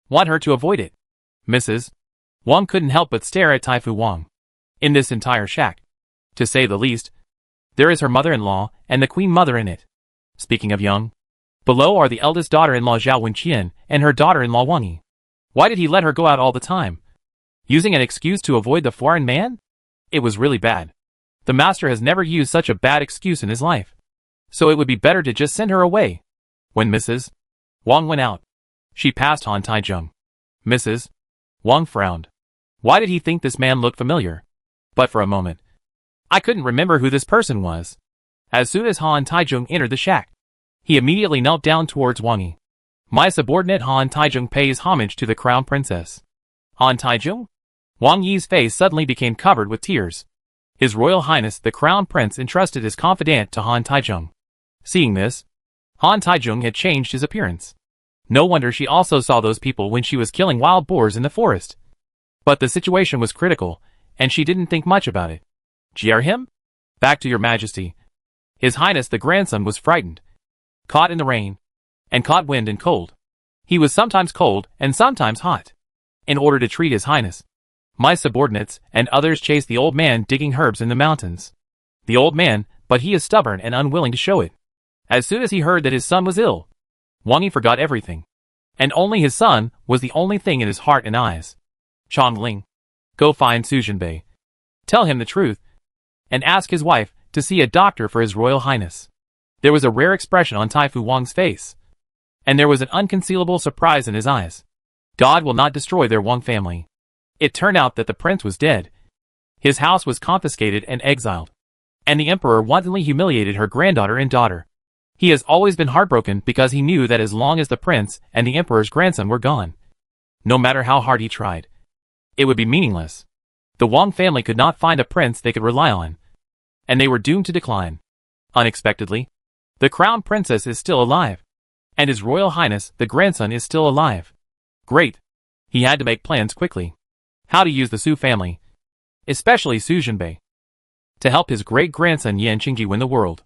Speaker 1: Want her to avoid it. Mrs. Wang couldn't help but stare at Tai Fu Wang. In this entire shack, to say the least, there is her mother-in-law and the Queen Mother in it. Speaking of young, below are the eldest daughter-in-law Zhao Wenqian and her daughter-in-law Wang Yi. Why did he let her go out all the time? Using an excuse to avoid the foreign man? It was really bad. The master has never used such a bad excuse in his life. So it would be better to just send her away. When Mrs. Wang went out, she passed Han Taizheng. Mrs. Wang frowned. Why did he think this man looked familiar? But for a moment, I couldn't remember who this person was. As soon as Han Taizheng entered the shack, he immediately knelt down towards Wang Yi. My subordinate Han Taizheng pays homage to the crown princess. Han Taizheng? Wang Yi's face suddenly became covered with tears. His Royal Highness the Crown Prince entrusted his confidant to Han Taizheng. Seeing this, Han Taizheng had changed his appearance. No wonder she also saw those people when she was killing wild boars in the forest. But the situation was critical, and she didn't think much about it. Jeer him? Back to your majesty. His Highness the grandson was frightened. Caught in the rain, and caught wind and cold. He was sometimes cold and sometimes hot. In order to treat his Highness, my subordinates and others chased the old man digging herbs in the mountains. The old man, but he is stubborn and unwilling to show it. As soon as he heard that his son was ill, Wang Yi forgot everything. And only his son was the only thing in his heart and eyes. Chongling, go find Su Jinbei. Tell him the truth, and ask his wife to see a doctor for his Royal Highness. There was a rare expression on Tai Fu Wang's face, and there was an unconcealable surprise in his eyes. God will not destroy their Wang family. It turned out that the prince was dead, His house was confiscated and exiled. And the emperor wantonly humiliated her granddaughter and daughter. He has always been heartbroken because he knew that as long as the prince and the emperor's grandson were gone, no matter how hard he tried, it would be meaningless. The Wang family could not find a prince they could rely on, and they were doomed to decline. Unexpectedly, the crown princess is still alive, and His Royal Highness, the grandson, is still alive. Great. He had to make plans quickly. How to use the Su family, especially Su Jinbei, to help his great-grandson Yan Qingji win the world.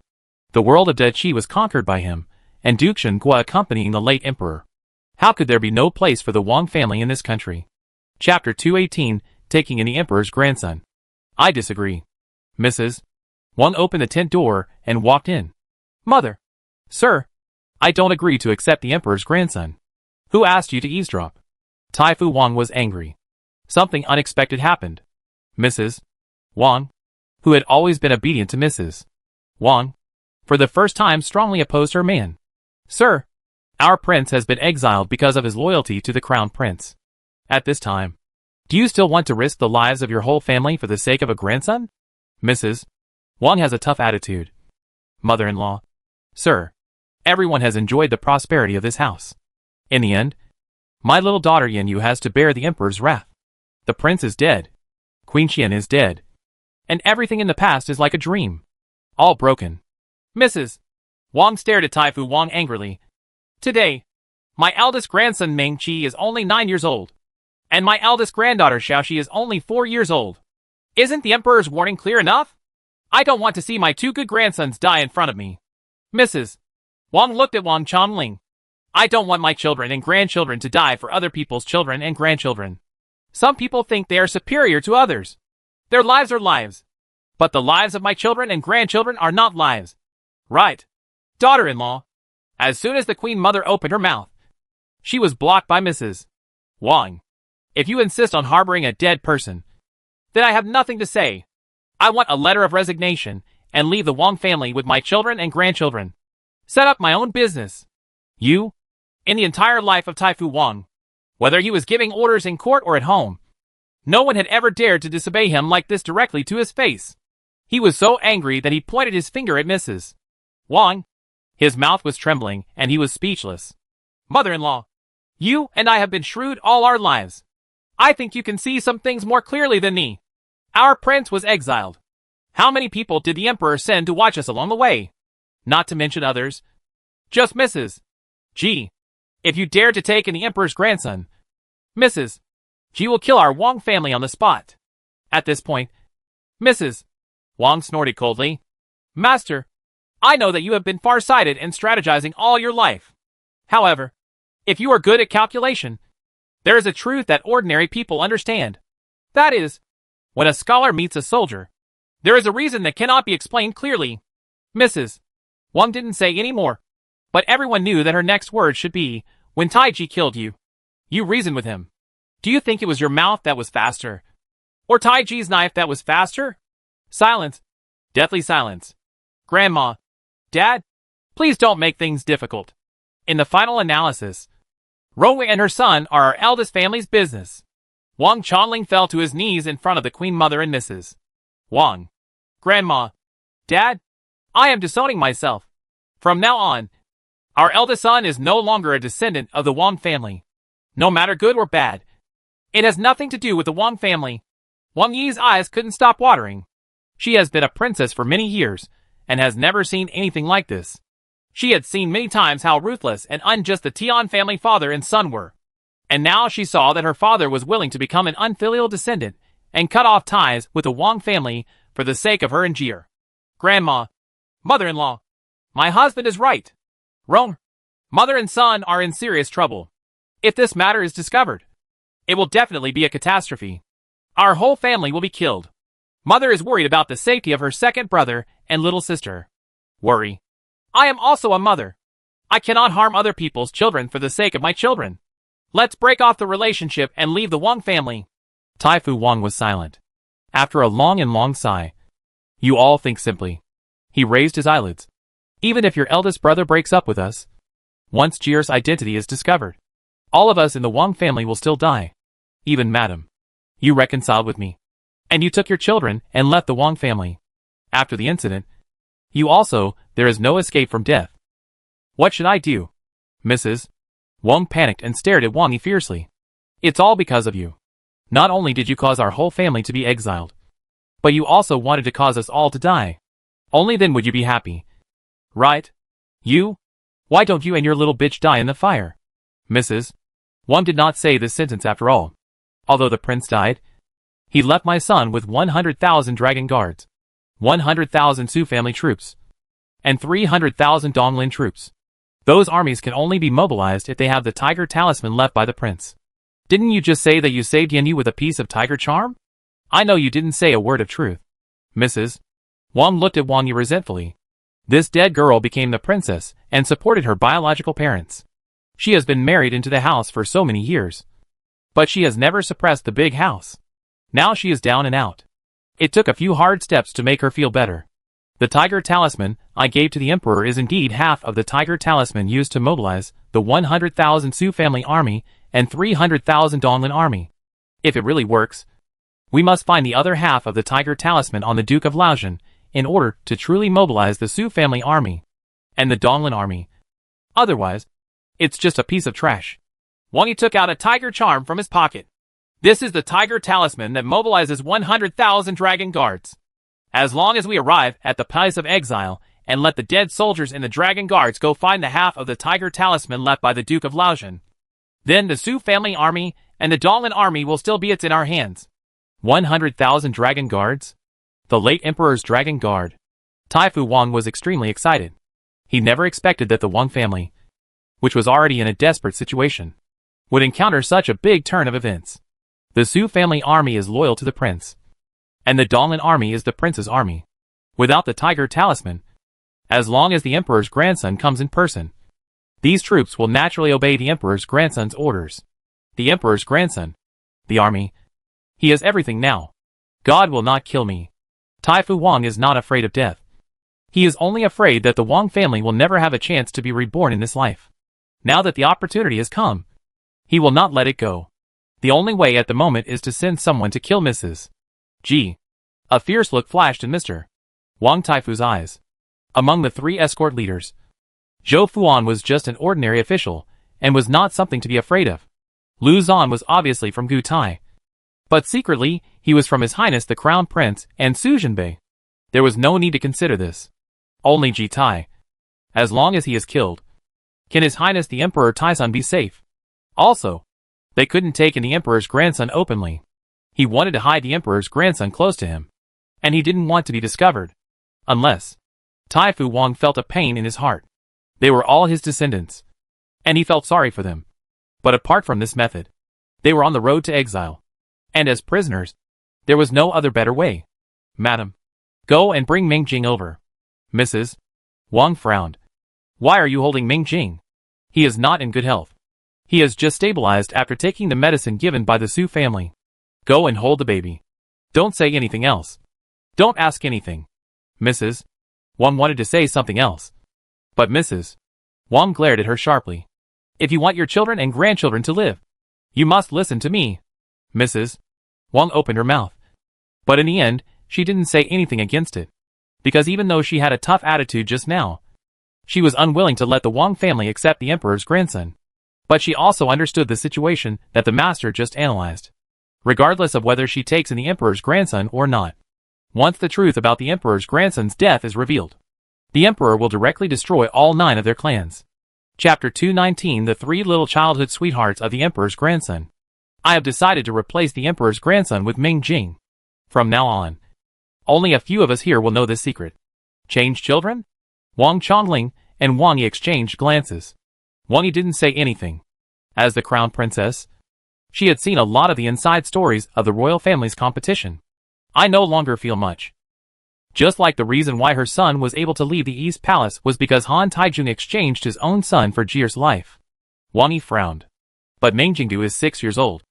Speaker 1: The world of Dead Qi was conquered by him, and Duke Shengua accompanying the late emperor. How could there be no place for the Wang family in this country? Chapter 218, Taking in the Emperor's Grandson. I disagree. Mrs. Wang opened the tent door and walked in. Mother. Sir. I don't agree to accept the Emperor's grandson. Who asked you to eavesdrop? Taifu Wang was angry. Something unexpected happened. Mrs. Wang, who had always been obedient to Mrs. Wang, for the first time strongly opposed her man. Sir, our prince has been exiled because of his loyalty to the crown prince. At this time, do you still want to risk the lives of your whole family for the sake of a grandson? Mrs. Wang has a tough attitude. Mother-in-law. Sir, everyone has enjoyed the prosperity of this house. In the end, my little daughter Yanyu has to bear the emperor's wrath. The prince is dead. Queen Qian is dead. And everything in the past is like a dream. All broken. Mrs. Wang stared at Taifu Wang angrily. Today, my eldest grandson Meng Qi is only 9 years old. And my eldest granddaughter Xiaoxi is only 4 years old. Isn't the emperor's warning clear enough? I don't want to see my 2 good grandsons die in front of me. Mrs. Wang looked at Wang Chongling. I don't want my children and grandchildren to die for other people's children and grandchildren. Some people think they are superior to others. Their lives are lives. But the lives of my children and grandchildren are not lives. Right. Daughter-in-law. As soon as the Queen Mother opened her mouth, she was blocked by Mrs. Wang. If you insist on harboring a dead person, then I have nothing to say. I want a letter of resignation and leave the Wang family with my children and grandchildren. Set up my own business. You, in the entire life of Taifu Wang, whether he was giving orders in court or at home, no one had ever dared to disobey him like this directly to his face. He was so angry that he pointed his finger at Mrs. Wang. His mouth was trembling and he was speechless. Mother-in-law, you and I have been shrewd all our lives. I think you can see some things more clearly than me. Our prince was exiled. How many people did the emperor send to watch us along the way? Not to mention others. Just Mrs. G. If you dare to take in the emperor's grandson, Mrs. G will kill our Wang family on the spot. At this point, Mrs. Wang snorted coldly. Master, I know that you have been far-sighted and strategizing all your life. However, if you are good at calculation, there is a truth that ordinary people understand. That is, when a scholar meets a soldier, there is a reason that cannot be explained clearly. Mrs. Wang didn't say any more, but everyone knew that her next words should be, when Taiji killed you, you reasoned with him. Do you think it was your mouth that was faster? Or Taiji's knife that was faster? Silence. Deathly silence. Grandma. Dad? Please don't make things difficult. In the final analysis, Rongwei and her son are our eldest family's business. Wang Chongling fell to his knees in front of the Queen Mother and Mrs. Wang. Grandma. Dad? I am disowning myself. From now on, our eldest son is no longer a descendant of the Wang family. No matter good or bad. It has nothing to do with the Wang family. Wang Yi's eyes couldn't stop watering. She has been a princess for many years, and has never seen anything like this. She had seen many times how ruthless and unjust the Tian family father and son were. And now she saw that her father was willing to become an unfilial descendant, and cut off ties with the Wang family for the sake of her and Jir. Grandma. Mother-in-law. My husband is right. Rong. Mother and son are in serious trouble. If this matter is discovered, it will definitely be a catastrophe. Our whole family will be killed. Mother is worried about the safety of her second brother and little sister. Worry. I am also a mother. I cannot harm other people's children for the sake of my children. Let's break off the relationship and leave the Wang family. Taifu Wang was silent. After a long sigh. You all think simply. He raised his eyelids. Even if your eldest brother breaks up with us, once Jir's identity is discovered, all of us in the Wang family will still die. Even Madam. You reconciled with me. And you took your children and left the Wang family. After the incident, there is no escape from death. What should I do? Mrs. Wang panicked and stared at Wang Yi fiercely. It's all because of you. Not only did you cause our whole family to be exiled, but you also wanted to cause us all to die. Only then would you be happy. Right? You? Why don't you and your little bitch die in the fire? Mrs. Wang did not say this sentence after all. Although the prince died, he left my son with 100,000 dragon guards, 100,000 Su family troops, and 300,000 Donglin troops. Those armies can only be mobilized if they have the tiger talisman left by the prince. Didn't you just say that you saved Yanyu with a piece of tiger charm? I know you didn't say a word of truth. Mrs. Wang looked at Wang Yi resentfully. This dead girl became the princess and supported her biological parents. She has been married into the house for so many years. But she has never suppressed the big house. Now she is down and out. It took a few hard steps to make her feel better. The tiger talisman I gave to the emperor is indeed half of the tiger talisman used to mobilize the 100,000 Su family army and 300,000 Donglin army. If it really works, we must find the other half of the tiger talisman on the Duke of Laotian in order to truly mobilize the Su family army and the Donglin army. Otherwise, it's just a piece of trash. Wang Yi took out a tiger charm from his pocket. This is the tiger talisman that mobilizes 100,000 dragon guards. As long as we arrive at the place of exile and let the dead soldiers in the dragon guards go find the half of the tiger talisman left by the Duke of Laotian, then the Su family army and the Donglin army will still be in our hands. 100,000 dragon guards? The late emperor's dragon guard. Taifu Wang was extremely excited. He never expected that the Wang family, which was already in a desperate situation, would encounter such a big turn of events. The Su family army is loyal to the prince, and the Donglin army is the prince's army. Without the tiger talisman, as long as the emperor's grandson comes in person, these troops will naturally obey the emperor's grandson's orders. The emperor's grandson, the army, he has everything now. God will not kill me. Taifu Wang is not afraid of death. He is only afraid that the Wang family will never have a chance to be reborn in this life. Now that the opportunity has come, he will not let it go. The only way at the moment is to send someone to kill Mrs. G. A fierce look flashed in Mr. Wang Taifu's eyes. Among the three escort leaders, Zhou Fuan was just an ordinary official and was not something to be afraid of. Lu Zan was obviously from Gu Tai, but secretly he was from His Highness the Crown Prince and Su Jinbei. There was no need to consider this. Only Ji Tai. As long as he is killed, can His Highness the Emperor Taizan be safe? Also, they couldn't take in the Emperor's grandson openly. He wanted to hide the Emperor's grandson close to him, and he didn't want to be discovered. Unless Taifu Wang felt a pain in his heart. They were all his descendants, and he felt sorry for them. But apart from this method, they were on the road to exile. And as prisoners, there was no other better way. Madam, go and bring Ming Jing over. Mrs. Wang frowned. Why are you holding Ming Jing? He is not in good health. He has just stabilized after taking the medicine given by the Su family. Go and hold the baby. Don't say anything else. Don't ask anything. Mrs. Wang wanted to say something else, but Mrs. Wang glared at her sharply. If you want your children and grandchildren to live, you must listen to me. Mrs. Wang opened her mouth, but in the end, she didn't say anything against it, because even though she had a tough attitude just now, she was unwilling to let the Wang family accept the emperor's grandson. But she also understood the situation that the master just analyzed, regardless of whether she takes in the emperor's grandson or not. Once the truth about the emperor's grandson's death is revealed, the emperor will directly destroy all 9 of their clans. Chapter 219 The 3 little childhood sweethearts of the emperor's grandson. I have decided to replace the emperor's grandson with Ming Jing. From now on, only a few of us here will know this secret. Change children? Wang Chongling and Wang Yi exchanged glances. Wang Yi didn't say anything. As the crown princess, she had seen a lot of the inside stories of the royal family's competition. I no longer feel much. Just like the reason why her son was able to leave the East Palace was because Han Taijun exchanged his own son for Jier's life. Wang Yi frowned. But Ming Jingdu is 6 years old,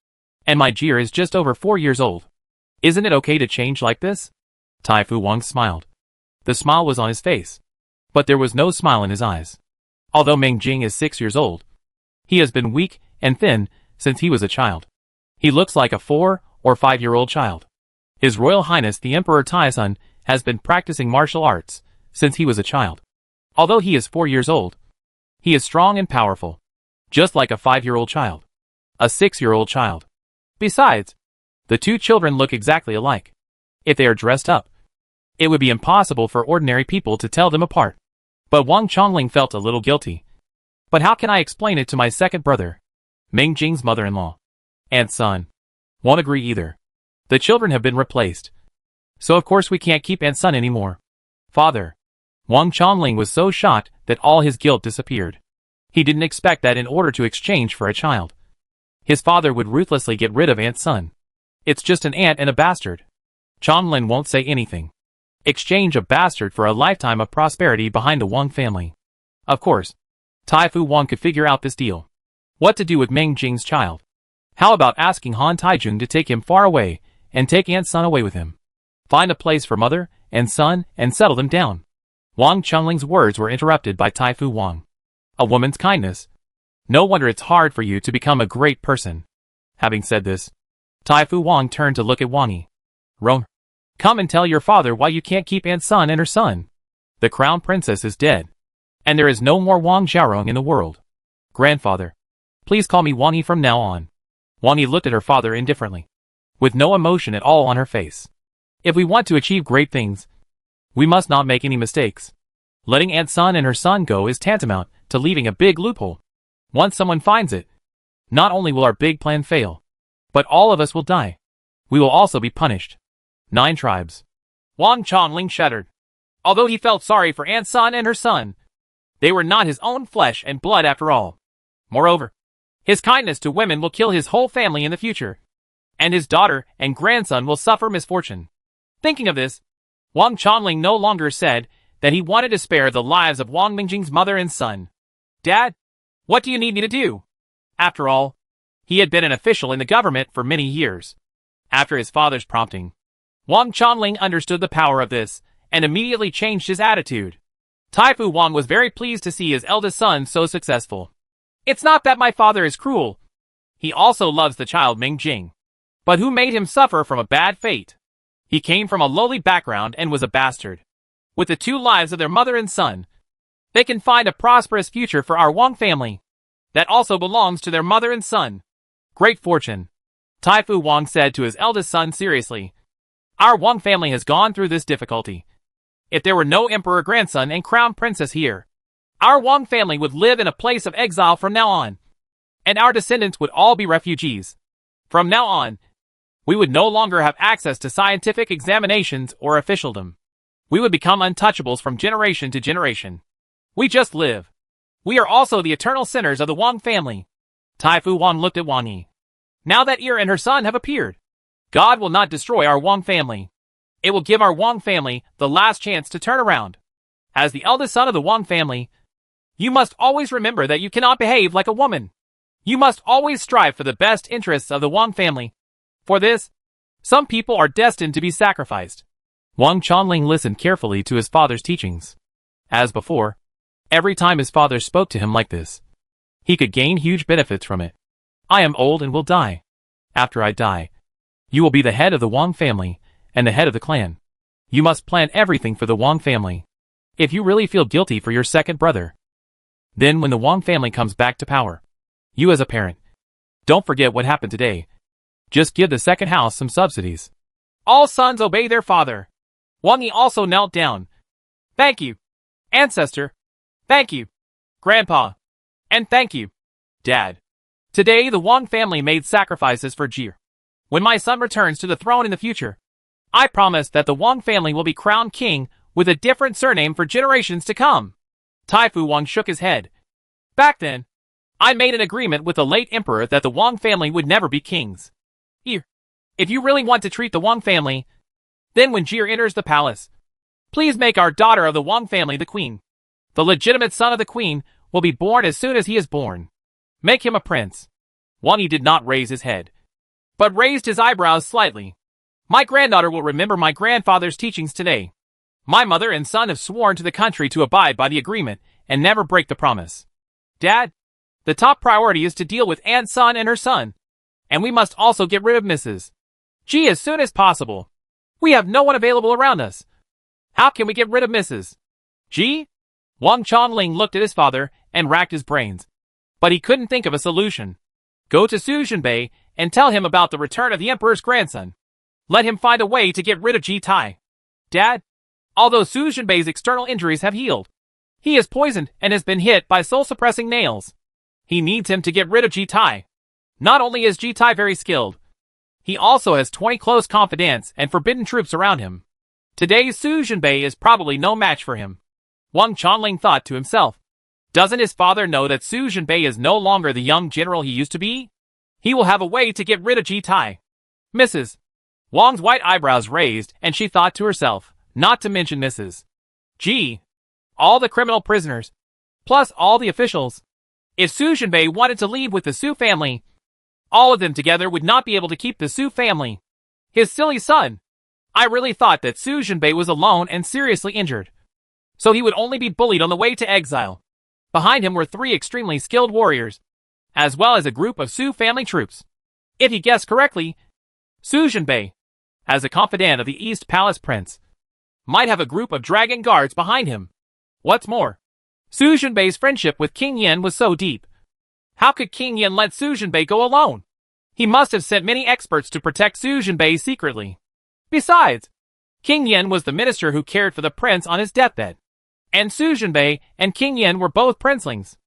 Speaker 1: and my Jier is just over 4 years old. Isn't it okay to change like this? Taifu Wang smiled. The smile was on his face, but there was no smile in his eyes. Although Ming Jing is 6 years old, he has been weak and thin since he was a child. He looks like a 4 or 5-year-old child. His Royal Highness the Emperor Taizun has been practicing martial arts since he was a child. Although he is 4 years old, he is strong and powerful, just like a 5-year-old child, a 6-year-old child. Besides, the two children look exactly alike. If they are dressed up, it would be impossible for ordinary people to tell them apart. But Wang Chongling felt a little guilty. But how can I explain it to my second brother? Ming Jing's mother-in-law and son won't agree either. The children have been replaced, so of course we can't keep Aunt Sun anymore. Father. Wang Chongling was so shocked that all his guilt disappeared. He didn't expect that in order to exchange for a child, his father would ruthlessly get rid of Aunt Sun. It's just an aunt and a bastard. Chonglin won't say anything. Exchange a bastard for a lifetime of prosperity behind the Wang family. Of course, Tai Fu Wang could figure out this deal. What to do with Ming Jing's child? How about asking Han Taijun to take him far away and take Aunt Sun away with him? Find a place for mother and son and settle them down. Wang Chongling's words were interrupted by Tai Fu Wang. A woman's kindness. No wonder it's hard for you to become a great person. Having said this, Tai Fu Wang turned to look at Wang Yi. Rong, come and tell your father why you can't keep Aunt Sun and her son. The crown princess is dead, and there is no more Wang Xiaorong in the world. Grandfather, please call me Wang Yi from now on. Wang Yi looked at her father indifferently, with no emotion at all on her face. If we want to achieve great things, we must not make any mistakes. Letting Aunt Sun and her son go is tantamount to leaving a big loophole. Once someone finds it, not only will our big plan fail, but all of us will die. We will also be punished. 9 tribes. Wang Chongling shuddered. Although he felt sorry for Aunt Sun and her son, they were not his own flesh and blood after all. Moreover, his kindness to women will kill his whole family in the future, and his daughter and grandson will suffer misfortune. Thinking of this, Wang Chongling no longer said that he wanted to spare the lives of Wang Mingjing's mother and son. Dad, what do you need me to do? After all, he had been an official in the government for many years. After his father's prompting, Wang Chongling understood the power of this and immediately changed his attitude. Tai Fu Wang was very pleased to see his eldest son so successful. It's not that my father is cruel. He also loves the child Ming Jing. But who made him suffer from a bad fate? He came from a lowly background and was a bastard. With the 2 lives of their mother and son, they can find a prosperous future for our Wang family. That also belongs to their mother and son. Great fortune. Tai Fu Wang said to his eldest son seriously. Our Wang family has gone through this difficulty. If there were no emperor grandson and crown princess here, our Wang family would live in a place of exile from now on, and our descendants would all be refugees. From now on, we would no longer have access to scientific examinations or officialdom. We would become untouchables from generation to generation. We just live. We are also the eternal sinners of the Wang family. Tai Fu Wang looked at Wang Yi. Now that Ir and her son have appeared, God will not destroy our Wang family. It will give our Wang family the last chance to turn around. As the eldest son of the Wang family, you must always remember that you cannot behave like a woman. You must always strive for the best interests of the Wang family. For this, some people are destined to be sacrificed. Wang Chongling listened carefully to his father's teachings. As before, every time his father spoke to him like this, he could gain huge benefits from it. I am old and will die. After I die, you will be the head of the Wang family and the head of the clan. You must plan everything for the Wang family. If you really feel guilty for your second brother, then when the Wang family comes back to power, you as a parent, don't forget what happened today. Just give the second house some subsidies. All sons obey their father. Wang Yi also knelt down. Thank you, ancestor. Thank you, grandpa. And thank you, dad. Today the Wang family made sacrifices for Jir. When my son returns to the throne in the future, I promise that the Wang family will be crowned king with a different surname for generations to come. Tai Fu Wang shook his head. Back then, I made an agreement with the late emperor that the Wang family would never be kings. Here, if you really want to treat the Wang family, then when Jir enters the palace, please make our daughter of the Wang family the queen. The legitimate son of the queen will be born as soon as he is born. Make him a prince. Wang Yi did not raise his head, but raised his eyebrows slightly. My granddaughter will remember my grandfather's teachings today. My mother and son have sworn to the country to abide by the agreement and never break the promise. Dad, the top priority is to deal with Aunt Sun and her son, and we must also get rid of Mrs. G as soon as possible. We have no one available around us. How can we get rid of Mrs. G? Wang Chongling looked at his father and racked his brains. But he couldn't think of a solution. Go to Su Jinbei and tell him about the return of the emperor's grandson. Let him find a way to get rid of Ji Tai. Dad, although Su Jinbei's external injuries have healed, he is poisoned and has been hit by soul-suppressing nails. He needs him to get rid of Ji Tai. Not only is Ji Tai very skilled, he also has 20 close confidants and forbidden troops around him. Today's Su Jinbei is probably no match for him. Wang Chongling thought to himself. Doesn't his father know that Su Jinbei is no longer the young general he used to be? He will have a way to get rid of Ji Tai. Mrs. Wang's white eyebrows raised, and she thought to herself, not to mention Mrs. G. All the criminal prisoners, plus all the officials. If Su Jinbei wanted to leave with the Su family, all of them together would not be able to keep the Su family. His silly son. I really thought that Su Jinbei was alone and seriously injured, so he would only be bullied on the way to exile. Behind him were 3 extremely skilled warriors, as well as a group of Su family troops. If he guessed correctly, Su Jinbei, as a confidant of the East Palace Prince, might have a group of dragon guards behind him. What's more, Su Jinbei's friendship with King Yin was so deep. How could King Yin let Su Jinbei go alone? He must have sent many experts to protect Su Jinbei secretly. Besides, King Yin was the minister who cared for the prince on his deathbed. And Su Jinbei and King Yin were both princelings.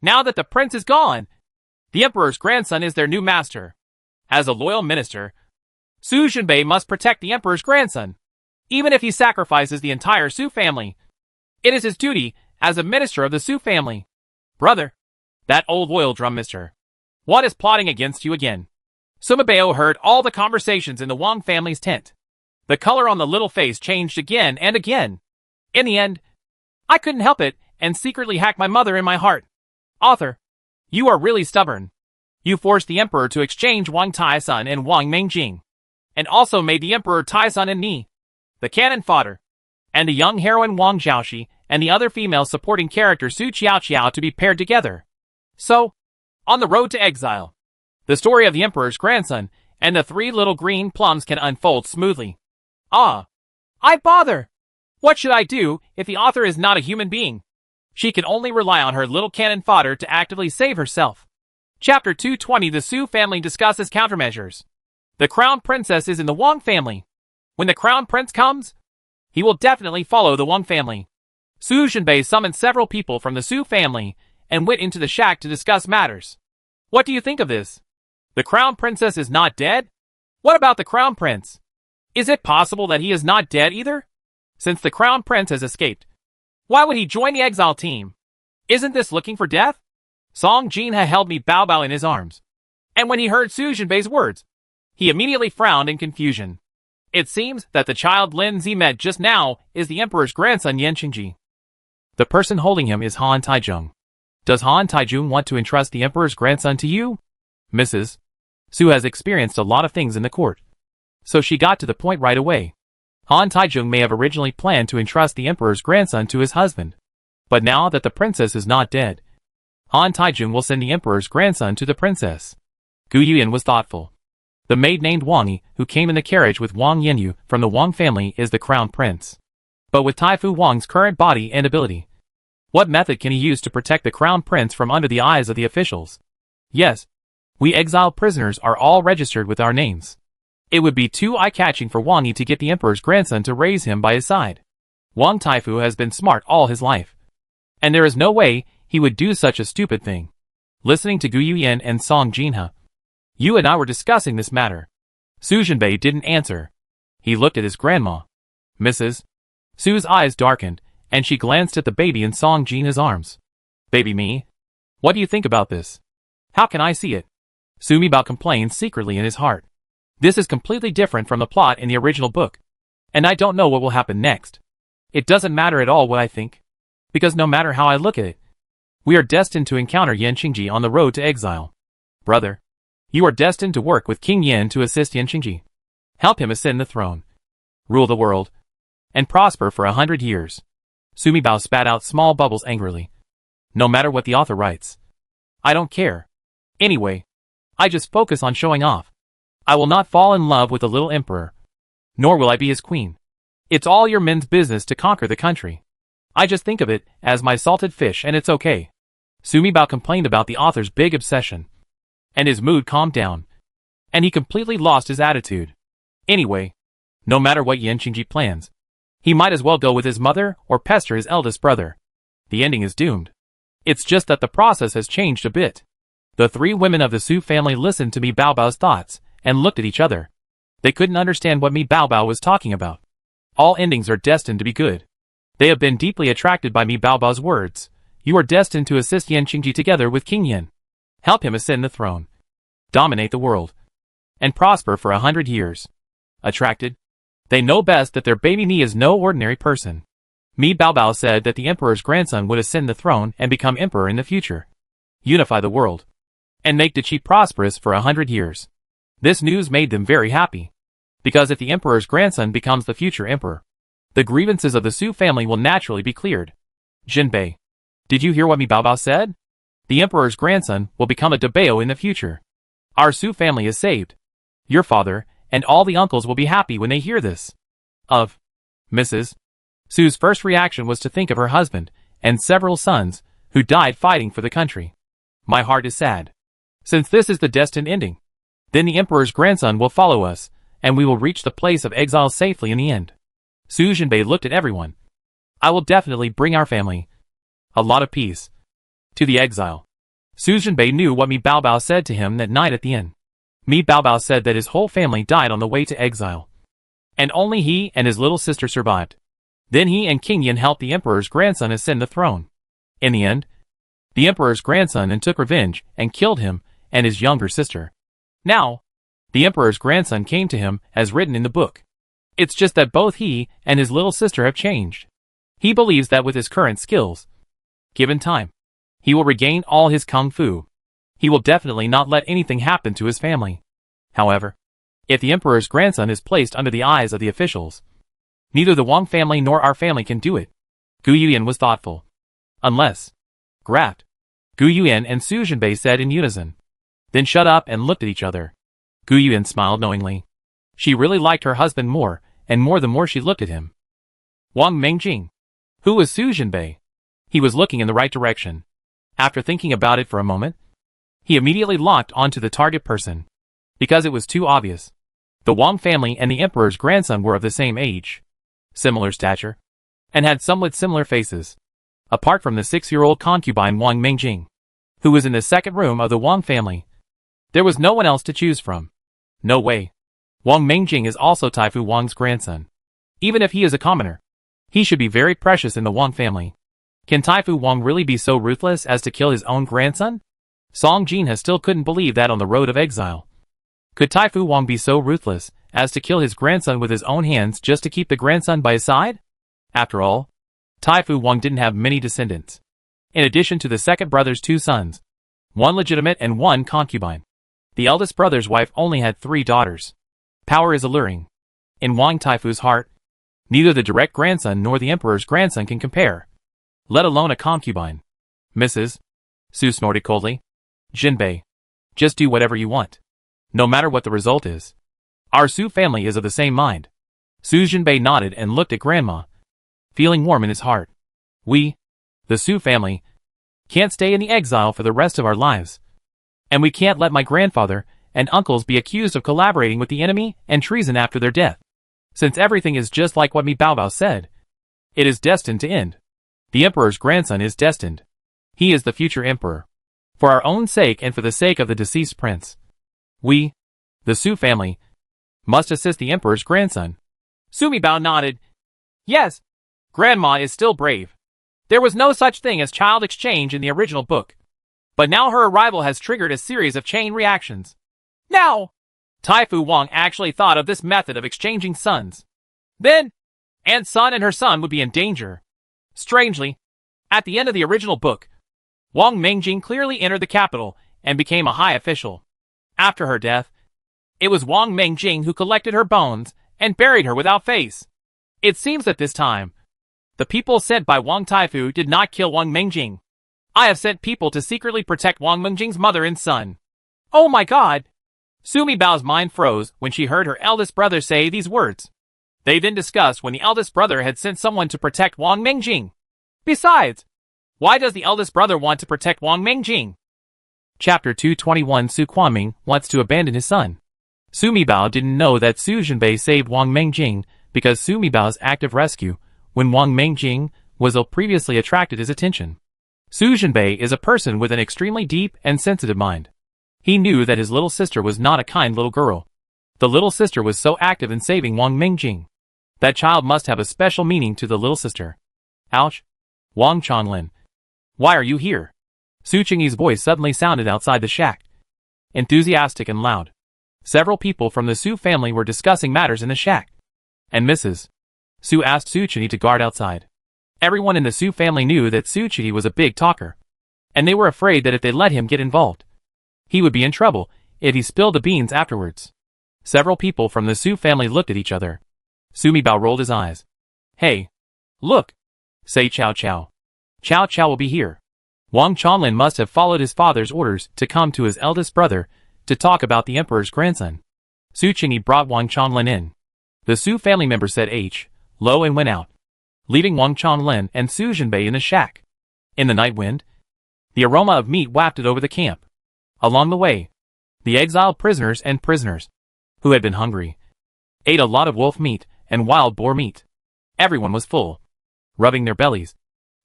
Speaker 1: Now that the prince is gone, the emperor's grandson is their new master. As a loyal minister, Su Jinbei must protect the emperor's grandson, even if he sacrifices the entire Su family. It is his duty as a minister of the Su family. Brother, that old oil drum mister, what is plotting against you again? Sima Bao heard all the conversations in the Wang family's tent. The color on the little face changed again and again. In the end, I couldn't help it and secretly hacked my mother in my heart. Author, you are really stubborn. You forced the emperor to exchange Wang Taisun and Wang Mingjing, and also made the emperor Taisun and Ni, the cannon fodder, and the young heroine Wang Zhaoxi and the other female supporting character Su Qiaoqiao to be paired together. So, on the road to exile, the story of the emperor's grandson and the 3 little green plums can unfold smoothly. I bother! What should I do if the author is not a human being? She can only rely on her little cannon fodder to actively save herself. Chapter 220. The Su family discusses countermeasures. The crown princess is in the Wang family. When the crown prince comes, he will definitely follow the Wang family. Su Jinbei summoned several people from the Su family and went into the shack to discuss matters. What do you think of this? The crown princess is not dead? What about the crown prince? Is it possible that he is not dead either? Since the crown prince has escaped, why would he join the exile team? Isn't this looking for death? Song Jinha held me Bao Bao in his arms, and when he heard Su Jinbei's words, he immediately frowned in confusion. It seems that the child Lin Zi met just now is the emperor's grandson Yan Qingji. The person holding him is Han Taizhong. Does Han Taizhong want to entrust the emperor's grandson to you? Mrs. Su has experienced a lot of things in the court, so she got to the point right away. Han Taizhong may have originally planned to entrust the emperor's grandson to his husband, but now that the princess is not dead, Han Taizhong will send the emperor's grandson to the princess. Gu Yuyan was thoughtful. The maid named Wang Yi, who came in the carriage with Wang Yanyu from the Wang family, is the crown prince. But with Taifu Wang's current body and ability, what method can he use to protect the crown prince from under the eyes of the officials? Yes, we exiled prisoners are all registered with our names. It would be too eye-catching for Wang Yi to get the emperor's grandson to raise him by his side. Wang Taifu has been smart all his life, and there is no way he would do such a stupid thing. Listening to Gu Yuyan and Song Jinha, you and I were discussing this matter. Su Jinbei didn't answer. He looked at his grandma. Mrs. Su's eyes darkened, and she glanced at the baby in Song Jinha's arms. Baby me? What do you think about this? How can I see it? Su Mibao complained secretly in his heart. This is completely different from the plot in the original book, and I don't know what will happen next. It doesn't matter at all what I think, because no matter how I look at it, we are destined to encounter Yan Qingji on the road to exile. Brother, you are destined to work with King Yan to assist Yan Qingji. Help him ascend the throne, rule the world, and prosper for 100 years. Su Mibao spat out small bubbles angrily. No matter what the author writes, I don't care. Anyway, I just focus on showing off. I will not fall in love with the little emperor. nor will I be his queen. It's all your men's business to conquer the country. I just think of it as my salted fish and it's okay. Sumi Bao complained about the author's big obsession, and his mood calmed down, and he completely lost his attitude. Anyway, no matter what Yan Qingji plans, he might as well go with his mother or pester his eldest brother. The ending is doomed. It's just that the process has changed a bit. The three women of the Su family listened to Mi Bao Bao's thoughts and looked at each other. They couldn't understand what Mi Bao Bao was talking about. All endings are destined to be good. They have been deeply attracted by Mi Bao Bao's words. You are destined to assist Yan Qingji together with King Yan. Help him ascend the throne, dominate the world, and prosper for 100 years. Attracted? They know best that their baby Mi is no ordinary person. Mi Bao Bao said that the emperor's grandson would ascend the throne and become emperor in the future, unify the world, and make the Qi prosperous for 100 years. This news made them very happy, because if the emperor's grandson becomes the future emperor, the grievances of the Su family will naturally be cleared. Jinbei, did you hear what Mi Bao Bao said? The emperor's grandson will become a Dabao in the future. Our Su family is saved. Your father and all the uncles will be happy when they hear this. Of Mrs. Su's first reaction was to think of her husband and several sons who died fighting for the country. My heart is sad. Since this is the destined ending, then the emperor's grandson will follow us, and we will reach the place of exile safely in the end. Su Jinbei looked at everyone. I will definitely bring our family a lot of peace to the exile. Su Jinbei knew what Mi Bao Bao said to him that night at the inn. Mi Bao Bao said that his whole family died on the way to exile, and only he and his little sister survived. Then he and King Yan helped the emperor's grandson ascend the throne. In the end, the emperor's grandson took revenge and killed him and his younger sister. Now, the emperor's grandson came to him as written in the book. It's just that both he and his little sister have changed. He believes that with his current skills, given time, he will regain all his kung fu. He will definitely not let anything happen to his family. However, if the emperor's grandson is placed under the eyes of the officials, neither the Wang family nor our family can do it. Gu Yuyan was thoughtful. Unless graft, Gu Yuyan and Su Jinbei said in unison. Then shut up and looked at each other. Gu Yuyan smiled knowingly. She really liked her husband more, and more the more she looked at him. Wang Mengjing. Who was Su Jinbei? He was looking in the right direction. After thinking about it for a moment, he immediately locked onto the target person, because it was too obvious. The Wang family and the emperor's grandson were of the same age, similar stature, and had somewhat similar faces, apart from the 6-year-old concubine Wang Mengjing, who was in the second room of the Wang family. There was no one else to choose from. No way. Wang Mengjing is also Taifu Wang's grandson. Even if he is a commoner, he should be very precious in the Wang family. Can Taifu Wang really be so ruthless as to kill his own grandson? Song Jinha still couldn't believe that on the road of exile. Could Taifu Wang be so ruthless as to kill his grandson with his own hands just to keep the grandson by his side? After all, Taifu Wang didn't have many descendants. In addition to the second brother's 2 sons, one legitimate and one concubine, the eldest brother's wife only had 3 daughters. Power is alluring. In Wang Taifu's heart, neither the direct grandson nor the emperor's grandson can compare, let alone a concubine. Mrs. Su snorted coldly. Jinbei, just do whatever you want, no matter what the result is. Our Su family is of the same mind. Su Jinbei nodded and looked at Grandma, feeling warm in his heart. We, the Su family, can't stay in the exile for the rest of our lives. And we can't let my grandfather and uncles be accused of collaborating with the enemy and treason after their death. Since everything is just like what Mi Bao Bao said, it is destined to end. The emperor's grandson is destined. He is the future emperor. For our own sake and for the sake of the deceased prince, we, the Su family, must assist the emperor's grandson. Sumi Bao nodded. Yes, Grandma is still brave. There was no such thing as child exchange in the original book. But now her arrival has triggered a series of chain reactions. Now, Taifu Wang actually thought of this method of exchanging sons. Then, Aunt Sun and her son would be in danger. Strangely, at the end of the original book, Wang Mengjing clearly entered the capital and became a high official. After her death, it was Wang Mengjing who collected her bones and buried her without face. It seems that this time, the people sent by Wang Taifu did not kill Wang Mengjing. I have sent people to secretly protect Wang Mengjing's mother and son. Oh my god! Sumi Bao's mind froze when she heard her eldest brother say these words. They then discussed when the eldest brother had sent someone to protect Wang Mingjing. Besides, why does the eldest brother want to protect Wang Mingjing? Chapter 221. Su Quanming wants to abandon his son. Su Mibao didn't know that Su Jinbei saved Wang Mingjing because Su Mibao's active rescue when Wang Mingjing was ill previously attracted his attention. Su Jinbei is a person with an extremely deep and sensitive mind. He knew that his little sister was not a kind little girl. The little sister was so active in saving Wang Mingjing. That child must have a special meaning to the little sister. Ouch! Wang Chanlin. Why are you here? Su Qingyi's voice suddenly sounded outside the shack. Enthusiastic and loud. Several people from the Su family were discussing matters in the shack. And Mrs. Su asked Su Qingyi to guard outside. Everyone in the Su family knew that Su Qingyi was a big talker. And they were afraid that if they let him get involved, he would be in trouble if he spilled the beans afterwards. Several people from the Su family looked at each other. Su Mibao rolled his eyes. Hey! Look! Say Chow Chow. Chow Chow will be here. Wang Chanlin must have followed his father's orders to come to his eldest brother to talk about the emperor's grandson. Su Qingyi brought Wang Chanlin in. The Su family member said Lo and went out, leaving Wang Chanlin and Su Jinbei in the shack. In the night wind, the aroma of meat wafted over the camp. Along the way, the exiled prisoners and prisoners, who had been hungry, ate a lot of wolf meat and wild boar meat. Everyone was full, rubbing their bellies,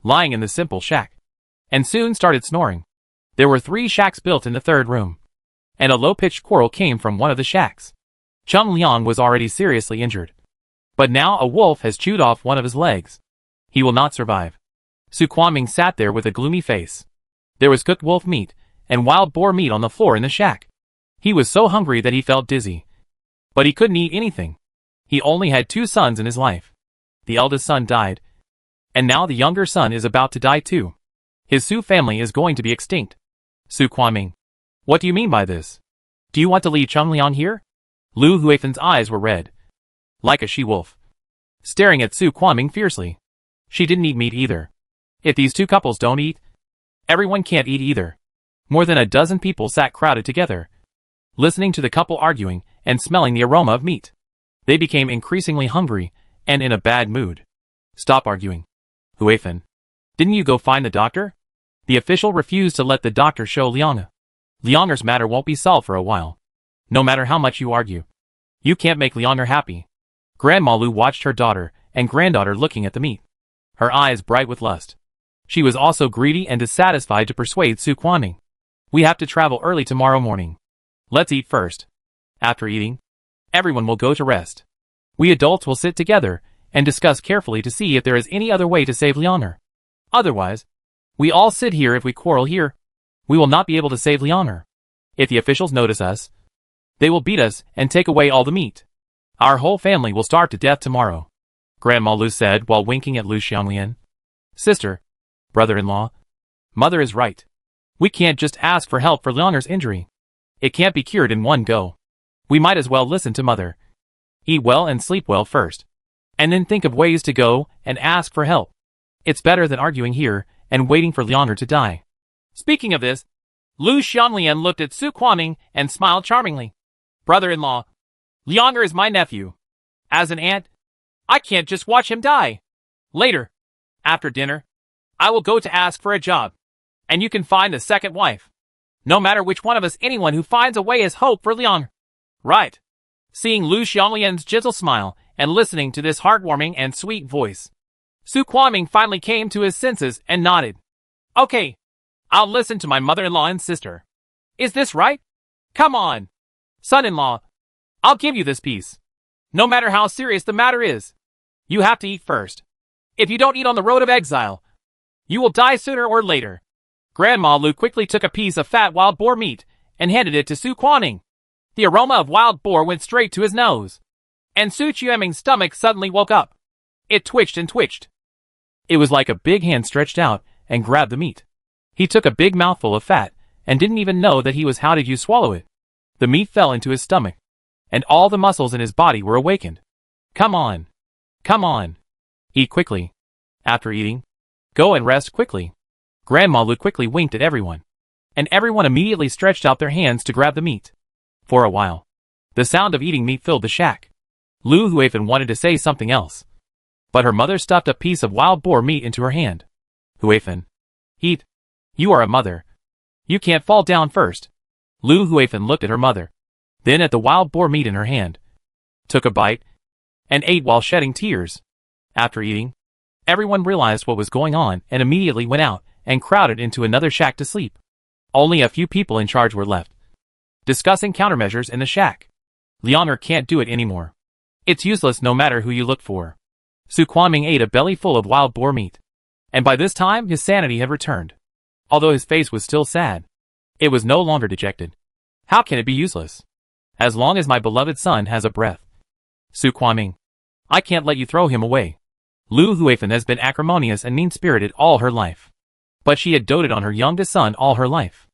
Speaker 1: lying in the simple shack, and soon started snoring. There were 3 shacks built in the 3rd room, and a low-pitched quarrel came from one of the shacks. Cheng Liang was already seriously injured, but now a wolf has chewed off one of his legs. He will not survive. Su Quanming sat there with a gloomy face. There was cooked wolf meat and wild boar meat on the floor in the shack. He was so hungry that he felt dizzy, but he couldn't eat anything. He only had 2 sons in his life. The eldest son died, and now the younger son is about to die too. His Su family is going to be extinct. Su Quanming. What do you mean by this? Do you want to leave Cheng Liang here? Lu Huifen's eyes were red, like a she-wolf, staring at Su Quanming fiercely. She didn't eat meat either. If these 2 couples don't eat, everyone can't eat either. More than a dozen people sat crowded together, listening to the couple arguing and smelling the aroma of meat. They became increasingly hungry and in a bad mood. Stop arguing. Huifen, didn't you go find the doctor? The official refused to let the doctor show Liang. Lianger's matter won't be solved for a while. No matter how much you argue, you can't make Lianger happy. Grandma Lu watched her daughter and granddaughter looking at the meat, her eyes bright with lust. She was also greedy and dissatisfied to persuade Su Quanming. We have to travel early tomorrow morning. Let's eat first. After eating, everyone will go to rest. We adults will sit together and discuss carefully to see if there is any other way to save Lianger. Otherwise, we all sit here. If we quarrel here, we will not be able to save Lianger. If the officials notice us, they will beat us and take away all the meat. Our whole family will starve to death tomorrow, Grandma Lu said while winking at Lu Xianglian. Sister, brother-in-law, mother is right. We can't just ask for help for Lianger's injury. It can't be cured in one go. We might as well listen to mother. Eat well and sleep well first, and then think of ways to go and ask for help. It's better than arguing here and waiting for Lianger to die. Speaking of this, Lu Xianglian looked at Su Quanming and smiled charmingly. Brother-in-law, Lianger is my nephew. As an aunt, I can't just watch him die. Later, after dinner, I will go to ask for a job, and you can find a second wife. No matter which one of us, anyone who finds a way is hope for Lianger. Right. Seeing Lu Xianglian's gentle smile and listening to this heartwarming and sweet voice, Su Quanming finally came to his senses and nodded. Okay, I'll listen to my mother-in-law and sister. Is this right? Come on. Son-in-law, I'll give you this piece. No matter how serious the matter is, you have to eat first. If you don't eat on the road of exile, you will die sooner or later. Grandma Lu quickly took a piece of fat wild boar meat and handed it to Su Quanming. The aroma of wild boar went straight to his nose, and Su Quanming's stomach suddenly woke up. It twitched and twitched. It was like a big hand stretched out and grabbed the meat. He took a big mouthful of fat and didn't even know that he was. How did you swallow it? The meat fell into his stomach, and all the muscles in his body were awakened. Come on. Come on. Eat quickly. After eating, go and rest quickly. Grandma Lu quickly winked at everyone, and everyone immediately stretched out their hands to grab the meat. For a while, the sound of eating meat filled the shack. Lu Huifan wanted to say something else, but her mother stuffed a piece of wild boar meat into her hand. Huifan, eat. You are a mother. You can't fall down first. Lu Huifan looked at her mother, then at the wild boar meat in her hand, took a bite, and ate while shedding tears. After eating, everyone realized what was going on and immediately went out and crowded into another shack to sleep. Only a few people in charge were left, discussing countermeasures in the shack. Leonor can't do it anymore. It's useless no matter who you look for. Su Quanming ate a belly full of wild boar meat, and by this time his sanity had returned. Although his face was still sad, it was no longer dejected. How can it be useless? As long as my beloved son has a breath. Su Quanming, I can't let you throw him away. Lu Huifan has been acrimonious and mean-spirited all her life, but she had doted on her youngest son all her life.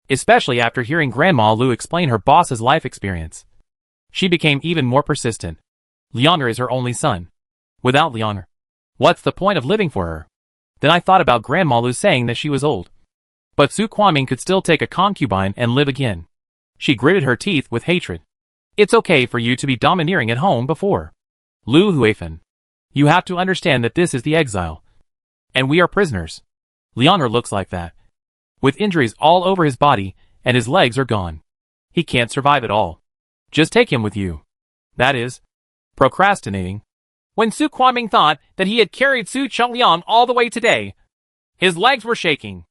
Speaker 1: Especially after hearing Grandma Lu explain her boss's life experience, she became even more persistent. Leonor is her only son. Without Leonor, what's the point of living for her? Then I thought about Grandma Lu saying that she was old, but Su Quanming could still take a concubine and live again. She gritted her teeth with hatred. It's okay for you to be domineering at home before. Lu Huifan, you have to understand that this is the Exile, and we are prisoners. Leonor looks like that, with injuries all over his body, and his legs are gone. He can't survive at all. Just take him with you. That is procrastinating. When Su Quanming thought that he had carried Su Chengliang all the way today, his legs were shaking.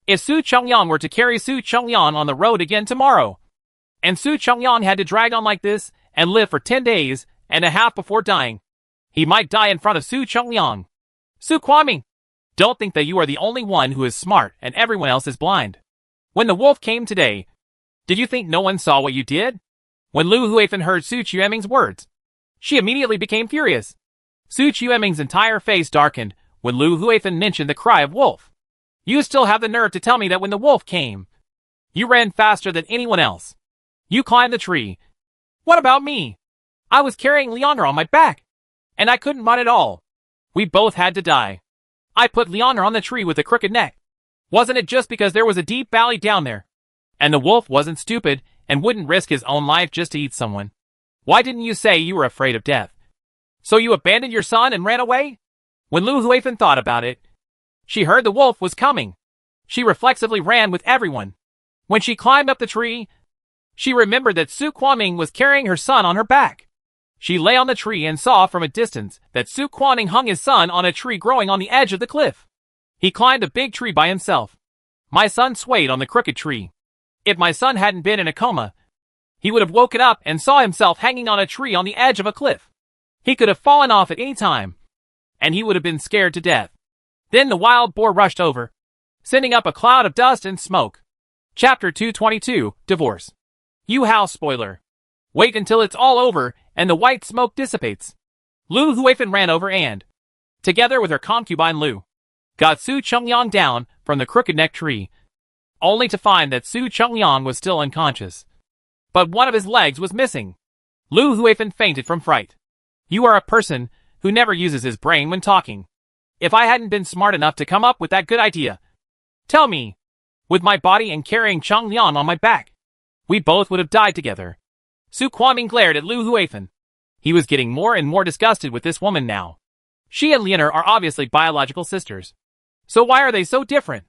Speaker 1: If Su Chengliang were to carry Su Chengliang on the road again tomorrow, and Su Chengliang had to drag on like this and live for 10 days and a half before dying, he might die in front of Su Chengliang. Su Quanming, don't think that you are the only one who is smart and everyone else is blind. When the wolf came today, did you think no one saw what you did? When Lu Huifan heard Su Qiuming's words, she immediately became furious. Su Qiuming's entire face darkened when Lu Huifan mentioned the cry of wolf. You still have the nerve to tell me that when the wolf came, you ran faster than anyone else. You climbed the tree. What about me? I was carrying Leonor on my back, and I couldn't run at all. We both had to die. I put Leonor on the tree with a crooked neck. Wasn't it just because there was a deep valley down there? And the wolf wasn't stupid and wouldn't risk his own life just to eat someone. Why didn't you say you were afraid of death? So you abandoned your son and ran away? When Lu Huifan thought about it, she heard the wolf was coming. She reflexively ran with everyone. When she climbed up the tree, she remembered that Su Quanming was carrying her son on her back. She lay on the tree and saw from a distance that Su Quanming hung his son on a tree growing on the edge of the cliff. He climbed a big tree by himself. My son swayed on the crooked tree. If my son hadn't been in a coma, he would have woken up and saw himself hanging on a tree on the edge of a cliff. He could have fallen off at any time, and he would have been scared to death. Then the wild boar rushed over, sending up a cloud of dust and smoke. Chapter 222, Divorce. You house spoiler. Wait until it's all over and the white smoke dissipates. Lu Huifan ran over and, together with her concubine Lu, got Su Chengliang down from the crooked neck tree, only to find that Su Chengliang was still unconscious. But one of his legs was missing. Lu Huifan fainted from fright. You are a person who never uses his brain when talking. If I hadn't been smart enough to come up with that good idea, tell me, with my body and carrying Chengliang on my back, we both would have died together. Su Quanming glared at Lu Huifan. He was getting more and more disgusted with this woman now. She and Leonor are obviously biological sisters. So why are they so different?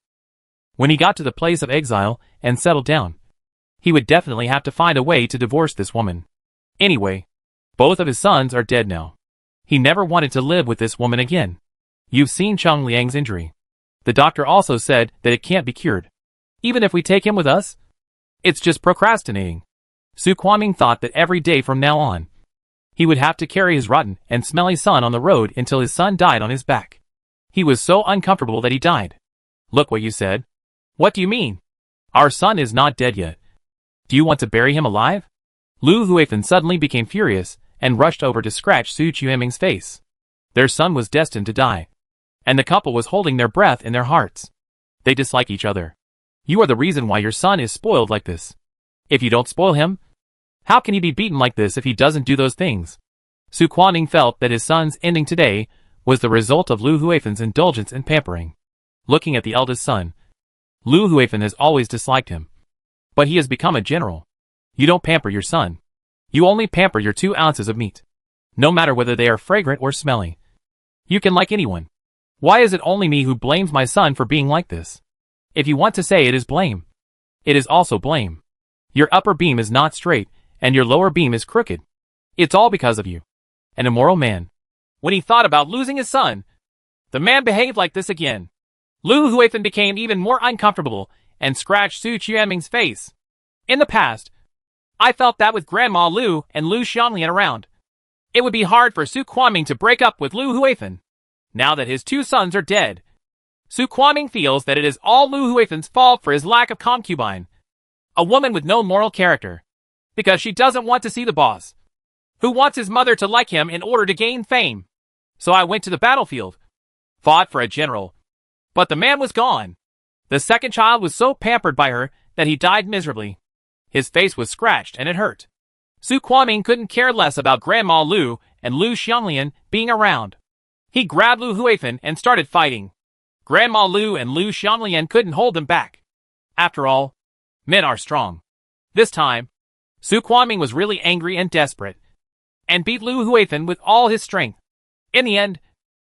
Speaker 1: When he got to the place of exile and settled down, he would definitely have to find a way to divorce this woman. Anyway, both of his sons are dead now. He never wanted to live with this woman again. You've seen Cheng Liang's injury. The doctor also said that it can't be cured. Even if we take him with us, it's just procrastinating. Su Quanming thought that every day from now on, he would have to carry his rotten and smelly son on the road until his son died on his back. He was so uncomfortable that he died. Look what you said. What do you mean? Our son is not dead yet. Do you want to bury him alive? Lu Huifan suddenly became furious and rushed over to scratch Su Qiuming's face. Their son was destined to die, and the couple was holding their breath in their hearts. They dislike each other. You are the reason why your son is spoiled like this. If you don't spoil him, how can he be beaten like this if he doesn't do those things? Su Quanming felt that his son's ending today was the result of Lu Huifan's indulgence and pampering. Looking at the eldest son, Lu Huifan has always disliked him. But he has become a general. You don't pamper your son. You only pamper your 2 ounces of meat. no matter whether they are fragrant or smelly. You can like anyone. Why is it only me who blames my son for being like this? If you want to say it is blame, it is also blame. Your upper beam is not straight, and your lower beam is crooked. It's all because of you. An immoral man. When he thought about losing his son, the man behaved like this again. Lu Huifan became even more uncomfortable and scratched Su Qianming's face. In the past, I felt that with Grandma Lu and Lu Xianglian around, it would be hard for Su Qianming to break up with Lu Huifan. Now that his two sons are dead, Su Qianming feels that it is all Lu Huifan's fault for his lack of concubine, a woman with no moral character, because she doesn't want to see the boss, who wants his mother to like him in order to gain fame. So I went to the battlefield, fought for a general, but the man was gone. The second child was so pampered by her that he died miserably. His face was scratched and it hurt. Su Qianming couldn't care less about Grandma Lu and Lu Xianglian being around. He grabbed Lu Huifan and started fighting. Grandma Lu and Lu Xianglian couldn't hold him back. After all, men are strong. This time, Su Qianming was really angry and desperate, and beat Lu Huifan with all his strength. In the end,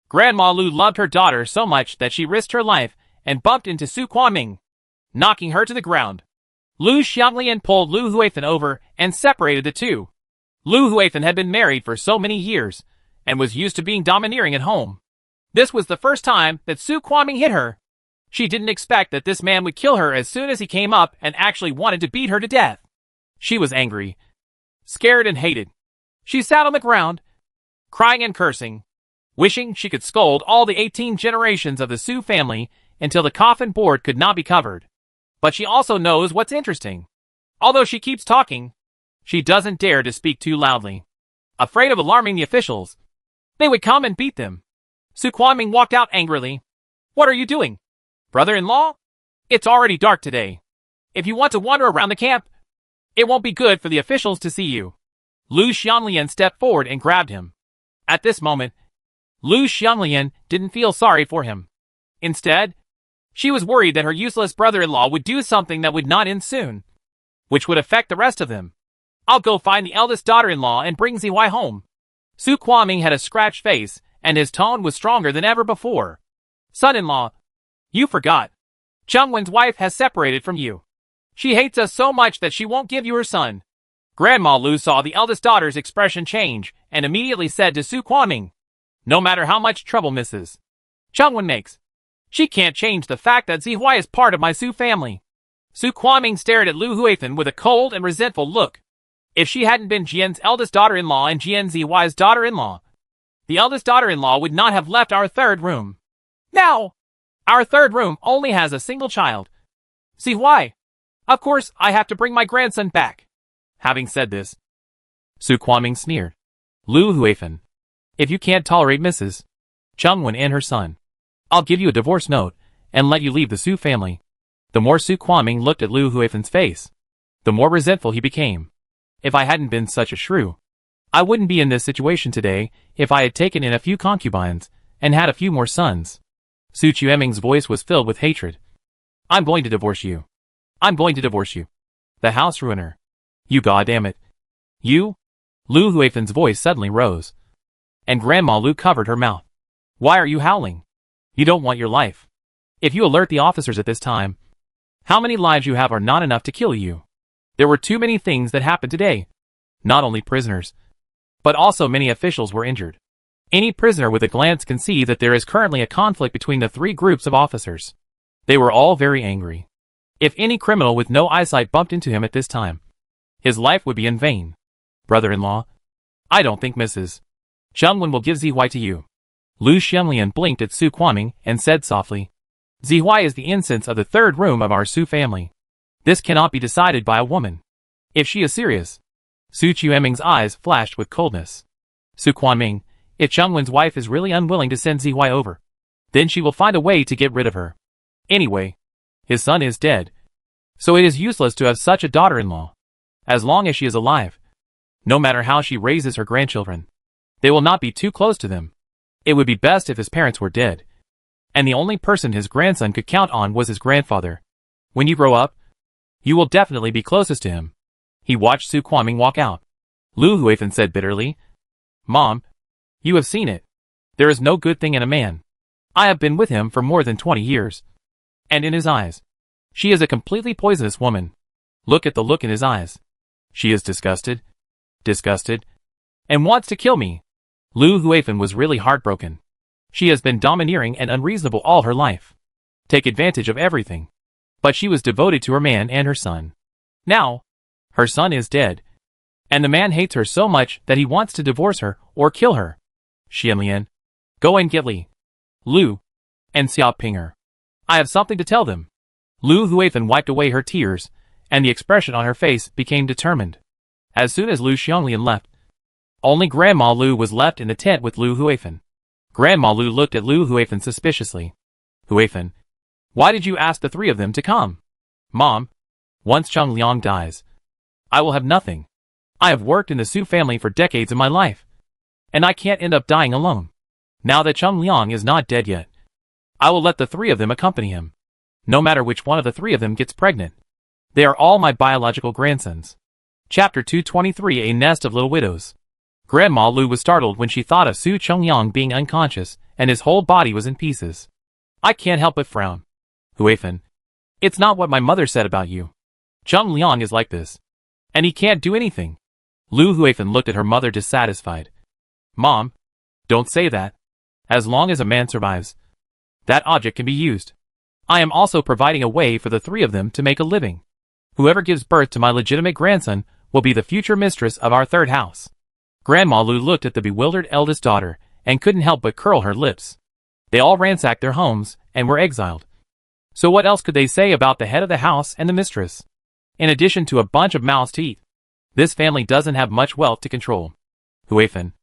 Speaker 1: Grandma Lu loved her daughter so much that she risked her life and bumped into Su Qianming, knocking her to the ground. Lu Xianglian pulled Lu Huifan over and separated the two. Lu Huifan had been married for so many years and was used to being domineering at home. This was the first time that Su Qianming hit her. She didn't expect that this man would kill her as soon as he came up and actually wanted to beat her to death. She was angry, scared and hated. She sat on the ground, crying and cursing, wishing she could scold all the 18 generations of the Su family until the coffin board could not be covered. But she also knows what's interesting. Although she keeps talking, she doesn't dare to speak too loudly, afraid of alarming the officials. They would come and beat them. Su Qianming walked out angrily. What are you doing, brother-in-law? It's already dark today. If you want to wander around the camp, it won't be good for the officials to see you. Lu Xianglian stepped forward and grabbed him. At this moment, Lu Xianglian didn't feel sorry for him. Instead, she was worried that her useless brother-in-law would do something that would not end soon, which would affect the rest of them. I'll go find the eldest daughter-in-law and bring Zihuai home. Su Qianming had a scratched face, and his tone was stronger than ever before. Son-in-law, you forgot. Chengwen's wife has separated from you. She hates us so much that she won't give you her son. Grandma Lu saw the eldest daughter's expression change and immediately said to Su Qianming, no matter how much trouble Mrs. Chengwen makes, she can't change the fact that Zihuai is part of my Su family. Su Qianming stared at Lu Huifan with a cold and resentful look. If she hadn't been Jian's eldest daughter-in-law and Jian Zihuai's daughter-in-law, the eldest daughter-in-law would not have left our third room. Now, our third room only has a single child. Zihuai. Of course, I have to bring my grandson back. Having said this, Su Qianming sneered. Lu Huifan, if you can't tolerate Mrs. Chengwen and her son, I'll give you a divorce note and let you leave the Su family. The more Su Qianming looked at Lu Huifan's face, the more resentful he became. If I hadn't been such a shrew, I wouldn't be in this situation today if I had taken in a few concubines and had a few more sons. Su Qianming's voice was filled with hatred. I'm going to divorce you. I'm going to divorce you. The house ruiner. You goddammit. You? Lu Huifan's voice suddenly rose, and Grandma Lu covered her mouth. Why are you howling? You don't want your life. If you alert the officers at this time, how many lives you have are not enough to kill you. There were too many things that happened today. Not only prisoners, but also many officials were injured. Any prisoner with a glance can see that there is currently a conflict between the three groups of officers. They were all very angry. If any criminal with no eyesight bumped into him at this time, his life would be in vain. Brother-in-law, I don't think Mrs. Chengwen will give Zihuai to you. Lu Xianglian blinked at Su Qianming and said softly, Zihuai is the incense of the third room of our Su family. This cannot be decided by a woman. If she is serious. Su Qianming's eyes flashed with coldness. Su Qianming, if Chengwen's wife is really unwilling to send Zihuai over, then she will find a way to get rid of her. Anyway, his son is dead, so it is useless to have such a daughter-in-law. As long as she is alive, no matter how she raises her grandchildren, they will not be too close to them. It would be best if his parents were dead, and the only person his grandson could count on was his grandfather. When you grow up, you will definitely be closest to him. He watched Su Qianming walk out. Lu Huifan said bitterly, Mom, you have seen it. There is no good thing in a man. I have been with him for more than 20 years. And in his eyes, she is a completely poisonous woman. Look at the look in his eyes. She is disgusted, and wants to kill me. Lu Huifan was really heartbroken. She has been domineering and unreasonable all her life. Take advantage of everything. But she was devoted to her man and her son. Now, her son is dead. And the man hates her so much that he wants to divorce her or kill her. Xianlian, go and get Li, Lu, and Xiaoping her. I have something to tell them. Lu Huifan wiped away her tears, and the expression on her face became determined. As soon as Lu Xianglian left, only Grandma Lu was left in the tent with Lu Huifan. Grandma Lu looked at Lu Huifan suspiciously. Huifan, why did you ask the three of them to come? Mom, once Cheng Liang dies, I will have nothing. I have worked in the Su family for decades of my life, and I can't end up dying alone. Now that Cheng Liang is not dead yet, I will let the three of them accompany him. No matter which one of the three of them gets pregnant. They are all my biological grandsons. Chapter 223 A Nest of Little Widows. Grandma Lu was startled when she thought of Su Chengliang being unconscious and his whole body was in pieces. I can't help but frown. Huifan, it's not what my mother said about you. Cheng Liang is like this, and he can't do anything. Lu Huifan looked at her mother dissatisfied. Mom, don't say that. As long as a man survives, that object can be used. I am also providing a way for the three of them to make a living. Whoever gives birth to my legitimate grandson will be the future mistress of our third house. Grandma Lu looked at the bewildered eldest daughter and couldn't help but curl her lips. They all ransacked their homes and were exiled. So what else could they say about the head of the house and the mistress? In addition to a bunch of mouths to eat, this family doesn't have much wealth to control. Huifan,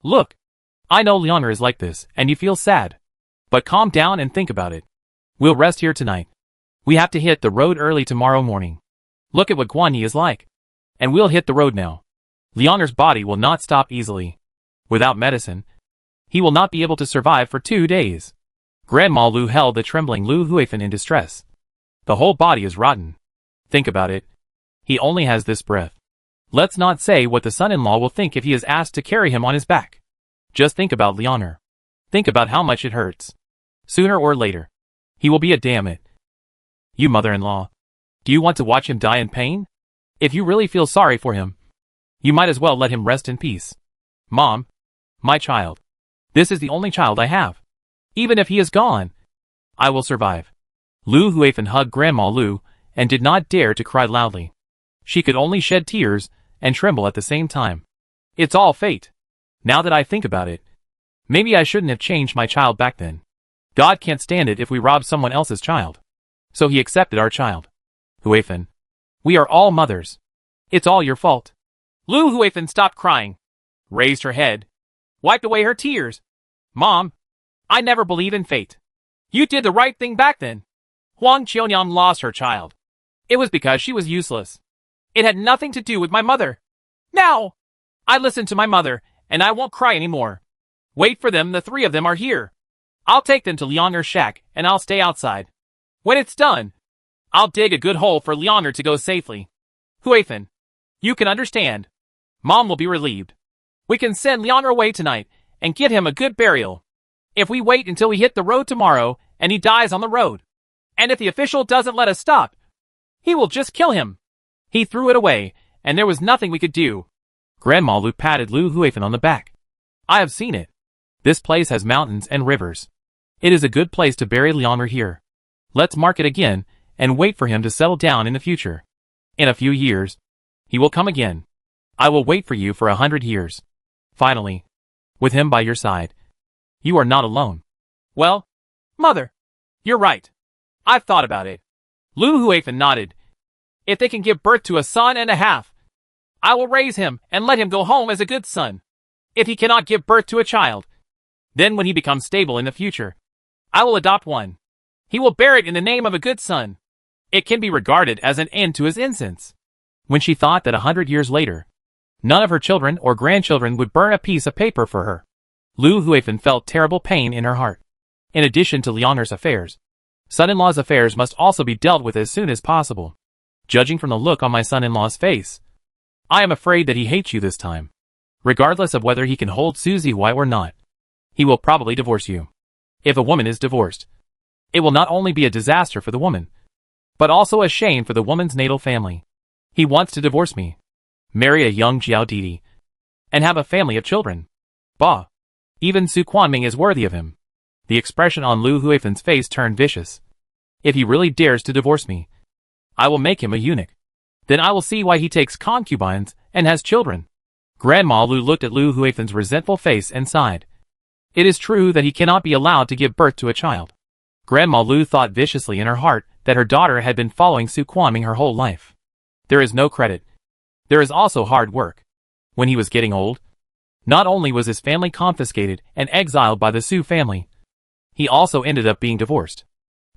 Speaker 1: look, I know Leonor is like this and you feel sad. But calm down and think about it. We'll rest here tonight. We have to hit the road early tomorrow morning. Look at what Guanyi is like. And we'll hit the road now. Leonor's body will not stop easily. Without medicine, he will not be able to survive for 2 days. Grandma Lu held the trembling Lu Huifan in distress. The whole body is rotten. Think about it. He only has this breath. Let's not say what the son-in-law will think if he is asked to carry him on his back. Just think about Leonor. Think about how much it hurts. Sooner or later, he will be a damn it. You mother-in-law, do you want to watch him die in pain? If you really feel sorry for him, you might as well let him rest in peace. Mom, my child, this is the only child I have. Even if he is gone, I will survive. Lu Huifan hugged Grandma Lu and did not dare to cry loudly. She could only shed tears and tremble at the same time. It's all fate. Now that I think about it, maybe I shouldn't have changed my child back then. God can't stand it if we rob someone else's child. So he accepted our child. Huifan, we are all mothers. It's all your fault. Lu Huifan stopped crying, raised her head, wiped away her tears. Mom, I never believe in fate. You did the right thing back then. Huang Qionyang lost her child. It was because she was useless. It had nothing to do with my mother. Now, I listen to my mother, and I won't cry anymore. Wait for them, the three of them are here. I'll take them to Leonor's shack, and I'll stay outside. When it's done, I'll dig a good hole for Leonor to go safely. Huifan, you can understand. Mom will be relieved. We can send Leonor away tonight, and get him a good burial. If we wait until we hit the road tomorrow, and he dies on the road, and if the official doesn't let us stop, he will just kill him. He threw it away, and there was nothing we could do. Grandma Lu patted Lu Huifan on the back. I have seen it. This place has mountains and rivers. It is a good place to bury Leonor here. Let's mark it again, and wait for him to settle down in the future. In a few years, he will come again. I will wait for you for 100 years. Finally, with him by your side, you are not alone. Well, Mother, you're right. I've thought about it. Lu Huifan nodded. If they can give birth to a son and a half, I will raise him and let him go home as a good son. If he cannot give birth to a child, then when he becomes stable in the future, I will adopt one. He will bear it in the name of a good son. It can be regarded as an end to his innocence. When she thought that 100 years later, none of her children or grandchildren would burn a piece of paper for her, Lu Huifan felt terrible pain in her heart. In addition to Leonor's affairs, son-in-law's affairs must also be dealt with as soon as possible. Judging from the look on my son-in-law's face, I am afraid that he hates you this time. regardless of whether he can hold Susie White or not. He will probably divorce you. If a woman is divorced, it will not only be a disaster for the woman, but also a shame for the woman's natal family. He wants to divorce me, marry a young Jiao Didi, and have a family of children. Bah! Even Su Quanming is worthy of him. The expression on Lu Huifen's face turned vicious. If he really dares to divorce me, I will make him a eunuch. Then I will see why he takes concubines and has children. Grandma Lu looked at Lu Huifen's resentful face and sighed. It is true that he cannot be allowed to give birth to a child. Grandma Lu thought viciously in her heart that her daughter had been following Su Quanming her whole life. There is no credit. There is also hard work. When he was getting old, not only was his family confiscated and exiled by the Su family, he also ended up being divorced.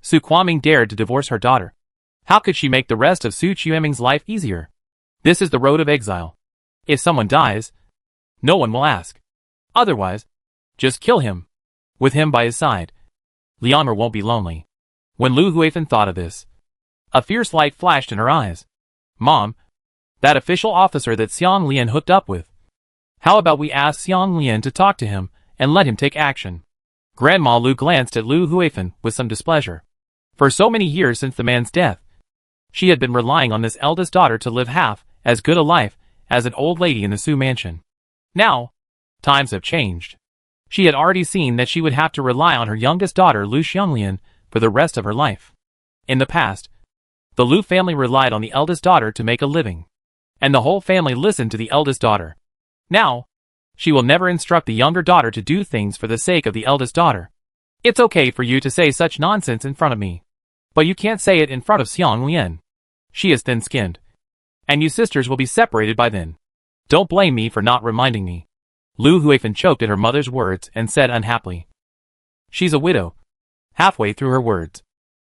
Speaker 1: Su Quanming dared to divorce her daughter. How could she make the rest of Su Qiuming's life easier? This is the road of exile. If someone dies, no one will ask. Otherwise, just kill him. With him by his side, Lianmer won't be lonely. When Lu Huifen thought of this, a fierce light flashed in her eyes. Mom, that official officer that Xiang Lian hooked up with. How about we ask Xiang Lian to talk to him and let him take action? Grandma Lu glanced at Lu Huifen with some displeasure. For so many years since the man's death, she had been relying on this eldest daughter to live half as good a life as an old lady in the Su mansion. Now, times have changed. She had already seen that she would have to rely on her youngest daughter Lu Xianglian for the rest of her life. In the past, the Lu family relied on the eldest daughter to make a living, and the whole family listened to the eldest daughter. Now, she will never instruct the younger daughter to do things for the sake of the eldest daughter. It's okay for you to say such nonsense in front of me, but you can't say it in front of Xiang Lian. She is thin-skinned, and you sisters will be separated by then. Don't blame me for not reminding me. Lu Huifen choked at her mother's words and said unhappily. She's a widow. Halfway through her words,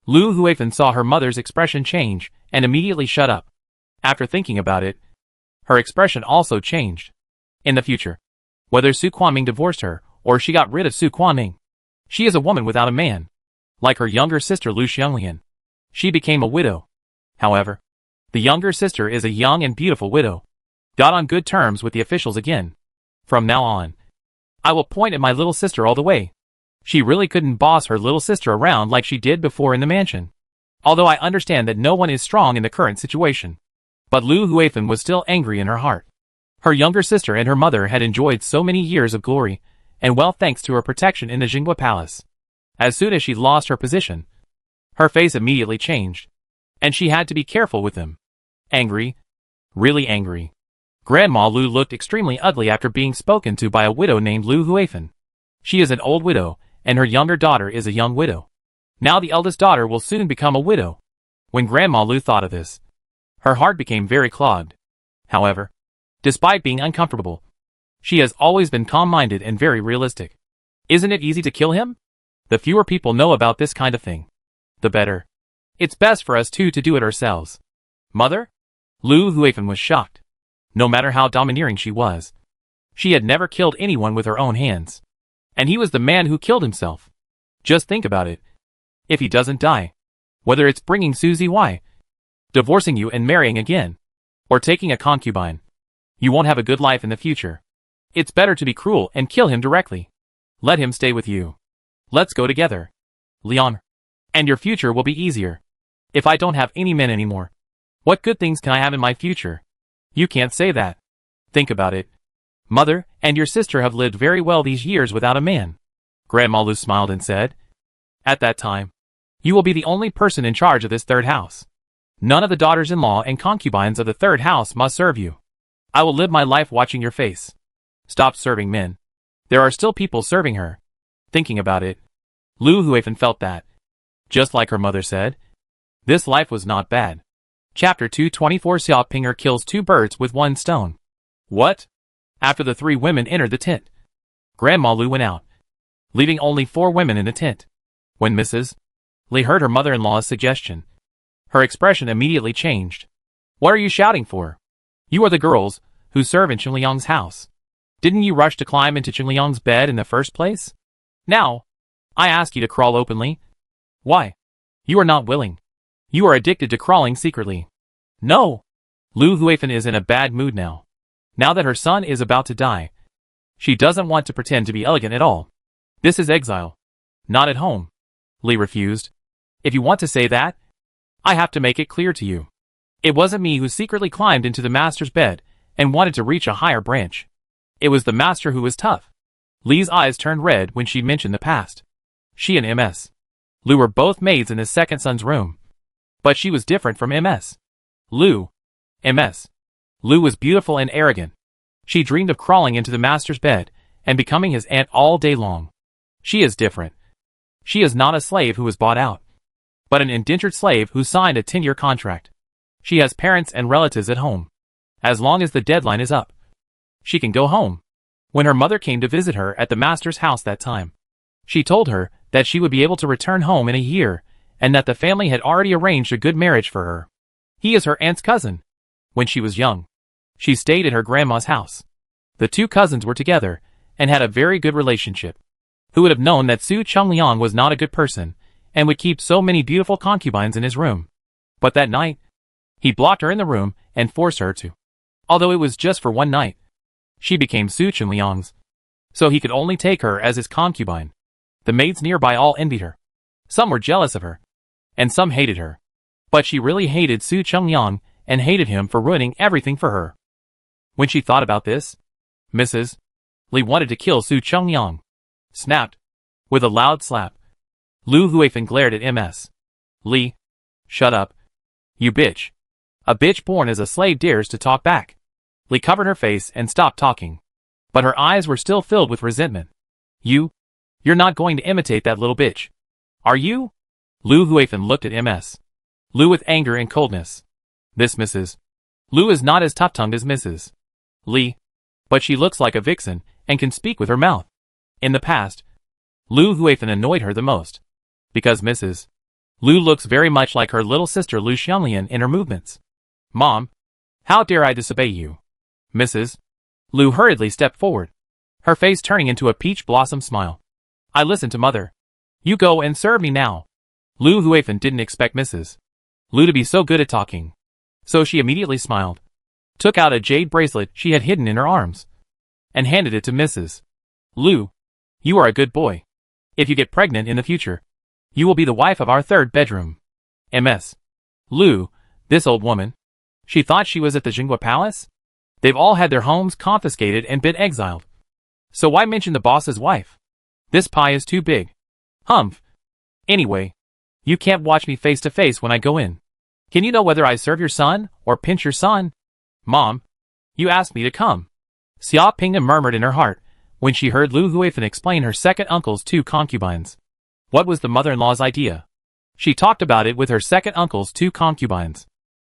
Speaker 1: Lu Huifen saw her mother's expression change and immediately shut up. After thinking about it, her expression also changed. In the future, whether Su Quanming divorced her or she got rid of Su Quanming, she is a woman without a man. Like her younger sister Lu Xianglian, she became a widow. However, the younger sister is a young and beautiful widow. Got on good terms with the officials again. From now on, I will point at my little sister all the way. She really couldn't boss her little sister around like she did before in the mansion. Although I understand that no one is strong in the current situation. But Lu Huifen was still angry in her heart. Her younger sister and her mother had enjoyed so many years of glory and wealth thanks to her protection in the Jinghua Palace. As soon as she lost her position, her face immediately changed, and she had to be careful with them. Angry, really angry. Grandma Lu looked extremely ugly after being spoken to by a widow named Lu Huifen. She is an old widow, and her younger daughter is a young widow. Now the eldest daughter will soon become a widow. When Grandma Lu thought of this, her heart became very clogged. However, despite being uncomfortable, she has always been calm-minded and very realistic. Isn't it easy to kill him? The fewer people know about this kind of thing, the better. It's best for us two to do it ourselves. Mother? Lu Huifen was shocked. No matter how domineering she was, she had never killed anyone with her own hands. And he was the man who killed himself. Just think about it. If he doesn't die, whether it's bringing Susie Y, divorcing you and marrying again, or taking a concubine, you won't have a good life in the future. It's better to be cruel and kill him directly. Let him stay with you. Let's go together, Leon. And your future will be easier. If I don't have any men anymore, what good things can I have in my future? You can't say that. Think about it. Mother and your sister have lived very well these years without a man. Grandma Lu smiled and said, at that time, you will be the only person in charge of this third house. None of the daughters-in-law and concubines of the third house must serve you. I will live my life watching your face. Stop serving men. There are still people serving her. Thinking about it, Lu Huifen felt that, just like her mother said, this life was not bad. Chapter 224 Xiao Pinger kills two birds with one stone. What? After the three women entered the tent, Grandma Lu went out, leaving only 4 women in the tent. When Mrs. Li heard her mother-in-law's suggestion, her expression immediately changed. What are you shouting for? You are the girls who serve in Qingliang's house. Didn't you rush to climb into Qingliang's bed in the first place? Now, I ask you to crawl openly. Why? You are not willing. You are addicted to crawling secretly. No! Lu Huifen is in a bad mood now. Now that her son is about to die, she doesn't want to pretend to be elegant at all. This is exile. Not at home. Li refused. If you want to say that, I have to make it clear to you. It wasn't me who secretly climbed into the master's bed and wanted to reach a higher branch. It was the master who was tough. Li's eyes turned red when she mentioned the past. She and MS. Lu were both maids in his second son's room. But she was different from MS. MS. Lu was beautiful and arrogant. She dreamed of crawling into the master's bed and becoming his aunt all day long. She is different. She is not a slave who was bought out, but an indentured slave who signed a 10-year contract. She has parents and relatives at home. As long as the deadline is up, she can go home. When her mother came to visit her at the master's house that time, she told her that she would be able to return home in a year and that the family had already arranged a good marriage for her. He is her aunt's cousin. When she was young, she stayed at her grandma's house. The two cousins were together and had a very good relationship. Who would have known that Su Chungliang was not a good person and would keep so many beautiful concubines in his room? But that night, he blocked her in the room and forced her to. Although it was just for one night, she became Su Chunliang's. So he could only take her as his concubine. The maids nearby all envied her. Some were jealous of her, and some hated her. But she really hated Su Chungliang and hated him for ruining everything for her. When she thought about this, Mrs. Li wanted to kill Su Chungliang. Snapped. With a loud slap. Lu Huifeng glared at MS. Li. Shut up. You bitch. A bitch born as a slave dares to talk back. Li covered her face and stopped talking. But her eyes were still filled with resentment. You're not going to imitate that little bitch. Are you? Lu Huifeng looked at MS. Lu with anger and coldness. This Mrs. Lu is not as tough-tongued as Mrs. Li. But she looks like a vixen and can speak with her mouth. In the past, Lu Huifeng annoyed her the most. Because Mrs. Lu looks very much like her little sister Lu Xianglian in her movements. Mom, how dare I disobey you? Mrs. Lu hurriedly stepped forward, her face turning into a peach blossom smile. I listen to mother. You go and serve me now. Lu Huifeng didn't expect Mrs. Lu to be so good at talking. So she immediately smiled, took out a jade bracelet she had hidden in her arms, and handed it to Mrs. Lu. You are a good boy. If you get pregnant in the future, you will be the wife of our third bedroom. MS. Lu, this old woman. She thought she was at the Jinghua Palace? They've all had their homes confiscated and been exiled. So why mention the boss's wife? This pie is too big. Humph. Anyway, you can't watch me face to face when I go in. Can you know whether I serve your son or pinch your son? Mom, you asked me to come. Xia Pingna murmured in her heart when she heard Lu Huifeng explain her second uncle's two concubines. What was the mother-in-law's idea? She talked about it with her second uncle's two concubines.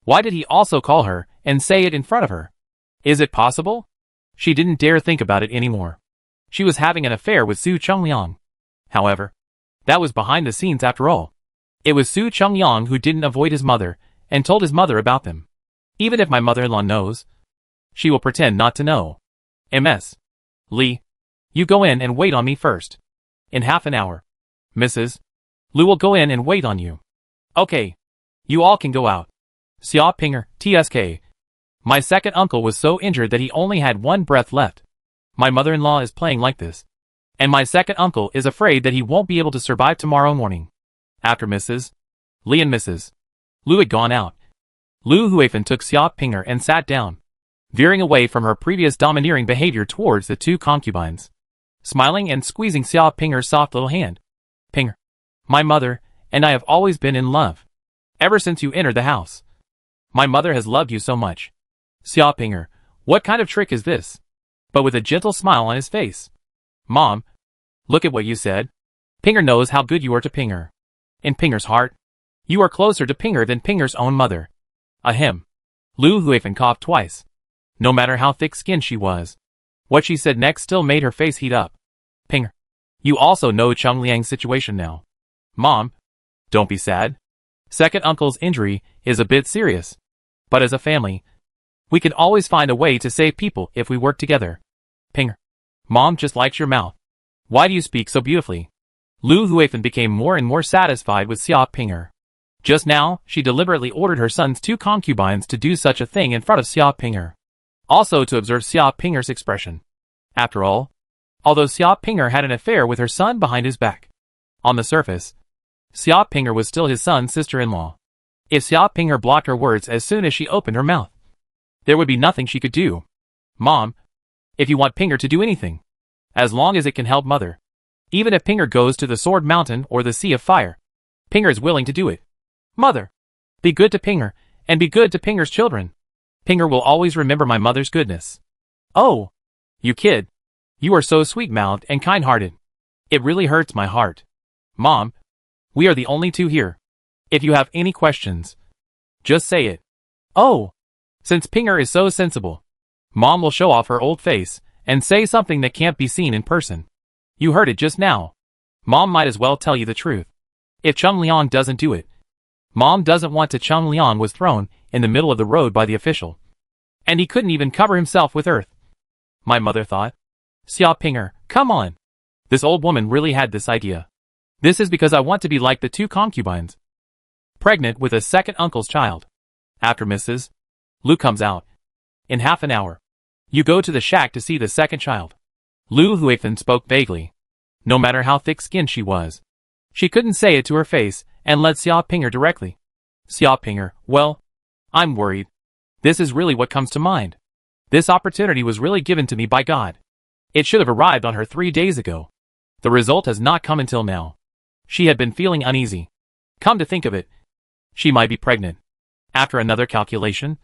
Speaker 1: Why did he also call her and say it in front of her? Is it possible? She didn't dare think about it anymore. She was having an affair with Su Chungliang. However, that was behind the scenes after all. It was Su Chungliang who didn't avoid his mother and told his mother about them. Even if my mother-in-law knows, she will pretend not to know. MS. Li. You go in and wait on me first. In half an hour. Mrs. Lu will go in and wait on you. Okay. You all can go out. Xia Pinger, TSK. My second uncle was so injured that he only had one breath left. My mother-in-law is playing like this. And my second uncle is afraid that he won't be able to survive tomorrow morning. After Mrs. Li and Mrs. Lu had gone out, Lu Huifeng took Xia Pinger and sat down, veering away from her previous domineering behavior towards the two concubines, smiling and squeezing Xia Pinger's soft little hand. Pinger, my mother and I have always been in love. Ever since you entered the house. My mother has loved you so much. Xia Pinger, what kind of trick is this? But with a gentle smile on his face. Mom, look at what you said. Pinger knows how good you are to Pinger. In Pinger's heart, you are closer to Pinger than Pinger's own mother. Ahem. Lu Huifeng coughed twice. No matter how thick-skinned she was, what she said next still made her face heat up. Pinger, you also know Chungliang's situation now. Mom, don't be sad. Second uncle's injury is a bit serious. But as a family, we can always find a way to save people if we work together. Pinger, Mom just likes your mouth. Why do you speak so beautifully? Lu Huifeng became more and more satisfied with Xia Pinger. Just now, she deliberately ordered her son's two concubines to do such a thing in front of Xia Pinger. Also to observe Xia Pinger's expression. After all, although Xia Pinger had an affair with her son behind his back, on the surface, Xia Pinger was still his son's sister-in-law. If Xia Pinger blocked her words as soon as she opened her mouth, there would be nothing she could do. Mom, if you want Pinger to do anything, as long as it can help Mother, even if Pinger goes to the Sword Mountain or the Sea of Fire, Pinger is willing to do it. Mother, be good to Pinger, and be good to Pinger's children. Pinger will always remember my mother's goodness. Oh, you kid. You are so sweet-mouthed and kind-hearted. It really hurts my heart. Mom, we are the only two here. If you have any questions, just say it. Oh, since Pinger is so sensible, Mom will show off her old face and say something that can't be seen in person. You heard it just now. Mom might as well tell you the truth. If Chung Liang doesn't do it, Mom doesn't want to. Chung Liang was thrown in the middle of the road by the official, and he couldn't even cover himself with earth. My mother thought. Xia Pinger, come on. This old woman really had this idea. This is because I want to be like the two concubines, pregnant with a second uncle's child. After Mrs. Lu comes out. In half an hour, you go to the shack to see the second child. Lu Huifan spoke vaguely. No matter how thick-skinned she was, she couldn't say it to her face and led Xia Pinger directly. Xia Pinger, well, I'm worried. This is really what comes to mind. This opportunity was really given to me by God. It should have arrived on her 3 days ago. The result has not come until now. She had been feeling uneasy. Come to think of it, she might be pregnant. After another calculation,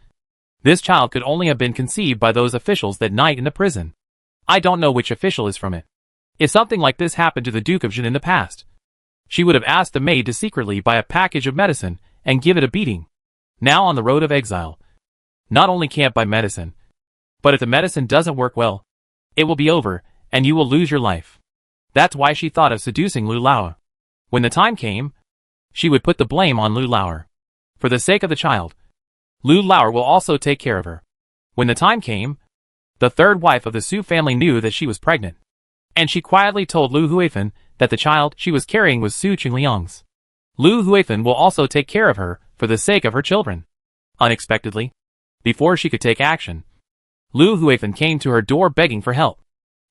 Speaker 1: this child could only have been conceived by those officials that night in the prison. I don't know which official is from it. If something like this happened to the Duke of Jin in the past, she would have asked the maid to secretly buy a package of medicine and give it a beating. Now on the road of exile, not only can't buy medicine, but if the medicine doesn't work well, it will be over, and you will lose your life. That's why she thought of seducing Lu Lao. When the time came, she would put the blame on Lu Lao. For the sake of the child, Lu Lao will also take care of her. When the time came, the third wife of the Su family knew that she was pregnant, and she quietly told Lu Huifan that the child she was carrying was Su Qingliang's. Lu Huifan will also take care of her for the sake of her children. Unexpectedly, before she could take action, Lu Huifan came to her door begging for help.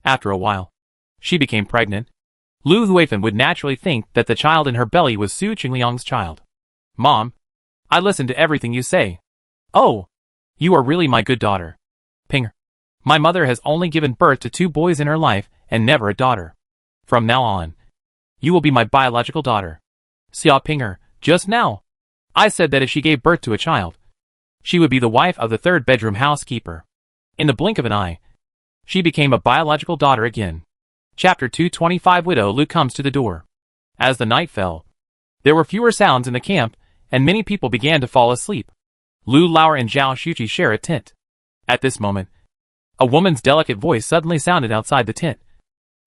Speaker 1: After a while, she became pregnant. Lu Huifan would naturally think that the child in her belly was Su Qingliang's child. Mom, I listened to everything you say. Oh, you are really my good daughter. Pinger, my mother has only given birth to 2 boys in her life and never a daughter. From now on, you will be my biological daughter. Xia Pinger, just now, I said that if she gave birth to a child, she would be the wife of the 3rd bedroom housekeeper. In the blink of an eye, she became a biological daughter again. Chapter 225. Widow Lu comes to the door. As the night fell, there were fewer sounds in the camp, and many people began to fall asleep. Lu Lao and Zhao Shuqi share a tent. At this moment, a woman's delicate voice suddenly sounded outside the tent.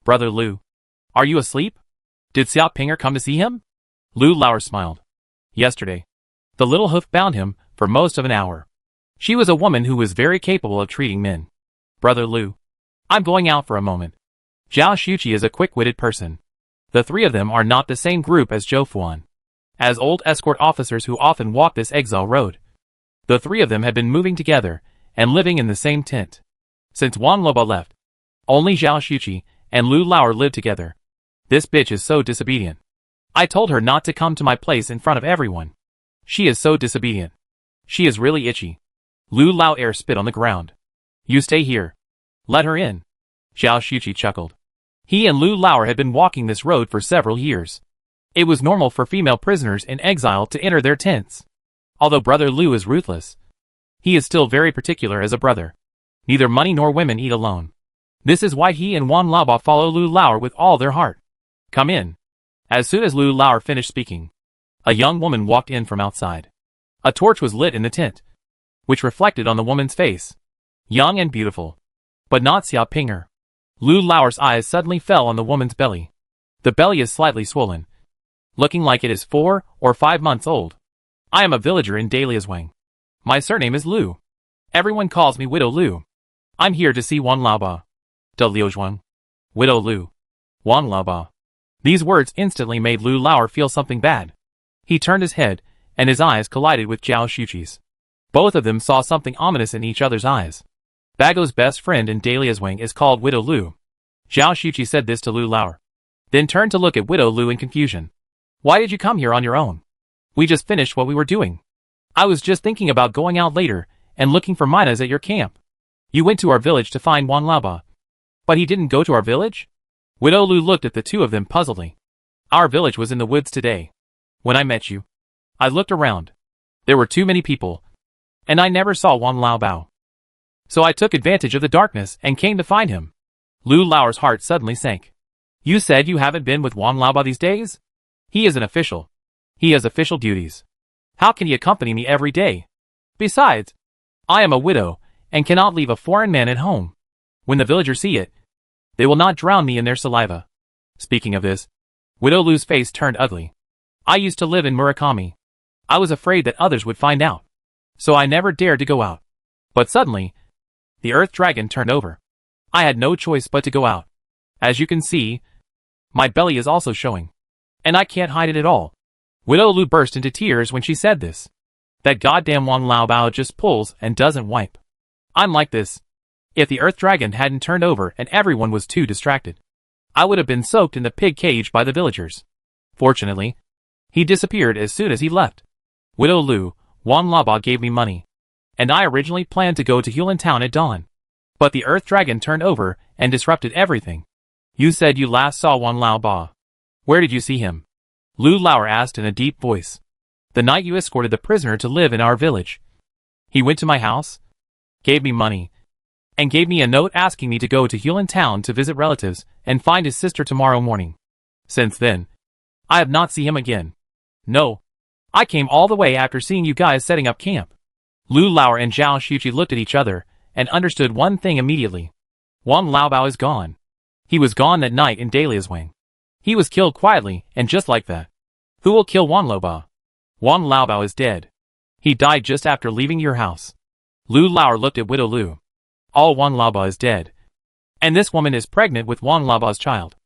Speaker 1: Brother Lu, are you asleep? Did Xia Pinger come to see him? Lu Lao smiled. Yesterday, the little hoof bound him for most of an hour. She was a woman who was very capable of treating men. Brother Lu, I'm going out for a moment. Zhao Shuqi is a quick-witted person. The 3 of them are not the same group as Zhou Fuan. As old escort officers who often walk this exile road, the 3 of them had been moving together and living in the same tent. Since Wang Loba left, only Zhao Shuqi and Lu Lao lived together. This bitch is so disobedient. I told her not to come to my place in front of everyone. She is so disobedient. She is really itchy. Lu Lao spit on the ground. You stay here. Let her in. Zhao Shuqi chuckled. He and Lu Lao had been walking this road for several years. It was normal for female prisoners in exile to enter their tents. Although Brother Lu is ruthless, he is still very particular as a brother. Neither money nor women eat alone. This is why he and Wan Laba follow Lu Lao with all their heart. Come in. As soon as Lu Lao finished speaking, a young woman walked in from outside. A torch was lit in the tent, which reflected on the woman's face. Young and beautiful, but not Xia Pinger. Lu Lao's eyes suddenly fell on the woman's belly. The belly is slightly swollen, looking like it is 4 or 5 months old. I am a villager in Daliaswang. My surname is Lu. Everyone calls me Widow Lu. I'm here to see Wang Laoba. De Liuzhuang. Widow Lu. Wang Laoba. These words instantly made Lu Lao feel something bad. He turned his head, and his eyes collided with Zhao Shuqi's. Both of them saw something ominous in each other's eyes. Bago's best friend in Dahlia's wing is called Widow Lu. Zhao Xuqi said this to Lu Lauer. Then turned to look at Widow Lu in confusion. Why did you come here on your own? We just finished what we were doing. I was just thinking about going out later and looking for minas at your camp. You went to our village to find Wan Laoba. But he didn't go to our village? Widow Lu looked at the two of them puzzledly. Our village was in the woods today. When I met you, I looked around. There were too many people, and I never saw Wan Laobao. So I took advantage of the darkness and came to find him. Lu Lauer's heart suddenly sank. You said you haven't been with Wan Laoba these days? He is an official. He has official duties. How can he accompany me every day? Besides, I am a widow and cannot leave a foreign man at home. When the villagers see it, they will not drown me in their saliva. Speaking of this, Widow Lu's face turned ugly. I used to live in Murakami. I was afraid that others would find out, so I never dared to go out. But suddenly, the Earth Dragon turned over. I had no choice but to go out. As you can see, my belly is also showing, and I can't hide it at all. Widow Lu burst into tears when she said this. That goddamn Wan Laobao just pulls and doesn't wipe. I'm like this. If the Earth Dragon hadn't turned over and everyone was too distracted, I would have been soaked in the pig cage by the villagers. Fortunately, he disappeared as soon as he left. Widow Lu, Wan Laoba gave me money, and I originally planned to go to Hulan Town at dawn. But the Earth Dragon turned over and disrupted everything. You said you last saw Wan Laoba. Where did you see him? Lu Lauer asked in a deep voice. The night you escorted the prisoner to live in our village. He went to my house, gave me money, and gave me a note asking me to go to Hulan Town to visit relatives and find his sister tomorrow morning. Since then, I have not seen him again. No. I came all the way after seeing you guys setting up camp. Lu Lauer and Zhao Xuqi looked at each other and understood one thing immediately. Wan Laobao is gone. He was gone that night in Dahlia's wing. He was killed quietly and just like that. Who will kill Wan Laoba? Wan Laobao is dead. He died just after leaving your house. Lu Lauer looked at Widow Lu. All Wan Laoba is dead. And this woman is pregnant with Wan Laoba's child.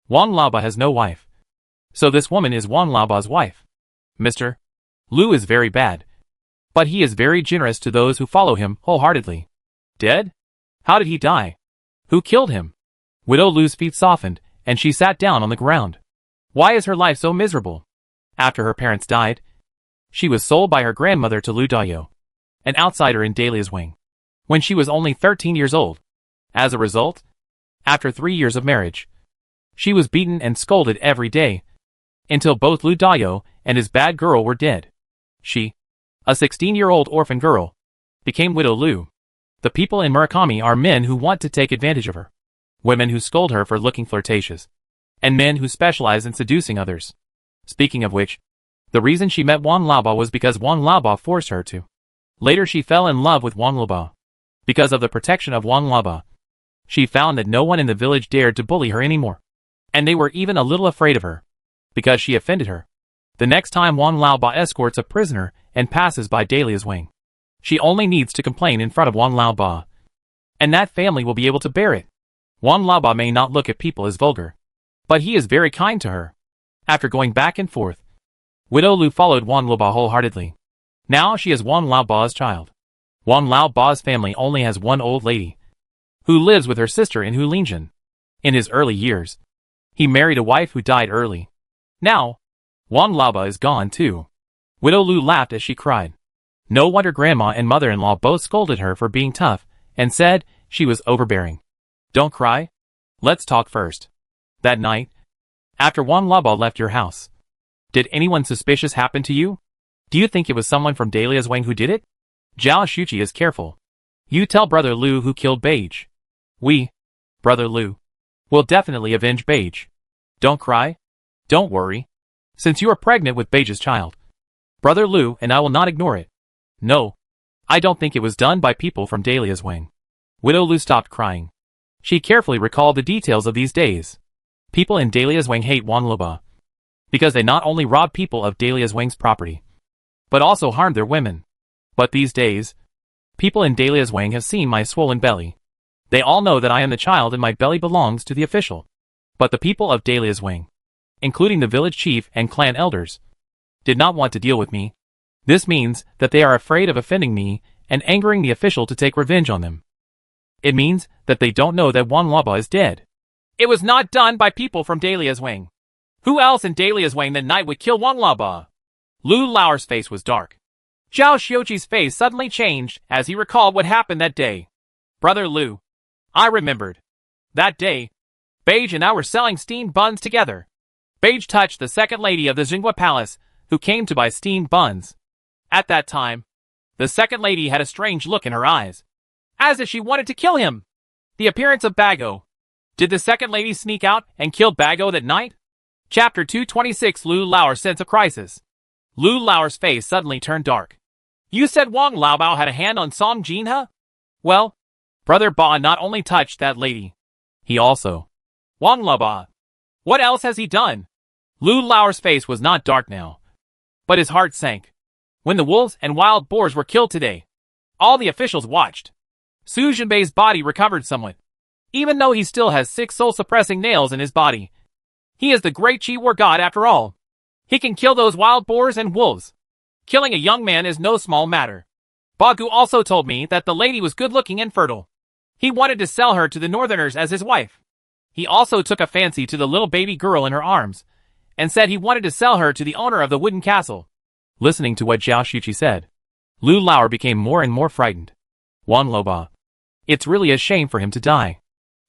Speaker 1: Wan Laoba has no wife. So this woman is Wan Laoba's wife. Mr. Lu is very bad. But he is very generous to those who follow him wholeheartedly. Dead? How did he die? Who killed him? Widow Lu's feet softened, and she sat down on the ground. Why is her life so miserable? After her parents died, she was sold by her grandmother to Lu Dayo, an outsider in Dahlia's wing, when she was only 13 years old. As a result, after 3 years of marriage, she was beaten and scolded every day, until both Lu Dayo and his bad girl were dead. She, a 16-year-old orphan girl, became Widow Lu. The people in Murakami are men who want to take advantage of her, women who scold her for looking flirtatious, and men who specialize in seducing others. Speaking of which, the reason she met Wan Laoba was because Wan Laoba forced her to. Later she fell in love with Wan Laoba. Because of the protection of Wan Laoba, she found that no one in the village dared to bully her anymore, and they were even a little afraid of her, because she offended her. The next time Wan Laoba escorts a prisoner and passes by Dahlia's wing, she only needs to complain in front of Wan Laoba, and that family will be able to bear it. Wan Laoba may not look at people as vulgar, but he is very kind to her. After going back and forth, Widow Lu followed Wan Laoba wholeheartedly. Now she is Wan Laoba's child. Wan Laoba's family only has one old lady, who lives with her sister in Hulinjin. In his early years, he married a wife who died early. Now, Wan Laoba is gone too. Widow Lu laughed as she cried. No wonder grandma and mother-in-law both scolded her for being tough, and said she was overbearing. Don't cry. Let's talk first. That night, after Wan Laoba left your house, did anyone suspicious happen to you? Do you think it was someone from Dahlia's wing who did it? Zhao Xuqi is careful. You tell Brother Lu who killed Beige. We, Brother Lu, will definitely avenge Beige. Don't cry. Don't worry. Since you are pregnant with Beige's child, Brother Lu and I will not ignore it. No, I don't think it was done by people from Dahlia's wing. Widow Lu stopped crying. She carefully recalled the details of these days. People in Dahlia's wing hate Wan Laoba, because they not only rob people of Dahlia's wing's property, but also harm their women. But these days, people in Dahlia's wing have seen my swollen belly. They all know that I am the child and my belly belongs to the official. But the people of Dahlia's wing, including the village chief and clan elders, did not want to deal with me. This means that they are afraid of offending me and angering the official to take revenge on them. It means that they don't know that Wang Laba is dead. It was not done by people from Dahlia's wing. Who else in Dahlia's wing that night would kill Wang Laba? Lu Lao's face was dark. Zhao Xiuqi's face suddenly changed as he recalled what happened that day. Brother Lu, I remembered. That day, Beige and I were selling steamed buns together. Beige touched the second lady of the Xinghua Palace, who came to buy steamed buns. At that time, the second lady had a strange look in her eyes, as if she wanted to kill him. The appearance of Bago. Did the second lady sneak out and kill Bago that night? Chapter 226. Lu Lao's sense of crisis. Lu Lao's face suddenly turned dark. You said Wang Laobao had a hand on Song Jinhe? Well, Brother Ba not only touched that lady, he also. Wang Laobao. What else has he done? Lu Lao's face was not dark now, but his heart sank. When the wolves and wild boars were killed today, all the officials watched. Su Jinbei's body recovered somewhat. Even though he still has 6 soul-suppressing nails in his body, he is the great Qi War god after all. He can kill those wild boars and wolves. Killing a young man is no small matter. Bagu also told me that the lady was good-looking and fertile. He wanted to sell her to the northerners as his wife. He also took a fancy to the little baby girl in her arms, and said he wanted to sell her to the owner of the wooden castle. Listening to what Zhao Xiuqi said, Lu Lao became more and more frightened. Wang Laobao. It's really a shame for him to die.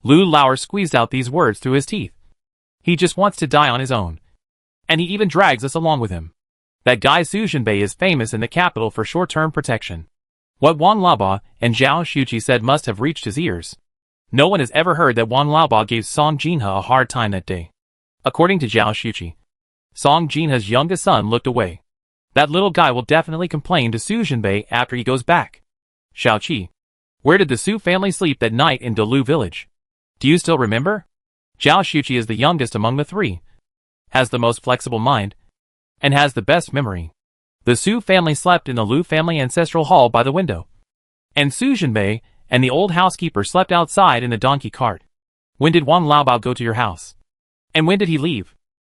Speaker 1: Lu Lao squeezed out these words through his teeth. He just wants to die on his own. And he even drags us along with him. That guy Su Jinbei is famous in the capital for short-term protection. What Wang Laobao and Zhao Xiuqi said must have reached his ears. No one has ever heard that Wang Laobao gave Song Jinhe a hard time that day. According to Zhao Xiuqi, Song Jinhe's youngest son looked away. That little guy will definitely complain to Su Jinbei after he goes back. Xiaoqi, where did the Su family sleep that night in Dalu village? Do you still remember? Zhao Xiuqi is the youngest among the 3, has the most flexible mind, and has the best memory. The Su family slept in the Lu family ancestral hall by the window. And Su Jinbei and the old housekeeper slept outside in the donkey cart. When did Wang Laobao go to your house? And when did he leave?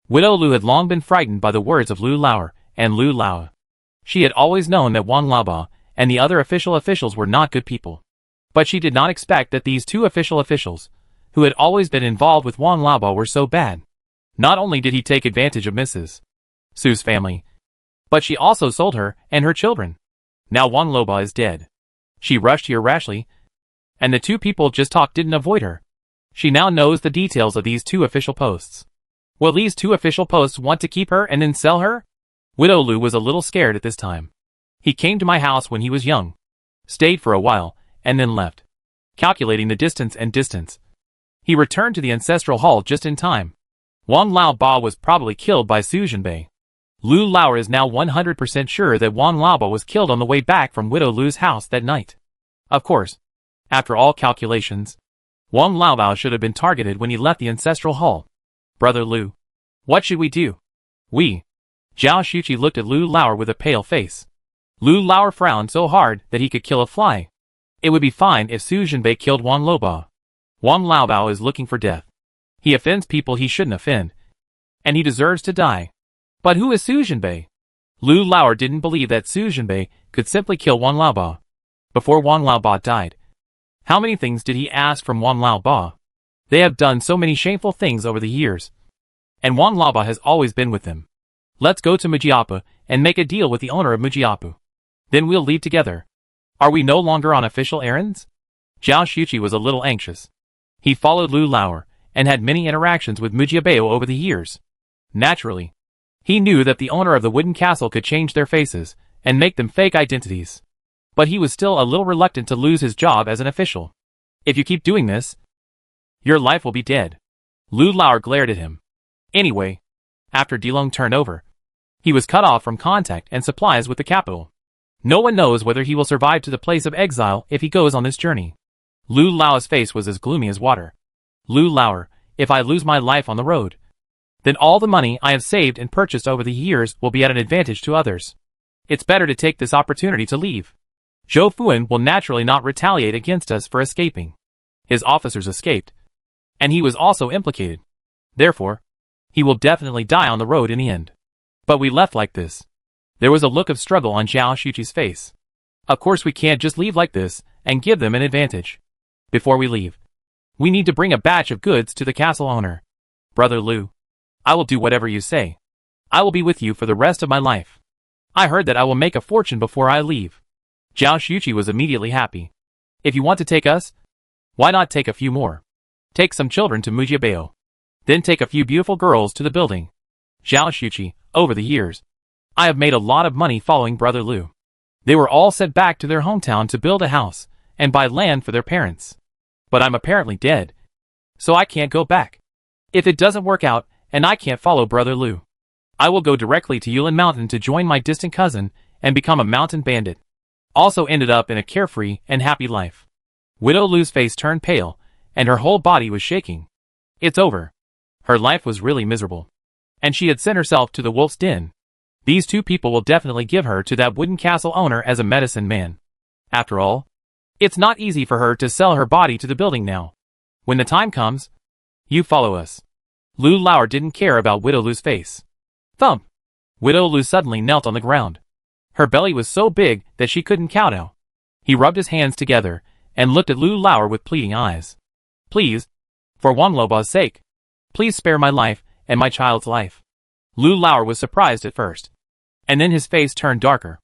Speaker 1: Widow Lu had long been frightened by the words of Lu Lao and Lu Lao. She had always known that Wang Laobao and the other officials were not good people. But she did not expect that these 2 officials, who had always been involved with Wang Laobao, were so bad. Not only did he take advantage of Mrs. Su's family, but she also sold her and her children. Now Wang Laobao is dead. She rushed here rashly, and the 2 people just talked didn't avoid her. She now knows the details of these 2 official posts. Will these 2 official posts want to keep her and then sell her? Widow Lu was a little scared at this time. He came to my house when he was young, stayed for a while, and then left. Calculating the distance, he returned to the ancestral hall just in time. Wang Laobao was probably killed by Su Jinbei. Lu Lao is now 100% sure that Wang Laobao was killed on the way back from Widow Lu's house that night. Of course, after all calculations, Wang Laobao should have been targeted when he left the ancestral hall. Brother Lu, what should we do? Zhao Xiuqi looked at Lu Lao with a pale face. Lu Lao frowned so hard that he could kill a fly. It would be fine if Su Jinbei killed Wang Laobao. Wang Laobao is looking for death. He offends people he shouldn't offend, and he deserves to die. But who is Su Jinbei? Lu Lao didn't believe that Su Jinbei could simply kill Wang Laobao. Before Wang Laobao died, how many things did he ask from Wang Laobao? They have done so many shameful things over the years, and Wang Laobao has always been with them. Let's go to Mujiapu and make a deal with the owner of Mujiapu. Then we'll leave together. Are we no longer on official errands? Zhao Xiuqi was a little anxious. He followed Lu Lao and had many interactions with Mujiapu over the years. Naturally, he knew that the owner of the wooden castle could change their faces and make them fake identities. But he was still a little reluctant to lose his job as an official. If you keep doing this, your life will be dead. Lu Lao glared at him. Anyway, after Dilong turned over, he was cut off from contact and supplies with the capital. No one knows whether he will survive to the place of exile if he goes on this journey. Lu Lao's face was as gloomy as water. Lu Lao, if I lose my life on the road, then all the money I have saved and purchased over the years will be at an advantage to others. It's better to take this opportunity to leave. Zhou Fuan will naturally not retaliate against us for escaping. His officers escaped, and he was also implicated. Therefore, he will definitely die on the road in the end. But we left like this. There was a look of struggle on Zhao Xiuqi's face. Of course we can't just leave like this and give them an advantage. Before we leave, we need to bring a batch of goods to the castle owner. Brother Lu, I will do whatever you say. I will be with you for the rest of my life. I heard that I will make a fortune before I leave. Zhao Xuqi was immediately happy. If you want to take us, why not take a few more? Take some children to Mujiabao. Then take a few beautiful girls to the building. Zhao Xuqi, over the years, I have made a lot of money following Brother Lu. They were all sent back to their hometown to build a house and buy land for their parents. But I'm apparently dead, so I can't go back. If it doesn't work out and I can't follow Brother Lu, I will go directly to Yulin Mountain to join my distant cousin and become a mountain bandit. Also ended up in a carefree and happy life. Widow Lu's face turned pale, and her whole body was shaking. It's over. Her life was really miserable. And she had sent herself to the wolf's den. These two people will definitely give her to that wooden castle owner as a medicine man. After all, it's not easy for her to sell her body to the building now. When the time comes, you follow us. Lu Lauer didn't care about Widow Lu's face. Thump! Widow Lu suddenly knelt on the ground. Her belly was so big that she couldn't kowtow. He rubbed his hands together and looked at Lu Lauer with pleading eyes. Please, for Wang Loba's sake, please spare my life and my child's life. Lu Lauer was surprised at first, and then his face turned darker.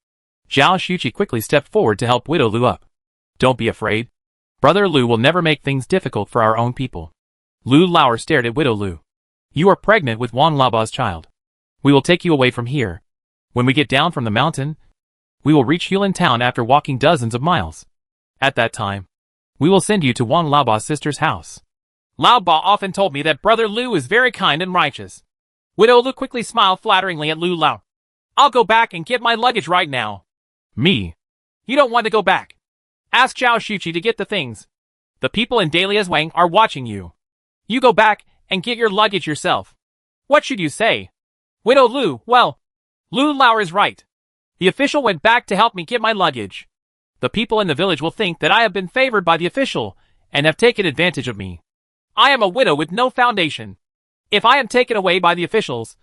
Speaker 1: Zhao Xuqi quickly stepped forward to help Widow Lu up. Don't be afraid. Brother Lu will never make things difficult for our own people. Lu Lauer stared at Widow Lu. You are pregnant with Wang Laba's child. We will take you away from here. When we get down from the mountain, we will reach Yulin town after walking dozens of miles. At that time, we will send you to Wang Laoba's sister's house. Lao Ba often told me that Brother Lu is very kind and righteous. Widow Lu quickly smiled flatteringly at Lu Lao. I'll go back and get my luggage right now. Me? You don't want to go back. Ask Zhao Xuqi to get the things. The people in Dalia's Wang are watching you. You go back and get your luggage yourself. What should you say? Widow Lu, well, Lu Lauer is right. The official went back to help me get my luggage. The people in the village will think that I have been favored by the official and have taken advantage of me. I am a widow with no foundation. If I am taken away by the officials,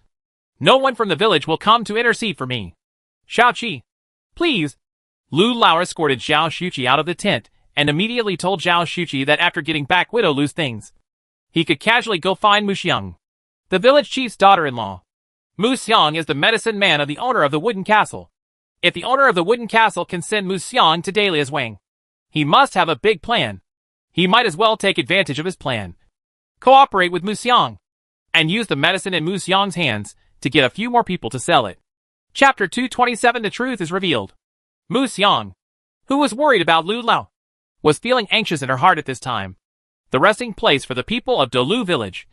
Speaker 1: no one from the village will come to intercede for me. Xiaoqi, please. Lu Lauer escorted Zhao Xuqi out of the tent and immediately told Zhao Xuqi that after getting back Widow Lu's things, he could casually go find Mu Xiang, the village chief's daughter-in-law. Mu Xiang is the medicine man of the owner of the wooden castle. If the owner of the wooden castle can send Mu Xiang to Dalia's Wang, he must have a big plan. He might as well take advantage of his plan. Cooperate with Mu Xiang, and use the medicine in Mu Xiang's hands to get a few more people to sell it. Chapter 227. The truth is revealed. Mu Xiang, who was worried about Lu Lao, was feeling anxious in her heart at this time. The resting place for the people of Dolu village.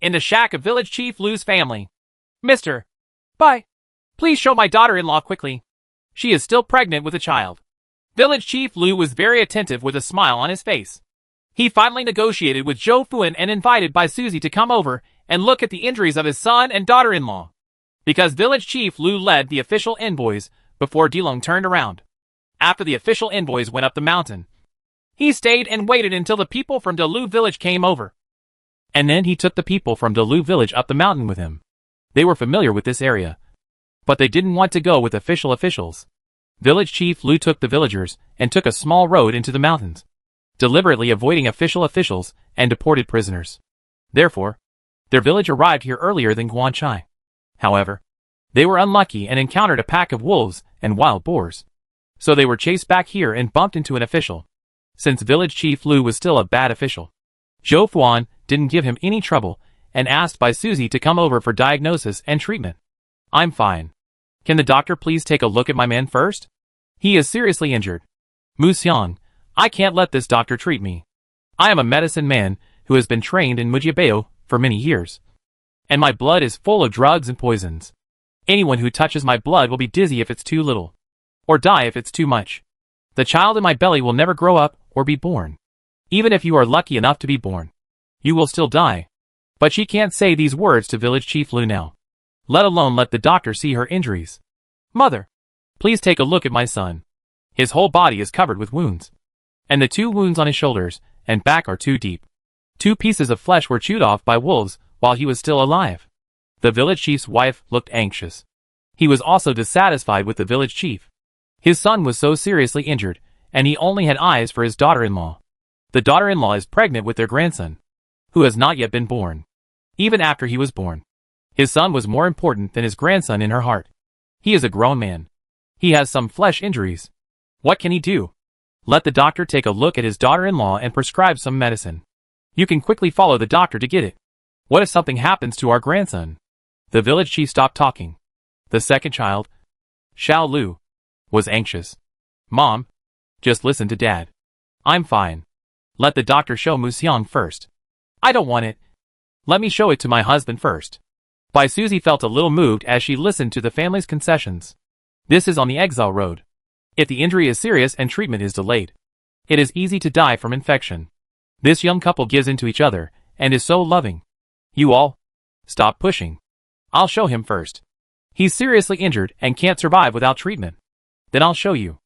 Speaker 1: In the shack of village chief Lu's family. Mr. Bye. Please show my daughter-in-law quickly. She is still pregnant with a child. Village chief Lu was very attentive with a smile on his face. He finally negotiated with Zhou Fuan and invited Bai Suzy to come over and look at the injuries of his son and daughter-in-law. Because village chief Lu led the official envoys before Dilong turned around. After the official envoys went up the mountain, he stayed and waited until the people from Delu village came over. And then he took the people from Delu village up the mountain with him. They were familiar with this area, but they didn't want to go with officials. Village chief Lu took the villagers and took a small road into the mountains, deliberately avoiding officials and deported prisoners. Therefore, their village arrived here earlier than Guanchai. However, they were unlucky and encountered a pack of wolves and wild boars. So they were chased back here and bumped into an official. Since village chief Lu was still a bad official, Zhou Fuan didn't give him any trouble and asked Bai Suzy to come over for diagnosis and treatment. I'm fine. Can the doctor please take a look at my man first? He is seriously injured. Mu Xiang, I can't let this doctor treat me. I am a medicine man who has been trained in Mujiabao for many years. And my blood is full of drugs and poisons. Anyone who touches my blood will be dizzy if it's too little, or die if it's too much. The child in my belly will never grow up or be born. Even if you are lucky enough to be born, you will still die. But she can't say these words to village chief Lu now, let alone let the doctor see her injuries. Mother, please take a look at my son. His whole body is covered with wounds, and the 2 wounds on his shoulders and back are too deep. 2 pieces of flesh were chewed off by wolves while he was still alive. The village chief's wife looked anxious. He was also dissatisfied with the village chief. His son was so seriously injured, and he only had eyes for his daughter-in-law. The daughter-in-law is pregnant with their grandson, who has not yet been born. Even after he was born, his son was more important than his grandson in her heart. He is a grown man. He has some flesh injuries. What can he do? Let the doctor take a look at his daughter-in-law and prescribe some medicine. You can quickly follow the doctor to get it. What if something happens to our grandson? The village chief stopped talking. The second child, Xiao Lu, was anxious. Mom, just listen to Dad. I'm fine. Let the doctor show Musiang first. I don't want it. Let me show it to my husband first. Bai Suzy felt a little moved as she listened to the family's concessions. This is on the Exile road. If the injury is serious and treatment is delayed, it is easy to die from infection. This young couple gives in to each other and is so loving. You all, stop pushing. I'll show him first. He's seriously injured and can't survive without treatment. Then I'll show you.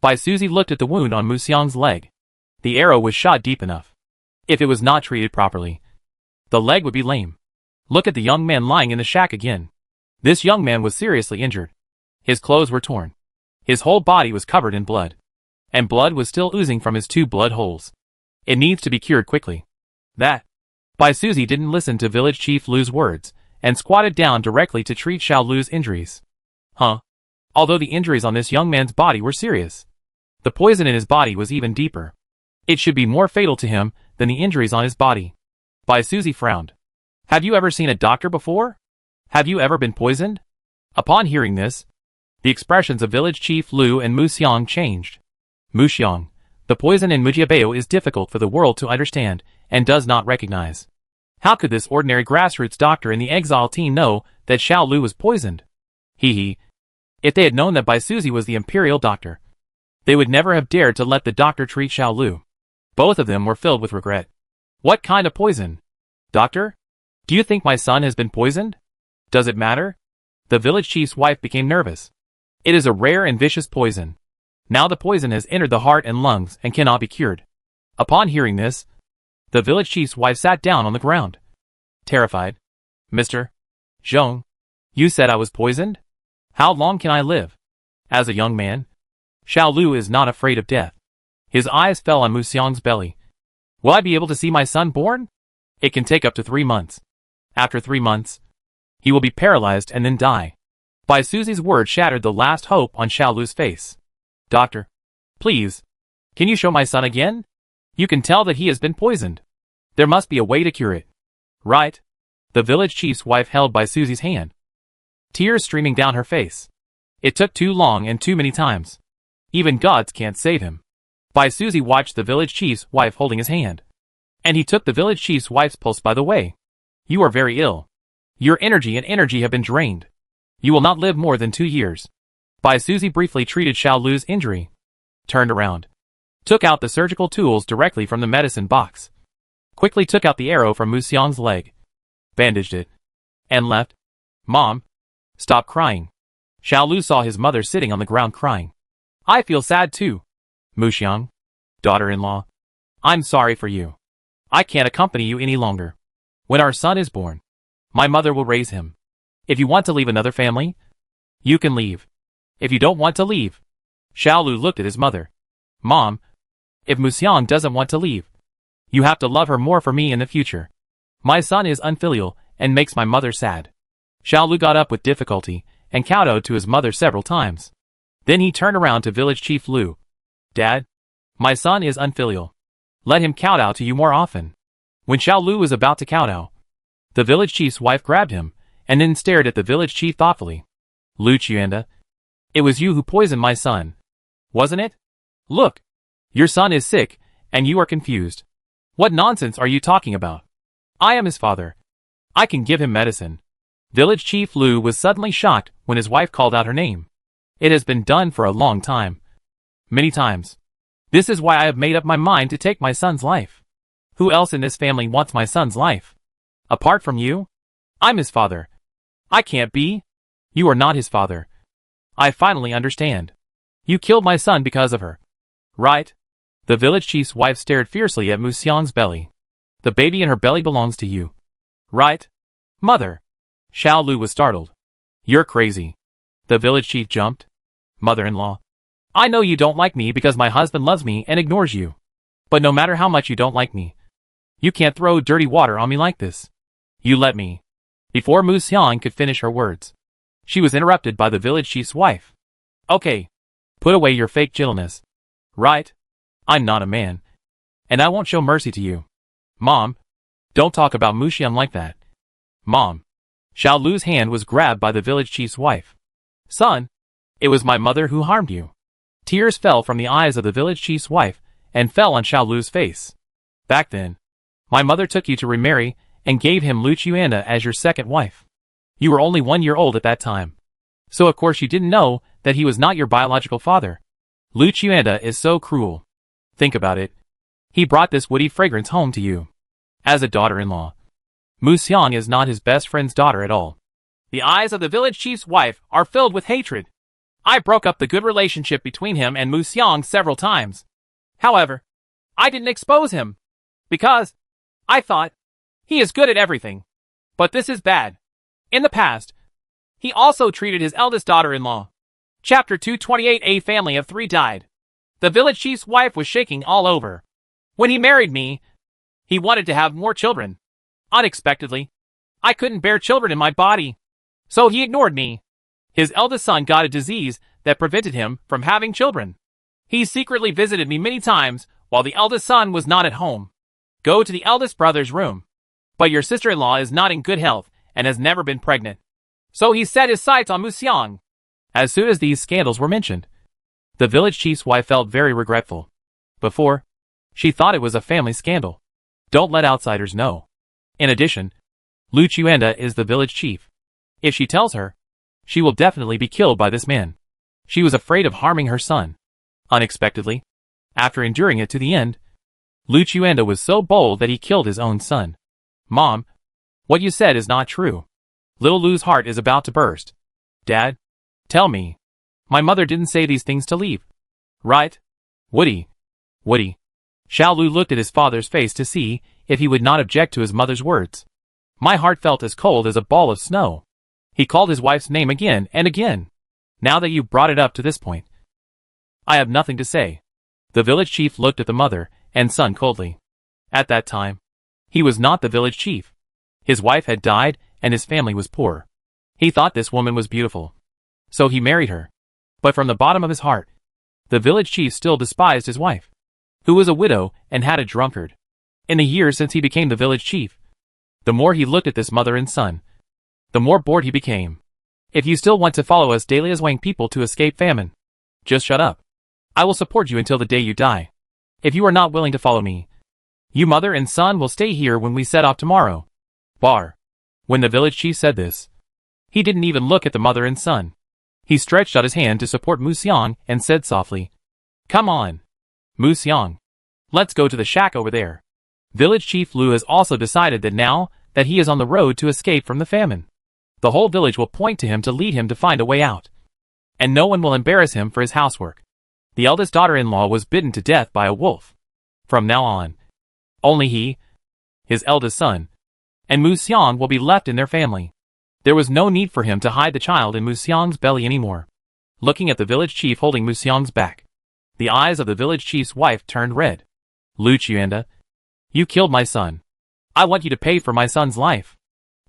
Speaker 1: Bai Suzy looked at the wound on Musiang's leg. The arrow was shot deep enough. If it was not treated properly, the leg would be lame. Look at the young man lying in the shack again. This young man was seriously injured. His clothes were torn. His whole body was covered in blood. And blood was still oozing from his 2 blood holes. It needs to be cured quickly. Bai Suzy didn't listen to village chief Lu's words, and squatted down directly to treat Xiao Lu's injuries. Although the injuries on this young man's body were serious, the poison in his body was even deeper. It should be more fatal to him than the injuries on his body. Bai Suzy frowned. Have you ever seen a doctor before? Have you ever been poisoned? Upon hearing this, the expressions of village chief Lu and Musiang changed. Musiang, the poison in Mujiabao is difficult for the world to understand, and does not recognize. How could this ordinary grassroots doctor in the Exile team know that Xiao Lu was poisoned? If they had known that Bai Suzy was the imperial doctor, they would never have dared to let the doctor treat Xiao Lu. Both of them were filled with regret. What kind of poison? Doctor? Do you think my son has been poisoned? Does it matter? The village chief's wife became nervous. It is a rare and vicious poison. Now the poison has entered the heart and lungs and cannot be cured. Upon hearing this, the village chief's wife sat down on the ground, terrified. Mr. Zhong, you said I was poisoned? How long can I live? As a young man, Xiao Lu is not afraid of death. His eyes fell on Musiang's belly. Will I be able to see my son born? It can take up to 3 months. After 3 months, he will be paralyzed and then die. Bai Suzy's words shattered the last hope on Xiao Lu's face. Doctor, please, can you show my son again? You can tell that he has been poisoned. There must be a way to cure it. Right? The village chief's wife held Bai Suzy's hand, tears streaming down her face. It took too long and too many times. Even gods can't save him. Bai Suzy watched the village chief's wife holding his hand. And he took the village chief's wife's pulse by the way. You are very ill. Your energy have been drained. You will not live more than 2 years. Bai Suzy briefly treated Xiao Lu's injury, turned around, took out the surgical tools directly from the medicine box, quickly took out the arrow from Musiang's leg, bandaged it, and left. Mom, stop crying. Xiao Lu saw his mother sitting on the ground crying. I feel sad too. Musiang, daughter-in-law, I'm sorry for you. I can't accompany you any longer. When our son is born, my mother will raise him. If you want to leave another family, you can leave. If you don't want to leave. Xiao Lu looked at his mother. Mom, if Musiang doesn't want to leave, you have to love her more for me in the future. My son is unfilial and makes my mother sad. Xiao Lu got up with difficulty and kowtowed to his mother several times. Then he turned around to village chief Lu. Dad, my son is unfilial. Let him kowtow to you more often. When Xiao Lu was about to kowtow, the village chief's wife grabbed him and then stared at the village chief thoughtfully. Lu Qianda, it was you who poisoned my son, wasn't it? Look, your son is sick and you are confused. What nonsense are you talking about? I am his father. I can give him medicine. Village chief Lu was suddenly shocked when his wife called out her name. It has been done for a long time. Many times. This is why I have made up my mind to take my son's life. Who else in this family wants my son's life? Apart from you? I'm his father. I can't be. You are not his father. I finally understand. You killed my son because of her. Right? The village chief's wife stared fiercely at Musiang's belly. The baby in her belly belongs to you. Right? Mother. Xiao Lu was startled. You're crazy. The village chief jumped. Mother-in-law. I know you don't like me because my husband loves me and ignores you. But no matter how much you don't like me, you can't throw dirty water on me like this. You let me. Before Mu Xiang could finish her words, she was interrupted by the village chief's wife. Okay. Put away your fake gentleness. Right? I'm not a man. And I won't show mercy to you. Mom. Don't talk about Mu Xiang like that. Mom. Xiao Lu's hand was grabbed by the village chief's wife. Son. It was my mother who harmed you. Tears fell from the eyes of the village chief's wife and fell on Xiao Lu's face. Back then, my mother took you to remarry and gave him Lu Qianda as your second wife. You were only 1 year old at that time. So of course you didn't know that he was not your biological father. Lu Qianda is so cruel. Think about it. He brought this woody fragrance home to you. As a daughter-in-law. Mu Xiang is not his best friend's daughter at all. The eyes of the village chief's wife are filled with hatred. I broke up the good relationship between him and Mu Xiang several times. However, I didn't expose him. Because I thought he is good at everything. But this is bad. In the past, he also treated his eldest daughter-in-law. Chapter 228. A family of 3 died. The village chief's wife was shaking all over. When he married me, he wanted to have more children. Unexpectedly, I couldn't bear children in my body. So he ignored me. His eldest son got a disease that prevented him from having children. He secretly visited me many times while the eldest son was not at home. Go to the eldest brother's room. But your sister-in-law is not in good health and has never been pregnant. So he set his sights on Mu Xiang. As soon as these scandals were mentioned, the village chief's wife felt very regretful. Before, she thought it was a family scandal. Don't let outsiders know. In addition, Lu Qianda is the village chief. If she tells her, she will definitely be killed by this man. She was afraid of harming her son. Unexpectedly, after enduring it to the end, Lu Qianda was so bold that he killed his own son. Mom, what you said is not true. Little Lu's heart is about to burst. Dad, tell me. My mother didn't say these things to leave. Right? Woody. Xiao Lu looked at his father's face to see if he would not object to his mother's words. My heart felt as cold as a ball of snow. He called his wife's name again and again. Now that you've brought it up to this point, I have nothing to say. The village chief looked at the mother and son coldly. At that time, he was not the village chief. His wife had died and his family was poor. He thought this woman was beautiful. So he married her. But from the bottom of his heart, the village chief still despised his wife, who was a widow and had a drunkard. In the years since he became the village chief, the more he looked at this mother and son, the more bored he became. If you still want to follow us daily as Wang people to escape famine, just shut up. I will support you until the day you die. If you are not willing to follow me, you mother and son will stay here when we set off tomorrow. Bar. When the village chief said this, he didn't even look at the mother and son. He stretched out his hand to support Mu Xiang and said softly, Come on. Mu Xiang. Let's go to the shack over there. Village Chief Lu has also decided that now that he is on the road to escape from the famine, the whole village will point to him to lead him to find a way out. And no one will embarrass him for his housework. The eldest daughter-in-law was bitten to death by a wolf. From now on, only he, his eldest son, and Mu Xiang will be left in their family. There was no need for him to hide the child in Mu Xiang's belly anymore. Looking at the village chief holding Mu Xiang's back, the eyes of the village chief's wife turned red. Lu Qianda, you killed my son. I want you to pay for my son's life.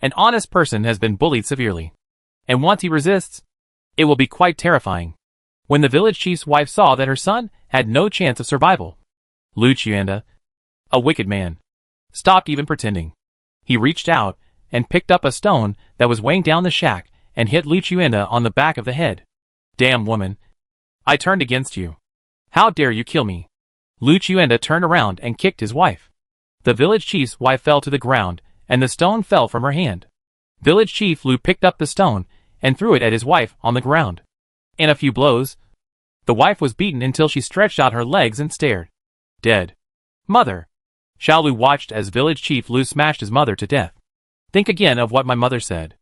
Speaker 1: An honest person has been bullied severely. And once he resists, it will be quite terrifying. When the village chief's wife saw that her son had no chance of survival, Lu Qianda, a wicked man, stopped even pretending. He reached out and picked up a stone that was weighing down the shack and hit Lu Qianda on the back of the head. Damn woman. I turned against you. How dare you kill me? Lu Qianda turned around and kicked his wife. The village chief's wife fell to the ground, and the stone fell from her hand. Village Chief Lu picked up the stone and threw it at his wife on the ground. In a few blows, the wife was beaten until she stretched out her legs and stared. Dead. Mother. Xiao Lu watched as Village Chief Lu smashed his mother to death. Think again of what my mother said.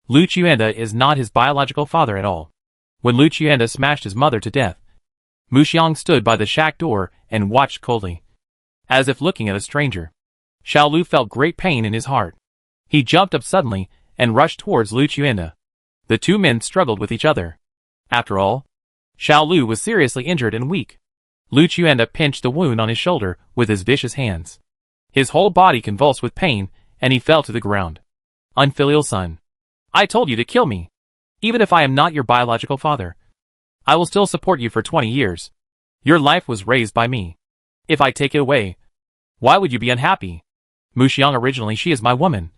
Speaker 1: Lu Qianda is not his biological father at all. When Lu Qianda smashed his mother to death, Mu Xiang stood by the shack door and watched coldly, as if looking at a stranger. Xiao Lu felt great pain in his heart. He jumped up suddenly and rushed towards Lu Qianda. The two men struggled with each other. After all, Xiao Lu was seriously injured and weak. Lu Qianda pinched the wound on his shoulder with his vicious hands. His whole body convulsed with pain, and he fell to the ground. Unfilial son. I told you to kill me. Even if I am not your biological father, I will still support you for 20 years. Your life was raised by me. If I take it away, why would you be unhappy? Mu Xiang, originally she is my woman.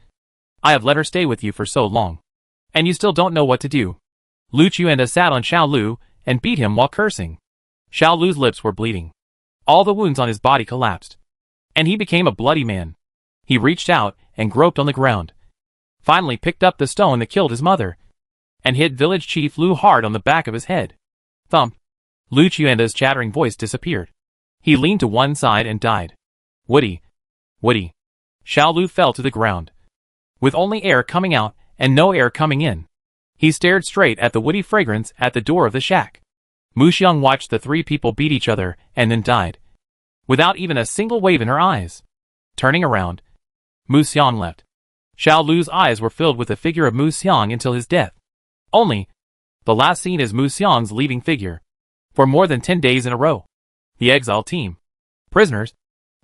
Speaker 1: I have let her stay with you for so long. And you still don't know what to do. Lu Qianda sat on Xiao Lu and beat him while cursing. Xiao Lu's lips were bleeding. All the wounds on his body collapsed. And he became a bloody man. He reached out and groped on the ground. Finally picked up the stone that killed his mother. And hit village chief Lu hard on the back of his head. Thump. Lu Qianda's chattering voice disappeared. He leaned to one side and died. Woody. Woody. Xiao Lu fell to the ground. With only air coming out and no air coming in. He stared straight at the woody fragrance at the door of the shack. Mu Xiang watched the three people beat each other and then died. Without even a single wave in her eyes. Turning around, Mu Xiang left. Xiao Lu's eyes were filled with the figure of Mu Xiang until his death. Only, the last scene is Mu Xiang's leaving figure. For more than 10 days in a row. The Exile team, prisoners,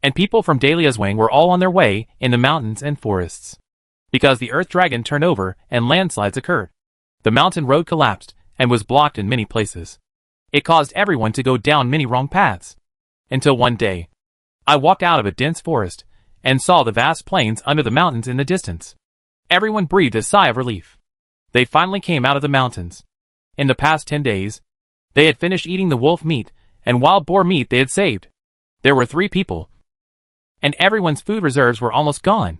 Speaker 1: and people from Daliaswang were all on their way in the mountains and forests. Because the Earth Dragon turned over and landslides occurred. The mountain road collapsed and was blocked in many places. It caused everyone to go down many wrong paths. Until one day, I walked out of a dense forest and saw the vast plains under the mountains in the distance. Everyone breathed a sigh of relief. They finally came out of the mountains. In the past 10 days, they had finished eating the wolf meat and wild boar meat they had saved. There were 3 people. And everyone's food reserves were almost gone.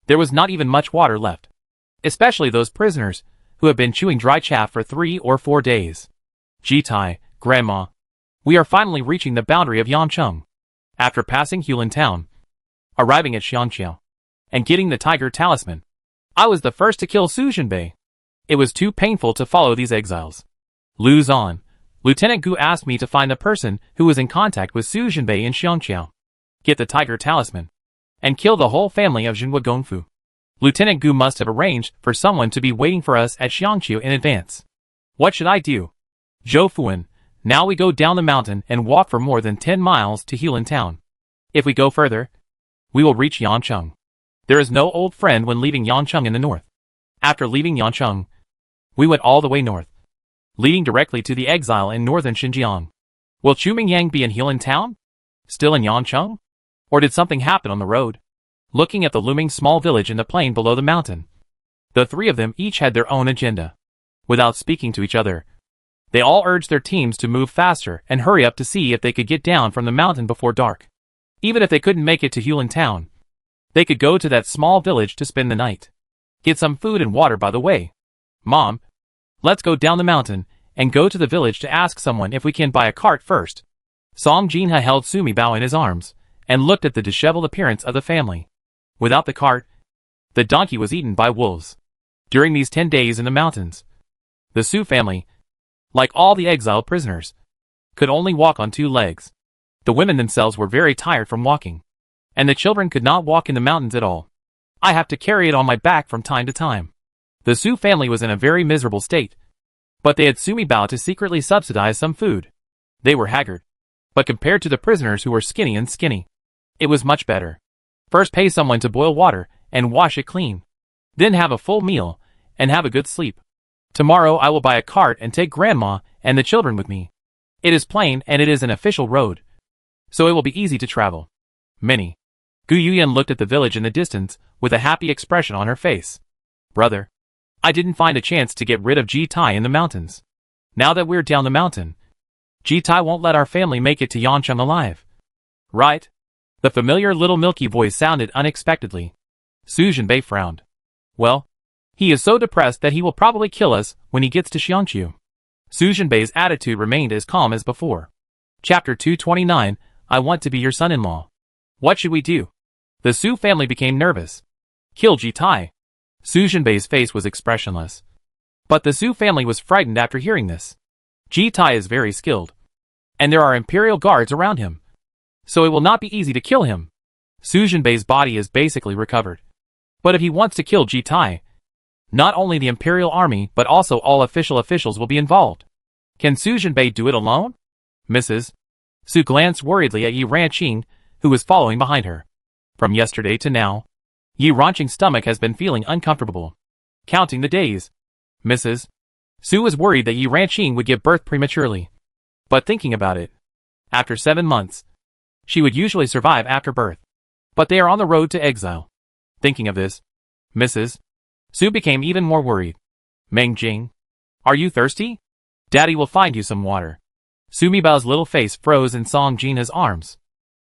Speaker 1: There was not even much water left. Especially those prisoners who have been chewing dry chaff for 3 or 4 days. Jitai, Grandma. We are finally reaching the boundary of Yancheng. After passing Hulin town, arriving at Xiangqiao, and getting the tiger talisman, I was the first to kill Su Jinbei. It was too painful to follow these exiles. Lu Zan, Lieutenant Gu asked me to find the person who was in contact with Su Jinbei in Xiangqiao, get the tiger talisman, and kill the whole family of Jinhua Gongfu. Lieutenant Gu must have arranged for someone to be waiting for us at Xiangqiao in advance. What should I do? Zhou Fuan, now we go down the mountain and walk for more than 10 miles to Hulin town. If we go further, we will reach Yancheng. There is no old friend when leaving Yancheng in the north. After leaving Yancheng, we went all the way north, leading directly to the Exile in northern Xinjiang. Will Chu Mingyang be in Hulin town? Still in Yancheng? Or did something happen on the road? Looking at the looming small village in the plain below the mountain, the 3 of them each had their own agenda. Without speaking to each other, they all urged their teams to move faster and hurry up to see if they could get down from the mountain before dark. Even if they couldn't make it to Hulin town, they could go to that small village to spend the night. Get some food and water by the way. Mom, let's go down the mountain and go to the village to ask someone if we can buy a cart first. Song Jinha held Sumi Bao in his arms and looked at the disheveled appearance of the family. Without the cart, the donkey was eaten by wolves. During these 10 days in the mountains, the Su family, like all the exiled prisoners, could only walk on 2 legs. The women themselves were very tired from walking, and the children could not walk in the mountains at all. I have to carry it on my back from time to time. The Su family was in a very miserable state, but they had Sumi Bao to secretly subsidize some food. They were haggard, but compared to the prisoners who were skinny, it was much better. First pay someone to boil water and wash it clean. Then have a full meal and have a good sleep. Tomorrow I will buy a cart and take Grandma and the children with me. It is plain and it is an official road, so it will be easy to travel. Many. Gu Yuyan looked at the village in the distance with a happy expression on her face. Brother, I didn't find a chance to get rid of Ji Tai in the mountains. Now that we're down the mountain, Ji Tai won't let our family make it to Yancheng alive. Right? The familiar little milky voice sounded unexpectedly. Su Jinbei frowned. Well, he is so depressed that he will probably kill us when he gets to Xiangqiu. Su Jinbei's attitude remained as calm as before. Chapter 229, I want to be your son-in-law. What should we do? The Su family became nervous. Kill Ji Tai. Su Jinbei's face was expressionless. But the Su family was frightened after hearing this. Ji Tai is very skilled, and there are imperial guards around him, so it will not be easy to kill him. Su Jinbei's body is basically recovered. But if he wants to kill Ji Tai, not only the imperial army but also all officials will be involved. Can Su Jinbei do it alone? Mrs. Su glanced worriedly at Yi Ranqing, who was following behind her. From yesterday to now, Yi Ranqing's stomach has been feeling uncomfortable. Counting the days. Mrs. Su was worried that Yi Ranqing would give birth prematurely. But thinking about it, after 7 months, she would usually survive after birth. But they are on the road to exile. Thinking of this, Mrs. Su became even more worried. Meng Jing, are you thirsty? Daddy will find you some water. Su Mibao's little face froze in Song Jina's arms.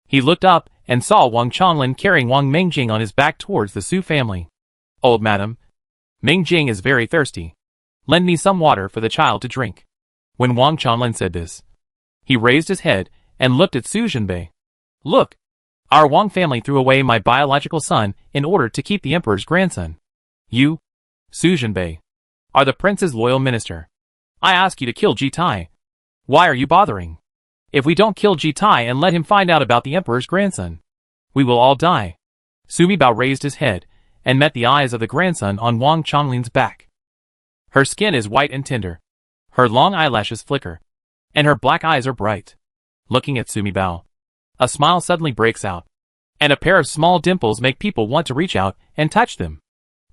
Speaker 1: He looked up and saw Wang Changlin carrying Wang Mengjing on his back towards the Su family. Old madam, Mengjing is very thirsty. Lend me some water for the child to drink. When Wang Changlin said this, he raised his head and looked at Su Zhenbei. Look, our Wang family threw away my biological son in order to keep the emperor's grandson. You, Su Zhenbei, are the prince's loyal minister. I ask you to kill Ji Tai. Why are you bothering? If we don't kill Ji Tai and let him find out about the emperor's grandson, we will all die. Su Mibao raised his head and met the eyes of the grandson on Wang Chonglin's back. Her skin is white and tender. Her long eyelashes flicker, and her black eyes are bright. Looking at Su Mibao, a smile suddenly breaks out, and a pair of small dimples make people want to reach out and touch them.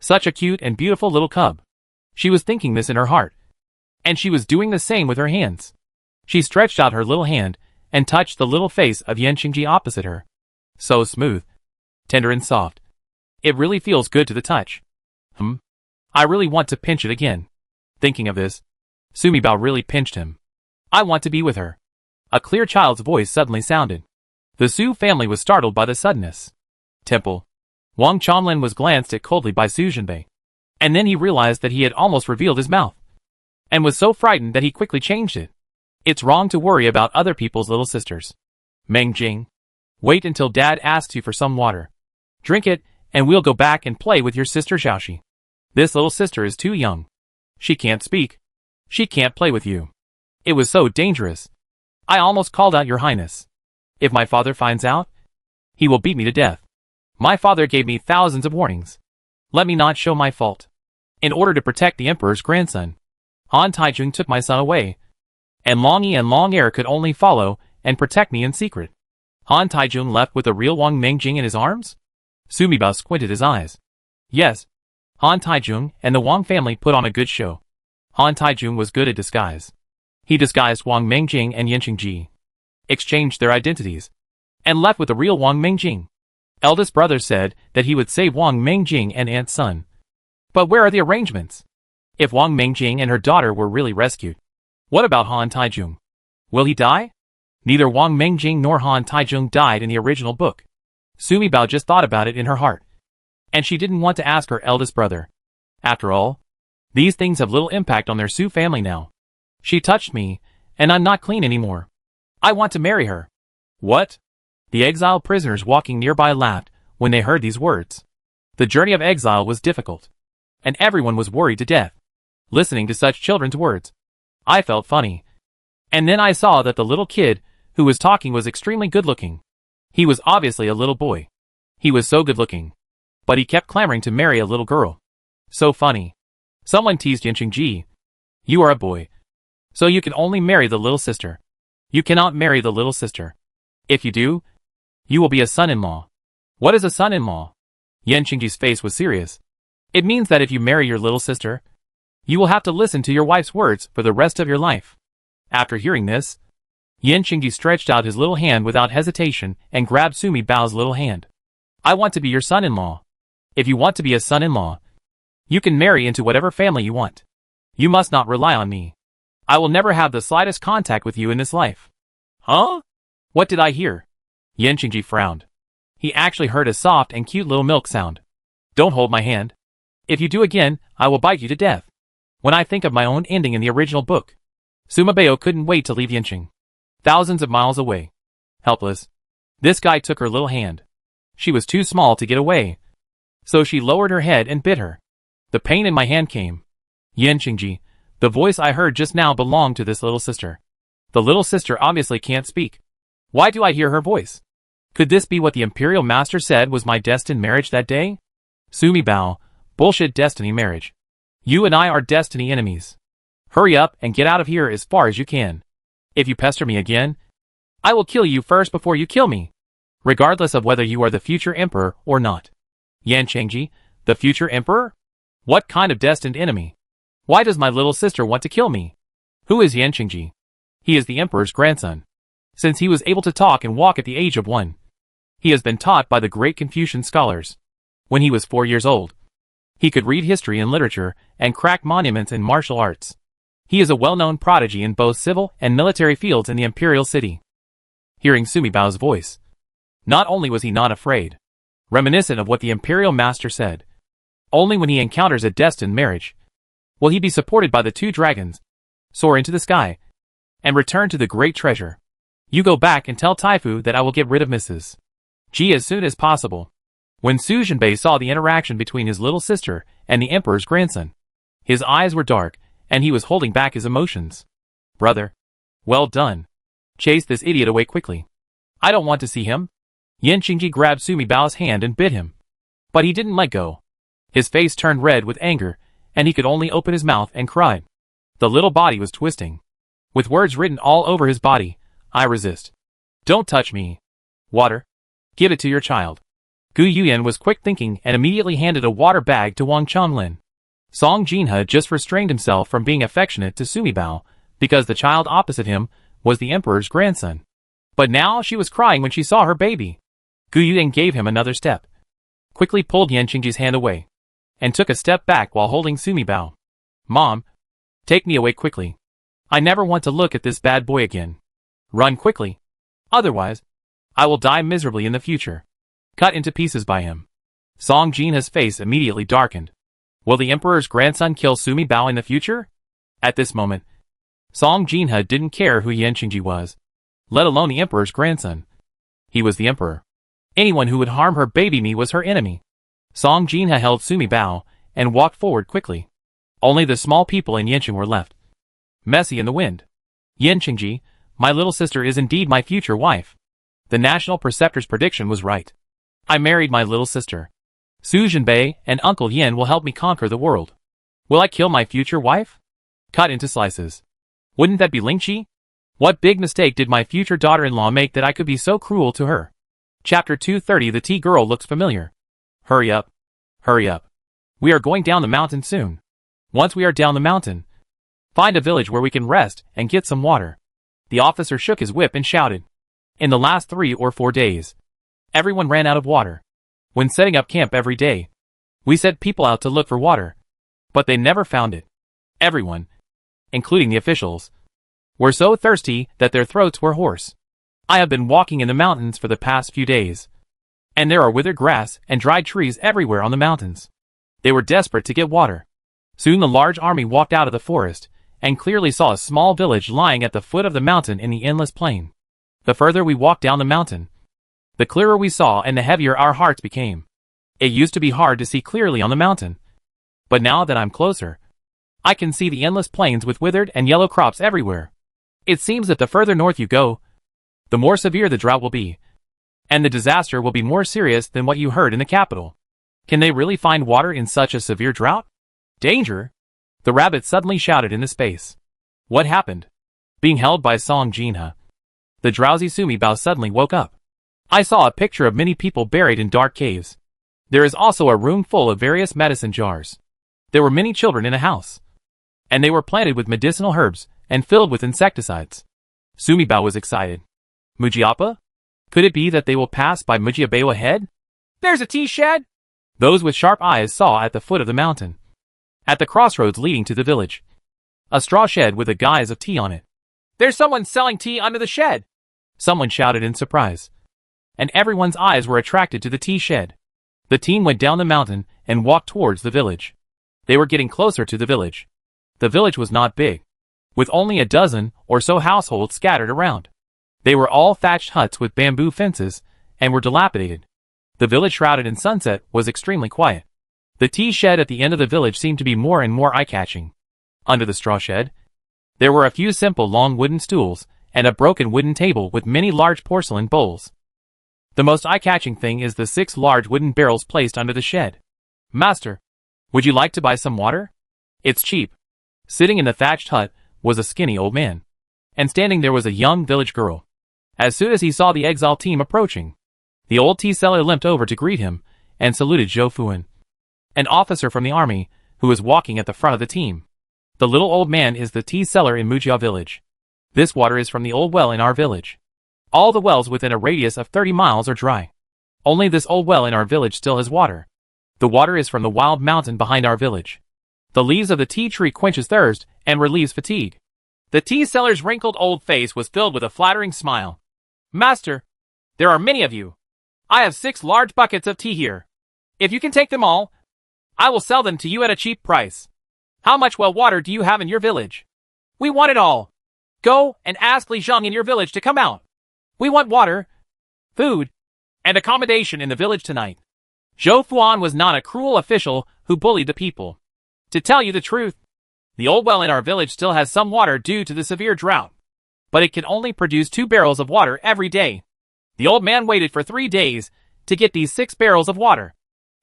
Speaker 1: Such a cute and beautiful little cub. She was thinking this in her heart, and she was doing the same with her hands. She stretched out her little hand and touched the little face of Yan Qingji opposite her. So smooth, tender and soft. It really feels good to the touch. I really want to pinch it again. Thinking of this, Su Mibao really pinched him. I want to be with her. A clear child's voice suddenly sounded. The Su family was startled by the suddenness. Temple. Wang Changlin was glanced at coldly by Su Zhenbei. And then he realized that he had almost revealed his mouth, and was so frightened that he quickly changed it. It's wrong to worry about other people's little sisters. Meng Jing, wait until Dad asks you for some water. Drink it, and we'll go back and play with your sister Xiaoxi. This little sister is too young. She can't speak. She can't play with you. It was so dangerous. I almost called out your highness. If my father finds out, he will beat me to death. My father gave me thousands of warnings. Let me not show my fault. In order to protect the emperor's grandson, Han Taijun took my son away, and Long Yi and Long Air could only follow and protect me in secret. Han Taijun left with the real Wang Mengjing in his arms? Su Mibao squinted his eyes. Yes, Han Taijun and the Wang family put on a good show. Han Taijun was good at disguise. He disguised Wang Mengjing and Yan Qingji, exchanged their identities, and left with the real Wang Mengjing. Eldest brother said that he would save Wang Mengjing and aunt's son. But where are the arrangements? If Wang Mengjing and her daughter were really rescued, what about Han Taijun? Will he die? Neither Wang Mengjing nor Han Taijun died in the original book. Su Mibao just thought about it in her heart, and she didn't want to ask her eldest brother. After all, these things have little impact on their Su family now. She touched me, and I'm not clean anymore. I want to marry her. What? The exiled prisoners walking nearby laughed when they heard these words. The journey of exile was difficult, and everyone was worried to death. Listening to such children's words, I felt funny. And then I saw that the little kid who was talking was extremely good-looking. He was obviously a little boy. He was so good-looking, but he kept clamoring to marry a little girl. So funny. Someone teased Yan Qingji. You are a boy, so you can only marry the little sister. You cannot marry the little sister. If you do, you will be a son-in-law. What is a son-in-law? Yan Qingji's face was serious. It means that if you marry your little sister, you will have to listen to your wife's words for the rest of your life. After hearing this, Yan Qingji stretched out his little hand without hesitation and grabbed Su Mibao's little hand. I want to be your son-in-law. If you want to be a son-in-law, you can marry into whatever family you want. You must not rely on me. I will never have the slightest contact with you in this life. Huh? What did I hear? Yan Qingji frowned. He actually heard a soft and cute little milk sound. Don't hold my hand. If you do again, I will bite you to death. When I think of my own ending in the original book, Su Mibao couldn't wait to leave Yanqing. Thousands of miles away. Helpless, this guy took her little hand. She was too small to get away, so she lowered her head and bit her. The pain in my hand came. Yan Qingji, the voice I heard just now belonged to this little sister. The little sister obviously can't speak. Why do I hear her voice? Could this be what the Imperial Master said was my destined marriage that day? Su Mibao, bullshit destiny marriage. You and I are destiny enemies. Hurry up and get out of here as far as you can. If you pester me again, I will kill you first before you kill me, regardless of whether you are the future emperor or not. Yan Chengji, the future emperor? What kind of destined enemy? Why does my little sister want to kill me? Who is Yan Chengji? He is the emperor's grandson. Since he was able to talk and walk at the age of 1, he has been taught by the great Confucian scholars. When he was 4 years old, he could read history and literature and crack monuments in martial arts. He is a well-known prodigy in both civil and military fields in the imperial city. Hearing Sumi Bao's voice, not only was he not afraid, reminiscent of what the imperial master said, only when he encounters a destined marriage will he be supported by the 2 dragons, soar into the sky, and return to the great treasure. You go back and tell Taifu that I will get rid of Mrs. G as soon as possible. When Su Jinbei saw the interaction between his little sister and the emperor's grandson, his eyes were dark, and he was holding back his emotions. Brother. Well done. Chase this idiot away quickly. I don't want to see him. Yan Qingji grabbed Sumi Bao's hand and bit him. But he didn't let go. His face turned red with anger, and he could only open his mouth and cried. The little body was twisting, with words written all over his body. I resist. Don't touch me. Water. Give it to your child. Gu Yuyan was quick thinking and immediately handed a water bag to Wang Changlin. Song Jinhe just restrained himself from being affectionate to Sumi Bao, because the child opposite him was the emperor's grandson. But now she was crying when she saw her baby. Gu Yuyan gave him another step, quickly pulled Yan Qingji's hand away, and took a step back while holding Sumi Bao. Mom, take me away quickly. I never want to look at this bad boy again. Run quickly. Otherwise, I will die miserably in the future. Cut into pieces by him. Song Jinhe's face immediately darkened. Will the emperor's grandson kill Sumi Bao in the future? At this moment, Song Jinhe didn't care who Yan Qingji was, let alone the emperor's grandson. He was the emperor. Anyone who would harm her baby me was her enemy. Song Jinhe held Sumi Bao and walked forward quickly. Only the small people in Yanqing were left, messy in the wind. Yan Qingji, my little sister is indeed my future wife. The national preceptor's prediction was right. I married my little sister. Su Jinbei and Uncle Yin will help me conquer the world. Will I kill my future wife? Cut into slices. Wouldn't that be Lingqi? What big mistake did my future daughter-in-law make that I could be so cruel to her? Chapter 230. The tea girl looks familiar. Hurry up. Hurry up. We are going down the mountain soon. Once we are down the mountain, find a village where we can rest and get some water. The officer shook his whip and shouted. In the last 3 or 4 days, everyone ran out of water. When setting up camp every day, we sent people out to look for water, but they never found it. Everyone, including the officials, were so thirsty that their throats were hoarse. I have been walking in the mountains for the past few days, and there are withered grass and dried trees everywhere on the mountains. They were desperate to get water. Soon the large army walked out of the forest and clearly saw a small village lying at the foot of the mountain in the endless plain. The further we walked down the mountain, the clearer we saw and the heavier our hearts became. It used to be hard to see clearly on the mountain, but now that I'm closer, I can see the endless plains with withered and yellow crops everywhere. It seems that the further north you go, the more severe the drought will be, and the disaster will be more serious than what you heard in the capital. Can they really find water in such a severe drought? Danger! The rabbit suddenly shouted into space. What happened? Being held by Song Jinhe, the drowsy Sumi Bao suddenly woke up. I saw a picture of many people buried in dark caves. There is also a room full of various medicine jars. There were many children in a house, and they were planted with medicinal herbs and filled with insecticides. Sumi Bao was excited. Mujiapa? Could it be that they will pass by Mujiabao ahead? There's a tea shed! Those with sharp eyes saw at the foot of the mountain, at the crossroads leading to the village, a straw shed with a guise of tea on it. There's someone selling tea under the shed! Someone shouted in surprise, and everyone's eyes were attracted to the tea shed. The team went down the mountain and walked towards the village. They were getting closer to the village. The village was not big, with only a dozen or so households scattered around. They were all thatched huts with bamboo fences and were dilapidated. The village shrouded in sunset was extremely quiet. The tea shed at the end of the village seemed to be more and more eye-catching. Under the straw shed, there were a few simple long wooden stools and a broken wooden table with many large porcelain bowls. The most eye-catching thing is the 6 large wooden barrels placed under the shed. Master, would you like to buy some water? It's cheap. Sitting in the thatched hut was a skinny old man, and standing there was a young village girl. As soon as he saw the Exile team approaching, the old tea seller limped over to greet him and saluted Zhou Fuan, an officer from the army who was walking at the front of the team. The little old man is the tea seller in Mujia village. This water is from the old well in our village. All the wells within a radius of 30 miles are dry. Only this old well in our village still has water. The water is from the wild mountain behind our village. The leaves of the tea tree quenches thirst and relieves fatigue. The tea seller's wrinkled old face was filled with a flattering smile. Master, there are many of you. I have 6 large buckets of tea here. If you can take them all, I will sell them to you at a cheap price. How much well water do you have in your village? We want it all. Go and ask Li Zhang in your village to come out. We want water, food, and accommodation in the village tonight. Zhou Fuan was not a cruel official who bullied the people. To tell you the truth, the old well in our village still has some water due to the severe drought, but it can only produce 2 barrels of water every day. The old man waited for 3 days to get these 6 barrels of water.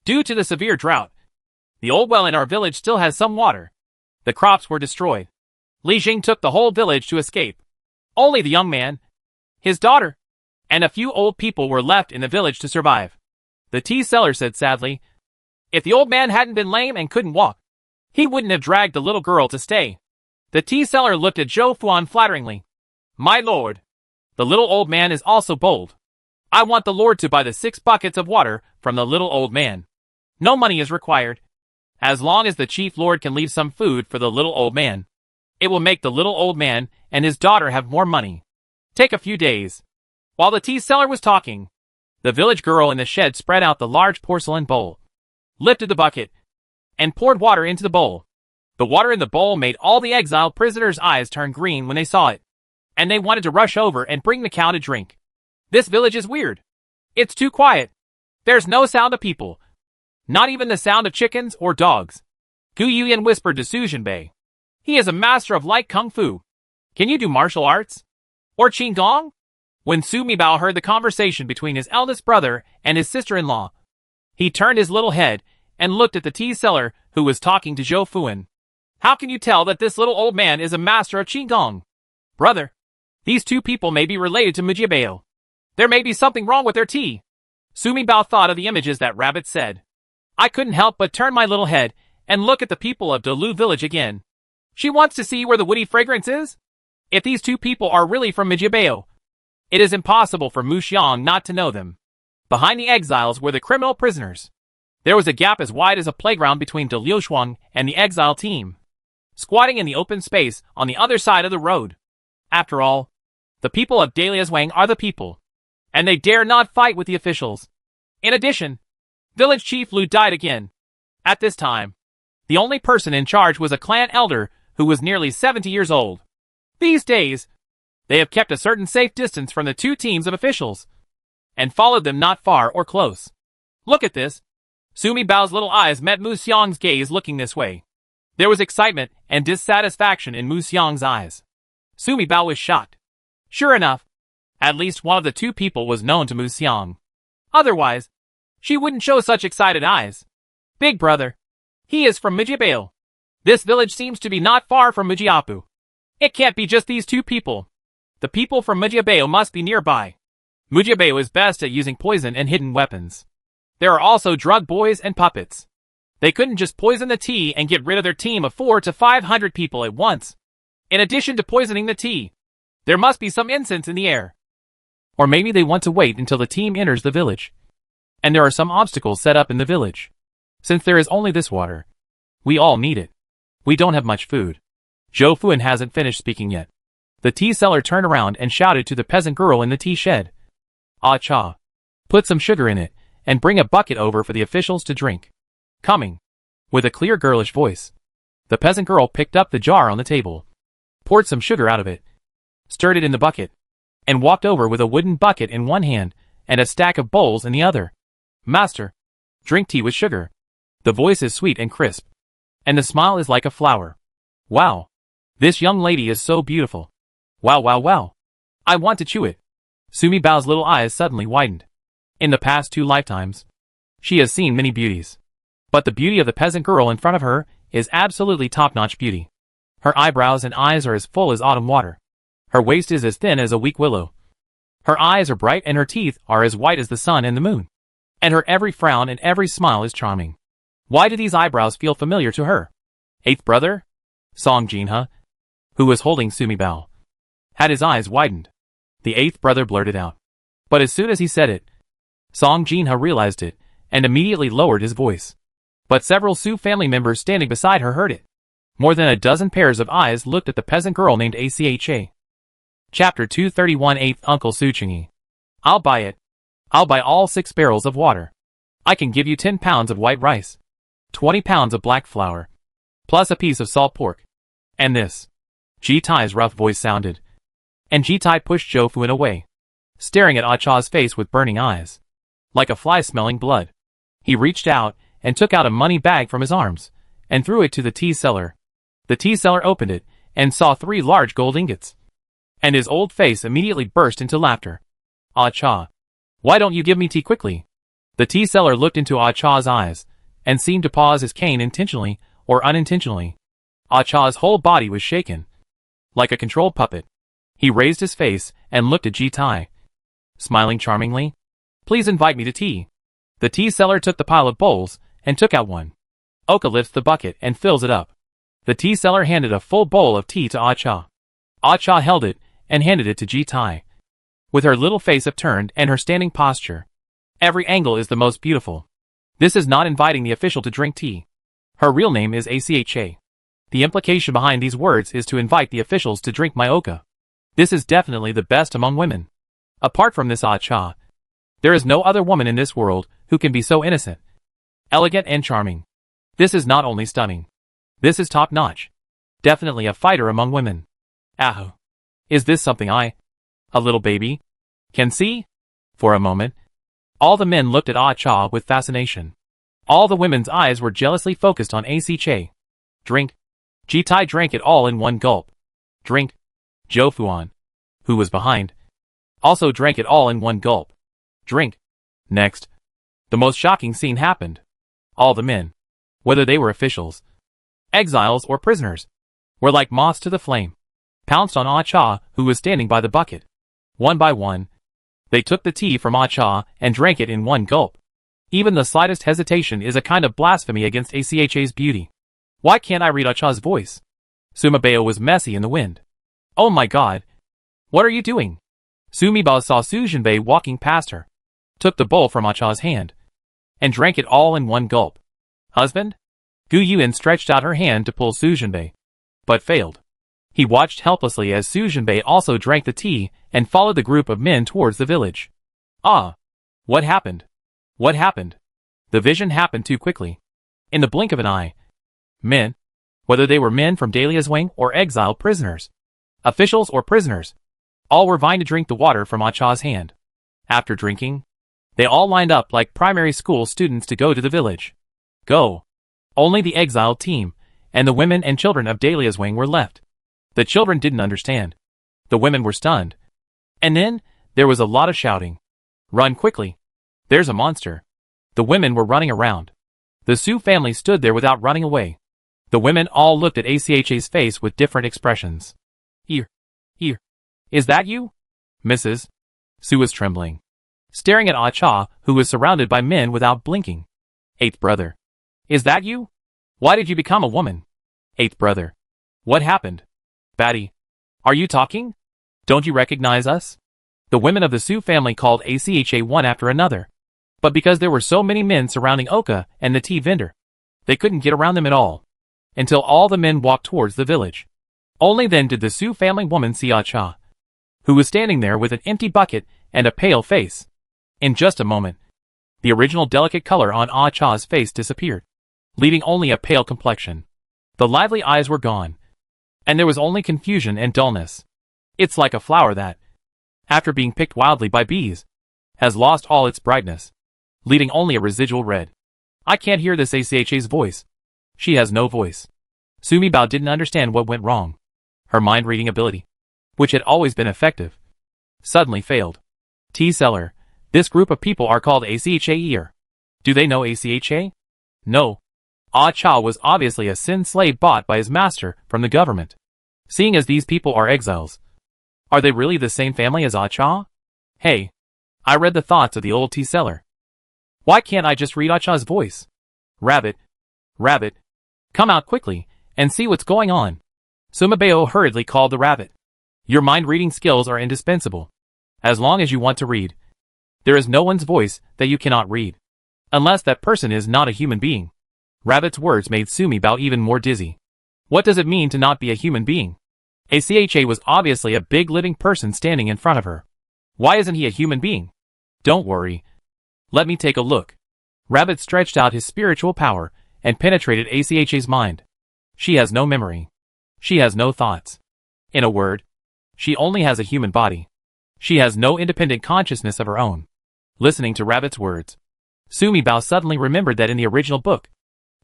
Speaker 1: Due to the severe drought, the old well in our village still has some water. The crops were destroyed. Li Jing took the whole village to escape. Only the young man, his daughter, and a few old people were left in the village to survive. The tea seller said sadly, if the old man hadn't been lame and couldn't walk, he wouldn't have dragged the little girl to stay. The tea seller looked at Zhou Fuan flatteringly. My lord, the little old man is also bold. I want the lord to buy the 6 buckets of water from the little old man. No money is required. As long as the chief lord can leave some food for the little old man, it will make the little old man and his daughter have more money. Take a few days. While the tea seller was talking, the village girl in the shed spread out the large porcelain bowl, lifted the bucket, and poured water into the bowl. The water in the bowl made all the exiled prisoners' eyes turn green when they saw it, and they wanted to rush over and bring the cow to drink. This village is weird. It's too quiet. There's no sound of people. Not even the sound of chickens or dogs. Gu Yuyan whispered to Su Jinbei. He is a master of light kung fu. Can you do martial arts? Or qigong? When Su Mibao heard the conversation between his eldest brother and his sister-in-law, he turned his little head and looked at the tea seller who was talking to Zhou Fuan. How can you tell that this little old man is a master of qigong? Brother, these 2 people may be related to Mujibao. There may be something wrong with their tea. Su Mibao thought of the images that Rabbit said. I couldn't help but turn my little head and look at the people of Delu village again. She wants to see where the woody fragrance is? If these 2 people are really from Mujibao, it is impossible for Mu Xiang not to know them. Behind the exiles were the criminal prisoners. There was a gap as wide as a playground between De Liushuang and the exile team, squatting in the open space on the other side of the road. After all, the people of Daliaswang are the people, and they dare not fight with the officials. In addition, village chief Lu died again. At this time, the only person in charge was a clan elder who was nearly 70 years old. These days, they have kept a certain safe distance from the 2 teams of officials, and followed them not far or close. Look at this. Su Mibao's little eyes met Mu Xiang's gaze looking this way. There was excitement and dissatisfaction in Mu Xiang's eyes. Su Mibao was shocked. Sure enough, at least one of the 2 people was known to Mu Xiang. Otherwise, she wouldn't show such excited eyes. Big brother, he is from Mujibao. This village seems to be not far from Mujiapu. It can't be just these 2 people. The people from Mujibao must be nearby. Mujibao is best at using poison and hidden weapons. There are also drug boys and puppets. They couldn't just poison the tea and get rid of their team of 400 to 500 people at once. In addition to poisoning the tea, there must be some incense in the air. Or maybe they want to wait until the team enters the village. And there are some obstacles set up in the village. Since there is only this water, we all need it. We don't have much food. Zhou Fuan hasn't finished speaking yet. The tea seller turned around and shouted to the peasant girl in the tea shed. Ah cha. Put some sugar in it, and bring a bucket over for the officials to drink. Coming. With a clear girlish voice, the peasant girl picked up the jar on the table, poured some sugar out of it, stirred it in the bucket, and walked over with a wooden bucket in one hand and a stack of bowls in the other. Master, drink tea with sugar. The voice is sweet and crisp, and the smile is like a flower. Wow. This young lady is so beautiful. Wow wow wow. I want to chew it. Su Mibao's little eyes suddenly widened. In the past 2 lifetimes, she has seen many beauties. But the beauty of the peasant girl in front of her is absolutely top-notch beauty. Her eyebrows and eyes are as full as autumn water. Her waist is as thin as a weak willow. Her eyes are bright and her teeth are as white as the sun and the moon. And her every frown and every smile is charming. Why do these eyebrows feel familiar to her? Eighth brother? Song Jinha, who was holding Sumibao, had his eyes widened. The eighth brother blurted out. But as soon as he said it, Song Jinha realized it, and immediately lowered his voice. But several Su family members standing beside her heard it. More than a dozen pairs of eyes looked at the peasant girl named Acha. Chapter 231 Eighth Uncle Suchingi. I'll buy it. I'll buy all 6 barrels of water. I can give you 10 pounds of white rice, 20 pounds of black flour, plus a piece of salt pork. And this. Ji Tai's rough voice sounded. And Ji Tai pushed Zhou Fuan away, staring at Ah Cha's face with burning eyes, like a fly smelling blood. He reached out and took out a money bag from his arms and threw it to the tea seller. The tea seller opened it and saw 3 large gold ingots. And his old face immediately burst into laughter. Ah Cha, why don't you give me tea quickly? The tea seller looked into Ah Cha's eyes and seemed to pause his cane intentionally or unintentionally. Ah Cha's whole body was shaken, like a controlled puppet. He raised his face and looked at Ji Tai, smiling charmingly. Please invite me to tea. The tea seller took the pile of bowls and took out one. Oka lifts the bucket and fills it up. The tea seller handed a full bowl of tea to Ah Cha. Ah Cha held it and handed it to Ji Tai. With her little face upturned and her standing posture, every angle is the most beautiful. This is not inviting the official to drink tea. Her real name is Acha. The implication behind these words is to invite the officials to drink my Oka. This is definitely the best among women. Apart from this Ah Cha, there is no other woman in this world who can be so innocent, elegant and charming. This is not only stunning. This is top-notch. Definitely a fighter among women. Aho. Is this something a little baby, can see? For a moment, all the men looked at Ah Cha with fascination. All the women's eyes were jealously focused on Acha. Drink. Ji Tai drank it all in one gulp. Drink. Zhou Fuan, who was behind, also drank it all in one gulp. Drink. Next, the most shocking scene happened. All the men, whether they were officials, exiles or prisoners, were like moths to the flame, pounced on Ah Cha, who was standing by the bucket. One by one, they took the tea from Ah Cha and drank it in one gulp. Even the slightest hesitation is a kind of blasphemy against Acha's beauty. Why can't I read Ah Cha's voice? Sumibao was messy in the wind. Oh my god. What are you doing? Sumibao saw Su Jinbei walking past her, took the bowl from Ah Cha's hand, and drank it all in one gulp. Husband? Gu Yuan stretched out her hand to pull Su Jinbei, but failed. He watched helplessly as Su Jinbei also drank the tea and followed the group of men towards the village. Ah! What happened? What happened? The vision happened too quickly. In the blink of an eye. Men, whether they were men from Dahlia's wing or exiled prisoners, officials or prisoners, all were vying to drink the water from Ah Cha's hand. After drinking, they all lined up like primary school students to go to the village. Go. Only the exiled team, and the women and children of Dahlia's wing were left. The children didn't understand. The women were stunned. And then, there was a lot of shouting. Run quickly. There's a monster. The women were running around. The Su family stood there without running away. The women all looked at Acha's face with different expressions. Here. Is that you? Mrs. Su was trembling, staring at Ah Cha, who was surrounded by men without blinking. Eighth brother. Is that you? Why did you become a woman? Eighth brother. What happened? Batty. Are you talking? Don't you recognize us? The women of the Su family called Acha one after another. But because there were so many men surrounding Oka and the tea vendor, they couldn't get around them at all. Until all the men walked towards the village. Only then did the Su family woman see Ah Cha, who was standing there with an empty bucket and a pale face. In just a moment, the original delicate color on Ah Cha's face disappeared, leaving only a pale complexion. The lively eyes were gone, and there was only confusion and dullness. It's like a flower that, after being picked wildly by bees, has lost all its brightness, leaving only a residual red. I can't hear this Acha's voice. She has no voice. Sumibao didn't understand what went wrong. Her mind-reading ability, which had always been effective, suddenly failed. Tea seller, this group of people are called Acha. Do they know Acha? No. Ah Cha was obviously a sin slave bought by his master from the government. Seeing as these people are exiles, are they really the same family as Ah Cha? Hey, I read the thoughts of the old tea seller. Why can't I just read Acha's voice? Rabbit, rabbit, come out quickly and see what's going on. Sumabeo hurriedly called the rabbit. Your mind-reading skills are indispensable. As long as you want to read. There is no one's voice that you cannot read. Unless that person is not a human being. Rabbit's words made Sumibao even more dizzy. What does it mean to not be a human being? Acha was obviously a big living person standing in front of her. Why isn't he a human being? Don't worry. Let me take a look. Rabbit stretched out his spiritual power and penetrated Acha's mind. She has no memory. She has no thoughts. In a word, she only has a human body. She has no independent consciousness of her own. Listening to Rabbit's words, Sumibao suddenly remembered that in the original book,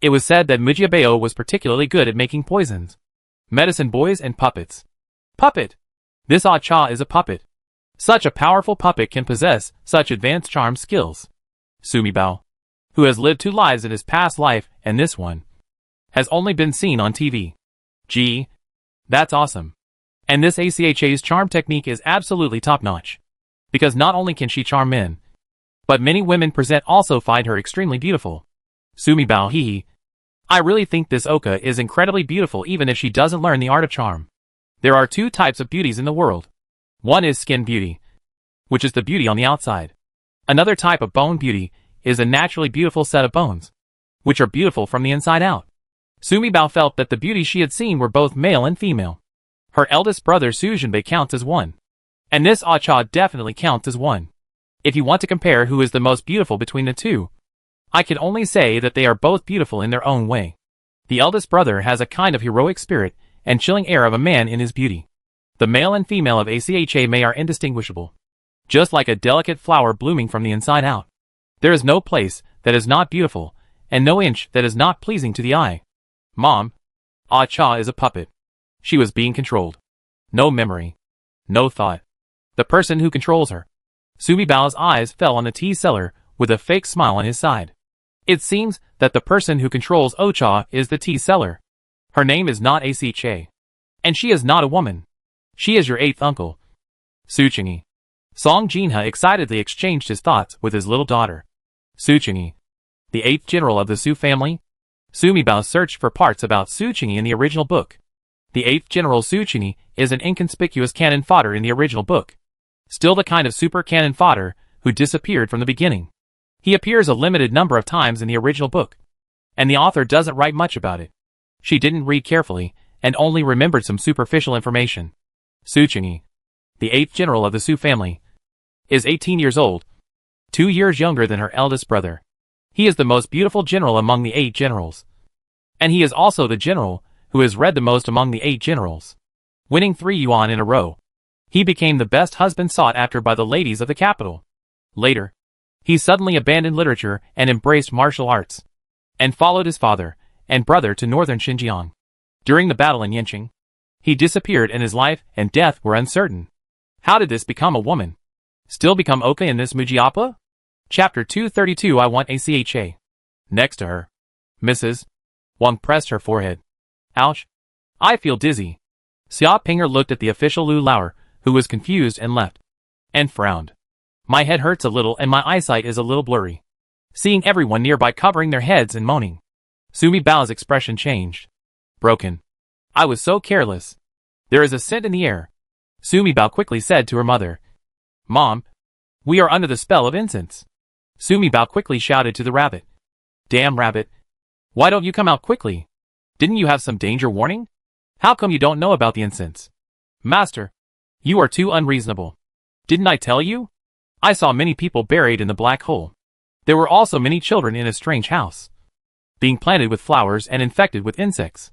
Speaker 1: it was said that Mujiabeo was particularly good at making poisons. Medicine boys and puppets. Puppet! This Acha is a puppet. Such a powerful puppet can possess such advanced charm skills. Sumibao, who has lived 2 lives in his past life and this one, has only been seen on TV. Gee, that's awesome. And this Acha's charm technique is absolutely top-notch. Because not only can she charm men, but many women present also find her extremely beautiful. Sumibao hee. I really think this Oka is incredibly beautiful even if she doesn't learn the art of charm. There are 2 types of beauties in the world. One is skin beauty, which is the beauty on the outside. Another type of bone beauty is a naturally beautiful set of bones, which are beautiful from the inside out. Sumibao felt that the beauties she had seen were both male and female. Her eldest brother Sujinbei counts as one. And this Acha definitely counts as one. If you want to compare who is the most beautiful between the 2, I can only say that they are both beautiful in their own way. The eldest brother has a kind of heroic spirit and chilling air of a man in his beauty. The male and female of Acha are indistinguishable. Just like a delicate flower blooming from the inside out. There is no place that is not beautiful, and no inch that is not pleasing to the eye. Mom, Acha is a puppet. She was being controlled. No memory. No thought. The person who controls her. Sumibao's eyes fell on the tea seller with a fake smile on his side. It seems that the person who controls Ocha is the tea seller. Her name is not Acha. And she is not a woman. She is your 8th uncle. Suchingi. Song Jinha excitedly exchanged his thoughts with his little daughter. Suchingi. The 8th general of the Su family? Sumibao searched for parts about Suchingi in the original book. The 8th general Suchingi is an inconspicuous cannon fodder in the original book. Still the kind of super cannon fodder who disappeared from the beginning. He appears a limited number of times in the original book. And the author doesn't write much about it. She didn't read carefully and only remembered some superficial information. Suchingi, the 8th general of the Su family, is 18 years old, 2 years younger than her eldest brother. He is the most beautiful general among the 8 generals. And he is also the general who has read the most among the 8 generals. Winning 3 yuan in a row. He became the best husband sought after by the ladies of the capital. Later, he suddenly abandoned literature and embraced martial arts, and followed his father and brother to northern Xinjiang. During the battle in Yanqing, he disappeared and his life and death were uncertain. How did this become a woman? Still become Oka in this Mujiappa? Chapter 232 I want Acha. Next to her. Mrs. Wang pressed her forehead. Ouch. I feel dizzy. Xia Pinger looked at the official Lu Lauer, who was confused and left. And frowned. My head hurts a little and my eyesight is a little blurry. Seeing everyone nearby covering their heads and moaning. Sumi Bao's expression changed. Broken. I was so careless. There is a scent in the air. Sumi Bao quickly said to her mother. Mom, we are under the spell of incense. Sumi Bao quickly shouted to the rabbit. Damn rabbit. Why don't you come out quickly? Didn't you have some danger warning? How come you don't know about the incense? Master, you are too unreasonable. Didn't I tell you? I saw many people buried in the black hole. There were also many children in a strange house, being planted with flowers and infected with insects.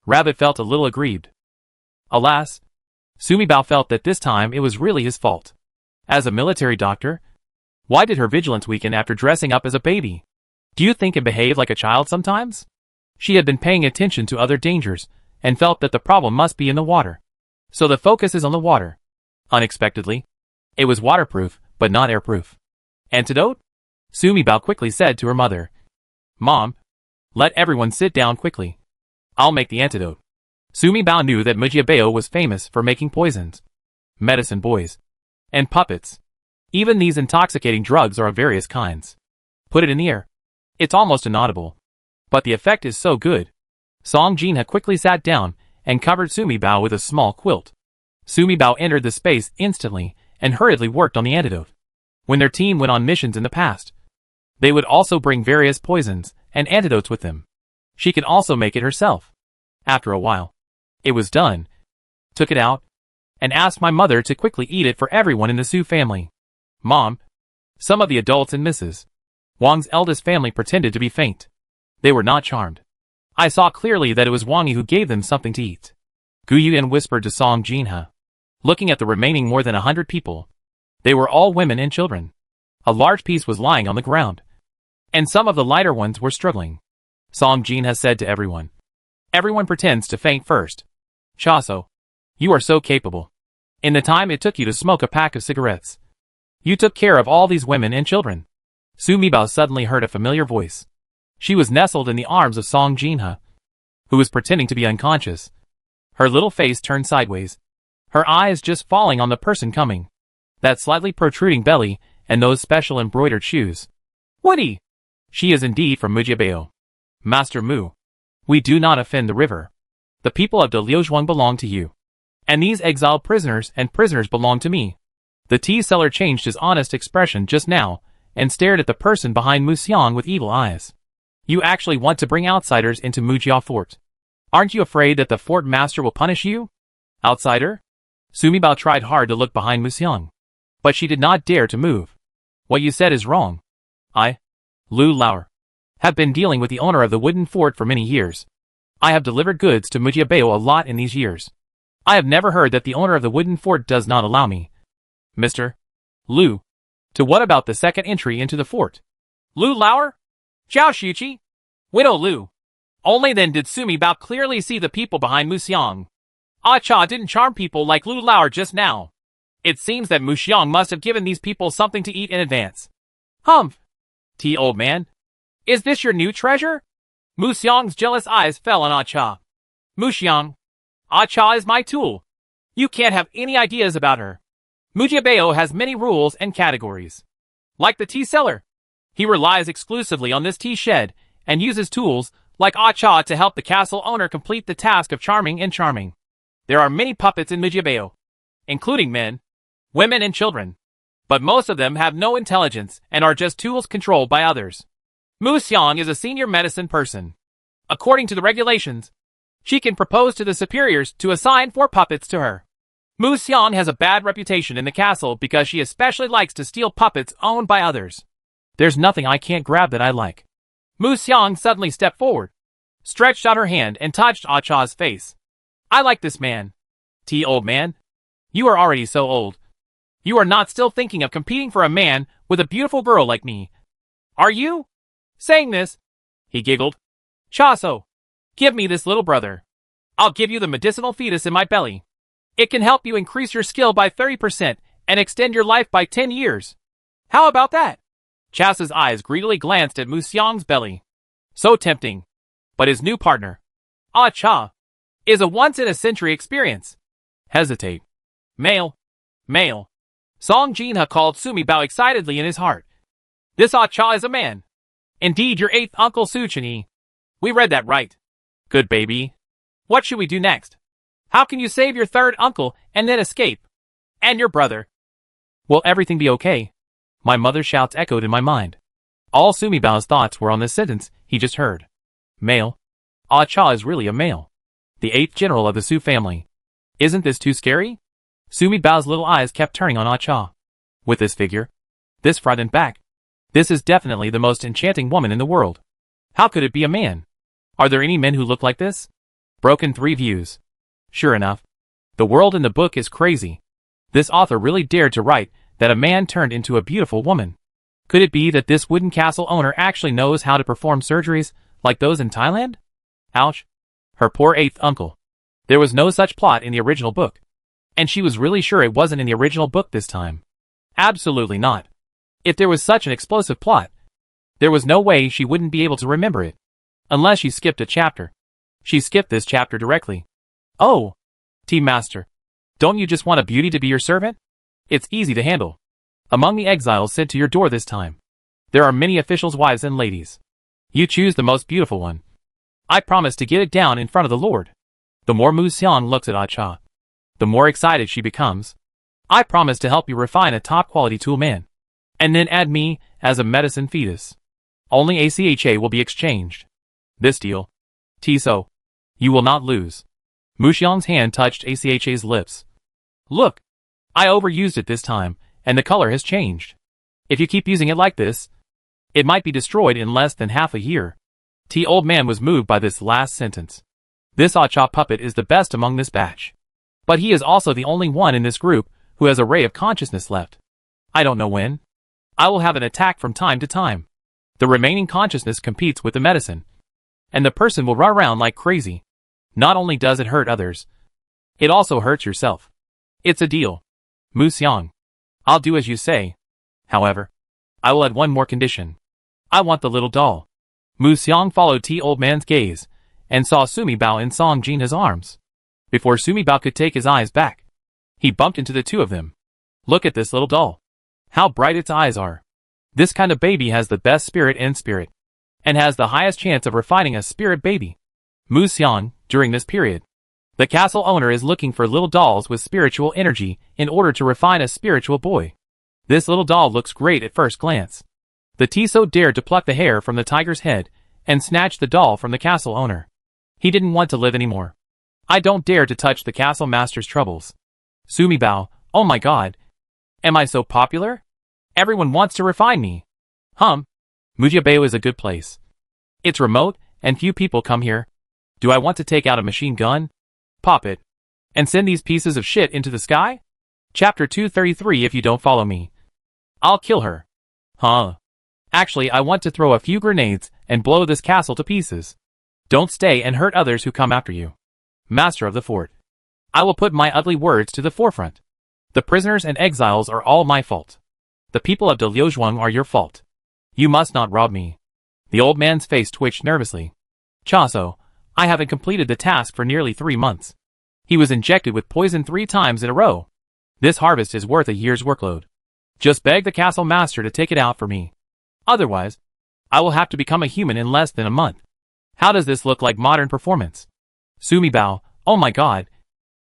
Speaker 1: Rabbit felt a little aggrieved. Alas, Sumi Bao felt that this time it was really his fault. As a military doctor, why did her vigilance weaken after dressing up as a baby? Do you think it behaved like a child sometimes? She had been paying attention to other dangers, and felt that the problem must be in the water. So the focus is on the water. Unexpectedly, it was waterproof, but not airproof. Antidote? Sumi Bao quickly said to her mother. Mom, let everyone sit down quickly. I'll make the antidote. Sumi Bao knew that Mujiabeo was famous for making poisons, medicine boys, and puppets. Even these intoxicating drugs are of various kinds. Put it in the air. It's almost inaudible. But the effect is so good. Song Jinha quickly sat down and covered Sumibao with a small quilt. Sumibao entered the space instantly and hurriedly worked on the antidote. When their team went on missions in the past, they would also bring various poisons and antidotes with them. She could also make it herself. After a while, it was done, took it out, and asked my mother to quickly eat it for everyone in the Su family. Mom, some of the adults and Mrs. Wang's eldest family pretended to be faint. They were not charmed. I saw clearly that it was Wang Yi who gave them something to eat. Gu Yuan whispered to Song Jinha. Looking at the remaining more than 100 people, they were all women and children. A large piece was lying on the ground, and some of the lighter ones were struggling. Song Jinha said to everyone. Everyone pretends to faint first. Chaso, you are so capable. In the time it took you to smoke a pack of cigarettes, you took care of all these women and children. Sumibao suddenly heard a familiar voice. She was nestled in the arms of Song Jinha, who was pretending to be unconscious. Her little face turned sideways, her eyes just falling on the person coming. That slightly protruding belly and those special embroidered shoes. Woody! She is indeed from Mujiabao. Master Mu, we do not offend the river. The people of Deliozhuang belong to you. And these exiled prisoners and prisoners belong to me. The tea seller changed his honest expression just now and stared at the person behind Mu Xiang with evil eyes. You actually want to bring outsiders into Mujia Fort. Aren't you afraid that the fort master will punish you? Outsider? Sumibao tried hard to look behind Mu Xiang, but she did not dare to move. What you said is wrong. I, Lu Lauer, have been dealing with the owner of the wooden fort for many years. I have delivered goods to Mujiabao a lot in these years. I have never heard that the owner of the wooden fort does not allow me. Mr. Lu, to what about the second entry into the fort? Lu Lauer? Zhao Shuqi? Widow Lu. Only then did Sumibao clearly see the people behind Mu Xiang. Ah Cha didn't charm people like Lu Lauer just now. It seems that Mu Xiang must have given these people something to eat in advance. Humph! T old man. Is this your new treasure? Mu Xiang's jealous eyes fell on Ah Cha. Mu Xiang. Ah Cha is my tool. You can't have any ideas about her. Mujiabao has many rules and categories. Like the tea seller. He relies exclusively on this tea shed and uses tools like Ah Cha to help the castle owner complete the task of charming and charming. There are many puppets in Mujiabao, including men, women and children. But most of them have no intelligence and are just tools controlled by others. Mu Xiang is a senior medicine person. According to the regulations, she can propose to the superiors to assign 4 puppets to her. Mu Xiang has a bad reputation in the castle because she especially likes to steal puppets owned by others. There's nothing I can't grab that I like. Mu Xiang suddenly stepped forward, stretched out her hand and touched Ah Cha's face. I like this man. T old man. You are already so old. You are not still thinking of competing for a man with a beautiful girl like me. Are you? Saying this, he giggled. Chaso, give me this little brother. I'll give you the medicinal fetus in my belly. It can help you increase your skill by 30% and extend your life by 10 years. How about that? Chasa's eyes greedily glanced at Mu Xiang's belly. So tempting. But his new partner, Ah Cha, is a once-in-a-century experience. Hesitate. Male. Male. Song Jinha called Sumibao excitedly in his heart. This Ah Cha is a man. Indeed, your 8th uncle Su Chunyi. We read that right. Good baby. What should we do next? How can you save your 3rd uncle and then escape? And your brother? Will everything be okay? My mother's shouts echoed in my mind. All Sumibao's thoughts were on the sentence he just heard. Male. Ah Cha is really a male. The 8th general of the Su family. Isn't this too scary? Sumibao's little eyes kept turning on Ah Cha. With this figure, this front and back, this is definitely the most enchanting woman in the world. How could it be a man? Are there any men who look like this? Broken 3 views. Sure enough, the world in the book is crazy. This author really dared to write that a man turned into a beautiful woman. Could it be that this wooden castle owner actually knows how to perform surgeries like those in Thailand? Ouch. Her poor 8th uncle. There was no such plot in the original book. And she was really sure it wasn't in the original book this time. Absolutely not. If there was such an explosive plot, there was no way she wouldn't be able to remember it. Unless she skipped a chapter. She skipped this chapter directly. Oh, Tea Master. Don't you just want a beauty to be your servant? It's easy to handle. Among the exiles sent to your door this time, there are many officials' wives and ladies. You choose the most beautiful one. I promise to get it down in front of the Lord. The more Mu Xiang looks at Acha, the more excited she becomes. I promise to help you refine a top-quality tool man. And then add me as a medicine fetus. Only ACHA will be exchanged. This deal. Tiso. You will not lose. Mu Xiang's hand touched ACHA's lips. Look. I overused it this time, and the color has changed. If you keep using it like this, it might be destroyed in less than half a year. Old man was moved by this last sentence. This Acha puppet is the best among this batch. But he is also the only one in this group who has a ray of consciousness left. I don't know when. I will have an attack from time to time. The remaining consciousness competes with the medicine. And the person will run around like crazy. Not only does it hurt others, it also hurts yourself. It's a deal. Mu Xiang. I'll do as you say. However, I will add one more condition. I want the little doll. Mu Xiang followed old man's gaze, and saw Sumi Bao in Song Jin's arms. Before Sumi Bao could take his eyes back, he bumped into the two of them. Look at this little doll. How bright its eyes are. This kind of baby has the best spirit in spirit, and has the highest chance of refining a spirit baby. Mu Xiang, during this period, the castle owner is looking for little dolls with spiritual energy in order to refine a spiritual boy. This little doll looks great at first glance. The Tiso dared to pluck the hair from the tiger's head and snatch the doll from the castle owner. He didn't want to live anymore. I don't dare to touch the castle master's troubles. Sumi Bao, oh my god. Am I so popular? Everyone wants to refine me. Mujiabao is a good place. It's remote, and few people come here. Do I want to take out a machine gun? Pop it. And send these pieces of shit into the sky? Chapter 233. If you don't follow me, I'll kill her. Actually, I want to throw a few grenades and blow this castle to pieces. Don't stay and hurt others who come after you. Master of the fort. I will put my ugly words to the forefront. The prisoners and exiles are all my fault. The people of Liuzhuang are your fault. You must not rob me. The old man's face twitched nervously. Chaso, I haven't completed the task for nearly 3 months. He was injected with poison 3 times in a row. This harvest is worth a year's workload. Just beg the castle master to take it out for me. Otherwise, I will have to become a human in less than a month. How does this look like modern performance? Sumi Bao, oh my god.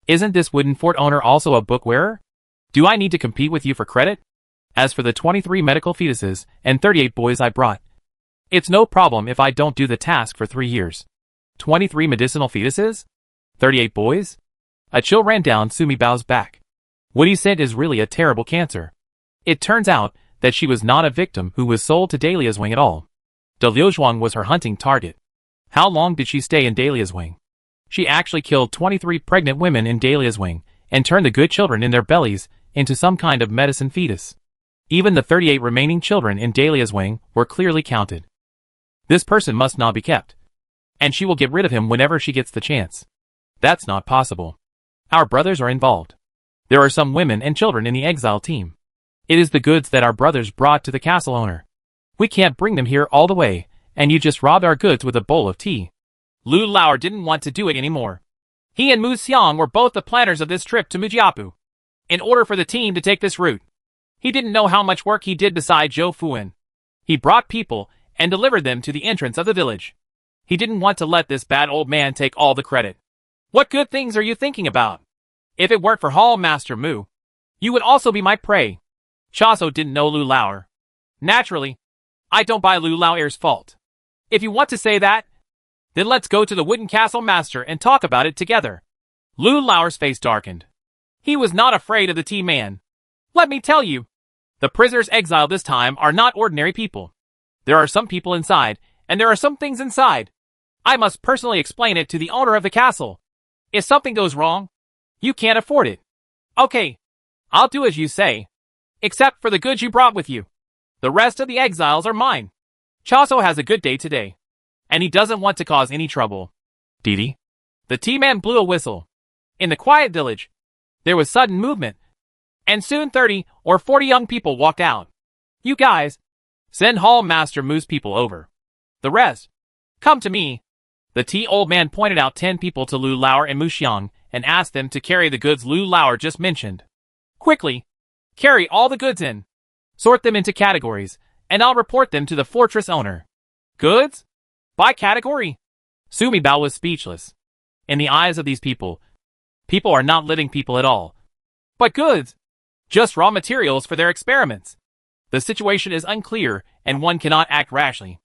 Speaker 1: Isn't this wooden fort owner also a book wearer? Do I need to compete with you for credit? As for the 23 medical fetuses and 38 boys I brought, it's no problem if I don't do the task for 3 years. 23 medicinal fetuses? 38 boys? A chill ran down Sumi Bao's back. What he said is really a terrible cancer. It turns out that she was not a victim who was sold to Dahlia's Wing at all. Liuzhuang was her hunting target. How long did she stay in Dahlia's Wing? She actually killed 23 pregnant women in Dahlia's Wing and turned the good children in their bellies into some kind of medicine fetus. Even the 38 remaining children in Dahlia's Wing were clearly counted. This person must not be kept. And she will get rid of him whenever she gets the chance. That's not possible. Our brothers are involved. There are some women and children in the exile team. It is the goods that our brothers brought to the castle owner. We can't bring them here all the way, and you just robbed our goods with a bowl of tea. Lu Lauer didn't want to do it anymore. He and Mu Xiang were both the planners of this trip to Mujiapu. In order for the team to take this route, he didn't know how much work he did beside Zhou Fuan. He brought people and delivered them to the entrance of the village. He didn't want to let this bad old man take all the credit. What good things are you thinking about? If it weren't for Hall Master Mu, you would also be my prey. Chaso didn't know Lu Lauer. Naturally, I don't buy Lu Lauer's fault. If you want to say that, then let's go to the Wooden Castle Master and talk about it together. Lu Lauer's face darkened. He was not afraid of the tea man. Let me tell you, the prisoners exiled this time are not ordinary people. There are some people inside, and there are some things inside. I must personally explain it to the owner of the castle. If something goes wrong, you can't afford it. Okay, I'll do as you say. Except for the goods you brought with you. The rest of the exiles are mine. Chaso has a good day today, and he doesn't want to cause any trouble. Didi? The tea man blew a whistle. In the quiet village, there was sudden movement, and soon 30 or 40 young people walked out. You guys, send Hall Master Mu's people over. The rest, come to me. The tea old man pointed out 10 people to Lu Lauer and Mu Xiang and asked them to carry the goods Lu Lauer just mentioned. Quickly, carry all the goods in. Sort them into categories, and I'll report them to the fortress owner. Goods? By category? Sumi Bao was speechless. In the eyes of these people are not living people at all. But goods? Just raw materials for their experiments. The situation is unclear, and one cannot act rashly.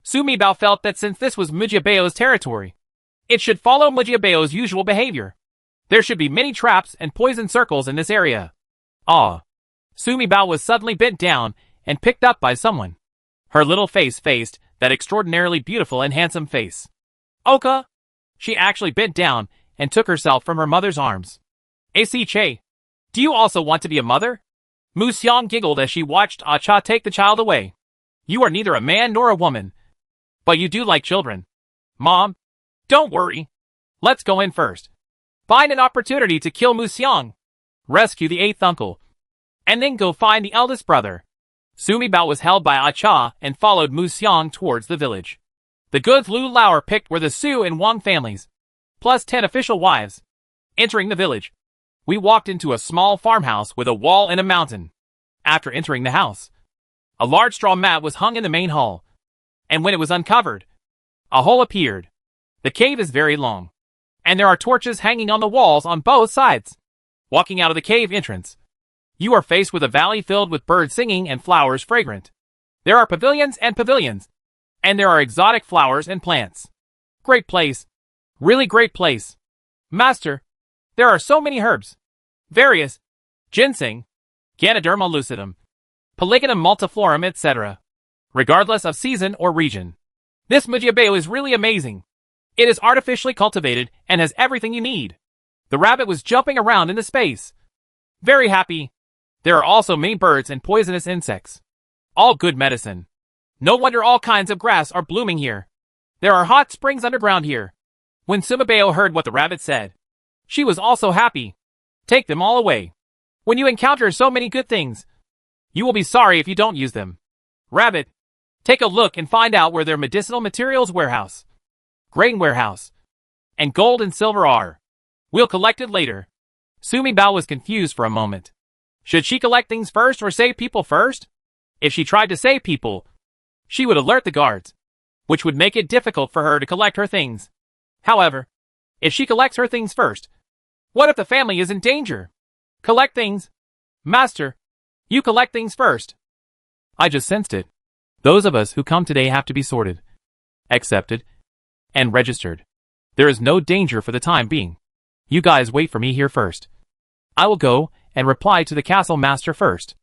Speaker 1: Sumi Bao felt that since this was Mujiabeo's territory, it should follow Mujiabeo's usual behavior. There should be many traps and poison circles in this area. Ah! Sumi Bao was suddenly bent down and picked up by someone. Her little face faced that extraordinarily beautiful and handsome face. Oka! She actually bent down and took herself from her mother's arms. AC Che, do you also want to be a mother? Mu Xiang giggled as she watched Ah Cha take the child away. You are neither a man nor a woman, but you do like children. Mom, don't worry. Let's go in first. Find an opportunity to kill Mu Xiang. Rescue the 8th uncle. And then go find the eldest brother. Sumi Bao was held by Ah Cha and followed Mu Xiang towards the village. The goods Lu Lauer picked were the Su and Wang families, plus 10 official wives. Entering the village, we walked into a small farmhouse with a wall and a mountain. After entering the house, a large straw mat was hung in the main hall, and when it was uncovered, a hole appeared. The cave is very long, and there are torches hanging on the walls on both sides. Walking out of the cave entrance, you are faced with a valley filled with birds singing and flowers fragrant. There are pavilions and pavilions, and there are exotic flowers and plants. Great place. Really great place. Master, there are so many herbs. Various. Ginseng, Ganoderma lucidum, Polygonum multiflorum, etc. Regardless of season or region. This Mujiabeo is really amazing. It is artificially cultivated and has everything you need. The rabbit was jumping around in the space. Very happy. There are also many birds and poisonous insects. All good medicine. No wonder all kinds of grass are blooming here. There are hot springs underground here. When Sumibeo heard what the rabbit said, she was also happy. Take them all away. When you encounter so many good things, you will be sorry if you don't use them. Rabbit, take a look and find out where their medicinal materials warehouse, grain warehouse, and gold and silver are. We'll collect it later. Sumi Bao was confused for a moment. Should she collect things first or save people first? If she tried to save people, she would alert the guards, which would make it difficult for her to collect her things. However, if she collects her things first, what if the family is in danger? Collect things. Master, you collect things first. I just sensed it. Those of us who come today have to be sorted, accepted, and registered. There is no danger for the time being. You guys wait for me here first. I will go and reply to the castle master first.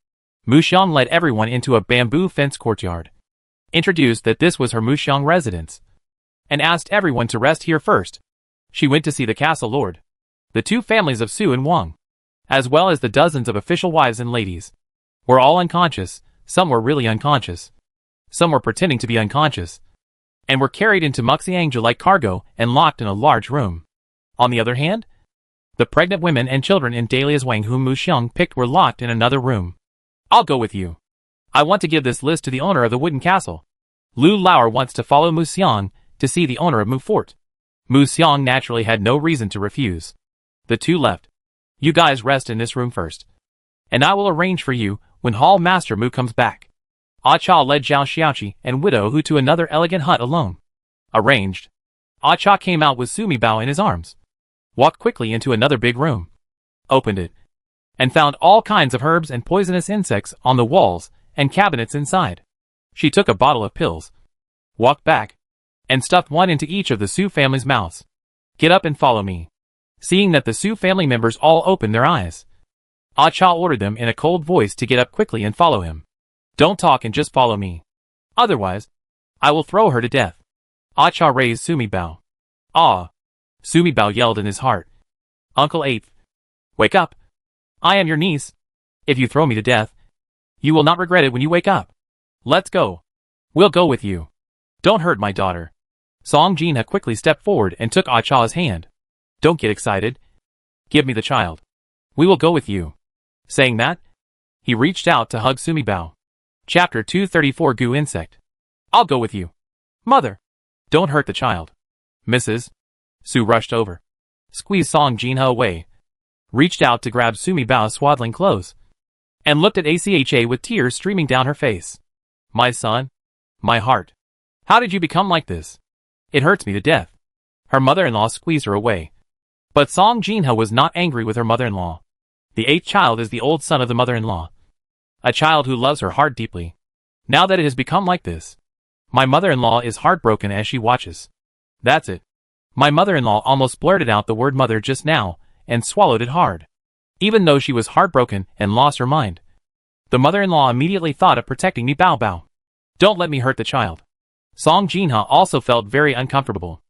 Speaker 1: Mu Xiang led everyone into a bamboo fenced courtyard, introduced that this was her Mu Xiang residence, and asked everyone to rest here first. She went to see the castle lord, the 2 families of Su and Wang, as well as the dozens of official wives and ladies, were all unconscious. Some were really unconscious. Some were pretending to be unconscious, and were carried into Muxiangja like cargo and locked in a large room. On the other hand, the pregnant women and children in Dahlia's Wang whom Mu Xiang picked were locked in another room. I'll go with you. I want to give this list to the owner of the wooden castle. Lu Lauer wants to follow Mu Xiang to see the owner of Mu Fort. Mu Xiang naturally had no reason to refuse. The 2 left. You guys rest in this room first, and I will arrange for you when Hall Master Mu comes back. Ah Cha led Zhao Xiaoqi and Widow Hu to another elegant hut alone. Arranged. Ah Cha came out with Sumi Bao in his arms, walked quickly into another big room, opened it, and found all kinds of herbs and poisonous insects on the walls and cabinets inside. She took a bottle of pills, walked back, and stuffed one into each of the Su family's mouths. Get up and follow me. Seeing that the Su family members all opened their eyes, Ah Cha ordered them in a cold voice to get up quickly and follow him. Don't talk and just follow me. Otherwise, I will throw her to death. Ah Cha raised Sumi Bao. Ah! Sumi Bao yelled in his heart. Uncle Eighth, wake up. I am your niece. If you throw me to death, you will not regret it when you wake up. Let's go. We'll go with you. Don't hurt my daughter. Song Jinha quickly stepped forward and took Ah Cha's hand. Don't get excited. Give me the child. We will go with you. Saying that, he reached out to hug Sumi Bao. Chapter 234 Goo Insect. I'll go with you. Mother, don't hurt the child. Mrs. Su rushed over, squeezed Song Jinha away, reached out to grab Sumi Bao's swaddling clothes, and looked at Acha with tears streaming down her face. My son? My heart. How did you become like this? It hurts me to death. Her mother-in-law squeezed her away. But Song Jinha was not angry with her mother-in-law. The 8th child is the old son of the mother-in-law. A child who loves her heart deeply. Now that it has become like this, my mother-in-law is heartbroken as she watches. That's it. My mother-in-law almost blurted out the word mother just now, and swallowed it hard. Even though she was heartbroken and lost her mind. The mother-in-law immediately thought of protecting me. Bao Bao. Don't let me hurt the child. Song Jinha also felt very uncomfortable.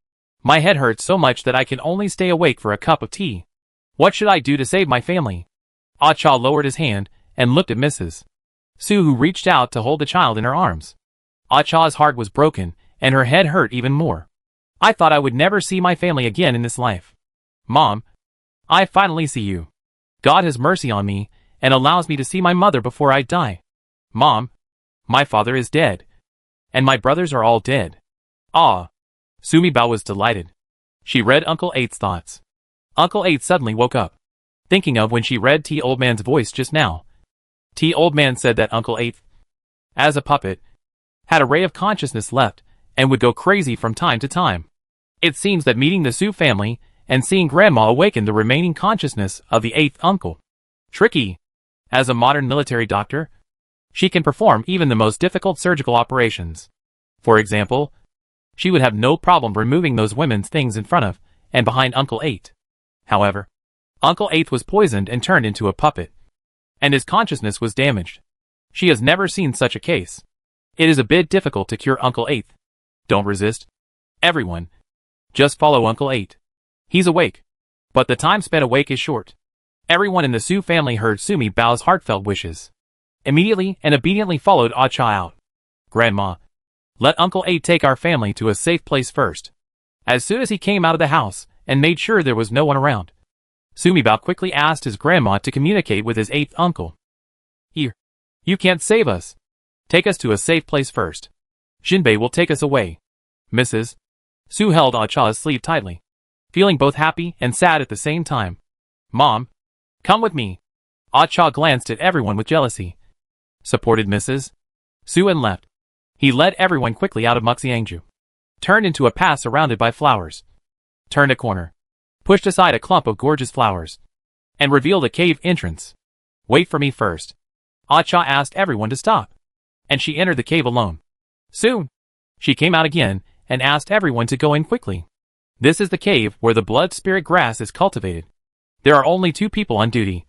Speaker 1: My head hurts so much that I can only stay awake for a cup of tea. What should I do to save my family? Acha lowered his hand and looked at Mrs. Su, who reached out to hold the child in her arms. Acha's heart was broken and her head hurt even more. I thought I would never see my family again in this life. Mom, I finally see you. God has mercy on me and allows me to see my mother before I die. Mom, my father is dead. And my brothers are all dead. Ah. Sumi Bao was delighted. She read Uncle 8's thoughts. Uncle 8 suddenly woke up, thinking of when she read T Old Man's voice just now. T Old Man said that Uncle 8, as a puppet, had a ray of consciousness left and would go crazy from time to time. It seems that meeting the Su family and seeing Grandma awakened the remaining consciousness of the 8th uncle. Tricky. As a modern military doctor, she can perform even the most difficult surgical operations. For example, she would have no problem removing those women's things in front of and behind Uncle 8. However, Uncle 8 was poisoned and turned into a puppet, and his consciousness was damaged. She has never seen such a case. It is a bit difficult to cure Uncle 8. Don't resist. Everyone, just follow Uncle 8. He's awake. But the time spent awake is short. Everyone in the Su family heard Sumi Bao's heartfelt wishes. Immediately and obediently followed Acha out. Grandma, let Uncle 8 take our family to a safe place first. As soon as he came out of the house and made sure there was no one around, Sumi Bao quickly asked his grandma to communicate with his 8th uncle. Here, you can't save us. Take us to a safe place first. Jinbei will take us away. Mrs. Su held Acha's sleeve tightly, feeling both happy and sad at the same time. Mom, come with me. Acha glanced at everyone with jealousy. Supported Mrs. Su and left. He led everyone quickly out of Muxiangju. Turned into a path surrounded by flowers. Turned a corner. Pushed aside a clump of gorgeous flowers. And revealed a cave entrance. Wait for me first. Acha asked everyone to stop. And she entered the cave alone. Soon, she came out again and asked everyone to go in quickly. This is the cave where the blood spirit grass is cultivated. There are only 2 people on duty.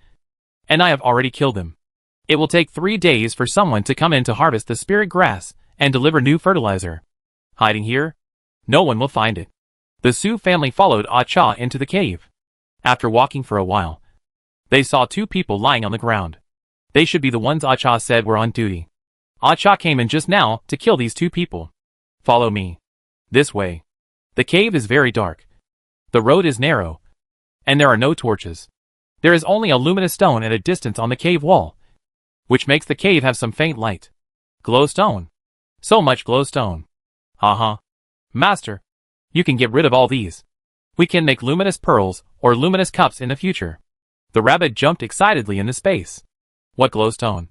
Speaker 1: And I have already killed them. It will take 3 days for someone to come in to harvest the spirit grass and deliver new fertilizer. Hiding here? No one will find it. The Su family followed Acha into the cave. After walking for a while, they saw 2 people lying on the ground. They should be the ones Acha said were on duty. Acha came in just now to kill these 2 people. Follow me. This way. The cave is very dark. The road is narrow. And there are no torches. There is only a luminous stone at a distance on the cave wall, which makes the cave have some faint light. Glowstone. So much glowstone. Haha. Master, you can get rid of all these. We can make luminous pearls or luminous cups in the future. The rabbit jumped excitedly into space. What glowstone?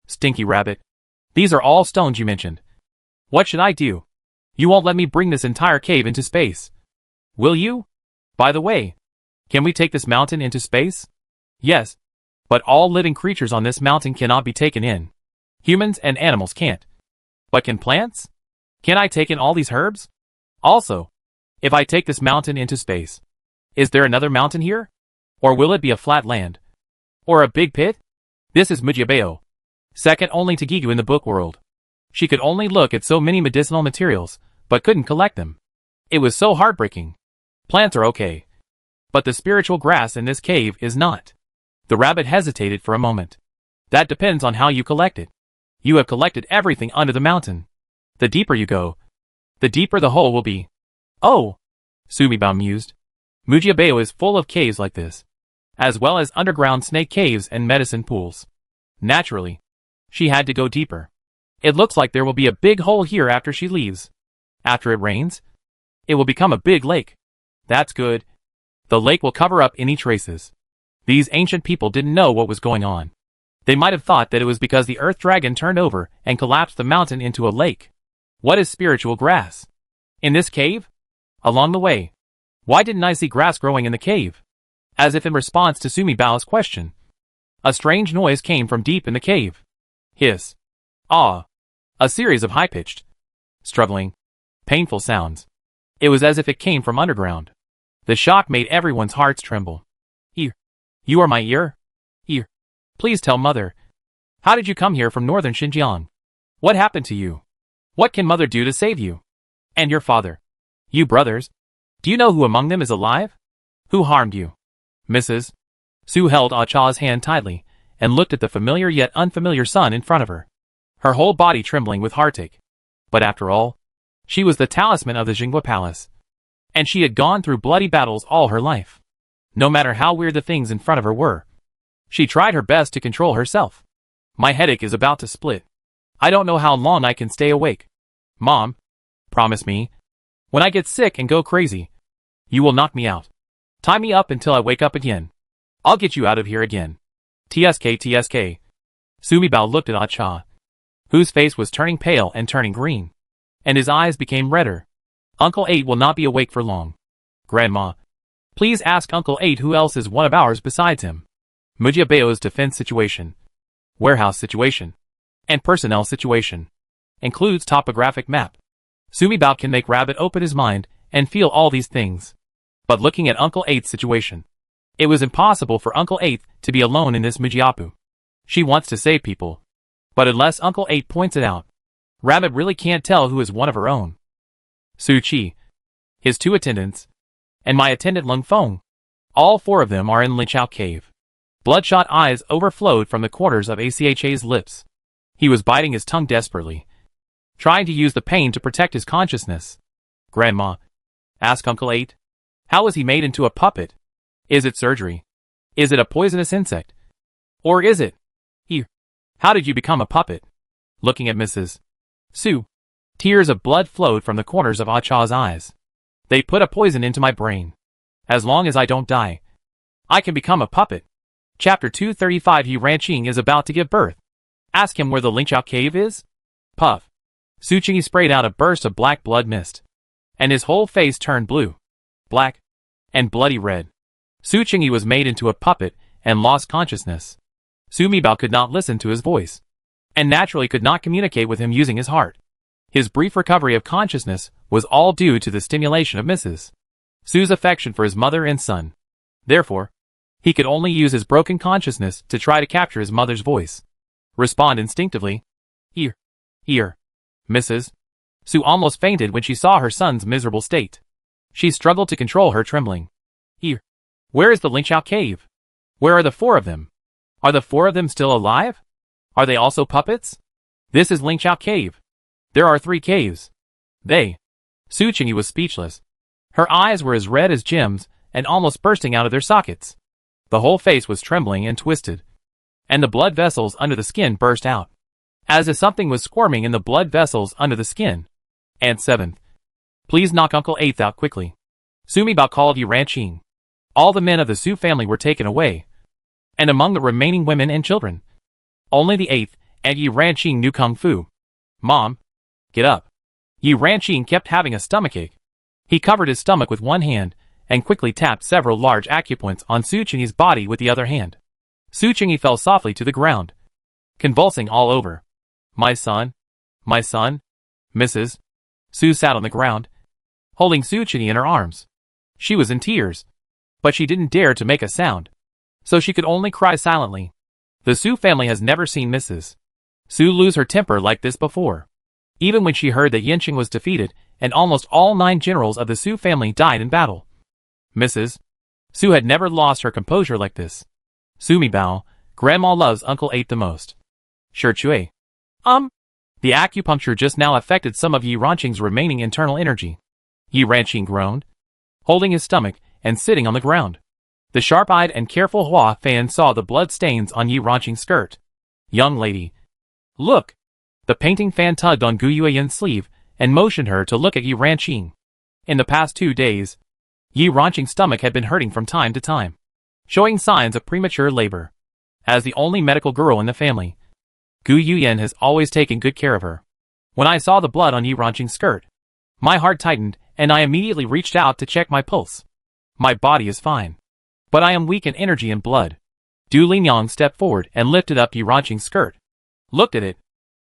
Speaker 1: Stinky rabbit. These are all stones you mentioned. What should I do? You won't let me bring this entire cave into space. Will you? By the way, can we take this mountain into space? Yes. But all living creatures on this mountain cannot be taken in. Humans and animals can't. But can plants? Can I take in all these herbs? Also, if I take this mountain into space, is there another mountain here? Or will it be a flat land? Or a big pit? This is Mujibeo, second only to Gigu in the book world. She could only look at so many medicinal materials, but couldn't collect them. It was so heartbreaking. Plants are okay. But the spiritual grass in this cave is not. The rabbit hesitated for a moment. That depends on how you collect it. You have collected everything under the mountain. The deeper you go, the deeper the hole will be. Oh! Sumi Bao mused. Mujibeo is full of caves like this, as well as underground snake caves and medicine pools. Naturally, she had to go deeper. It looks like there will be a big hole here after she leaves. After it rains, it will become a big lake. That's good. The lake will cover up any traces. These ancient people didn't know what was going on. They might have thought that it was because the earth dragon turned over and collapsed the mountain into a lake. What is spiritual grass? In this cave? Along the way. Why didn't I see grass growing in the cave? As if in response to Sumibao's question. A strange noise came from deep in the cave. Hiss. Ah. A series of high-pitched, struggling, painful sounds. It was as if it came from underground. The shock made everyone's hearts tremble. Ear. You are my ear? Ear. Please tell Mother. How did you come here from northern Xinjiang? What happened to you? What can Mother do to save you? And your father? You brothers? Do you know who among them is alive? Who harmed you? Mrs. Su held Ah Cha's hand tightly and looked at the familiar yet unfamiliar son in front of her. Her whole body trembling with heartache. But after all, she was the talisman of the Jinghua Palace. And she had gone through bloody battles all her life. No matter how weird the things in front of her were. She tried her best to control herself. My headache is about to split. I don't know how long I can stay awake. Mom, promise me. When I get sick and go crazy, you will knock me out. Tie me up until I wake up again. I'll get you out of here again. TSK. Sumibao looked at Ah Cha, whose face was turning pale and turning green. And his eyes became redder. Uncle 8 will not be awake for long. Grandma, please ask Uncle 8 who else is one of ours besides him. Mujiabeo's defense situation, warehouse situation, and personnel situation includes topographic map. Sumibao can make Rabbit open his mind and feel all these things. But looking at Uncle 8's situation, it was impossible for Uncle 8 to be alone in this Mujiapu. She wants to save people. But unless Uncle 8 points it out, Rabbit really can't tell who is one of her own. Su Qi, his 2 attendants, and my attendant Lung Feng. All 4 of them are in Linchao Cave. Bloodshot eyes overflowed from the corners of Acha's lips. He was biting his tongue desperately, trying to use the pain to protect his consciousness. Grandma, ask Uncle 8. How was he made into a puppet? Is it surgery? Is it a poisonous insect? Or is it? How did you become a puppet? Looking at Mrs. Su, tears of blood flowed from the corners of Ah Cha's eyes. They put a poison into my brain. As long as I don't die, I can become a puppet. Chapter 235. Yi Ranqing is about to give birth. Ask him where the Linchao cave is? Puff. Su Qi sprayed out a burst of black blood mist. And his whole face turned blue, black, and bloody red. Su Qi was made into a puppet and lost consciousness. Sumibao could not listen to his voice, and naturally could not communicate with him using his heart. His brief recovery of consciousness was all due to the stimulation of Mrs. Su's affection for his mother and son. Therefore, he could only use his broken consciousness to try to capture his mother's voice. Respond instinctively. Ear. Mrs. Su almost fainted when she saw her son's miserable state. She struggled to control her trembling. Where is the Linchao cave? Where are the 4 of them? Are the 4 of them still alive? Are they also puppets? This is Linchao Cave. There are 3 caves. Su Qi was speechless. Her eyes were as red as gems and almost bursting out of their sockets. The whole face was trembling and twisted. And the blood vessels under the skin burst out. As if something was squirming in the blood vessels under the skin. And 7th. Please knock Uncle 8 out quickly. Sumibao called Yi Ranqing. All the men of the Su family were taken away. And among the remaining women and children, only the 8th and Yi Ranqing knew Kung Fu. Mom, get up. Yi Ranqing kept having a stomachache. He covered his stomach with one hand and quickly tapped several large acupoints on Su Qing's body with the other hand. Su Qing fell softly to the ground, convulsing all over. My son. Mrs. Su sat on the ground, holding Su Qing in her arms. She was in tears, but she didn't dare to make a sound. So she could only cry silently. The Su family has never seen Mrs. Su lose her temper like this before. Even when she heard that Yanqing was defeated and almost all 9 generals of the Su family died in battle. Mrs. Su had never lost her composure like this. Sumibao, Grandma loves Uncle 8 the most. Sure Chui. The acupuncture just now affected some of Yi Ranqing's remaining internal energy. Yi Ranqing groaned, holding his stomach and sitting on the ground. The sharp-eyed and careful Hua Fan saw the blood stains on Yi Ranqing's skirt. Young lady. Look! The painting fan tugged on Gu Yueyan's sleeve and motioned her to look at Yi Ranqing. In the past 2 days, Yi Ranqing's stomach had been hurting from time to time, showing signs of premature labor. As the only medical girl in the family, Gu Yuyan has always taken good care of her. When I saw the blood on Yi Ranqing's skirt, my heart tightened and I immediately reached out to check my pulse. My body is fine, but I am weak in energy and blood. Du Linyang stepped forward and lifted up Yi Ranqing's skirt, looked at it,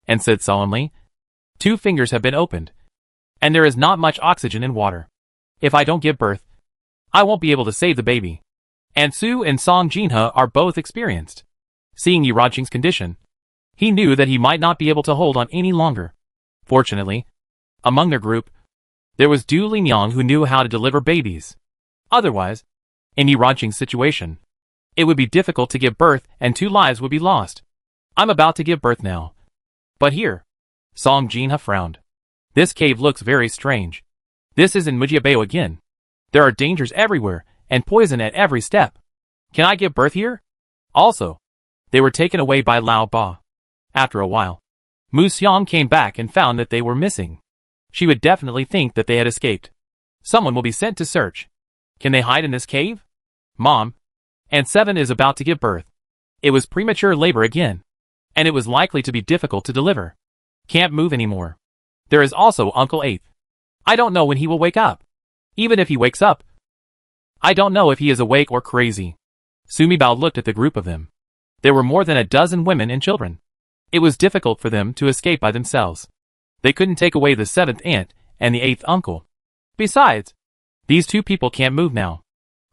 Speaker 1: and said solemnly, "2 fingers have been opened, and there is not much oxygen in water. If I don't give birth, I won't be able to save the baby." And Su and Song Jinha are both experienced. Seeing Yi Ranqing's condition, he knew that he might not be able to hold on any longer. Fortunately, among their group, there was Du Linyang who knew how to deliver babies. Otherwise, in Yi Ranqing's situation, it would be difficult to give birth and 2 lives would be lost. I'm about to give birth now. But here, Song Jinha frowned. This cave looks very strange. This is in Mujiabao again. There are dangers everywhere and poison at every step. Can I give birth here? Also, they were taken away by Lao Ba. After a while, Mu Xiang came back and found that they were missing. She would definitely think that they had escaped. Someone will be sent to search. Can they hide in this cave? Mom. And 7 is about to give birth. It was premature labor again, and it was likely to be difficult to deliver. Can't move anymore. There is also Uncle 8. I don't know when he will wake up. Even if he wakes up, I don't know if he is awake or crazy. Sumi Bao looked at the group of them. There were more than a dozen women and children. It was difficult for them to escape by themselves. They couldn't take away the 7th aunt and the 8th uncle. Besides, these 2 people can't move now.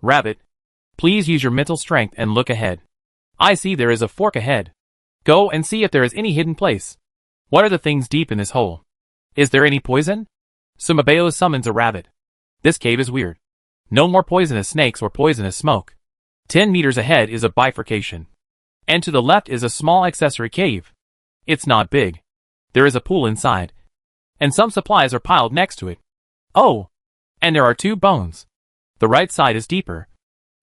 Speaker 1: Rabbit, please use your mental strength and look ahead. I see there is a fork ahead. Go and see if there is any hidden place. What are the things deep in this hole? Is there any poison? Sumabeo summons a rabbit. This cave is weird. No more poisonous snakes or poisonous smoke. 10 meters ahead is a bifurcation. And to the left is a small accessory cave. It's not big. There is a pool inside. And some supplies are piled next to it. Oh! And there are 2 bones. The right side is deeper.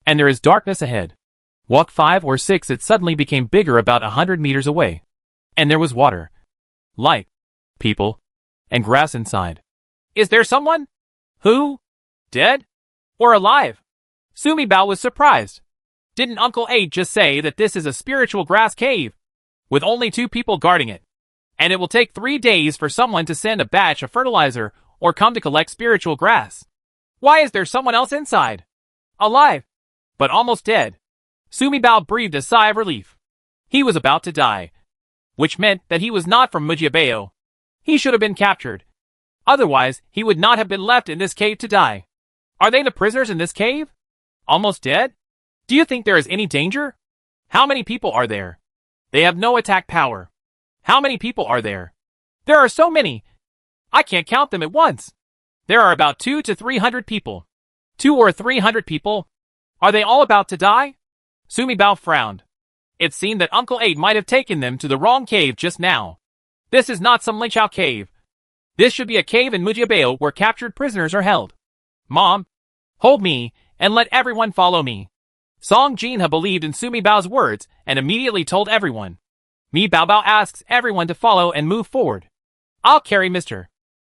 Speaker 1: And there is darkness ahead. Walk 5 or 6 it suddenly became bigger about 100 meters away. And there was water. Light. People. And grass inside. Is there someone? Who? Dead? Or alive? Sumi Bao was surprised. Didn't Uncle 8 just say that this is a spiritual grass cave? With only 2 people guarding it. And it will take 3 days for someone to send a batch of fertilizer or come to collect spiritual grass. Why is there someone else inside? Alive, but almost dead. Sumi Bao breathed a sigh of relief. He was about to die. Which meant that he was not from Mujiabao. He should have been captured. Otherwise, he would not have been left in this cave to die. Are they the prisoners in this cave? Almost dead? Do you think there is any danger? How many people are there? They have no attack power. How many people are there? There are so many. I can't count them at once. There are about 200 to 300 people. 200 or 300 people? Are they all about to die? Sumi Bao frowned. It seemed that Uncle 8 might have taken them to the wrong cave just now. This is not some Linchao cave. This should be a cave in Mujiabao where captured prisoners are held. Mom, hold me, and let everyone follow me. Song Jinha believed in Sumi Bao's words and immediately told everyone. Mi Bao Bao asks everyone to follow and move forward. I'll carry Mr.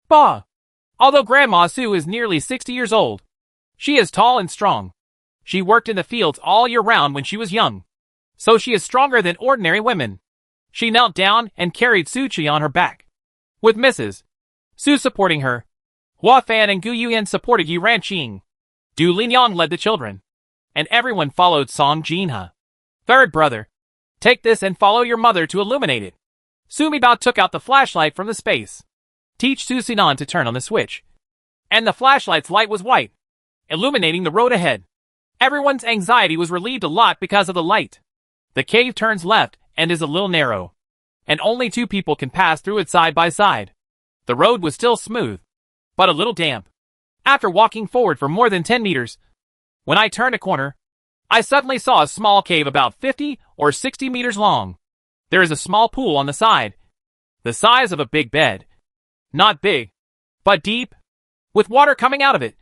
Speaker 1: Ba. Although Grandma Su is nearly 60 years old, she is tall and strong. She worked in the fields all year round when she was young. So she is stronger than ordinary women. She knelt down and carried Su Chi on her back. With Mrs. Su supporting her, Hua Fan and Gu Yuyan supported Yi Ranqing. Du Linyang led the children. And everyone followed Song Jinha. Third brother, take this and follow your mother to illuminate it. Sumi Bao took out the flashlight from the space. Teach Su Sinan to turn on the switch. And the flashlight's light was white, illuminating the road ahead. Everyone's anxiety was relieved a lot because of the light. The cave turns left and is a little narrow, and only 2 people can pass through it side by side. The road was still smooth, but a little damp. After walking forward for more than 10 meters, when I turned a corner, I suddenly saw a small cave about 50 or 60 meters long. There is a small pool on the side, the size of a big bed. Not big, but deep, with water coming out of it,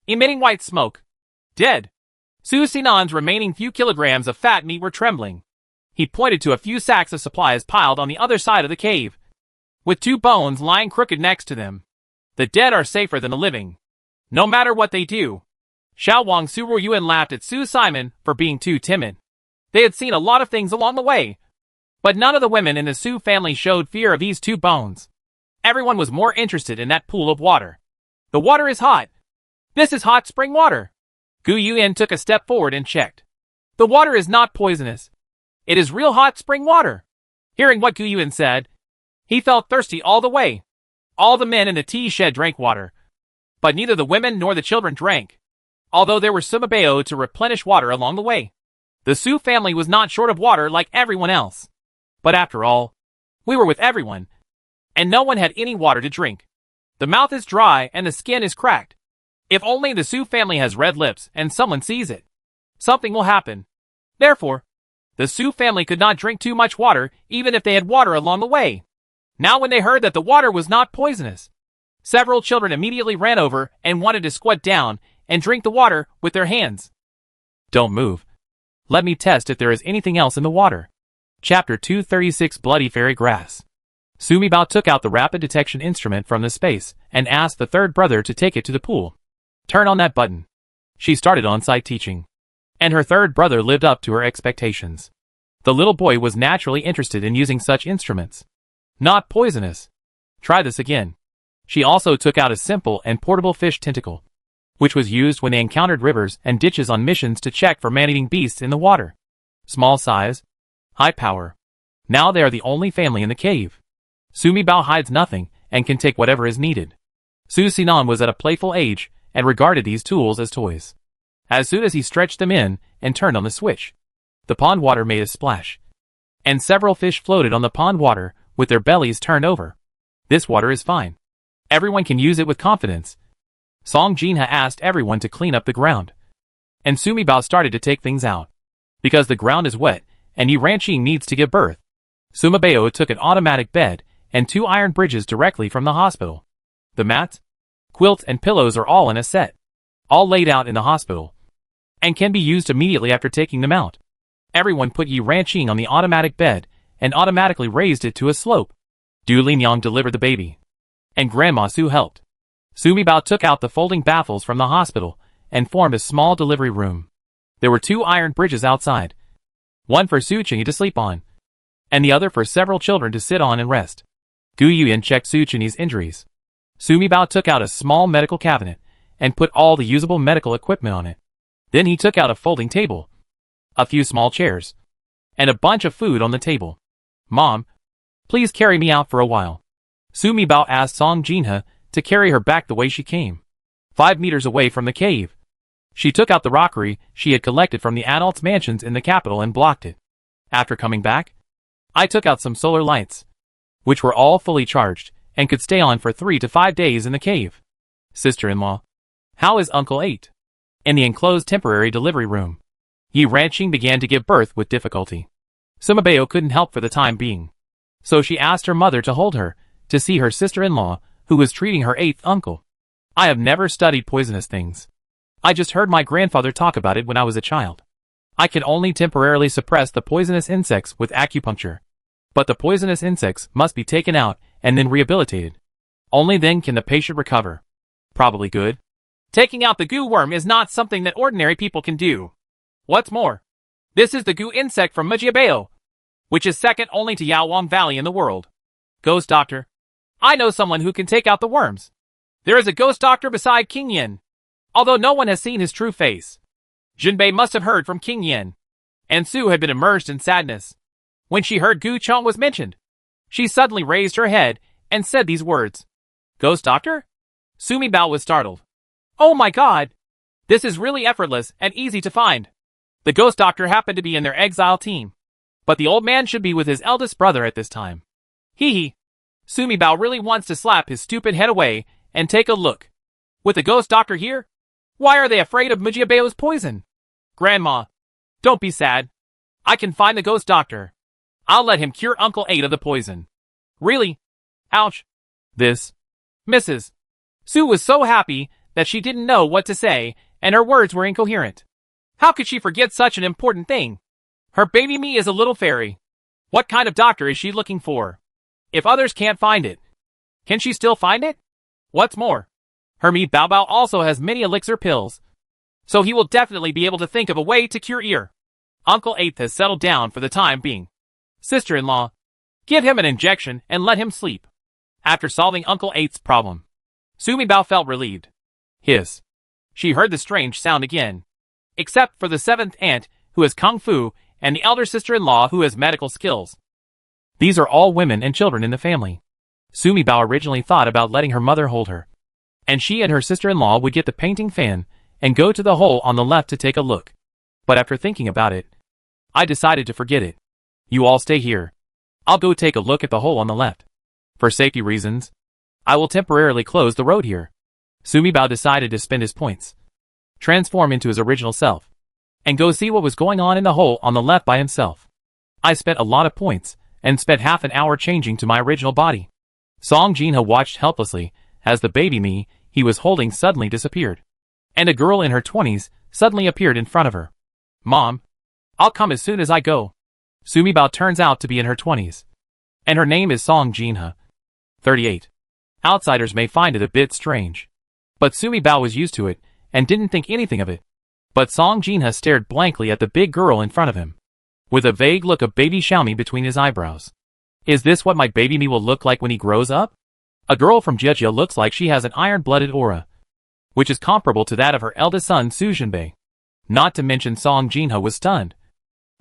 Speaker 1: emitting white smoke. Dead. Su Sinan's remaining few kilograms of fat meat were trembling. He pointed to a few sacks of supplies piled on the other side of the cave, with 2 bones lying crooked next to them. The dead are safer than the living, no matter what they do. Xiao Wang Su Yuan laughed at Su Simon for being too timid. They had seen a lot of things along the way, but none of the women in the Su family showed fear of these two bones. Everyone was more interested in that pool of water. The water is hot. This is hot spring water. Gu Yuan took a step forward and checked. The water is not poisonous. It is real hot spring water. Hearing what Gu Yuan said, he felt thirsty all the way. All the men in the tea shed drank water, but neither the women nor the children drank, although there were sumabeo to replenish water along the way. The Su family was not short of water like everyone else. But after all, we were with everyone, and no one had any water to drink. The mouth is dry and the skin is cracked. If only the Su family has red lips and someone sees it, something will happen. Therefore, the Su family could not drink too much water even if they had water along the way. Now when they heard that the water was not poisonous, several children immediately ran over and wanted to squat down and drink the water with their hands. Don't move. Let me test if there is anything else in the water. Chapter 236 Bloody Fairy Grass. Sumi Bao took out the rapid detection instrument from the space and asked the third brother to take it to the pool. Turn on that button. She started on-site teaching, and her third brother lived up to her expectations. The little boy was naturally interested in using such instruments. Not poisonous. Try this again. She also took out a simple and portable fish tentacle, which was used when they encountered rivers and ditches on missions to check for man-eating beasts in the water. Small size, high power. Now they are the only family in the cave. Sumi Bao hides nothing and can take whatever is needed. Su Sinan was at a playful age and regarded these tools as toys. As soon as he stretched them in and turned on the switch, the pond water made a splash, and several fish floated on the pond water with their bellies turned over. This water is fine. Everyone can use it with confidence. Song Jinha asked everyone to clean up the ground, and Sumi Bao started to take things out. Because the ground is wet, and Yi Ranqing needs to give birth, Sumabeo took an automatic bed and 2 iron bridges directly from the hospital. The mats, quilts and pillows are all in a set, all laid out in the hospital, and can be used immediately after taking them out. Everyone put Yi Ranqing on the automatic bed and automatically raised it to a slope. Du Linyang delivered the baby, and Grandma Su helped. Sumi Bao took out the folding baffles from the hospital and formed a small delivery room. There were 2 iron bridges outside, one for Su Chenyi to sleep on, and the other for several children to sit on and rest. Gu Yuan checked Su Chenyi's injuries. Sumi Bao took out a small medical cabinet and put all the usable medical equipment on it. Then he took out a folding table, a few small chairs, and a bunch of food on the table. Mom, please carry me out for a while. Sumi Bao asked Song Jinha to carry her back the way she came, 5 meters away from the cave. She took out the rockery she had collected from the adults' mansions in the capital and blocked it. After coming back, I took out some solar lights, which were all fully charged and could stay on for 3 to 5 days in the cave. Sister-in-law, how is Uncle 8? In the enclosed temporary delivery room, Yi Ranqing began to give birth with difficulty. Sumabeo couldn't help for the time being, so she asked her mother to hold her to see her sister-in-law, who was treating her 8th uncle. I have never studied poisonous things. I just heard my grandfather talk about it when I was a child. I can only temporarily suppress the poisonous insects with acupuncture, but the poisonous insects must be taken out and then rehabilitated. Only then can the patient recover. Probably good. Taking out the goo worm is not something that ordinary people can do. What's more, this is the goo insect from Mujiabao, which is second only to Yaowang Valley in the world. Ghost doctor. I know someone who can take out the worms. There is a ghost doctor beside King Yin, although no one has seen his true face. Junbei must have heard from King Yin, and Su had been immersed in sadness. When she heard Gu Chong was mentioned, she suddenly raised her head and said these words. Ghost doctor? Sumi Bao was startled. Oh my god! This is really effortless and easy to find. The ghost doctor happened to be in their Exile team, but the old man should be with his eldest brother at this time. Hee hee. Sumi Bao really wants to slap his stupid head away and take a look. With the ghost doctor here? Why are they afraid of Mujiabao's poison? Grandma, don't be sad. I can find the ghost doctor. I'll let him cure Uncle 8 of the poison. Really? Ouch. This. Mrs. Su was so happy that she didn't know what to say, and her words were incoherent. How could she forget such an important thing? Her baby me is a little fairy. What kind of doctor is she looking for? If others can't find it, can she still find it? What's more, her me Bao Bao also has many elixir pills, so he will definitely be able to think of a way to cure ear. Uncle Eighth has settled down for the time being. Sister-in-law, give him an injection and let him sleep. After solving Uncle Eighth's problem, Sumibao felt relieved. Hiss. She heard the strange sound again. Except for the seventh aunt, who has kung fu, and the elder sister-in-law who has medical skills. These are all women and children in the family. Sumibao originally thought about letting her mother hold her, and she and her sister-in-law would get the painting fan and go to the hole on the left to take a look. But after thinking about it, I decided to forget it. You all stay here. I'll go take a look at the hole on the left. For safety reasons, I will temporarily close the road here. Sumibao decided to spend his points, transform into his original self, and go see what was going on in the hole on the left by himself. I spent a lot of points, and spent half an hour changing to my original body. Song Jinha watched helplessly as the baby me he was holding suddenly disappeared, and a girl in her 20s suddenly appeared in front of her. Mom, I'll come as soon as I go. Sumibao turns out to be in her 20s, and her name is Song Jinha, 38. Outsiders may find it a bit strange, but Sumibao was used to it and didn't think anything of it. But Song Jinha stared blankly at the big girl in front of him, with a vague look of baby Xiaomi between his eyebrows. Is this what my baby me will look like when he grows up? A girl from Jejia looks like she has an iron-blooded aura, which is comparable to that of her eldest son Su Jinbei. Not to mention Song Jinha was stunned.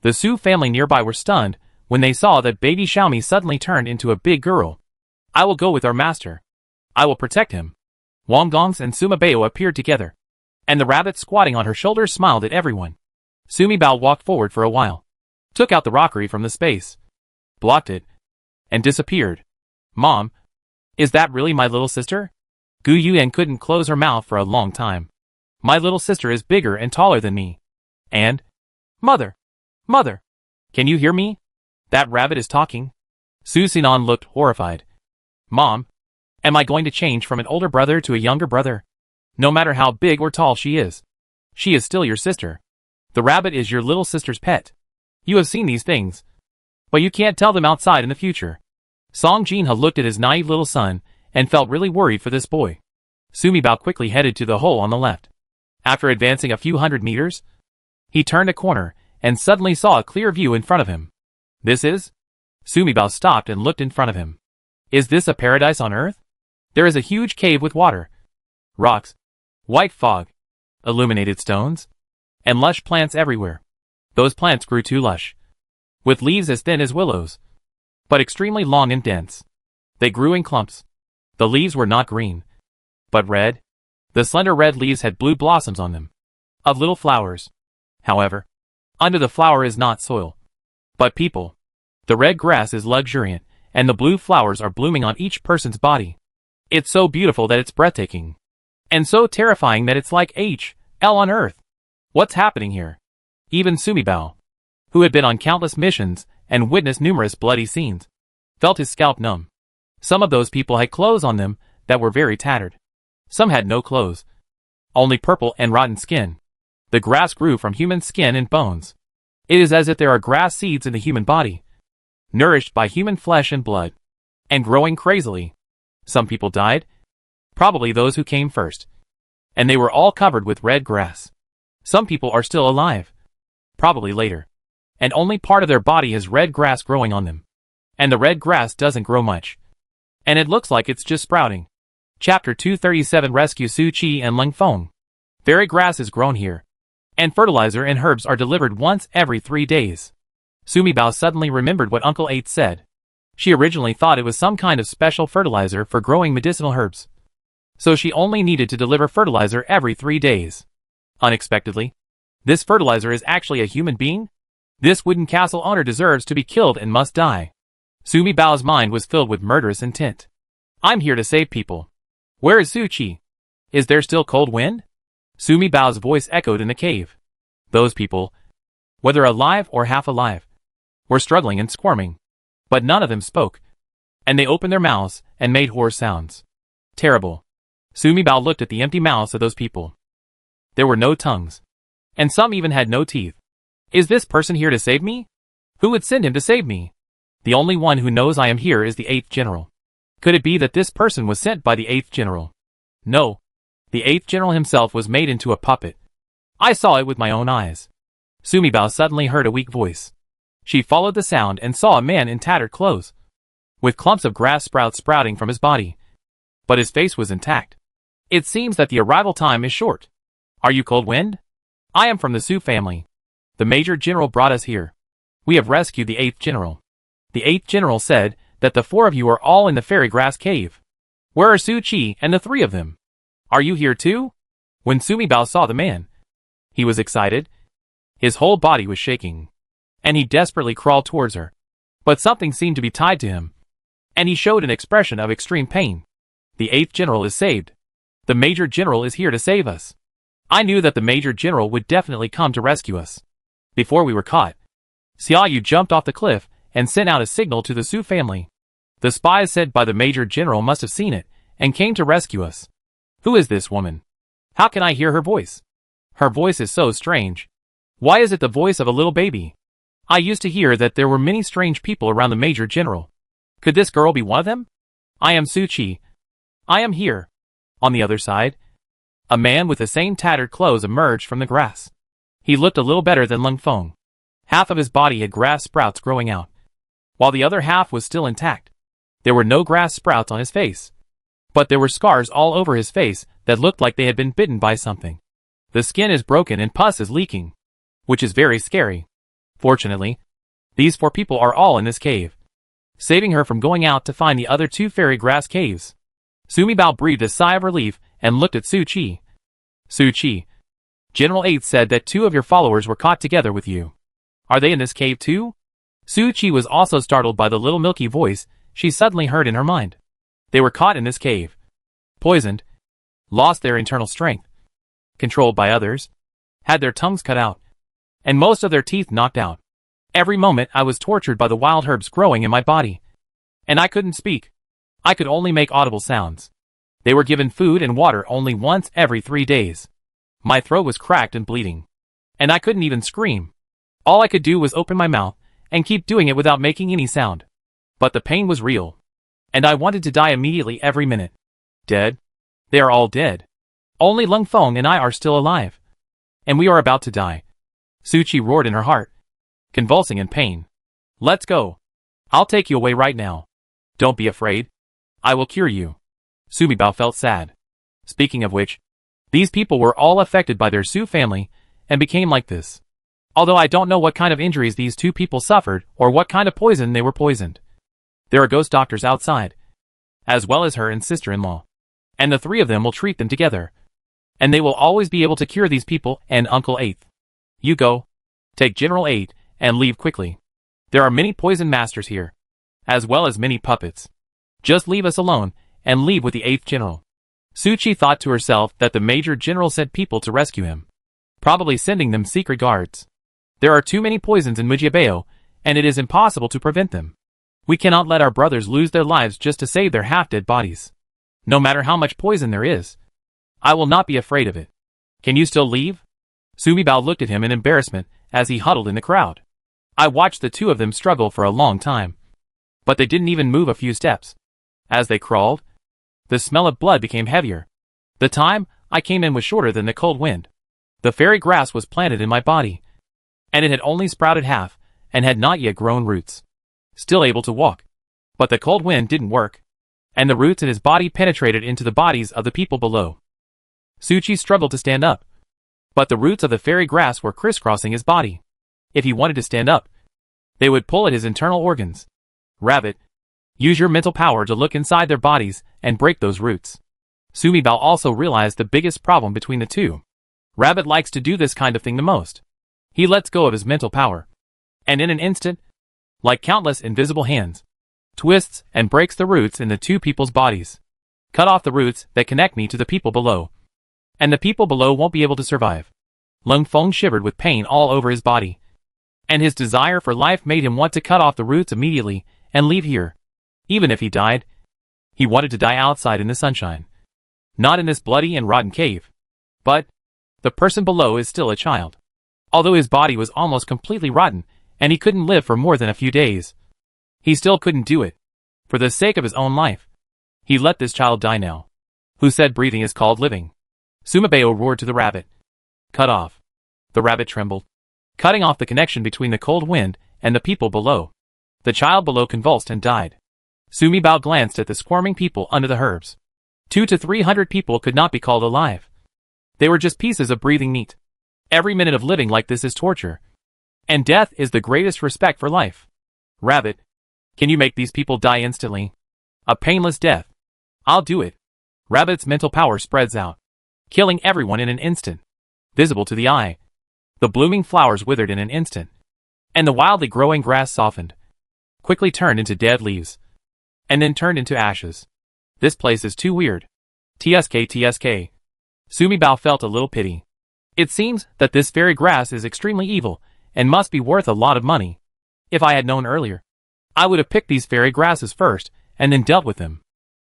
Speaker 1: The Su family nearby were stunned when they saw that baby Xiaomi suddenly turned into a big girl. I will go with our master. I will protect him. Wang Gongs and Sumibao appeared together, and the rabbit squatting on her shoulders smiled at everyone. Sumibao walked forward for a while, took out the rockery from the space, blocked it, and disappeared. Mom, is that really my little sister? Gu Yuan couldn't close her mouth for a long time. My little sister is bigger and taller than me. And, Mother, can you hear me? That rabbit is talking. Su Sinan looked horrified. Mom, am I going to change from an older brother to a younger brother? No matter how big or tall she is still your sister. The rabbit is your little sister's pet. You have seen these things, but you can't tell them outside in the future. Song Jinha looked at his naive little son and felt really worried for this boy. Sumibao quickly headed to the hole on the left. After advancing a few hundred meters, he turned a corner and suddenly saw a clear view in front of him. This is? Sumibao stopped and looked in front of him. Is this a paradise on earth? There is a huge cave with water, rocks, white fog, illuminated stones, and lush plants everywhere. Those plants grew too lush, with leaves as thin as willows, but extremely long and dense. They grew in clumps. The leaves were not green, but red. The slender red leaves had blue blossoms on them, of little flowers. However, under the flower is not soil, but people. The red grass is luxuriant, and the blue flowers are blooming on each person's body. It's so beautiful that it's breathtaking, and so terrifying that it's like H.L. on earth. What's happening here? Even Sumibao, who had been on countless missions and witnessed numerous bloody scenes, felt his scalp numb. Some of those people had clothes on them that were very tattered. Some had no clothes, only purple and rotten skin. The grass grew from human skin and bones. It is as if there are grass seeds in the human body, nourished by human flesh and blood, and growing crazily. Some people died, probably those who came first, and they were all covered with red grass. Some people are still alive, probably later, and only part of their body has red grass growing on them. And the red grass doesn't grow much, and it looks like it's just sprouting. Chapter 237 Rescue Su Qi and Leng Feng. Fairy grass is grown here, and fertilizer and herbs are delivered once every 3 days. Sumibao suddenly remembered what Uncle Eight said. She originally thought it was some kind of special fertilizer for growing medicinal herbs, so she only needed to deliver fertilizer every 3 days. Unexpectedly, this fertilizer is actually a human being? This wooden castle owner deserves to be killed and must die. Sumibao's mind was filled with murderous intent. I'm here to save people. Where is Su Qi? Is there still cold wind? Sumibao's voice echoed in the cave. Those people, whether alive or half alive, were struggling and squirming, but none of them spoke, and they opened their mouths and made hoarse sounds. Terrible. Sumibao looked at the empty mouths of those people. There were no tongues, and some even had no teeth. Is this person here to save me? Who would send him to save me? The only one who knows I am here is the 8th General. Could it be that this person was sent by the 8th General? No. The 8th General himself was made into a puppet. I saw it with my own eyes. Sumibao suddenly heard a weak voice. She followed the sound and saw a man in tattered clothes, with clumps of grass sprouts sprouting from his body. But his face was intact. It seems that the arrival time is short. Are you Cold Wind? I am from the Su family. The Major General brought us here. We have rescued the 8th General. The 8th General said that the 4 of you are all in the fairy grass cave. Where are Su Qi and the 3 of them? Are you here too? When Sumibao saw the man, he was excited. His whole body was shaking, and he desperately crawled towards her. But something seemed to be tied to him, and he showed an expression of extreme pain. The 8th General is saved. The Major General is here to save us. I knew that the Major General would definitely come to rescue us. Before we were caught, Xiao Yu jumped off the cliff and sent out a signal to the Su family. The spies sent by the Major General must have seen it and came to rescue us. Who is this woman? How can I hear her voice? Her voice is so strange. Why is it the voice of a little baby? I used to hear that there were many strange people around the Major General. Could this girl be one of them? I am Su Qi. I am here. On the other side, a man with the same tattered clothes emerged from the grass. He looked a little better than Lung Feng. Half of his body had grass sprouts growing out, while the other half was still intact. There were no grass sprouts on his face, but there were scars all over his face that looked like they had been bitten by something. The skin is broken and pus is leaking, which is very scary. Fortunately, these 4 people are all in this cave, saving her from going out to find the other 2 fairy grass caves. Sumibao breathed a sigh of relief and looked at Su Qi. Su Qi, General 8 said that 2 of your followers were caught together with you. Are they in this cave too? Su Qi was also startled by the little milky voice she suddenly heard in her mind. They were caught in this cave, poisoned, lost their internal strength, controlled by others, had their tongues cut out, and most of their teeth knocked out. Every moment I was tortured by the wild herbs growing in my body, and I couldn't speak. I could only make audible sounds. They were given food and water only once every 3 days. My throat was cracked and bleeding, and I couldn't even scream. All I could do was open my mouth and keep doing it without making any sound. But the pain was real, and I wanted to die immediately every minute. Dead? They are all dead. Only Lung Feng and I are still alive, and we are about to die. Su Qi roared in her heart, convulsing in pain. Let's go. I'll take you away right now. Don't be afraid. I will cure you. Sumibao felt sad. Speaking of which, these people were all affected by their Su family and became like this. Although I don't know what kind of injuries these 2 people suffered or what kind of poison they were poisoned. There are ghost doctors outside, as well as her and sister-in-law, and the 3 of them will treat them together, and they will always be able to cure these people and Uncle 8th. You go. Take General 8 and leave quickly. There are many poison masters here, as well as many puppets. Just leave us alone and leave with the 8th General. Su Qi thought to herself that the Major General sent people to rescue him, probably sending them secret guards. There are too many poisons in Mujiabao, and it is impossible to prevent them. We cannot let our brothers lose their lives just to save their half-dead bodies. No matter how much poison there is, I will not be afraid of it. Can you still leave? Sumibao looked at him in embarrassment as he huddled in the crowd. I watched the 2 of them struggle for a long time, but they didn't even move a few steps. As they crawled, the smell of blood became heavier. The time I came in was shorter than the cold wind. The fairy grass was planted in my body, and it had only sprouted half and had not yet grown roots. Still able to walk, but the cold wind didn't work, and the roots in his body penetrated into the bodies of the people below. Su Qi struggled to stand up, but the roots of the fairy grass were crisscrossing his body. If he wanted to stand up, they would pull at his internal organs. Rabbit, use your mental power to look inside their bodies and break those roots. Sumibao also realized the biggest problem between the 2. Rabbit likes to do this kind of thing the most. He lets go of his mental power, and in an instant, like countless invisible hands, twists and breaks the roots in the 2 people's bodies. Cut off the roots that connect me to the people below, and the people below won't be able to survive. Lung Feng shivered with pain all over his body, and his desire for life made him want to cut off the roots immediately and leave here. Even if he died, he wanted to die outside in the sunshine, not in this bloody and rotten cave. But the person below is still a child. Although his body was almost completely rotten, and he couldn't live for more than a few days, he still couldn't do it. For the sake of his own life, he let this child die now. Who said breathing is called living? Sumibao roared to the rabbit. Cut off. The rabbit trembled. cutting off the connection between the cold wind and the people below. The child below convulsed and died. Sumi Bao glanced at the squirming people under the herbs. 200 to 300 people could not be called alive. They were just pieces of breathing meat. Every minute of living like this is torture. And death is the greatest respect for life. Rabbit, can you make these people die instantly? A painless death. I'll do it. Rabbit's mental power spreads out, killing everyone in an instant. Visible to the eye, the blooming flowers withered in an instant, and the wildly growing grass softened, quickly turned into dead leaves, and then turned into ashes. This place is too weird. TSK. Sumi Bao felt a little pity. It seems that this fairy grass is extremely evil and must be worth a lot of money. If I had known earlier, I would have picked these fairy grasses first and then dealt with them.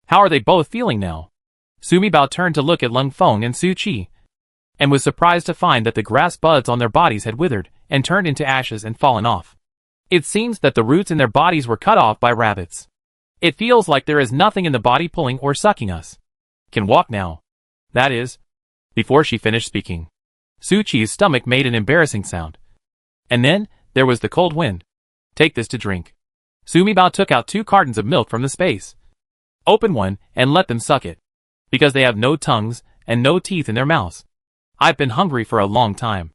Speaker 1: How are they both feeling now? Sumi Bao turned to look at Lung Feng and Su Qi, and was surprised to find that the grass buds on their bodies had withered and turned into ashes and fallen off. It seems that the roots in their bodies were cut off by rabbits. It feels like there is nothing in the body pulling or sucking us. Can walk now. That is. Before she finished speaking, Su Qi's stomach made an embarrassing sound. And then, there was the cold wind. Take this to drink. Sumi Bao took out 2 cartons of milk from the space. Open one and let them suck it. Because they have no tongues and no teeth in their mouths. I've been hungry for a long time.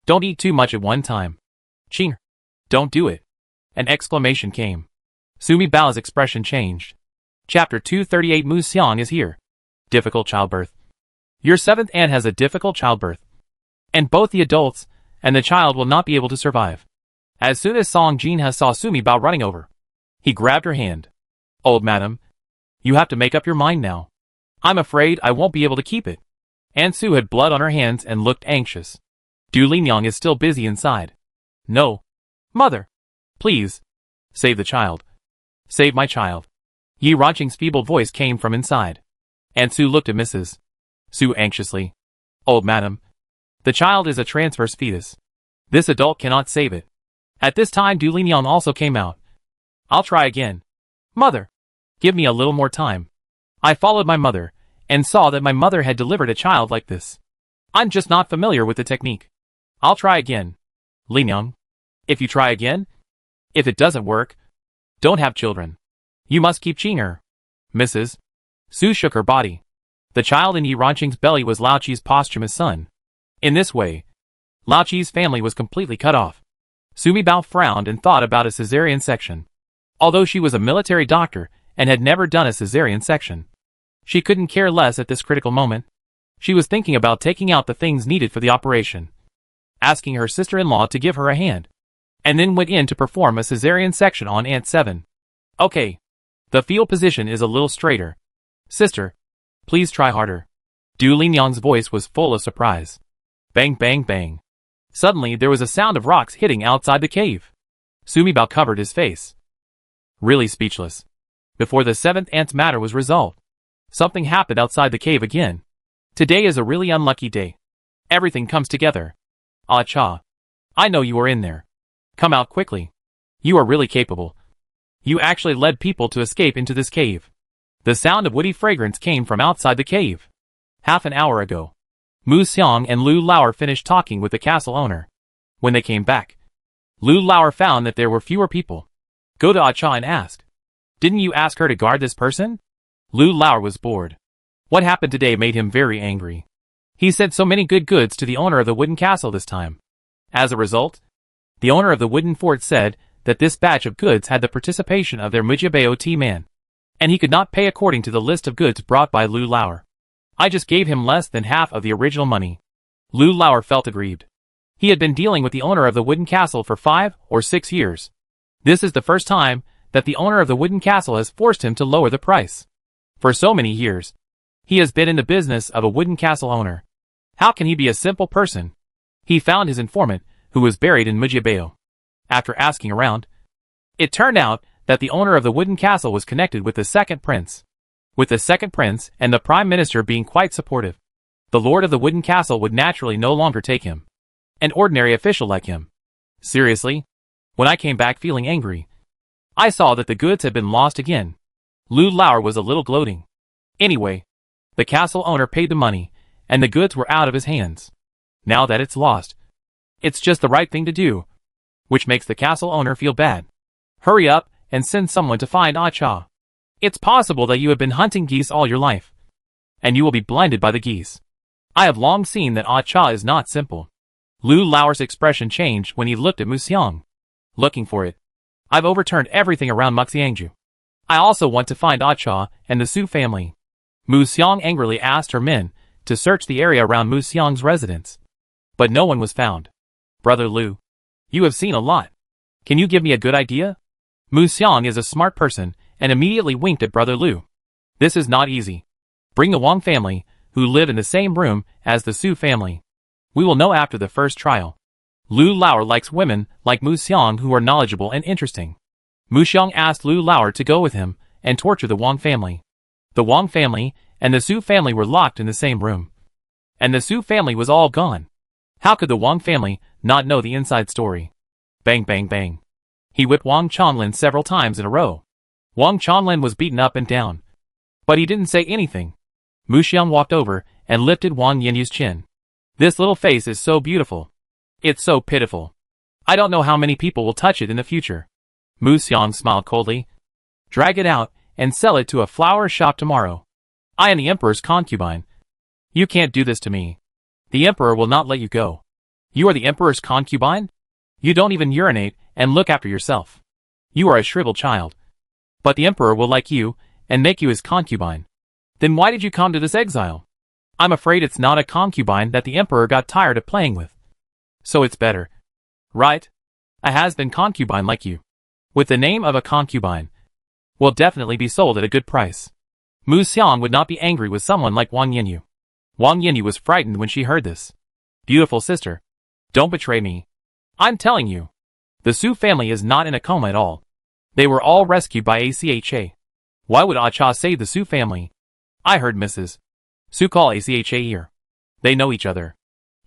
Speaker 1: Don't eat too much at one time. Ching. Don't do it. An exclamation came. Sumi Bao's expression changed. Chapter 238 Mu Xiang is here. Difficult childbirth. Your 7th aunt has a difficult childbirth. And both the adults and the child will not be able to survive. As soon as Song Jinha saw Sumi Bao running over, he grabbed her hand. Old madam, you have to make up your mind now. I'm afraid I won't be able to keep it. Aunt Su had blood on her hands and looked anxious. Du Linyang is still busy inside. No. Mother. Please. Save the child. Save my child. Yi Ranqing's feeble voice came from inside. Aunt Su looked at Mrs. Su anxiously. Old madam. The child is a transverse fetus. This adult cannot save it. At this time Du Linyang also came out. I'll try again. Mother. Give me a little more time. I followed my mother, and saw that my mother had delivered a child like this. I'm just not familiar with the technique. I'll try again. Linyang. If you try again? If it doesn't work, don't have children. You must keep cheating her. Mrs. Su shook her body. The child in Yi Ranqing's belly was Lao Qi's posthumous son. In this way, Lao Qi's family was completely cut off. Sumi Bao frowned and thought about a cesarean section. Although she was a military doctor and had never done a cesarean section, she couldn't care less at this critical moment. She was thinking about taking out the things needed for the operation, asking her sister-in-law to give her a hand, and then went in to perform a cesarean section on Aunt 7. Okay. The fetal position is a little straighter. Sister, please try harder. Du Linyang's voice was full of surprise. Bang bang bang. Suddenly there was a sound of rocks hitting outside the cave. Sumi Bao covered his face. Really speechless. Before the 7th aunt's matter was resolved, something happened outside the cave again. Today is a really unlucky day. Everything comes together. Ah cha. I know you are in there. Come out quickly. You are really capable. You actually led people to escape into this cave. The sound of woody fragrance came from outside the cave. Half an hour ago, Mu Xiang and Lu Lauer finished talking with the castle owner. When they came back, Lu Lauer found that there were fewer people. Go to Acha and ask. Didn't you ask her to guard this person? Lu Lauer was bored. What happened today made him very angry. He said so many good goods to the owner of the wooden castle this time. As a result, the owner of the wooden fort said that this batch of goods had the participation of their Mujibeo T-man, and he could not pay according to the list of goods brought by Lu Lauer. I just gave him less than half of the original money. Lu Lauer felt aggrieved. He had been dealing with the owner of the wooden castle for 5 or 6 years. This is the first time that the owner of the wooden castle has forced him to lower the price. For so many years, he has been in the business of a wooden castle owner. How can he be a simple person? He found his informant, who was buried in Mujibeo. After asking around, it turned out that the owner of the wooden castle was connected with the second prince. With the second prince and the prime minister being quite supportive, the lord of the wooden castle would naturally no longer take him. An ordinary official like him. Seriously? When I came back feeling angry, I saw that the goods had been lost again. Lu Lauer was a little gloating. Anyway, the castle owner paid the money, and the goods were out of his hands. Now that it's lost, It's just the right thing to do, which makes the castle owner feel bad. Hurry up and send someone to find Ah Cha. It's possible that you have been hunting geese all your life, and you will be blinded by the geese. I have long seen that Ah Cha is not simple. Lu Lao's expression changed when he looked at Mu Xiang. Looking for it. I've overturned everything around Muxiangju. I also want to find Ah Cha and the Su family. Mu Xiang angrily asked her men to search the area around Mu Xiang's residence. But no one was found. Brother Lu, you have seen a lot. Can you give me a good idea? Mu Xiang is a smart person and immediately winked at Brother Lu. This is not easy. Bring the Wang family, who live in the same room as the Su family. We will know after the first trial. Lu Lao likes women like Mu Xiang who are knowledgeable and interesting. Mu Xiang asked Lu Lao to go with him and torture the Wang family. The Wang family and the Su family were locked in the same room. And the Su family was all gone. How could the Wang family not know the inside story? Bang bang bang. He whipped Wang Chanlin several times in a row. Wang Chanlin was beaten up and down. But he didn't say anything. Mu Xiang walked over and lifted Wang Yinyu's chin. This little face is so beautiful. It's so pitiful. I don't know how many people will touch it in the future. Mu Xiang smiled coldly. Drag it out and sell it to a flower shop tomorrow. I am the Emperor's concubine. You can't do this to me. The Emperor will not let you go. You are the Emperor's concubine? You don't even urinate and look after yourself. You are a shriveled child. But the Emperor will like you and make you his concubine. Then why did you come to this exile? I'm afraid it's not a concubine that the Emperor got tired of playing with. So it's better. Right? A has-been concubine like you, with the name of a concubine, will definitely be sold at a good price. Mu Xiang would not be angry with someone like Wang Yinyu. Wang Yinyu was frightened when she heard this. Beautiful sister, don't betray me. I'm telling you. The Su family is not in a coma at all. They were all rescued by ACHA. Why would Ah Cha save the Su family? I heard Mrs. Su call ACHA Ear. They know each other.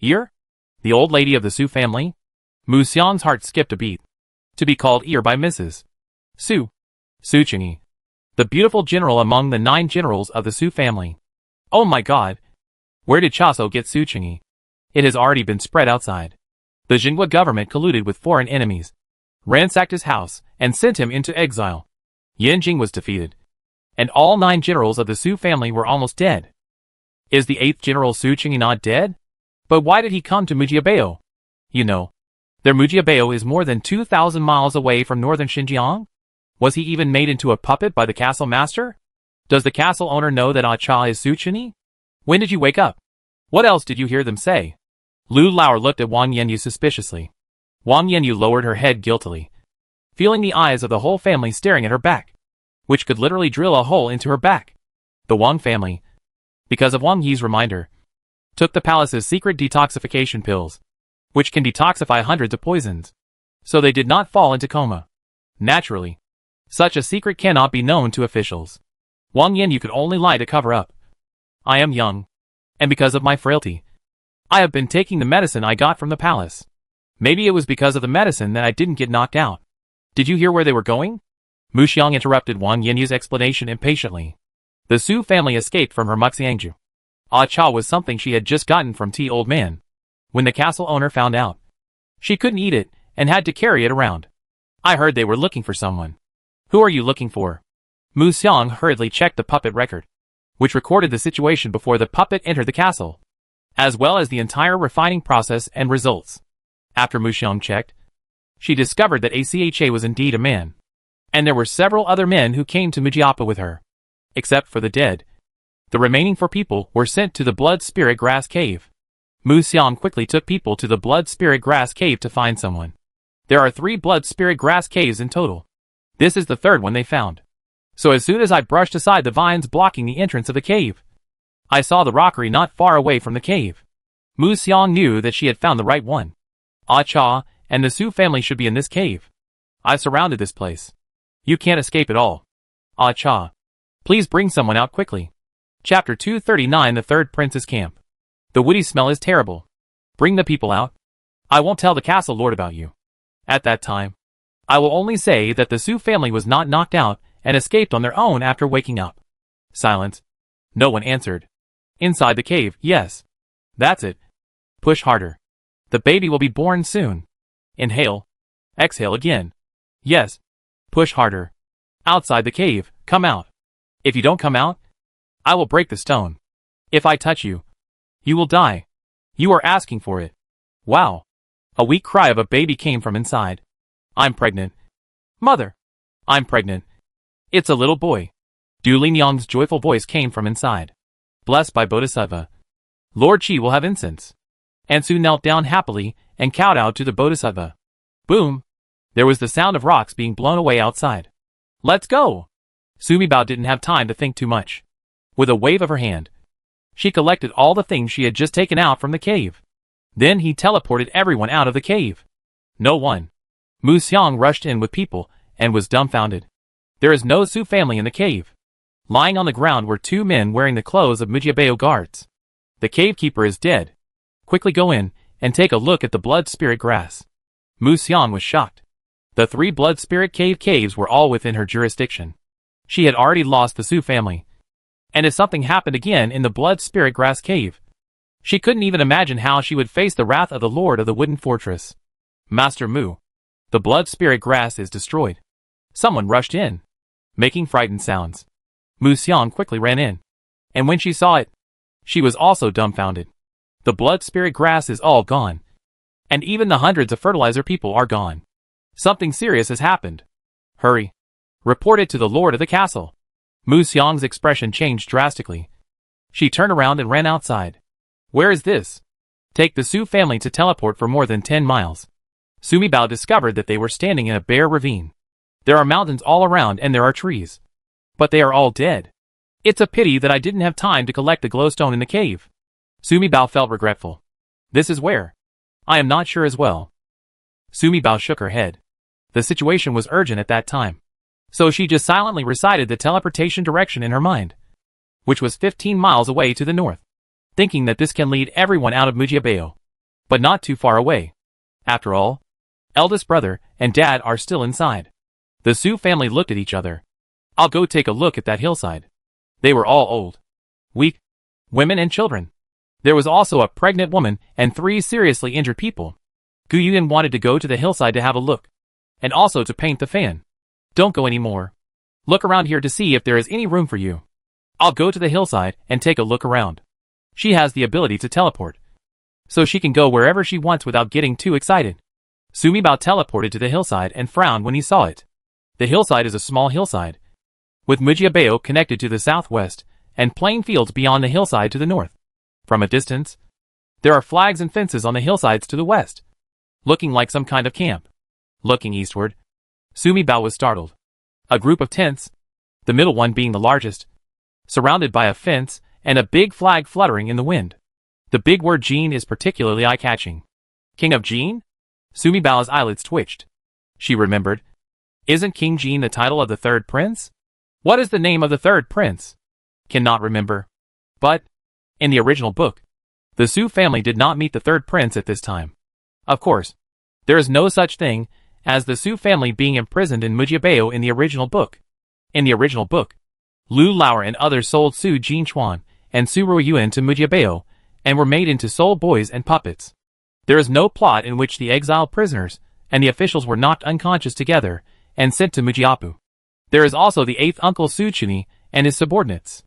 Speaker 1: Ear? The old lady of the Su family? Mu Xiang's heart skipped a beat. To be called Ear by Mrs. Su. Su Qingyi. The beautiful general among the 9 generals of the Su family. Oh my god. Where did Chaso get Su Qingyi? It has already been spread outside. The Jinhua government colluded with foreign enemies, ransacked his house, and sent him into exile. Yan Jing was defeated. And all 9 generals of the Su family were almost dead. Is the 8th general Su Qingyi not dead? But why did he come to Mujiabao? You know, their Mujiabao is more than 2,000 miles away from northern Xinjiang? Was he even made into a puppet by the castle master? Does the castle owner know that Ah Cha is Su Qingyi? When did you wake up? What else did you hear them say? Lu Lao looked at Wang Yanyu suspiciously. Wang Yanyu lowered her head guiltily, feeling the eyes of the whole family staring at her back, which could literally drill a hole into her back. The Wang family, because of Wang Yi's reminder, took the palace's secret detoxification pills, which can detoxify hundreds of poisons. So they did not fall into coma. Naturally, such a secret cannot be known to officials. Wang Yanyu could only lie to cover up. I am young, and because of my frailty, I have been taking the medicine I got from the palace. Maybe it was because of the medicine that I didn't get knocked out. Did you hear where they were going? Mu Xiang interrupted Wang Yinyu's explanation impatiently. The Su family escaped from her Muxiangju. Ah Cha was something she had just gotten from T old man. When the castle owner found out, she couldn't eat it and had to carry it around. I heard they were looking for someone. Who are you looking for? Mu Xiang hurriedly checked the puppet record, which recorded the situation before the puppet entered the castle, as well as the entire refining process and results. After Mu Xiang checked, she discovered that ACHA was indeed a man, and there were several other men who came to Mujiapa with her. Except for the dead, the remaining 4 people were sent to the Blood Spirit Grass Cave. Mu Xiang quickly took people to the Blood Spirit Grass Cave to find someone. There are 3 Blood Spirit Grass Caves in total. This is the 3rd one they found. So as soon as I brushed aside the vines blocking the entrance of the cave, I saw the rockery not far away from the cave. Mu Xiang knew that she had found the right one. Ah Cha and the Su family should be in this cave. I've surrounded this place. You can't escape at all. Ah Cha, please bring someone out quickly. Chapter 239, the 3rd Prince's Camp. The woody smell is terrible. Bring the people out. I won't tell the castle lord about you. At that time, I will only say that the Su family was not knocked out and escaped on their own after waking up. Silence. No one answered. Inside the cave, yes. That's it. Push harder. The baby will be born soon. Inhale. Exhale again. Yes. Push harder. Outside the cave, come out. If you don't come out, I will break the stone. If I touch you, you will die. You are asking for it. Wow. A weak cry of a baby came from inside. I'm pregnant. Mother. I'm pregnant. It's a little boy. Du Linyang's joyful voice came from inside. Blessed by Bodhisattva. Lord Qi will have incense. And Su knelt down happily and kowtowed to the Bodhisattva. Boom! There was the sound of rocks being blown away outside. Let's go! Sumi Bao didn't have time to think too much. With a wave of her hand, she collected all the things she had just taken out from the cave. Then he teleported everyone out of the cave. No one. Mu Xiang rushed in with people and was dumbfounded. There is no Su family in the cave. Lying on the ground were two men wearing the clothes of Mujiabeo guards. The cave keeper is dead. Quickly go in and take a look at the blood spirit grass. Mu Xiang was shocked. The 3 blood spirit caves were all within her jurisdiction. She had already lost the Su family. And if something happened again in the blood spirit grass cave, she couldn't even imagine how she would face the wrath of the Lord of the Wooden Fortress. Master Mu. The blood spirit grass is destroyed. Someone rushed in, making frightened sounds. Mu Xiang quickly ran in. And when she saw it, she was also dumbfounded. The blood spirit grass is all gone. And even the hundreds of fertilizer people are gone. Something serious has happened. Hurry. Report it to the Lord of the castle. Mu Xiang's expression changed drastically. She turned around and ran outside. Where is this? Take the Su family to teleport for more than 10 miles. Sumi Bao discovered that they were standing in a bare ravine. There are mountains all around and there are trees. But they are all dead. It's a pity that I didn't have time to collect the glowstone in the cave. Sumi Bao felt regretful. This is where? I am not sure as well. Sumi Bao shook her head. The situation was urgent at that time. So she just silently recited the teleportation direction in her mind, which was 15 miles away to the north, thinking that this can lead everyone out of Mujiabeo, but not too far away. After all, eldest brother and dad are still inside. The Su family looked at each other. I'll go take a look at that hillside. They were all old, weak, women and children. There was also a pregnant woman and 3 seriously injured people. Gu Yuan wanted to go to the hillside to have a look, and also to paint the fan. Don't go anymore. Look around here to see if there is any room for you. I'll go to the hillside and take a look around. She has the ability to teleport, so she can go wherever she wants without getting too excited. Sumi Bao teleported to the hillside and frowned when he saw it. The hillside is a small hillside, with Mujiabeo connected to the southwest, and plain fields beyond the hillside to the north. From a distance, there are flags and fences on the hillsides to the west, looking like some kind of camp. Looking eastward, Sumi Bao was startled. A group of tents, the middle one being the largest, surrounded by a fence and a big flag fluttering in the wind. The big word Jin is particularly eye-catching. King of Jin? Sumi Bao's eyelids twitched. She remembered. Isn't King Jin the title of the 3rd prince? What is the name of the 3rd prince? Cannot remember. But, in the original book, the Su family did not meet the 3rd prince at this time. Of course, there is no such thing as the Su family being imprisoned in Mujiabeo in the original book. In the original book, Lu Lauer and others sold Su Jinchuan and Su Ruoyuan to Mujiabeo and were made into soul boys and puppets. There is no plot in which the exiled prisoners and the officials were knocked unconscious together and sent to Mujiapu. There is also the 8th uncle Su Chunyi and his subordinates.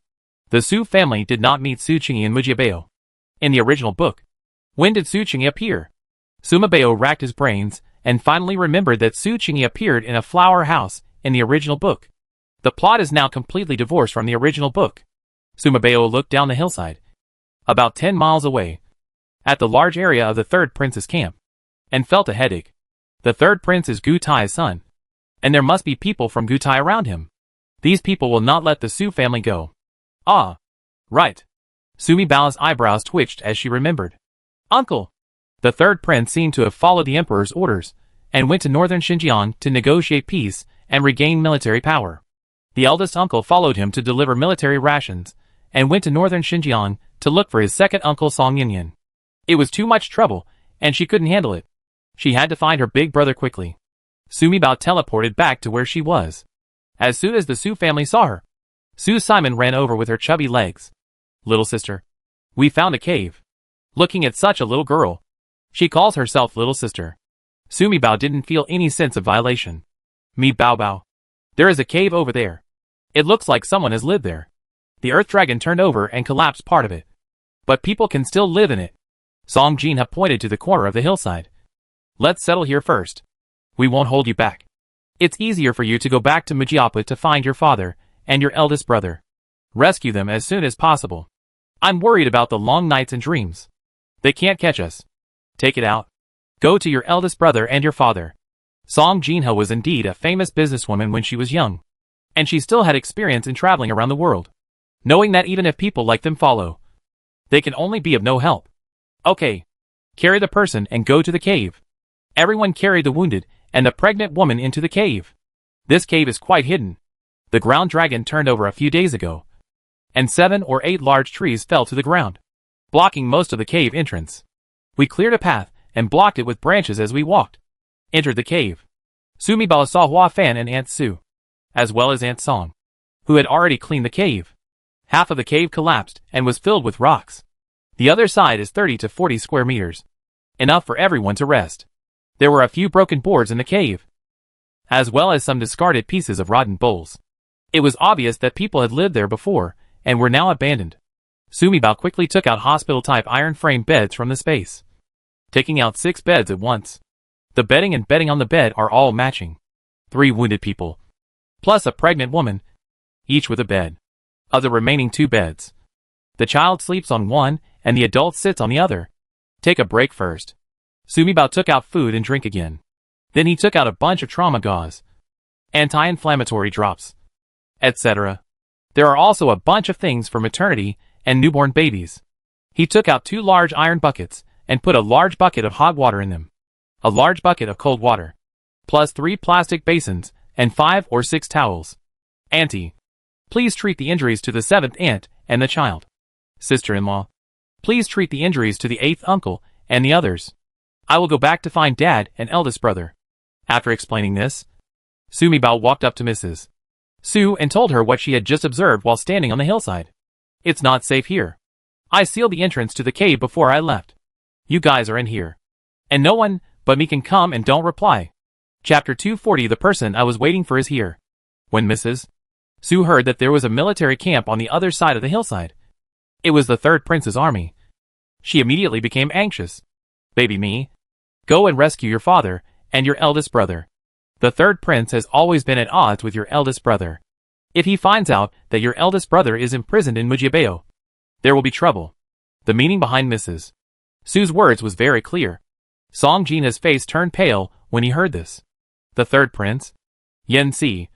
Speaker 1: The Su family did not meet Su Chunyi in Mujiabeo. In the original book, when did Su Chunyi appear? Suma Bao racked his brains and finally remembered that Su Chunyi appeared in a flower house in the original book. The plot is now completely divorced from the original book. Suma Bao looked down the hillside, about 10 miles away, at the large area of the 3rd prince's camp, and felt a headache. The 3rd prince is Gu Tai's son, and there must be people from Gu Tai around him. These people will not let the Su family go. Ah, right. Sumi Bao's eyebrows twitched as she remembered. Uncle! The 3rd prince seemed to have followed the emperor's orders and went to northern Xinjiang to negotiate peace and regain military power. The eldest uncle followed him to deliver military rations and went to northern Xinjiang to look for his 2nd uncle Song Yinyan. It was too much trouble, and she couldn't handle it. She had to find her big brother quickly. Sumi Bao teleported back to where she was. As soon as the Su family saw her, Su Simon ran over with her chubby legs. Little sister, we found a cave. Looking at such a little girl, She calls herself little sister. Sumi Bao didn't feel any sense of violation. Me Bao Bao. There is a cave over there. It looks like someone has lived there. The earth dragon turned over and collapsed part of it. But people can still live in it. Song Jinha pointed to the corner of the hillside. Let's settle here first. We won't hold you back. It's easier for you to go back to Mujiapa to find your father and your eldest brother. Rescue them as soon as possible. I'm worried about the long nights and dreams. They can't catch us. Take it out. Go to your eldest brother and your father. Song Jinha was indeed a famous businesswoman when she was young. And she still had experience in traveling around the world. Knowing that even if people like them follow, they can only be of no help. Okay. Carry the person and go to the cave. Everyone carried the wounded and the pregnant woman into the cave. This cave is quite hidden. The ground dragon turned over a few days ago. And 7 or 8 large trees fell to the ground, blocking most of the cave entrance. We cleared a path and blocked it with branches as we walked. Entered the cave. Sumi Bao saw Hua Fan and Aunt Su, as well as Aunt Song, who had already cleaned the cave. Half of the cave collapsed and was filled with rocks. The other side is 30 to 40 square meters. Enough for everyone to rest. There were a few broken boards in the cave, as well as some discarded pieces of rotten bowls. It was obvious that people had lived there before and were now abandoned. Sumi Bao quickly took out hospital-type iron frame beds from the space, taking out 6 beds at once. The bedding and bedding on the bed are all matching. 3 wounded people, plus a pregnant woman, each with a bed. Of the remaining 2 beds, the child sleeps on one and the adult sits on the other. Take a break first. Sumi Bao took out food and drink again. Then he took out a bunch of trauma gauze, anti-inflammatory drops, etc. There are also a bunch of things for maternity and newborn babies. He took out 2 large iron buckets and put a large bucket of hot water in them, a large bucket of cold water, plus 3 plastic basins and 5 or 6 towels. Auntie, please treat the injuries to the 7th aunt and the child. Sister-in-law, please treat the injuries to the 8th uncle and the others. I will go back to find dad and eldest brother. After explaining this, Sumi Bao walked up to Mrs. Su and told her what she had just observed while standing on the hillside. It's not safe here. I sealed the entrance to the cave before I left. You guys are in here. And no one but me can come and don't reply. Chapter 240. The person I was waiting for is here. When Mrs. Su heard that there was a military camp on the other side of the hillside, it was the 3rd Prince's army, she immediately became anxious. Baby me, go and rescue your father and your eldest brother. The 3rd Prince has always been at odds with your eldest brother. If he finds out that your eldest brother is imprisoned in Mujiabeo, there will be trouble. The meaning behind Mrs. Su's words was very clear. Song Jinha's face turned pale when he heard this. The 3rd Prince, Yen Si,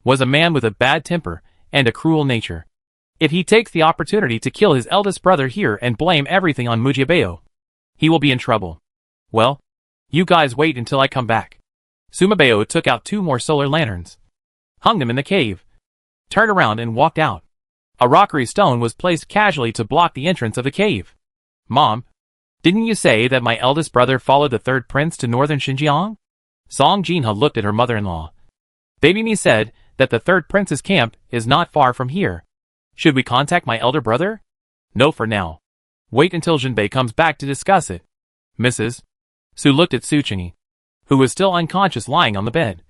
Speaker 1: was a man with a bad temper and a cruel nature. If he takes the opportunity to kill his eldest brother here and blame everything on Mujiabeo, he will be in trouble. Well, you guys wait until I come back. Sumabeo took out 2 more solar lanterns, hung them in the cave, turned around and walked out. A rockery stone was placed casually to block the entrance of the cave. Mom, didn't you say that my eldest brother followed the 3rd Prince to northern Xinjiang? Song Jinha looked at her mother-in-law. Baby me said that the 3rd Prince's camp is not far from here. Should we contact my elder brother? No, for now. Wait until Jinbei comes back to discuss it. Mrs. Su looked at Su Chingy, who was still unconscious lying on the bed,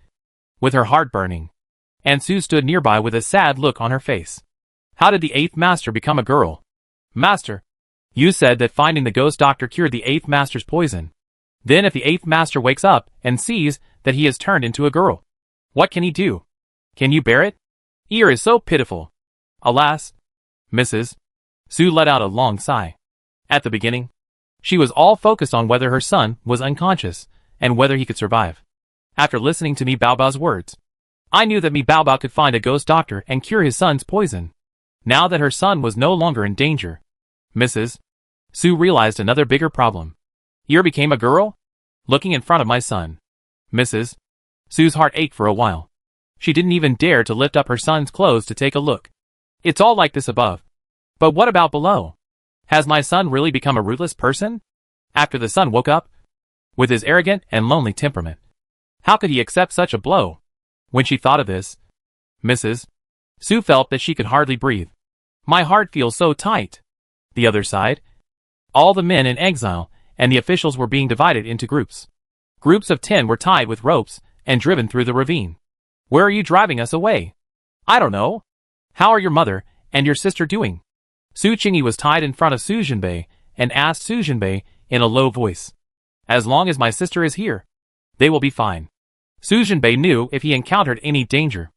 Speaker 1: with her heart burning. And Su stood nearby with a sad look on her face. How did the 8th master become a girl? Master, you said that finding the ghost doctor cured the 8th master's poison. Then if the 8th master wakes up and sees that he has turned into a girl, what can he do? Can you bear it? Ear is so pitiful. Alas. Mrs. Su let out a long sigh. At the beginning, she was all focused on whether her son was unconscious and whether he could survive. After listening to Mi Bao Bao's words, I knew that Mi Bao Bao could find a ghost doctor and cure his son's poison. Now that her son was no longer in danger, Mrs. Su realized another bigger problem. Ear became a girl? Looking in front of my son. Mrs. Su's heart ached for a while. She didn't even dare to lift up her son's clothes to take a look. It's all like this above. But what about below? Has my son really become a ruthless person? After the son woke up, with his arrogant and lonely temperament, how could he accept such a blow? When she thought of this, Mrs. Su felt that she could hardly breathe. My heart feels so tight. The other side, all the men in exile and the officials were being divided into groups. Groups of 10 were tied with ropes and driven through the ravine. Where are you driving us away? I don't know. How are your mother and your sister doing? Su Qingyi was tied in front of Su Jinbei and asked Su Jinbei in a low voice. As long as my sister is here, they will be fine. Su Jinbei knew if he encountered any danger,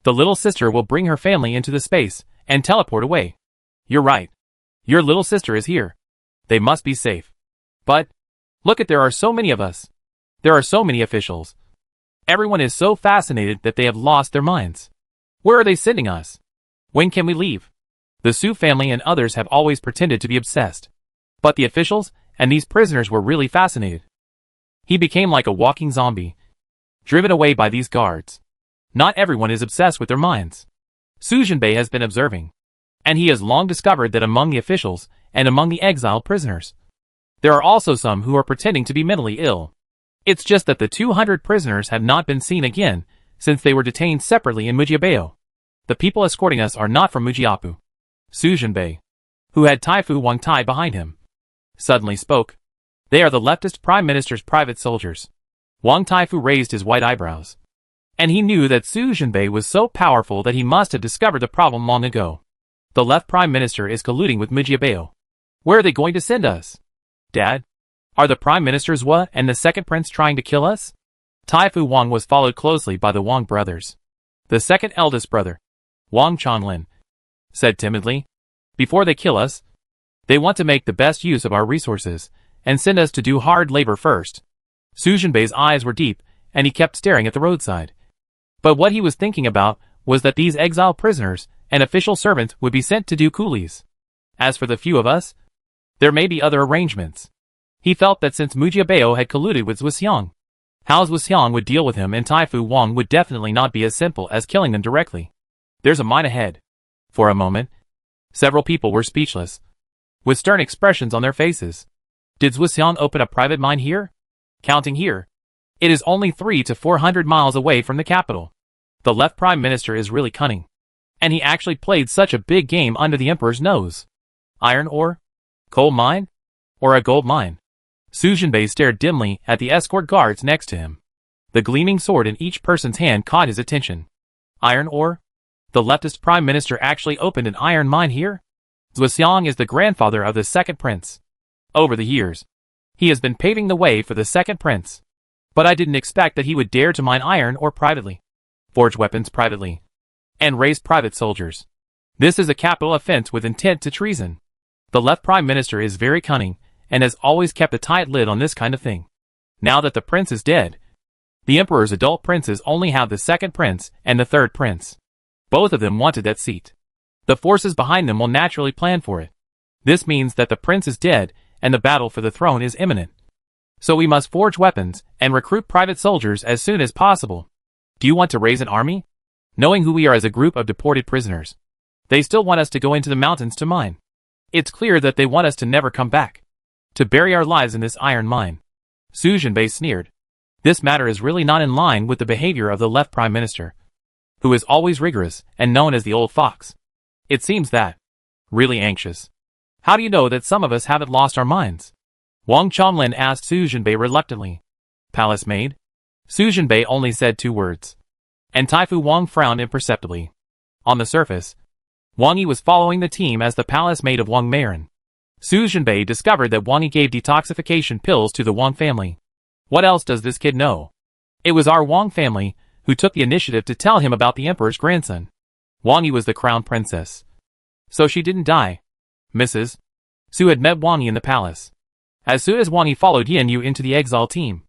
Speaker 1: the little sister will bring her family into the space and teleport away. You're right. Your little sister is here. They must be safe. But, look at there are so many of us. There are so many officials. Everyone is so fascinated that they have lost their minds. Where are they sending us? When can we leave? The Su family and others have always pretended to be obsessed. But the officials and these prisoners were really fascinated. He became like a walking zombie, driven away by these guards. Not everyone is obsessed with their minds. Su Jinbei has been observing, and he has long discovered that among the officials and among the exile prisoners, there are also some who are pretending to be mentally ill. It's just that the 200 prisoners have not been seen again since they were detained separately in Mujiabao. The people escorting us are not from Mujiapu. Su Jinbei, who had Taifu Wang tied behind him, suddenly spoke. They are the leftist prime minister's private soldiers. Wang Taifu raised his white eyebrows, and he knew that Su Jinbei was so powerful that he must have discovered the problem long ago. The left prime minister is colluding with Mujiabao. Where are they going to send us? Dad? Are the prime ministers Hua and the second prince trying to kill us? Taifu Wang was followed closely by the Wang brothers. The second eldest brother, Wang Changlin, said timidly, before they kill us, they want to make the best use of our resources and send us to do hard labor first. Su Jinbei's eyes were deep, and he kept staring at the roadside. But what he was thinking about was that these exile prisoners and official servants would be sent to do coolies. As for the few of us, there may be other arrangements. He felt that since Mujiabao had colluded with Zhuxiang, how Zhuxiang would deal with him and Taifu Wang would definitely not be as simple as killing them directly. There's a mine ahead. For a moment, several people were speechless, with stern expressions on their faces. Did Zhuxiang open a private mine here? Counting here, it is only 300 to 400 miles away from the capital. The left prime minister is really cunning, and he actually played such a big game under the emperor's nose. Iron ore? Coal mine? Or a gold mine? Su Jinbei stared dimly at the escort guards next to him. The gleaming sword in each person's hand caught his attention. Iron ore? The leftist prime minister actually opened an iron mine here? Zhuxiang is the grandfather of the second prince. Over the years, he has been paving the way for the second prince. But I didn't expect that he would dare to mine iron ore privately, forge weapons privately, and raise private soldiers. This is a capital offense with intent to treason. The left prime minister is very cunning and has always kept a tight lid on this kind of thing. Now that the prince is dead, the emperor's adult princes only have the second prince and the third prince. Both of them wanted that seat. The forces behind them will naturally plan for it. This means that the prince is dead and the battle for the throne is imminent. So we must forge weapons and recruit private soldiers as soon as possible. Do you want to raise an army? Knowing who we are as a group of deported prisoners, they still want us to go into the mountains to mine. It's clear that they want us to never come back, to bury our lives in this iron mine. Su Jinbei sneered. This matter is really not in line with the behavior of the left prime minister, who is always rigorous and known as the old fox. It seems that, really anxious. How do you know that some of us haven't lost our minds? Wang Changlin asked Su Jinbei reluctantly. Palace maid? Su Jinbei only said 2 words. And Taifu Wang frowned imperceptibly. On the surface, Wang Yi was following the team as the palace maid of Wang Meiren. Su Jinbei discovered that Wang Yi gave detoxification pills to the Wang family. What else does this kid know? It was our Wang family who took the initiative to tell him about the emperor's grandson. Wang Yi was the crown princess. So she didn't die. Mrs. Su had met Wang Yi in the palace. As soon as Wang Yi followed Yin Yu into the Exile team,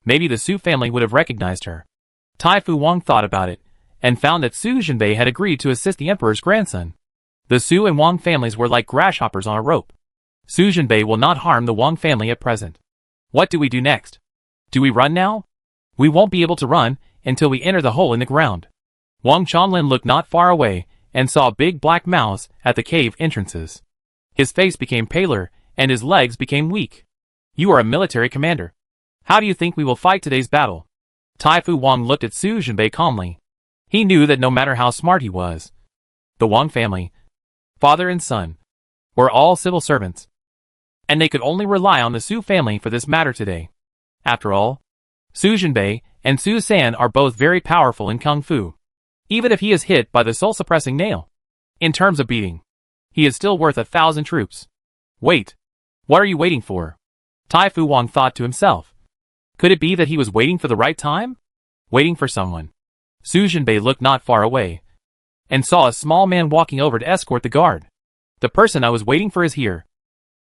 Speaker 1: maybe the Su family would have recognized her. Taifu Wang thought about it, and found that Su Jinbei had agreed to assist the emperor's grandson. The Su and Wang families were like grasshoppers on a rope. Su Jinbei will not harm the Wang family at present. What do we do next? Do we run now? We won't be able to run until we enter the hole in the ground. Wang Changlin looked not far away and saw big black mouths at the cave entrances. His face became paler and his legs became weak. You are a military commander. How do you think we will fight today's battle? Taifu Wang looked at Su Jinbei calmly. He knew that no matter how smart he was, the Wang family, father and son, were all civil servants. and they could only rely on the Su family for this matter today. After all, Su Jinbei and Su San are both very powerful in Kung Fu. Even if he is hit by the soul-suppressing nail, in terms of beating, he is still worth 1,000 troops. Wait. What are you waiting for? Tai Fu Wang thought to himself. Could it be that he was waiting for the right time? Waiting for someone. Su Jinbei looked not far away, and saw a small man walking over to escort the guard. The person I was waiting for is here,